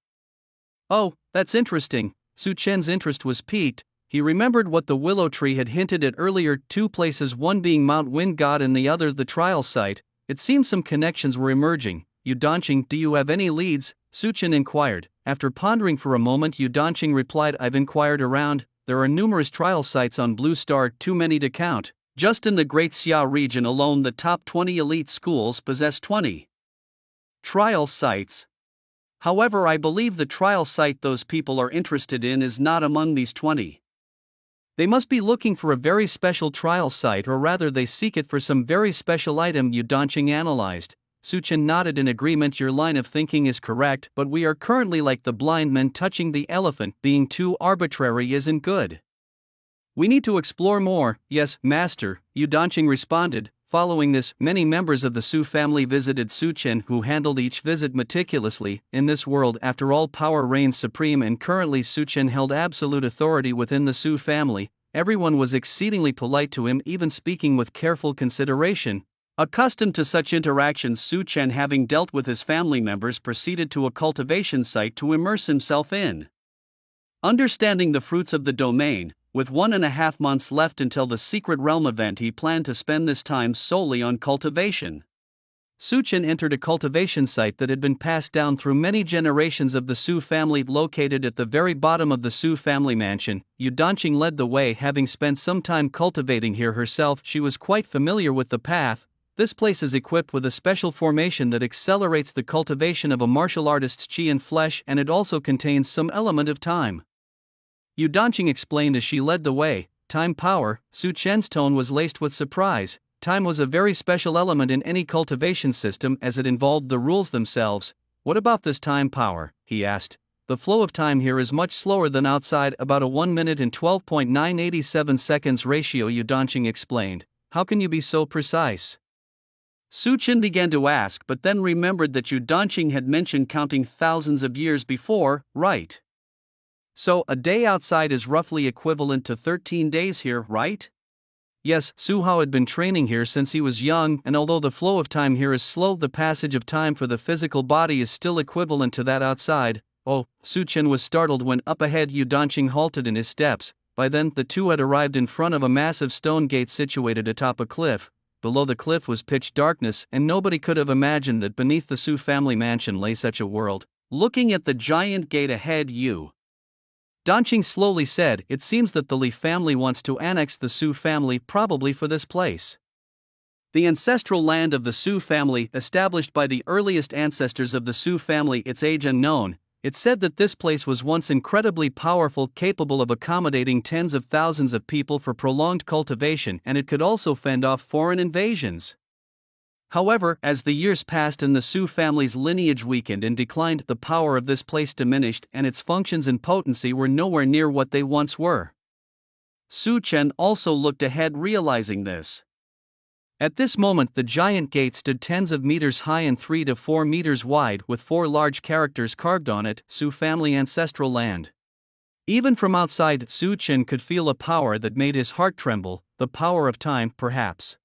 Oh, that's interesting. Su Chen's interest was piqued. He remembered what the willow tree had hinted at earlier, two places, one being Mount Wind God and the other the trial site. It seemed some connections were emerging. Yu Danqing, do you have any leads? Su Chen inquired. After pondering for a moment, Yu Danqing replied, I've inquired around. There are numerous trial sites on Blue Star, too many to count. Just in the Great Xia region alone, the top 20 elite schools possess 20 trial sites. However, I believe the trial site those people are interested in is not among these 20. They must be looking for a very special trial site, or rather they seek it for some very special item, Yu Danqing analyzed. Su Chen nodded in agreement. Your line of thinking is correct, but we are currently like the blind men touching the elephant. Being too arbitrary isn't good. We need to explore more. Yes, master, Yu Danqing responded. Following this, many members of the Su family visited Su Chen, who handled each visit meticulously. In this world, after all, power reigns supreme, and currently Su Chen held absolute authority within the Su family. Everyone was exceedingly polite to him, even speaking with careful consideration. Accustomed to such interactions, Su Chen, having dealt with his family members, proceeded to a cultivation site to immerse himself in understanding the fruits of the domain. With 1.5 months left until the Secret Realm event, he planned to spend this time solely on cultivation. Su Chen entered a cultivation site that had been passed down through many generations of the Su family, located at the very bottom of the Su family mansion. Yu Danqing led the way, having spent some time cultivating here herself. She was quite familiar with the path. This place is equipped with a special formation that accelerates the cultivation of a martial artist's chi and flesh, and it also contains some element of time. Yu Danqing explained as she led the way. Time power. Su Chen's tone was laced with surprise. Time was a very special element in any cultivation system, as it involved the rules themselves. What about this time power? He asked. the flow of time here is much slower than outside, about a 1 minute and 12.987 seconds ratio, Yu Danqing explained. How can you be so precise? Su Chen began to ask, but then remembered that Yu Danqing had mentioned counting thousands of years before, right? So, a day outside is roughly equivalent to 13 days here, right? Yes, Su Hao had been training here since he was young, and although the flow of time here is slow, the passage of time for the physical body is still equivalent to that outside. Oh, Su Chen was startled when up ahead Yu Danqing halted in his steps. By then, the two had arrived in front of a massive stone gate situated atop a cliff. Below the cliff was pitch darkness, and nobody could have imagined that beneath the Su family mansion lay such a world. Looking at the giant gate ahead, Yu Danqing slowly said, "It seems that the Li family wants to annex the Su family, probably for this place." The ancestral land of the Su family, established by the earliest ancestors of the Su family, its age unknown. It said that this place was once incredibly powerful, capable of accommodating tens of thousands of people for prolonged cultivation, and it could also fend off foreign invasions. However, as the years passed and the Su family's lineage weakened and declined, the power of this place diminished, and its functions and potency were nowhere near what they once were. Su Chen also looked ahead, realizing this. At this moment, the giant gate stood tens of meters high and 3 to 4 meters wide, with 4 large characters carved on it: Su family ancestral land. Even from outside, Su Chen could feel a power that made his heart tremble, the power of time, perhaps.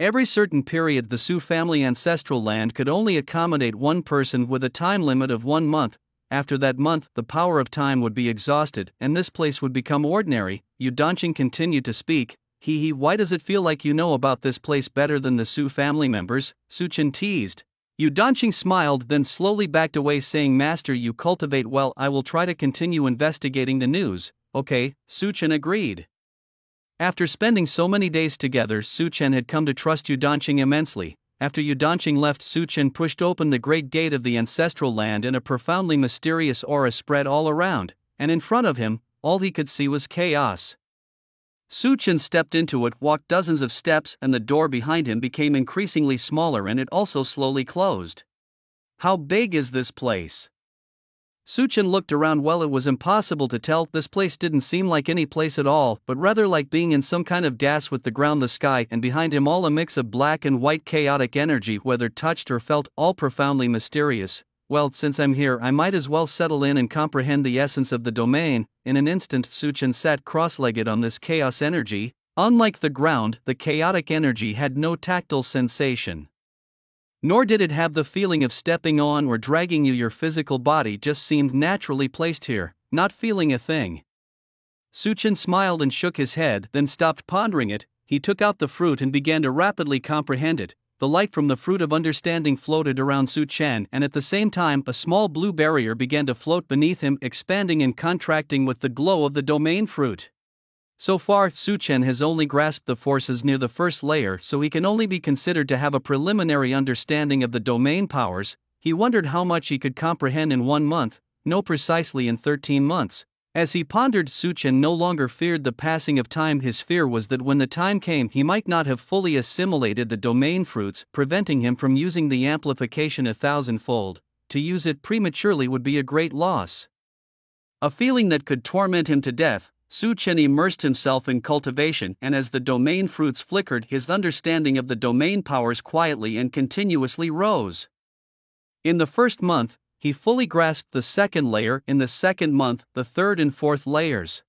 Every certain period, the Su family ancestral land could only accommodate one person with a time limit of 1 month. After that month, the power of time would be exhausted, and this place would become ordinary. Yu Danqing continued to speak. Why does it feel like you know about this place better than the Su family members? Su Chen teased. Yu Danqing smiled, then slowly backed away, saying, "Master, you cultivate well, I will try to continue investigating the news." Okay, Su Chen agreed. After spending so many days together, Su Chen had come to trust Yu Danqing immensely. After Yu Danqing left, Su Chen pushed open the great gate of the ancestral land, and a profoundly mysterious aura spread all around, and in front of him, all he could see was chaos. Su Chen stepped into it, walked dozens of steps, and the door behind him became increasingly smaller, and it also slowly closed. How big is this place? Su Chen looked around. Well, it was impossible to tell. This place didn't seem like any place at all, but rather like being in some kind of gas, with the ground, the sky, and behind him all a mix of black and white chaotic energy, whether touched or felt, all profoundly mysterious. Well, since I'm here, I might as well settle in and comprehend the essence of the domain. In an instant, Su Chen sat cross-legged on this chaos energy. Unlike the ground, the chaotic energy had no tactile sensation. Nor did it have the feeling of stepping on or dragging you. Your physical body just seemed naturally placed here, not feeling a thing. Su Chen smiled and shook his head, then stopped pondering it. He took out the fruit and began to rapidly comprehend it. The light from the fruit of understanding floated around Su Chen, and at the same time, a small blue barrier began to float beneath him, expanding and contracting with the glow of the domain fruit. So far, Su Chen has only grasped the forces near the first layer, so he can only be considered to have a preliminary understanding of the domain powers. He wondered how much he could comprehend in 1 month, no, precisely in 13 months. As he pondered, Su Chen no longer feared the passing of time. His fear was that when the time came, he might not have fully assimilated the domain fruits, preventing him from using the amplification 1,000-fold. To use it prematurely would be a great loss. A feeling that could torment him to death. Su Chen immersed himself in cultivation, and as the domain fruits flickered, his understanding of the domain powers quietly and continuously rose. In the first month, he fully grasped the second layer. In the second month, the third and fourth layers.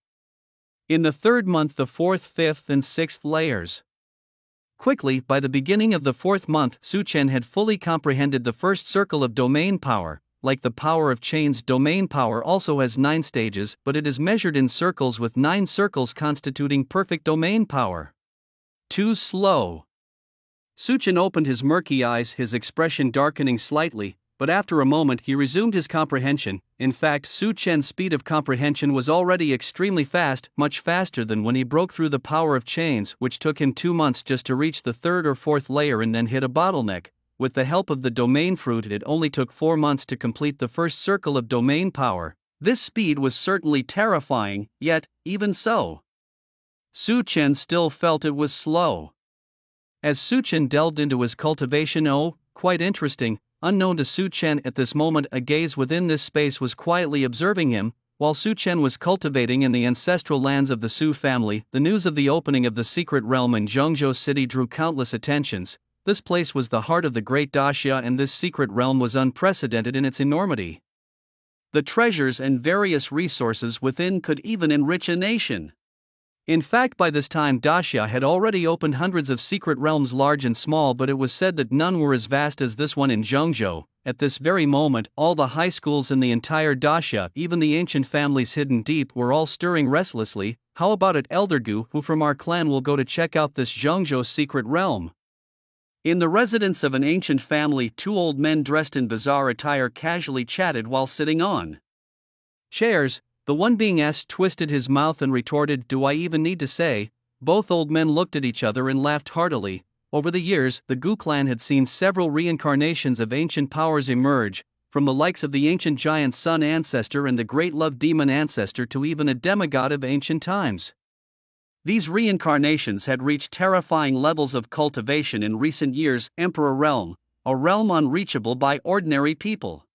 In the third month, the fourth, fifth, and sixth layers. Quickly, by the beginning of the fourth month, Su Chen had fully comprehended the first circle of domain power. Like the power of chains, domain power also has 9 stages, but it is measured in circles, with 9 circles constituting perfect domain power. Too slow. Su Chen opened his murky eyes, his expression darkening slightly, but after a moment he resumed his comprehension. In fact, Su Chen's speed of comprehension was already extremely fast, much faster than when he broke through the power of chains, which took him 2 months just to reach the third or fourth layer and then hit a bottleneck. With the help of the domain fruit, it only took 4 months to complete the first circle of domain power. This speed was certainly terrifying, yet, even so, Su Chen still felt it was slow. As Su Chen delved into his cultivation, oh, quite interesting, unknown to Su Chen at this moment. A gaze within this space was quietly observing him. While Su Chen was cultivating in the ancestral lands of the Su family, the news of the opening of the secret realm in Zhengzhou City drew countless attentions. This place was the heart of the great Daxia, and this secret realm was unprecedented in its enormity. The treasures and various resources within could even enrich a nation. In fact, by this time Daxia had already opened hundreds of secret realms, large and small, but it was said that none were as vast as this one in Zhengzhou. At this very moment, all the high schools in the entire Daxia, even the ancient families hidden deep, were all stirring restlessly. How about it, Elder Gu? Who from our clan will go to check out this Zhengzhou secret realm? In the residence of an ancient family, two old men dressed in bizarre attire casually chatted while sitting on chairs. The one being asked twisted his mouth and retorted, "Do I even need to say?" Both old men looked at each other and laughed heartily. Over the years, the Gu clan had seen several reincarnations of ancient powers emerge, from the likes of the ancient giant sun ancestor and the great love demon ancestor to even a demigod of ancient times. These reincarnations had reached terrifying levels of cultivation in recent years. Emperor Realm, a realm unreachable by ordinary people.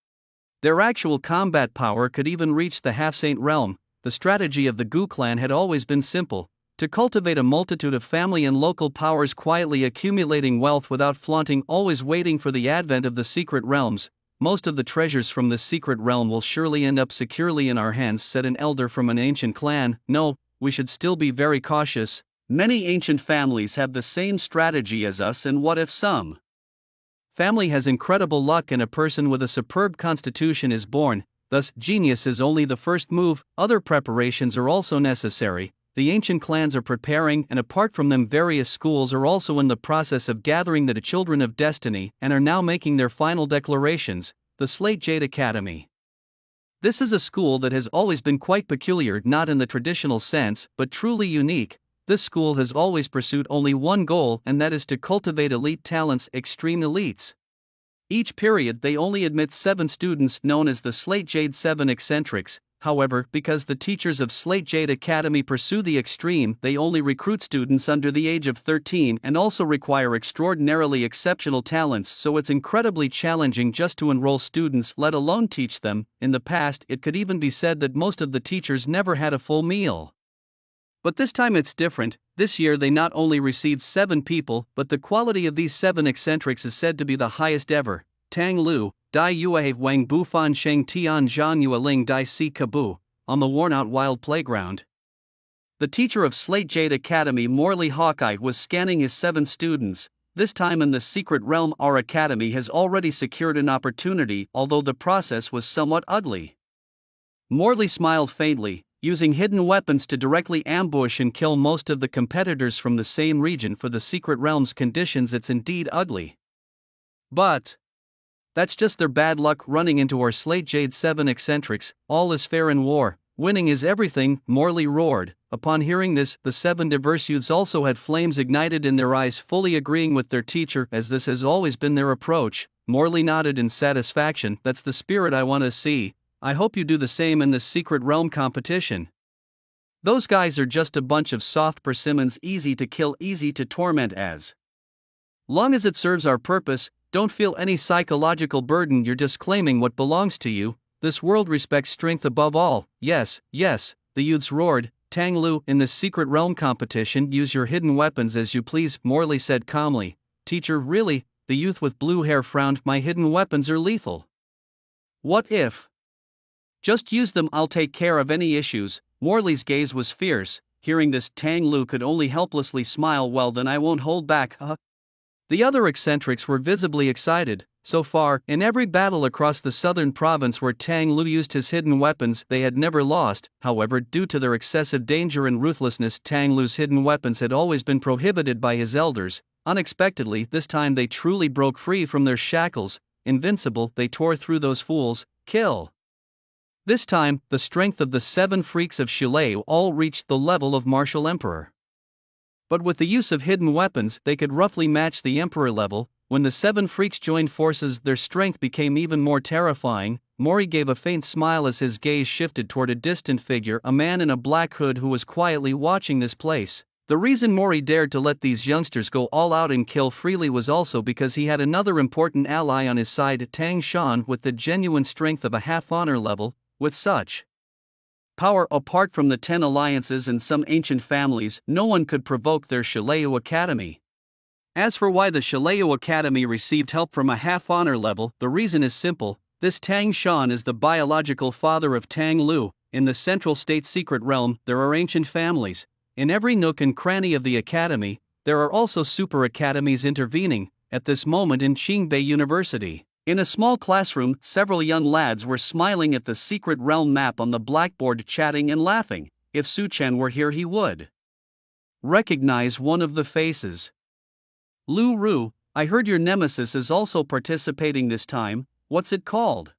Their actual combat power could even reach the half-saint realm. The strategy of the Gu clan had always been simple: to cultivate a multitude of family and local powers, quietly accumulating wealth without flaunting, always waiting for the advent of the secret realms. "Most of the treasures from this secret realm will surely end up securely in our hands," said an elder from an ancient clan. "No, we should still be very cautious. Many ancient families have the same strategy as us, and what if some family has incredible luck and a person with a superb constitution is born? Thus, genius is only the first move. Other preparations are also necessary. The ancient clans are preparing, and apart from them, various schools are also in the process of gathering the children of destiny and are now making their final declarations. The Slate Jade Academy. This is a school that has always been quite peculiar, not in the traditional sense, but truly unique. This school has always pursued only one goal, and that is to cultivate elite talents, extreme elites. Each period they only admit 7 students, known as the Slate Jade 7 eccentrics. However, because the teachers of Slate Jade Academy pursue the extreme, they only recruit students under the age of 13 and also require extraordinarily exceptional talents, so it's incredibly challenging just to enroll students, let alone teach them. In the past, it could even be said that most of the teachers never had a full meal. But this time it's different. This year they not only received 7 people, but the quality of these 7 eccentrics is said to be the highest ever. Tang Lu, Dai Yue Wang Bufan Sheng Tian Zhan Yueling Dai Si Kabu, on the worn-out wild playground. The teacher of Slate Jade Academy, Morley Hawkeye, was scanning his 7 students. This time in the secret realm, our academy has already secured an opportunity, although the process was somewhat ugly. Morley smiled faintly. Using hidden weapons to directly ambush and kill most of the competitors from the same region for the secret realm's conditions, it's indeed ugly. But that's just their bad luck running into our Slate Jade 7 eccentrics. All is fair in war. Winning is everything, Morley roared. Upon hearing this, the 7 diverse youths also had flames ignited in their eyes, fully agreeing with their teacher, as this has always been their approach. Morley nodded in satisfaction. "That's the spirit I want to see. I hope you do the same in this secret realm competition. Those guys are just a bunch of soft persimmons, easy to kill, easy to torment. As long as it serves our purpose, don't feel any psychological burden. You're just claiming what belongs to you. This world respects strength above all." "Yes, yes," the youths roared. "Tang Lu, in this secret realm competition, use your hidden weapons as you please," Morley said calmly. "Teacher, really?" The youth with blue hair frowned. "My hidden weapons are lethal. What if? Just use them, I'll take care of any issues." Morley's gaze was fierce. Hearing this, Tang Lu could only helplessly smile. "Well then, I won't hold back." The other eccentrics were visibly excited. So far, in every battle across the southern province where Tang Lu used his hidden weapons, they had never lost. However, due to their excessive danger and ruthlessness, Tang Lu's hidden weapons had always been prohibited by his elders. Unexpectedly, this time they truly broke free from their shackles. Invincible, they tore through those fools. Kill. This time, the strength of the 7 freaks of Shilei all reached the level of Martial Emperor. But with the use of hidden weapons, they could roughly match the Emperor level. When the 7 freaks joined forces, their strength became even more terrifying. Mori gave a faint smile as his gaze shifted toward a distant figure, a man in a black hood who was quietly watching this place. The reason Mori dared to let these youngsters go all out and kill freely was also because he had another important ally on his side, Tang Shan, with the genuine strength of a half-honor level. With such power apart from the 10 alliances and some ancient families, no one could provoke their Shileu Academy. As for why the Shileu Academy received help from a half-honor level, the reason is simple. This Tang Shan is the biological father of Tang Lu. In the Central State Secret Realm, there are ancient families. In every nook and cranny of the academy, there are also super academies intervening. At this moment in Qingbei University, in a small classroom, several young lads were smiling at the secret realm map on the blackboard, chatting and laughing. If Su Chen were here, he would recognize one of the faces. Lu Ru, I heard your nemesis is also participating this time. What's it called?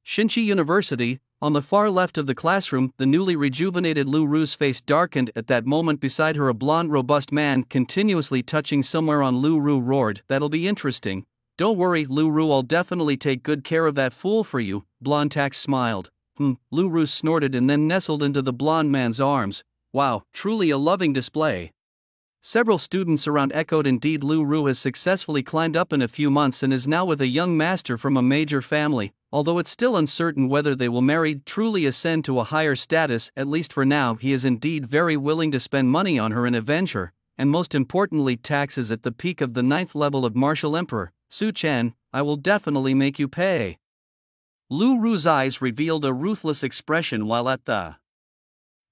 Xinqi University. On the far left of the classroom, the newly rejuvenated Lu Ru's face darkened. At that moment beside her a blonde robust man continuously touching somewhere on Lu Ru roared, "That'll be interesting. Don't worry, Lu Ru, I'll definitely take good care of that fool for you." Blonde Tax smiled. Lu Ru snorted and then nestled into the blonde man's arms. Wow, truly a loving display. Several students around echoed. Indeed, Lu Ru has successfully climbed up in a few months and is now with a young master from a major family. Although it's still uncertain whether they will marry, truly ascend to a higher status, at least for now, he is indeed very willing to spend money on her and avenge her, and most importantly, taxes at the peak of the 9th level of Martial Emperor. Su Chen, I will definitely make you pay. Lu Ru's eyes revealed a ruthless expression while at the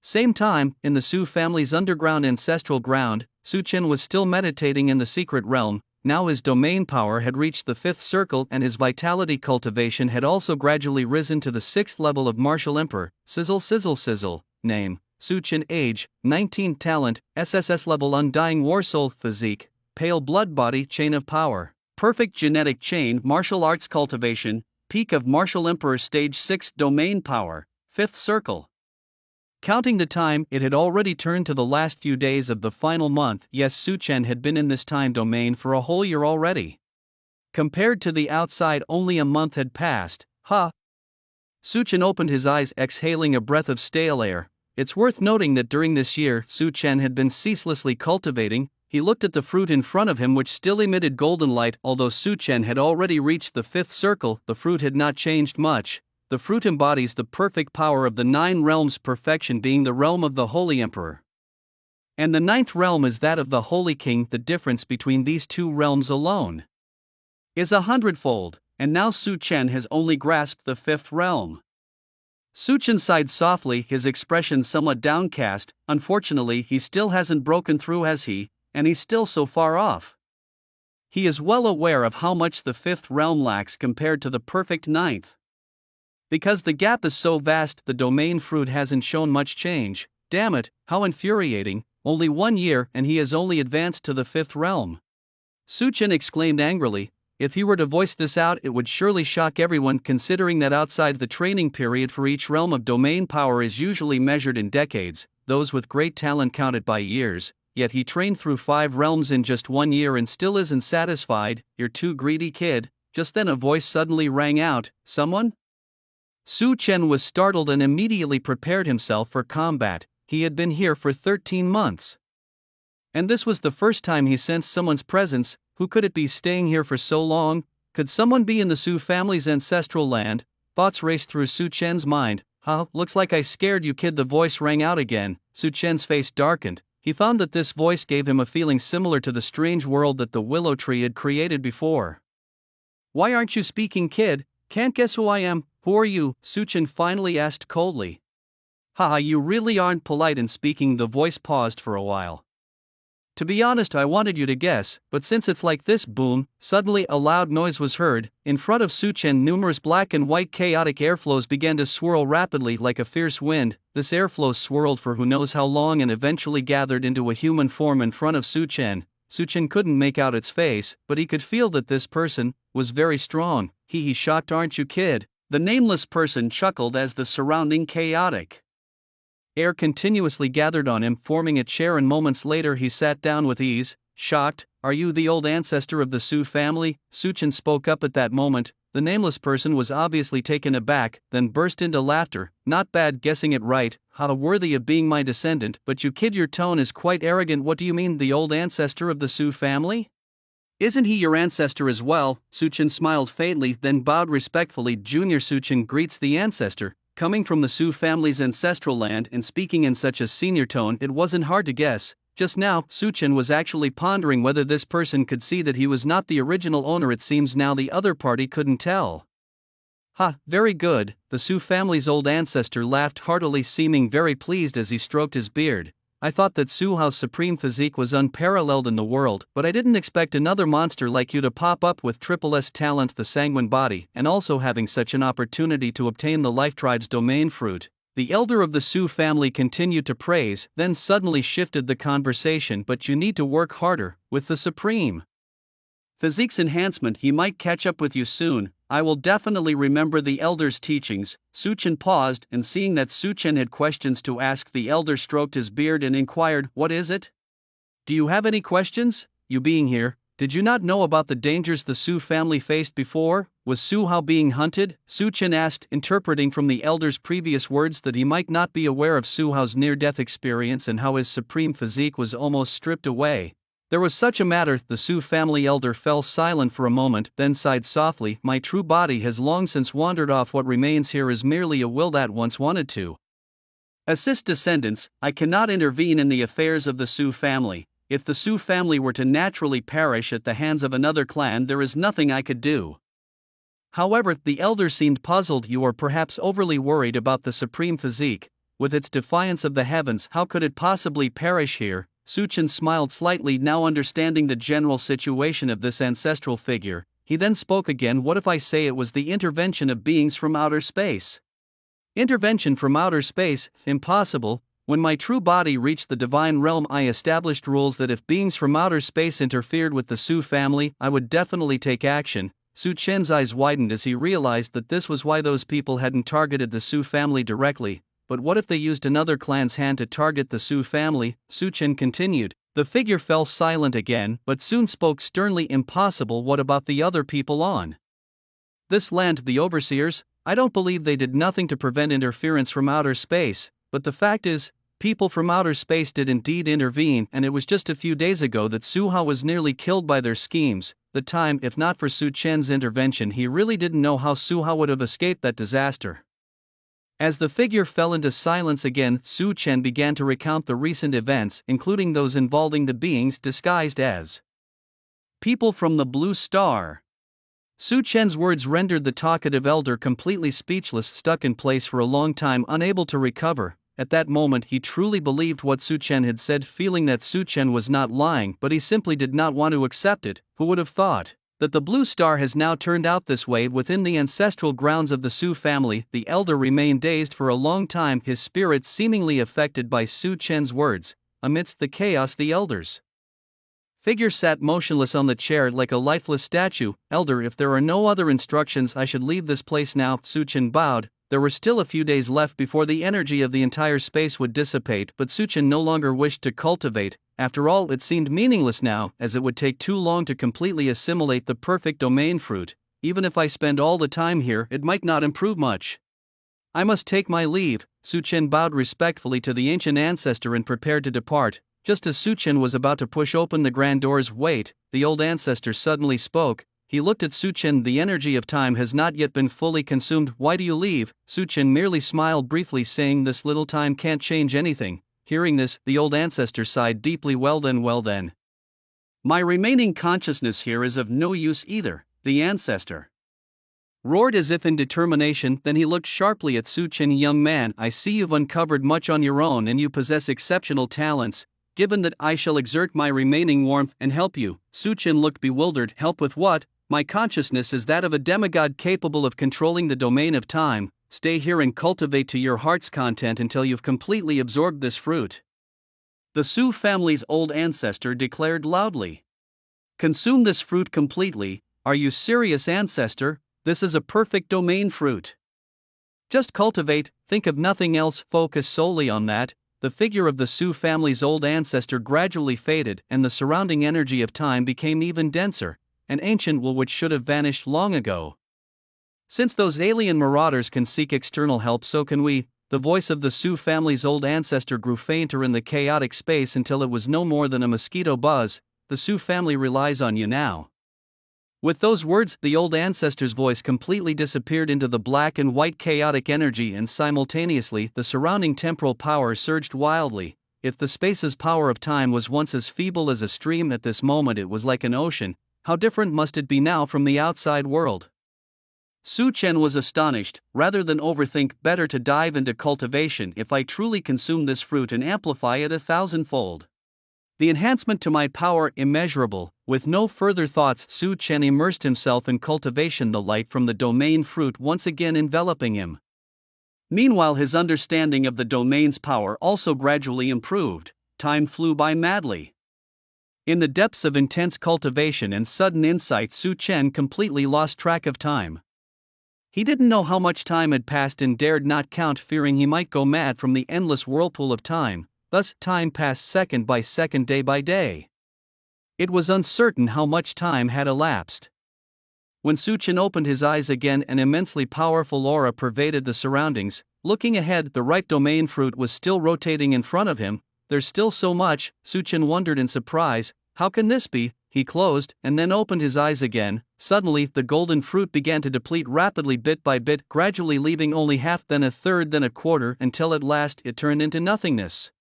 same time, in the Su family's underground ancestral ground, Su Chen was still meditating in the secret realm. Now his domain power had reached the 5th circle and his vitality cultivation had also gradually risen to the 6th level of Martial Emperor. Sizzle sizzle sizzle. Name, Su Chen. Age, 19. Talent, SSS level. Undying Warsoul. Physique, pale blood. Body, chain of power, perfect genetic chain. Martial arts cultivation, peak of Martial Emperor. Stage 6. Domain power, 5th circle. Counting the time, it had already turned to the last few days of the final month. Yes, Su Chen had been in this time domain for a whole year already. Compared to the outside, only a month had passed. Su Chen opened his eyes, exhaling a breath of stale air. It's worth noting that during this year, Su Chen had been ceaselessly cultivating. He looked at the fruit in front of him, which still emitted golden light. Although Su Chen had already reached the 5th circle, the fruit had not changed much. The fruit embodies the perfect power of the 9 realms, perfection being the realm of the Holy Emperor. And the 9th realm is that of the Holy King. The difference between these two realms alone is 100-fold, and now Su Chen has only grasped the 5th realm. Su Chen sighed softly, his expression somewhat downcast. Unfortunately, he still hasn't broken through, has he? And he's still so far off. He is well aware of how much the 5th realm lacks compared to the perfect 9th. Because the gap is so vast, the domain fruit hasn't shown much change. Damn it, how infuriating, only 1 year and he has only advanced to the 5th realm. Su Chen exclaimed angrily. If he were to voice this out, it would surely shock everyone, considering that outside the training period for each realm of domain power is usually measured in decades, those with great talent count it by years, yet he trained through 5 realms in just 1 year and still isn't satisfied. You're too greedy, kid. Just then a voice suddenly rang out. Someone? Su Chen was startled and immediately prepared himself for combat. He had been here for 13 months. And this was the first time he sensed someone's presence. Who could it be staying here for so long? Could someone be in the Su family's ancestral land? Thoughts raced through Su Chen's mind. Looks like I scared you, kid. The voice rang out again. Su Chen's face darkened. He found that this voice gave him a feeling similar to the strange world that the willow tree had created before. Why aren't you speaking, kid? Can't guess who I am? Who are you? Su Chen finally asked coldly. You really aren't polite in speaking. The voice paused for a while. To be honest, I wanted you to guess, but since it's like this, boom, suddenly a loud noise was heard. In front of Su Chen, numerous black and white chaotic airflows began to swirl rapidly like a fierce wind. This airflow swirled for who knows how long and eventually gathered into a human form in front of Su Chen. Su Chen couldn't make out its face, but he could feel that this person was very strong. He shocked, aren't you, kid? The nameless person chuckled as the surrounding chaotic air continuously gathered on him, forming a chair, and moments later he sat down with ease. shocked. Are you the old ancestor of the Su family? Suchin spoke up at that moment. The nameless person was obviously taken aback, then burst into laughter. Not bad, guessing it right. How worthy of being my descendant, but you kid, your tone is quite arrogant. What do you mean, the old ancestor of the Su family? Isn't he your ancestor as well? Suchin smiled faintly, then bowed respectfully. Junior Suchin greets the ancestor. Coming from the Su family's ancestral land and speaking in such a senior tone, it wasn't hard to guess. Just now, Suchin was actually pondering whether this person could see that he was not the original owner. It seems now the other party couldn't tell. Ha, very good. The Su family's old ancestor laughed heartily, seeming very pleased as he stroked his beard. I thought that Su Hao's supreme physique was unparalleled in the world, but I didn't expect another monster like you to pop up with triple S talent, the sanguine body, and also having such an opportunity to obtain the Life Tribe's domain fruit. The elder of the Su family continued to praise, then suddenly shifted the conversation. But you need to work harder. With the supreme physique's enhancement, he might catch up with you soon. I will definitely remember the elder's teachings. Suchin paused, and seeing that Suchin had questions to ask, the elder stroked his beard and inquired, "What is it? Do you have any questions? You being here, did you not know about the dangers the Su family faced before? Was Su Hao being hunted?" Suchin asked, interpreting from the elder's previous words that he might not be aware of Su Hao's near-death experience and how his supreme physique was almost stripped away. There was such a matter. The Su family elder fell silent for a moment, then sighed softly. My true body has long since wandered off. What remains here is merely a will that once wanted to assist descendants. I cannot intervene in the affairs of the Su family. If the Su family were to naturally perish at the hands of another clan, there is nothing I could do. However, the elder seemed puzzled. You are perhaps overly worried about the supreme physique. With its defiance of the heavens, how could it possibly perish here? Suchin smiled slightly, now understanding the general situation of this ancestral figure. He then spoke again. What if I say it was the intervention of beings from outer space? Intervention from outer space? Impossible. When my true body reached the divine realm, I established rules that if beings from outer space interfered with the Su family, I would definitely take action. Suchin's eyes widened as he realized that this was why those people hadn't targeted the Su family directly. But what if they used another clan's hand to target the Su family? Suchin continued. The figure fell silent again, but soon spoke sternly. Impossible. What about the other people on this land, the overseers? I don't believe they did nothing to prevent interference from outer space, but the fact is, people from outer space did indeed intervene, and it was just a few days ago that Su Hao was nearly killed by their schemes. The time, if not for Suchin's intervention, he really didn't know how Su Hao would have escaped that disaster. As the figure fell into silence again, Suchin began to recount the recent events, including those involving the beings disguised as people from the Blue Star. Suchin's words rendered the talkative elder completely speechless, stuck in place for a long time, unable to recover. At that moment he truly believed what Suchin had said, feeling that Suchin was not lying, but he simply did not want to accept it. Who would have thought that the Blue Star has now turned out this way within the ancestral grounds of the Su family? The elder remained dazed for a long time, his spirits seemingly affected by Suchin's words. Amidst the chaos, the elder's figure sat motionless on the chair like a lifeless statue. Elder, if there are no other instructions, I should leave this place now. Suchin bowed. There were still a few days left before the energy of the entire space would dissipate, but Suchin no longer wished to cultivate. After all, it seemed meaningless now, as it would take too long to completely assimilate the perfect domain fruit. Even if I spend all the time here, it might not improve much. I must take my leave. Suchin bowed respectfully to the ancient ancestor and prepared to depart. Just as Suchin was about to push open the grand doors, wait, the old ancestor suddenly spoke. He looked at Suchin. The energy of time has not yet been fully consumed. Why do you leave? Suchin merely smiled briefly, saying this little time can't change anything. Hearing this, the old ancestor sighed deeply. Well then. My remaining consciousness here is of no use either, the ancestor roared as if in determination. Then he looked sharply at Suchin. Young man, I see you've uncovered much on your own and you possess exceptional talents. Given that, I shall exert my remaining warmth and help you. Suchin looked bewildered. Help with what? My consciousness is that of a demigod capable of controlling the domain of time. Stay here and cultivate to your heart's content until you've completely absorbed this fruit, the Su family's old ancestor declared loudly. Consume this fruit completely. Are you serious, ancestor? This is a perfect domain fruit. Just cultivate, think of nothing else, focus solely on that. the figure of the Su family's old ancestor gradually faded and the surrounding energy of time became even denser, an ancient will which should have vanished long ago. Since those alien marauders can seek external help, so can we. The voice of the Su family's old ancestor grew fainter in the chaotic space until it was no more than a mosquito buzz. The Su family relies on you now. With those words, the old ancestor's voice completely disappeared into the black and white chaotic energy, and simultaneously the surrounding temporal power surged wildly. If the space's power of time was once as feeble as a stream, at this moment it was like an ocean. How different must it be now from the outside world? Su Chen was astonished. Rather than overthink, better to dive into cultivation. If I truly consume this fruit and amplify it 1,000-fold. The enhancement to my power immeasurable. With no further thoughts, Su Chen immersed himself in cultivation, the light from the domain fruit once again enveloping him. Meanwhile, his understanding of the domain's power also gradually improved. Time flew by madly. In the depths of intense cultivation and sudden insight, Su Chen completely lost track of time. He didn't know how much time had passed and dared not count, fearing he might go mad from the endless whirlpool of time. Thus, time passed second by second, day by day. It was uncertain how much time had elapsed. When Su Chen opened his eyes again, an immensely powerful aura pervaded the surroundings. Looking ahead, the ripe domain fruit was still rotating in front of him. There's still so much, Su Chen wondered in surprise. How can this be? He closed and then opened his eyes again. Suddenly, the golden fruit began to deplete rapidly, bit by bit, gradually leaving only half, then a third, then a quarter, until at last it turned into nothingness.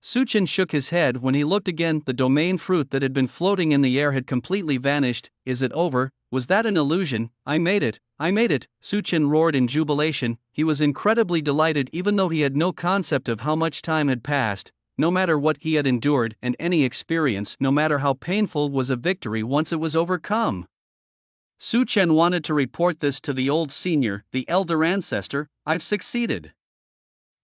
Su Chen shook his head. When he looked again, the domain fruit that had been floating in the air had completely vanished. Is it over? Was that an illusion? I made it! I made it! Su Chen roared in jubilation. He was incredibly delighted, even though he had no concept of how much time had passed. No matter what he had endured, and any experience, no matter how painful, was a victory once it was overcome. Su Chen wanted to report this to the old senior, the elder ancestor. I've succeeded.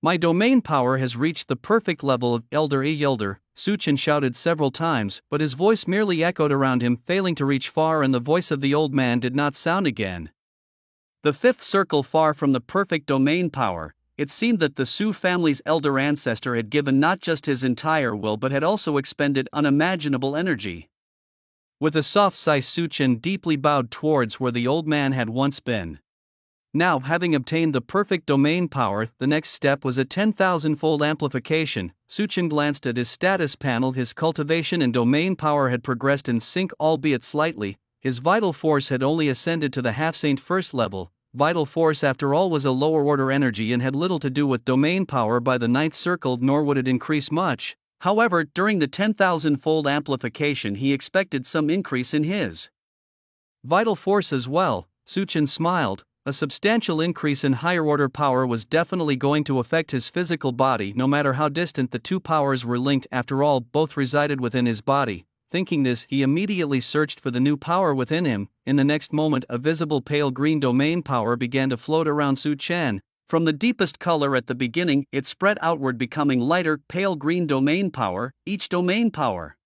My domain power has reached the perfect level of elder. Su Chen shouted several times, but his voice merely echoed around him, failing to reach far, and the voice of the old man did not sound again. The fifth circle, far from the perfect domain power. It seemed that the Su family's elder ancestor had given not just his entire will but had also expended unimaginable energy. With a soft sigh, Su Chen deeply bowed towards where the old man had once been. Now, having obtained the perfect domain power, the next step was a 10,000-fold amplification. Su Chen glanced at his status panel. His cultivation and domain power had progressed in sync, albeit slightly. His vital force had only ascended to the half-saint first level. Vital force, after all, was a lower-order energy and had little to do with domain power by the ninth circle, nor would it increase much. However, during the 10,000-fold amplification he expected some increase in his vital force as well. Su Chen smiled. A substantial increase in higher-order power was definitely going to affect his physical body, no matter how distant the two powers were linked. After all, both resided within his body. Thinking this, he immediately searched for the new power within him. In the next moment, a visible pale green domain power began to float around Su Chen. From the deepest color at the beginning, it spread outward, becoming lighter, pale green domain power. Each domain power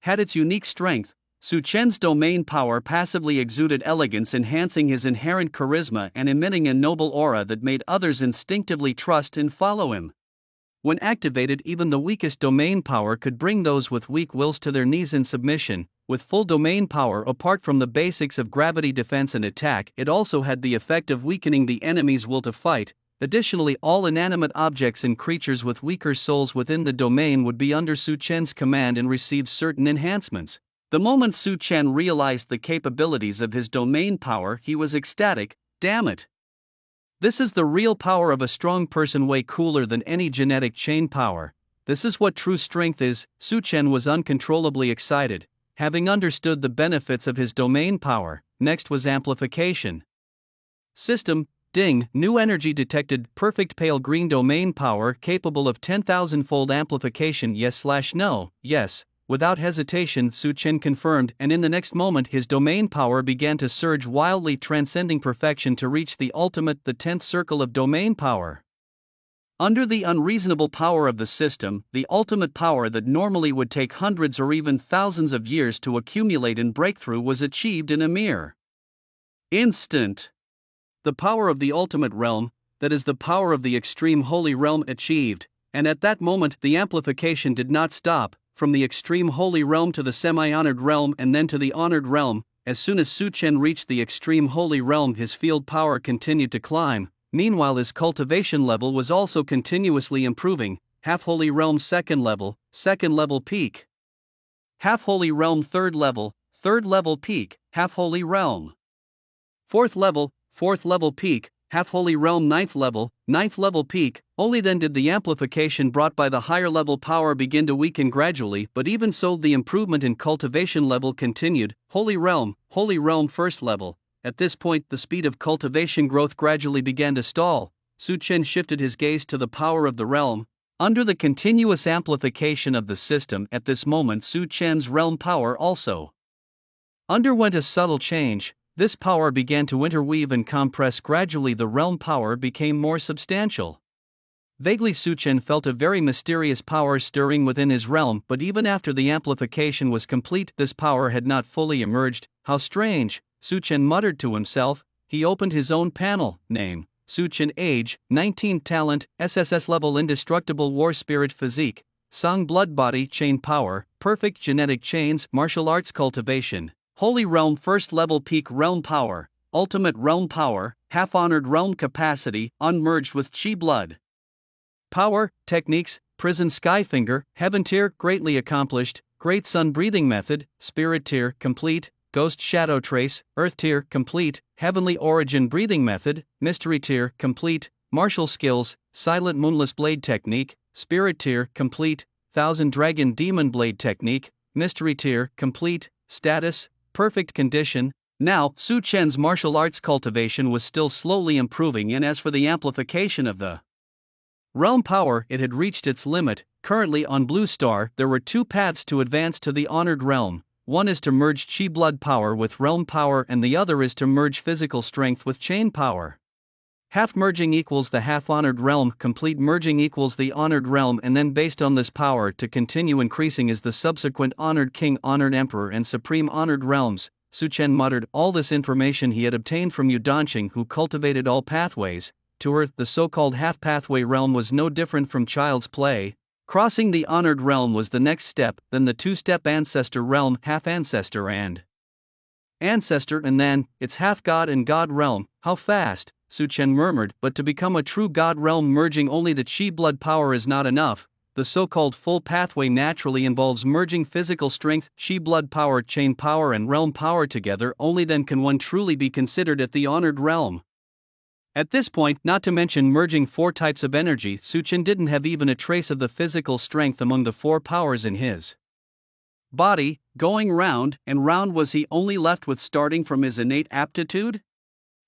had its unique strength. Su Chen's domain power passively exuded elegance, enhancing his inherent charisma and emitting a noble aura that made others instinctively trust and follow him. When activated, even the weakest domain power could bring those with weak wills to their knees in submission. With full domain power, apart from the basics of gravity defense and attack, it also had the effect of weakening the enemy's will to fight. Additionally, all inanimate objects and creatures with weaker souls within the domain would be under Su Chen's command and receive certain enhancements. The moment Su Chen realized the capabilities of his domain power, he was ecstatic. Damn it! This is the real power of a strong person, way cooler than any genetic chain power. This is what true strength is. Su Chen was uncontrollably excited, having understood the benefits of his domain power. Next was amplification. System, ding, new energy detected, perfect pale green domain power capable of 10,000-fold amplification. Yes/no, yes. Without hesitation, Su Chen confirmed, and in the next moment his domain power began to surge wildly, transcending perfection to reach the ultimate, the 10th circle of domain power. Under the unreasonable power of the system, the ultimate power that normally would take hundreds or even thousands of years to accumulate and breakthrough was achieved in a mere instant. The power of the ultimate realm, that is the power of the extreme holy realm, achieved. And at that moment the amplification did not stop, from the extreme holy realm to the semi-honored realm and then to the honored realm. As soon as Su Chen reached the extreme holy realm, his field power continued to climb. Meanwhile, his cultivation level was also continuously improving. Half-holy realm second level peak. Half-holy realm third level peak, half-holy realm. Fourth level peak, half-holy realm ninth level peak. Only then did the amplification brought by the higher level power begin to weaken gradually, but even so the improvement in cultivation level continued. Holy realm first level. At this point the speed of cultivation growth gradually began to stall. Su Chen shifted his gaze to the power of the realm. Under the continuous amplification of the system at this moment, Su Chen's realm power also underwent a subtle change. This power began to interweave and compress gradually. The realm power became more substantial. Vaguely Su Chen felt a very mysterious power stirring within his realm, but even after the amplification was complete, this power had not fully emerged. How strange, Su Chen muttered to himself. He opened his own panel. Name: Su Chen. Age: 19. Talent: SSS level indestructible war spirit. Physique: Song blood. Body chain power: perfect genetic chains. Martial arts cultivation: Holy realm first level peak realm power, ultimate realm power, half-honored realm capacity, unmerged with chi blood. Power, techniques: prison skyfinger, heaven tier, greatly accomplished, great sun breathing method, spirit tier, complete, ghost shadow trace, earth tier, complete, heavenly origin breathing method, mystery tier, complete, martial skills, silent moonless blade technique, spirit tier, complete, thousand dragon demon blade technique, mystery tier, complete, status, perfect condition. Now, Su Chen's martial arts cultivation was still slowly improving, and as for the amplification of the realm power, it had reached its limit. Currently on Blue Star, there were two paths to advance to the honored realm. One is to merge chi blood power with realm power, and the other is to merge physical strength with chain power. Half merging equals the half honored realm, complete merging equals the honored realm, and then based on this power to continue increasing is the subsequent honored king, honored emperor, and supreme honored realms. Su Chen muttered. All this information he had obtained from Yu Danqing, who cultivated all pathways. To her, the so-called half-pathway realm was no different from child's play. Crossing the honored realm was the next step, then the two-step ancestor realm, half-ancestor and ancestor, and then, it's half-god and god realm. How fast, Su Chen murmured, but to become a true god realm merging only the chi blood power is not enough. The so-called full pathway naturally involves merging physical strength, chi blood power, chain power and realm power together. Only then can one truly be considered at the honored realm. At this point, not to mention merging four types of energy, Su Chen didn't have even a trace of the physical strength among the four powers in his body. Going round and round, was he only left with starting from his innate aptitude?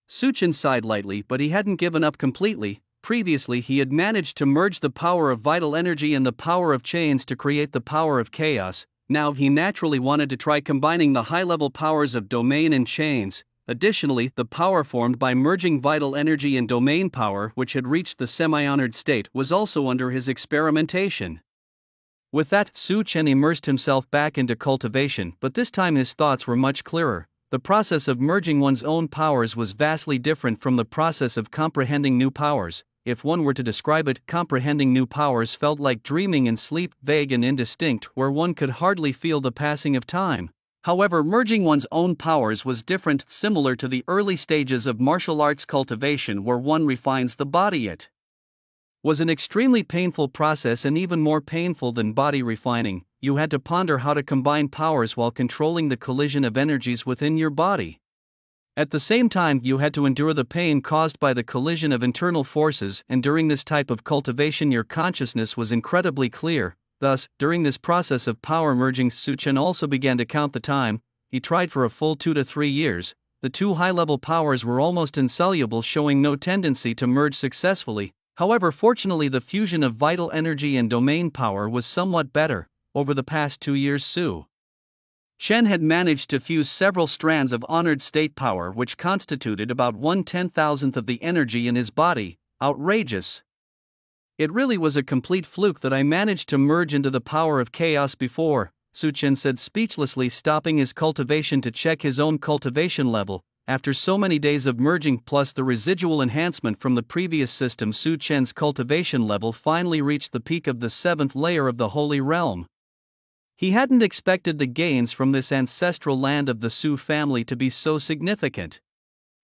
Su Chen sighed lightly, but he hadn't given up completely. Previously he had managed to merge the power of vital energy and the power of chains to create the power of chaos. Now he naturally wanted to try combining the high-level powers of domain and chains. Additionally, the power formed by merging vital energy and domain power, which had reached the semi-honored state, was also under his experimentation. With that, Su Chen immersed himself back into cultivation, but this time his thoughts were much clearer. The process of merging one's own powers was vastly different from the process of comprehending new powers. If one were to describe it, comprehending new powers felt like dreaming in sleep, vague and indistinct, where one could hardly feel the passing of time. However, merging one's own powers was different, similar to the early stages of martial arts cultivation where one refines the body. It was an extremely painful process, and even more painful than body refining. You had to ponder how to combine powers while controlling the collision of energies within your body. At the same time, you had to endure the pain caused by the collision of internal forces, and during this type of cultivation your consciousness was incredibly clear. Thus, during this process of power merging, Su Chen also began to count the time. He tried for a full 2 to 3 years. The two high-level powers were almost insoluble, showing no tendency to merge successfully. However, fortunately the fusion of vital energy and domain power was somewhat better. Over the past 2 years, Su Chen had managed to fuse several strands of honored state power, which constituted about 1/10,000th of the energy in his body. Outrageous. It really was a complete fluke that I managed to merge into the power of chaos before, Su Chen said speechlessly, stopping his cultivation to check his own cultivation level. after so many days of merging plus the residual enhancement from the previous system, Su Chen's cultivation level finally reached the peak of the 7th layer of the Holy Realm. He hadn't expected the gains from this ancestral land of the Su family to be so significant.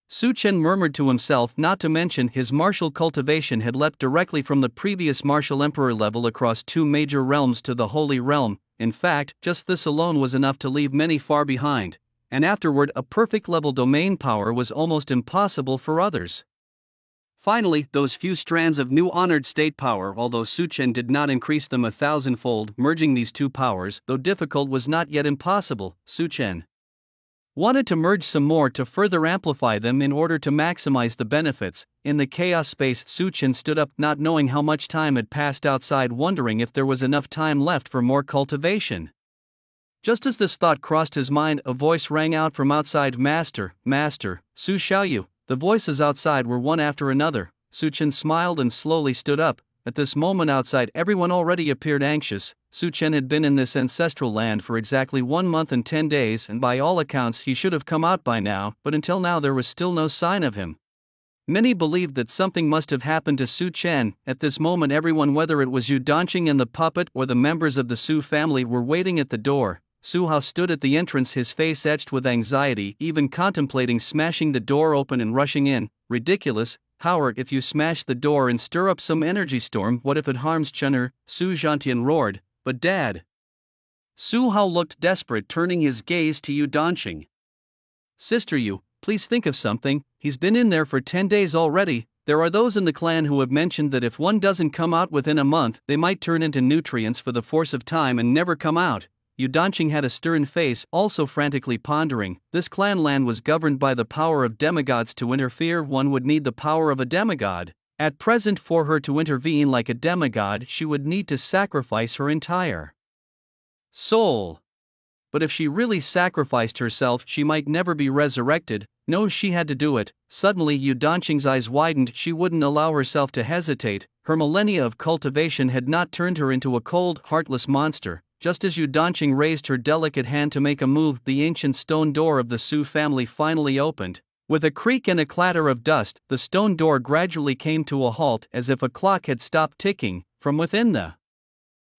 Su Chen murmured to himself, not to mention his martial cultivation had leapt directly from the previous martial emperor level across 2 major realms to the Holy Realm. In fact, just this alone was enough to leave many far behind, and afterward a perfect level domain power was almost impossible for others. Finally, those few strands of new honored state power, although Su Chen did not increase them 1,000-fold, merging these 2 powers, though difficult, was not yet impossible. Su Chen wanted to merge some more to further amplify them in order to maximize the benefits. In the chaos space, Su Chen stood up, not knowing how much time had passed outside, wondering if there was enough time left for more cultivation. Just as this thought crossed his mind, a voice rang out from outside. Master, Master, Su Xiaoyu. The voices outside were one after another. Su Chen smiled and slowly stood up. At this moment outside, everyone already appeared anxious. Su Chen had been in this ancestral land for exactly 1 month and 10 days, and by all accounts he should have come out by now, but until now there was still no sign of him. Many believed that something must have happened to Su Chen. At this moment everyone, whether it was Yu Danqing and the puppet or the members of the Su family, were waiting at the door. Su Hao stood at the entrance, his face etched with anxiety, even contemplating smashing the door open and rushing in. Ridiculous, Howard, if you smash the door and stir up some energy storm, what if it harms Chener? Su Zhantian roared. But Dad. Su Hao looked desperate, turning his gaze to Yu Danqing. Sister Yu, please think of something. He's been in there for 10 days already. There are those in the clan who have mentioned that if one doesn't come out within a month, they might turn into nutrients for the force of time and never come out. Yu Danqing had a stern face, also frantically pondering. This clan land was governed by the power of demigods. To interfere, one would need the power of a demigod. At present, for her to intervene like a demigod, she would need to sacrifice her entire soul. But if she really sacrificed herself, she might never be resurrected. No, she had to do it. Suddenly Yu Danqing's eyes widened. She wouldn't allow herself to hesitate. Her millennia of cultivation had not turned her into a cold, heartless monster. Just as Yu Danqing raised her delicate hand to make a move, the ancient stone door of the Su family finally opened. With a creak and a clatter of dust, the stone door gradually came to a halt, as if a clock had stopped ticking. From within the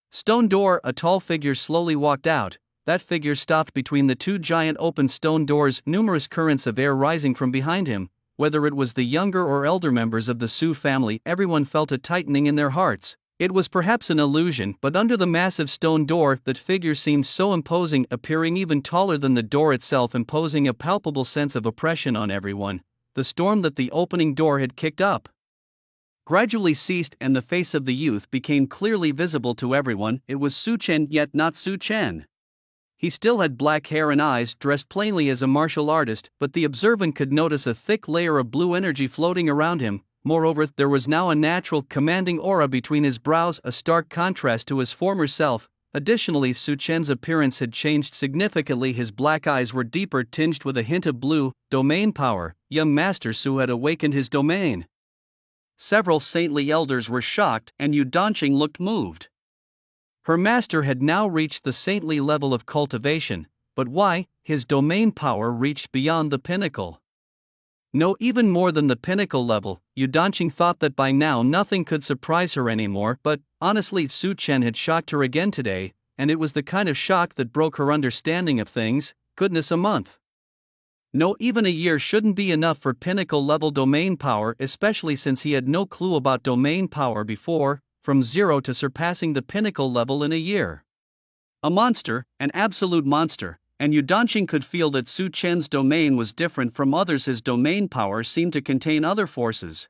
stone door, a tall figure slowly walked out. That figure stopped between the 2 giant open stone doors, numerous currents of air rising from behind him. Whether it was the younger or elder members of the Su family, everyone felt a tightening in their hearts. It was perhaps an illusion, but under the massive stone door, that figure seemed so imposing, appearing even taller than the door itself, imposing a palpable sense of oppression on everyone. The storm that the opening door had kicked up gradually ceased, and the face of the youth became clearly visible to everyone. It was Su Chen, yet not Su Chen. He still had black hair and eyes, dressed plainly as a martial artist, but the observant could notice a thick layer of blue energy floating around him. Moreover, there was now a natural, commanding aura between his brows, a stark contrast to his former self. Additionally, Su Chen's appearance had changed significantly. His black eyes were deeper, tinged with a hint of blue. Domain power. Young Master Su had awakened his domain. Several saintly elders were shocked, and Yu Danqing looked moved. Her master had now reached the saintly level of cultivation, but why? His domain power reached beyond the pinnacle. No, even more than the pinnacle level. Yu Danqing thought that by now nothing could surprise her anymore, but, honestly, Su Chen had shocked her again today, and it was the kind of shock that broke her understanding of things. Goodness, a month. No, even a year shouldn't be enough for pinnacle level domain power, especially since he had no clue about domain power before. From 0 to surpassing the pinnacle level in a year. A monster, an absolute monster. And Yu Danqing could feel that Su Chen's domain was different from others. His domain power seemed to contain other forces.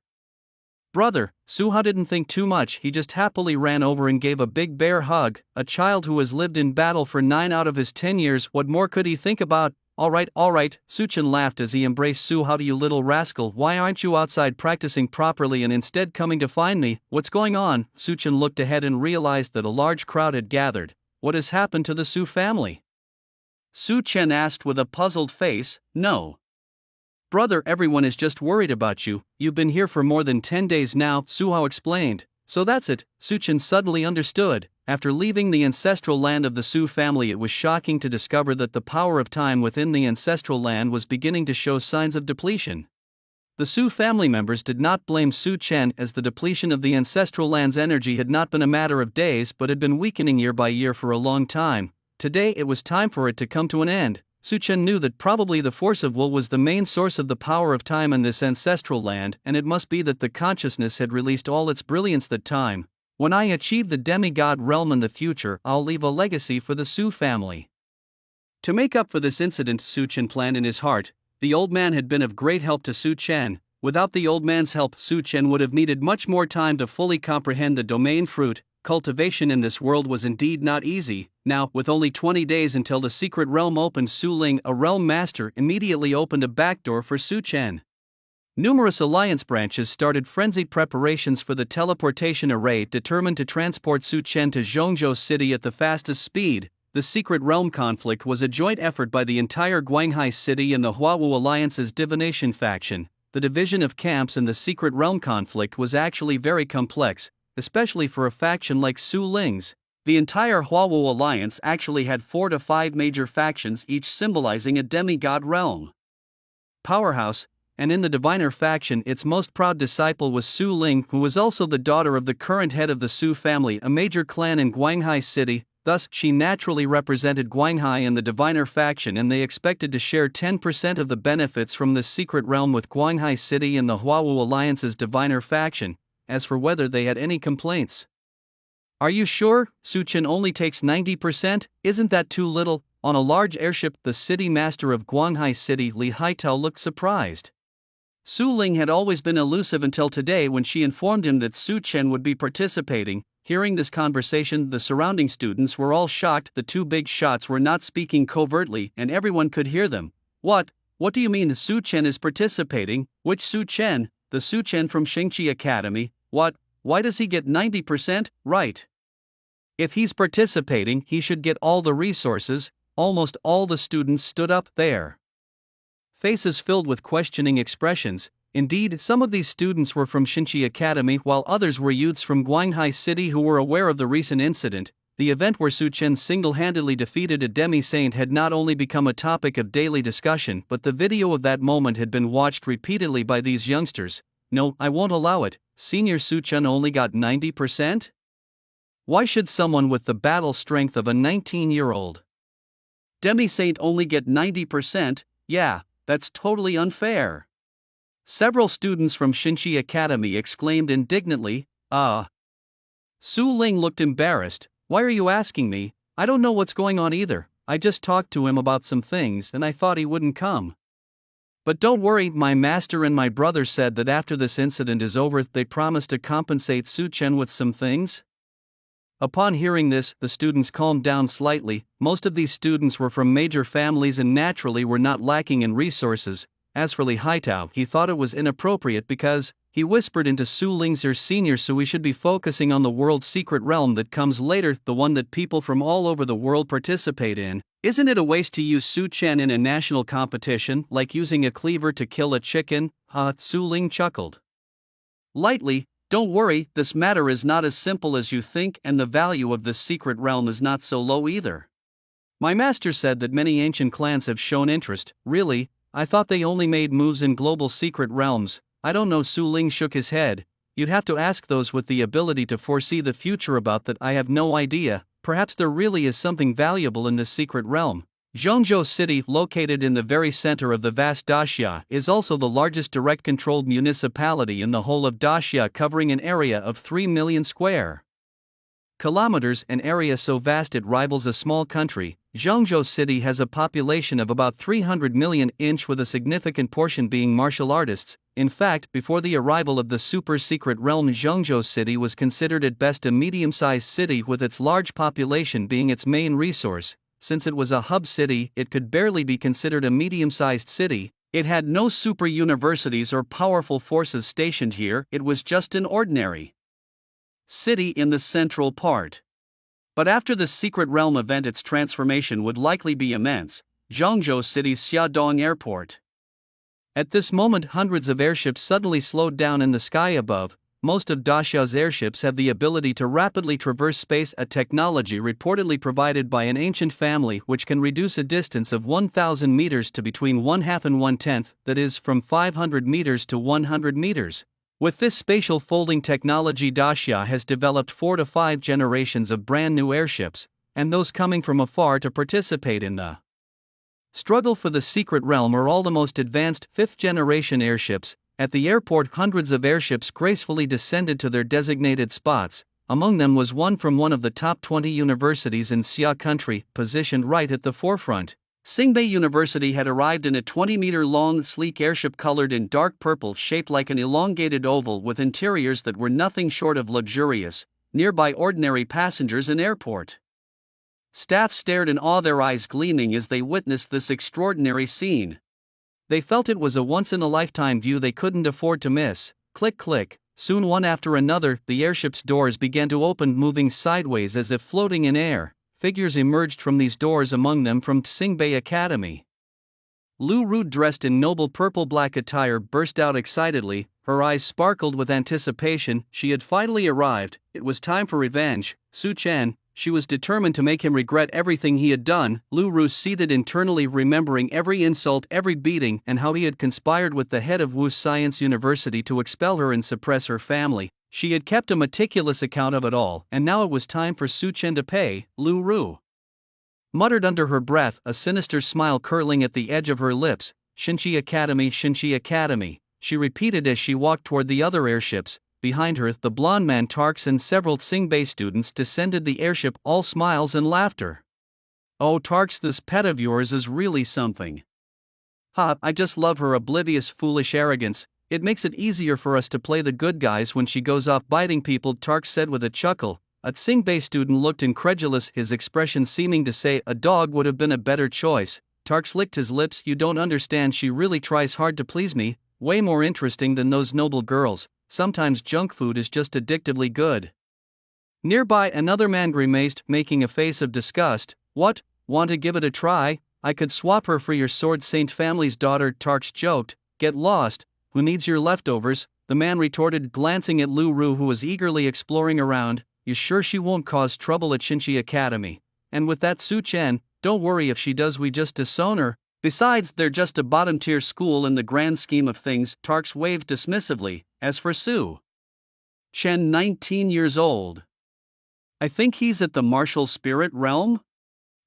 Brother, Su Hao didn't think too much. He just happily ran over and gave a big bear hug. A child who has lived in battle for 9 out of his 10 years, what more could he think about? All right, Su Chen laughed as he embraced Su Hao. You little rascal, why aren't you outside practicing properly and instead coming to find me? What's going on? Su Chen looked ahead and realized that a large crowd had gathered. What has happened to the Su family? Su Chen asked with a puzzled face. No. Brother, everyone is just worried about you. You've been here for more than 10 days now, Su Hao explained. So that's it, Su Chen suddenly understood. After leaving the ancestral land of the Su family, it was shocking to discover that the power of time within the ancestral land was beginning to show signs of depletion. The Su family members did not blame Su Chen, as the depletion of the ancestral land's energy had not been a matter of days but had been weakening year by year for a long time. Today it was time for it to come to an end. Su Chen knew that probably the force of will was the main source of the power of time in this ancestral land, and it must be that the consciousness had released all its brilliance that time. When I achieve the demigod realm in the future, I'll leave a legacy for the Su family. To make up for this incident, Su Chen planned in his heart. The old man had been of great help to Su Chen. Without the old man's help, Su Chen would have needed much more time to fully comprehend the domain fruit. Cultivation in this world was indeed not easy. Now, with only 20 days until the secret realm opened, Su Ling, a realm master, immediately opened a backdoor for Su Chen. Numerous alliance branches started frenzied preparations for the teleportation array, determined to transport Su Chen to Zhongzhou City at the fastest speed. The secret realm conflict was a joint effort by the entire Guanghai City and the Huawu Alliance's divination faction. The division of camps in the secret realm conflict was actually very complex, especially for a faction like Su Ling's. The entire Huawu Alliance actually had 4 to 5 major factions, each symbolizing a demigod realm powerhouse, and in the diviner faction its most proud disciple was Su Ling, who was also the daughter of the current head of the Su family, a major clan in Guanghai City. Thus, she naturally represented Guanghai in the diviner faction, and they expected to share 10% of the benefits from this secret realm with Guanghai City and the Huawu Alliance's diviner faction. As for whether they had any complaints, "Are you sure? Su Chen only takes 90%, isn't that too little?" On a large airship, the city master of Guanghai City, Li Haitao, looked surprised. Su Ling had always been elusive until today when she informed him that Su Chen would be participating. Hearing this conversation, the surrounding students were all shocked. The two big shots were not speaking covertly, and everyone could hear them. What do you mean Su Chen is participating? Which Su Chen? The Su Chen from Xingqi Academy. What? Why does he get 90%? Right. If he's participating, he should get all the resources. Almost all the students stood up, their faces filled with questioning expressions. Indeed, some of these students were from Xingqi Academy, while others were youths from Guanghai City who were aware of the recent incident. The event where Su Chen single-handedly defeated a demi-saint had not only become a topic of daily discussion, but the video of that moment had been watched repeatedly by these youngsters. No, I won't allow it. Senior Su Chen only got 90%? Why should someone with the battle strength of a 19-year-old demi-saint only get 90%? Yeah, that's totally unfair. Several students from Xingqi Academy exclaimed indignantly. Su Ling looked embarrassed. Why are you asking me? I don't know what's going on either. I just talked to him about some things and I thought he wouldn't come. But don't worry, my master and my brother said that after this incident is over, they promised to compensate Su Chen with some things. Upon hearing this, the students calmed down slightly. Most of these students were from major families and naturally were not lacking in resources. As for Li Haitao, he thought it was inappropriate because, he whispered into Su Ling's ear, "Senior Su, we should be focusing on the world's secret realm that comes later, the one that people from all over the world participate in. Isn't it a waste to use Su Chen in a national competition, like using a cleaver to kill a chicken?" Su Ling chuckled lightly. "Don't worry, this matter is not as simple as you think, and the value of this secret realm is not so low either. My master said that many ancient clans have shown interest." Really? I thought they only made moves in global secret realms. I don't know. Su Ling shook his head. You'd have to ask those with the ability to foresee the future about that. I have no idea. Perhaps there really is something valuable in this secret realm. Zhongzhou City, located in the very center of the vast Daxia, is also the largest direct-controlled municipality in the whole of Daxia, covering an area of 3 million square kilometers, an area so vast it rivals a small country. Zhongzhou City has a population of about 300 million, with a significant portion being martial artists. In fact, before the arrival of the super-secret realm, Zhongzhou City was considered at best a medium-sized city, with its large population being its main resource. Since it was a hub city, it could barely be considered a medium-sized city. It had no super universities or powerful forces stationed here, it was just an ordinary city in the central part. But after the secret realm event, its transformation would likely be immense. Zhongzhou City's Xiaodong Airport. At this moment, hundreds of airships suddenly slowed down in the sky above. most of Daxia's airships have the ability to rapidly traverse space, a technology reportedly provided by an ancient family which can reduce a distance of 1,000 meters to between 1/2 and 1/10, that is, from 500 meters to 100 meters. With this spatial folding technology, Daxia has developed 4 to 5 generations of brand new airships, and those coming from afar to participate in the struggle for the secret realm are all the most advanced 5th-generation airships. At the airport, hundreds of airships gracefully descended to their designated spots. Among them was one from one of the top 20 universities in Xia country, positioned right at the forefront. Xingbei University had arrived in a 20-meter-long, sleek airship colored in dark purple, shaped like an elongated oval with interiors that were nothing short of luxurious. Nearby, ordinary passengers and airport staff stared in awe, their eyes gleaming as they witnessed this extraordinary scene. They felt it was a once-in-a-lifetime view they couldn't afford to miss. Click click, soon one after another, the airship's doors began to open, moving sideways as if floating in air. Figures emerged from these doors, among them from Xingbei Academy. Lu Ru, dressed in noble purple-black attire, burst out excitedly. Her eyes sparkled with anticipation. She had finally arrived. It was time for revenge. Su Chen. She was determined to make him regret everything he had done. Lu Ru seethed internally, remembering every insult, every beating, and how he had conspired with the head of Wu Science University to expel her and suppress her family. She had kept a meticulous account of it all, and now it was time for Su Chen to pay. Lu Ru muttered under her breath, a sinister smile curling at the edge of her lips. Xinchi Academy, Xinchi Academy, she repeated as she walked toward the other airships. Behind her, the blonde man Tarks and several Xingbei students descended the airship, all smiles and laughter. "Oh, Tarks, this pet of yours is really something. Ha, I just love her oblivious, foolish arrogance. It makes it easier for us to play the good guys when she goes off biting people," Tarks said with a chuckle. A Xingbei student looked incredulous, his expression seeming to say, "A dog would have been a better choice." Tarks licked his lips. "You don't understand, she really tries hard to please me, way more interesting than those noble girls. Sometimes junk food is just addictively good." Nearby, another man grimaced, making a face of disgust. "What, want to give it a try? I could swap her for your sword, Saint Family's daughter," Tarks joked. "Get lost, who needs your leftovers?" the man retorted, glancing at Lu Ru, who was eagerly exploring around. "You sure she won't cause trouble at Xinchi Academy? And with that Su Chen, don't worry, if she does we just disown her. Besides, they're just a bottom-tier school in the grand scheme of things," Tarks waved dismissively. "As for Su Chen, 19 years old, I think he's at the martial spirit realm?"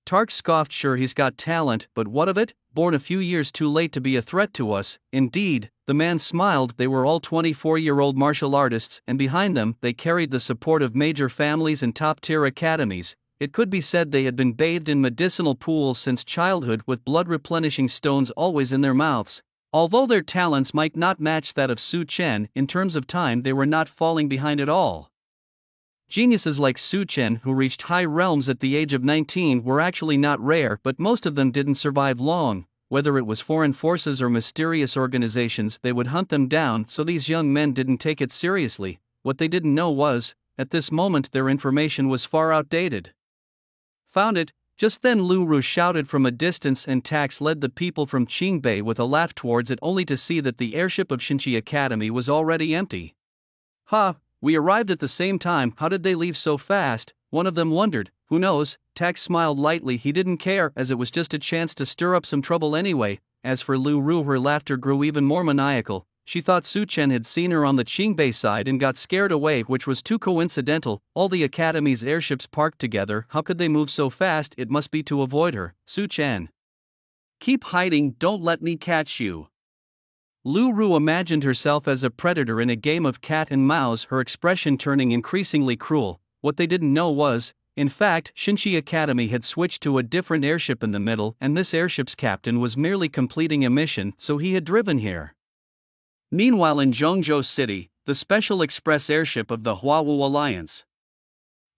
Tarks scoffed. "Sure, he's got talent, but what of it? Born a few years too late to be a threat to us." "Indeed," the man smiled. They were all 24-year-old martial artists, and behind them, they carried the support of major families and top-tier academies. It could be said they had been bathed in medicinal pools since childhood, with blood-replenishing stones always in their mouths. Although their talents might not match that of Su Chen, in terms of time they were not falling behind at all. Geniuses like Su Chen, who reached high realms at the age of 19, were actually not rare, but most of them didn't survive long. Whether it was foreign forces or mysterious organizations, they would hunt them down, so these young men didn't take it seriously. What they didn't know was, at this moment their information was far outdated. "Found it!" Just then Lu Ru shouted from a distance, and Tax led the people from Qingbei with a laugh towards it, only to see that the airship of Xinchi Academy was already empty. "Ha, we arrived at the same time, how did they leave so fast?" one of them wondered. "Who knows?" Tax smiled lightly. He didn't care, as it was just a chance to stir up some trouble anyway. As for Lu Ru, her laughter grew even more maniacal. She thought Su Chen had seen her on the Qingbei side and got scared away, which was too coincidental. All the academy's airships parked together. How could they move so fast? It must be to avoid her. "Su Chen, keep hiding, don't let me catch you." Lu Ru imagined herself as a predator in a game of cat and mouse, her expression turning increasingly cruel. What they didn't know was, in fact, Xinchi Academy had switched to a different airship in the middle, and this airship's captain was merely completing a mission, so he had driven here. Meanwhile, in Zhongzhou City, the special express airship of the Huawu Alliance.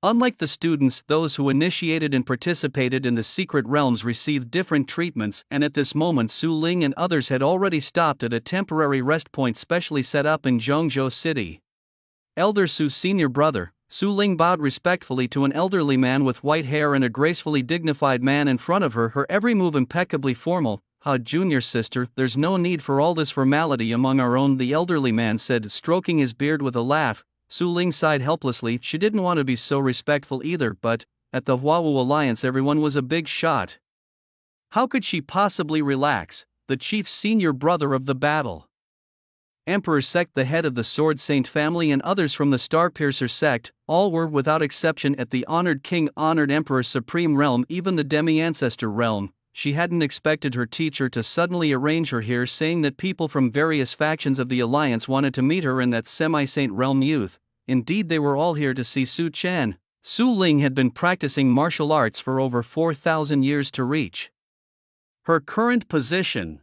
Unlike the students, those who initiated and participated in the secret realms received different treatments, and at this moment Su Ling and others had already stopped at a temporary rest point specially set up in Zhongzhou City. Elder Su's senior brother, Su Ling, bowed respectfully to an elderly man with white hair and a gracefully dignified man in front of her, every move impeccably formal. junior sister, there's no need for all this formality among our own," the elderly man said, stroking his beard with a laugh. Su Ling sighed helplessly. She didn't want to be so respectful either, but at the Huawu Alliance everyone was a big shot. How could she possibly relax? The chief's senior brother of the battle, Emperor sect, the head of the Sword Saint family, and others from the Starpiercer sect, all were without exception at the honored king, honored emperor, supreme realm, even the demi-ancestor realm. She hadn't expected her teacher to suddenly arrange her here, saying that people from various factions of the alliance wanted to meet her and that semi-saint realm youth. Indeed, they were all here to see Su Chen. Su Ling had been practicing martial arts for over 4,000 years to reach her current position.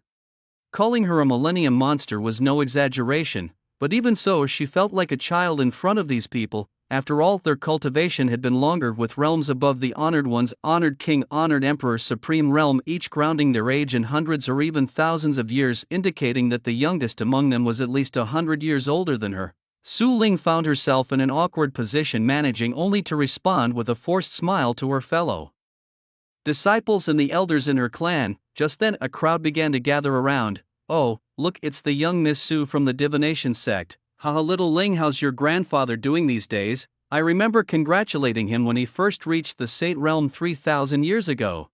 Calling her a millennium monster was no exaggeration, but even so she felt like a child in front of these people. After all, their cultivation had been longer, with realms above the honored ones, honored king, honored emperor, supreme realm, each grounding their age in hundreds or even thousands of years, indicating that the youngest among them was at least 100 years older than her. Su Ling found herself in an awkward position, managing only to respond with a forced smile to her fellow disciples and the elders in her clan. Just then a crowd began to gather around. "Oh, look, it's the young Miss Su from the divination sect. Haha, little Ling, how's your grandfather doing these days? I remember congratulating him when he first reached the Saint Realm 3,000 years ago."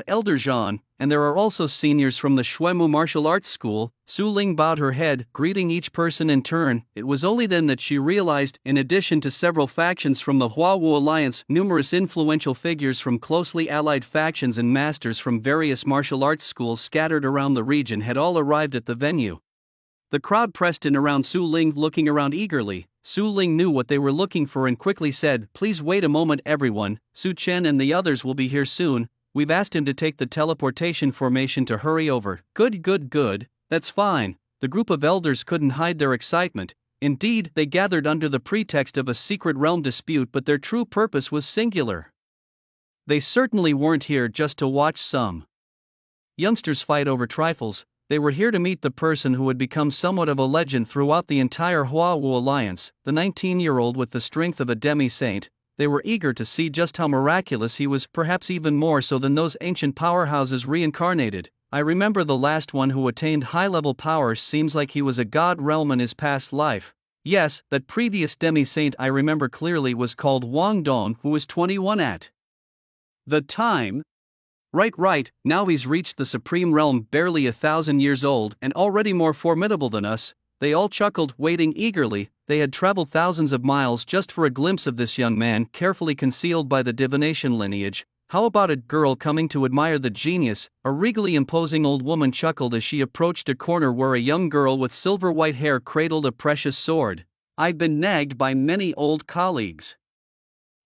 Elder Zhan, and there are also seniors from the Shuemu Martial Arts School. Su Ling bowed her head, greeting each person in turn. It was only then that she realized, in addition to several factions from the Huawu Alliance, numerous influential figures from closely allied factions and masters from various martial arts schools scattered around the region had all arrived at the venue. The crowd pressed in around Su Ling, looking around eagerly. Su Ling knew what they were looking for and quickly said, "Please wait a moment, everyone. Su Chen and the others will be here soon. We've asked him to take the teleportation formation to hurry over." Good. That's fine." The group of elders couldn't hide their excitement. Indeed, they gathered under the pretext of a secret realm dispute, but their true purpose was singular. They certainly weren't here just to watch some youngsters fight over trifles. They were here to meet the person who had become somewhat of a legend throughout the entire Huawu Alliance, the 19-year-old with the strength of a demi-saint. They were eager to see just how miraculous he was, perhaps even more so than those ancient powerhouses reincarnated. I remember the last one who attained high-level power. Seems like he was a god realm in his past life. Yes, that previous demi-saint I remember clearly was called Wang Dong, who was 21 at the time. Right, now he's reached the supreme realm, barely 1,000 years old, and already more formidable than us. They all chuckled, waiting eagerly. They had traveled thousands of miles just for a glimpse of this young man, carefully concealed by the divination lineage. How about a girl coming to admire the genius? A regally imposing old woman chuckled as she approached a corner where a young girl with silver white hair cradled a precious sword. "I've been nagged by many old colleagues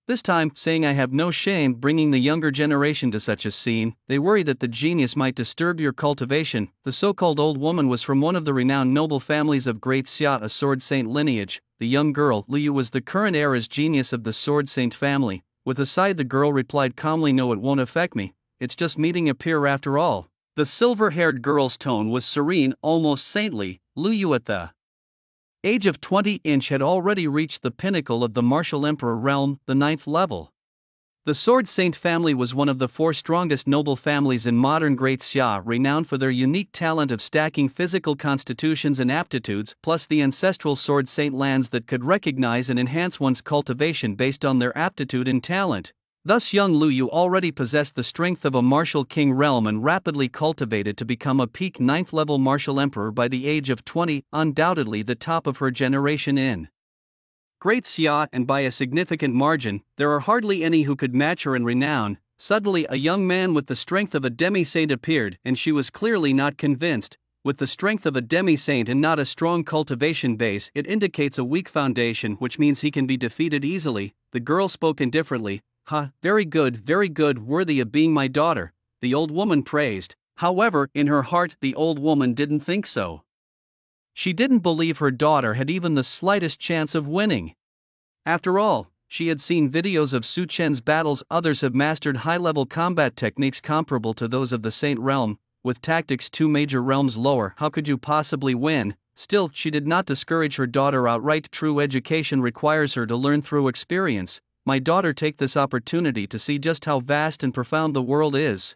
this time, saying I have no shame bringing the younger generation to such a scene. They worry that the genius might disturb your cultivation." The so-called old woman was from one of the renowned noble families of Great Xia, a sword saint lineage. The young girl, Liu, was the current heir as genius of the sword saint family. With a sigh, the girl replied calmly, "No, it won't affect me. It's just meeting a peer after all." The silver-haired girl's tone was serene, almost saintly. Liu, at the age of 20, had already reached the pinnacle of the martial emperor realm, the 9th level. The Sword Saint family was one of the 4 strongest noble families in modern Great Xia, renowned for their unique talent of stacking physical constitutions and aptitudes, plus the ancestral Sword Saint lands that could recognize and enhance one's cultivation based on their aptitude and talent. Thus young Liu already possessed the strength of a martial king realm and rapidly cultivated to become a peak 9th level martial emperor by the age of 20, undoubtedly the top of her generation in Great Xia, and by a significant margin. There are hardly any who could match her in renown. Suddenly a young man with the strength of a demi-saint appeared, and she was clearly not convinced. With the strength of a demi-saint and not a strong cultivation base, it indicates a weak foundation, which means he can be defeated easily. The girl spoke indifferently. Very good, worthy of being my daughter," the old woman praised. However, in her heart, the old woman didn't think so. She didn't believe her daughter had even the slightest chance of winning. After all, she had seen videos of Su Chen's battles. Others have mastered high-level combat techniques comparable to those of the Saint Realm, with tactics 2 major realms lower. How could you possibly win? Still, she did not discourage her daughter outright. True education requires her to learn through experience. "My daughter, take this opportunity to see just how vast and profound the world is.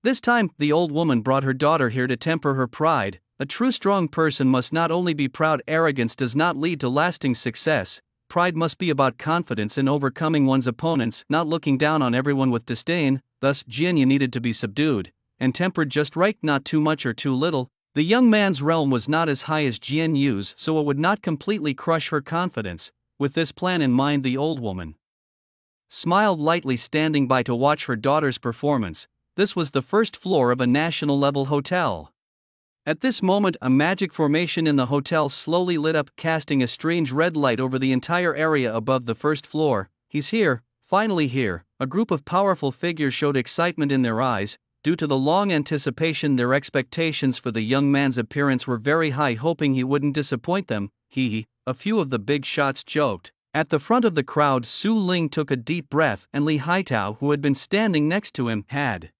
This time, the old woman brought her daughter here to temper her pride. A true strong person must not only be proud, arrogance does not lead to lasting success. Pride must be about confidence in overcoming one's opponents, not looking down on everyone with disdain. Thus, Jianya needed to be subdued and tempered just right, not too much or too little. The young man's realm was not as high as Jian Yu's, so it would not completely crush her confidence. With this plan in mind, the old woman smiled lightly, standing by to watch her daughter's performance. This was the first floor of a national-level hotel. At this moment, a magic formation in the hotel slowly lit up, casting a strange red light over the entire area above the first floor. He's here, finally here. A group of powerful figures showed excitement in their eyes. Due to the long anticipation, their expectations for the young man's appearance were very high, hoping he wouldn't disappoint them. A few of the big shots joked. At the front of the crowd, Su Ling took a deep breath, and Li Haitao, who had been standing next to him, had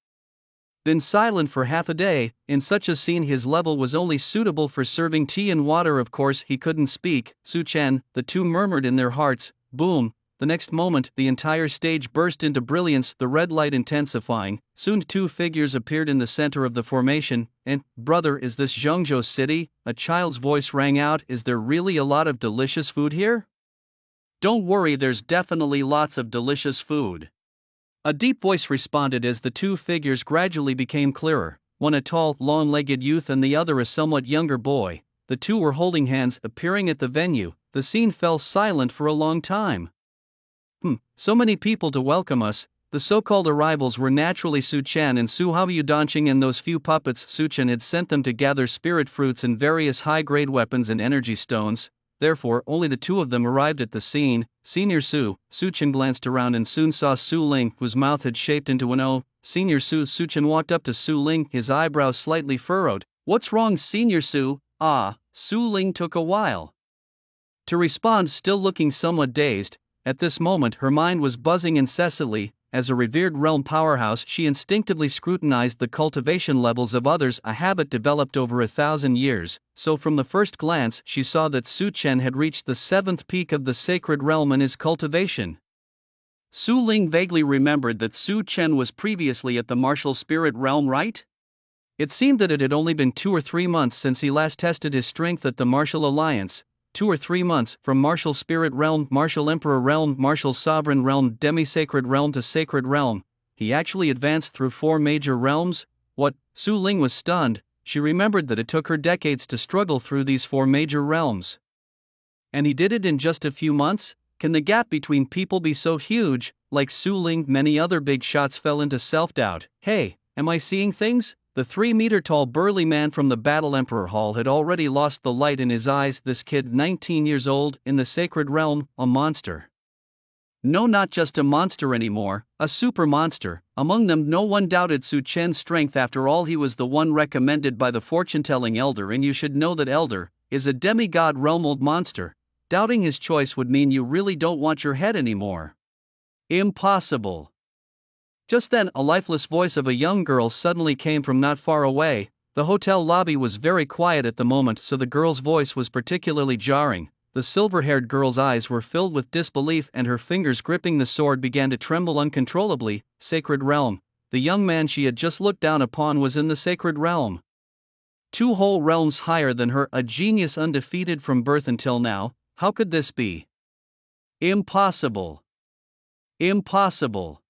been silent for half a day. In such a scene, his level was only suitable for serving tea and water. Of course, he couldn't speak. Su Chen, the two murmured in their hearts. Boom! The next moment, the entire stage burst into brilliance, the red light intensifying. Soon two figures appeared in the center of the formation. And, brother, is this Zhengzhou city? A child's voice rang out. Is there really a lot of delicious food here? Don't worry, there's definitely lots of delicious food. A deep voice responded as the two figures gradually became clearer, one a tall, long-legged youth and the other a somewhat younger boy. The two were holding hands, appearing at the venue. The scene fell silent for a long time. So many people to welcome us. The so-called arrivals were naturally Su Chen and Su Haoyu Donqing, and those few puppets. Su Chen had sent them to gather spirit fruits and various high-grade weapons and energy stones. Therefore, only the two of them arrived at the scene. Senior Su Chen glanced around and soon saw Su Ling, whose mouth had shaped into an O. Senior Su Chen walked up to Su Ling, his eyebrows slightly furrowed. What's wrong, Senior Su? Su Ling took a while to respond, still looking somewhat dazed. At this moment, her mind was buzzing incessantly. As a revered realm powerhouse, she instinctively scrutinized the cultivation levels of others, a habit developed over 1,000 years. So from the first glance, she saw that Su Chen had reached the 7th peak of the sacred realm in his cultivation. Su Ling vaguely remembered that Su Chen was previously at the martial spirit realm, right? It seemed that it had only been 2 or 3 months since he last tested his strength at the martial alliance. 2 or 3 months, from martial spirit realm, martial emperor realm, martial sovereign realm, demi-sacred realm to sacred realm. He actually advanced through 4 major realms? What? Su Ling was stunned. She remembered that it took her decades to struggle through these 4 major realms. And he did it in just a few months? Can the gap between people be so huge? Like Su Ling, many other big shots fell into self-doubt. Hey, am I seeing things? The 3-meter-tall burly man from the Battle Emperor Hall had already lost the light in his eyes. This kid, 19 years old, in the sacred realm, a monster. No, not just a monster anymore, a super monster. Among them, no one doubted Su Chen's strength. After all, he was the one recommended by the fortune-telling elder, and you should know that elder is a demigod realm-old monster. Doubting his choice would mean you really don't want your head anymore. Impossible. Just then, a lifeless voice of a young girl suddenly came from not far away. The hotel lobby was very quiet at the moment, so the girl's voice was particularly jarring. The silver-haired girl's eyes were filled with disbelief, and her fingers gripping the sword began to tremble uncontrollably. Sacred realm. The young man she had just looked down upon was in the sacred realm. 2 whole realms higher than her, a genius undefeated from birth until now. How could this be? Impossible. Impossible.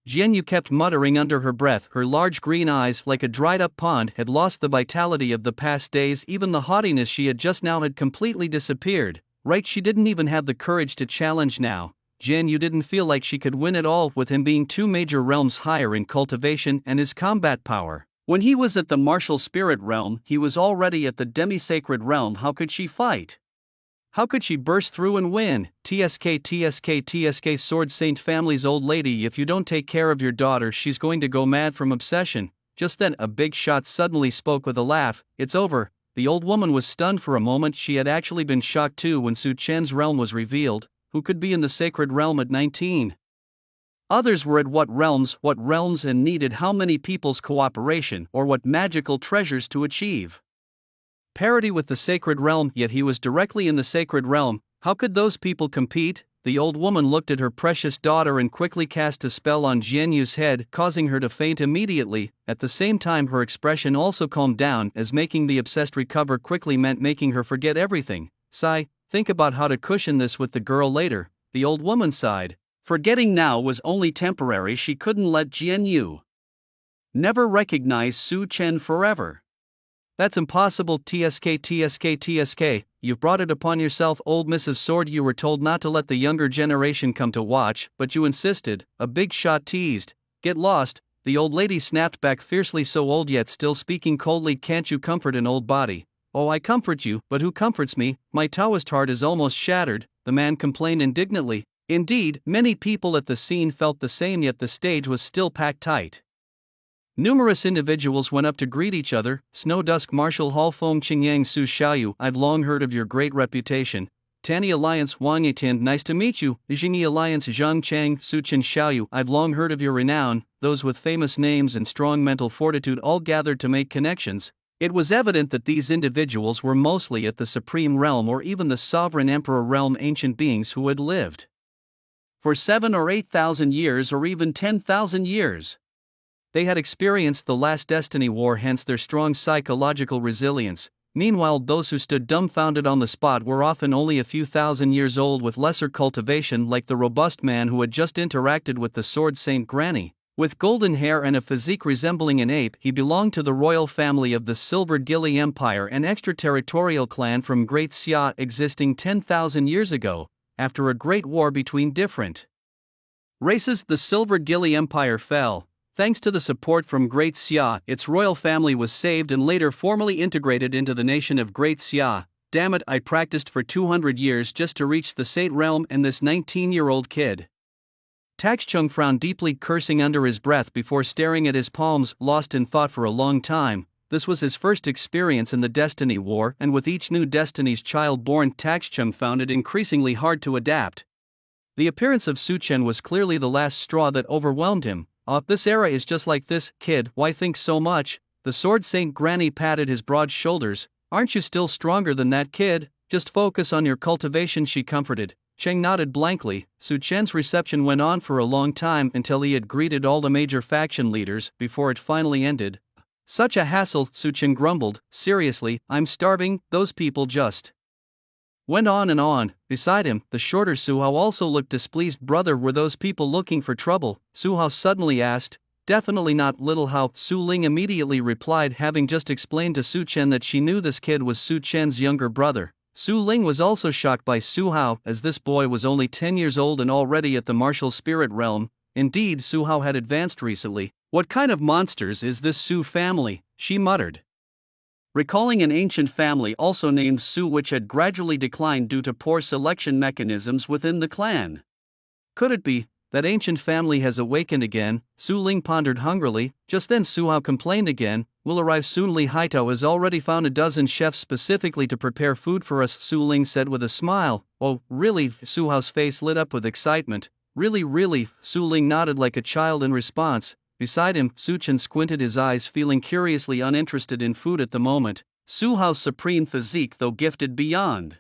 Jianyu kept muttering under her breath. Her large green eyes, like a dried-up pond, had lost the vitality of the past days. Even the haughtiness she had just now had completely disappeared. Right, she didn't even have the courage to challenge now. Jianyu didn't feel like she could win at all, with him being 2 major realms higher in cultivation and his combat power. When he was at the martial spirit realm, he was already at the demi-sacred realm. How could she fight? How could she burst through and win? TSK Sword Saint family's old lady, if you don't take care of your daughter, she's going to go mad from obsession. Just then, a big shot suddenly spoke with a laugh. It's over. The old woman was stunned for a moment. She had actually been shocked too when Su Chen's realm was revealed. Who could be in the sacred realm at 19? Others were at what realms, and needed how many people's cooperation, or what magical treasures to achieve parity with the sacred realm, yet he was directly in the sacred realm. How could those people compete? the old woman looked at her precious daughter and quickly cast a spell on Jianyu's head, causing her to faint immediately. At the same time, her expression also calmed down, as making the obsessed recover quickly meant making her forget everything. Sigh, think about how to cushion this with the girl later, the old woman sighed. Forgetting now was only temporary. She couldn't let Jianyu never recognize Su Chen forever. That's impossible. TSK, you've brought it upon yourself, old Mrs. Sword. You were told not to let the younger generation come to watch, but you insisted, a big shot teased. Get lost, the old lady snapped back fiercely, so old yet still speaking coldly. Can't you comfort an old body? Oh, I comfort you, but who comforts me? My Taoist heart is almost shattered, the man complained indignantly. Indeed, many people at the scene felt the same, yet the stage was still packed tight. Numerous individuals went up to greet each other. Snow Dusk Marshal Hall Feng Qingyang Su Xiaoyu, I've long heard of your great reputation. Tani Alliance Wang Yitin, nice to meet you. Jingyi Alliance Zhang Chang Su Chen Xiaoyu, I've long heard of your renown. Those with famous names and strong mental fortitude all gathered to make connections. It was evident that these individuals were mostly at the Supreme Realm or even the Sovereign Emperor Realm, ancient beings who had lived for 7,000 or 8,000 years or even 10,000 years. They had experienced the last Destiny War, hence their strong psychological resilience. Meanwhile, those who stood dumbfounded on the spot were often only a few thousand years old with lesser cultivation, like the robust man who had just interacted with the Sword Saint Granny. With golden hair and a physique resembling an ape, he belonged to the royal family of the Silver Gili Empire, an extraterritorial clan from Great Xia existing 10,000 years ago, after a great war between different races. The Silver Gili Empire fell. Thanks to the support from Great Xia, its royal family was saved and later formally integrated into the nation of Great Xia. Damn it, I practiced for 200 years just to reach the Saint Realm, and this 19-year-old kid. Taxchung frowned deeply, cursing under his breath before staring at his palms, lost in thought for a long time. This was his first experience in the Destiny War, and with each new Destiny's child born, Taxchung found it increasingly hard to adapt. The appearance of Su Chen was clearly the last straw that overwhelmed him. This era is just like this, kid, why think so much? The Sword Saint Granny patted his broad shoulders. Aren't you still stronger than that, kid? Just focus on your cultivation, she comforted. Cheng nodded blankly. Su Chen's reception went on for a long time, until he had greeted all the major faction leaders, before it finally ended. Such a hassle, Su Chen grumbled. Seriously, I'm starving. Those people just went on and on. Beside him, the shorter Su Hao also looked displeased. Brother, were those people looking for trouble? Su Hao suddenly asked. Definitely not, little Hao, Su Ling immediately replied, having just explained to Su Chen that she knew this kid was Su Chen's younger brother. Su Ling was also shocked by Su Hao, as this boy was only 10 years old and already at the martial spirit realm. Indeed, Su Hao had advanced recently. What kind of monsters is this Su family? She muttered, recalling an ancient family also named Su which had gradually declined due to poor selection mechanisms within the clan. Could it be that ancient family has awakened again? Su Ling pondered hungrily. Just then Su Hao complained again. We'll arrive soon. Li Haitao has already found a dozen chefs specifically to prepare food for us, Su Ling said with a smile. Oh, really? Su Hao's face lit up with excitement. Really? Su Ling nodded like a child in response. Beside him, Su Chen squinted his eyes, feeling curiously uninterested in food at the moment. Su Hao's supreme physique, though gifted beyond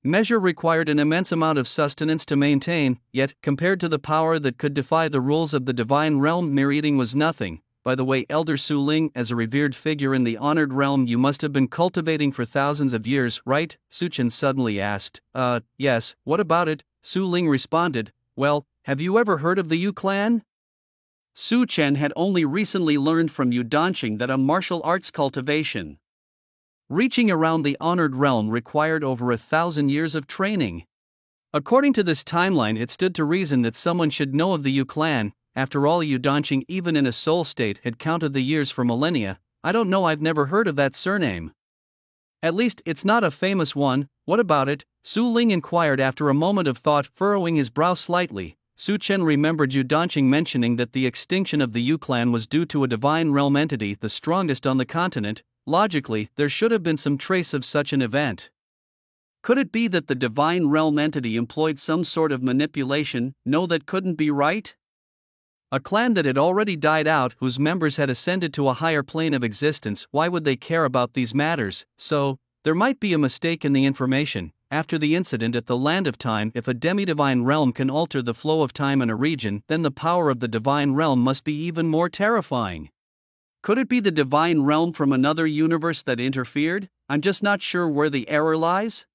measure, required an immense amount of sustenance to maintain, yet, compared to the power that could defy the rules of the divine realm, mere eating was nothing. By the way, Elder Su Ling, as a revered figure in the honored realm, you must have been cultivating for thousands of years, right? Su Chen suddenly asked. Yes, what about it? Su Ling responded. Well, have you ever heard of the Yu clan? Su Chen had only recently learned from Yu Danqing that a martial arts cultivation reaching around the honored realm required over 1,000 years of training. According to this timeline, it stood to reason that someone should know of the Yu clan. After all, Yu Danqing, even in a soul state, had counted the years for millennia. I don't know, I've never heard of that surname. At least, it's not a famous one. What about it? Su Ling inquired after a moment of thought, furrowing his brow slightly. Su Chen remembered Yu Danqing mentioning that the extinction of the Yu clan was due to a divine realm entity, the strongest on the continent. Logically, there should have been some trace of such an event. Could it be that the divine realm entity employed some sort of manipulation? No, that couldn't be right. A clan that had already died out, whose members had ascended to a higher plane of existence, why would they care about these matters? So, there might be a mistake in the information. after the incident at the Land of Time, if a demi-divine realm can alter the flow of time in a region, then the power of the divine realm must be even more terrifying. Could it be the divine realm from another universe that interfered? I'm just not sure where the error lies.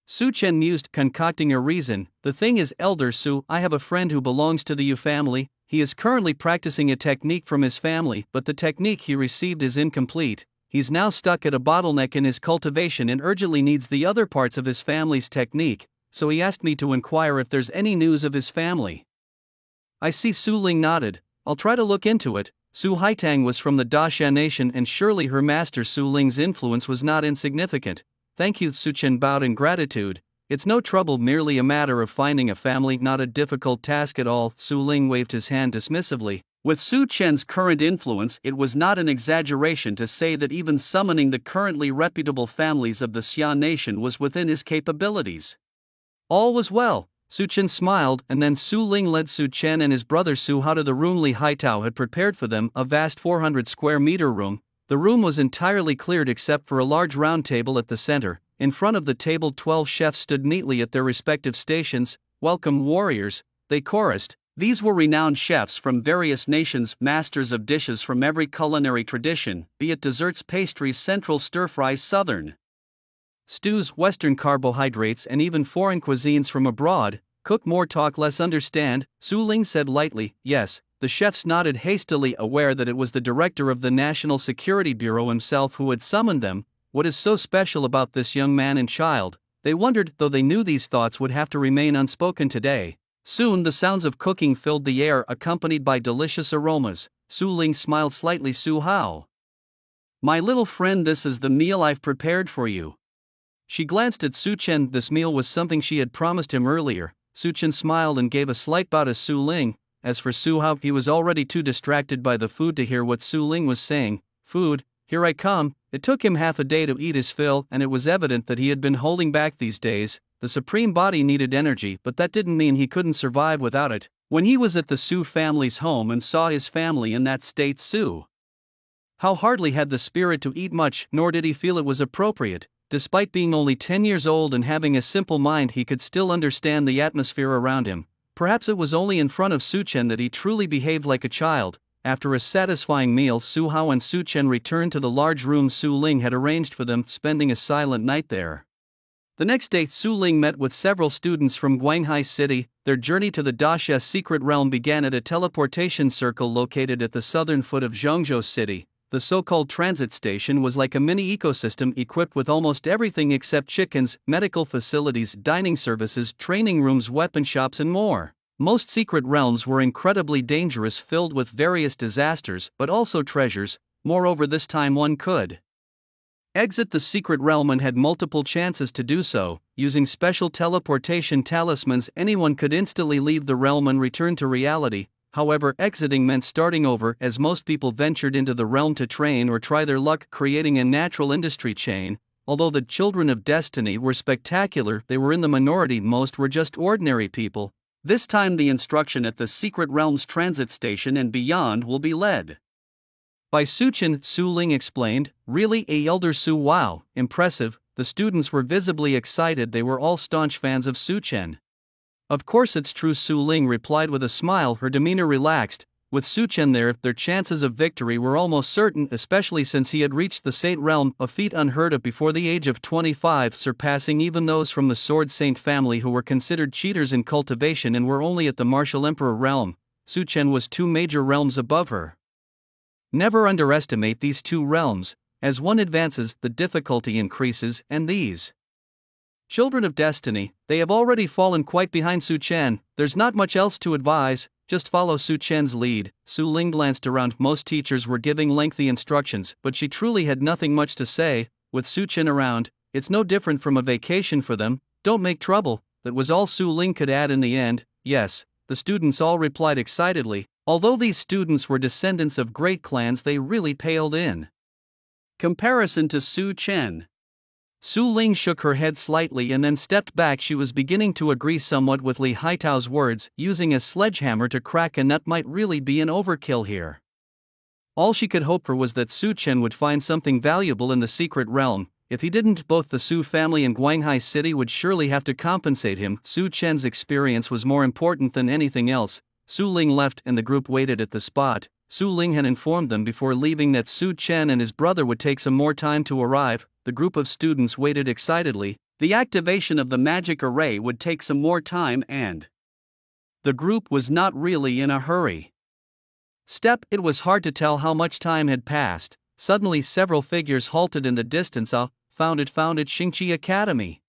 Su Chen mused, concocting a reason. The thing is, Elder Su, I have a friend who belongs to the Yu family. He is currently practicing a technique from his family, but the technique he received is incomplete. He's now stuck at a bottleneck in his cultivation and urgently needs the other parts of his family's technique, so he asked me to inquire if there's any news of his family. I see. Su Ling nodded. I'll try to look into it. Su Haitang was from the Dasha nation, and surely her master Su Ling's influence was not insignificant. Thank you. Su Chen bowed in gratitude. It's no trouble, merely a matter of finding a family, not a difficult task at all. Su Ling waved his hand dismissively. With Su Chen's current influence, it was not an exaggeration to say that even summoning the currently reputable families of the Xia nation was within his capabilities. All was well. Su Chen smiled, and then Su Ling led Su Chen and his brother Su Hao to the room Li Haitao had prepared for them, a vast 400 square meter room. The room was entirely cleared except for a large round table at the center. In front of the table 12 chefs stood neatly at their respective stations. Welcome, warriors, they chorused. These were renowned chefs from various nations, masters of dishes from every culinary tradition, be it desserts, pastries, central stir-fries, southern stews, western carbohydrates, and even foreign cuisines from abroad. Cook more, talk less, understand? Su Ling said lightly. Yes. The chefs nodded hastily, aware that it was the director of the National Security Bureau himself who had summoned them. What is so special about this young man and child? They wondered, though they knew these thoughts would have to remain unspoken today. Soon the sounds of cooking filled the air, accompanied by delicious aromas. Su Ling smiled slightly. Su Hao, my little friend, this is the meal I've prepared for you. She glanced at Su Chen. This meal was something she had promised him earlier. Su Chen smiled and gave a slight bow to Su Ling. As for Su Hao, he was already too distracted by the food to hear what Su Ling was saying. Food, here I come. It took him half a day to eat his fill, and it was evident that he had been holding back these days. The supreme body needed energy, but that didn't mean he couldn't survive without it. When he was at the Su family's home and saw his family in that state, Su Hao hardly had the spirit to eat much, nor did he feel it was appropriate. Despite being only 10 years old and having a simple mind, he could still understand the atmosphere around him. Perhaps it was only in front of Su Chen that he truly behaved like a child. After a satisfying meal, Su Hao and Su Chen returned to the large room Su Ling had arranged for them, spending a silent night there. The next day, Su Ling met with several students from Guanghai City. Their journey to the Dasha secret realm began at a teleportation circle located at the southern foot of Zhengzhou City. The so-called transit station was like a mini ecosystem equipped with almost everything except chickens, medical facilities, dining services, training rooms, weapon shops, and more. Most secret realms were incredibly dangerous, filled with various disasters, but also treasures. Moreover, this time one could exit the secret realm and had multiple chances to do so. Using special teleportation talismans, anyone could instantly leave the realm and return to reality. However, exiting meant starting over, as most people ventured into the realm to train or try their luck, creating a natural industry chain. Although the children of destiny were spectacular, they were in the minority. Most were just ordinary people. This time the instruction at the secret realm's transit station and beyond will be led by Su Chen, Su Ling explained. Really, Elder Su? Wow, impressive. The students were visibly excited. They were all staunch fans of Su Chen. Of course it's true, Su Ling replied with a smile, her demeanor relaxed. With Su Chen there, their chances of victory were almost certain, especially since he had reached the Saint realm, a feat unheard of before the age of 25, surpassing even those from the Sword Saint family who were considered cheaters in cultivation and were only at the Martial Emperor realm. Su Chen was 2 major realms above her. Never underestimate these 2 realms. As one advances, the difficulty increases, and these children of destiny, they have already fallen quite behind Su Chen. There's not much else to advise, just follow Su Chen's lead. Su Ling glanced around. Most teachers were giving lengthy instructions, but she truly had nothing much to say. With Su Chen around, it's no different from a vacation for them. Don't make trouble. That was all Su Ling could add in the end. Yes, the students all replied excitedly. Although these students were descendants of great clans, they really paled in comparison to Su Chen. Su Ling shook her head slightly and then stepped back. She was beginning to agree somewhat with Li Haitao's words. Using a sledgehammer to crack a nut might really be an overkill here. All she could hope for was that Su Chen would find something valuable in the secret realm. If he didn't, both the Su family and Guanghai City would surely have to compensate him. Su Chen's experience was more important than anything else. Su Ling left and the group waited at the spot. Su Ling had informed them before leaving that Su Chen and his brother would take some more time to arrive. The group of students waited excitedly. The activation of the magic array would take some more time and the group was not really in a hurry. It was hard to tell how much time had passed. Suddenly several figures halted in the distance. Found it Xingqi Academy.